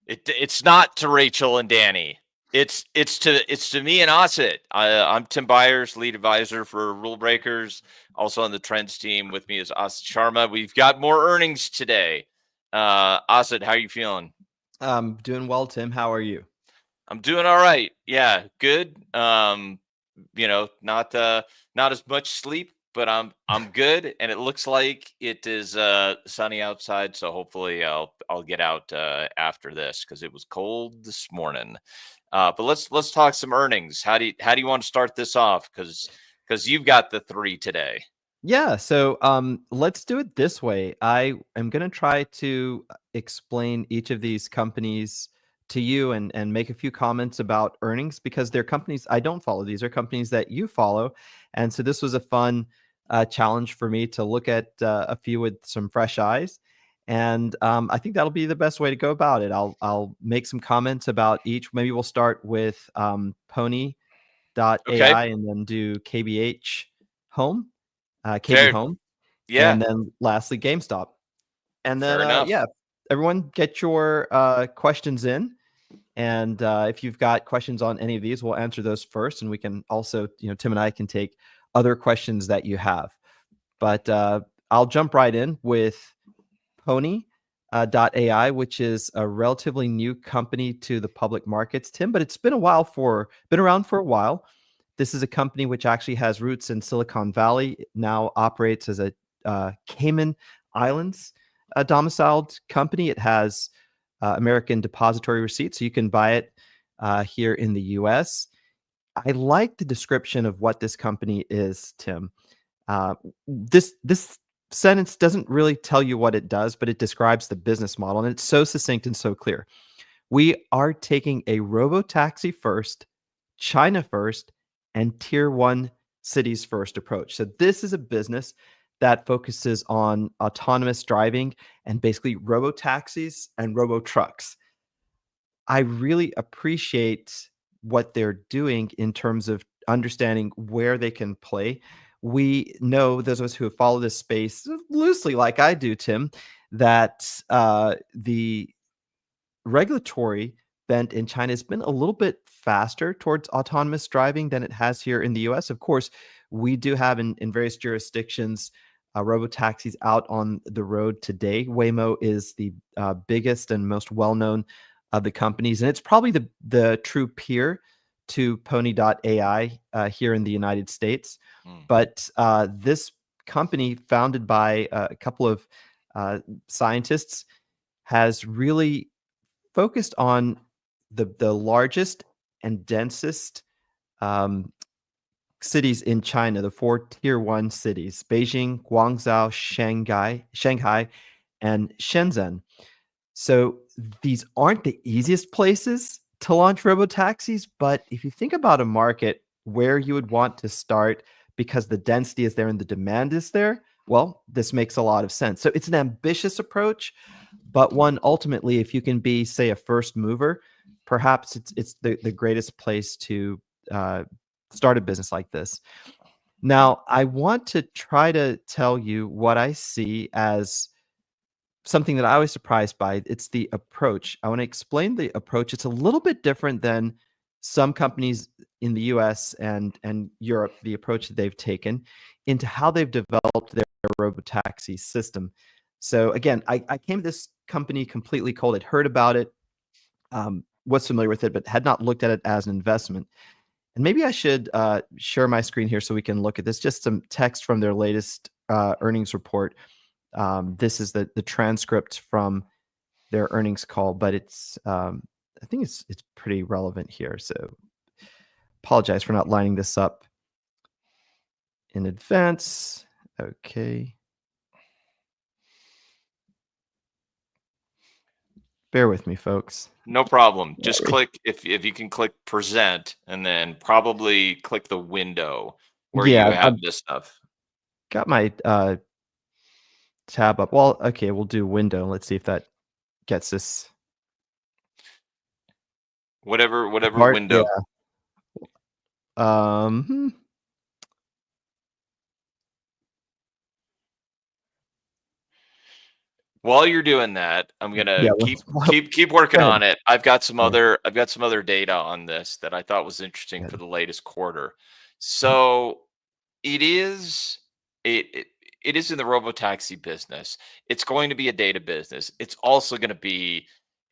It's not to Rachel and Danny. It's to me and Asit. I'm Tim Beyers, lead advisor for Rule Breakers. Also on the trends team with me is Asit Sharma. We've got more earnings today. Asit, how are you feeling? Doing well, Tim. How are you? I'm doing all right. Yeah, good. Not as much sleep, but I'm good. And it looks like it is sunny outside, so hopefully I'll get out after this because it was cold this morning. But let's talk some earnings. How do you want to start this off? Because you've got the 3 today. Yeah, so let's do it this way. I am going to try to explain each of these companies to you and make a few comments about earnings because they're companies I don't follow. These are companies that you follow. And so this was a fun challenge for me to look at a few with some fresh eyes. And I think that'll be the best way to go about it. I'll make some comments about each. Maybe we'll start with Pony.ai and then do KBH Home, KB Home. Yeah. And then lastly, GameStop. And Fair enough. then, everyone get your questions in. And if you've got questions on any of these, we'll answer those first. And we can also, Tim and I can take other questions that you have. But I'll jump right in with Pony.ai, which is a relatively new company to the public markets, Tim, but it's been around for a while. This is a company which actually has roots in Silicon Valley. It now operates as a Cayman Islands domiciled company. It has American depository receipts, so you can buy it here in the US. I like the description of what this company is, Tim. This sentence doesn't really tell you what it does, but it describes the business model, and it's so succinct and so clear. We are taking a robotaxi first, China first, and tier 1 cities first approach. So this is a business that focuses on autonomous driving and basically robotaxis and robo-trucks. I really appreciate what they're doing in terms of understanding where they can play. We know, those of us who have followed this space loosely like I do, Tim, that the regulatory bent in China has been a little bit faster towards autonomous driving than it has here in the US. Of course, we do have in various jurisdictions robotaxis out on the road today. Waymo is the biggest and most well-known of the companies, and it's probably the true peer to Pony.ai here in the United States. But this company, founded by a couple of scientists, has really focused on the largest and densest cities in China, the 4 tier 1 cities: Beijing, Guangzhou, Shanghai, and Shenzhen. So these aren't the easiest places to launch robotaxis, but if you think about a market where you would want to start because the density is there and the demand is there, well, this makes a lot of sense. So it's an ambitious approach, but one ultimately, if you can be, say, a first mover, perhaps it's the greatest place to start a business like this. Now, I want to try to tell you what I see as something that I was surprised by. It's the approach. I want to explain the approach. It's a little bit different than some companies in the US and Europe, the approach that they've taken into how they've developed their robotaxi system. So again, I came to this company completely cold. I'd heard about it, was familiar with it, but had not looked at it as an investment. And maybe I should share my screen here so we can look at this. Just some text from their latest earnings report. This is the transcript from their earnings call, but it's I think it's pretty relevant here. So apologize for not lining this up in advance. Okay. Bear with me, folks. No problem. Just click, if you can click present, and then probably click the window where you have this stuff. Got my tab up. Well, okay, we'll do window. Let's see if that gets us. Whatever Part, window. Yeah. Hmm. While you're doing that, I'm gonna keep working on it. I've got some other data on this that I thought was interesting for the latest quarter. So it is in the robotaxi business. It's going to be a data business. It's also going to be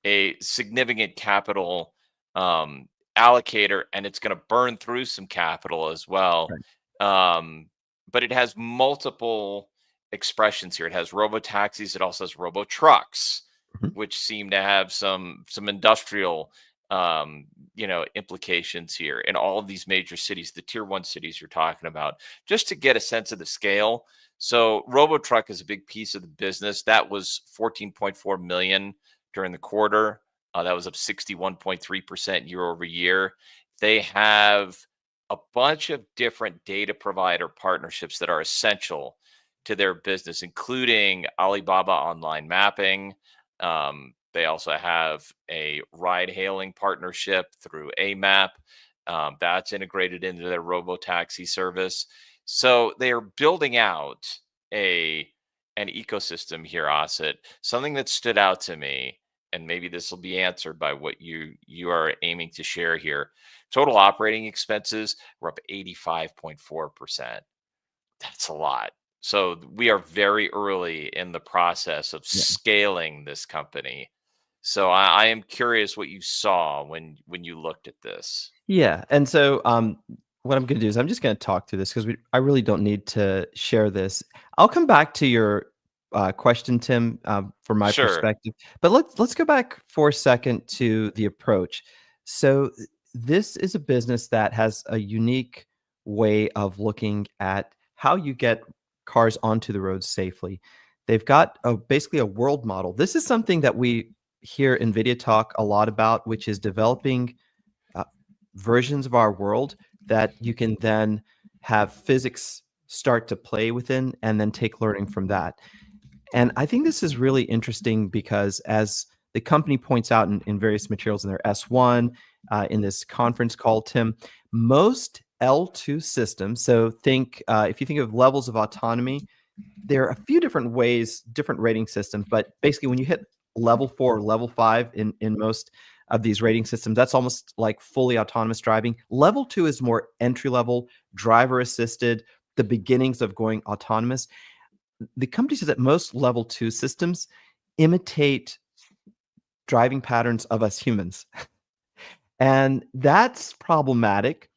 a significant capital allocator, and it's going to burn through some capital as well. Right. But it has multiple expressions here. It has robo taxis. It also has robo trucks, which seem to have some industrial implications here in all of these major cities, the tier 1 cities you're talking about, just to get a sense of the scale. So robo truck is a big piece of the business. That was 14.4 million during the quarter. That was up 61.3% year over year. They have a bunch of different data provider partnerships that are essential to their business, including Alibaba Online Mapping. They also have a ride-hailing partnership through AMAP. That's integrated into their robotaxi service. So they are building out an ecosystem here, Asit. Something that stood out to me, and maybe this will be answered by what you are aiming to share here. Total operating expenses were up 85.4%. That's a lot. So we are very early in the process of scaling this company. So I am curious what you saw when you looked at this. Yeah, and so what I'm going to do is I'm just going to talk through this because I really don't need to share this. I'll come back to your question, Tim, from my perspective. But let's go back for a second to the approach. So this is a business that has a unique way of looking at how you get cars onto the road safely. They've got basically a world model. This is something that we hear NVIDIA talk a lot about, which is developing versions of our world that you can then have physics start to play within and then take learning from that. And I think this is really interesting because, as the company points out in various materials in their S1, in this conference call, Tim, most L2 systems, so if you think of levels of autonomy, there are a few different ways, different rating systems, but basically when you hit level 4 or level 5 in most of these rating systems, that's almost like fully autonomous driving. Level 2 is more entry level, driver assisted, the beginnings of going autonomous. The company says that most level 2 systems imitate driving patterns of us humans. And that's problematic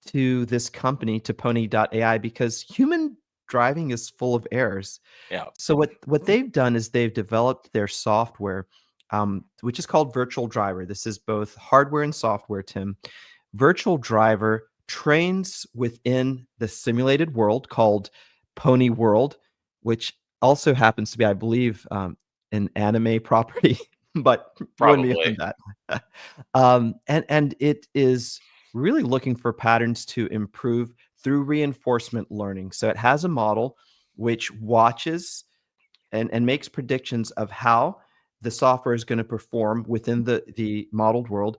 to this company, to Pony.ai, because human driving is full of errors. Yeah. So what they've done is they've developed their software, which is called Virtual Driver. This is both hardware and software, Tim. Virtual Driver trains within the simulated world called Pony World, which also happens to be, I believe, an anime property, but probably beyond that. And it is really looking for patterns to improve through reinforcement learning. So it has a model which watches and makes predictions of how the software is going to perform within the modeled world.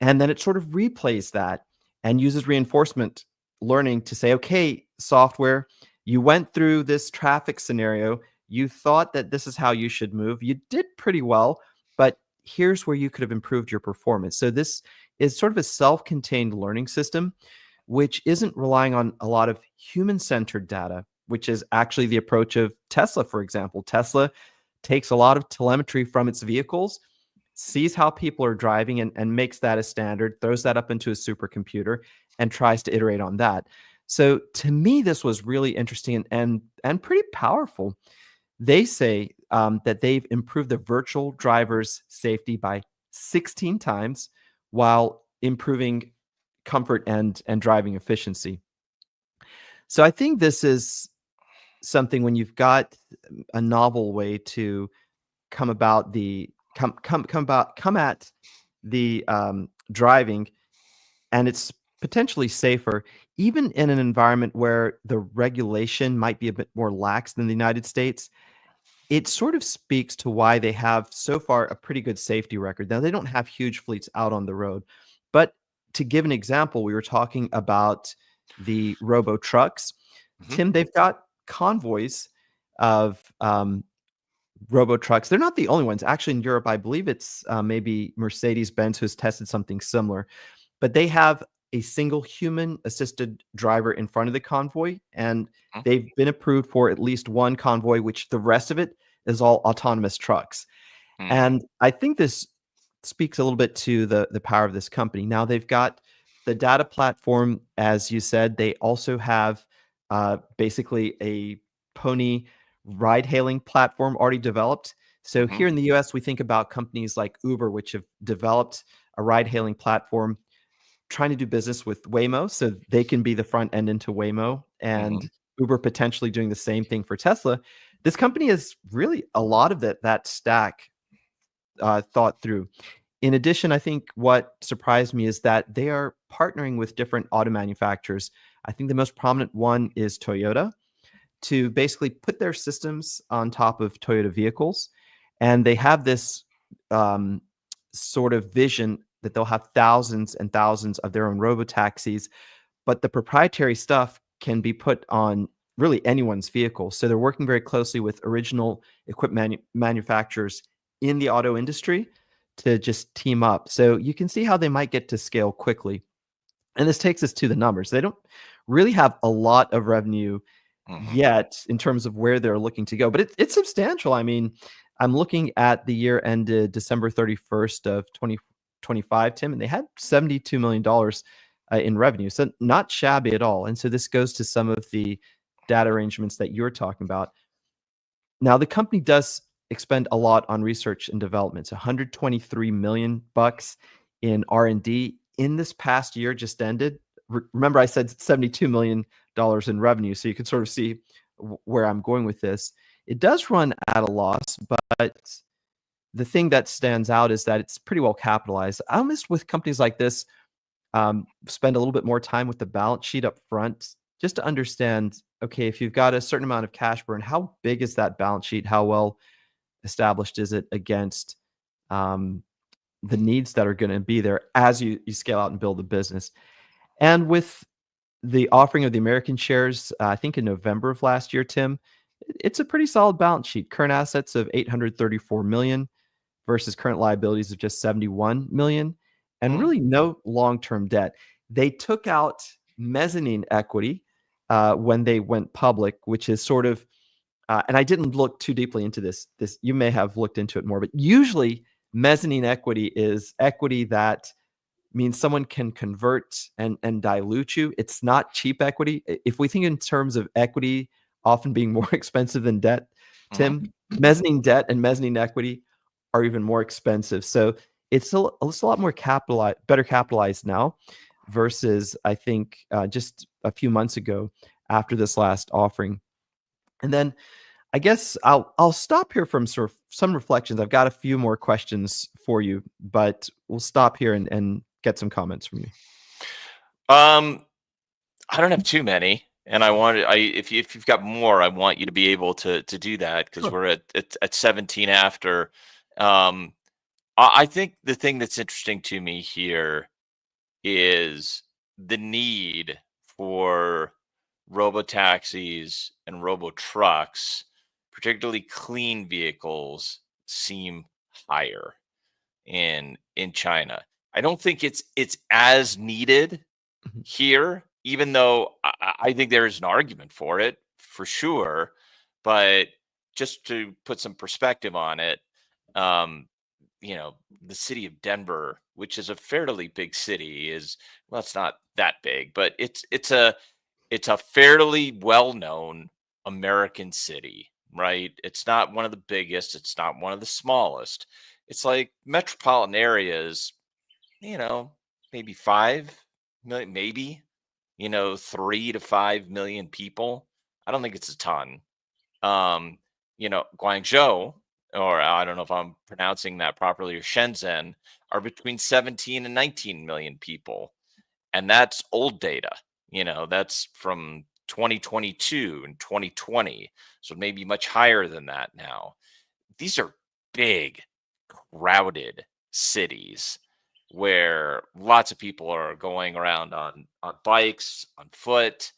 And then it sort of replays that and uses reinforcement learning to say, okay, software, you went through this traffic scenario. You thought that this is how you should move. You did pretty well, but here's where you could have improved your performance. So this is sort of a self-contained learning system, which isn't relying on a lot of human-centered data, which is actually the approach of Tesla, for example. Tesla takes a lot of telemetry from its vehicles, sees how people are driving and makes that a standard, throws that up into a supercomputer, and tries to iterate on that. So to me, this was really interesting and pretty powerful. They say that they've improved the virtual driver's safety by 16 times while improving comfort and driving efficiency. So I think this is something, when you've got a novel way to come at the driving, and it's potentially safer, even in an environment where the regulation might be a bit more lax than the United States. it sort of speaks to why they have so far a pretty good safety record. Now, they don't have huge fleets out on the road, but to give an example, we were talking about the robo trucks. Tim, they've got convoys of robo trucks. They're not the only ones. Actually, in Europe, I believe it's maybe Mercedes-Benz who's tested something similar, but they have a single human-assisted driver in front of the convoy, and they've been approved for at least one convoy, which the rest of it is all autonomous trucks. And I think this speaks a little bit to the power of this company. Now, they've got the data platform, as you said. They also have basically a pony ride-hailing platform already developed. So here in the US, we think about companies like Uber, which have developed a ride-hailing platform trying to do business with Waymo, so they can be the front end into Waymo, and Uber potentially doing the same thing for Tesla. This company has really a lot of that stack thought through. In addition, I think what surprised me is that they are partnering with different auto manufacturers. I think the most prominent one is Toyota, to basically put their systems on top of Toyota vehicles. And they have this sort of vision that they'll have thousands and thousands of their own robotaxis, but the proprietary stuff can be put on really anyone's vehicle. So they're working very closely with original equipment manufacturers in the auto industry to just team up. So you can see how they might get to scale quickly. And this takes us to the numbers. They don't really have a lot of revenue yet in terms of where they're looking to go, but it's substantial. I mean, I'm looking at the year ended December 31st of 2025, Tim, and they had $72 million in revenue. So not shabby at all. And so this goes to some of the data arrangements that you're talking about. Now, the company does expend a lot on research and development. It's $123 million in R&D in this past year just ended. Remember, I said $72 million in revenue, so you can sort of see where I'm going with this. It does run at a loss, but the thing that stands out is that it's pretty well capitalized. I almost, with companies like this, spend a little bit more time with the balance sheet up front, just to understand, okay, if you've got a certain amount of cash burn, how big is that balance sheet? How well established is it against the needs that are going to be there as you scale out and build the business? And with the offering of the American shares, I think in November of last year, Tim, it's a pretty solid balance sheet. Current assets of $834 million versus current liabilities of just $71 million, and really no long-term debt. They took out mezzanine equity when they went public, which is sort of, and I didn't look too deeply into this. You may have looked into it more, but usually mezzanine equity is equity that means someone can convert and dilute you. It's not cheap equity. If we think in terms of equity often being more expensive than debt, Tim, mezzanine debt and mezzanine equity are even more expensive. So it's a lot more better capitalized now versus, I think, just a few months ago after this last offering. And then I guess I'll stop here from sort of some reflections. I've got a few more questions for you, but we'll stop here and get some comments from you. I don't have too many, and if you've got more, I want you to be able to do that, because we're at 17 after. I think the thing that's interesting to me here is the need for robotaxis and robo trucks, particularly clean vehicles, seem higher in China. I don't think it's as needed here, even though I think there is an argument for it, for sure. But just to put some perspective on it, the city of Denver, which is a fairly big city, it's not that big, but it's a fairly well-known American city, right? It's not one of the biggest, it's not one of the smallest. It's like metropolitan areas, maybe 5 million, maybe, 3 to 5 million people. I don't think it's a ton. Guangzhou, or I don't know if I'm pronouncing that properly, or Shenzhen, are between 17 and 19 million people. And that's old data. That's from 2022 and 2020. So maybe much higher than that now. These are big, crowded cities where lots of people are going around on bikes, on foot.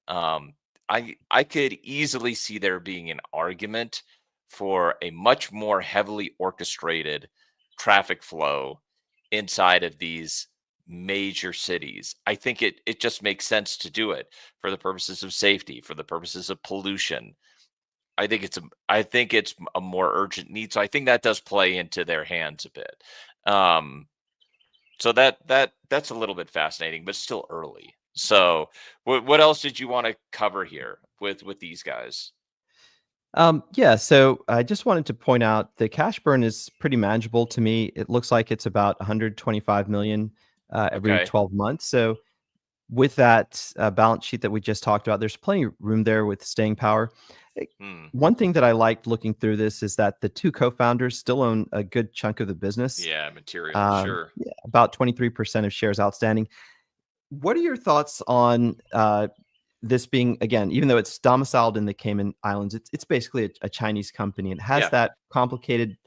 I could easily see there being an argument for a much more heavily orchestrated traffic flow inside of these major cities. I think it just makes sense to do it for the purposes of safety, for the purposes of pollution. I think it's a more urgent need. So I think that does play into their hands a bit. So that's a little bit fascinating, but still early. So what else did you want to cover here with these guys? Yeah, so I just wanted to point out the cash burn is pretty manageable to me. It looks like it's about 125 million every Okay. 12 months. So with that balance sheet that we just talked about, there's plenty of room there with staying power. Hmm. One thing that I liked looking through this is that the two co-founders still own a good chunk of the business. Yeah, material, sure. Yeah, about 23% of shares outstanding. What are your thoughts on this being, again, even though it's domiciled in the Cayman Islands, it's basically a Chinese company. It has Yeah. that complicated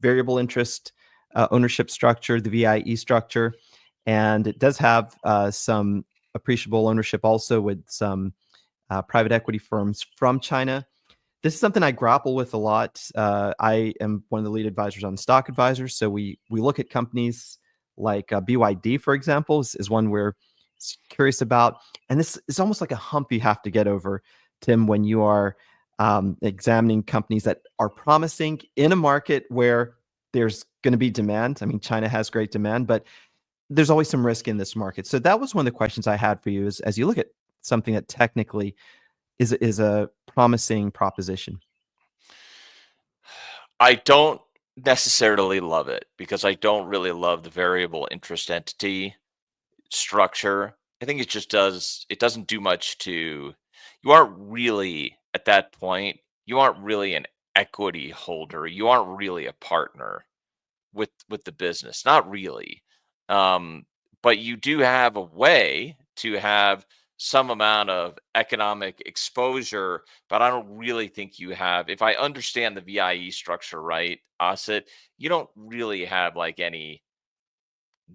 variable interest ownership structure, the VIE structure, and it does have some appreciable ownership also with some private equity firms from China. This is something I grapple with a lot. I am one of the lead advisors on Stock Advisors, so we look at companies like BYD, for example, is one we're curious about. And this is almost like a hump you have to get over, Tim, when you are examining companies that are promising in a market where there's going to be demand. I mean, China has great demand, but there's always some risk in this market. So that was one of the questions I had for you is, as you look at something that technically is a promising proposition. I don't necessarily love it because I don't really love the variable interest entity structure. I think it doesn't do much to, you aren't really at that point, you aren't really an equity holder. You aren't really a partner with the business. Not really. But you do have a way to have some amount of economic exposure, but I don't really think you have, if I understand the VIE structure right, Asit, you don't really have like any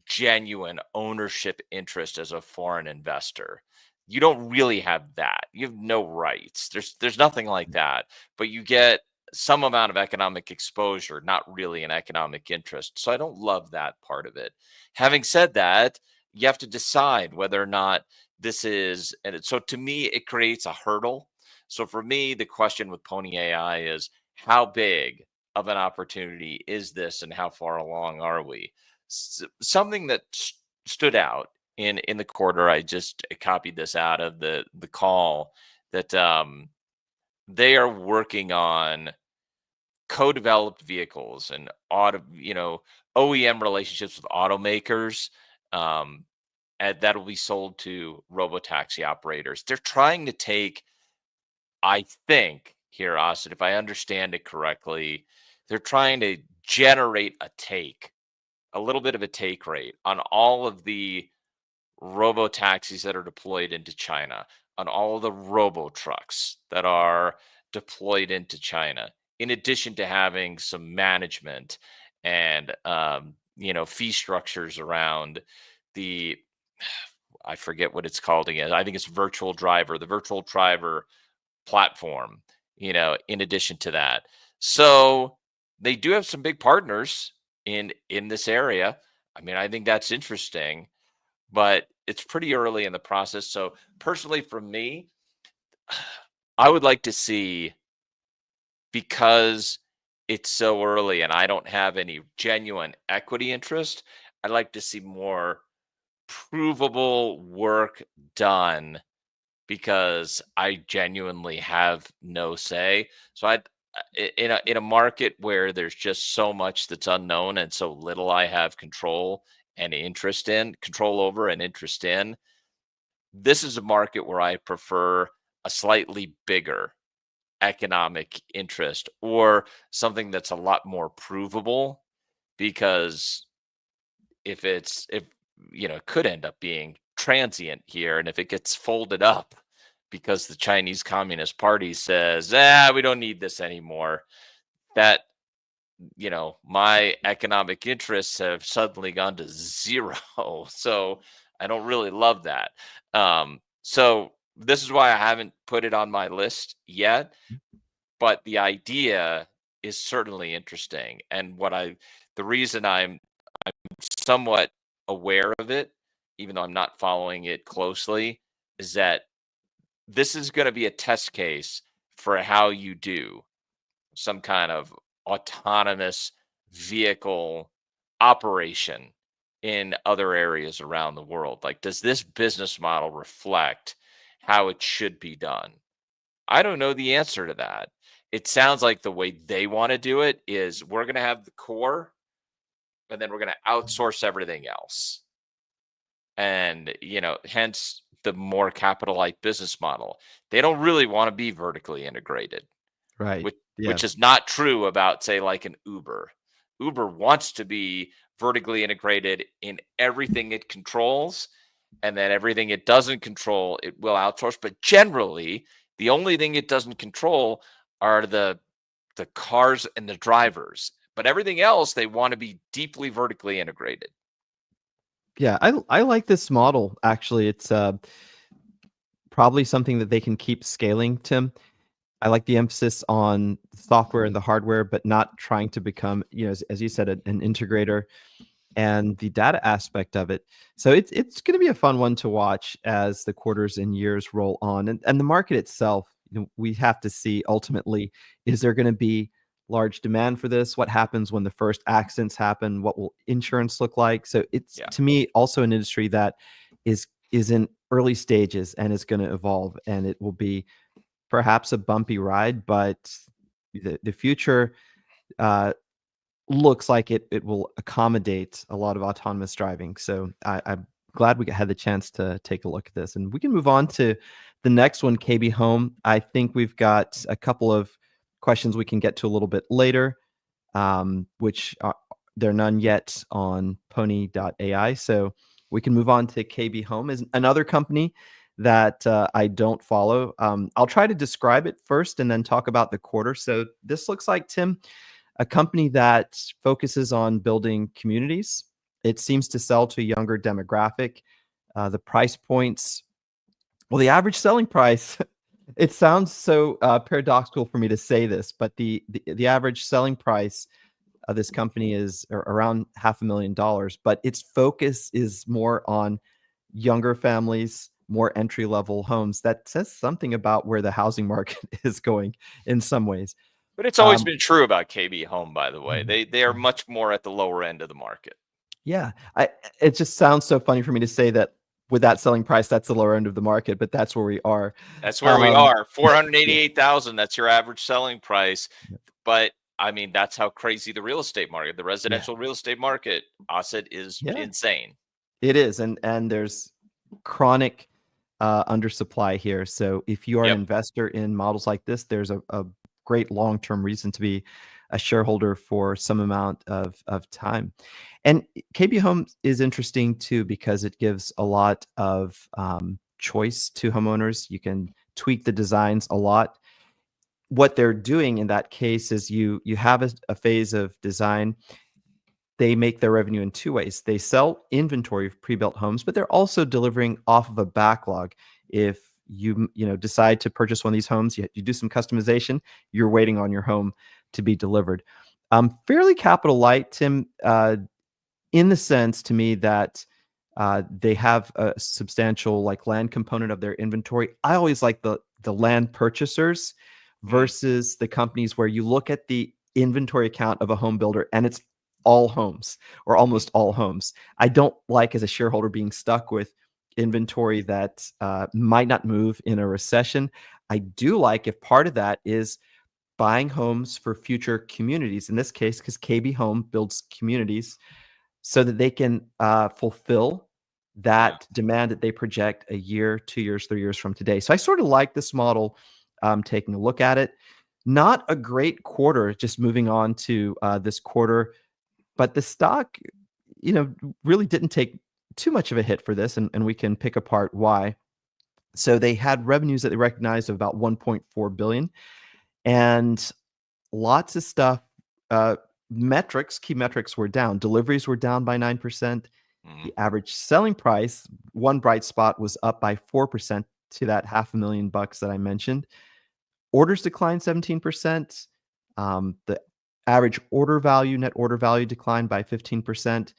genuine ownership interest as a foreign investor. You don't really have that. You have no rights. There's nothing like that, but you get some amount of economic exposure, not really an economic interest. So I don't love that part of it. Having said that, you have to decide whether or not this is, so to me, it creates a hurdle. So for me, the question with Pony AI is how big of an opportunity is this and how far along are we? Something that stood out in the quarter, I just copied this out of the call, that they are working on co-developed vehicles and OEM relationships with automakers, and that'll be sold to robotaxi operators. They're trying to take, I think here, Austin, if I understand it correctly, they're trying to generate a little bit of a take rate on all of the robo taxis that are deployed into China, on all of the robo trucks that are deployed into China, in addition to having some management and fee structures around the, I forget what it's called again. I think it's the virtual driver platform, in addition to that. So they do have some big partners in this area. I mean, I think that's interesting, but it's pretty early in the process. So personally, for me, I would like to see, because it's so early and I don't have any genuine equity interest, I'd like to see more provable work done, because I genuinely have no say. So in a market where there's just so much that's unknown and so little I have control over and interest in, this is a market where I prefer a slightly bigger economic interest or something that's a lot more provable, because if it could end up being transient here, and if it gets folded up because the Chinese Communist Party says, we don't need this anymore, that, my economic interests have suddenly gone to zero. So I don't really love that. So this is why I haven't put it on my list yet. But the idea is certainly interesting. And the reason I'm somewhat aware of it, even though I'm not following it closely, is that this is going to be a test case for how you do some kind of autonomous vehicle operation in other areas around the world. Like, does this business model reflect how it should be done? I don't know the answer to that. It sounds like the way they want to do it is we're going to have the core, and then we're going to outsource everything else. And, hence the more capital light business model. They don't really want to be vertically integrated. Right. Which is not true about, say, like an Uber. Uber wants to be vertically integrated in everything it controls, and then everything it doesn't control, it will outsource. But generally, the only thing it doesn't control are the cars and the drivers. But everything else, they want to be deeply vertically integrated. Yeah, I like this model. Actually, it's probably something that they can keep scaling, Tim. I like the emphasis on software and the hardware, but not trying to become, as you said, an integrator, and the data aspect of it. So it's going to be a fun one to watch as the quarters and years roll on, and the market itself. We have to see ultimately, is there going to be large demand for this? What happens when the first accidents happen? What will insurance look like? So it's to me also an industry that is in early stages and is going to evolve, and it will be perhaps a bumpy ride, but the future looks like it will accommodate a lot of autonomous driving. So I'm glad we had the chance to take a look at this, and we can move on to the next one, KB Home. I think we've got a couple of questions we can get to a little bit later, which there are none yet on pony.ai. So we can move on to KB Home, is another company that I don't follow. I'll try to describe it first and then talk about the quarter. So this looks like, Tim, a company that focuses on building communities. It seems to sell to a younger demographic. The price points, well, the average selling price, it sounds so paradoxical for me to say this, but the average selling price of this company is around $500,000, but its focus is more on younger families, more entry-level homes. That says something about where the housing market is going in some ways. But it's always been true about KB Home, by the way. They are much more at the lower end of the market. Yeah, it just sounds so funny for me to say that with that selling price, that's the lower end of the market, but that's where we are. That's where we are. 488,000. That's your average selling price. But I mean, that's how crazy the real estate market, the residential real estate market, Asit, is insane. It is, and there's chronic undersupply here. So if you are an investor in models like this, there's a great long-term reason to be a shareholder for some amount of time. And KB Home is interesting too, because it gives a lot of choice to homeowners. You can tweak the designs a lot. What they're doing in that case is you have a phase of design. They make their revenue in two ways. They sell inventory of pre-built homes, but they're also delivering off of a backlog. If you decide to purchase one of these homes, you do some customization, you're waiting on your home to be delivered. Fairly capital light, Tim, in the sense to me that they have a substantial land component of their inventory. I always like the land purchasers versus the companies where you look at the inventory account of a home builder and it's all homes or almost all homes. I don't like, as a shareholder, being stuck with inventory that might not move in a recession. I do like if part of that is buying homes for future communities, in this case, because KB Home builds communities so that they can fulfill that demand that they project a year, 2 years, 3 years from today. So I sort of like this model, taking a look at it. Not a great quarter, just moving on to this quarter, but the stock, really didn't take too much of a hit for this, and we can pick apart why. So they had revenues that they recognized of about 1.4 billion, and lots of stuff. Key metrics were down. Deliveries were down by 9%. The average selling price, one bright spot, was up by 4% to that $500,000 that I mentioned. Orders declined 17%. The average net order value declined by 15%.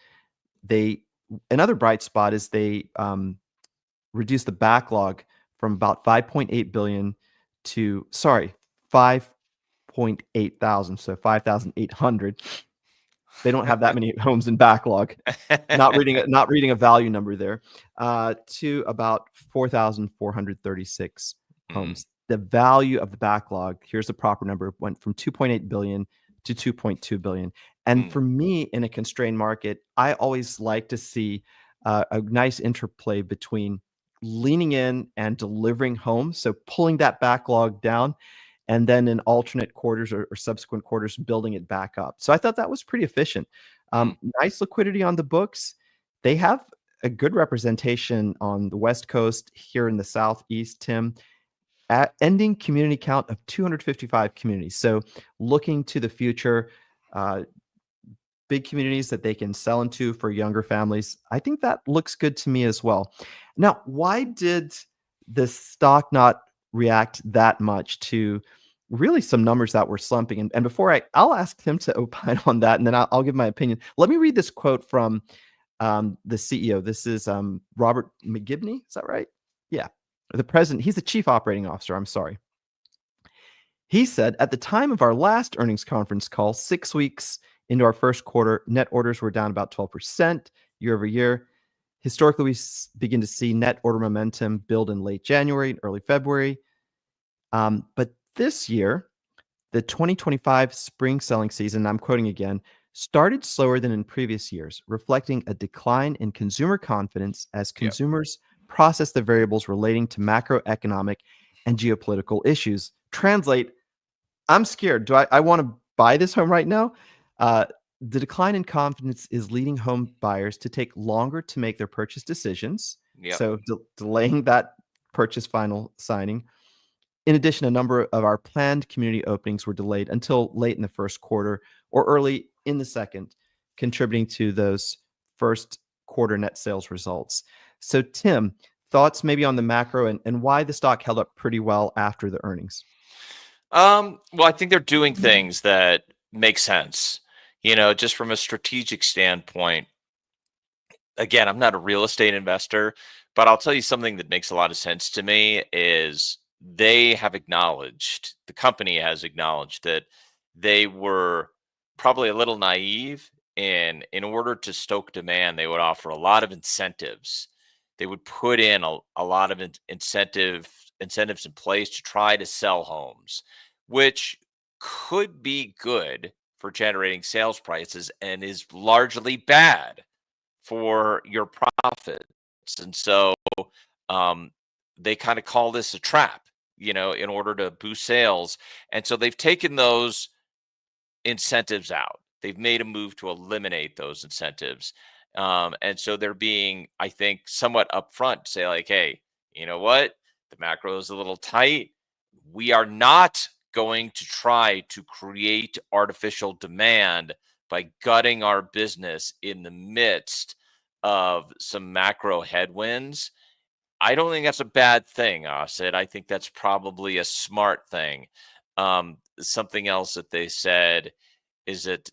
Another bright spot is they reduced the backlog from about 5.8 billion to 5.8 thousand, so 5,800. They don't have that many homes in backlog. Not reading a value number there. To about 4,436 homes. The value of the backlog, here's the proper number, went from 2.8 billion to 2.2 billion. And for me, in a constrained market, I always like to see a nice interplay between leaning in and delivering homes, so pulling that backlog down, and then in alternate quarters or subsequent quarters, building it back up. So I thought that was pretty efficient. Nice liquidity on the books. They have a good representation on the West Coast, here in the Southeast, Tim. Ending community count of 255 communities. So looking to the future, big communities that they can sell into for younger families. I think that looks good to me as well. Now, why did the stock not react that much to really some numbers that were slumping? And before I'll ask him to opine on that, and then I'll give my opinion. Let me read this quote from the CEO. This is Robert McGibney. Is that right? Yeah. The president. He's the chief operating officer. I'm sorry. He said, at the time of our last earnings conference call, 6 weeks into our first quarter, net orders were down about 12% year over year. Historically, we begin to see net order momentum build in late January and early February. But this year, the 2025 spring selling season, I'm quoting again, started slower than in previous years, reflecting a decline in consumer confidence as consumers process the variables relating to macroeconomic and geopolitical issues. Translate, I'm scared. Do I want to buy this home right now? The decline in confidence is leading home buyers to take longer to make their purchase decisions. So delaying that purchase final signing. In addition, a number of our planned community openings were delayed until late in the first quarter or early in the second, contributing to those first quarter net sales results. So, Tim, thoughts maybe on the macro and why the stock held up pretty well after the earnings? Well, I think they're doing things that make sense, just from a strategic standpoint. Again, I'm not a real estate investor, but I'll tell you something that makes a lot of sense to me is the company has acknowledged that they were probably a little naive, and in order to stoke demand, they would offer a lot of incentives. They would put in a lot of incentives in place to try to sell homes, which could be good for generating sales prices and is largely bad for your profits. And so they kind of call this a trap, in order to boost sales. And so they've taken those incentives out. They've made a move to eliminate those incentives. And so they're being, I think, somewhat upfront to say, like, hey, you know what? The macro is a little tight. We are not going to try to create artificial demand by gutting our business in the midst of some macro headwinds. I don't think that's a bad thing, Asit. I think that's probably a smart thing. Something else that they said is that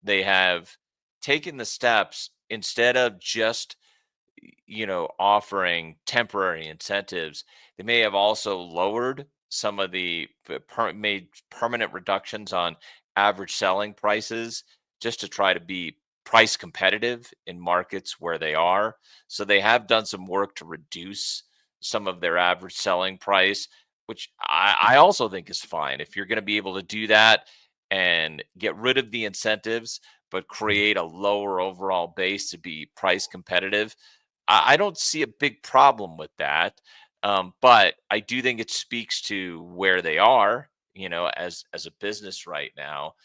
they have taken the steps, instead of just offering temporary incentives, they may have also lowered some of the made permanent reductions on average selling prices, just to try to be price competitive in markets where they are. So they have done some work to reduce some of their average selling price, which I also think is fine. If you're going to be able to do that and get rid of the incentives, but create a lower overall base to be price competitive, I don't see a big problem with that. But I do think it speaks to where they are, as a business right now.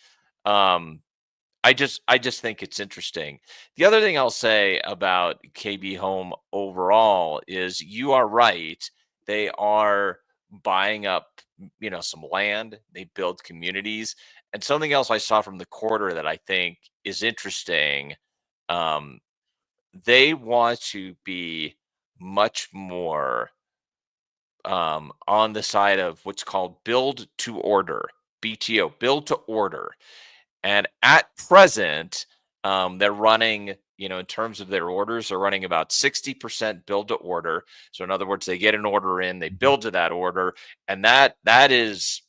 I just think it's interesting. The other thing I'll say about KB Home overall is you are right They are buying up, some land. They build communities. And something else I saw from the quarter that I think is interesting, um, they want to be much more on the side of what's called build to order, BTO, build to order. And at present, they're running, in terms of their orders, they're running about 60% build to order. So in other words, they get an order in, they build to that order, and that's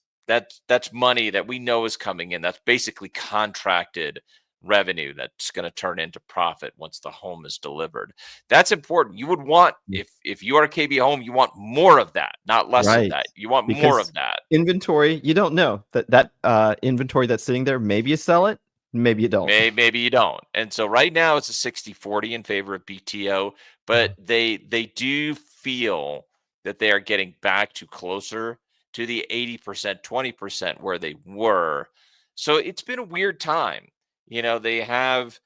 money that we know is coming in. That's basically contracted revenue that's going to turn into profit once the home is delivered. That's important. You would want, if you are a KB home, you want more of that, not less of Right. that. You want more Because of that. inventory, you don't know that inventory that's sitting there, maybe you sell it, maybe you don't. Maybe you don't. And so right now it's a 60-40 in favor of BTO, but they do feel that they are getting back to closer to the 80%, 20% where they were. So it's been a weird time. They have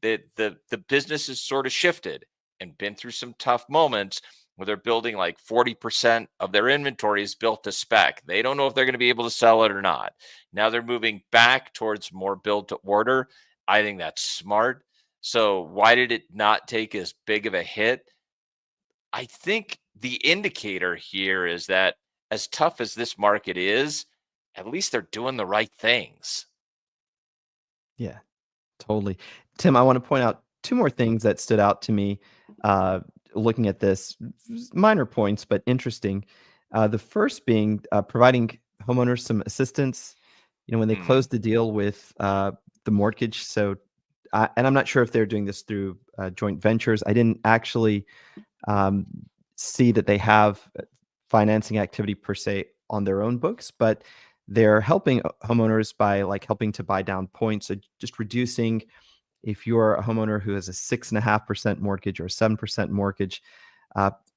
the business has sort of shifted and been through some tough moments where they're building like 40% of their inventory is built to spec. They don't know if they're going to be able to sell it or not. Now they're moving back towards more build to order. I think that's smart. So why did it not take as big of a hit? I think the indicator here is that as tough as this market is, at least they're doing the right things. Yeah, totally. Tim, I want to point out two more things that stood out to me looking at this. Minor points, but interesting. The first being providing homeowners some assistance, when they close the deal with the mortgage. So, and I'm not sure if they're doing this through joint ventures. I didn't actually see that they have financing activity per se on their own books, but they're helping homeowners by helping to buy down points. So just reducing, if you're a homeowner who has a 6.5% mortgage or a 7% mortgage,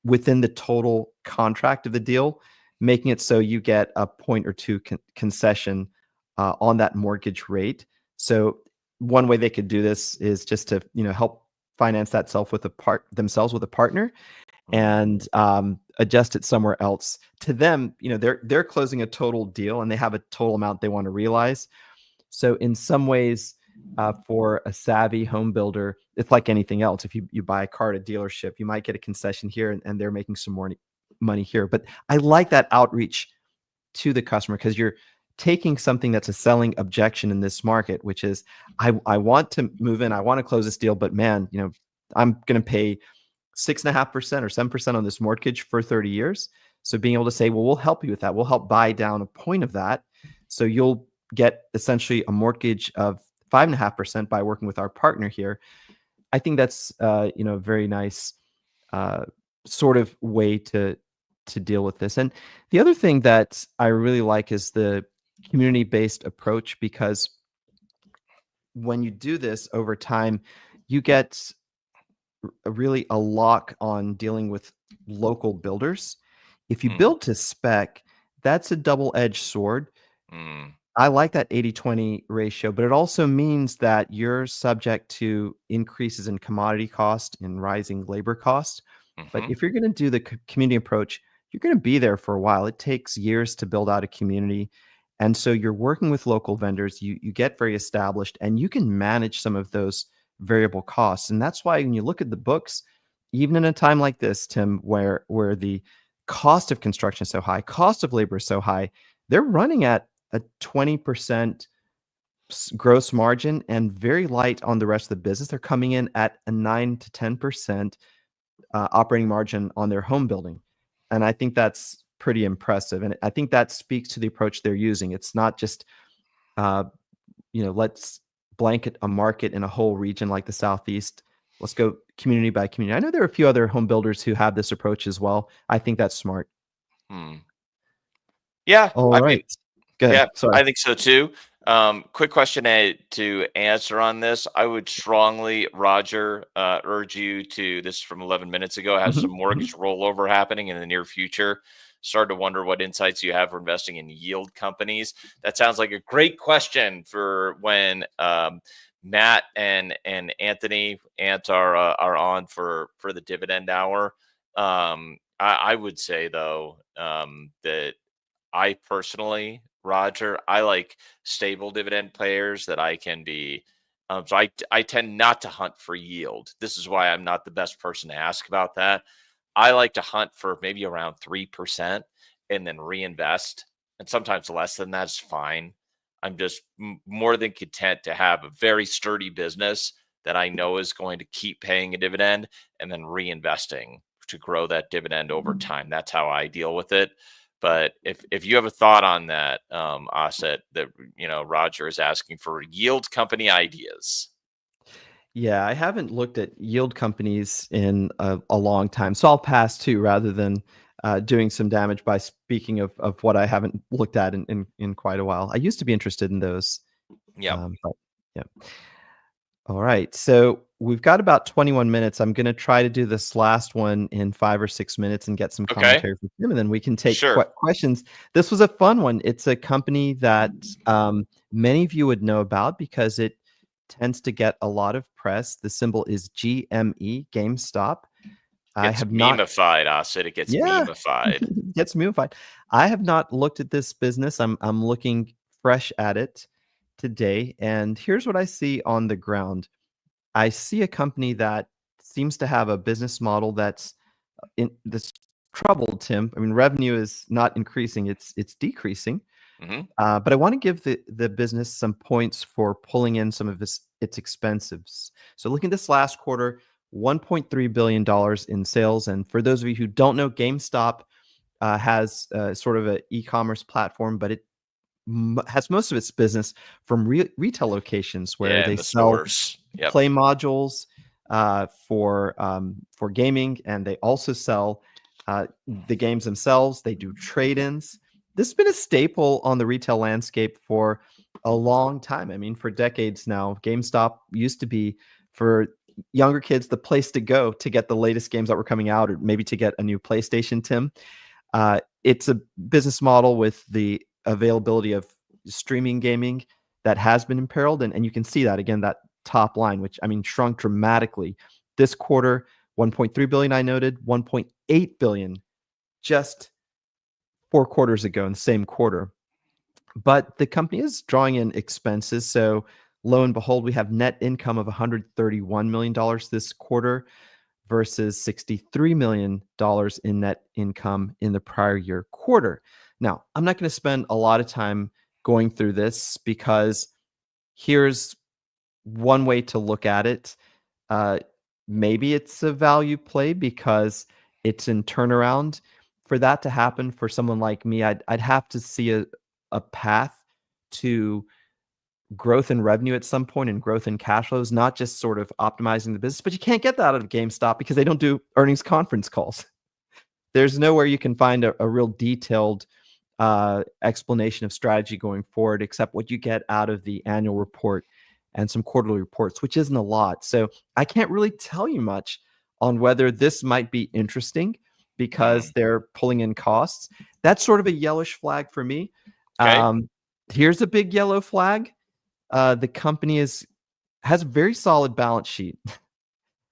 within the total contract of the deal, making it so you get a point or two concession on that mortgage rate. So one way they could do this is just to help finance that themselves with a partner, and adjust it somewhere else. To them, they're closing a total deal and they have a total amount they want to realize. So in some ways, for a savvy home builder, it's like anything else. If you buy a car at a dealership, you might get a concession here and they're making some more money here. But I like that outreach to the customer, because you're taking something that's a selling objection in this market, which is I want to move in, I want to close this deal, but man, I'm going to pay 6.5% or 7% on this mortgage for 30 years. So being able to say, well, we'll help you with that. We'll help buy down a point of that. So you'll get essentially a mortgage of 5.5% by working with our partner here. I think that's a very nice sort of way to deal with this. And the other thing that I really like is the community-based approach, because when you do this over time, you get really a lock on dealing with local builders. If you build to spec, that's a double-edged sword. I like that 80-20 ratio, but it also means that you're subject to increases in commodity cost and rising labor cost. But if you're going to do the community approach, you're going to be there for a while. It takes years to build out a community. And so you're working with local vendors, you get very established, and you can manage some of those variable costs. And that's why when you look at the books, even in a time like this, Tim, where the cost of construction is so high, cost of labor is so high, they're running at a 20% gross margin and very light on the rest of the business. They're coming in at a 9 to 10% operating margin on their home building. And I think that's pretty impressive. And I think that speaks to the approach they're using. It's not just, let's blanket a market in a whole region like the Southeast. Let's go community by community. I know there are a few other home builders who have this approach as well. I think that's smart. Yeah. All right. Good. Yeah, Sorry. I think so too. Quick question to answer on this. I would strongly, Roger, urge you to, this is from 11 minutes ago, have some mortgage rollover happening in the near future. Start to wonder what insights you have for investing in yield companies. That sounds like a great question for when Matt and Anthony are on for the dividend hour. I would say though that I personally, Roger, I like stable dividend players that I can be. So I tend not to hunt for yield. This is why I'm not the best person to ask about that. I like to hunt for maybe around 3% and then reinvest. And sometimes less than that's fine. I'm just more than content to have a very sturdy business that I know is going to keep paying a dividend and then reinvesting to grow that dividend over time. That's how I deal with it. But if you have a thought on that, Asit, that Roger is asking for yield company ideas. Yeah, I haven't looked at yield companies in a long time, so I'll pass too, rather than doing some damage by speaking of what I haven't looked at in quite a while. I used to be interested in those. Yeah. But yeah. All right, so we've got about 21 minutes. I'm going to try to do this last one in 5 or 6 minutes and get some commentary from Tim, and then we can take questions. This was a fun one. It's a company that many of you would know about because it tends to get a lot of press. The symbol is GME, GameStop. I have memified, Asit. It gets memified. It gets memified. I have not looked at this business. I'm looking fresh at it today, and here's what I see on the ground. I see a company that seems to have a business model that's troubled, Tim. I mean, revenue is not increasing; it's decreasing. But I want to give the business some points for pulling in some of its expenses. So looking at this last quarter, $1.3 billion in sales. And for those of you who don't know, GameStop has sort of an e-commerce platform, but it has most of its business from retail locations where they sell play modules for gaming, and they also sell the games themselves. They do trade-ins. This has been a staple on the retail landscape for a long time. I mean, for decades now. GameStop used to be, for younger kids, the place to go to get the latest games that were coming out, or maybe to get a new PlayStation, Tim. It's a business model with the availability of streaming gaming that has been imperiled. And you can see that, again, that top line, which, I mean, shrunk dramatically. This quarter, 1.3 billion, I noted, 1.8 billion just 4 quarters ago in the same quarter. But the company is drawing in expenses. So lo and behold, we have net income of $131 million this quarter versus $63 million in net income in the prior year quarter. Now, I'm not going to spend a lot of time going through this because here's one way to look at it. Maybe it's a value play because it's in turnaround. For that to happen for someone like me, I'd have to see a path to growth in revenue at some point and growth in cash flows, not just sort of optimizing the business. But you can't get that out of GameStop because they don't do earnings conference calls. There's nowhere you can find a real detailed explanation of strategy going forward, except what you get out of the annual report and some quarterly reports, which isn't a lot. So I can't really tell you much on whether this might be interesting because they're pulling in costs. That's sort of a yellowish flag for me. Here's a big yellow flag. The company has a very solid balance sheet.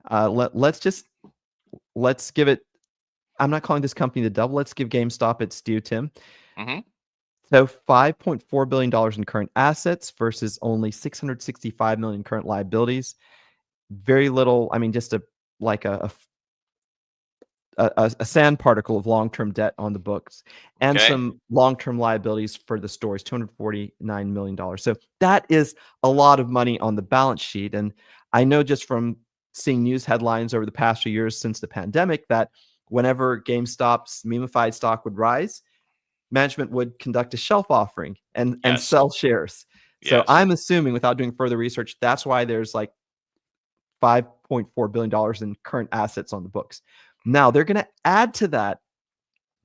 Let's give it. I'm not calling this company the devil. Let's give GameStop its due, Tim. So $5.4 billion in current assets versus only $665 million in current liabilities. Very little. I mean, just a sand particle of long-term debt on the books, and some long-term liabilities for the stores, $249 million. So that is a lot of money on the balance sheet. And I know just from seeing news headlines over the past few years since the pandemic that whenever GameStop's memified stock would rise, management would conduct a shelf offering and sell shares. So I'm assuming, without doing further research, that's why there's like $5.4 billion in current assets on the books. Now, they're going to add to that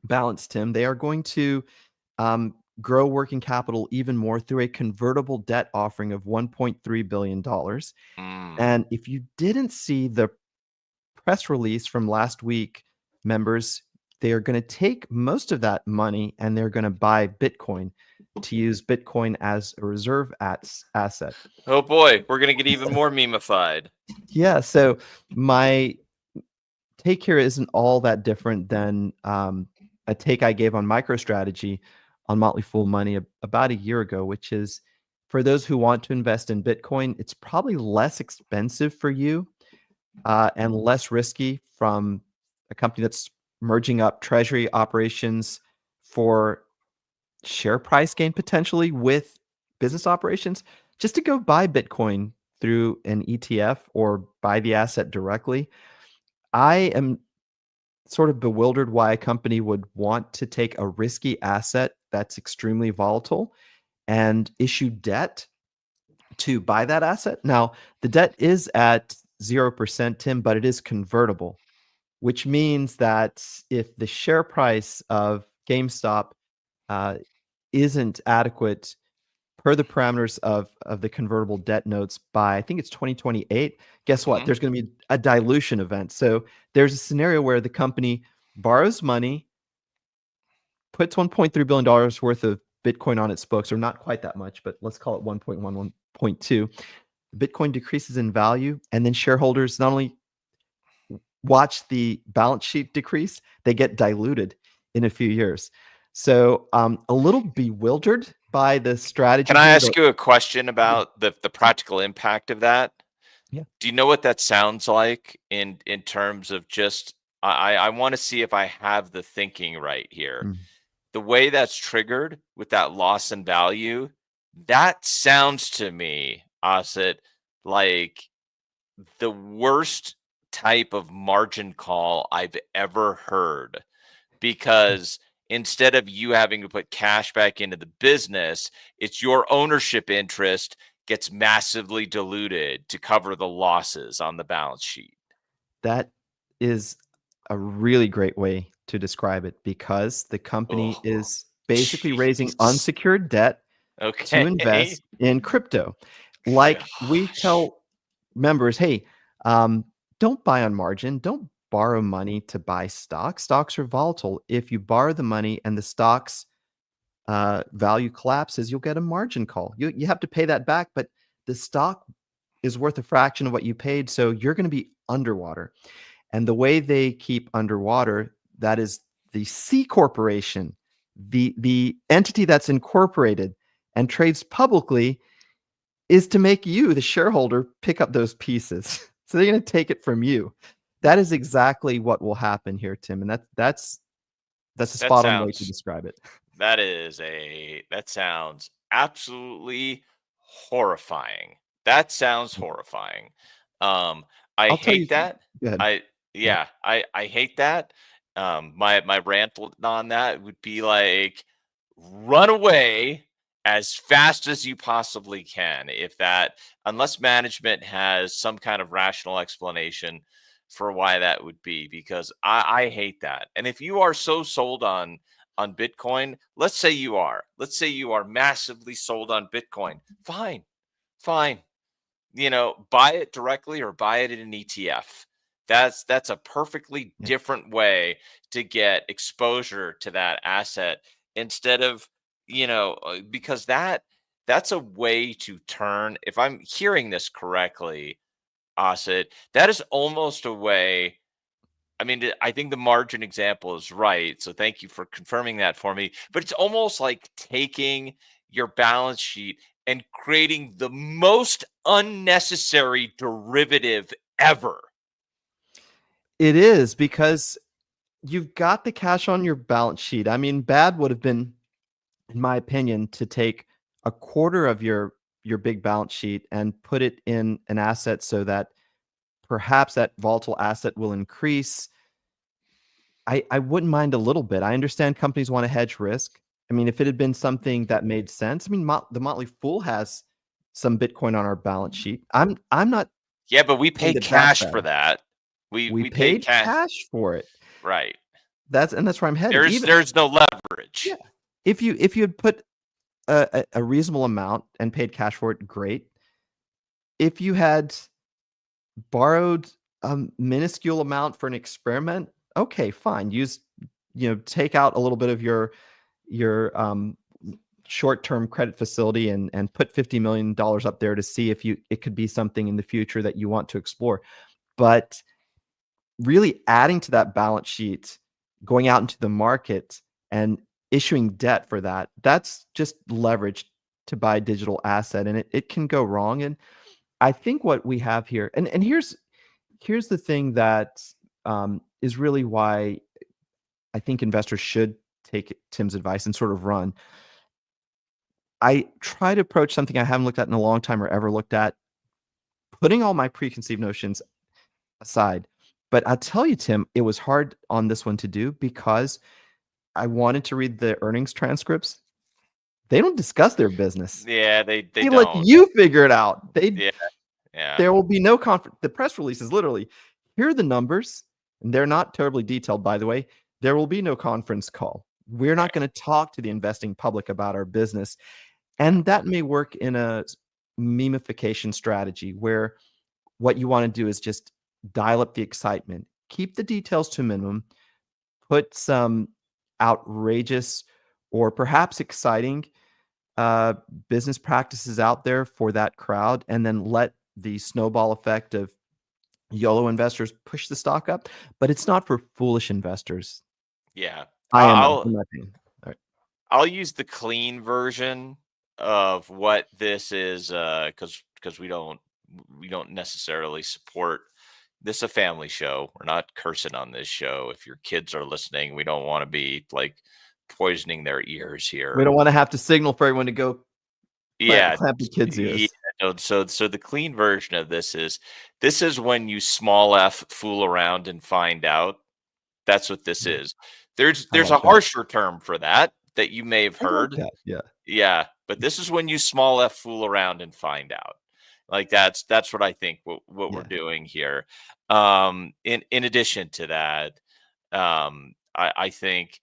balance, Tim. They are going to grow working capital even more through a convertible debt offering of $1.3 billion. And if you didn't see the press release from last week, members, they are going to take most of that money and they're going to buy Bitcoin to use Bitcoin as a reserve asset. Oh boy, we're going to get even more memified. Yeah. So take here isn't all that different than a take I gave on MicroStrategy on Motley Fool Money about a year ago, which is for those who want to invest in Bitcoin, it's probably less expensive for you and less risky from a company that's merging up treasury operations for share price gain potentially with business operations, just to go buy Bitcoin through an ETF or buy the asset directly. I am sort of bewildered why a company would want to take a risky asset that's extremely volatile and issue debt to buy that asset. Now, the debt is at 0%, Tim, but it is convertible, which means that if the share price of GameStop isn't adequate per the parameters of the convertible debt notes by, I think it's 2028, guess what? There's going to be a dilution event. So there's a scenario where the company borrows money, puts $1.3 billion worth of Bitcoin on its books, or not quite that much, but let's call it 1.1, 1.2. Bitcoin decreases in value, and then shareholders not only watch the balance sheet decrease, they get diluted in a few years. So a little bewildered by the strategy. Can I ask you a question about the practical impact of that? Yeah. Do you know what that sounds like in terms of just, I want to see if I have the thinking right here. The way that's triggered with that loss in value, that sounds to me, Asit, like the worst type of margin call I've ever heard, because instead of you having to put cash back into the business, it's your ownership interest gets massively diluted to cover the losses on the balance sheet. That is a really great way to describe it, because the company is basically raising unsecured debt to invest in crypto. Like we tell members, hey, don't buy on margin. Don't borrow money to buy stocks. Stocks are volatile. If you borrow the money and the stock's value collapses, you'll get a margin call. You have to pay that back, but the stock is worth a fraction of what you paid, so you're going to be underwater. And the way they keep underwater, that is the C corporation, the entity that's incorporated and trades publicly, is to make you, the shareholder, pick up those pieces. So they're going to take it from you. That is exactly what will happen here, Tim. And that's a spot on way to describe it. That sounds absolutely horrifying. That sounds horrifying. I hate that. I hate that. My rant on that would be like, run away as fast as you possibly can. Unless management has some kind of rational explanation for why that would be, because I hate that. And if you are so sold on Bitcoin, let's say you are massively sold on Bitcoin, fine. Buy it directly or buy it in an ETF. That's a perfectly different way to get exposure to that asset, instead of, because that's a way to turn, if I'm hearing this correctly, Asit, that is almost a way. I mean, I think the margin example is right. So thank you for confirming that for me. But it's almost like taking your balance sheet and creating the most unnecessary derivative ever. It is, because you've got the cash on your balance sheet. I mean, bad would have been, in my opinion, to take a quarter of your big balance sheet and put it in an asset so that perhaps that volatile asset will increase. I wouldn't mind a little bit. I understand companies want to hedge risk. I mean, if it had been something that made sense, I mean, the Motley Fool has some Bitcoin on our balance sheet. I'm not. Yeah, but we paid cash for that. We paid cash for it. Right. That's where I'm headed. There's no leverage. Yeah. If you had put a reasonable amount and paid cash for it, great. If you had borrowed a minuscule amount for an experiment, okay, fine. Take out a little bit of your short-term credit facility and put $50 million up there to see if it could be something in the future that you want to explore. But really adding to that balance sheet, going out into the market and issuing debt for that, that's just leverage to buy digital asset, and it can go wrong. And I think what we have here, and here's the thing that is really why I think investors should take Tim's advice and sort of run. I try to approach something I haven't looked at in a long time or ever looked at, putting all my preconceived notions aside. But I'll tell you, Tim, it was hard on this one to do because I wanted to read the earnings transcripts. They don't discuss their business. Yeah, they let don't. you figure it out. Yeah. There will be no conference. The press release is literally, here are the numbers, and they're not terribly detailed, by the way. There will be no conference call. We're not going to talk to the investing public about our business. And that may work in a memification strategy where what you want to do is just dial up the excitement, keep the details to a minimum, put some outrageous or perhaps exciting business practices out there for that crowd, and then let the snowball effect of YOLO investors push the stock up. But it's not for foolish investors. Yeah. IMO, in my opinion. All right. I'll use the clean version of what this is, because we don't necessarily support this. A family show. We're not cursing on this show. If your kids are listening, we don't want to be like poisoning their ears here. We don't want to have to signal for everyone to go clamp the kids' ears. Yeah, no, so the clean version of this is when you small f fool around and find out. That's what this is. There's a harsher term for that you may have heard. Yeah, but this is when you small f fool around and find out. Like that's what I think what we're doing here. In addition to that, I think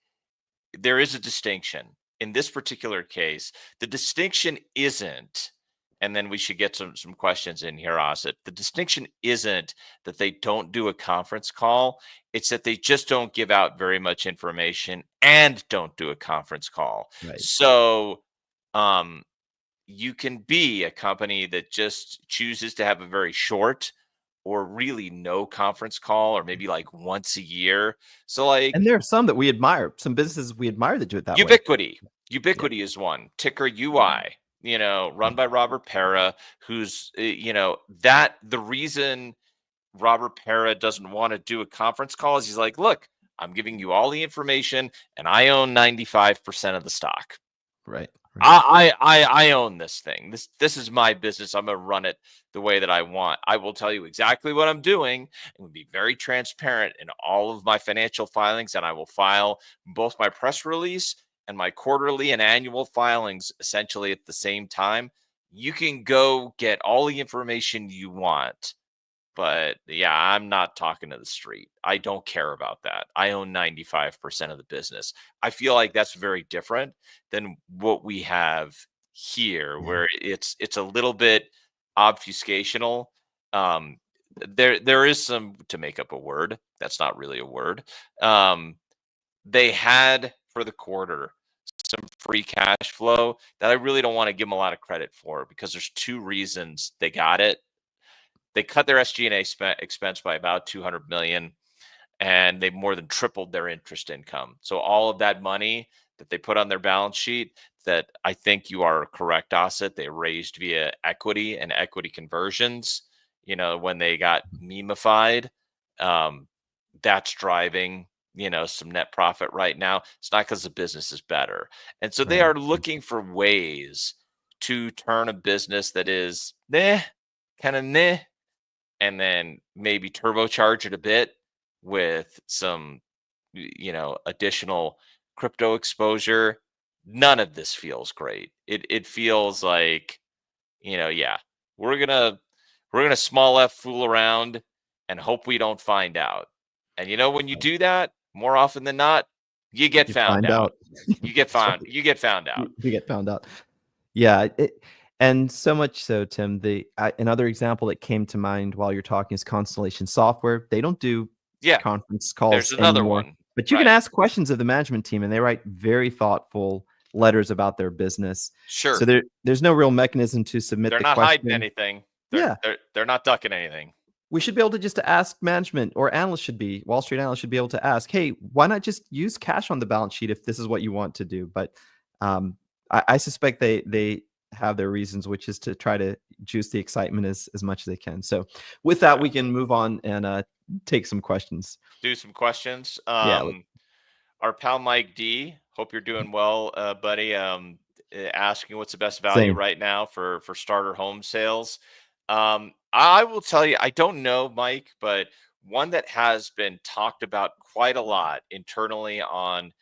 there is a distinction in this particular case. The distinction isn't, and then we should get some questions in here, Asit. The distinction isn't that they don't do a conference call. It's that they just don't give out very much information and don't do a conference call. Right. So you can be a company that just chooses to have a very short or really no conference call, or maybe like once a year. So like, and there are some that we admire, some businesses we admire that do it that way. Ubiquity is one. Ticker UI, run by Robert Pera, who's, that the reason Robert Pera doesn't want to do a conference call is he's like, look, I'm giving you all the information and I own 95% of the stock. Right. I own this thing. This is my business. I'm going to run it the way that I want. I will tell you exactly what I'm doing and will be very transparent in all of my financial filings, and I will file both my press release and my quarterly and annual filings essentially at the same time. You can go get all the information you want. But yeah, I'm not talking to the street. I don't care about that. I own 95% of the business. I feel like that's very different than what we have here, where it's a little bit obfuscational. There is some, to make up a word that's not really a word. They had for the quarter some free cash flow that I really don't want to give them a lot of credit for, because there's two reasons they got it. They cut their SG&A expense by about $200 million, and they more than tripled their interest income. So all of that money that they put on their balance sheet, that I think you are correct, Asit, they raised via equity and equity conversions. When they got memified, that's driving, some net profit right now. It's not because the business is better. And so they are looking for ways to turn a business that is kind of and then maybe turbocharge it a bit with some, additional crypto exposure. None of this feels great. It feels like, we're gonna small f fool around and hope we don't find out. And when you do that, more often than not, you get found out. You get found. You get found out. You get found out. Yeah. And so much so, Tim, another example that came to mind while you're talking is Constellation Software. They don't do conference calls There's another anymore, one. but you can ask questions of the management team, and they write very thoughtful letters about their business. Sure. So there's no real mechanism to submit They're the not question. hiding anything. They're not ducking anything. we should be able to just ask management, or Wall Street analysts should be able to ask, hey, why not just use cash on the balance sheet if this is what you want to do? But I suspect they have their reasons, which is to try to juice the excitement as much as they can. So with that, we can move on and take some questions. Do some questions. Yeah. Our pal Mike D, hope you're doing well, buddy. Asking what's the best value Same. right now for starter home sales. I will tell you, I don't know, Mike, but one that has been talked about quite a lot internally on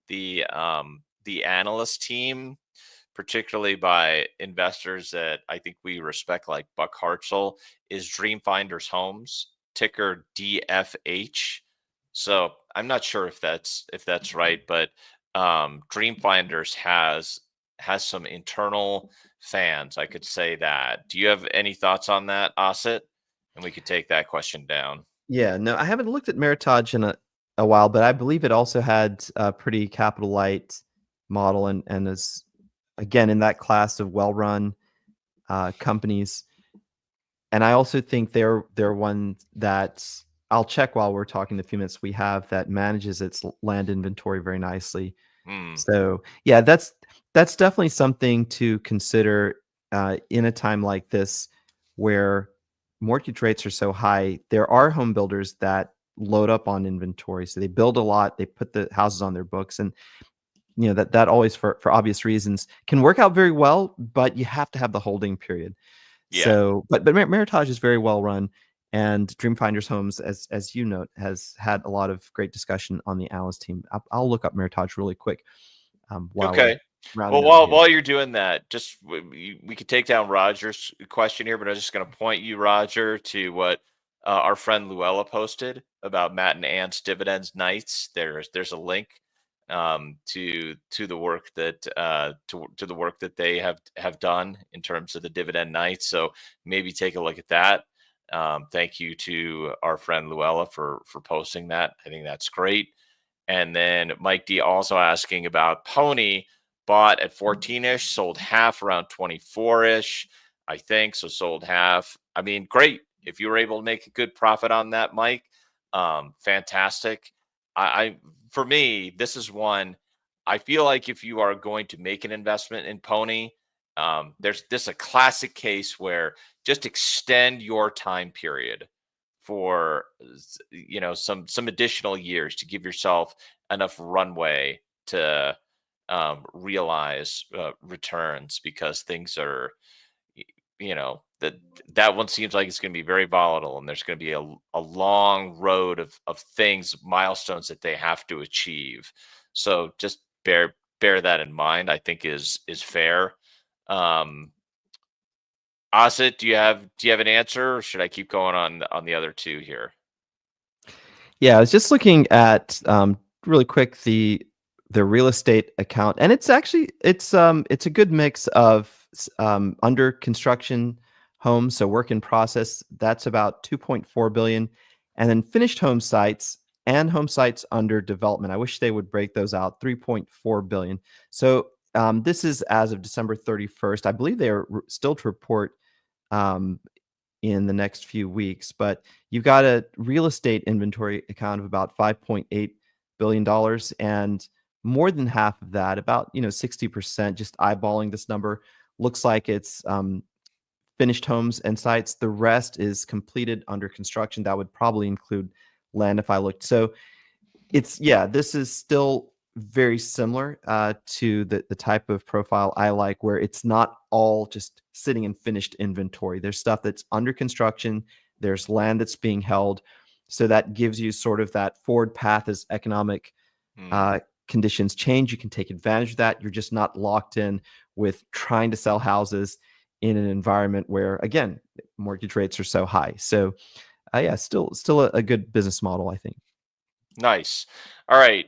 the analyst team, particularly by investors that I think we respect, like Buck Hartzell, is Dreamfinders Homes, ticker DFH. So I'm not sure if that's right, but Dreamfinders has some internal fans. I could say that. Do you have any thoughts on that, Asit? And we could take that question down. Yeah, no, I haven't looked at Meritage in a while, but I believe it also had a pretty capital light model and is, again, in that class of well-run companies. And I also think they're one that I'll check while we're talking the few minutes we have, that manages its land inventory very nicely. So yeah, that's definitely something to consider in a time like this where mortgage rates are so high. There are home builders that load up on inventory, so they build a lot, they put the houses on their books, and you know that always, for obvious reasons, can work out very well, but you have to have the holding period. Yeah. So, but Meritage is very well run, and Dreamfinders Homes, as you note, has had a lot of great discussion on the analyst team. I'll look up Meritage really quick. Okay. Well, while you're doing that, just we could take down Roger's question here, but I'm just going to point you, Roger, to what our friend Luella posted about Matt and Ant's dividends nights. There's a link to the work that to the work that they have done in terms of the dividend nights. So maybe take a look at that. Thank you to our friend Luella for posting that. I think that's great. And then Mike D also asking about Pony, bought at 14-ish, sold half around 24-ish, I think. So sold half. I mean, great. If you were able to make a good profit on that, Mike, fantastic. For me, this is one, I feel like if you are going to make an investment in Pony, there's a classic case where just extend your time period for some additional years to give yourself enough runway to realize returns, because things are, that one seems like it's going to be very volatile, and there's going to be a long road of things, milestones that they have to achieve. So just bear that in mind, I think is fair. Asit, do you have an answer, or should I keep going on the other two here? Yeah, I was just looking at really quick the real estate account, and it's actually it's a good mix of under construction homes, so work in process, that's about 2.4 billion, and then finished home sites and home sites under development. I wish they would break those out, 3.4 billion. So this is as of December 31st. I believe they are still to report in the next few weeks, but you've got a real estate inventory account of about $5.8 billion, and more than half of that, about 60%, just eyeballing this number, looks like it's finished homes and sites. The rest is completed under construction. That would probably include land if I looked. So this is still very similar to the type of profile I like, where it's not all just sitting in finished inventory. There's stuff that's under construction. There's land that's being held. So that gives you sort of that forward path as economic conditions change. You can take advantage of that. You're just not locked in with trying to sell houses in an environment where, again, mortgage rates are so high. So still a good business model, I think. Nice. All right.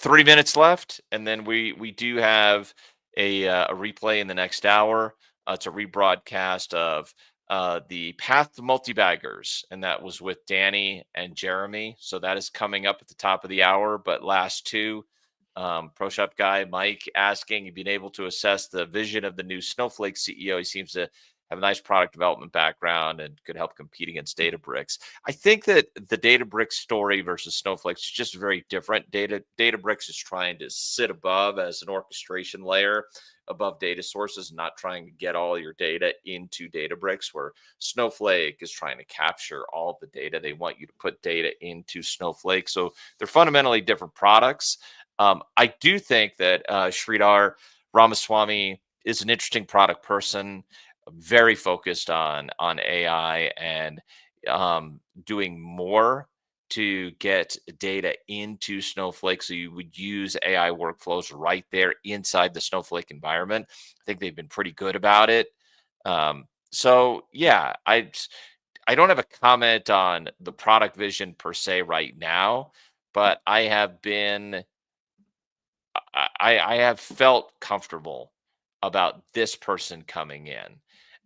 3 minutes left, and then we do have a replay in the next hour. It's a rebroadcast of the Path to Multi-Baggers, and that was with Danny and Jeremy. So that is coming up at the top of the hour. But last two, Pro Shop guy Mike asking, you've been able to assess the vision of the new Snowflake CEO. He seems to have a nice product development background and could help compete against Databricks. I think that the Databricks story versus Snowflake is just very different. Databricks is trying to sit above as an orchestration layer above data sources, not trying to get all your data into Databricks, where Snowflake is trying to capture all of the data. They want you to put data into Snowflake. So they're fundamentally different products. I do think that Sridhar Ramaswamy is an interesting product person, very focused on AI and doing more to get data into Snowflake. So you would use AI workflows right there inside the Snowflake environment. I think they've been pretty good about it. So yeah, I don't have a comment on the product vision per se right now, but I have felt comfortable about this person coming in.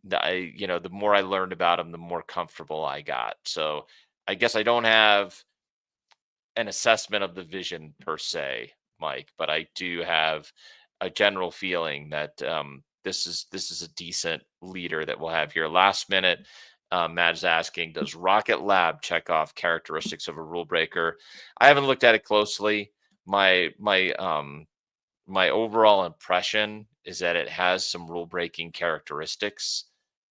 The more I learned about him, the more comfortable I got. So I guess I don't have an assessment of the vision per se, Mike, but I do have a general feeling that this is a decent leader that we'll have here. Last minute, Matt is asking, does Rocket Lab check off characteristics of a rule breaker? I haven't looked at it closely. My overall impression is that it has some rule breaking characteristics,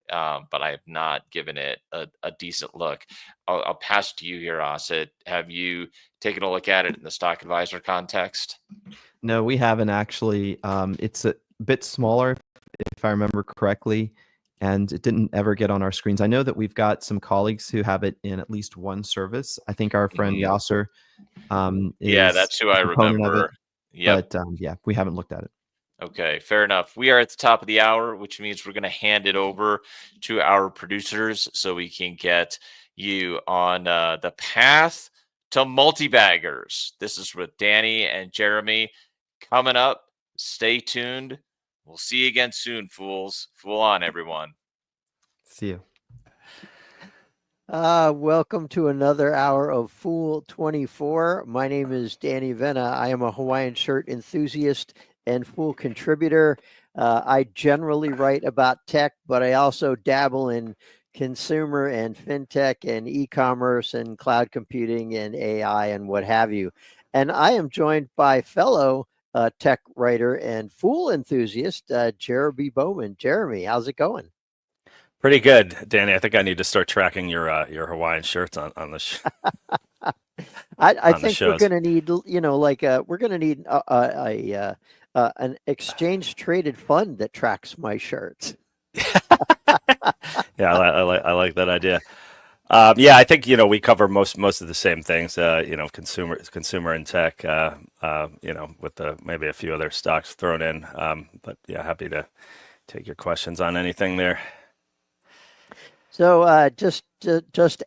but I have not given it a decent look. I'll pass to you here, Asit. Have you taken a look at it in the stock advisor context? No, we haven't actually. It's a bit smaller, if I remember correctly, and it didn't ever get on our screens. I know that we've got some colleagues who have it in at least one service. I think our friend Yasser Yeah, is that's who I a proponent of it. remember. Yep. But yeah, we haven't looked at it. Okay, fair enough. We are at the top of the hour, which means we're going to hand it over to our producers so we can get you on the path to multi-baggers. This is with Danny and Jeremy coming up. Stay tuned. We'll see you again soon, fools. Fool on, everyone. See you. Welcome to another hour of Fool 24. My name is Danny Vena. I am a Hawaiian shirt enthusiast and Fool contributor. I generally write about tech, but I also dabble in consumer and fintech and e-commerce and cloud computing and AI and what have you. And I am joined by fellow tech writer and Fool enthusiast, Jeremy Bowman. Jeremy, how's it going? Pretty good, Danny. I think I need to start tracking your Hawaiian shirts on the show. I think we're going to need, we're going to need an exchange traded fund that tracks my shirts. Yeah, I like that idea. Yeah, I think we cover most of the same things. Consumer and tech. With maybe a few other stocks thrown in. But yeah, happy to take your questions on anything there. So just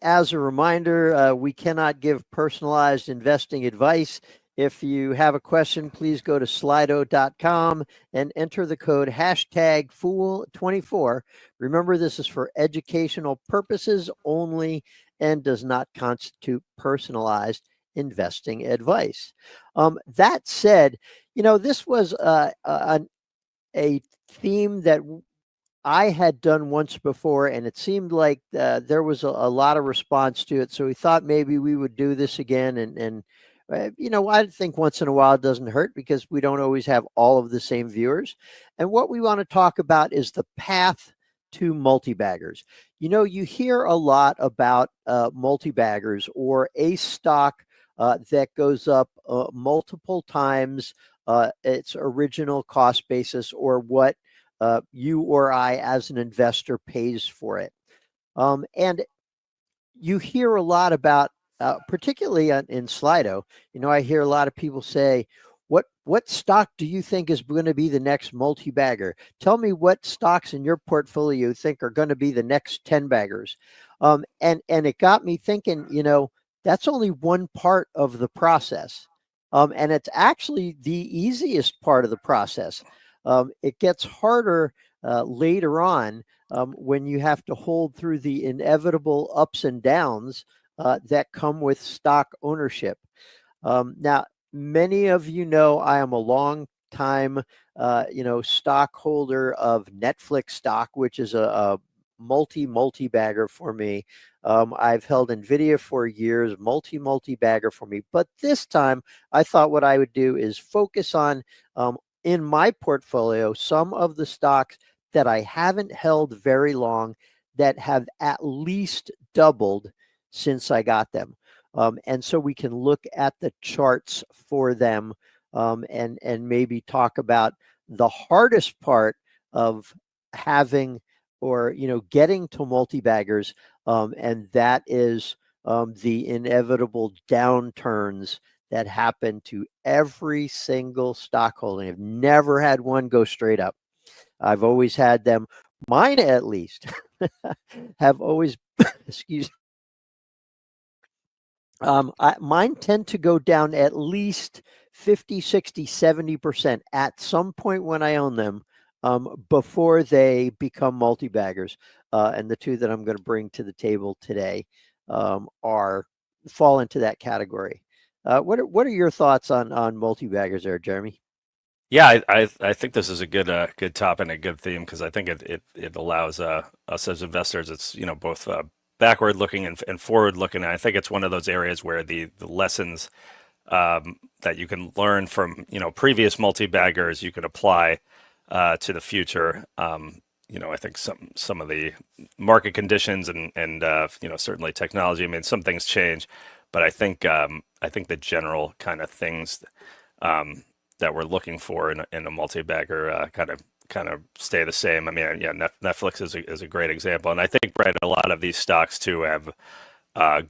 as a reminder, we cannot give personalized investing advice. If you have a question, please go to slido.com and enter the code #Fool24. Remember, this is for educational purposes only and does not constitute personalized investing advice. That said, this was a theme that I had done once before, and it seemed like there was a lot of response to it. So we thought maybe we would do this again. And I think once in a while it doesn't hurt because we don't always have all of the same viewers. And what we want to talk about is the path to multi-baggers. You hear a lot about multi-baggers or a stock that goes up multiple times its original cost basis or what you or I as an investor pays for it. And you hear a lot about, particularly in Slido, I hear a lot of people say, what stock do you think is going to be the next multi-bagger? Tell me what stocks in your portfolio you think are going to be the next 10 baggers. And it got me thinking, that's only one part of the process. And it's actually the easiest part of the process. It gets harder later on when you have to hold through the inevitable ups and downs that come with stock ownership. Now, many of I am a long time, stockholder of Netflix stock, which is a multi-bagger for me. I've held NVIDIA for years, multi-bagger for me. But this time I thought what I would do is focus on, in my portfolio, some of the stocks that I haven't held very long that have at least doubled since I got them. And so we can look at the charts for them, and maybe talk about the hardest part of having, or getting to multi-baggers, and that is the inevitable downturns that happen to every single stock holding. I've never had one go straight up. I've always had them, mine at least, have always, excuse me, mine tend to go down at least 50, 60, 70% at some point when I own them, before they become multi-baggers. And the two that I'm going to bring to the table today fall into that category. What are your thoughts on multi-baggers there, Jeremy? Yeah, I think this is a good topic and a good theme, because I think it allows us as investors, it's both backward looking and forward looking. And I think it's one of those areas where the lessons that you can learn from previous multi-baggers you can apply to the future. I think some of the market conditions and certainly technology. I mean, some things change, but I think the general kind of things that we're looking for in a multi-bagger kind of stay the same. I mean, yeah, Netflix is a great example, and I think, Brad, a lot of these stocks too have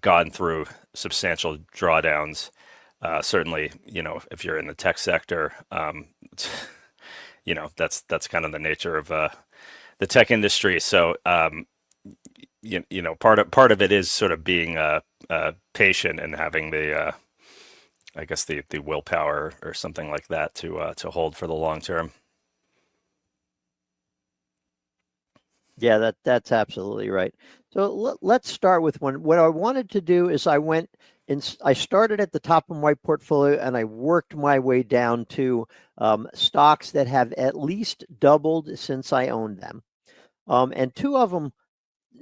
gone through substantial drawdowns. Certainly, if you're in the tech sector, that's kind of the nature of the tech industry. So, part of it is sort of being patient and having the I guess the willpower or something like that to hold for the long term. Yeah, that's absolutely right. So let's start with one. What I wanted to do is I started at the top of my portfolio and I worked my way down to stocks that have at least doubled since I owned them. And two of them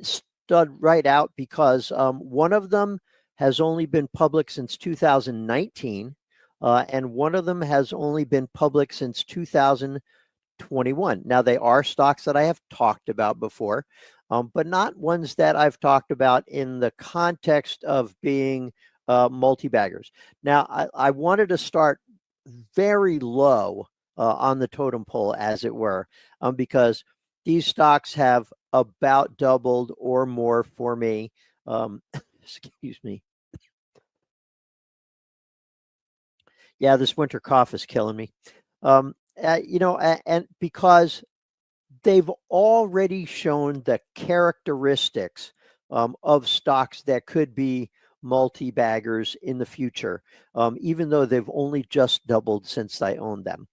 stood right out because one of them has only been public since 2019, and one of them has only been public since 2021. Now, they are stocks that I have talked about before, but not ones that I've talked about in the context of being multi-baggers. Now, I wanted to start very low on the totem pole, as it were, because these stocks have about doubled or more for me. Excuse me. Yeah, this winter cough is killing me. And because they've already shown the characteristics of stocks that could be multi-baggers in the future, even though they've only just doubled since I owned them.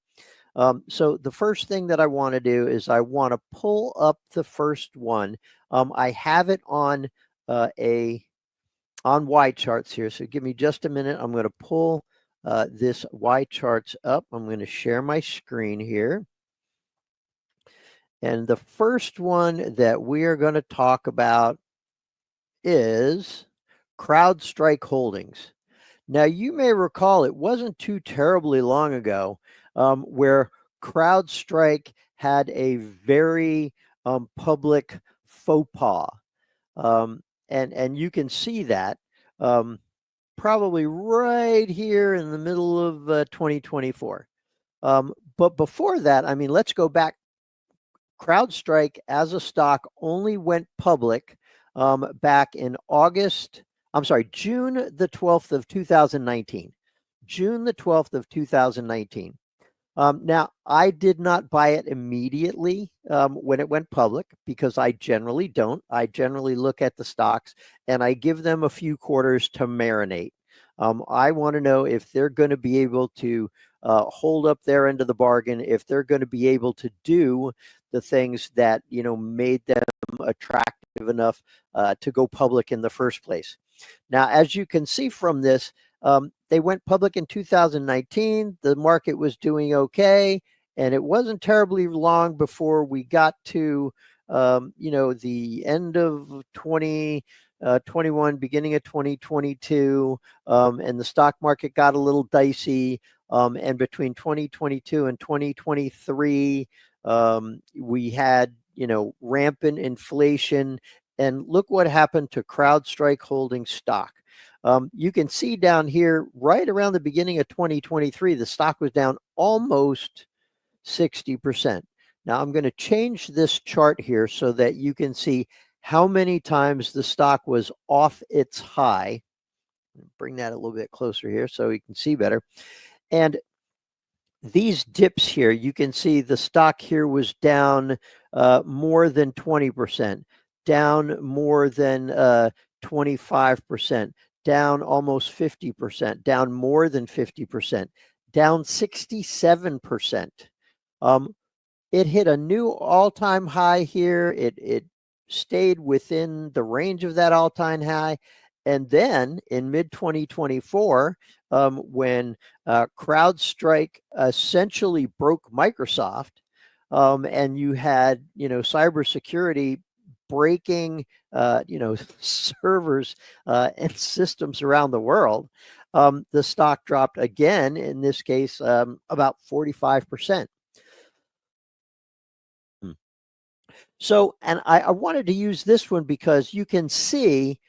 So the first thing that I want to do is I want to pull up the first one. I have it on Y charts here. So give me just a minute. I'm going to pull this Y charts up. I'm going to share my screen here. And the first one that we are going to talk about is CrowdStrike Holdings. Now, you may recall it wasn't too terribly long ago where CrowdStrike had a very public faux pas. And you can see that probably right here in the middle of 2024. But before that, I mean, let's go back. CrowdStrike as a stock only went public back in June the 12th of 2019. June the 12th of 2019. Now, I did not buy it immediately when it went public because I generally don't. I generally look at the stocks and I give them a few quarters to marinate. I want to know if they're going to be able to hold up their end of the bargain, if they're going to be able to do the things that, made them attractive enough to go public in the first place. Now, as you can see from this, they went public in 2019. The market was doing okay, and it wasn't terribly long before we got to the end of 2021, beginning of 2022, and the stock market got a little dicey. And between 2022 and 2023, we had, rampant inflation. And look what happened to CrowdStrike Holdings stock. You can see down here, right around the beginning of 2023, the stock was down almost 60%. Now I'm going to change this chart here so that you can see how many times the stock was off its high. Bring that a little bit closer here so you can see better. And these dips here, you can see the stock here was down more than 20%, down more than 25%, down almost 50%, down more than 50%, down 67%. It hit a new all-time high here. It stayed within the range of that all-time high. And then in mid-2024, when CrowdStrike essentially broke Microsoft, and you had, cybersecurity breaking, servers and systems around the world, the stock dropped again, in this case, about 45%. So, and I wanted to use this one because you can see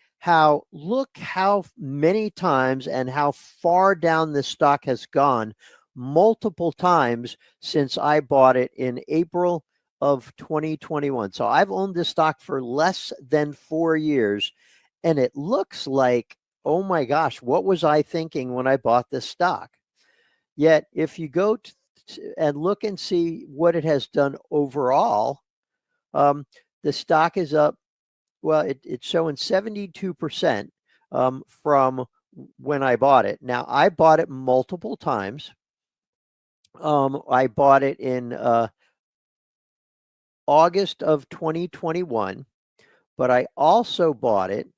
look how many times and how far down this stock has gone multiple times since I bought it in April of 2021. So I've owned this stock for less than 4 years, and it looks like, oh my gosh, what was I thinking when I bought this stock? Yet if you go and look and see what it has done overall, the stock is up. Well, it's showing 72% from when I bought it. Now, I bought it multiple times. I bought it in August of 2021, but I also bought it.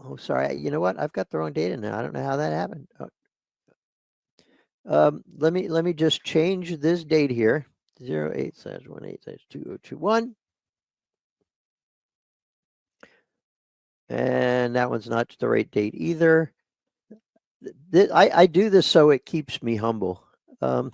Oh, sorry. You know what? I've got the wrong data now. I don't know how that happened. Let me just change this date here. 08/18/2021. And that one's not the right date either. I do this so it keeps me humble. I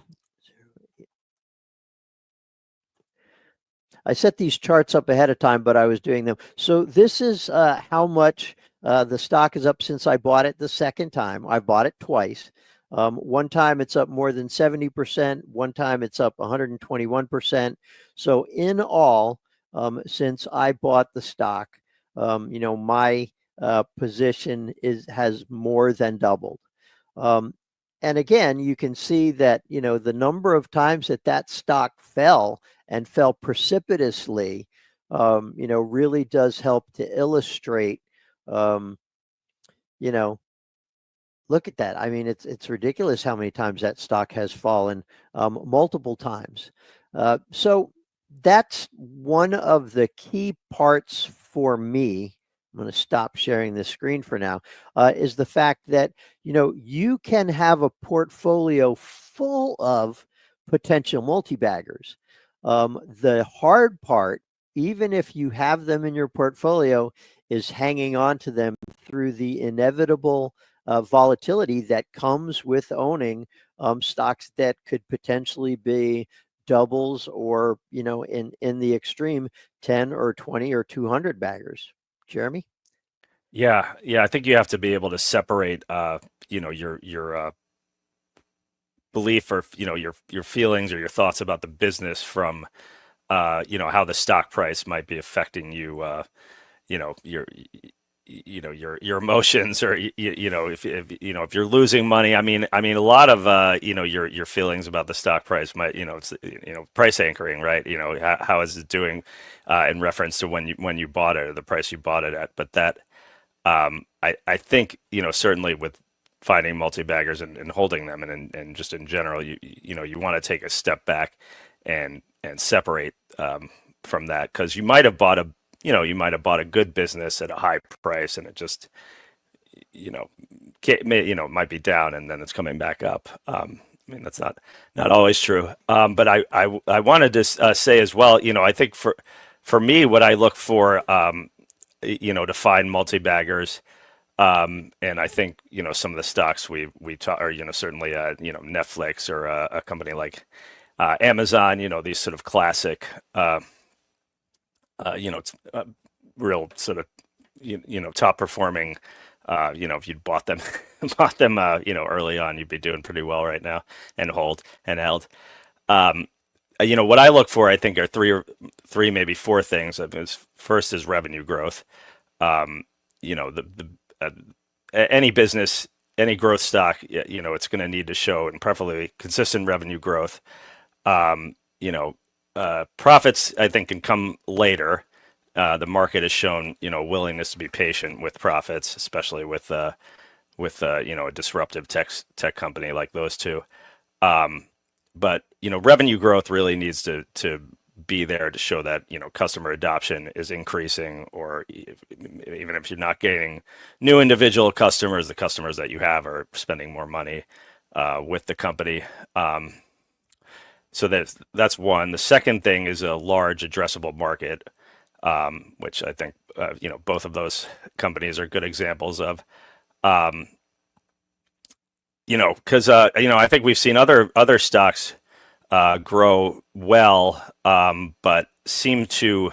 set these charts up ahead of time, but I was doing them. So this is how much the stock is up since I bought it the second time. I bought it twice. One time it's up more than 70%. One time it's up 121%. So in all, since I bought the stock, my position has more than doubled. And again, you can see that, the number of times that stock fell and fell precipitously, really does help to illustrate, look at that. I mean, it's ridiculous how many times that stock has fallen, multiple times. So that's one of the key parts for me. I'm going to stop sharing this screen for now, is the fact that, you can have a portfolio full of potential multi-baggers. The hard part, even if you have them in your portfolio, is hanging on to them through the inevitable volatility that comes with owning stocks that could potentially be doubles or, in the extreme, 10 or 20 or 200 baggers. Jeremy? Yeah. I think you have to be able to separate, your belief or your feelings or your thoughts about the business from, how the stock price might be affecting you. Your emotions, or if you're losing money. I mean a lot of your feelings about the stock price might, it's price anchoring, right? How is it doing in reference to when you bought it, or the price you bought it at. But that I think certainly with finding multi-baggers and holding them, and just in general, you want to take a step back and separate from that, because you might have bought a good business at a high price, and it just might be down, and then it's coming back up. mean, that's not always true. But I wanted to say as well, I think for me, what I look for, to find multi-baggers, and I think, some of the stocks we talk, or, certainly, Netflix or a company like Amazon, these sort of classic, real sort of, top performing, if you'd bought them, early on, you'd be doing pretty well right now and held. What I look for, I think, are three, maybe four things. I mean, first is revenue growth. Any business, any growth stock, it's going to need to show, and preferably consistent revenue growth. Profits, I think, can come later. The market has shown, willingness to be patient with profits, especially with a disruptive tech company like those two. But revenue growth really needs to be there to show that customer adoption is increasing, or even if you're not gaining new individual customers, the customers that you have are spending more money with the company. So that's one. The second thing is a large addressable market, which I think both of those companies are good examples of. Because I think we've seen other stocks grow well, but seem to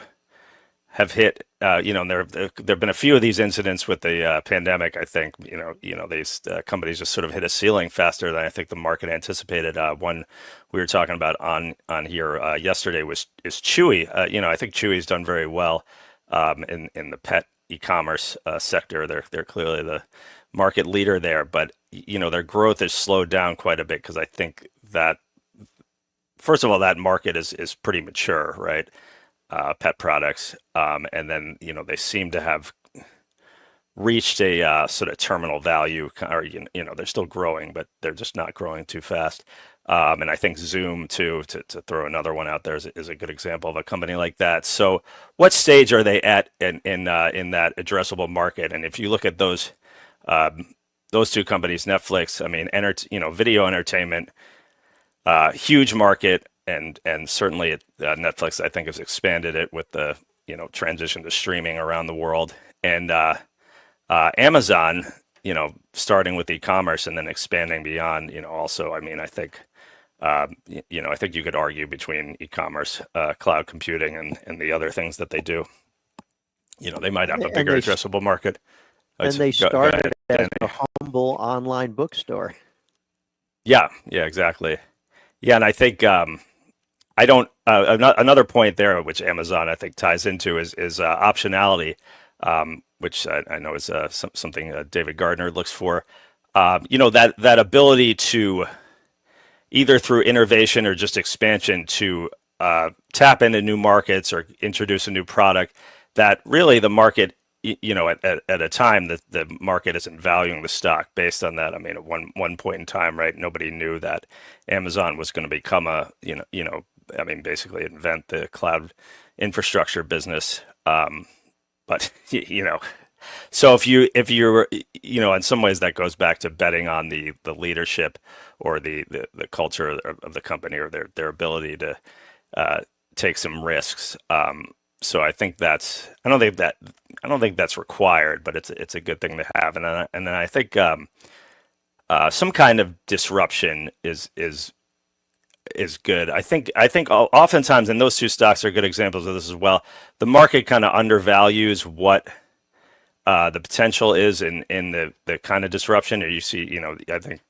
have hit. There've been a few of these incidents with the pandemic. I think these companies just sort of hit a ceiling faster than I think the market anticipated. One we were talking about on here yesterday is Chewy. I think Chewy's done very well in the pet e-commerce sector. They're clearly the market leader there, but their growth has slowed down quite a bit because I think that, first of all, that market is pretty mature, right? Pet products, and then they seem to have reached a sort of terminal value, or they're still growing, but they're just not growing too fast. And I think Zoom too, to throw another one out there, is a good example of a company like that. So, what stage are they at in that addressable market? And if you look at those two companies, Netflix, I mean, video entertainment, huge market. And certainly Netflix, I think, has expanded it with the transition to streaming around the world, and Amazon, starting with e-commerce and then expanding beyond. Also, I mean, I think you could argue between e-commerce, cloud computing, and the other things that they do. They might have a bigger addressable market. And they started as a humble online bookstore. Yeah, exactly. Yeah, and I think. Another point there, which Amazon I think ties into, is optionality, which I know is something David Gardner looks for. That ability to, either through innovation or just expansion, to tap into new markets or introduce a new product that really the market, at a time that the market isn't valuing the stock based on that. I mean, at one point in time, right, nobody knew that Amazon was going to become basically invent the cloud infrastructure business. But so if you're in some ways that goes back to betting on the leadership or the culture of the company, or their ability to take some risks. So I think I don't think that's required, but it's a good thing to have. And then I think some kind of disruption is good. I think oftentimes, and those two stocks are good examples of this as well, the market kind of undervalues what the potential is in the kind of disruption. Or you see, I think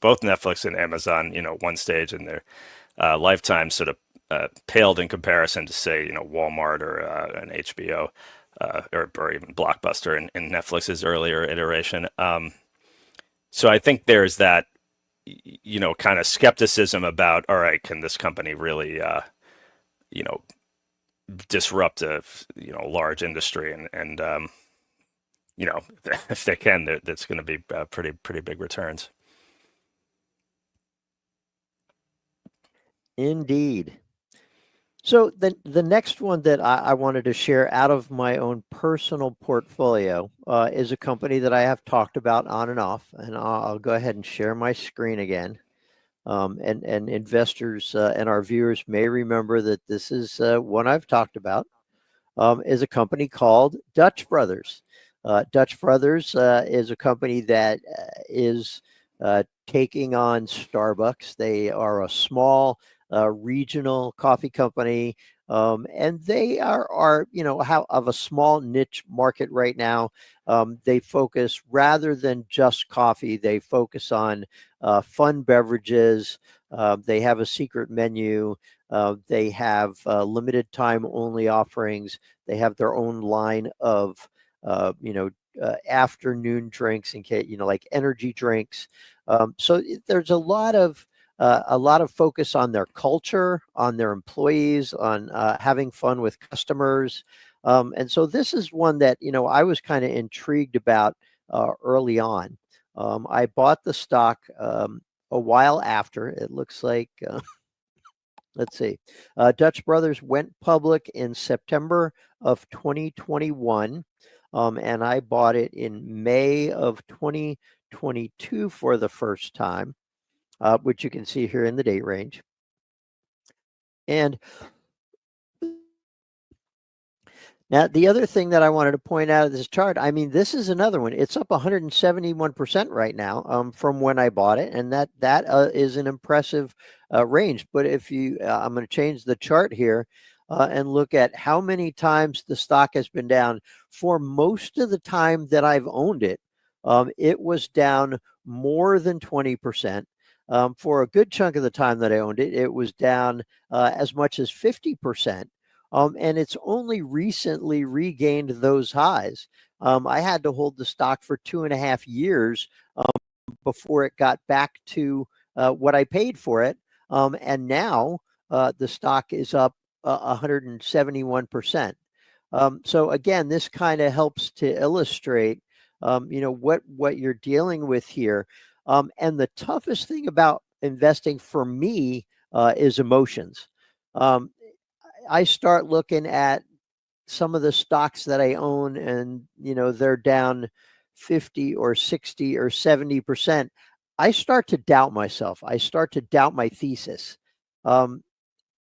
both Netflix and Amazon, one stage in their lifetime sort of paled in comparison to, say, Walmart or an HBO or even Blockbuster in Netflix's earlier iteration. So I think there's that kind of skepticism about, all right, can this company really disrupt a large industry, and if they can, that's going to be pretty big returns. Indeed. So the next one that I wanted to share out of my own personal portfolio is a company that I have talked about on and off, and I'll go ahead and share my screen again. And investors and our viewers may remember that this is one I've talked about, is a company called Dutch Brothers. Dutch Brothers is a company that is taking on Starbucks. They are a small regional coffee company, and they are of a small niche market right now. They focus, rather than just coffee, they focus on fun beverages. They have a secret menu. They have limited time only offerings. They have their own line of afternoon drinks, in case, like energy drinks. So there's a lot of focus on their culture, on their employees, on having fun with customers. And so this is one that, I was kind of intrigued about early on. I bought the stock a while after. It looks like, let's see, Dutch Brothers went public in September of 2021. And I bought it in May of 2022 for the first time, which you can see here in the date range. And now the other thing that I wanted to point out of this chart, I mean, this is another one. It's up 171% right now from when I bought it, and that is an impressive range. But if you, I'm going to change the chart here. And look at how many times the stock has been down. For most of the time that I've owned it, it was down more than 20%. For a good chunk of the time that I owned it, it was down as much as 50%. And it's only recently regained those highs. I had to hold the stock for 2.5 years before it got back to what I paid for it. And now the stock is up 171%. So again, this kind of helps to illustrate, what you're dealing with here. And the toughest thing about investing for me is emotions. I start looking at some of the stocks that I own, and they're down 50 or 60 or 70%. I start to doubt myself. I start to doubt my thesis.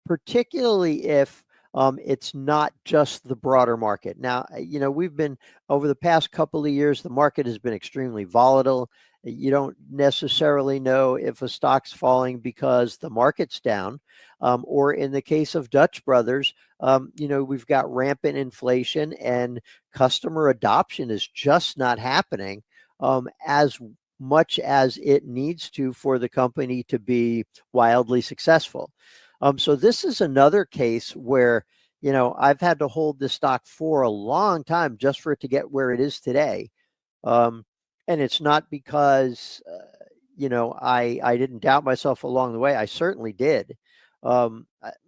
Particularly if it's not just the broader market. Now, we've been, over the past couple of years, the market has been extremely volatile. You don't necessarily know if a stock's falling because the market's down, or in the case of Dutch Brothers, we've got rampant inflation and customer adoption is just not happening as much as it needs to for the company to be wildly successful. So this is another case where, I've had to hold this stock for a long time just for it to get where it is today. And it's not because, I didn't doubt myself along the way. I certainly did.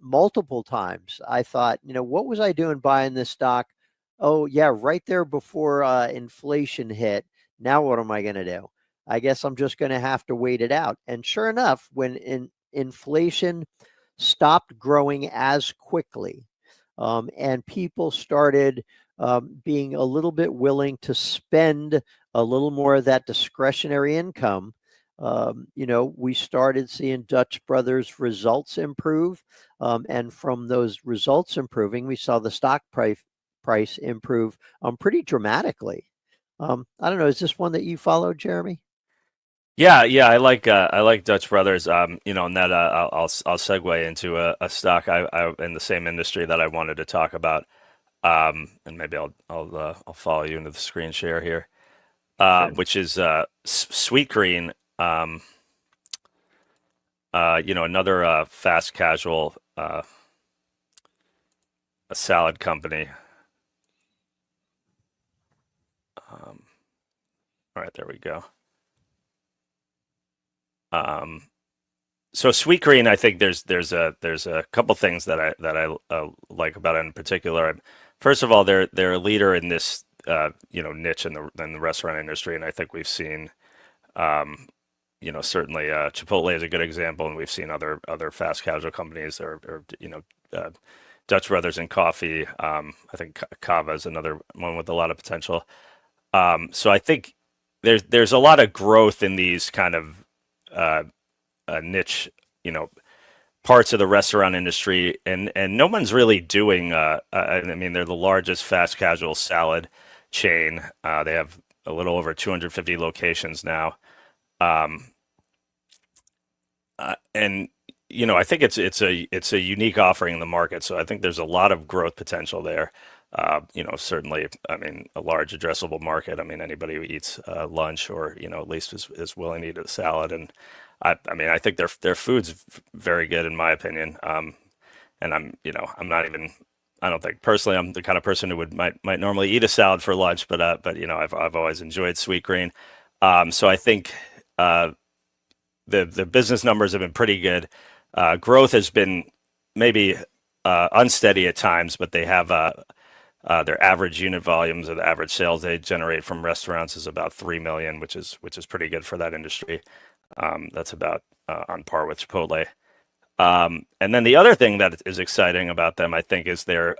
Multiple times I thought, what was I doing buying this stock? Oh, yeah, right there before inflation hit. Now what am I going to do? I guess I'm just going to have to wait it out. And sure enough, when inflation stopped growing as quickly, and people started being a little bit willing to spend a little more of that discretionary income, we started seeing Dutch Brothers results improve. And from those results improving, we saw the stock price improve pretty dramatically. I don't know, is this one that you followed, Jeremy? Yeah, I like Dutch Brothers. And that I'll segue into a stock I in the same industry that I wanted to talk about. And maybe I'll follow you into the screen share here, Sure. which is Sweet Green. Another fast casual a salad company. All right, there we go. So Sweet Green, I think there's a couple things that I like about it in particular. First of all, they're a leader in this niche in the restaurant industry, and I think we've seen certainly Chipotle is a good example, and we've seen other fast casual companies or Dutch Brothers in coffee. I think Kava is another one with a lot of potential. So I think there's a lot of growth in these kind of niche, parts of the restaurant industry, and no one's really doing. I mean, they're the largest fast casual salad chain. They have a little over 250 locations now, and I think it's a unique offering in the market. So I think there's a lot of growth potential there. Certainly, I mean, a large addressable market. I mean, anybody who eats lunch or at least is willing to eat a salad, and I mean, I think their food's very good in my opinion. And I'm not even. I don't think personally I'm the kind of person who might normally eat a salad for lunch, but I've always enjoyed Sweetgreen. So I think the business numbers have been pretty good. Growth has been maybe unsteady at times, but they have their average unit volumes or the average sales they generate from restaurants is about 3 million, which is pretty good for that industry. That's about on par with Chipotle. And then the other thing that is exciting about them, I think, is they're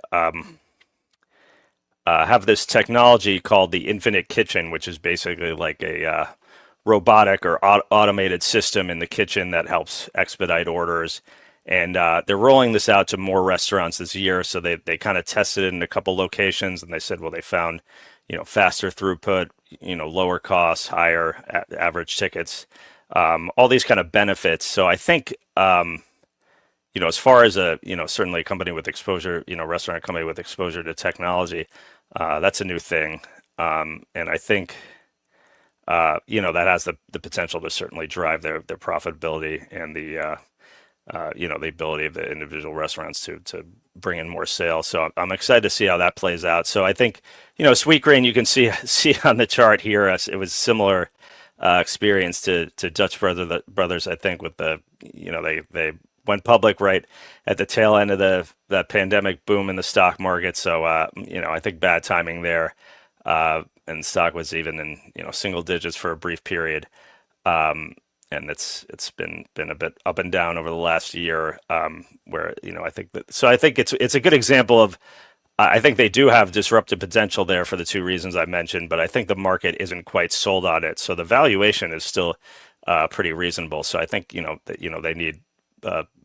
have this technology called the Infinite Kitchen, which is basically like a robotic or automated system in the kitchen that helps expedite orders. And they're rolling this out to more restaurants this year. So they kind of tested it in a couple locations, and they said, well, they found faster throughput, lower costs, higher average tickets, all these kind of benefits. So I think as far as certainly a company with exposure, restaurant company with exposure to technology, that's a new thing. And I think that has the potential to certainly drive their profitability and the ability of the individual restaurants to bring in more sales. So I'm excited to see how that plays out. So I think, Sweetgreen, you can see on the chart here, it was similar experience to Dutch Brothers, I think, with they went public right at the tail end of the pandemic boom in the stock market. So, I think bad timing there. And stock was even in, single digits for a brief period. And it's been a bit up and down over the last year, where I think it's a good example of. I think they do have disruptive potential there for the two reasons I mentioned, but I think the market isn't quite sold on it, so the valuation is still pretty reasonable. So I think they need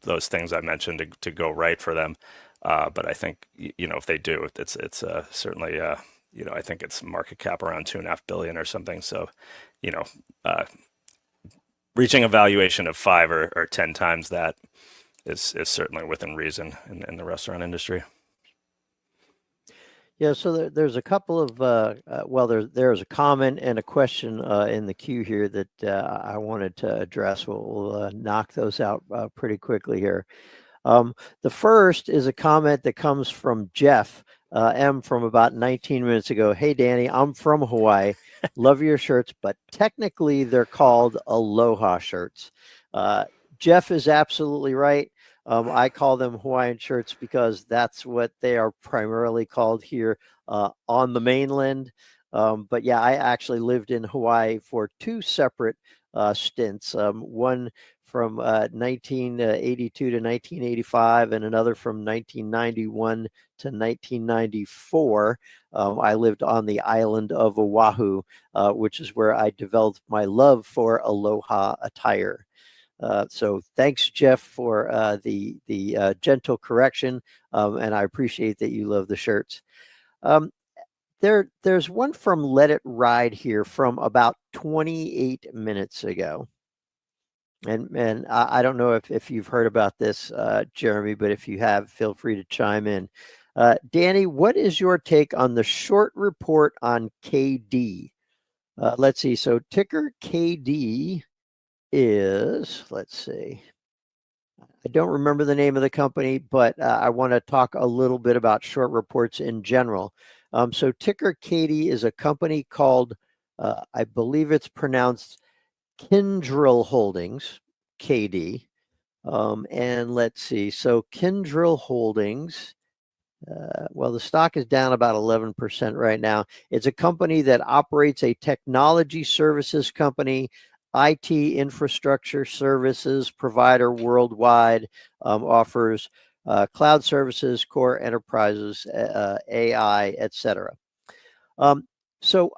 those things I mentioned to go right for them. But I think if they do, it's certainly I think it's market cap around $2.5 billion or something. So reaching a valuation of 5 or 10 times that is certainly within reason in the restaurant industry. Yeah, so there's a couple of there's a comment and a question in the queue here that I wanted to address. We'll knock those out pretty quickly here. The first is a comment that comes from Jeff M from about 19 minutes ago. Hey, Danny, I'm from Hawaii. Love your shirts, but technically they're called Aloha shirts. Jeff is absolutely right. I call them Hawaiian shirts because that's what they are primarily called here on the mainland. But yeah, I actually lived in Hawaii for 2 separate stints. One from 1982 to 1985 and another from 1991 to 1994. I lived on the island of Oahu, which is where I developed my love for Aloha attire. So thanks, Jeff, for the gentle correction, and I appreciate that you love the shirts. There's one from Let It Ride here from about 28 minutes ago. And I don't know if you've heard about this, Jeremy, but if you have, feel free to chime in. Danny, what is your take on the short report on KD? Let's see. So ticker KD is, let's see. I don't remember the name of the company, but I want to talk a little bit about short reports in general. So ticker KD is a company called, I believe it's pronounced Kyndryl Holdings, KD. And let's see. So Kyndryl Holdings, well, the stock is down about 11% right now. It's a company that operates a technology services company, IT infrastructure services provider worldwide, offers cloud services, core enterprises, AI, etc. So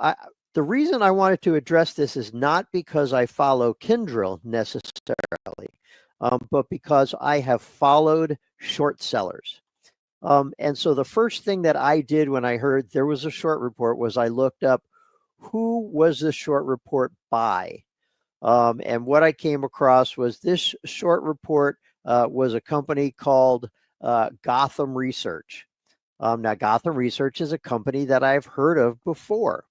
The reason I wanted to address this is not because I follow Kyndryl necessarily, but because I have followed short sellers. And so the first thing that I did when I heard there was a short report was I looked up who was the short report by. And what I came across was this short report was a company called Gotham Research. Now, Gotham Research is a company that I've heard of before.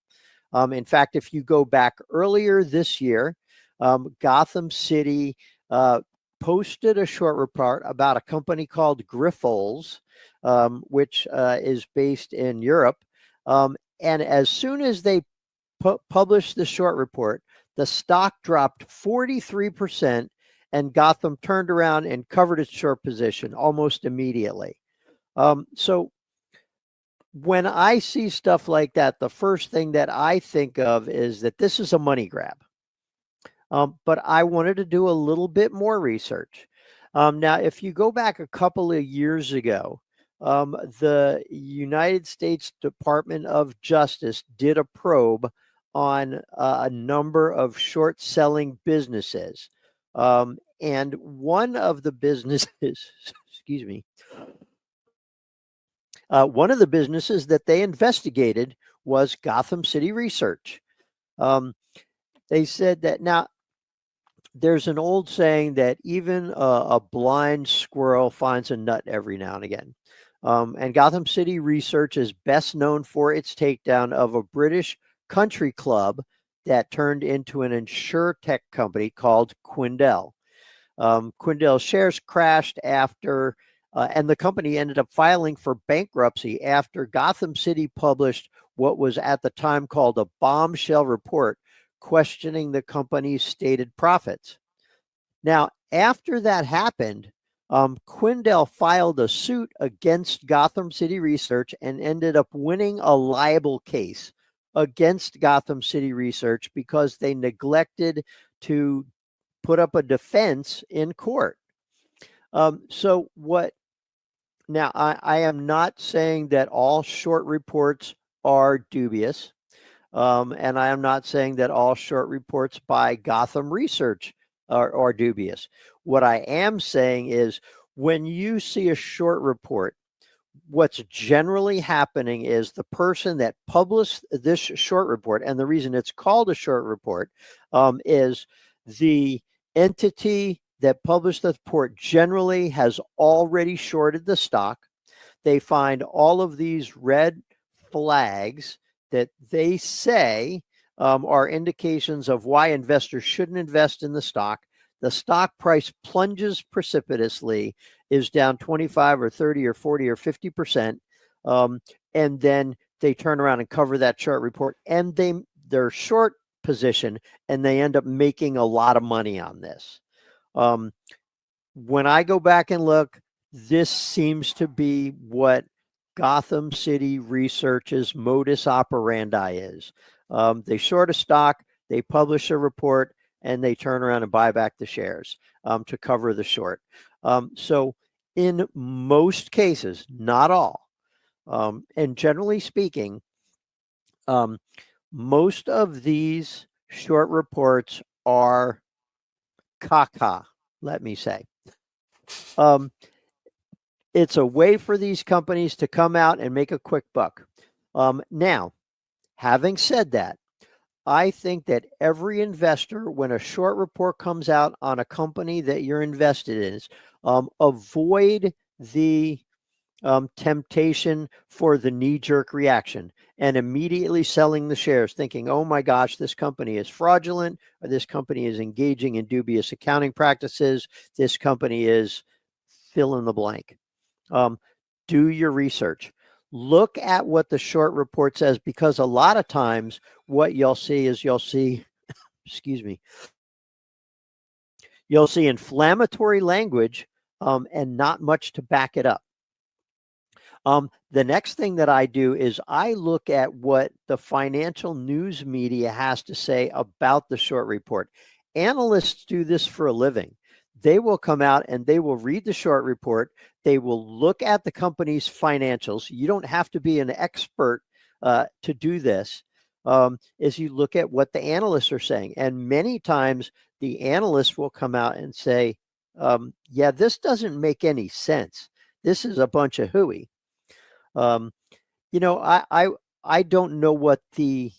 In fact, if you go back earlier this year, Gotham City posted a short report about a company called Grifols, which is based in Europe. And as soon as they published the short report, the stock dropped 43%, and Gotham turned around and covered its short position almost immediately. So when I see stuff like that, the first thing that I think of is that this is a money grab. But I wanted to do a little bit more research. Now, if you go back a couple of years ago, the United States Department of Justice did a probe on a number of short selling businesses. And one of the businesses, excuse me, one of the businesses that they investigated was Gotham City Research. They said that now there's an old saying that even a blind squirrel finds a nut every now and again. And Gotham City Research is best known for its takedown of a British country club that turned into an insurtech company called Quindel. Quindel shares crashed after, and the company ended up filing for bankruptcy after Gotham City published what was at the time called a bombshell report questioning the company's stated profits. Now, after that happened, Quindel filed a suit against Gotham City Research and ended up winning a libel case against Gotham City Research because they neglected to put up a defense in court. So what? Now, I am not saying that all short reports are dubious. And I am not saying that all short reports by Gotham Research are dubious. What I am saying is when you see a short report, what's generally happening is the person that published this short report, and the reason it's called a short report is the entity that published the report generally has already shorted the stock. They find all of these red flags that they say are indications of why investors shouldn't invest in the stock. The stock price plunges precipitously, is down 25 or 30 or 40 or 50%. And then they turn around and cover that short report and they're short position and they end up making a lot of money on this. When I go back and look, this seems to be what Gotham City Research's modus operandi is. They short a stock, they publish a report, and they turn around and buy back the shares to cover the short. So in most cases, not all, and generally speaking, most of these short reports are caca, let me say. It's a way for these companies to come out and make a quick buck. Now, having said that, I think that every investor, when a short report comes out on a company that you're invested in, avoid the temptation for the knee-jerk reaction and immediately selling the shares thinking, oh my gosh, this company is fraudulent, or this company is engaging in dubious accounting practices, this company is fill in the blank. Do your research. Look at what the short report says, because a lot of times what you'll see is excuse me, you'll see inflammatory language and not much to back it up. The next thing that I do is I look at what the financial news media has to say about the short report. Analysts do this for a living. They will come out and they will read the short report. They will look at the company's financials. You don't have to be an expert to do this. is you look at what the analysts are saying. And many times the analysts will come out and say, yeah, this doesn't make any sense. This is a bunch of hooey. You know, I don't know what the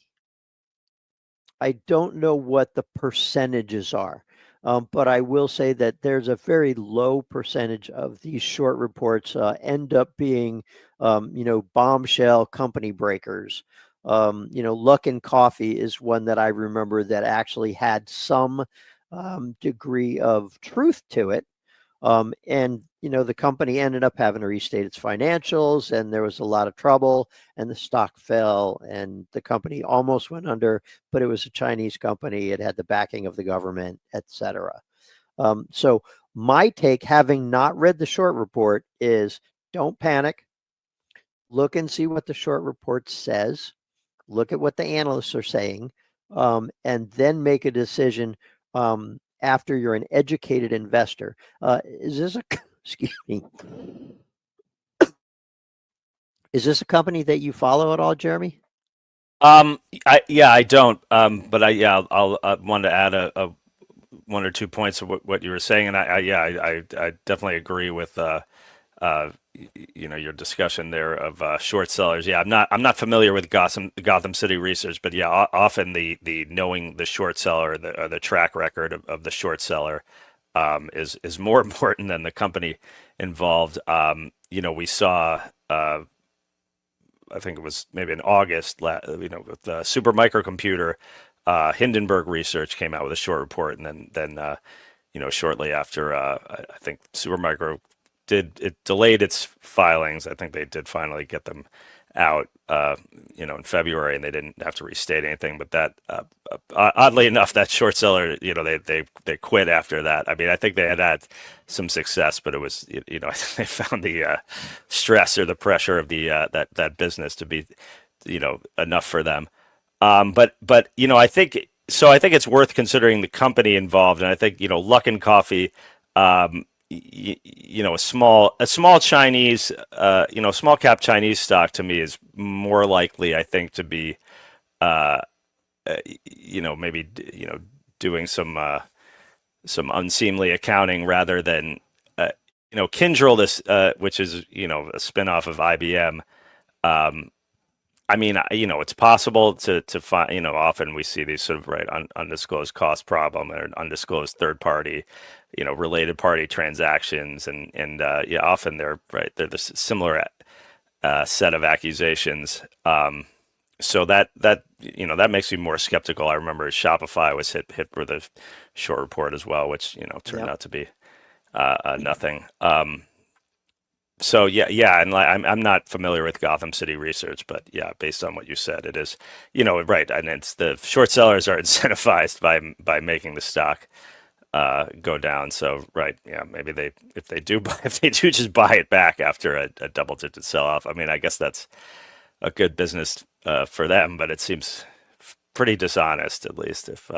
percentages are. But I will say that there's a very low percentage of these short reports end up being, you know, bombshell company breakers. You know, Luck and Coffee is one that I remember that actually had some degree of truth to it. And, you know, the company ended up having to restate its financials, and there was a lot of trouble, and the stock fell, and the company almost went under, but it was a Chinese company. It had the backing of the government, etc. So my take, having not read the short report, is don't panic. Look and see what the short report says. Look at what the analysts are saying, and then make a decision after you're an educated investor. Is this a excuse me? Is this a company that you follow at all, Jeremy? I don't. But I'll want to add a one or 2 points of what you were saying, and I definitely agree with you know, your discussion there of short sellers. Yeah, I'm not familiar with Gotham City Research, but yeah, often the knowing the short seller, the track record of the short seller is more important than the company involved. You know, we saw I think it was maybe in August, you know, with the super microcomputer, Hindenburg Research came out with a short report, and then you know, shortly after, I think Supermicro delayed its filings. I think they did finally get them out, you know, in February, and they didn't have to restate anything. But that, oddly enough, that short seller, you know, they quit after that. I mean, I think they had some success, but it was, you know, I think they found the stress or the pressure of the that business to be, you know, enough for them. But you know, I think it's worth considering the company involved, and I think, you know, Luck and Coffee, you know, a small Chinese, you know, small cap Chinese stock to me is more likely, I think, to be, you know, maybe, you know, doing some unseemly accounting rather than, you know, Kyndryl, which is, you know, a spinoff of IBM. I mean, you know, it's possible to find, you know, often we see these sort of undisclosed cost problem or undisclosed third party, you know, related party transactions, and yeah, often they're the similar set of accusations. So that you know, that makes me more skeptical. I remember Shopify was hit with a short report as well, which, you know, turned out to be nothing. So yeah, and I'm not familiar with Gotham City Research, but yeah, based on what you said, it is, you know, right, and it's the short sellers are incentivized by making the stock go down. So right, yeah, maybe if they do just buy it back after a double-digit sell-off. I mean, I guess that's a good business for them, but it seems pretty dishonest, at least if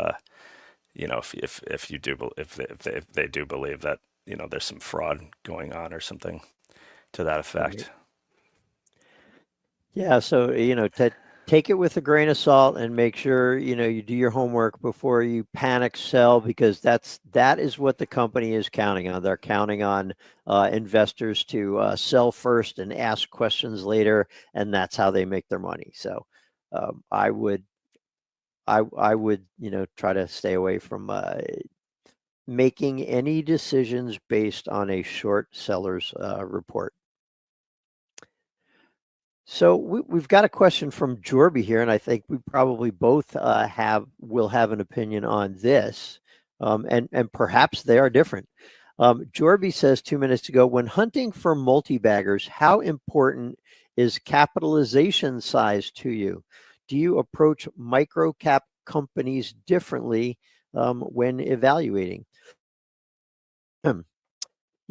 you know, if they do believe that, you know, there's some fraud going on or something to that effect. Yeah, so, you know, take it with a grain of salt and make sure, you know, you do your homework before you panic sell, because that is what the company is counting on. They're counting on investors to sell first and ask questions later, and that's how they make their money. So I would, you know, try to stay away from making any decisions based on a short seller's report. So we've got a question from Jorby here, and I think we probably both will have an opinion on this, and perhaps they are different. Jorby says 2 minutes ago, when hunting for multi-baggers, how important is capitalization size to you? Do you approach micro cap companies differently when evaluating? You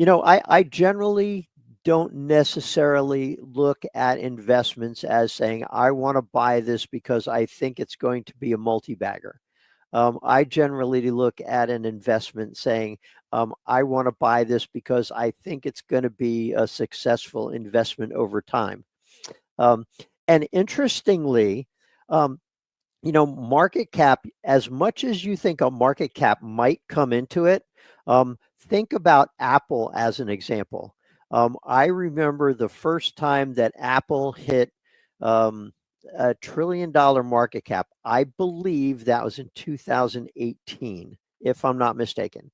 know, I generally don't necessarily look at investments as saying, I want to buy this because I think it's going to be a multi-bagger. I generally look at an investment saying, I want to buy this because I think it's going to be a successful investment over time. And interestingly, market cap, as much as you think a market cap might come into it, think about Apple as an example. I remember the first time that Apple hit $1 trillion market cap. I believe that was in 2018, if I'm not mistaken.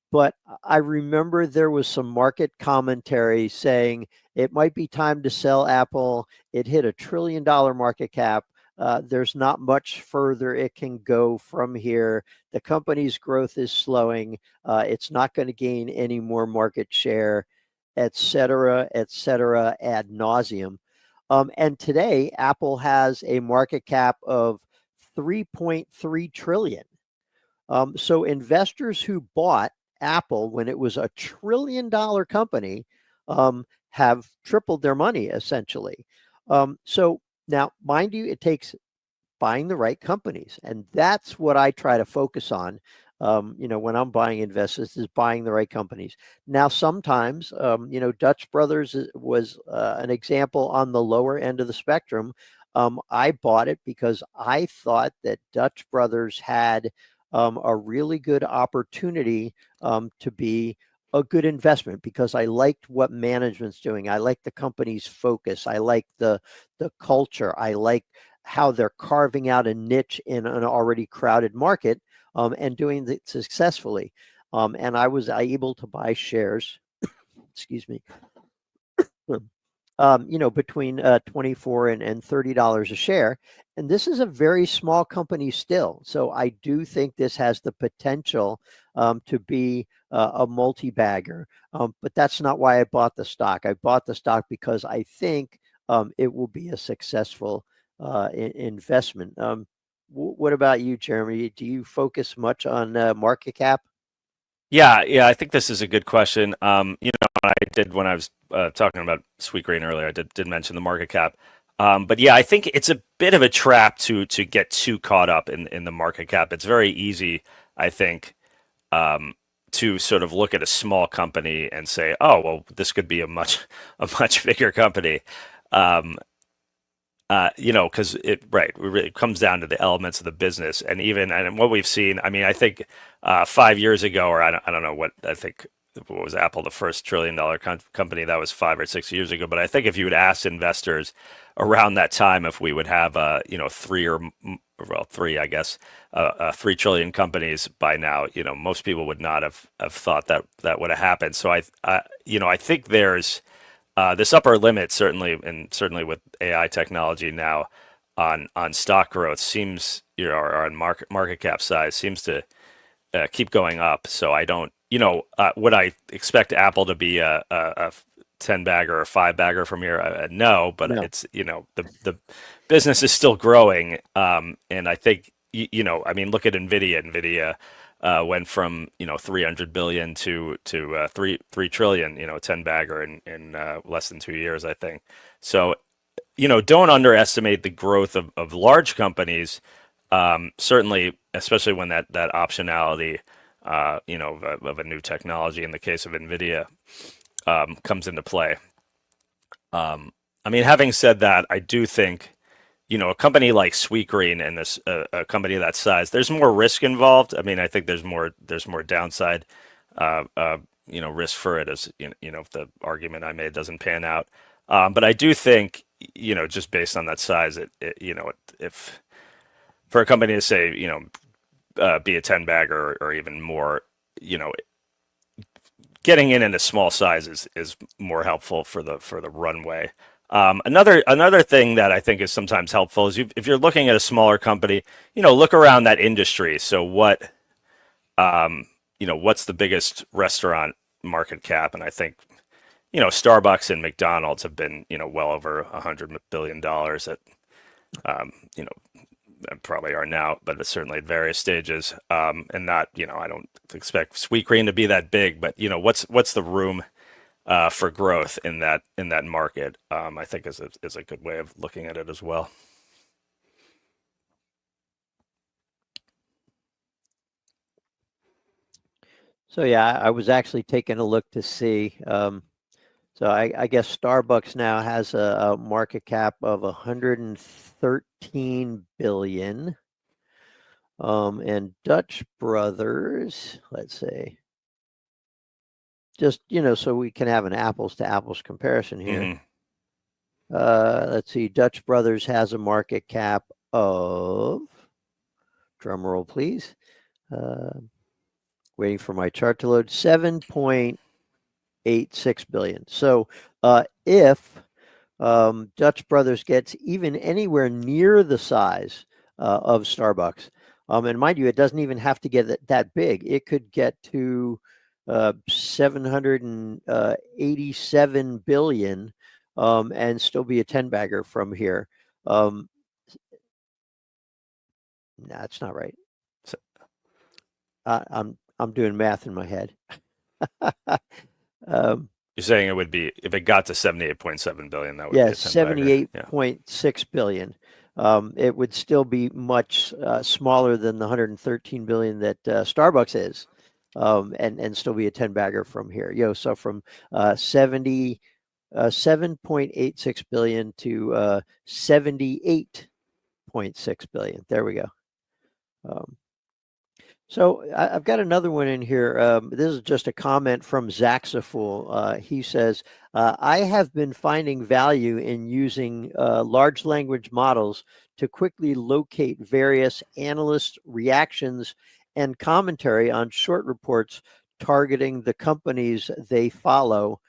But I remember there was some market commentary saying it might be time to sell Apple. It hit $1 trillion market cap. There's not much further it can go from here. The company's growth is slowing. It's not going to gain any more market share, et cetera, ad nauseum. And today, Apple has a market cap of 3.3 trillion. So investors who bought Apple when it was $1 trillion company have tripled their money essentially. So now, mind you, it takes buying the right companies, and that's what I try to focus on. When I'm buying investments, is buying the right companies. Now, sometimes, Dutch Brothers was an example on the lower end of the spectrum. I bought it because I thought that Dutch Brothers had a really good opportunity to be a good investment, because I liked what management's doing. I like the company's focus. I like the culture. I like how they're carving out a niche in an already crowded market, and doing it successfully. And I was able to buy shares, excuse me, between $24 and $30 a share. And this is a very small company still. So I do think this has the potential to be a multi-bagger. But that's not why I bought the stock. I bought the stock because I think it will be a successful investment. What about you, Jeremy? Do you focus much on market cap? Yeah, I think this is a good question. I did, when I was talking about Sweetgreen earlier, I did mention the market cap. But yeah, I think it's a bit of a trap to get too caught up in the market cap. It's very easy, I think, to sort of look at a small company and say, oh, well, this could be a much bigger company. Because it comes down to the elements of the business, and what we've seen. I mean, I think 5 years ago, or I don't know what was Apple, the first $1 trillion company, that was 5 or 6 years ago. But I think if you would ask investors around that time if we would have three, I guess, 3 trillion companies by now, most people would not have thought that would have happened. So I think there's this upper limit, certainly with AI technology now, on stock growth seems, or on market cap size, seems to keep going up. So I don't, would I expect Apple to be a 10 bagger or 5 bagger from here? No, but it's, the business is still growing. And I think, I mean, look at NVIDIA. NVIDIA went from 300 billion to 3 trillion, 10 bagger in less than 2 years, I think. So don't underestimate the growth of large companies. Certainly, especially when that optionality of a new technology, in the case of NVIDIA, comes into play. I mean, having said that, I do think a company like Sweetgreen and this a company of that size, there's more risk involved. I mean, I think there's more downside, risk for it, as if the argument I made doesn't pan out. But I do think, just based on that size, if for a company to say, be a 10 bagger or even more, getting in a small size is more helpful for the runway. Another thing that I think is sometimes helpful is if you're looking at a smaller company, look around that industry. So what's the biggest restaurant market cap? And I think, Starbucks and McDonald's have been, well over $100 billion probably are now, but it's certainly at various stages. And not, I don't expect Sweetgreen to be that big, but what's the room for growth in that market? I think is a good way of looking at it as well. So yeah, I was actually taking a look to see. So I guess Starbucks now has a market cap of 113 billion. And Dutch Brothers, let's say, just, so we can have an apples to apples comparison here. Let's see, Dutch Brothers has a market cap of, drum roll please, waiting for my chart to load, 7.86 billion. So if Dutch Brothers gets even anywhere near the size of Starbucks, and mind you, it doesn't even have to get that big. It could get to 787 billion and still be a 10-bagger from here. No, that's not right. I'm doing math in my head. You're saying it would be, if it got to 78.7 billion, that would be a 78.6 billion. It would still be much smaller than the 113 billion that Starbucks is, and still be a 10-bagger from here. So from 7.86 billion to 78.6 billion. There we go. So I've got another one in here. This is just a comment from Zaxafool. He says, I have been finding value in using large language models to quickly locate various analysts' reactions and commentary on short reports targeting the companies they follow.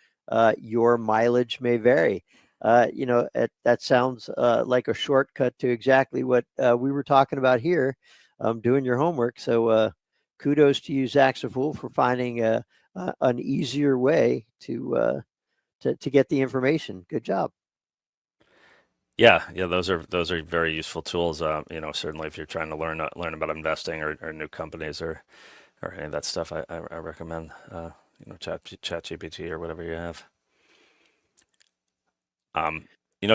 Your mileage may vary. That sounds like a shortcut to exactly what we were talking about here. Doing your homework. So kudos to you, Zaxafool, for finding an easier way to get the information. Good job. Yeah, those are very useful tools. Certainly if you're trying to learn about investing or new companies or any of that stuff, I recommend ChatGPT or whatever you have.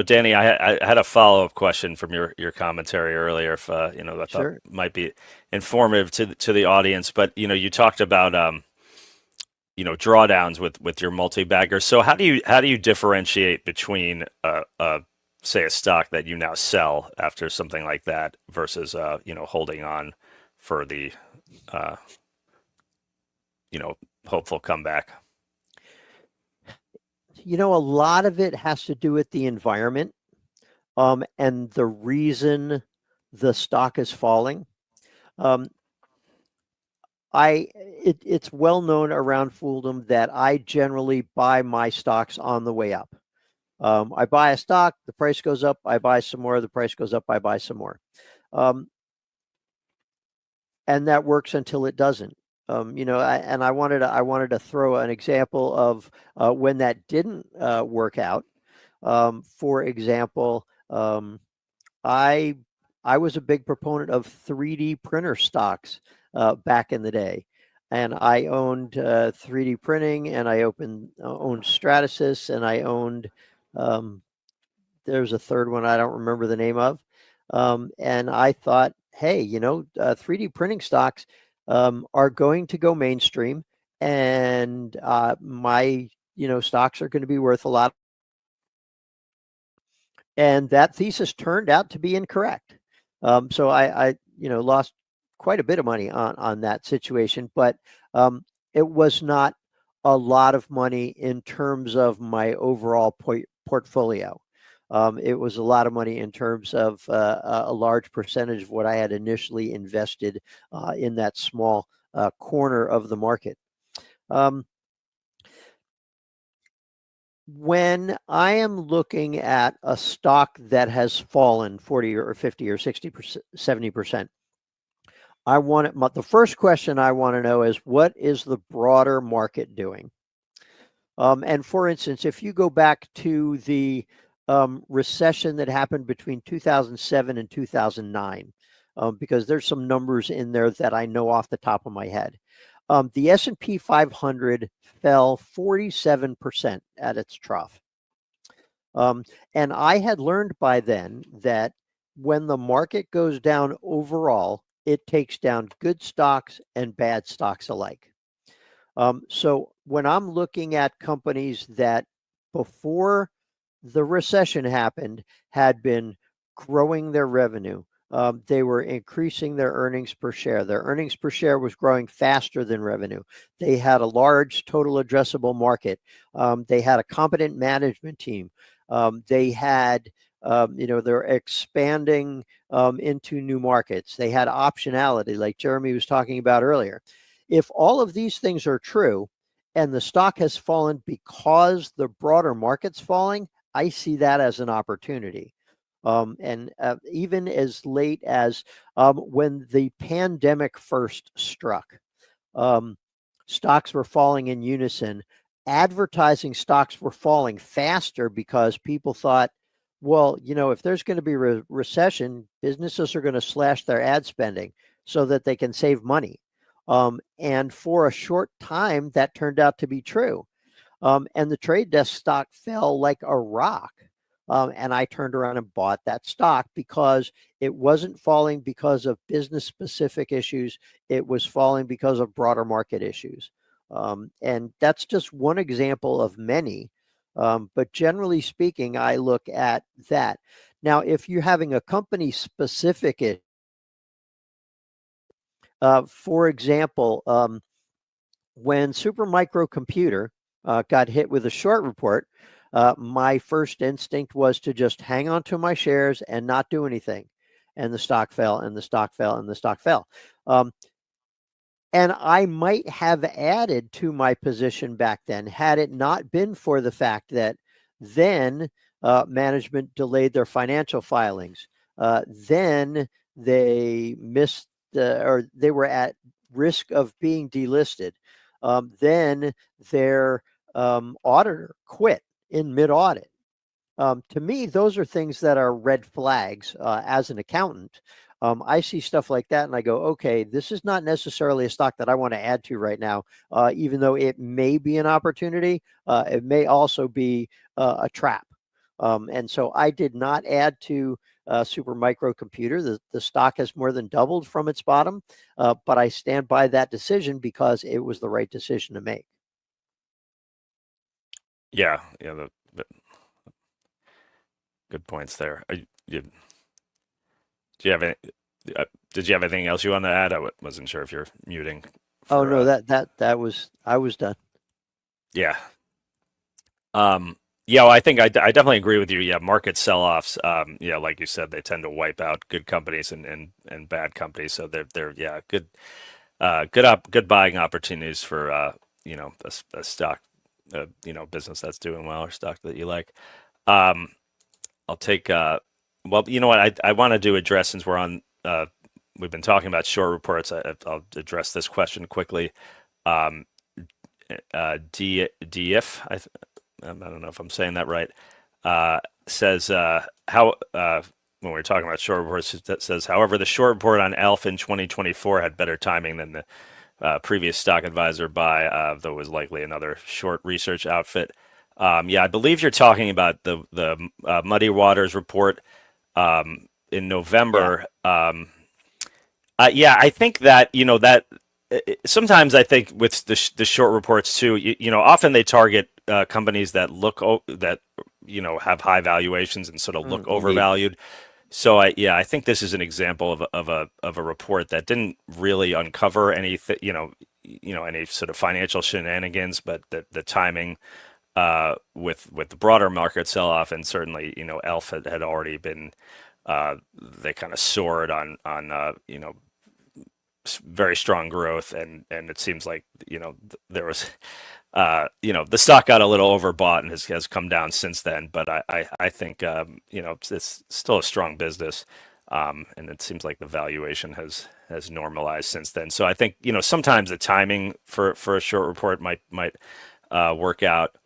Danny, I had a follow-up question from your commentary earlier. If I thought might be informative to the audience, but you talked about drawdowns with your multi-baggers. So how do you differentiate between say a stock that you now sell after something like that versus holding on for the hopeful comeback? A lot of it has to do with the environment and the reason the stock is falling. It's well known around Fooldom that I generally buy my stocks on the way up. I buy a stock, the price goes up, I buy some more, the price goes up, I buy some more. And that works until it doesn't. I wanted to throw an example of when that didn't work out. For example, I was a big proponent of 3D printer stocks back in the day, and I owned 3D printing, and I owned Stratasys, and I owned there's a third one I don't remember the name of, and I thought, hey, 3D printing stocks are going to go mainstream, and my stocks are going to be worth a lot. And that thesis turned out to be incorrect. So I lost quite a bit of money on that situation, but it was not a lot of money in terms of my overall portfolio. It was a lot of money in terms of a large percentage of what I had initially invested in that small corner of the market. When I am looking at a stock that has fallen 40 or 50 or 60%, 70%, the first question I want to know is, what is the broader market doing? And for instance, if you go back to the recession that happened between 2007 and 2009, because there's some numbers in there that I know off the top of my head. The S&P 500 fell 47% at its trough. And I had learned by then that when the market goes down overall, it takes down good stocks and bad stocks alike. So when I'm looking at companies that before the recession happened had been growing their revenue. They were increasing their earnings per share. Their earnings per share was growing faster than revenue. They had a large total addressable market. They had a competent management team. They had, they're expanding into new markets. They had optionality, like Jeremy was talking about earlier. If all of these things are true and the stock has fallen because the broader market's falling, I see that as an opportunity. Even as late as when the pandemic first struck, stocks were falling in unison. Advertising stocks were falling faster because people thought, well, if there's going to be a recession, businesses are going to slash their ad spending so that they can save money. And for a short time, that turned out to be true. And the trade desk stock fell like a rock. And I turned around and bought that stock because it wasn't falling because of business specific issues. It was falling because of broader market issues. And that's just one example of many. But generally speaking, I look at that. Now, if you're having a company specific issue, for example, when Supermicro Computer got hit with a short report, my first instinct was to just hang on to my shares and not do anything. And the stock fell and the stock fell and the stock fell. And I might have added to my position back then had it not been for the fact that then management delayed their financial filings. Then they missed or they were at risk of being delisted. Then their auditor quit in mid-audit. To me, those are things that are red flags as an accountant. I see stuff like that and I go, okay, this is not necessarily a stock that I want to add to right now, even though it may be an opportunity. It may also be a trap. And so I did not add to Supermicro Computer. The stock has more than doubled from its bottom, but I stand by that decision because it was the right decision to make. Yeah, the good points there. Do you have any? Did you have anything else you want to add? I wasn't sure if you're muting. Oh no, that was I was done. Yeah. Yeah, well, I think I definitely agree with you. Yeah, market sell-offs. Yeah, like you said, they tend to wipe out good companies and bad companies. So they're good buying opportunities for a stock, business that's doing well or stock that you like. I'll take. Well, you know what? I want to address since we're on. We've been talking about short reports. I'll address this question quickly. DF, I don't know if I'm saying that right. Says how when we're talking about short reports, that says, however, the short report on ELF in 2024 had better timing than the previous stock advisor buy, though it was likely another short research outfit. Yeah, I believe you're talking about the Muddy Waters report in November. Yeah, I think that that sometimes I think with the short reports too, often they target companies that look that have high valuations and sort of look overvalued. So I think this is an example of a report that didn't really uncover anything, any sort of financial shenanigans, but the timing with the broader market sell-off, and certainly ELF had already been they kind of soared on very strong growth, and it seems like there was the stock got a little overbought and has come down since then, but I think it's still a strong business, and it seems like the valuation has normalized since then. So I think sometimes the timing for a short report might work out,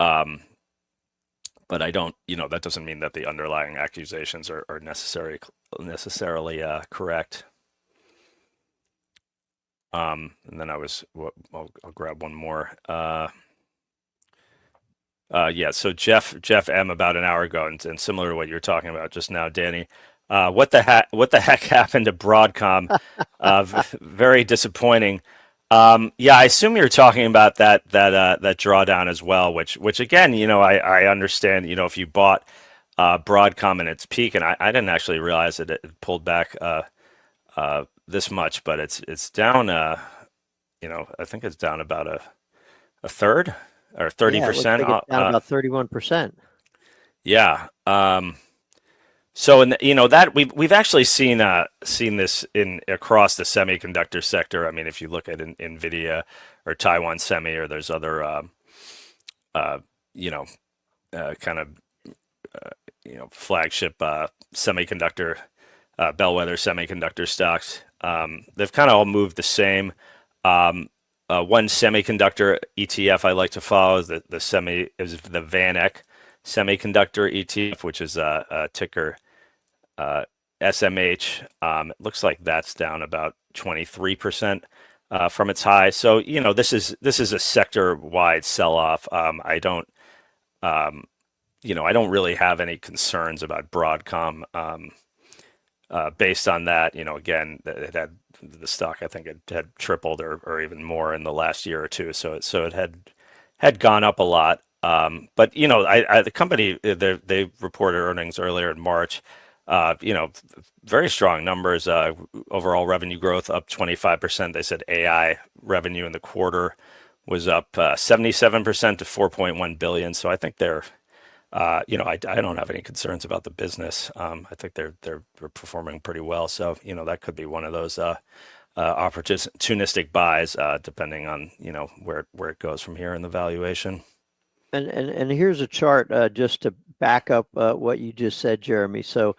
but I don't that doesn't mean that the underlying accusations are necessarily correct. And then I'll grab one more. Yeah, so Jeff M about an hour ago, and similar to what you're talking about just now, Danny. What the heck happened to Broadcom? Very disappointing. Yeah, I assume you're talking about that drawdown as well, which again, I understand, if you bought Broadcom in its peak, and I didn't actually realize that it pulled back this much, but it's down. I think it's down about a third or 30%. Yeah, it looks like it's down about 31%. Yeah. So that we've actually seen this across the semiconductor sector. I mean, if you look at NVIDIA or Taiwan Semi, or there's other kind of flagship semiconductor bellwether semiconductor stocks, they've kind of all moved the same. One semiconductor ETF I like to follow is the VanEck Semiconductor ETF, which is a ticker SMH. It looks like that's down about 23% from its high. So this is a sector-wide sell-off. I don't really have any concerns about Broadcom based on that. Again, the stock, I think it had tripled or even more in the last year or two. So it had gone up a lot. But the company, they reported earnings earlier in March. Very strong numbers. Overall revenue growth up 25%. They said AI revenue in the quarter was up 77% to 4.1 billion. So I think they're, I don't have any concerns about the business. I think they're performing pretty well. So that could be one of those opportunistic buys, depending on where it goes from here in the valuation. And here's a chart just to back up what you just said, Jeremy. So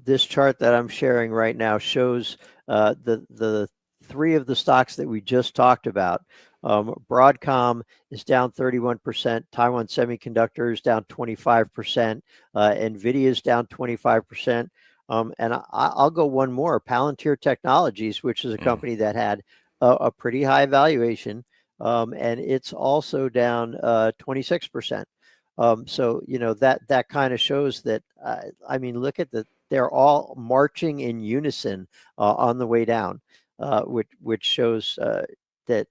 this chart that I'm sharing right now shows the three of the stocks that we just talked about. Broadcom is down 31%. Taiwan Semiconductor is down 25%. NVIDIA is down 25%. And I'll go one more. Palantir Technologies, which is a company that had a pretty high valuation. And it's also down 26%. So that kind of shows that. I mean, look at they're all marching in unison on the way down, which shows that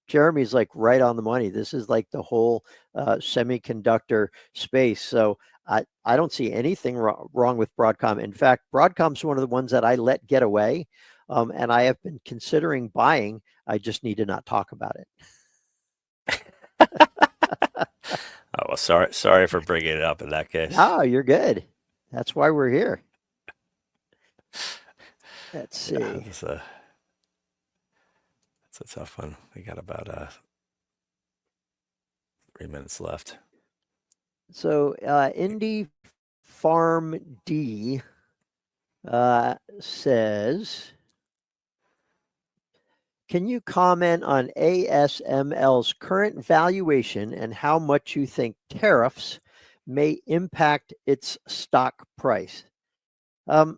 Jeremy's like right on the money. This is like the whole semiconductor space. So I don't see anything wrong with Broadcom. In fact, Broadcom's one of the ones that I let get away. And I have been considering buying. I just need to not talk about it. Oh, well, sorry for bringing it up in that case. Oh, you're good. That's why we're here. Let's see. Yeah, that's a tough one. We got about 3 minutes left. So Indy Farm D says, can you comment on ASML's current valuation and how much you think tariffs may impact its stock price? I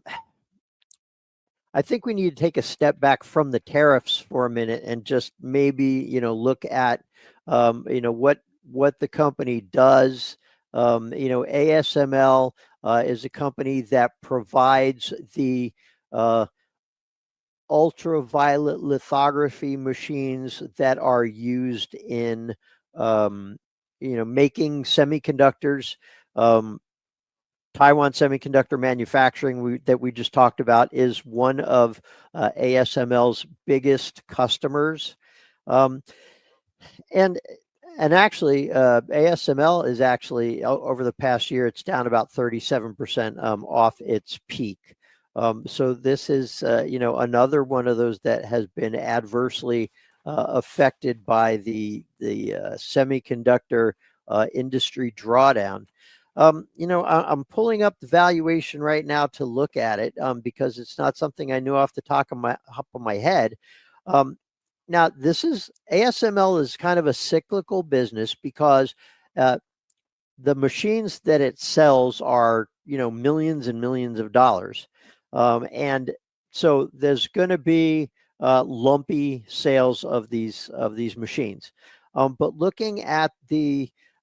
think we need to take a step back from the tariffs for a minute and just maybe, look at, what the company does. ASML is a company that provides the ultraviolet lithography machines that are used in, making semiconductors. Taiwan Semiconductor Manufacturing that we just talked about is one of ASML's biggest customers. And actually, ASML is actually, over the past year, it's down about 37% off its peak. So this is, another one of those that has been adversely affected by the semiconductor industry drawdown. I'm pulling up the valuation right now to look at it because it's not something I knew off the top of my head. Now, ASML is kind of a cyclical business because the machines that it sells are, millions and millions of dollars. And so there's going to be lumpy sales of these machines. But looking at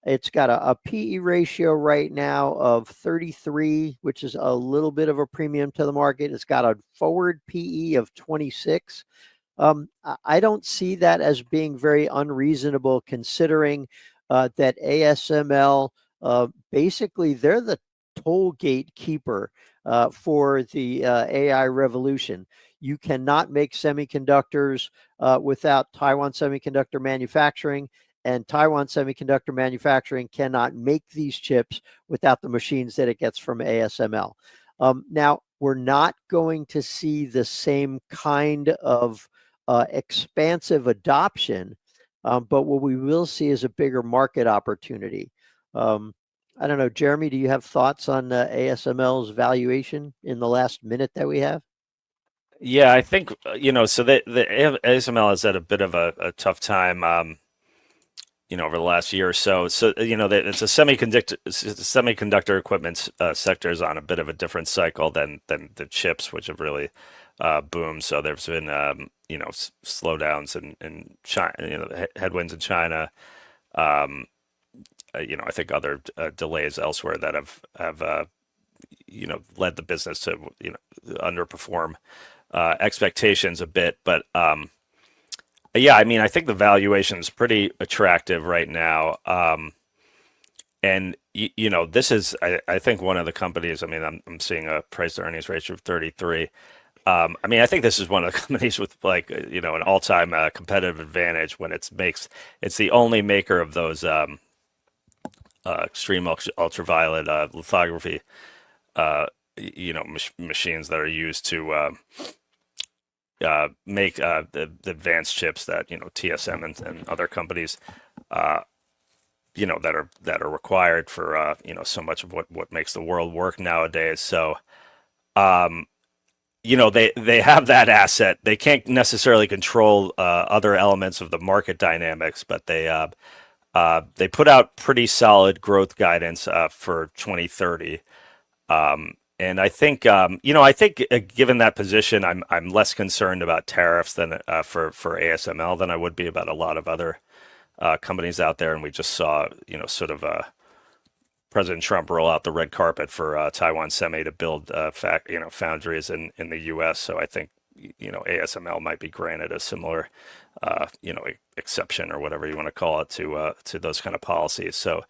it's got a PE ratio right now of 33, which is a little bit of a premium to the market. It's got a forward PE of 26. I don't see that as being very unreasonable, considering that ASML, basically, they're the toll gate keeper for the AI revolution. You cannot make semiconductors without Taiwan Semiconductor Manufacturing, and Taiwan Semiconductor Manufacturing cannot make these chips without the machines that it gets from ASML. Now, we're not going to see the same kind of expansive adoption, but what we will see is a bigger market opportunity. I don't know, Jeremy, do you have thoughts on ASML's valuation in the last minute that we have? Yeah, I think, so the ASML has had a bit of a tough time, over the last year or so. So, it's a semiconductor equipment sector is on a bit of a different cycle than the chips, which have really boomed. So there's been, slowdowns in China, headwinds in China. I think other delays elsewhere that have led the business to, underperform expectations a bit. But yeah, I mean, I think the valuation is pretty attractive right now. And this is, I think, one of the companies. I mean, I'm seeing a price to earnings ratio of 33. I mean, I think this is one of the companies with an all-time competitive advantage when it's the only maker of those extreme ultraviolet lithography machines that are used to make the advanced chips that TSM and other companies that are required for so much of what makes the world work nowadays. So they have that asset. They can't necessarily control other elements of the market dynamics, but they put out pretty solid growth guidance for 2030. And I think, given that position, I'm less concerned about tariffs than for ASML than I would be about a lot of other companies out there. And we just saw, President Trump roll out the red carpet for Taiwan Semi to build foundries in the U.S. So I think ASML might be granted a similar exception or whatever you want to call it to those kind of policies. So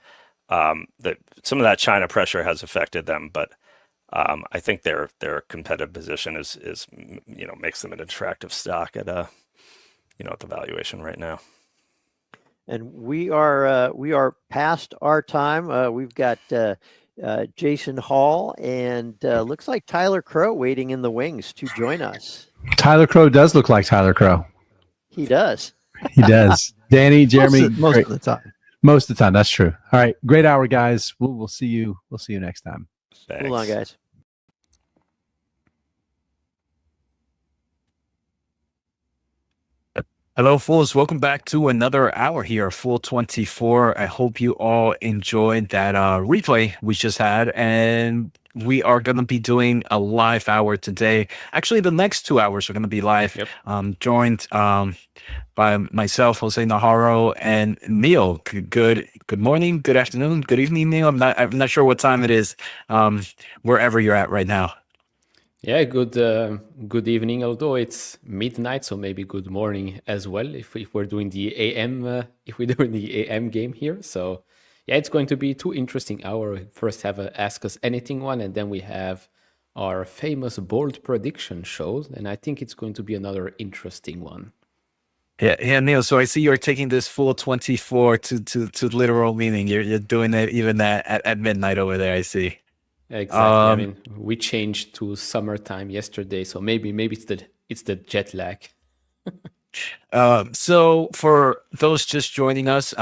that some of that China pressure has affected them, but I think their competitive position is makes them an attractive stock at the valuation right now. And we are past our time. We've got Jason Hall and looks like Tyler Crowe waiting in the wings to join us. Tyler Crowe does look like Tyler Crowe. He does. He does. Danny, Jeremy, Most of the time. Most of the time, that's true. All right, great hour, guys. We'll see you. We'll see you next time. Thanks. Hold on, guys. Hello, fools. Welcome back to another hour here, Full 24. I hope you all enjoyed that replay we just had. And we are going to be doing a live hour today. Actually, the next 2 hours are going to be live. Yep. Joined by myself, Jose Najarro, and Neil. Good morning, good afternoon, good evening, Neil. I'm not sure what time it is, wherever you're at right now. Yeah, good evening. Although it's midnight, so maybe good morning as well. If we're doing the AM, game here, so yeah, it's going to be 2 interesting hours. First, have a Ask Us Anything one, and then we have our famous bold prediction show, and I think it's going to be another interesting one. Yeah, Neil. So I see you're taking this full 24 to literal meaning. You're doing it even at midnight over there. I see. Exactly. I mean, we changed to summertime yesterday, so maybe it's the jet lag. So for those just joining us,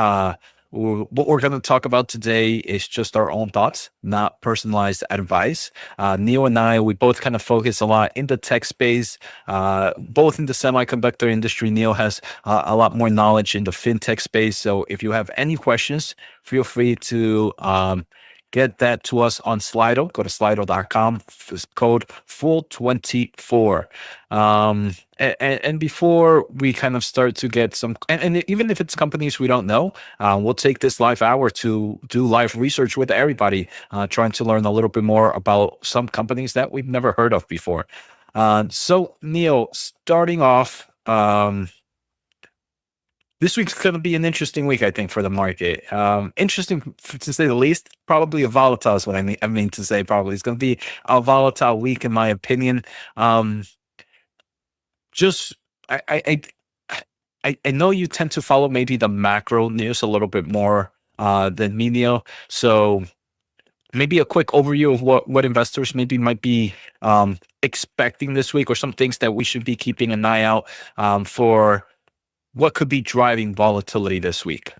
what we're going to talk about today is just our own thoughts, not personalized advice. Neil and I, we both kind of focus a lot in the tech space, both in the semiconductor industry. Neil has a lot more knowledge in the fintech space. So if you have any questions, feel free to get that to us on Slido. Go to slido.com, code full24. And before we kind of start to get some, and even if it's companies we don't know, we'll take this live hour to do live research with everybody, trying to learn a little bit more about some companies that we've never heard of before. So Neil, starting off, This week's going to be an interesting week, I think, for the market. Interesting to say the least. Probably a volatile is what I mean to say. Probably it's going to be a volatile week, in my opinion. Just I know you tend to follow maybe the macro news a little bit more than me, Neil. So maybe a quick overview of what investors maybe might be expecting this week, or some things that we should be keeping an eye out for. What could be driving volatility this week?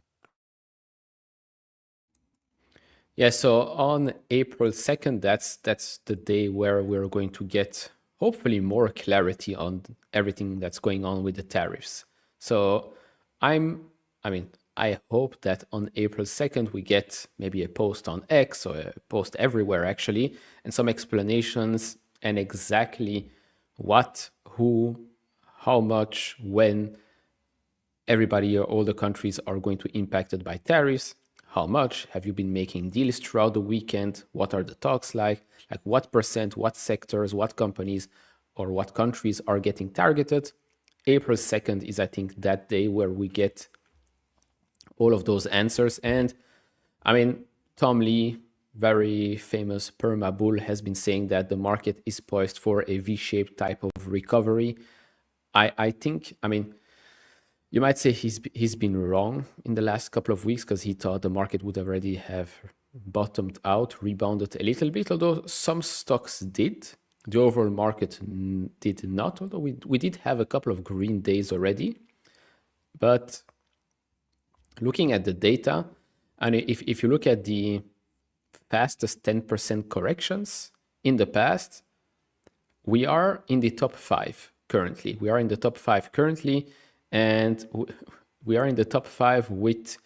Yeah, so on April 2nd, that's the day where we're going to get hopefully more clarity on everything that's going on with the tariffs. So I hope that on April 2nd we get maybe a post on X, or a post everywhere actually, and some explanations and exactly what, who, how much, when everybody or all the countries are going to be impacted by tariffs. How much? Have you been making deals throughout the weekend? What are the talks like? Like what percent, what sectors, what companies, or what countries are getting targeted? April 2nd is, I think, that day where we get all of those answers. And I mean, Tom Lee, very famous perma bull, has been saying that the market is poised for a V-shaped type of recovery. I think, I mean, you might say he's been wrong in the last couple of weeks, because he thought the market would already have bottomed out, rebounded a little bit, although some stocks did. The overall market did not, although we did have a couple of green days already. But looking at the data, and if you look at the fastest 10% corrections in the past, we are in the top 5 currently. We are in the top 5 currently. And we are in the top 5 with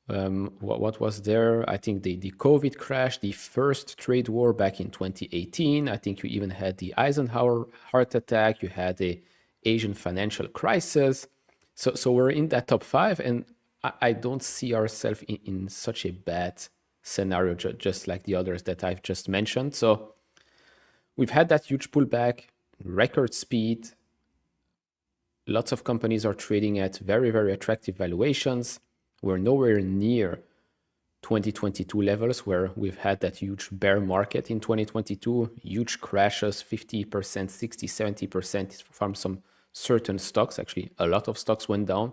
what was there? I think the COVID crash, the first trade war back in 2018. I think you even had the Eisenhower heart attack. You had the Asian financial crisis. So we're in that top 5, and I don't see ourselves in such a bad scenario, just like the others that I've just mentioned. So we've had that huge pullback, record speed. Lots of companies are trading at very, very attractive valuations. We're nowhere near 2022 levels, where we've had that huge bear market in 2022, huge crashes, 50%, 60, 70% from some certain stocks. Actually, a lot of stocks went down,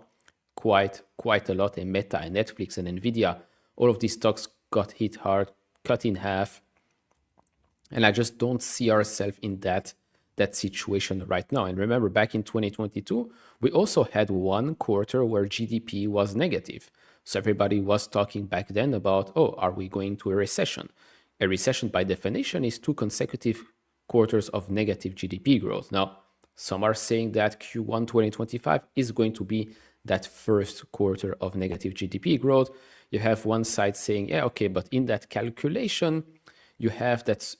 quite a lot. And Meta and Netflix and Nvidia, all of these stocks got hit hard, cut in half. And I just don't see ourselves in that situation right now. And remember, back in 2022, we also had one quarter where GDP was negative. So everybody was talking back then about, oh, are we going to a recession? A recession, by definition, is 2 consecutive quarters of negative GDP growth. Now, some are saying that Q1 2025 is going to be that first quarter of negative GDP growth. You have one side saying, yeah, okay, but in that calculation, you have that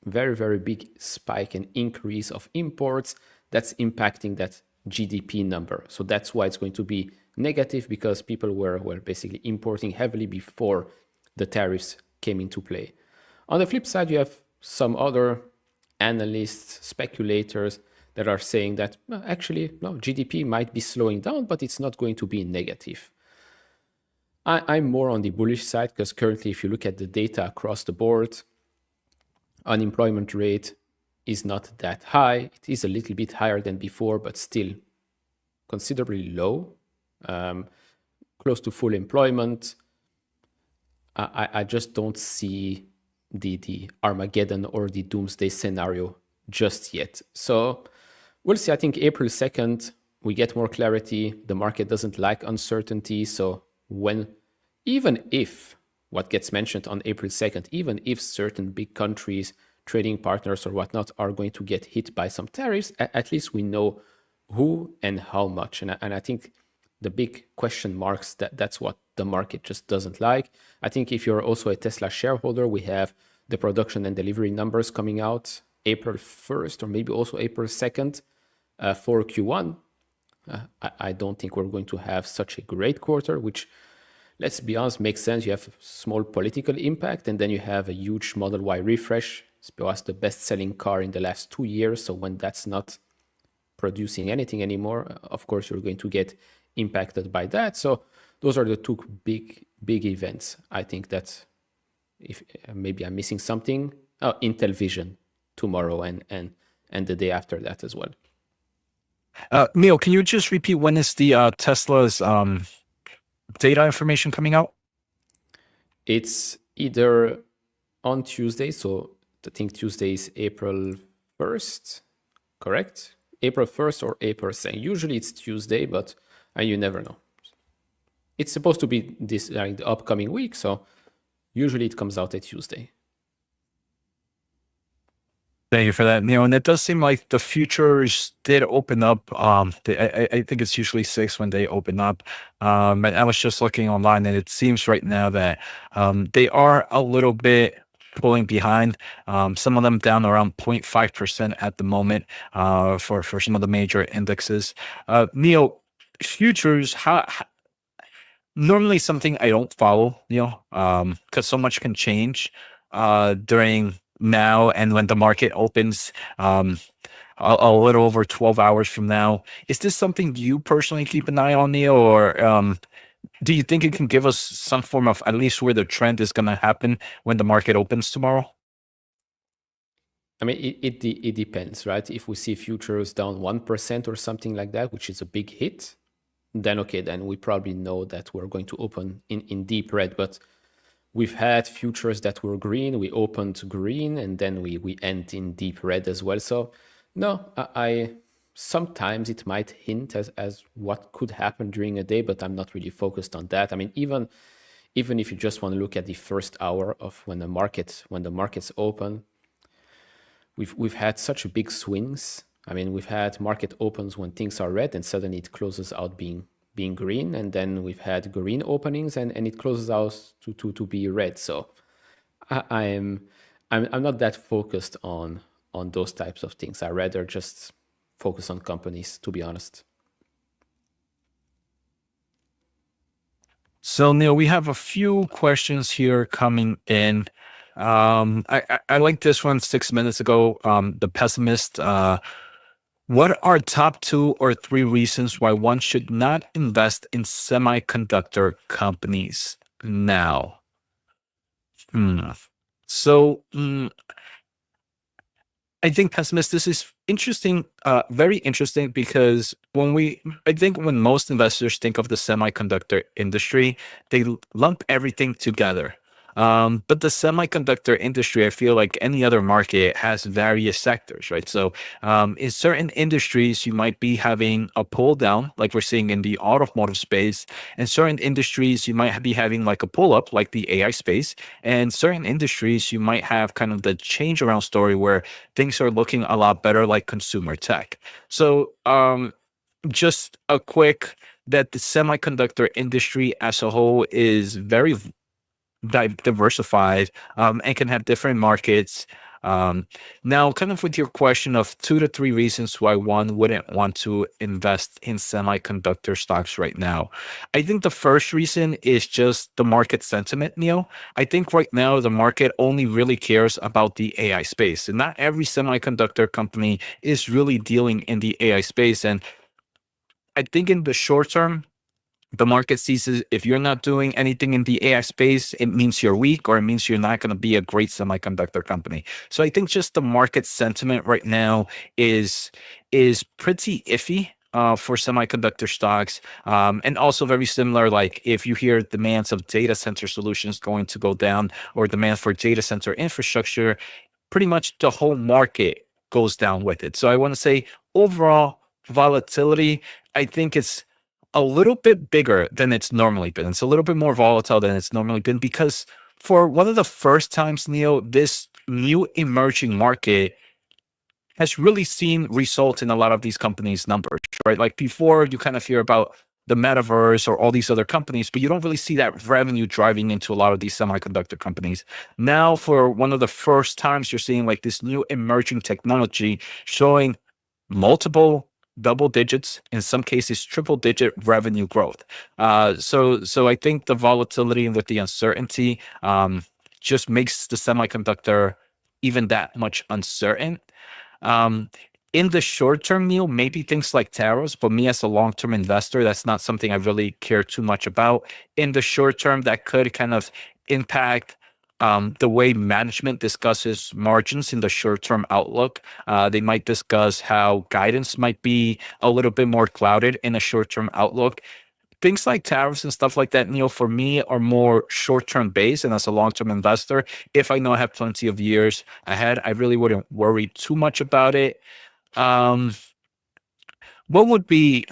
very, very big spike and increase of imports that's impacting that GDP number. So that's why it's going to be negative, because people were basically importing heavily before the tariffs came into play. On the flip side, you have some other analysts, speculators that are saying that actually, no, GDP might be slowing down, but it's not going to be negative. I'm more on the bullish side, because currently, if you look at the data across the board, unemployment rate is not that high. It is a little bit higher than before, but still considerably low, close to full employment. I just don't see the Armageddon or the doomsday scenario just yet. So we'll see. I think April 2nd, we get more clarity. The market doesn't like uncertainty. So even if what gets mentioned on April 2nd, even if certain big countries, trading partners or whatnot are going to get hit by some tariffs, at least we know who and how much. And I think the big question marks, that's what the market just doesn't like. I think if you're also a Tesla shareholder, we have the production and delivery numbers coming out April 1st or maybe also April 2nd for Q1. I don't think we're going to have such a great quarter, which, let's be honest, makes sense. You have small political impact, and then you have a huge Model Y refresh. It was the best-selling car in the last 2 years. So when that's not producing anything anymore, of course, you're going to get impacted by that. So those are the two big events. I think that if maybe I'm missing something, Intel Vision tomorrow and the day after that as well. Neil, can you just repeat when is the Tesla's data information coming out? It's either on Tuesday, so I think Tuesday is April 1st, correct? April 1st or April 2nd. Usually it's Tuesday, but you never know. It's supposed to be this the upcoming week, so usually it comes out at Tuesday. Thank you for that, Neil. And it does seem like the futures did open up. I think it's usually 6 when they open up. And I was just looking online, and it seems right now that they are a little bit pulling behind. Some of them down around 0.5% at the moment for some of the major indexes. Neil, futures, how normally something I don't follow, because so much can change during now and when the market opens a little over 12 hours from now. Is this something you personally keep an eye on, Neil, or do you think it can give us some form of at least where the trend is going to happen when the market opens tomorrow? I mean, it depends, right? If we see futures down 1% or something like that, which is a big hit, then okay, then we probably know that we're going to open in deep red. But we've had futures that were green, we opened green, and then we end in deep red as well. So no, I sometimes it might hint as what could happen during a day, but I'm not really focused on that. I mean, even if you just want to look at the first hour of when the markets open, we've had such big swings. I mean, we've had market opens when things are red and suddenly it closes out being green, and then we've had green openings and it closes out to be red. So I'm not that focused on those types of things. I rather just focus on companies, to be honest. So Neil, we have a few questions here coming in. I like this one 6 minutes ago. The pessimist. What are top 2 or 3 reasons why one should not invest in semiconductor companies now? So I think pessimist, this is interesting, very interesting, because I think when most investors think of the semiconductor industry, they lump everything together. But the semiconductor industry, I feel like any other market, has various sectors, right? So in certain industries, you might be having a pull down, like we're seeing in the automotive space. In certain industries, you might be having like a pull up, like the AI space. And certain industries, you might have kind of the change around story where things are looking a lot better, like consumer tech. So just a quick, that the semiconductor industry as a whole is very diversified and can have different markets. Now, kind of with your question of 2 to 3 reasons why one wouldn't want to invest in semiconductor stocks right now. I think the first reason is just the market sentiment, Neil. I think right now the market only really cares about the AI space, and not every semiconductor company is really dealing in the AI space. And I think in the short term, the market sees it, if you're not doing anything in the AI space, it means you're weak, or it means you're not going to be a great semiconductor company. So I think just the market sentiment right now is pretty iffy for semiconductor stocks, and also very similar. Like if you hear demands of data center solutions going to go down, or demand for data center infrastructure, pretty much the whole market goes down with it. So I want to say overall volatility, I think it's a little bit bigger than it's normally been. It's a little bit more volatile than it's normally been, because for one of the first times, Neil, this new emerging market has really seen results in a lot of these companies' numbers, right? Like before, you kind of hear about the metaverse or all these other companies, but you don't really see that revenue driving into a lot of these semiconductor companies. Now, for one of the first times, you're seeing like this new emerging technology showing multiple double digits, in some cases triple digit revenue growth. So I think the volatility and with the uncertainty just makes the semiconductor even that much uncertain. In the short term, Neil, maybe things like tariffs, but me as a long-term investor, that's not something I really care too much about. In the short term, that could kind of impact the way management discusses margins in the short-term outlook. They might discuss how guidance might be a little bit more clouded in a short-term outlook. Things like tariffs and stuff like that, Neil, for me are more short-term based. And as a long-term investor, if I know I have plenty of years ahead, I really wouldn't worry too much about it. What would be,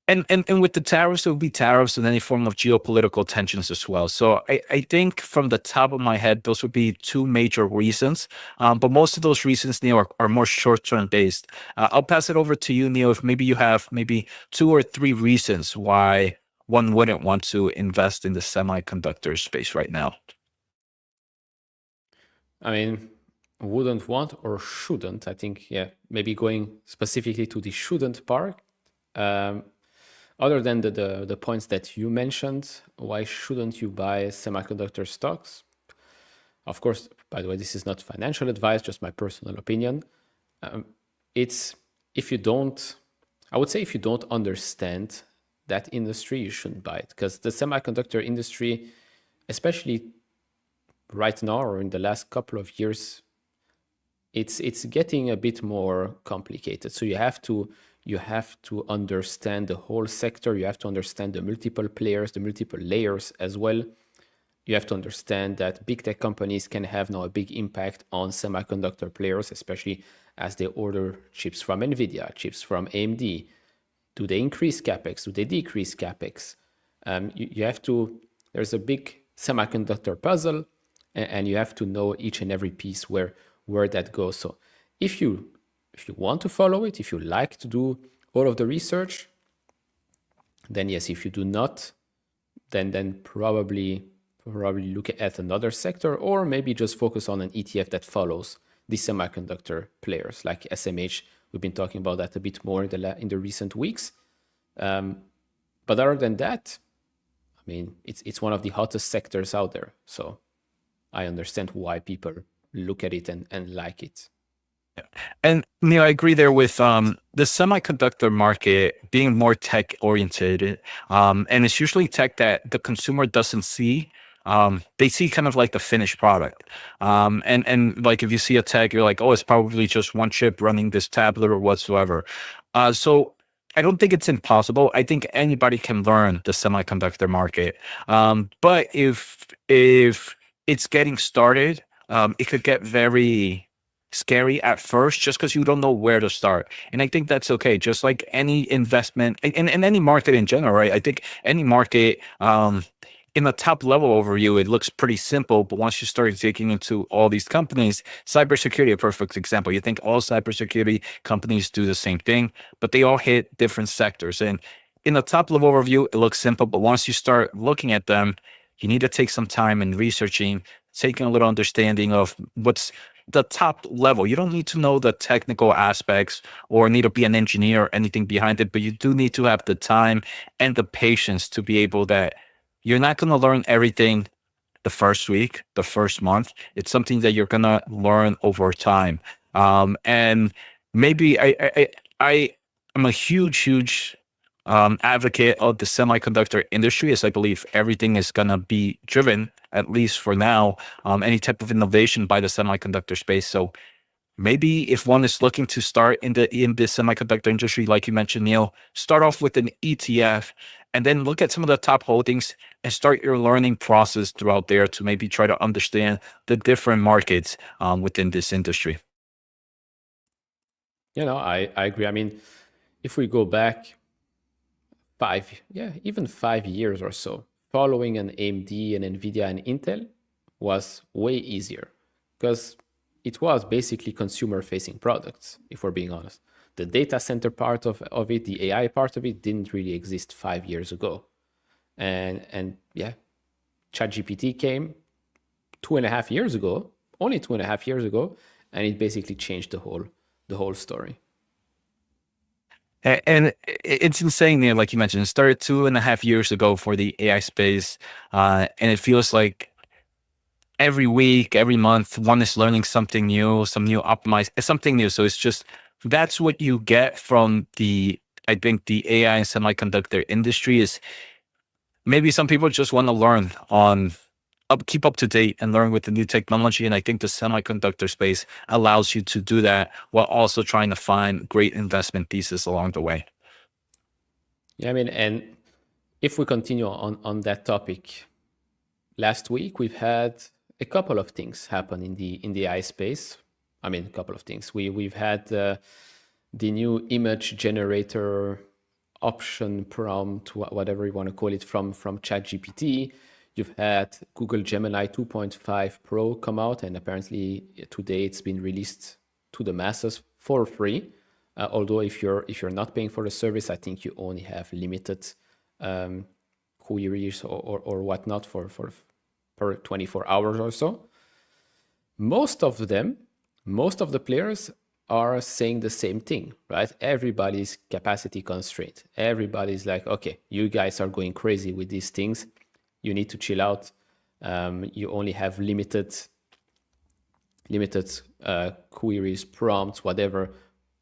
and with the tariffs, it would be tariffs and any form of geopolitical tensions as well. So I think from the top of my head, those would be two major reasons. But most of those reasons, Neil, are more short-term based. I'll pass it over to you, Neil, if maybe you have maybe 2 or 3 reasons why one wouldn't want to invest in the semiconductor space right now. I mean, wouldn't want or shouldn't. I think, yeah, maybe going specifically to the shouldn't part. Other than the points that you mentioned, why shouldn't you buy semiconductor stocks? Of course, by the way, this is not financial advice, just my personal opinion. It's if you don't, I would say if you don't understand that industry, you shouldn't buy it, because the semiconductor industry, especially right now or in the last couple of years, it's getting a bit more complicated. So you have to understand the whole sector. You have to understand the multiple players, the multiple layers as well. You have to understand that big tech companies can have now a big impact on semiconductor players, especially as they order chips from NVIDIA, chips from AMD. Do they increase CapEx? Do they decrease CapEx? You have to, there's a big semiconductor puzzle, and you have to know each and every piece where that goes. So if you want to follow it, if you like to do all of the research, then yes. If you do not, then probably look at another sector, or maybe just focus on an ETF that follows the semiconductor players like SMH. We've been talking about that a bit more in the recent weeks. But other than that, I mean, it's one of the hottest sectors out there. So I understand why people look at it and like it. Yeah. And Neil, I agree there with the semiconductor market being more tech oriented. And it's usually tech that the consumer doesn't see. They see kind of like the finished product. And like if you see a tech, you're like, oh, it's probably just one chip running this tablet or whatsoever. So I don't think it's impossible. I think anybody can learn the semiconductor market. But if it's getting started, it could get very scary at first just because you don't know where to start. And I think that's okay. Just like any investment in any market in general, right? I think any market, in the top level overview, it looks pretty simple, but once you start digging into all these companies, cybersecurity, a perfect example. You think all cybersecurity companies do the same thing, but they all hit different sectors. And in the top level overview, it looks simple, but once you start looking at them, you need to take some time and researching, taking a little understanding of what's the top level. You don't need to know the technical aspects or need to be an engineer or anything behind it, but you do need to have the time and the patience to be able that you're not going to learn everything the first week, the first month. It's something that you're going to learn over time. And maybe I am a huge advocate of the semiconductor industry, as I believe everything is going to be driven, at least for now, any type of innovation by the semiconductor space. So maybe if one is looking to start in the semiconductor industry, like you mentioned, Neil, start off with an ETF and then look at some of the top holdings and start your learning process throughout there to maybe try to understand the different markets within this industry. I agree. I mean, if we go back even 5 years or so, following an AMD and NVIDIA and Intel was way easier because it was basically consumer-facing products, if we're being honest. The data center part of it, the AI part of it, didn't really exist 5 years ago. And ChatGPT came 2.5 years ago, only 2.5 years ago, and it basically changed the whole story. And it's insane, Neil, like you mentioned, it started 2.5 years ago for the AI space. And it feels like every week, every month, one is learning something new, some new optimized, something new. So it's just, that's what you get from I think the AI and semiconductor industry is maybe some people just want to learn keep up to date and learn with the new technology. And I think the semiconductor space allows you to do that while also trying to find great investment thesis along the way. Yeah, I mean, and if we continue on that topic, last week we've had a couple of things happen in the AI space. I mean, a couple of things. We've had the new image generator option prompt, whatever you want to call it, from ChatGPT. You've had Google Gemini 2.5 Pro come out, and apparently today it's been released to the masses for free. Although if you're not paying for the service, I think you only have limited queries or whatnot for per 24 hours or so. Most of the players are saying the same thing, right? Everybody's capacity constraint. Everybody's like, okay, you guys are going crazy with these things. You need to chill out. You only have limited queries, prompts, whatever,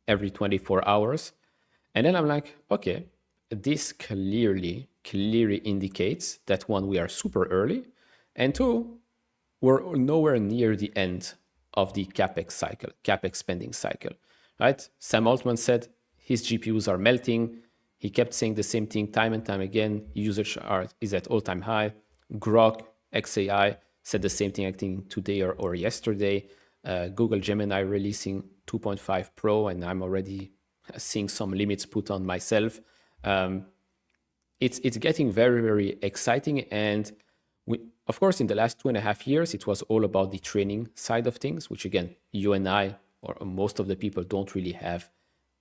every 24 hours. And then I'm like, okay, this clearly indicates that, one, we are super early, and two, we're nowhere near the end of the capex spending cycle, right? Sam Altman said his GPUs are melting. He kept saying the same thing time and time again. Usage is at all-time high. Grok, XAI said the same thing, I think, today or yesterday. Google Gemini releasing 2.5 Pro, and I'm already seeing some limits put on myself. It's getting very, very exciting. And of course, in the last 2.5 years, it was all about the training side of things, which again, you and I, or most of the people, don't really have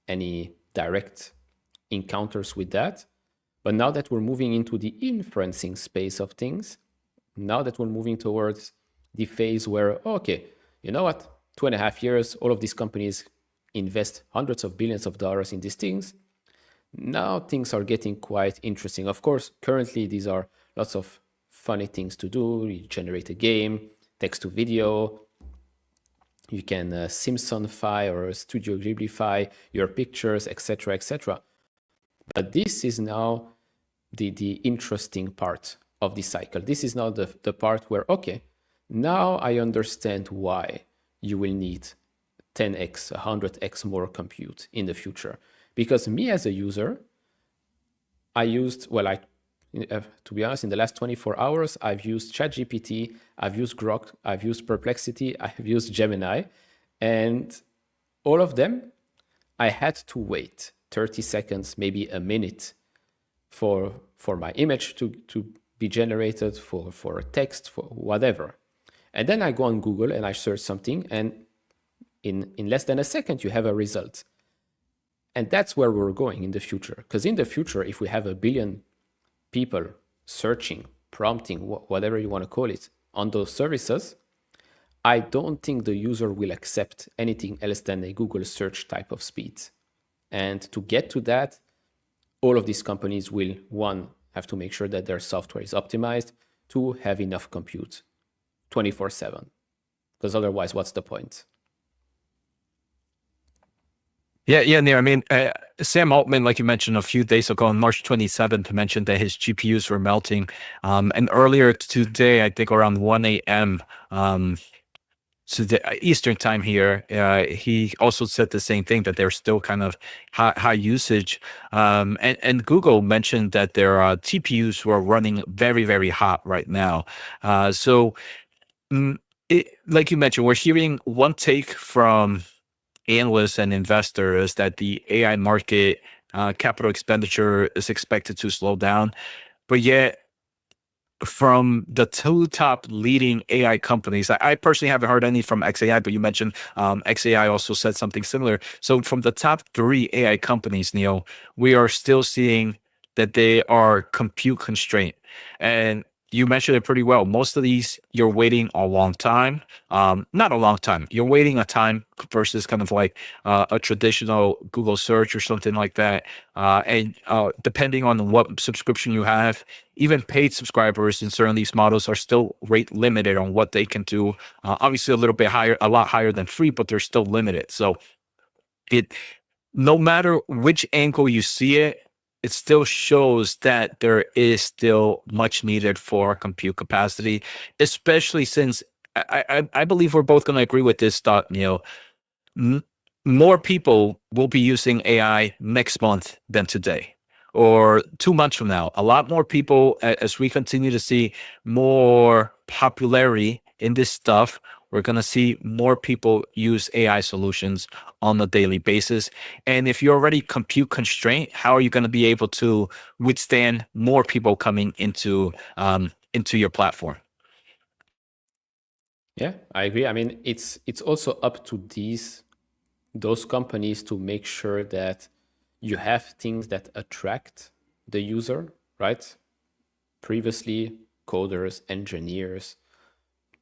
any direct encounters with that. But now that we're moving into the inferencing space of things, now that we're moving towards the phase where, okay, you know what, 2.5 years, all of these companies invest hundreds of billions of dollars in these things. Now things are getting quite interesting. Of course, currently these are lots of funny things to do. You generate a game, text to video. You can Simpsonify or Studio Ghiblify your pictures, etc., etc. But this is now the interesting part of the cycle. This is now the part where, okay, now I understand why you will need 10x, 100x more compute in the future. Because me as a user, I used, to be honest, in the last 24 hours, I've used ChatGPT, I've used Grok, I've used Perplexity, I've used Gemini, and all of them, I had to wait 30 seconds, maybe a minute for my image to be generated, for a text, for whatever. And then I go on Google and I search something, and in less than a second, you have a result. And that's where we're going in the future. Because in the future, if we have 1 billion people searching, prompting, whatever you want to call it, on those services, I don't think the user will accept anything else than a Google search type of speed. And to get to that, all of these companies will, one, have to make sure that their software is optimized, two, have enough compute 24/7. Because otherwise, what's the point? Yeah, Nir. I mean, Sam Altman, like you mentioned a few days ago on March 27th, mentioned that his GPUs were melting. And earlier today, I think around 1 a.m. Eastern time here, he also said the same thing, that they're still kind of high usage. And Google mentioned that their TPUs were running very, very hot right now. Like you mentioned, we're hearing one take from analysts and investors that the AI market capital expenditure is expected to slow down. But yet, from the two top leading AI companies, I personally haven't heard any from XAI, but you mentioned XAI also said something similar. So from the top 3 AI companies, Neil, we are still seeing that they are compute constrained. And you mentioned it pretty well. Most of these, you're waiting a long time. Not a long time. You're waiting a time versus kind of like a traditional Google search or something like that. And depending on what subscription you have, even paid subscribers in certain of these models are still rate limited on what they can do. Obviously, a little bit higher, a lot higher than free, but they're still limited. So no matter which angle you see it, it still shows that there is still much needed for compute capacity, especially since I believe we're both going to agree with this thought, Neil. More people will be using AI next month than today or 2 months from now. A lot more people, as we continue to see more popularity in this stuff, we're going to see more people use AI solutions on a daily basis. And if you're already compute constrained, how are you going to be able to withstand more people coming into your platform? Yeah, I agree. I mean, it's also up to those companies to make sure that you have things that attract the user, right? Previously, coders, engineers,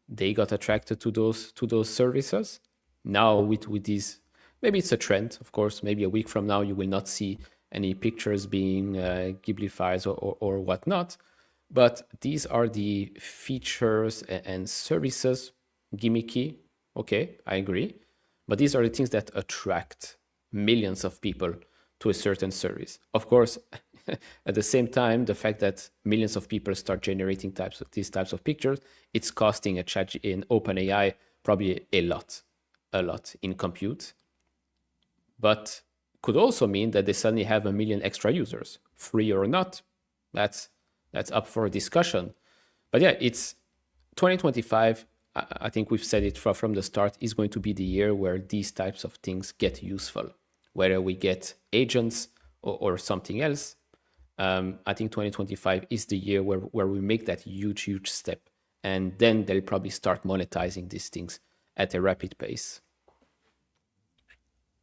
they got attracted to those services. Now with these, maybe it's a trend, of course. Maybe a week from now, you will not see any pictures being Ghiblified or whatnot. But these are the features and services, gimmicky. Okay, I agree. But these are the things that attract millions of people to a certain service. Of course, at the same time, the fact that millions of people start generating these types of pictures, it's costing in OpenAI probably a lot in compute. But could also mean that they suddenly have 1 million extra users, free or not. That's up for discussion. But yeah, it's 2025. I think we've said it from the start, is going to be the year where these types of things get useful, whether we get agents or something else. I think 2025 is the year where we make that huge step. And then they'll probably start monetizing these things at a rapid pace.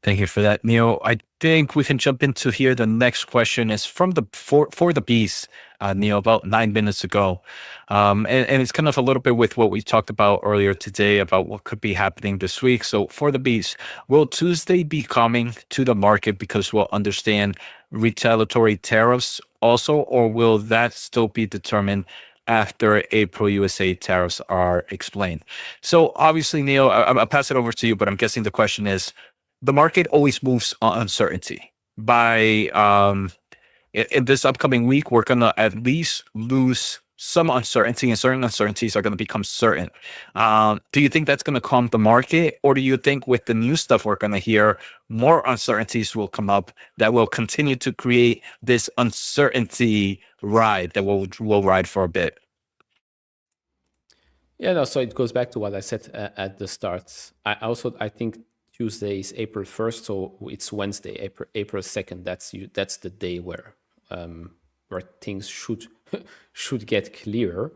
Thank you for that, Neil. I think we can jump into here. The next question is from for the beast, Neil, about 9 minutes ago. And it's kind of a little bit with what we talked about earlier today about what could be happening this week. So for the beast, will Tuesday be coming to the market because we'll understand retaliatory tariffs also, or will that still be determined after April USA tariffs are explained? So obviously, Neil, I'll pass it over to you, but I'm guessing the question is, the market always moves on uncertainty. By in this upcoming week, we're going to at least lose some uncertainty, and certain uncertainties are going to become certain. Do you think that's going to calm the market, or do you think with the new stuff we're going to hear, more uncertainties will come up that will continue to create this uncertainty ride that we'll ride for a bit? Yeah, no, so it goes back to what I said at the start. I think Tuesday is April 1st, so it's Wednesday, April 2nd. That's the day where things should get clearer.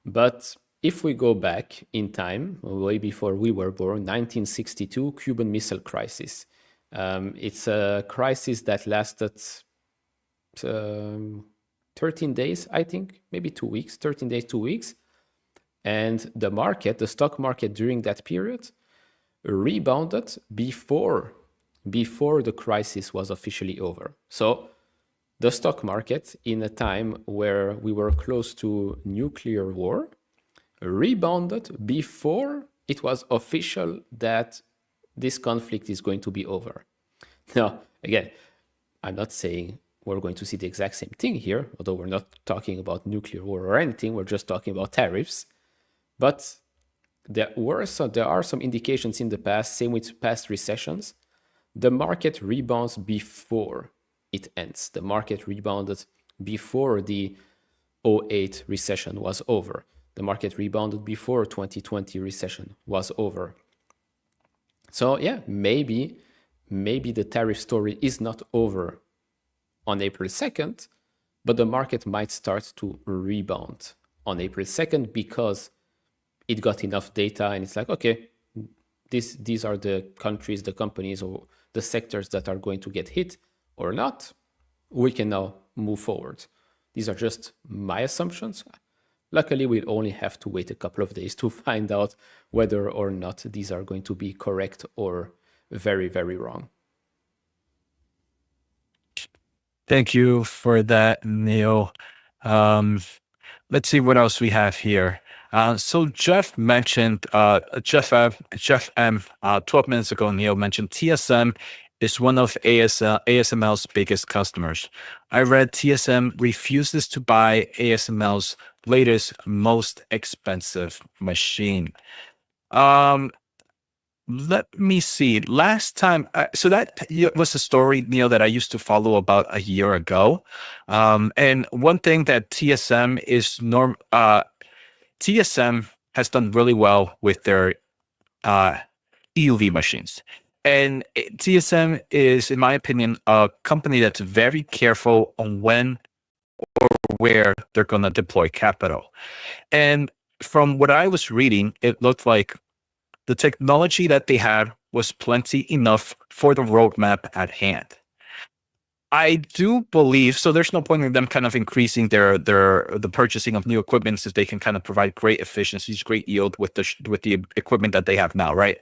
But if we go back in time, way before we were born, 1962, Cuban Missile Crisis. It's a crisis that lasted 13 days, I think, maybe 2 weeks, 13 days, 2 weeks. And the stock market during that period rebounded before the crisis was officially over. So the stock market, in a time where we were close to nuclear war, rebounded before it was official that this conflict is going to be over. Now, again, I'm not saying we're going to see the exact same thing here, although we're not talking about nuclear war or anything, we're just talking about tariffs. But there are some indications in the past, same with past recessions, the market rebounds before it ends. The market rebounded before the 2008 recession was over. The market rebounded before 2020 recession was over. So yeah, maybe the tariff story is not over on April 2nd, but the market might start to rebound on April 2nd because it got enough data and it's like, okay, these are the countries, the companies, or the sectors that are going to get hit or not. We can now move forward. These are just my assumptions. Luckily, we only have to wait a couple of days to find out whether or not these are going to be correct or very, very wrong. Thank you for that, Neil. Let's see what else we have here. So Jeff mentioned, Jeff M, 12 minutes ago, Neil mentioned TSM is one of ASML's biggest customers. I read TSM refuses to buy ASML's latest, most expensive machine. Let me see. Last time, so that was a story, Neil, that I used to follow about a year ago. And one thing that TSM has done really well with their EUV machines. And TSM is, in my opinion, a company that's very careful on when or where they're going to deploy capital. And from what I was reading, it looked like the technology that they had was plenty enough for the roadmap at hand. I do believe, so there's no point in them kind of increasing the purchasing of new equipment if they can kind of provide great efficiencies, great yield with the equipment that they have now, right?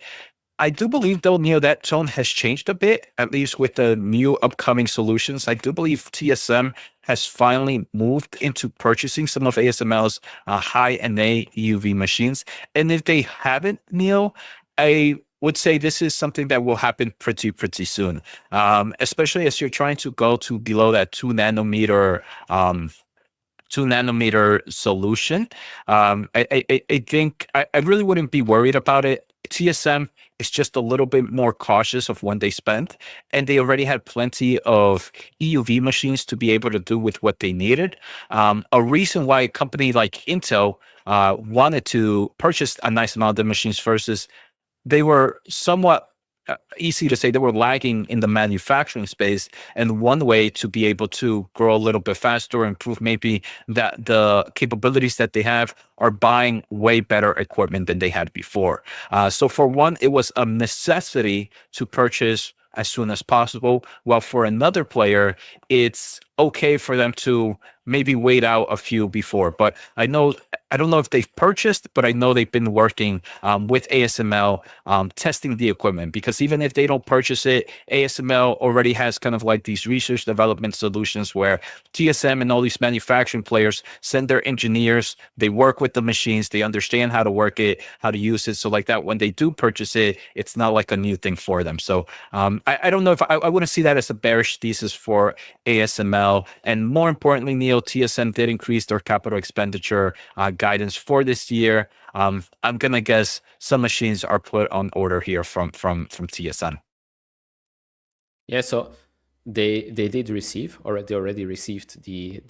I do believe, though, Neil, that tone has changed a bit, at least with the new upcoming solutions. I do believe TSM has finally moved into purchasing some of ASML's high-NA EUV machines. And if they haven't, Neil, I would say this is something that will happen pretty soon, especially as you're trying to go to below that 2 nanometer solution. I think I really wouldn't be worried about it. TSM is just a little bit more cautious of when they spend, and they already had plenty of EUV machines to be able to do with what they needed. A reason why a company like Intel wanted to purchase a nice amount of machines versus they were somewhat easy to say they were lagging in the manufacturing space, and one way to be able to grow a little bit faster, improve maybe that the capabilities that they have, are buying way better equipment than they had before. So for one, it was a necessity to purchase as soon as possible, while for another player, it's okay for them to maybe wait out a few before. But I don't know if they've purchased, but I know they've been working with ASML testing the equipment, because even if they don't purchase it, ASML already has kind of like these research development solutions where TSM and all these manufacturing players send their engineers, they work with the machines, they understand how to work it, how to use it. So like that, when they do purchase it, it's not like a new thing for them. So I don't know if I wouldn't see that as a bearish thesis for ASML. And more importantly, Neil, TSM did increase their capital expenditure guidance for this year. I'm gonna guess some machines are put on order here from TSM. Yeah, so they did receive, or they already received the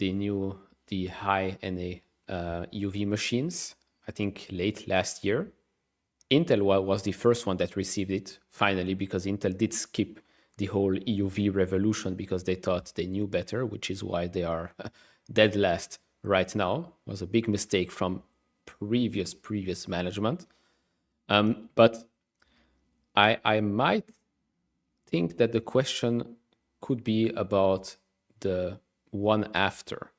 high NA EUV machines, I think late last year. Intel was the first one that received it finally, because Intel did skip the whole EUV revolution because they thought they knew better, which is why they are dead last right now. It was a big mistake from previous management. But I might think that the question could be about the one after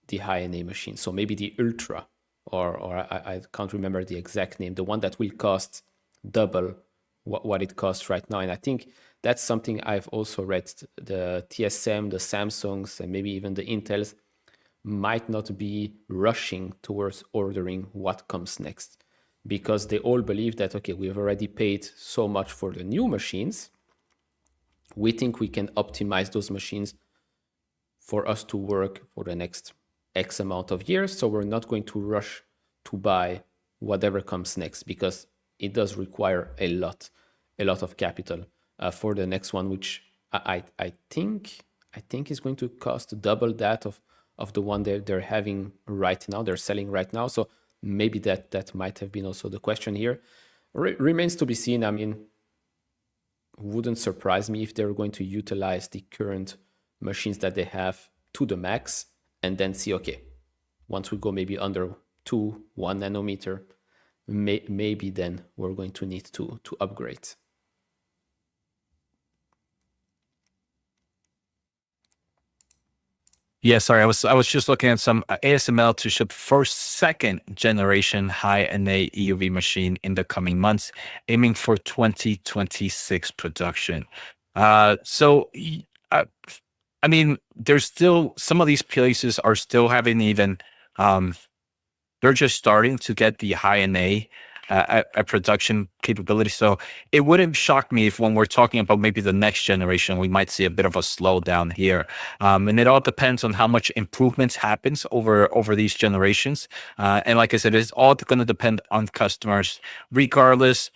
the high NA machine. So maybe the Ultra, or I can't remember the exact name, the one that will cost double what it costs right now. And I think that's something I've also read. The TSM, the Samsungs, and maybe even the Intels might not be rushing towards ordering what comes next, because they all believe that, okay, we've already paid so much for the new machines. We think we can optimize those machines for us to work for the next X amount of years. So we're not going to rush to buy whatever comes next, because it does require a lot of capital for the next one, which I think is going to cost double that of the one they're having right now, they're selling right now. So maybe that might have been also the question here. Remains to be seen. I mean, wouldn't surprise me if they're going to utilize the current machines that they have to the max, and then see, okay, once we go maybe under 1 nanometer, maybe then we're going to need to upgrade. Yeah, sorry, I was just looking at some ASML to ship first, second generation high NA EUV machine in the coming months, aiming for 2026 production. So I mean, there's still some of these places are still having even they're just starting to get the high NA at production capability. So it wouldn't shock me if when we're talking about maybe the next generation, we might see a bit of a slowdown here. And it all depends on how much improvements happens over these generations. And like I said, it's all going to depend on customers. Regardless,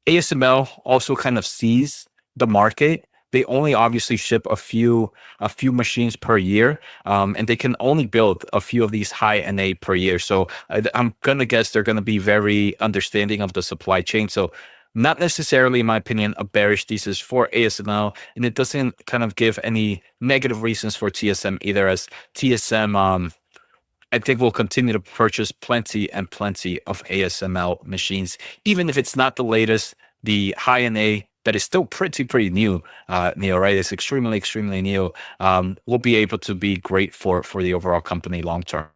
ASML also kind of sees the market. They only obviously ship a few machines per year, and they can only build a few of these high NA per year. So I'm gonna guess they're gonna be very understanding of the supply chain. So not necessarily, in my opinion, a bearish thesis for ASML, and it doesn't kind of give any negative reasons for TSM either, as TSM I think we'll continue to purchase plenty and plenty of ASML machines, even if it's not the latest. The high NA that is still pretty new, Neil, right? It's extremely new. Will be able to be great for the overall company long term.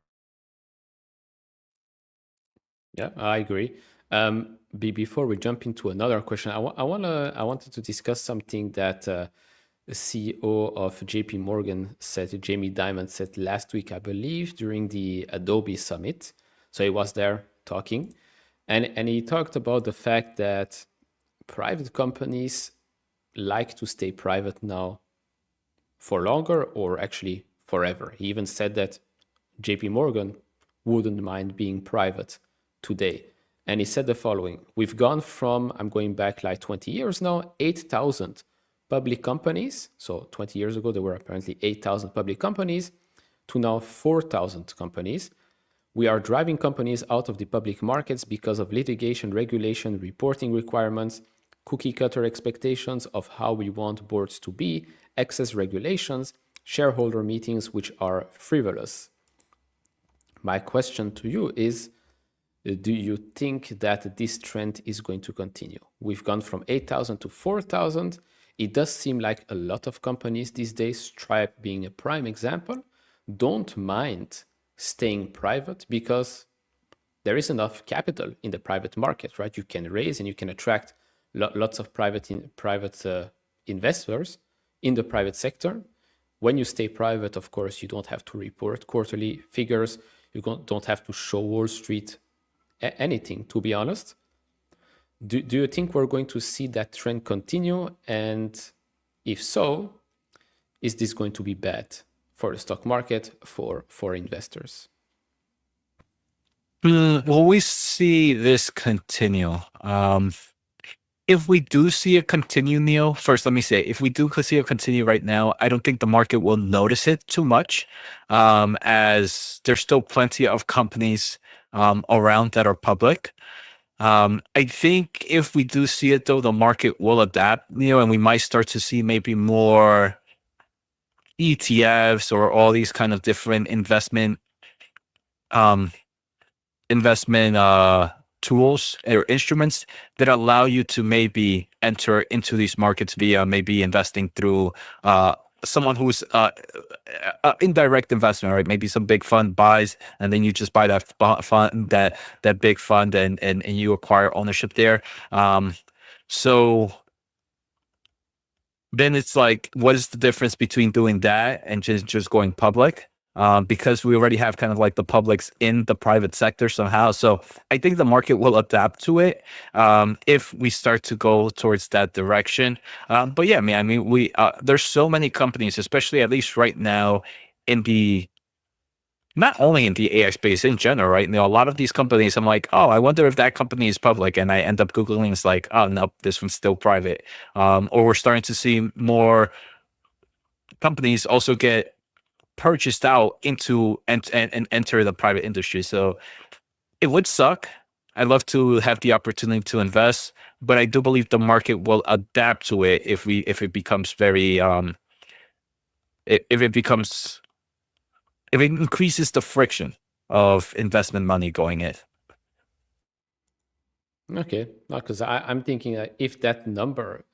Yeah, I agree. Before we jump into another question, I wanted to discuss something that the CEO of JP Morgan said, Jamie Dimon said last week, I believe, during the Adobe Summit. So he was there talking, and he talked about the fact that private companies like to stay private now for longer, or actually forever. He even said that JP Morgan wouldn't mind being private today. And he said the following: we've gone from, I'm going back like 20 years now, 8,000 public companies. So 20 years ago, there were apparently 8,000 public companies to now 4,000 companies. We are driving companies out of the public markets because of litigation, regulation, reporting requirements, cookie cutter expectations of how we want boards to be, excess regulations, shareholder meetings which are frivolous. My question to you is, do you think that this trend is going to continue? We've gone from 8,000 to 4,000. It does seem like a lot of companies these days, Stripe being a prime example, don't mind staying private because there is enough capital in the private market, right? You can raise and you can attract lots of private investors in the private sector. When you stay private, of course, you don't have to report quarterly figures. You don't have to show Wall Street anything, to be honest. Do you think we're going to see that trend continue? And if so, is this going to be bad for the stock market, for investors? Will we see this continue? If we do see it continue, Neil, first let me say, if we do see it continue right now, I don't think the market will notice it too much, as there's still plenty of companies around that are public. I think if we do see it, though, the market will adapt, Neil, and we might start to see maybe more ETFs or all these kind of different investment tools or instruments that allow you to maybe enter into these markets via maybe investing through someone who's indirect investment, right? Maybe some big fund buys, and then you just buy that fund, that big fund, and you acquire ownership there. So then it's like, what is the difference between doing that and just going public? Because we already have kind of like the publics in the private sector somehow. So I think the market will adapt to it if we start to go towards that direction. But yeah, I mean, we there's so many companies, especially at least right now, in the not only in the AI space in general, right? A lot of these companies, I'm like, oh, I wonder if that company is public, and I end up Googling, it's like, oh no, this one's still private. Or we're starting to see more companies also get purchased out into and enter the private industry. So it would suck. I'd love to have the opportunity to invest, but I do believe the market will adapt to it if it becomes very if it increases the friction of investment money going in. Okay, because I'm thinking that if that number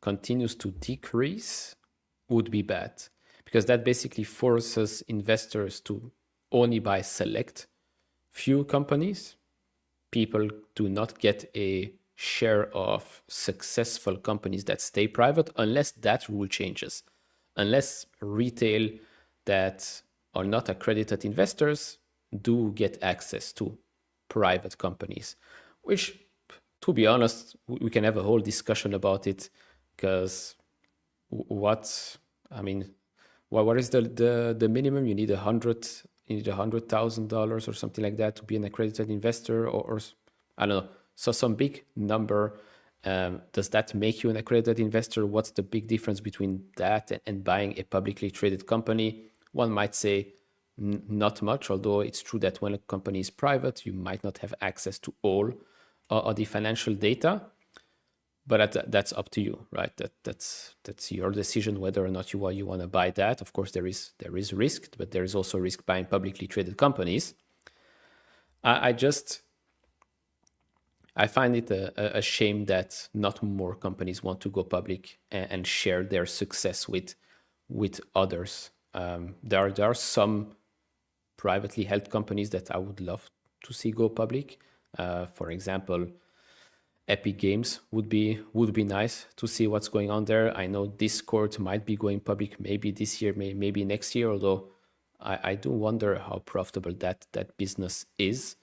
continues to decrease, would be bad. because that basically forces investors to only buy select few companies. People do not get a share of successful companies that stay private unless that rule changes. Unless retail that are not accredited investors do get access to private companies, which, to be honest, we can have a whole discussion about it, because what is the minimum? You need $100,000 or something like that to be an accredited investor, or I don't know. So some big number. Does that make you an accredited investor? What's the big difference between that and buying a publicly traded company? One might say not much, although it's true that when a company is private, you might not have access to all of the financial data. But that's up to you, right? That's your decision whether or not you want to buy that. Of course, there is risk, but there is also risk buying publicly traded companies. I find it a shame that not more companies want to go public and share their success with others. There are some privately held companies that I would love to see go public. For example, Epic Games would be nice to see what's going on there. I know Discord might be going public maybe this year, maybe next year, although I do wonder how profitable that business is.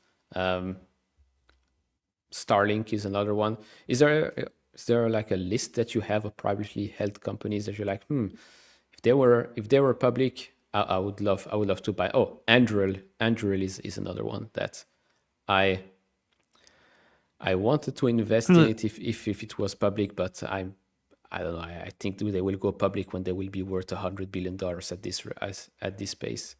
Starlink is another one. Is there like a list that you have of privately held companies that you're like, if they were public, I would love to buy. Oh, Anduril is another one that I wanted to invest in it if it was public, but I don't know. I think they will go public when they will be worth $100 billion at this pace.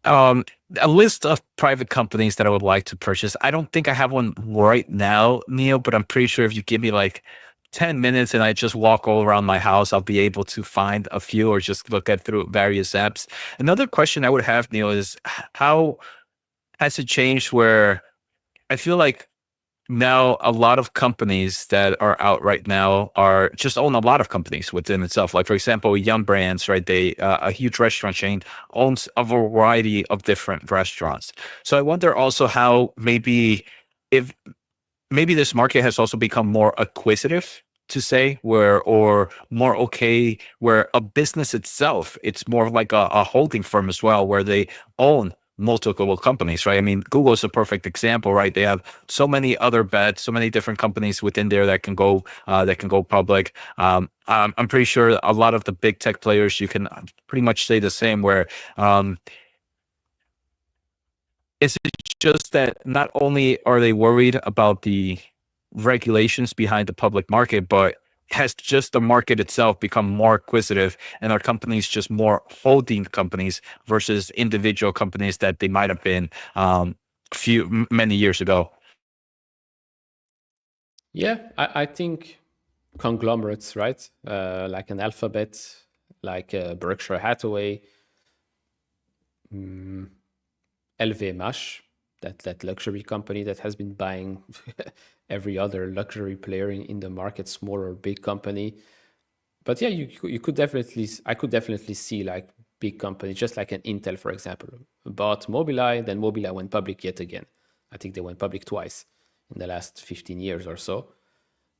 A list of private companies that I would like to purchase. I don't think I have one right now, Neil, but I'm pretty sure if you give me like 10 minutes and I just walk all around my house, I'll be able to find a few or just look at through various apps. Another question I would have, Neil, is how has it changed where I feel like now a lot of companies that are out right now are just own a lot of companies within itself. Like, for example, Yum Brands, right? They a huge restaurant chain owns a variety of different restaurants. So I wonder also how maybe this market has also become more acquisitive, to say, or more okay, where a business itself, it's more like a holding firm as well, where they own multiple companies, right? I mean, Google is a perfect example, right? They have so many other bets, so many different companies within there that can go public. I'm pretty sure a lot of the big tech players, you can pretty much say the same, where is it just that not only are they worried about the regulations behind the public market, but has just the market itself become more acquisitive, and are companies just more holding companies versus individual companies that they might have been many years ago? Yeah, I think conglomerates, right? Like an Alphabet, like Berkshire Hathaway, LVMH, that luxury company that has been buying every other luxury player in the market, small or big company. But yeah, I could definitely see like big companies, just like an Intel, for example, bought Mobileye, then Mobileye went public yet again. I think they went public twice in the last 15 years or so.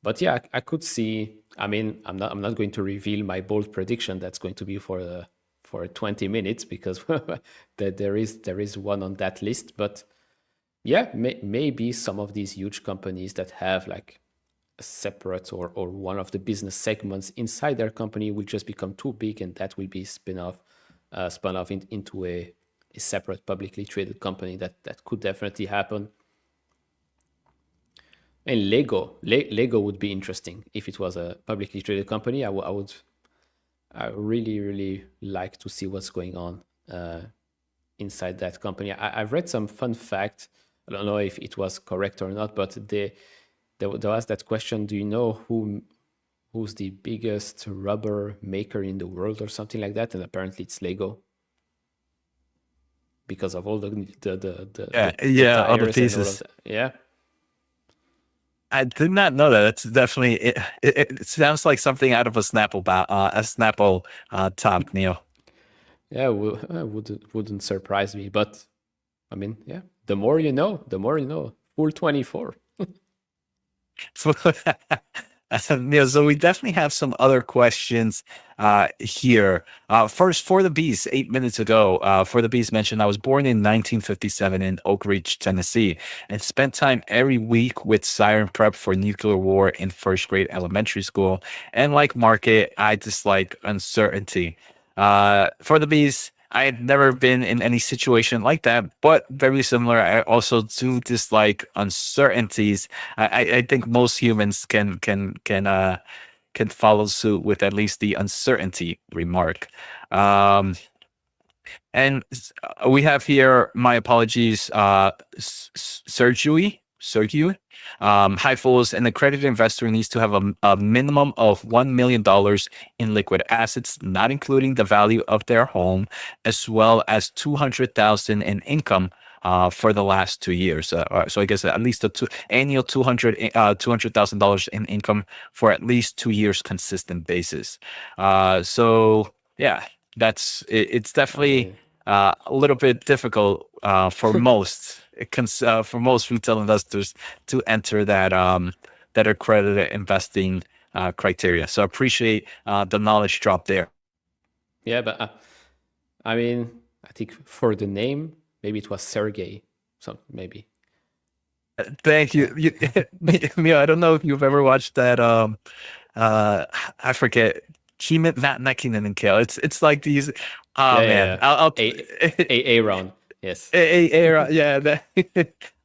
But yeah, I could see. I mean, I'm not going to reveal my bold prediction. That's going to be for 20 minutes, because there is one on that list. But yeah, maybe some of these huge companies that have like a separate or one of the business segments inside their company will just become too big, and that will be spun off into a separate publicly traded company. That could definitely happen. And Lego would be interesting if it was a publicly traded company. I would really like to see what's going on inside that company. I've read some fun fact. I don't know if it was correct or not, but they asked that question: do you know who's the biggest rubber maker in the world, or something like that? And apparently it's Lego, because of all the all the pieces. Yeah. I did not know that. That's definitely it sounds like something out of a Snapple top, Neil. Yeah, wouldn't surprise me. But I mean, yeah, the more you know, the more you know. Full 24. Neil, so we definitely have some other questions here. First, For the Beast, 8 minutes ago, For the Beast mentioned, I was born in 1957 in Oak Ridge, Tennessee, and spent time every week with siren prep for nuclear war in first grade elementary school. And like Market, I dislike uncertainty. For the Beast, I had never been in any situation like that, but very similar. I also do dislike uncertainties. I think most humans can follow suit with at least the uncertainty remark. And we have here, my apologies, Sergio. High Fools, an accredited investor needs to have a minimum of $1 million in liquid assets, not including the value of their home, as well as $200,000 in income for the last 2 years. So I guess at least annual $200,000 in income for at least 2 years consistent basis. So yeah, it's definitely a little bit difficult for most retail investors to enter that accredited investing criteria. So I appreciate the knowledge drop there. Yeah, but I mean, I think for the name, maybe it was Sergey. So maybe. Thank you. Mia, I don't know if you've ever watched that. I forget. Not Kale. It's like these. Oh man, I'll Aaron. Yes. Aaron. Yeah.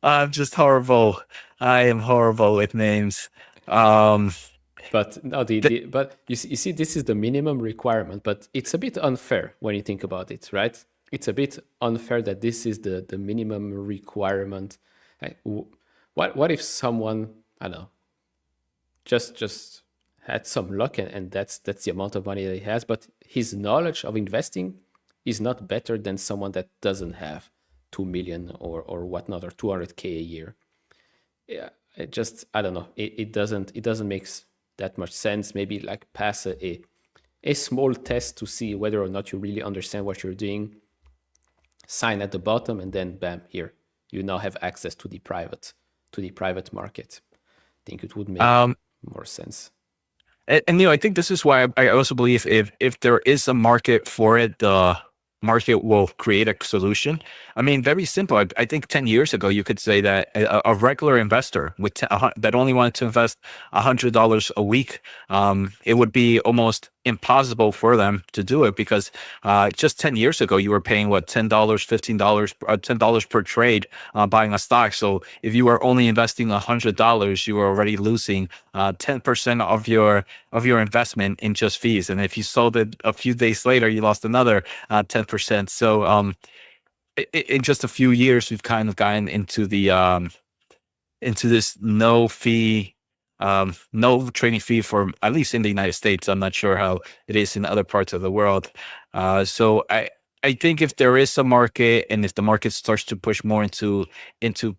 I'm just horrible. I am horrible with names. But no, but you see, this is the minimum requirement, but it's a bit unfair when you think about it, right? It's a bit unfair that this is the minimum requirement. What if someone, I don't know, just had some luck and that's the amount of money that he has, but his knowledge of investing is not better than someone that doesn't have 2 million or whatnot, or 200K a year. Yeah, I don't know. It doesn't make that much sense. Maybe like pass a small test to see whether or not you really understand what you're doing. Sign at the bottom, and then bam, here you now have access to the private market. I think it would make more sense. And I think this is why I also believe if there is a market for it, the market will create a solution. I mean, very simple. I think 10 years ago, you could say that a regular investor that only wanted to invest $100 a week, it would be almost impossible for them to do it, because just 10 years ago, you were paying $10, $15, $10 per trade buying a stock. So if you were only investing $100, you were already losing 10% of your investment in just fees. And if you sold it a few days later, you lost another 10%. So in just a few years, we've kind of gotten into this no trading fee for, at least in the United States. I'm not sure how it is in other parts of the world. So I think if there is a market, and if the market starts to push more into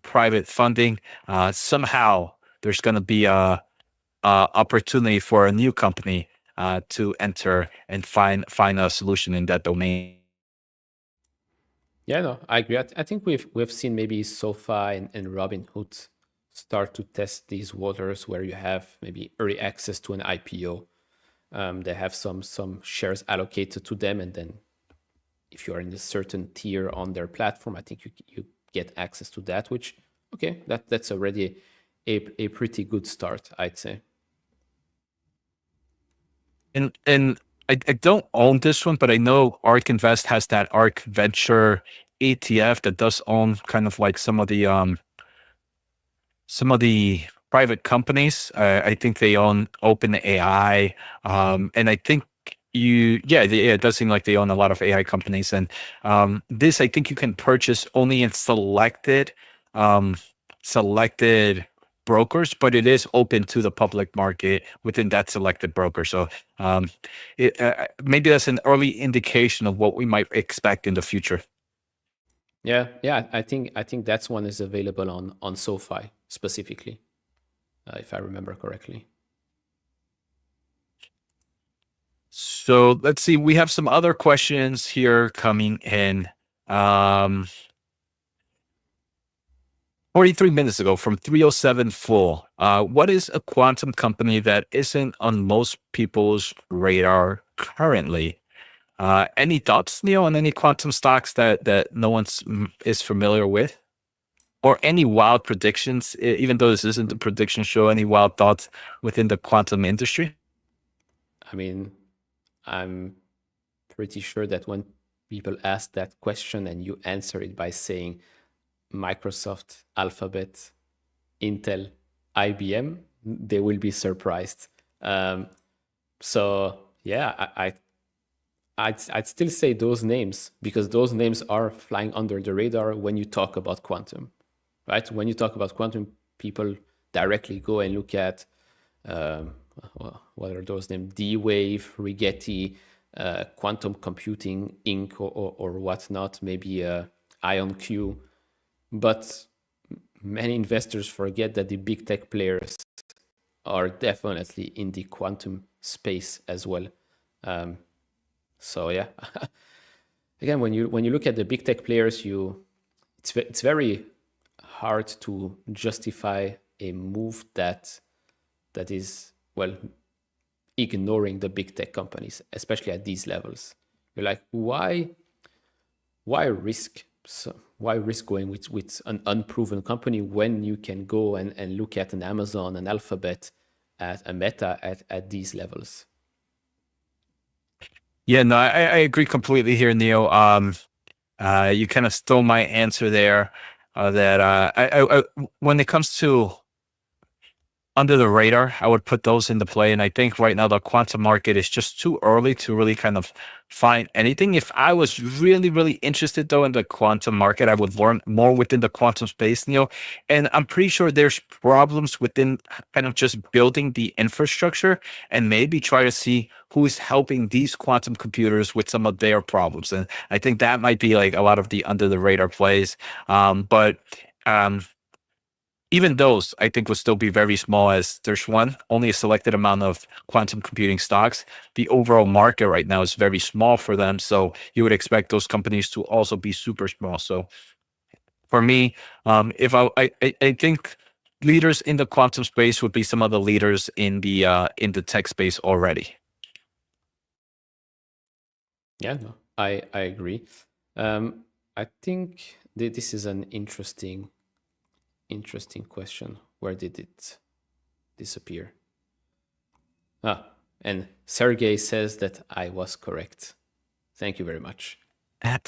private funding, somehow there's going to be a opportunity for a new company to enter and find a solution in that domain. Yeah, no, I agree. I think we've seen maybe SoFi and Robinhood start to test these waters where you have maybe early access to an IPO. They have some shares allocated to them, and then if you are in a certain tier on their platform, I think you get access to that, which, okay, that's already a pretty good start, I'd say. And I don't own this one, but I know ARK Invest has that ARK Venture ETF that does own kind of like some of the private companies. I think they own OpenAI, and I think it does seem like they own a lot of AI companies. And this, I think you can purchase only in selected brokers, but it is open to the public market within that selected broker. So maybe that's an early indication of what we might expect in the future. Yeah, I think that's one is available on SoFi specifically. if I remember correctly. So let's see. We have some other questions here coming in. 43 minutes ago from 307 full. What is a quantum company that isn't on most people's radar currently? Any thoughts, Neil, on any quantum stocks that no one is familiar with? Or any wild predictions, even though this isn't a prediction show, any wild thoughts within the quantum industry? I mean, I'm pretty sure that when people ask that question and you answer it by saying Microsoft, Alphabet, Intel, IBM, they will be surprised. So yeah, I'd still say those names, because those names are flying under the radar when you talk about quantum, right? When you talk about quantum, people directly go and look at what are those names? D-Wave, Rigetti, Quantum Computing Inc. or whatnot, maybe IonQ. But many investors forget that the big tech players are definitely in the quantum space as well. So yeah, again, when you look at the big tech players, it's very hard to justify a move that is, well, ignoring the big tech companies, especially at these levels. You're like, why risk? So why risk going with an unproven company when you can go and look at an Amazon, an Alphabet, at a Meta at these levels? Yeah, no, I agree completely here, Neil. You kind of stole my answer there. That I when it comes to under the radar, I would put those into play. And I think right now the quantum market is just too early to really kind of find anything. If I was really, really interested though in the quantum market, I would learn more within the quantum space, Neil. And I'm pretty sure there's problems within kind of just building the infrastructure and maybe try to see who's helping these quantum computers with some of their problems. And I think that might be like a lot of the under the radar plays. But even those, I think, will still be very small, as there's only a selected amount of quantum computing stocks. The overall market right now is very small for them. So you would expect those companies to also be super small. So for me, if I think leaders in the quantum space would be some of the leaders in the tech space already. Yeah, no, I agree. I think this is an interesting question. Where did it disappear? And Sergey says that I was correct. Thank you very much.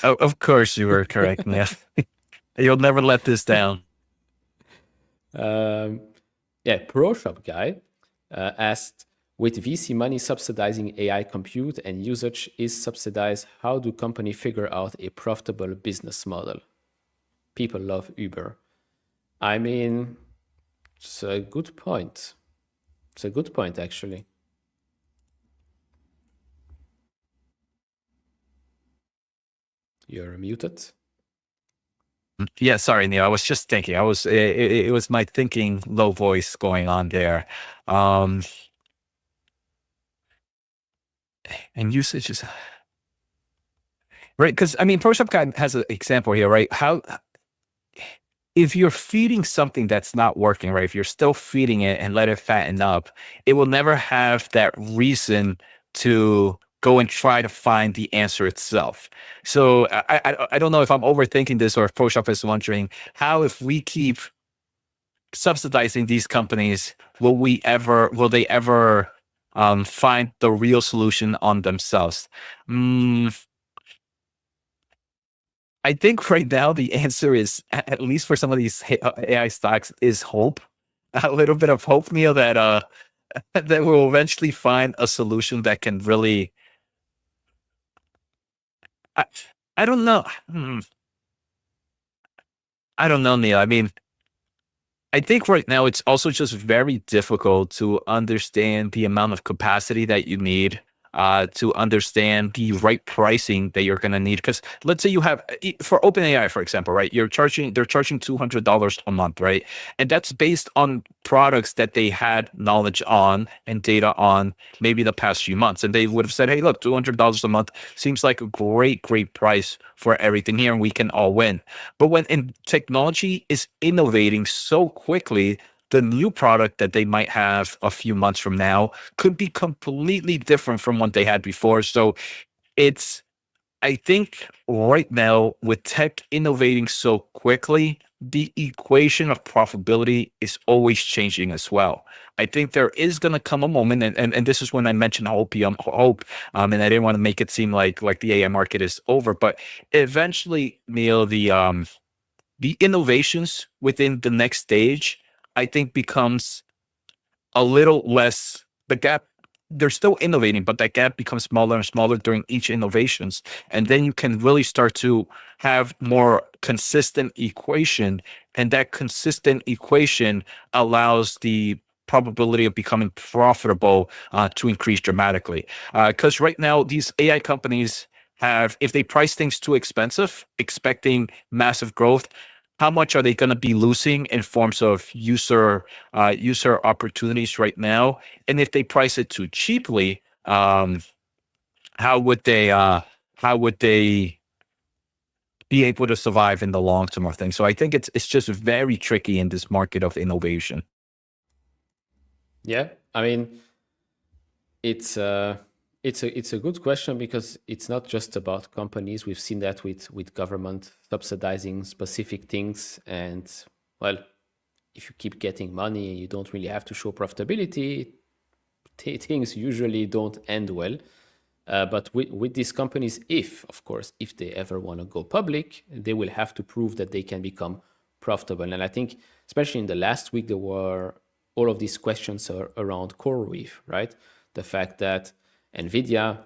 Of course you were correct, Neil. You'll never let this down. Yeah, Pro Shop Guy asked, with VC money subsidizing AI compute and usage is subsidized, how do companies figure out a profitable business model? People love Uber. I mean, it's a good point. It's a good point, actually. You're muted. Yeah, sorry, Neil. I was just thinking. It was my thinking low voice going on there. And usage is right, because I mean, ProShop Guy has an example here, right? How if you're feeding something that's not working, right? If you're still feeding it and let it fatten up, it will never have that reason to go and try to find the answer itself. So I don't know if I'm overthinking this or if ProShop is wondering how, if we keep subsidizing these companies, will they ever find the real solution on themselves? I think right now the answer is, at least for some of these AI stocks, is hope. A little bit of hope, Neil, that that we'll eventually find a solution that can really. I don't know. I don't know, Neil. I mean, I think right now it's also just very difficult to understand the amount of capacity that you need to understand the right pricing that you're going to need. Because let's say you have, for OpenAI, for example, right? They're charging $200 a month, right? And that's based on products that they had knowledge on and data on maybe the past few months. And they would have said, hey, look, $200 a month seems like a great price for everything here, and we can all win. But when technology is innovating so quickly, the new product that they might have a few months from now could be completely different from what they had before. So I think right now, with tech innovating so quickly, the equation of profitability is always changing as well. I think there is going to come a moment, and this is when I mentioned hope, and I didn't want to make it seem like the AI market is over, but eventually, Neil, the innovations within the next stage, I think, becomes a little less, the gap, they're still innovating, but that gap becomes smaller and smaller during each innovations. And then you can really start to have more consistent equation. And that consistent equation allows the probability of becoming profitable to increase dramatically. Because right now, these AI companies if they price things too expensive, expecting massive growth, how much are they going to be losing in forms of user opportunities right now? And if they price it too cheaply, how would they be able to survive in the long term of things? So I think it's just very tricky in this market of innovation. Yeah, I mean, it's a good question, because it's not just about companies. We've seen that with government subsidizing specific things, and well, if you keep getting money, you don't really have to show profitability. Things usually don't end well. But with these companies, if they ever want to go public, they will have to prove that they can become profitable. And I think, especially in the last week, there were all of these questions around CoreWeave, right? The fact that NVIDIA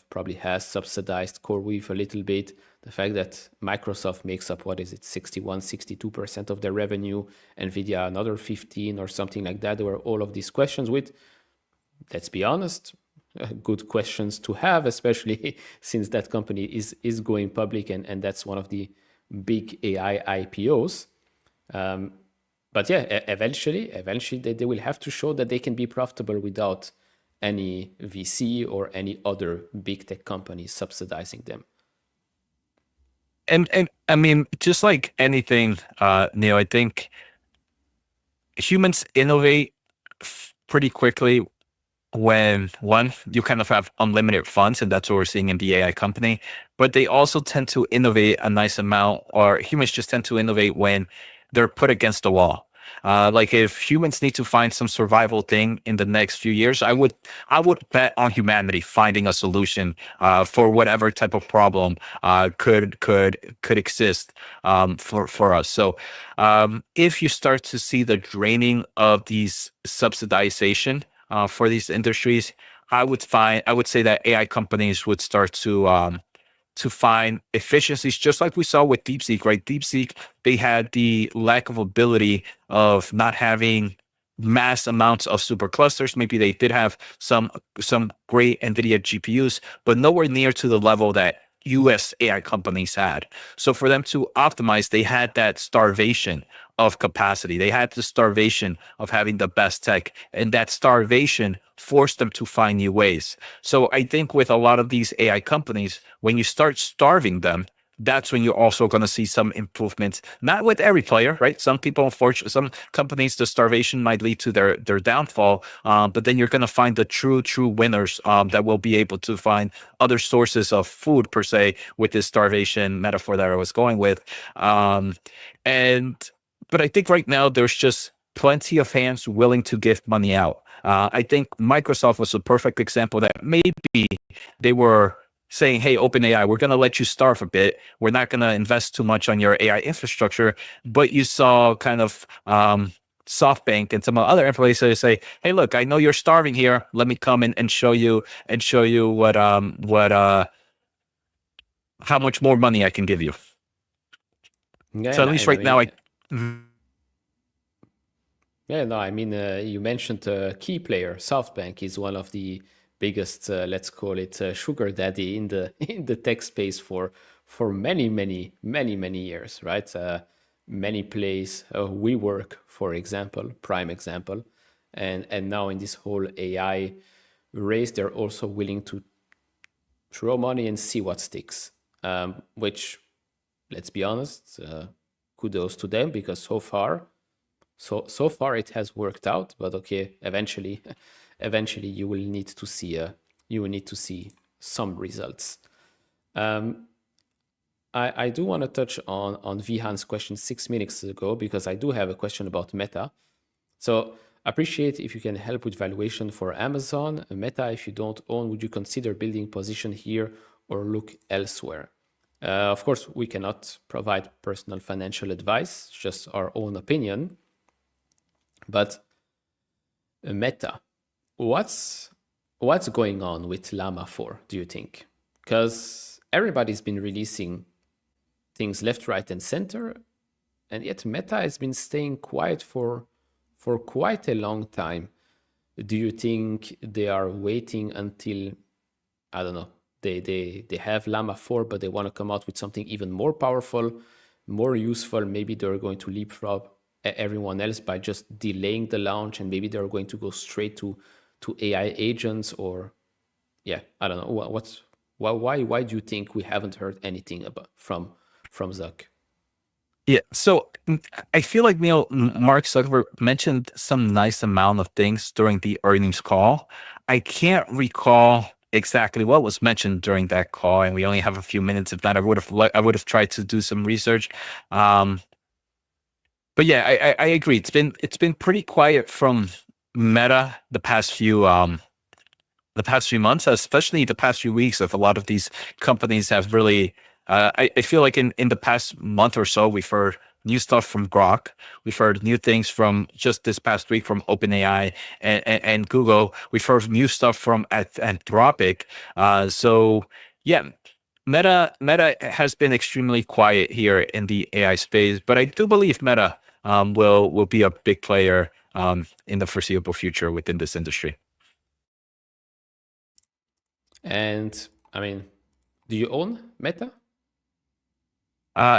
probably has subsidized CoreWeave a little bit. The fact that Microsoft makes up, 62% of their revenue, NVIDIA another 15 or something like that. There were all of these questions with, let's be honest, good questions to have, especially since that company is going public, and that's one of the big AI IPOs. But yeah, eventually they will have to show that they can be profitable without any VC or any other big tech companies subsidizing them. And I mean, just like anything, Neil, I think humans innovate pretty quickly when, one, you kind of have unlimited funds, and that's what we're seeing in the AI company. But they also tend to innovate a nice amount, or humans just tend to innovate when they're put against the wall. Like if humans need to find some survival thing in the next few years, I would bet on humanity finding a solution for whatever type of problem could exist for us. So if you start to see the draining of these subsidization for these industries, I would say that AI companies would start to find efficiencies, just like we saw with DeepSeek, right? DeepSeek, they had the lack of ability of not having mass amounts of superclusters. Maybe they did have some great NVIDIA GPUs, but nowhere near to the level that US AI companies had. So for them to optimize, they had that starvation of capacity. They had the starvation of having the best tech, and that starvation forced them to find new ways. So I think with a lot of these AI companies, when you start starving them, that's when you're also going to see some improvements. Not with every player, right? Some people, unfortunately, some companies, the starvation might lead to their downfall. But then you're going to find the true winners that will be able to find other sources of food, per se, with this starvation metaphor that I was going with. But I think right now there's just plenty of hands willing to give money out. I think Microsoft was a perfect example that maybe they were saying, hey, OpenAI, we're going to let you starve a bit. We're not going to invest too much on your AI infrastructure. But you saw kind of SoftBank and some other places say, hey, look, I know you're starving here. Let me come in and show you what how much more money I can give you. Yeah, so at least right now, you mentioned a key player. SoftBank is one of the biggest, let's call it sugar daddy in the tech space for many years, right? Many plays, WeWork, for example, prime example, and now in this whole AI race, they're also willing to throw money and see what sticks. Which, let's be honest, kudos to them, because so far it has worked out. But okay, eventually you will need to see some results. I do want to touch on Vihan's question 6 minutes ago, because I do have a question about Meta. So appreciate if you can help with valuation for Amazon. Meta, if you don't own, would you consider building position here or look elsewhere? Of course, we cannot provide personal financial advice, just our own opinion. But Meta, what's going on with Llama 4, do you think? Because everybody's been releasing things left, right, and center, and yet Meta has been staying quiet for quite a long time. Do you think they are waiting until, I don't know, they have Llama 4, but they want to come out with something even more powerful, more useful? Maybe they're going to leapfrog everyone else by just delaying the launch, and maybe they're going to go straight to AI agents, or I don't know. Why do you think we haven't heard anything about from Zuck? Yeah, so I feel like Mark Zuckerberg mentioned some nice amount of things during the earnings call. I can't recall exactly what was mentioned during that call, and we only have a few minutes. If not, I would have tried to do some research. But yeah, I agree. It's been pretty quiet from Meta the past few months, especially the past few weeks. Of a lot of these companies have really. I feel like in the past month or so, we've heard new stuff from Grok. We've heard new things from just this past week from OpenAI and Google. We've heard new stuff from Anthropic. So yeah, Meta has been extremely quiet here in the AI space, but I do believe Meta will be a big player in the foreseeable future within this industry. And I mean, do you own Meta?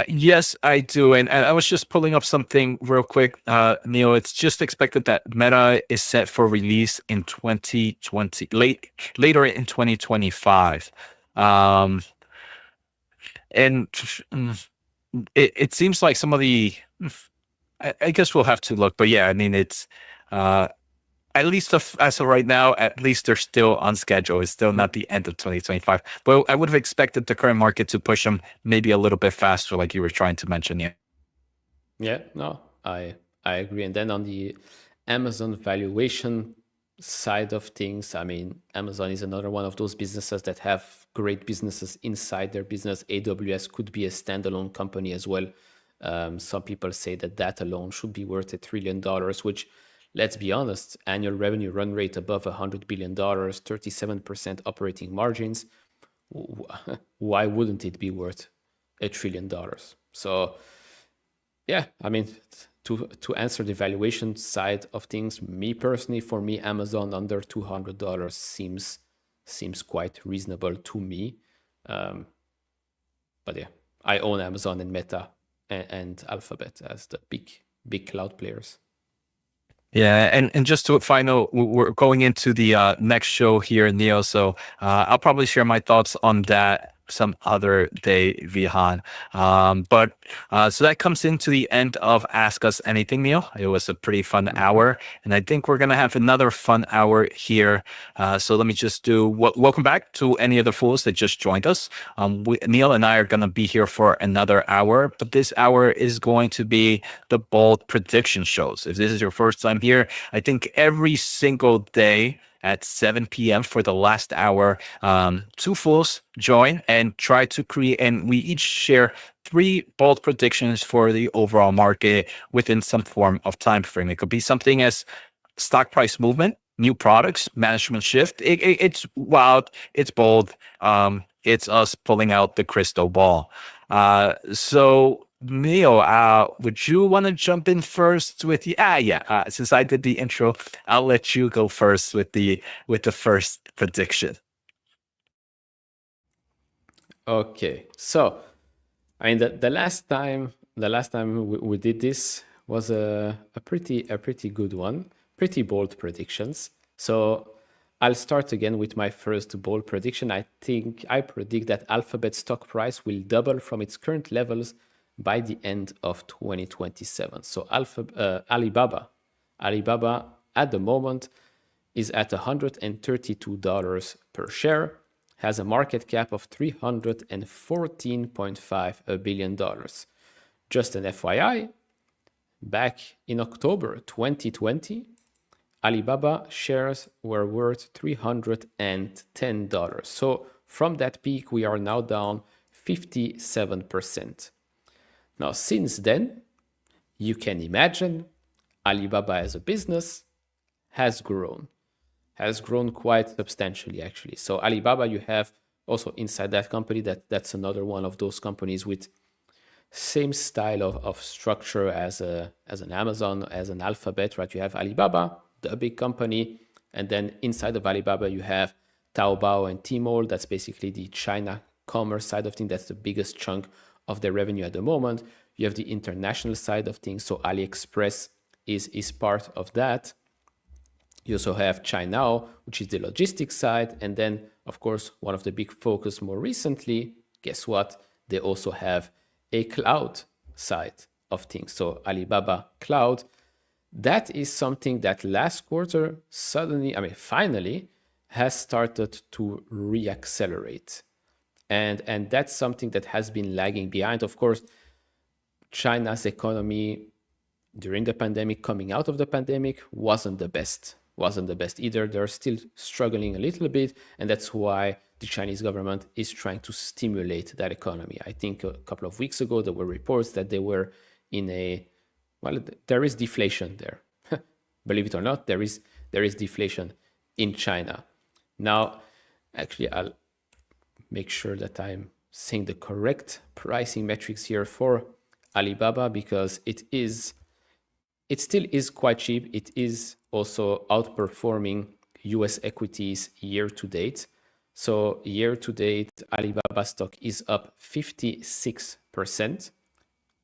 Yes, I do. And I was just pulling up something real quick, Neil. It's just expected that Meta is set for release in 2020, later in 2025. And it seems like some of the, I guess we'll have to look, but yeah, I mean, it's, at least as of right now, at least they're still on schedule. It's still not the end of 2025. But I would have expected the current market to push them maybe a little bit faster, like you were trying to mention. Yeah. Yeah, no, I agree. And then on the Amazon valuation side of things, I mean, Amazon is another one of those businesses that have great businesses inside their business. AWS could be a standalone company as well. Some people say that alone should be worth $1 trillion, which, let's be honest, annual revenue run rate above $100 billion, 37% operating margins. Why wouldn't it be worth $1 trillion? So, yeah, I mean, to answer the valuation side of things, for me, Amazon under $200 seems quite reasonable to me. But yeah, I own Amazon and Meta and Alphabet as the big cloud players. Yeah, and just to we're going into the next show here, Neil. So I'll probably share my thoughts on that some other day, Vihan. But so that comes into the end of Ask Us Anything, Neil. It was a pretty fun hour, and I think we're gonna have another fun hour here. So let me just do welcome back to any of the fools that just joined us. Neil and I are gonna be here for another hour, but this hour is going to be the bold prediction shows. If this is your first time here, I think every single day at 7 p.m. for the last hour, two fools join and try to create, and we each share 3 bold predictions for the overall market within some form of time frame. It could be something as stock price movement, new products, management shift. It's wild, it's bold. It's us pulling out the crystal ball. So Neil, would you want to jump in first with the since I did the intro, I'll let you go first with the first prediction. Okay, so I mean the last time we did this was a pretty good one, pretty bold predictions. So I'll start again with my first bold prediction. I predict that Alphabet stock price will double from its current levels by the end of 2027. So Alibaba at the moment is at $132 per share, has a market cap of $314.5 billion. Just an FYI, back in October 2020, Alibaba shares were worth $310. So from that peak, we are now down 57%. Now, since then, you can imagine Alibaba as a business has grown quite substantially, actually. So Alibaba, you have also inside that company, that's another one of those companies with same style of structure as an Amazon, as an Alphabet, right? You have Alibaba, the big company, and then inside of Alibaba, you have Taobao and Tmall. That's basically the China commerce side of things. That's the biggest chunk of their revenue at the moment. You have the international side of things. So AliExpress is part of that. You also have China, which is the logistics side. And then, of course, one of the big focus more recently, guess what? They also have a cloud side of things. So Alibaba Cloud, that is something that last quarter finally has started to reaccelerate. And that's something that has been lagging behind. Of course, China's economy during the pandemic, coming out of the pandemic, wasn't the best either. They're still struggling a little bit, and that's why the Chinese government is trying to stimulate that economy. I think a couple of weeks ago, there were reports that they were there is deflation there. Believe it or not, there is deflation in China. Now, actually, I'll make sure that I'm saying the correct pricing metrics here for Alibaba, because it still is quite cheap. It is also outperforming US equities year to date. So year to date, Alibaba stock is up 56%.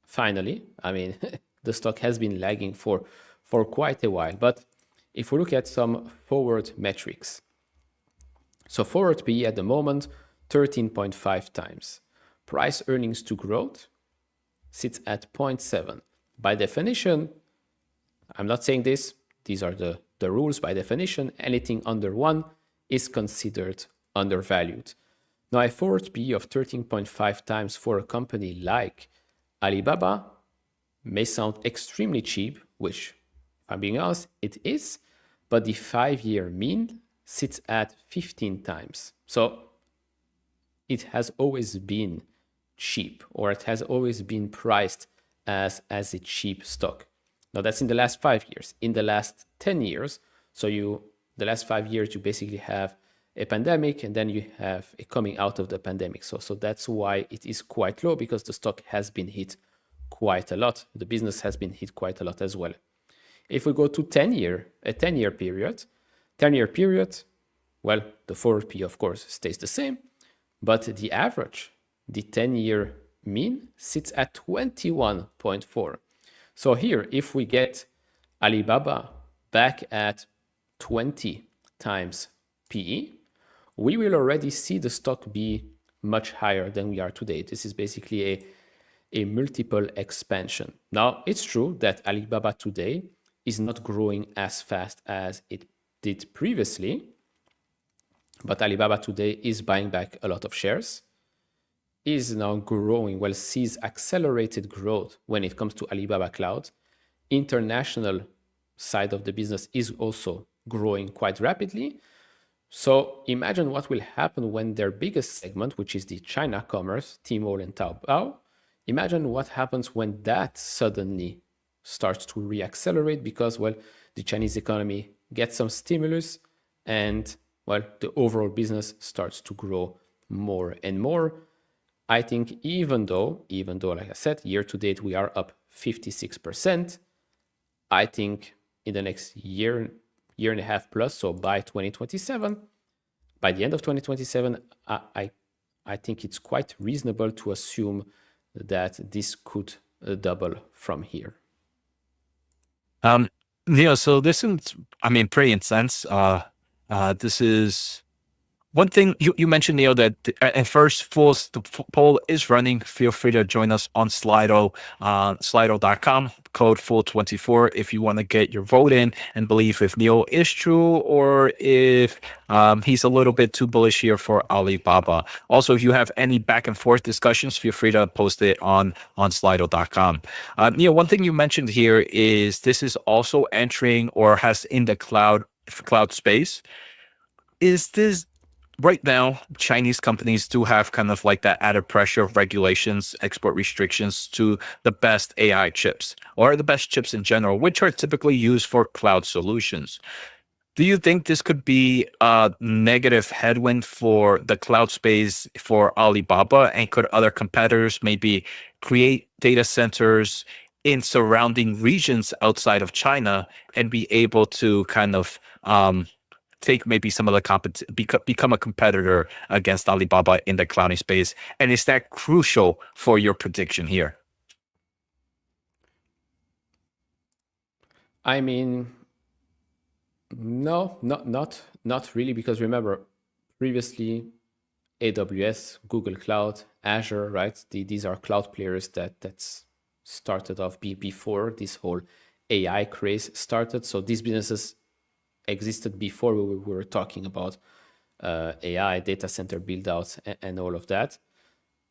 Finally, I mean, the stock has been lagging for quite a while. But if we look at some forward metrics, so forward PE at the moment, 13.5 times. Price earnings to growth sits at 0.7. By definition, I'm not saying this, these are the rules. By definition, anything under 1 is considered undervalued. Now, a forward PE of 13.5 times for a company like Alibaba may sound extremely cheap, which, if I'm being honest, it is, but the 5-year mean sits at 15 times. So it has always been cheap, or it has always been priced as a cheap stock. Now, that's in the last 5 years. In the last 10 years, the last 5 years, you basically have a pandemic, and then you have a coming out of the pandemic. So that's why it is quite low, because the stock has been hit quite a lot. The business has been hit quite a lot as well. If we go to a 10-year period, well, the forward P, of course, stays the same, but the average, the 10-year mean, sits at 21.4. So here, if we get Alibaba back at 20 times PE, we will already see the stock be much higher than we are today. This is basically a multiple expansion. Now, it's true that Alibaba today is not growing as fast as it did previously, but Alibaba today is buying back a lot of shares, is now growing, sees accelerated growth when it comes to Alibaba Cloud. International side of the business is also growing quite rapidly. So imagine what will happen when their biggest segment, which is the China commerce, Tmall and Taobao, imagine what happens when that suddenly starts to reaccelerate, because, the Chinese economy gets some stimulus, and, the overall business starts to grow more and more. I think even though, like I said, year to date, we are up 56%, I think in the next year and a half plus, so by 2027, by the end of 2027, I think it's quite reasonable to assume that this could double from here. So this is, pretty intense. This is one thing you mentioned, Neil, that at first the poll is running. Feel free to join us on Slido, slido.com, code FUL24 if you want to get your vote in and believe if Neil is true or if he's a little bit too bullish here for Alibaba. Also, if you have any back and forth discussions, feel free to post it on slido.com. Neil, one thing you mentioned here is this is also entering or has in the cloud space. Is this right now, Chinese companies do have kind of like that added pressure of regulations, export restrictions to the best AI chips or the best chips in general, which are typically used for cloud solutions. Do you think this could be a negative headwind for the cloud space for Alibaba? And could other competitors maybe create data centers in surrounding regions outside of China and be able to kind of take maybe some of the become a competitor against Alibaba in the clouding space? And is that crucial for your prediction here? I mean, no, not really, because remember, previously AWS, Google Cloud, Azure, right? These are cloud players that's started off before this whole AI craze started. So these businesses existed before we were talking about AI, data center build-outs, and all of that.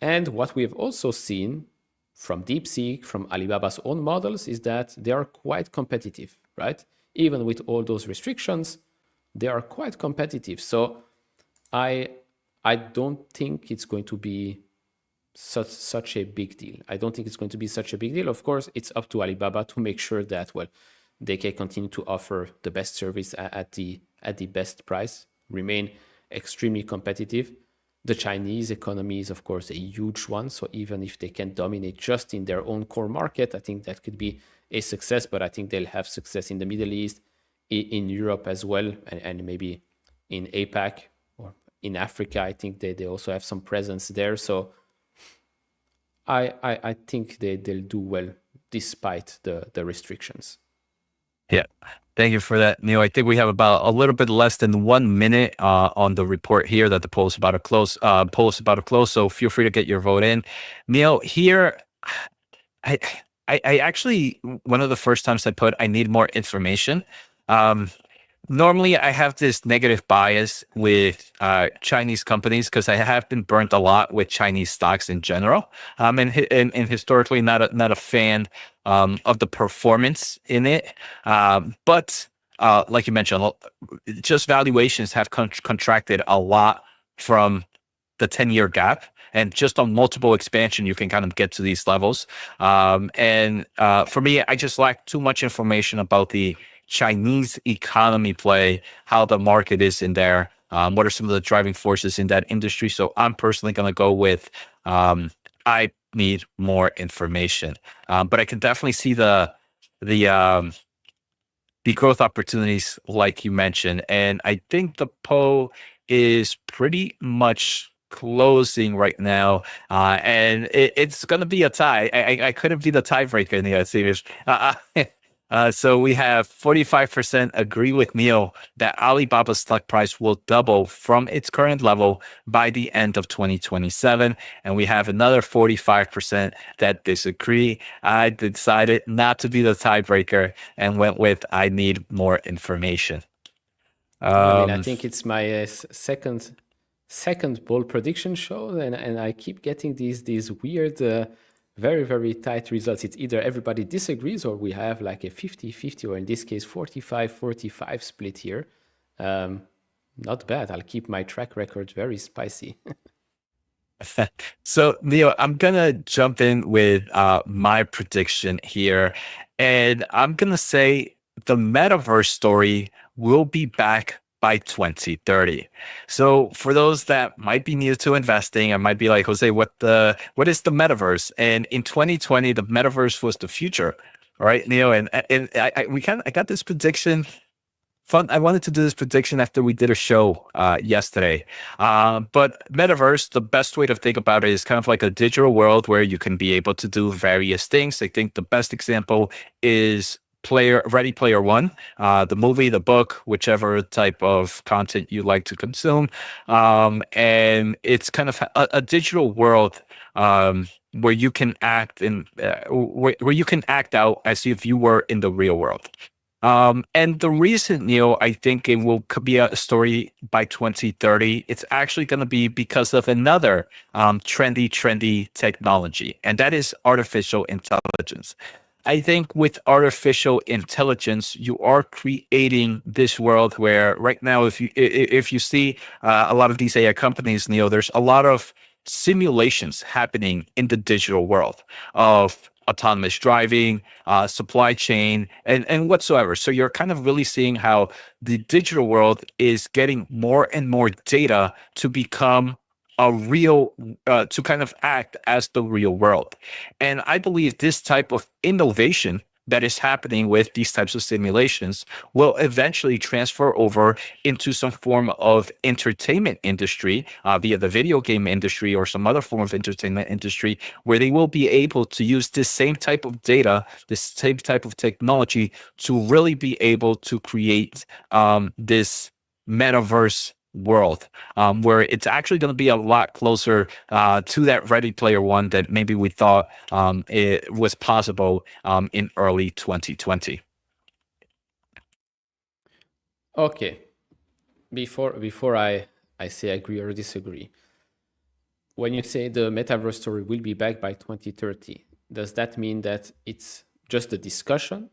And what we've also seen from DeepSeek, from Alibaba's own models, is that they are quite competitive, right? Even with all those restrictions, they are quite competitive. So I don't think it's going to be such a big deal. I don't think it's going to be such a big deal. Of course, it's up to Alibaba to make sure that, well, they can continue to offer the best service at the best price, remain extremely competitive. The Chinese economy is, of course, a huge one. So even if they can dominate just in their own core market, I think that could be a success. But I think they'll have success in the Middle East, in Europe as well, and maybe in APAC or in Africa. I think they also have some presence there. So I think they'll do well despite the restrictions. Yeah, thank you for that, Neil. I think we have about a little bit less than 1 minute on the report here that the poll is about to close. So feel free to get your vote in. Neil, here, I actually, one of the first times I need more information. Normally, I have this negative bias with Chinese companies because I have been burnt a lot with Chinese stocks in general, and historically not a fan of the performance in it. But like you mentioned, just valuations have contracted a lot from the 10-year gap. And just on multiple expansion, you can kind of get to these levels. And for me, I just lack too much information about the Chinese economy play, how the market is in there, what are some of the driving forces in that industry. So I'm personally going to go with I need more information, but I can definitely see the growth opportunities like you mentioned, and I think the poll is pretty much closing right now, and it's going to be a tie. I couldn't be the tiebreaker in the series. So we have 45% agree with Neil that Alibaba's stock price will double from its current level by the end of 2027. And we have another 45% that disagree. I decided not to be the tiebreaker and went with I need more information. I think it's my second bold prediction show, and I keep getting these weird very, very tight results. It's either everybody disagrees or we have like a 50-50, or in this case 45-45 split here. Not bad. I'll keep my track record very spicy. So Neil, I'm gonna jump in with my prediction here, and I'm gonna say the metaverse story will be back by 2030. So for those that might be new to investing, I might be like, Jose, what is the metaverse? And in 2020, the metaverse was the future. All right, Neo, and I got this prediction. I wanted to do this prediction after we did a show yesterday. But metaverse, the best way to think about it is kind of like a digital world where you can be able to do various things. I think the best example is Ready Player One, the movie, the book, whichever type of content you like to consume. And it's kind of a digital world where you can act where you can act out as if you were in the real world. And the reason, Neil, I think it will be a story by 2030, it's actually going to be because of another trendy technology, and that is artificial intelligence. I think with artificial intelligence, you are creating this world where right now, if you see a lot of these AI companies, Neil, there's a lot of simulations happening in the digital world of autonomous driving, supply chain, and whatsoever. So you're kind of really seeing how the digital world is getting more and more data to become a real, to kind of act as the real world. And I believe this type of innovation that is happening with these types of simulations will eventually transfer over into some form of entertainment industry via the video game industry or some other form of entertainment industry, where they will be able to use this same type of data, this same type of technology to really be able to create this metaverse world, where it's actually going to be a lot closer to that Ready Player One that maybe we thought it was possible in early 2020. Okay, before I say agree or disagree, when you say the metaverse story will be back by 2030, does that mean that it's just a discussion,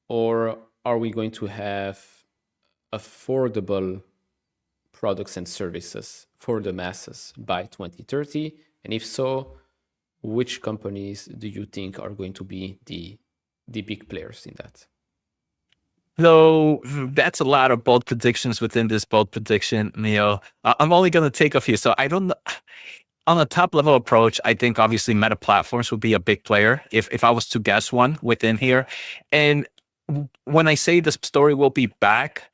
or are we going to have affordable products and services for the masses by 2030? And if so, which companies do you think are going to be the big players in that? So that's a lot of bold predictions within this bold prediction, Neo. I'm only going to take a few. So I don't know. On a top level approach, I think obviously Meta Platforms would be a big player if I was to guess one within here. And when I say this story will be back,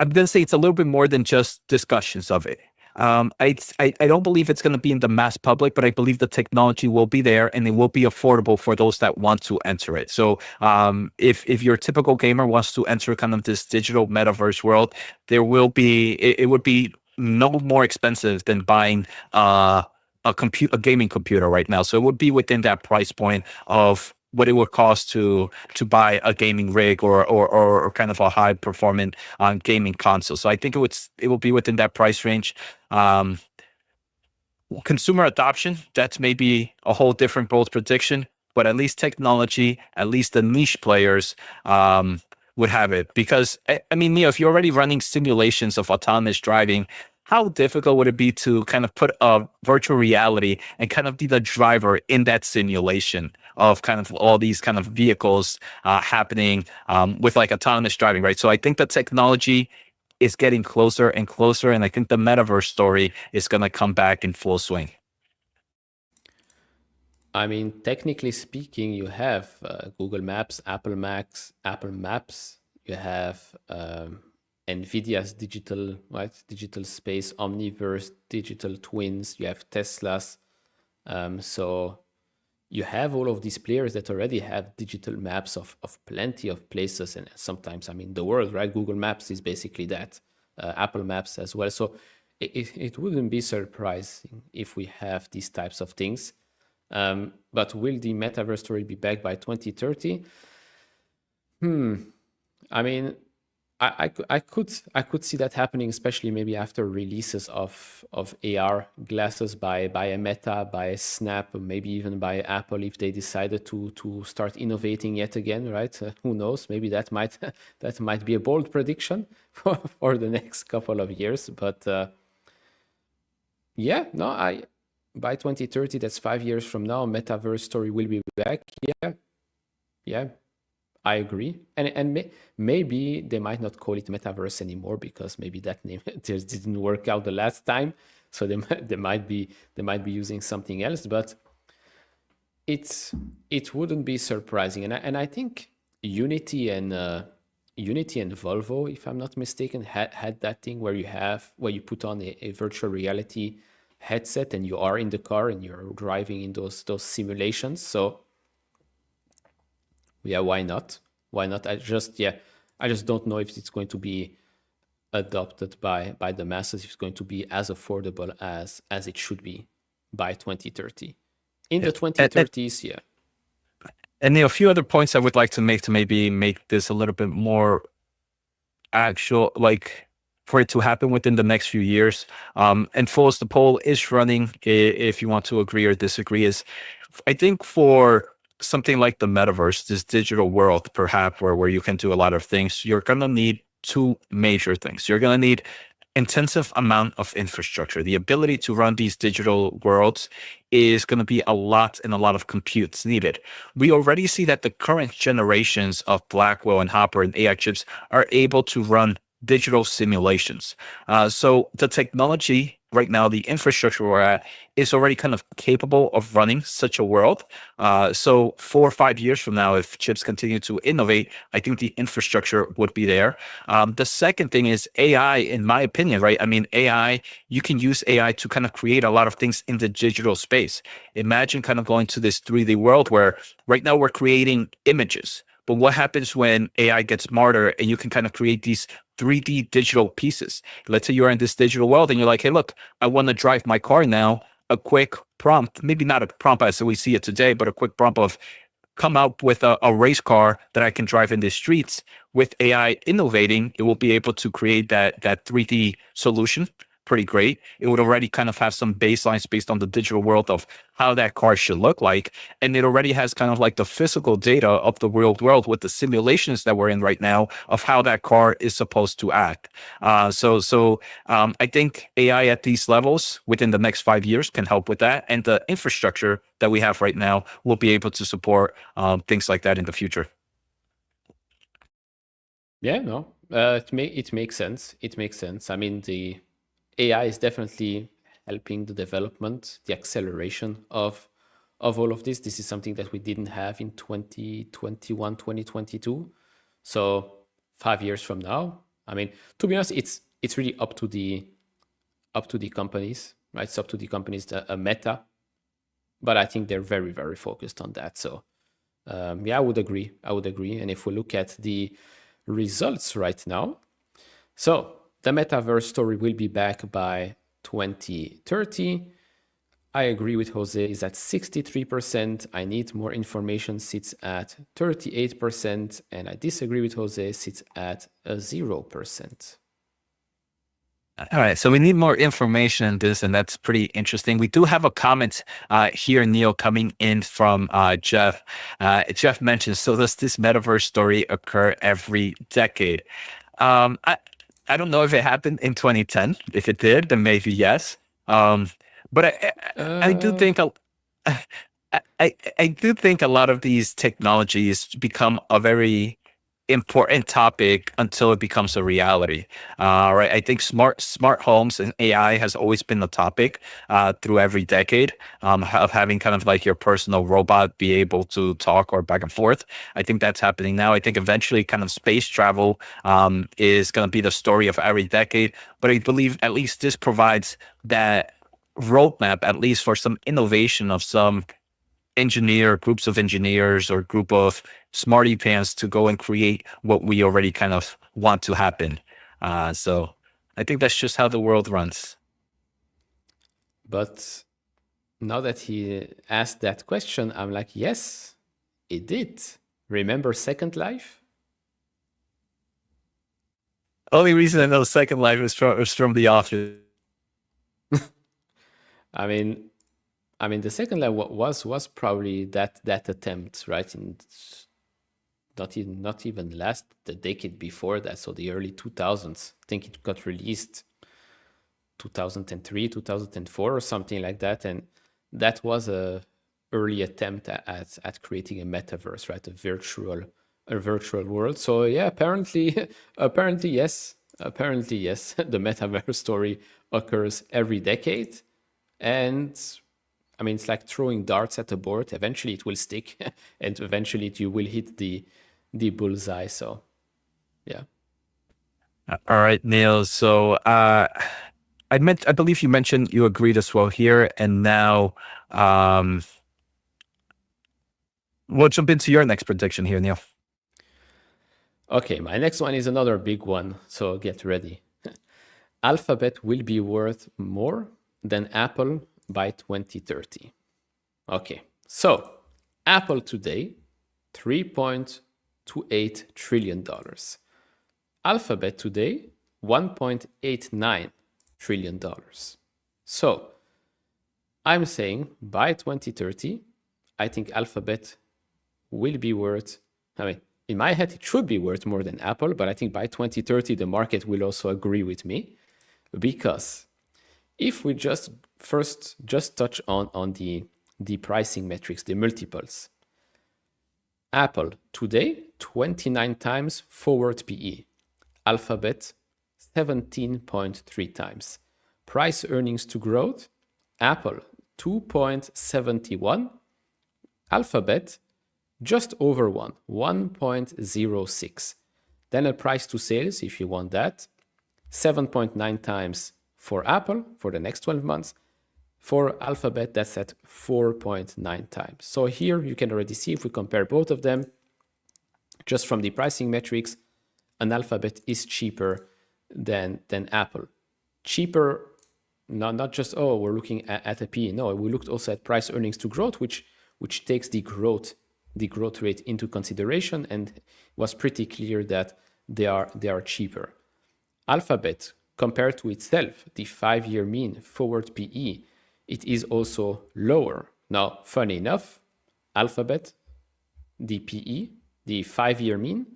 I'm going to say it's a little bit more than just discussions of it. I don't believe it's going to be in the mass public, but I believe the technology will be there and it will be affordable for those that want to enter it. So if your typical gamer wants to enter kind of this digital metaverse world, there will be, it would be no more expensive than buying a gaming computer right now. So it would be within that price point of what it would cost to buy a gaming rig or kind of a high performant gaming console. So I think it will be within that price range. Consumer adoption, that's maybe a whole different bold prediction, but at least technology, at least the niche players would have it. Because I mean, Neo, if you're already running simulations of autonomous driving, how difficult would it be to kind of put a virtual reality and kind of be the driver in that simulation of kind of all these kind of vehicles happening with like autonomous driving, right? So I think the technology is getting closer and closer, and I think the metaverse story is going to come back in full swing. I mean, technically speaking, you have Google Maps, Apple Maps, you have NVIDIA's digital space, Omniverse, digital twins, you have Teslas. So you have all of these players that already have digital maps of plenty of places, and sometimes, I mean, the world, right? Google Maps is basically that, Apple Maps as well. So it wouldn't be surprising if we have these types of things. But will the metaverse story be back by 2030? I mean, I could see that happening, especially maybe after releases of AR glasses by a Meta, by a Snap, or maybe even by Apple, if they decided to start innovating yet again, right? Who knows? Maybe that might be a bold prediction for the next couple of years. But by 2030, that's 5 years from now, metaverse story will be back. Yeah. I agree. And maybe they might not call it metaverse anymore because maybe that name just didn't work out the last time. So they might be using something else, but it wouldn't be surprising. And I think Unity and Volvo, if I'm not mistaken, had that thing where you put on a virtual reality headset and you are in the car and you're driving in those simulations. So yeah, why not? Why not? I just don't know if it's going to be adopted by the masses, if it's going to be as affordable as it should be by 2030. In the 2030s, yeah. And there are a few other points I would like to make to maybe make this a little bit more actual, like for it to happen within the next few years. And Foles, the poll is running, if you want to agree or disagree, is I think for something like the metaverse, this digital world, perhaps where you can do a lot of things, you're going to need two major things. You're going to need intensive amount of infrastructure. The ability to run these digital worlds is going to be a lot of computes needed. We already see that the current generations of Blackwell and Hopper and AI chips are able to run digital simulations. So the technology right now, the infrastructure we're at, is already kind of capable of running such a world. So 4 or 5 years from now, if chips continue to innovate, I think the infrastructure would be there. The second thing is AI, in my opinion, right? I mean, AI, you can use AI to kind of create a lot of things in the digital space. Imagine kind of going to this 3D world where right now we're creating images. But what happens when AI gets smarter and you can kind of create these 3D digital pieces? Let's say you're in this digital world and you're like, hey, look, I want to drive my car now. A quick prompt, maybe not a prompt as we see it today, but a quick prompt of come out with a race car that I can drive in the streets. With AI innovating, it will be able to create that 3D solution. Pretty great. It would already kind of have some baselines based on the digital world of how that car should look like. And it already has kind of like the physical data of the real world with the simulations that we're in right now of how that car is supposed to act. So I think AI at these levels within the next 5 years can help with that. And the infrastructure that we have right now will be able to support things like that in the future. Yeah, no, it makes sense. It makes sense. I mean, the AI is definitely helping the development, the acceleration of all of this. This is something that we didn't have in 2021, 2022. So 5 years from now, I mean, to be honest, it's really up to the companies, right? It's up to the companies, Meta, but I think they're very, very focused on that. So yeah, I would agree. And if we look at the results right now, so the metaverse story will be back by 2030. I agree with Jose, is at 63%. I need more information, sits at 38%. And I disagree with Jose, sits at 0%. All right, so we need more information on this, and that's pretty interesting. We do have a comment here, Neil, coming in from Jeff. Jeff mentions, so does this metaverse story occur every decade? I don't know if it happened in 2010. If it did, then maybe yes. But I do think I do think a lot of these technologies become a very important topic until it becomes a reality. Right? I think smart homes and AI has always been the topic through every decade of having kind of like your personal robot be able to talk or back and forth. I think that's happening now. I think eventually kind of space travel is going to be the story of every decade. But I believe at least this provides that roadmap, at least for some innovation of some groups of engineers or group of smarty pants to go and create what we already kind of want to happen. So I think that's just how the world runs. But now that he asked that question, I'm like, yes, it did. Remember Second Life? Only reason I know Second Life is from The Office. I mean, the Second Life was probably that attempt, right? And not even the decade before that, so the early 2000s. I think it got released 2003, 2004 or something like that, and that was a early attempt at creating a metaverse, right? A a virtual world. So yeah, apparently yes, the metaverse story occurs every decade, and I mean, it's like throwing darts at a board. Eventually it will stick and eventually you will hit the bullseye. So yeah. All right, Neil. So I believe you mentioned you agreed as well here, and now we'll jump into your next prediction here, Neil. Okay, my next one is another big one, so get ready. Alphabet will be worth more than Apple by 2030. Okay, so Apple today, $3.28 trillion. Alphabet today, $1.89 trillion. So I'm saying by 2030, I think Alphabet will be worth, I mean, in my head, it should be worth more than Apple, but I think by 2030, the market will also agree with me, because if we just touch on the pricing metrics, the multiples, Apple today, 29 times forward PE, Alphabet, 17.3 times. Price earnings to growth, Apple, 2.71, Alphabet, just over 1.06. Then a price to sales, if you want that, 7.9 times for Apple for the next 12 months. For Alphabet, that's at 4.9 times. So here you can already see, if we compare both of them, just from the pricing metrics, an Alphabet is cheaper than Apple. Cheaper, not just, oh, we're looking at a PE. No, we looked also at price earnings to growth, which takes the growth rate into consideration, and was pretty clear that they are cheaper. Alphabet, compared to itself, the 5-year mean forward PE, it is also lower. Now, funny enough, Alphabet, the PE, the 5-year mean,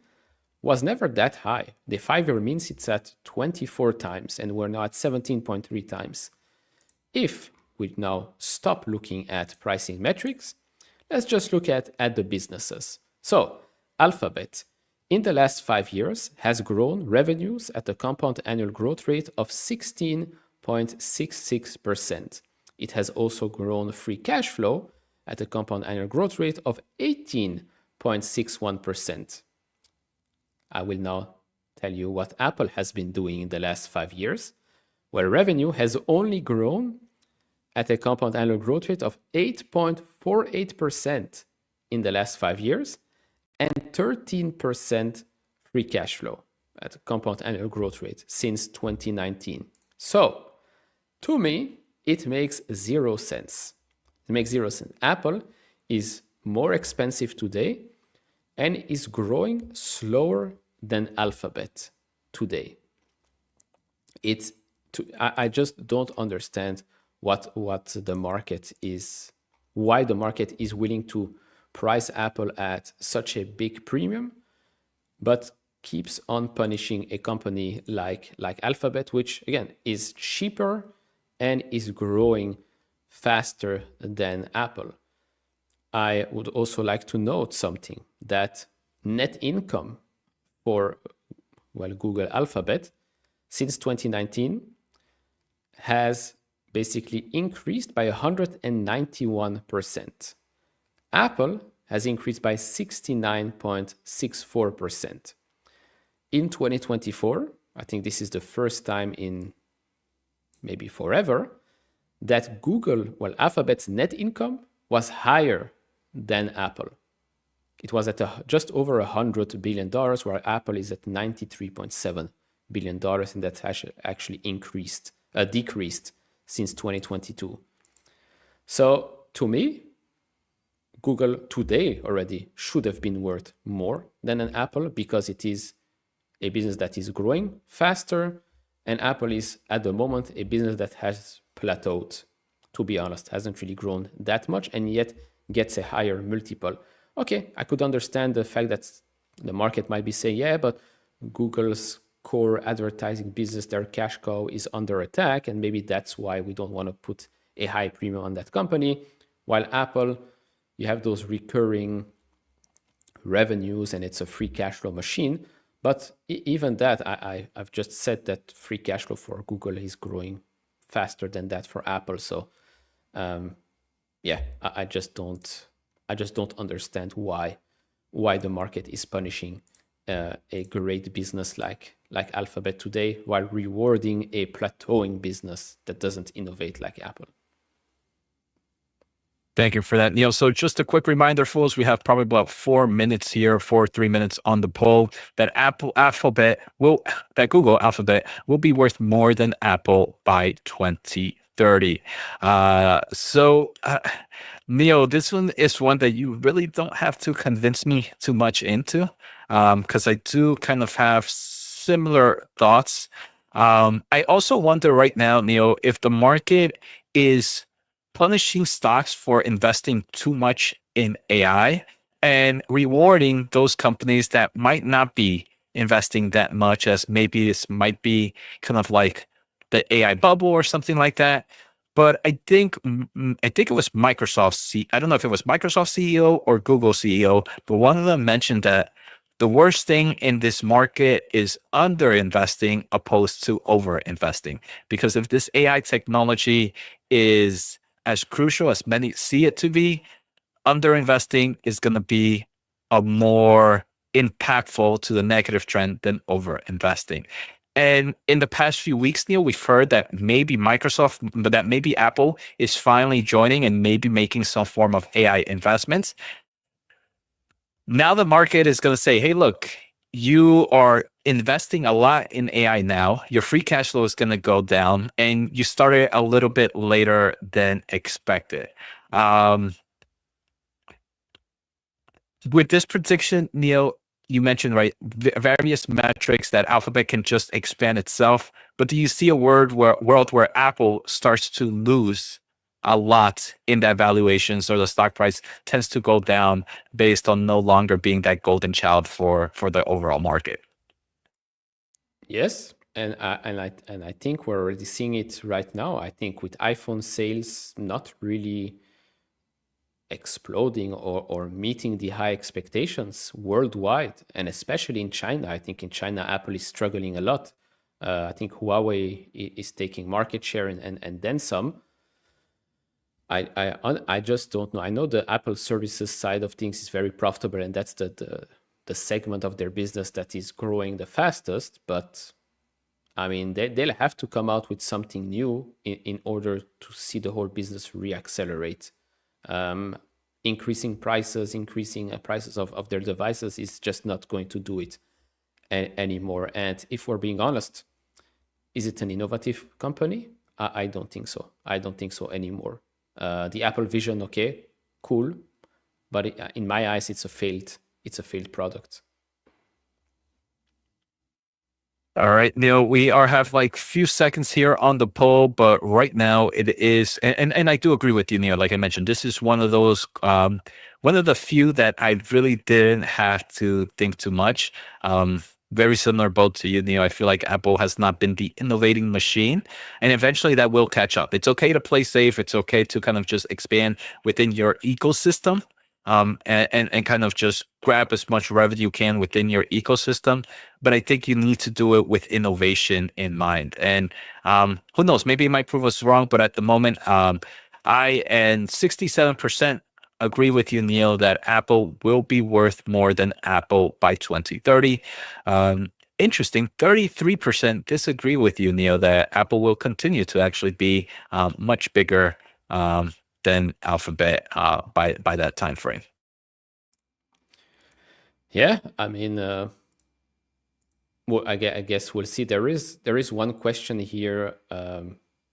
was never that high. The 5-year mean sits at 24 times, and we're now at 17.3 times. If we now stop looking at pricing metrics, let's just look at the businesses. So Alphabet, in the last 5 years, has grown revenues at a compound annual growth rate of 16.66%. It has also grown free cash flow at a compound annual growth rate of 18.61%. I will now tell you what Apple has been doing in the last 5 years, where revenue has only grown at a compound annual growth rate of 8.48% in the last 5 years, and 13% free cash flow at a compound annual growth rate since 2019. So, to me, it makes 0 sense. It makes 0 sense. Apple is more expensive today and is growing slower than Alphabet today. I just don't understand what the market is, why the market is willing to price Apple at such a big premium, but keeps on punishing a company like Alphabet, which again is cheaper and is growing faster than Apple. I would also like to note something, that net income for Google Alphabet since 2019 has basically increased by 191%. Apple has increased by 69.64%. In 2024, I think this is the first time in maybe forever that Alphabet's net income was higher than Apple. It was at just over $100 billion, where Apple is at $93.7 billion, and that's actually decreased since 2022. So to me, Google today already should have been worth more than an Apple, because it is a business that is growing faster, and Apple is at the moment a business that has plateaued, to be honest, hasn't really grown that much, and yet gets a higher multiple. Okay, I could understand the fact that the market might be saying, yeah, but Google's core advertising business, their cash cow, is under attack, and maybe that's why we don't want to put a high premium on that company. While Apple, you have those recurring revenues and it's a free cash flow machine. But even that, I've just said that free cash flow for Google is growing faster than that for Apple. So I just don't understand why the market is punishing a great business like Alphabet today while rewarding a plateauing business that doesn't innovate like Apple. Thank you for that, Neil. So just a quick reminder, fools, we have probably about 4 minutes here, 3 minutes on the poll that Google Alphabet will be worth more than Apple by 2030. Neil, this one is one that you really don't have to convince me too much into, because I do kind of have similar thoughts. I also wonder right now, Neil, if the market is punishing stocks for investing too much in AI and rewarding those companies that might not be investing that much, as maybe this might be kind of like the AI bubble or something like that. But I think it was Microsoft. I don't know if it was Microsoft CEO or Google CEO, but one of them mentioned that the worst thing in this market is underinvesting opposed to overinvesting. Because if this AI technology is as crucial as many see it to be, underinvesting is going to be a more impactful to the negative trend than overinvesting. And in the past few weeks, Neil, we've heard that maybe that maybe Apple is finally joining and maybe making some form of AI investments. Now the market is going to say, hey, look, you are investing a lot in AI now. Your free cash flow is going to go down, and you started a little bit later than expected. With this prediction, Neil, you mentioned, right, various metrics that Alphabet can just expand itself. But do you see a world where Apple starts to lose a lot in that valuation, so the stock price tends to go down based on no longer being that golden child for the overall market? Yes, and I think we're already seeing it right now. I think with iPhone sales not really exploding or meeting the high expectations worldwide, and especially in China. I think in China, Apple is struggling a lot. I think Huawei is taking market share and then some. I just don't know. I know the Apple services side of things is very profitable, and that's the segment of their business that is growing the fastest. But I mean, they'll have to come out with something new in order to see the whole business reaccelerate. Increasing prices of their devices is just not going to do it anymore. And if we're being honest, is it an innovative company? I don't think so. I don't think so anymore. The Apple Vision, okay, cool, but in my eyes, it's a failed product. All right, Neil, we have like few seconds here on the poll, but right now it is, and I do agree with you, Neil. Like I mentioned, this is one of those, one of the few that I really didn't have to think too much. Very similar boat to you, Neil. I feel like Apple has not been the innovating machine, and eventually that will catch up. It's okay to play safe. It's okay to kind of just expand within your ecosystem. And kind of just grab as much revenue you can within your ecosystem. But I think you need to do it with innovation in mind. And who knows, maybe it might prove us wrong, but at the moment, I and 67% agree with you, Neil, that Apple will be worth more than Apple by 2030. Interesting, 33% disagree with you, Neil, that Apple will continue to actually be much bigger than Alphabet by that time frame. Yeah, I mean, well, I guess we'll see. There is one question here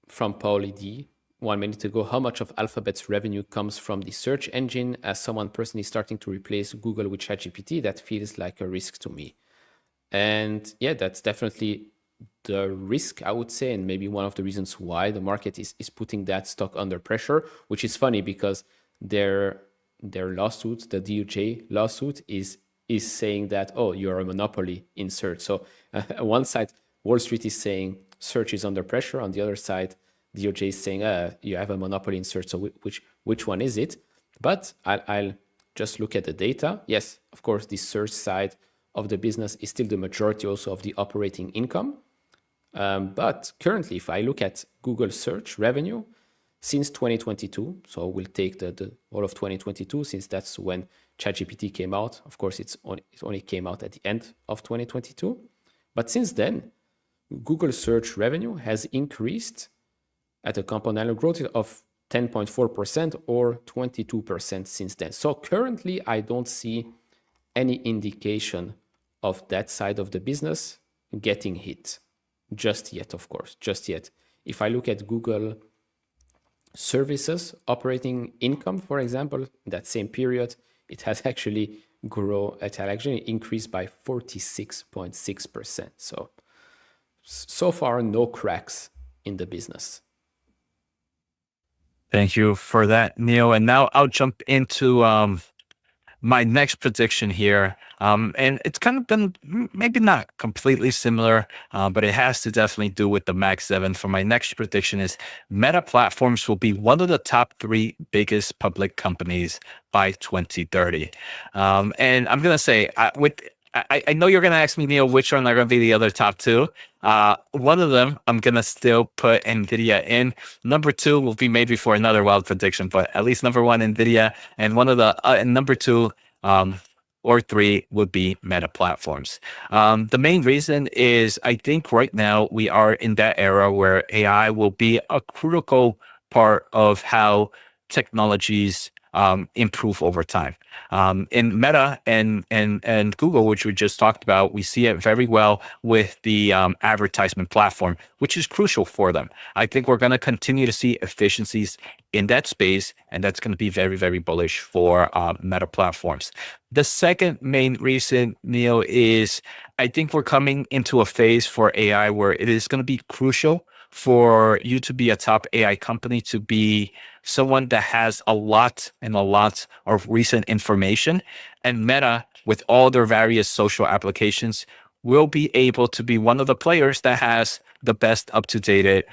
from Paulie D 1 minute ago. How much of Alphabet's revenue comes from the search engine? As someone personally starting to replace Google with ChatGPT, that feels like a risk to me. And yeah, that's definitely the risk, I would say, and maybe one of the reasons why the market is putting that stock under pressure, which is funny because their lawsuit, the DOJ lawsuit, is saying that, oh, you're a monopoly in search. So on one side, Wall Street is saying search is under pressure. On the other side, DOJ is saying you have a monopoly in search. So which one is it? But I'll just look at the data, yes, of course, the search side of the business is still the majority also of the operating income. But currently, if I look at Google search revenue since 2022, so we'll take the all of 2022, since that's when ChatGPT came out. Of course, it only came out at the end of 2022. But since then, Google search revenue has increased at a compound annual growth of 10.4% or 22% since then. So currently, I don't see any indication of that side of the business getting hit just yet, of course, just yet. If I look at Google services operating income, for example, in that same period, it has actually increased by 46.6%. So far, no cracks in the business. Thank you for that, Neil. And now I'll jump into my next prediction here. And it's kind of been maybe not completely similar, but it has to definitely do with the Mag 7. For my next prediction is Meta Platforms will be one of the top 3 biggest public companies by 2030. And I'm going to say, I know you're going to ask me, Neil, which one are going to be the other top 2. One of them, I'm going to still put NVIDIA in. Number 2 will be maybe for another wild prediction, but at least number 1, NVIDIA. And one of the number 2 or 3 would be Meta Platforms. The main reason is I think right now we are in that era where AI will be a critical part of how technologies improve over time. In Meta and Google, which we just talked about, we see it very well with the advertisement platform, which is crucial for them. I think we're going to continue to see efficiencies in that space, and that's going to be very, very bullish for Meta Platforms. The second main reason, Neil, is I think we're coming into a phase for AI where it is going to be crucial for you to be a top AI company to be someone that has a lot of recent information. And Meta, with all their various social applications, will be able to be one of the players that has the best up-to-date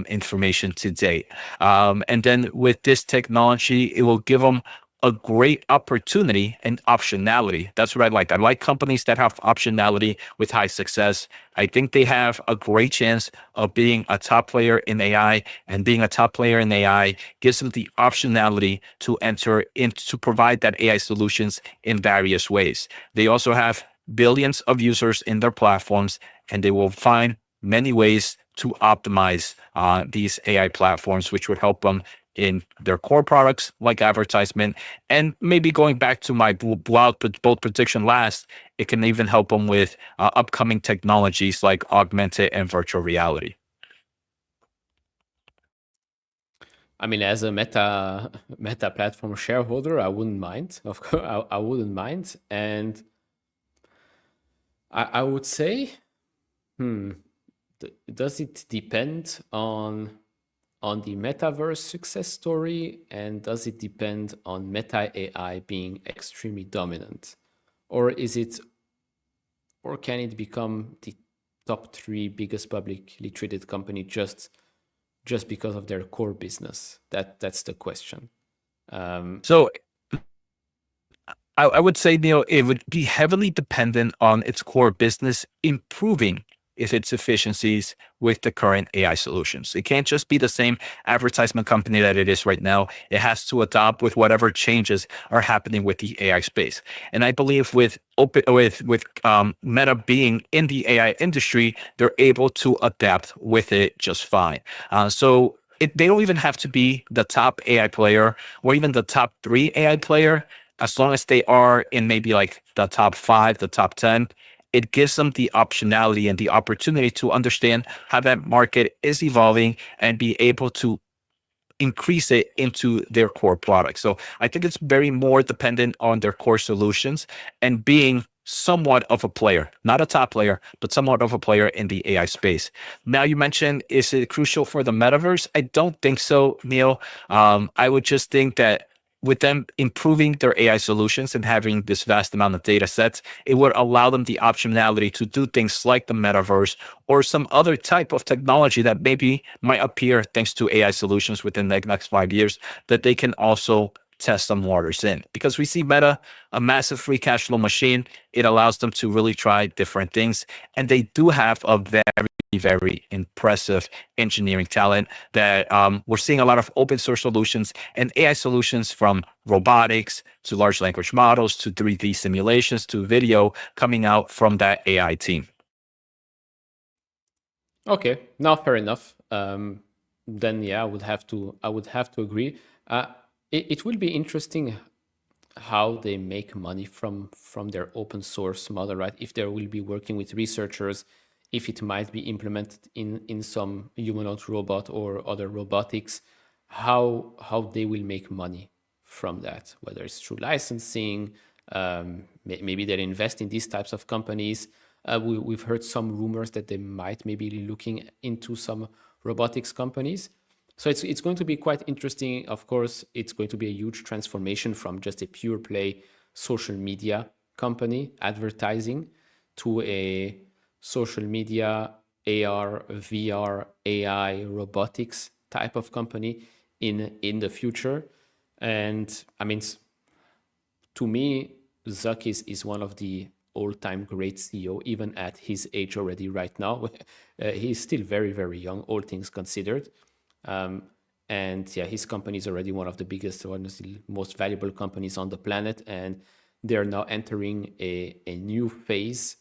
information to date. And then with this technology, it will give them a great opportunity and optionality. That's what I like. I like companies that have optionality with high success. I think they have a great chance of being a top player in AI, and being a top player in AI gives them the optionality to enter to provide that AI solutions in various ways. They also have billions of users in their platforms, and they will find many ways to optimize these AI platforms, which would help them in their core products like advertisement. And maybe going back to my bold prediction last, it can even help them with upcoming technologies like augmented and virtual reality. I mean, as a Meta platform shareholder, I wouldn't mind. Of course, I wouldn't mind. And I would say, does it depend on the metaverse success story, and does it depend on Meta AI being extremely dominant, or can it become the top 3 biggest publicly traded company just because of their core business? That's the question. So I would say, Neil, it would be heavily dependent on its core business improving its efficiencies with the current AI solutions. It can't just be the same advertisement company that it is right now. It has to adopt with whatever changes are happening with the AI space. And I believe with Meta being in the AI industry, they're able to adapt with it just fine. So they don't even have to be the top AI player or even the top 3 AI player. As long as they are in maybe like the top 5, the top 10, it gives them the optionality and the opportunity to understand how that market is evolving and be able to increase it into their core product. So I think it's very more dependent on their core solutions and being somewhat of a player, not a top player, but somewhat of a player in the AI space. Now, you mentioned, is it crucial for the metaverse? I don't think so, Neil. I would just think that with them improving their AI solutions and having this vast amount of data sets, it would allow them the optionality to do things like the metaverse or some other type of technology that maybe might appear thanks to AI solutions within the next 5 years, that they can also test some waters in, because we see Meta, a massive free cash flow machine. It allows them to really try different things. And they do have a very impressive engineering talent that we're seeing a lot of open source solutions and AI solutions, from robotics to large language models to 3D simulations to video, coming out from that AI team. Okay, now fair enough. Then yeah, I would have to agree. It will be interesting how they make money from their open source model, right? If they will be working with researchers, if it might be implemented in some humanoid robot or other robotics, how they will make money from that, whether it's through licensing, maybe they invest in these types of companies. We've heard some rumors that they might maybe be looking into some robotics companies. So it's going to be quite interesting. Of course, it's going to be a huge transformation from just a pure play social media company advertising to a social media, AR, VR, AI, robotics type of company in the future. And I mean, to me, Zuck is one of the all-time great CEO, even at his age already right now. He's still very, very young, all things considered. And yeah, his company is already one of the biggest, one of the most valuable companies on the planet. And they're now entering a new phase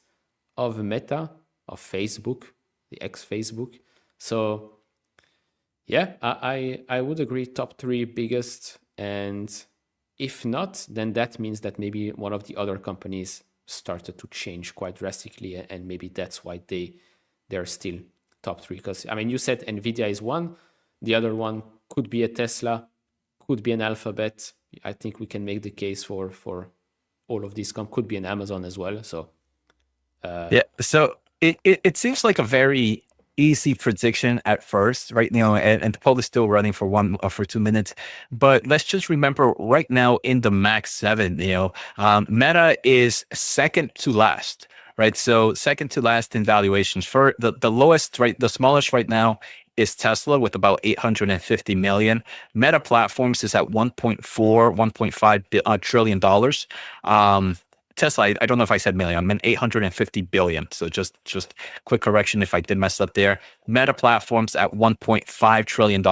of Meta, of Facebook, the ex-Facebook. So yeah, I would agree, top 3 biggest. And if not, then that means that maybe one of the other companies started to change quite drastically, and maybe that's why they're still top 3. Because I mean, you said Nvidia is one, the other one could be a Tesla, could be an Alphabet. I think we can make the case for all of these. Could be an Amazon as well. So yeah, so it seems like a very easy prediction at first, right? You know, and the poll is still running for 2 minutes. But let's just remember, right now in the Max 7, you know, Meta is second to last, right? So second to last in valuations. For the lowest, right, the smallest right now is Tesla with about 850 million. Meta Platforms is at 1.5 trillion dollars. Tesla, I don't know if I said million, I meant 850 billion. So just quick correction if I did mess up there. Meta Platforms at $1.5 trillion,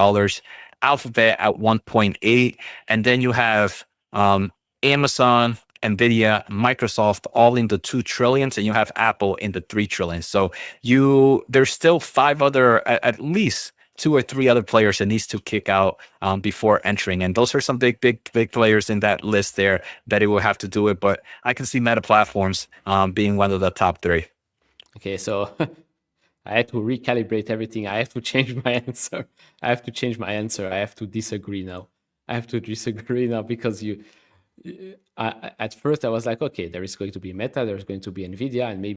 Alphabet at 1.8, and then you have Amazon, Nvidia, Microsoft, all in the 2 trillions, and you have Apple in the 3 trillions. So there's still 5 other, at least 2 or 3 other players that needs to kick out before entering. And those are some big players in that list there that it will have to do it. But I can see Meta Platforms being one of the top 3. Okay, so I had to recalibrate everything. I have to change my answer. I have to disagree now. Because at first I was like, okay, there is going to be Meta, there's going to be Nvidia, and maybe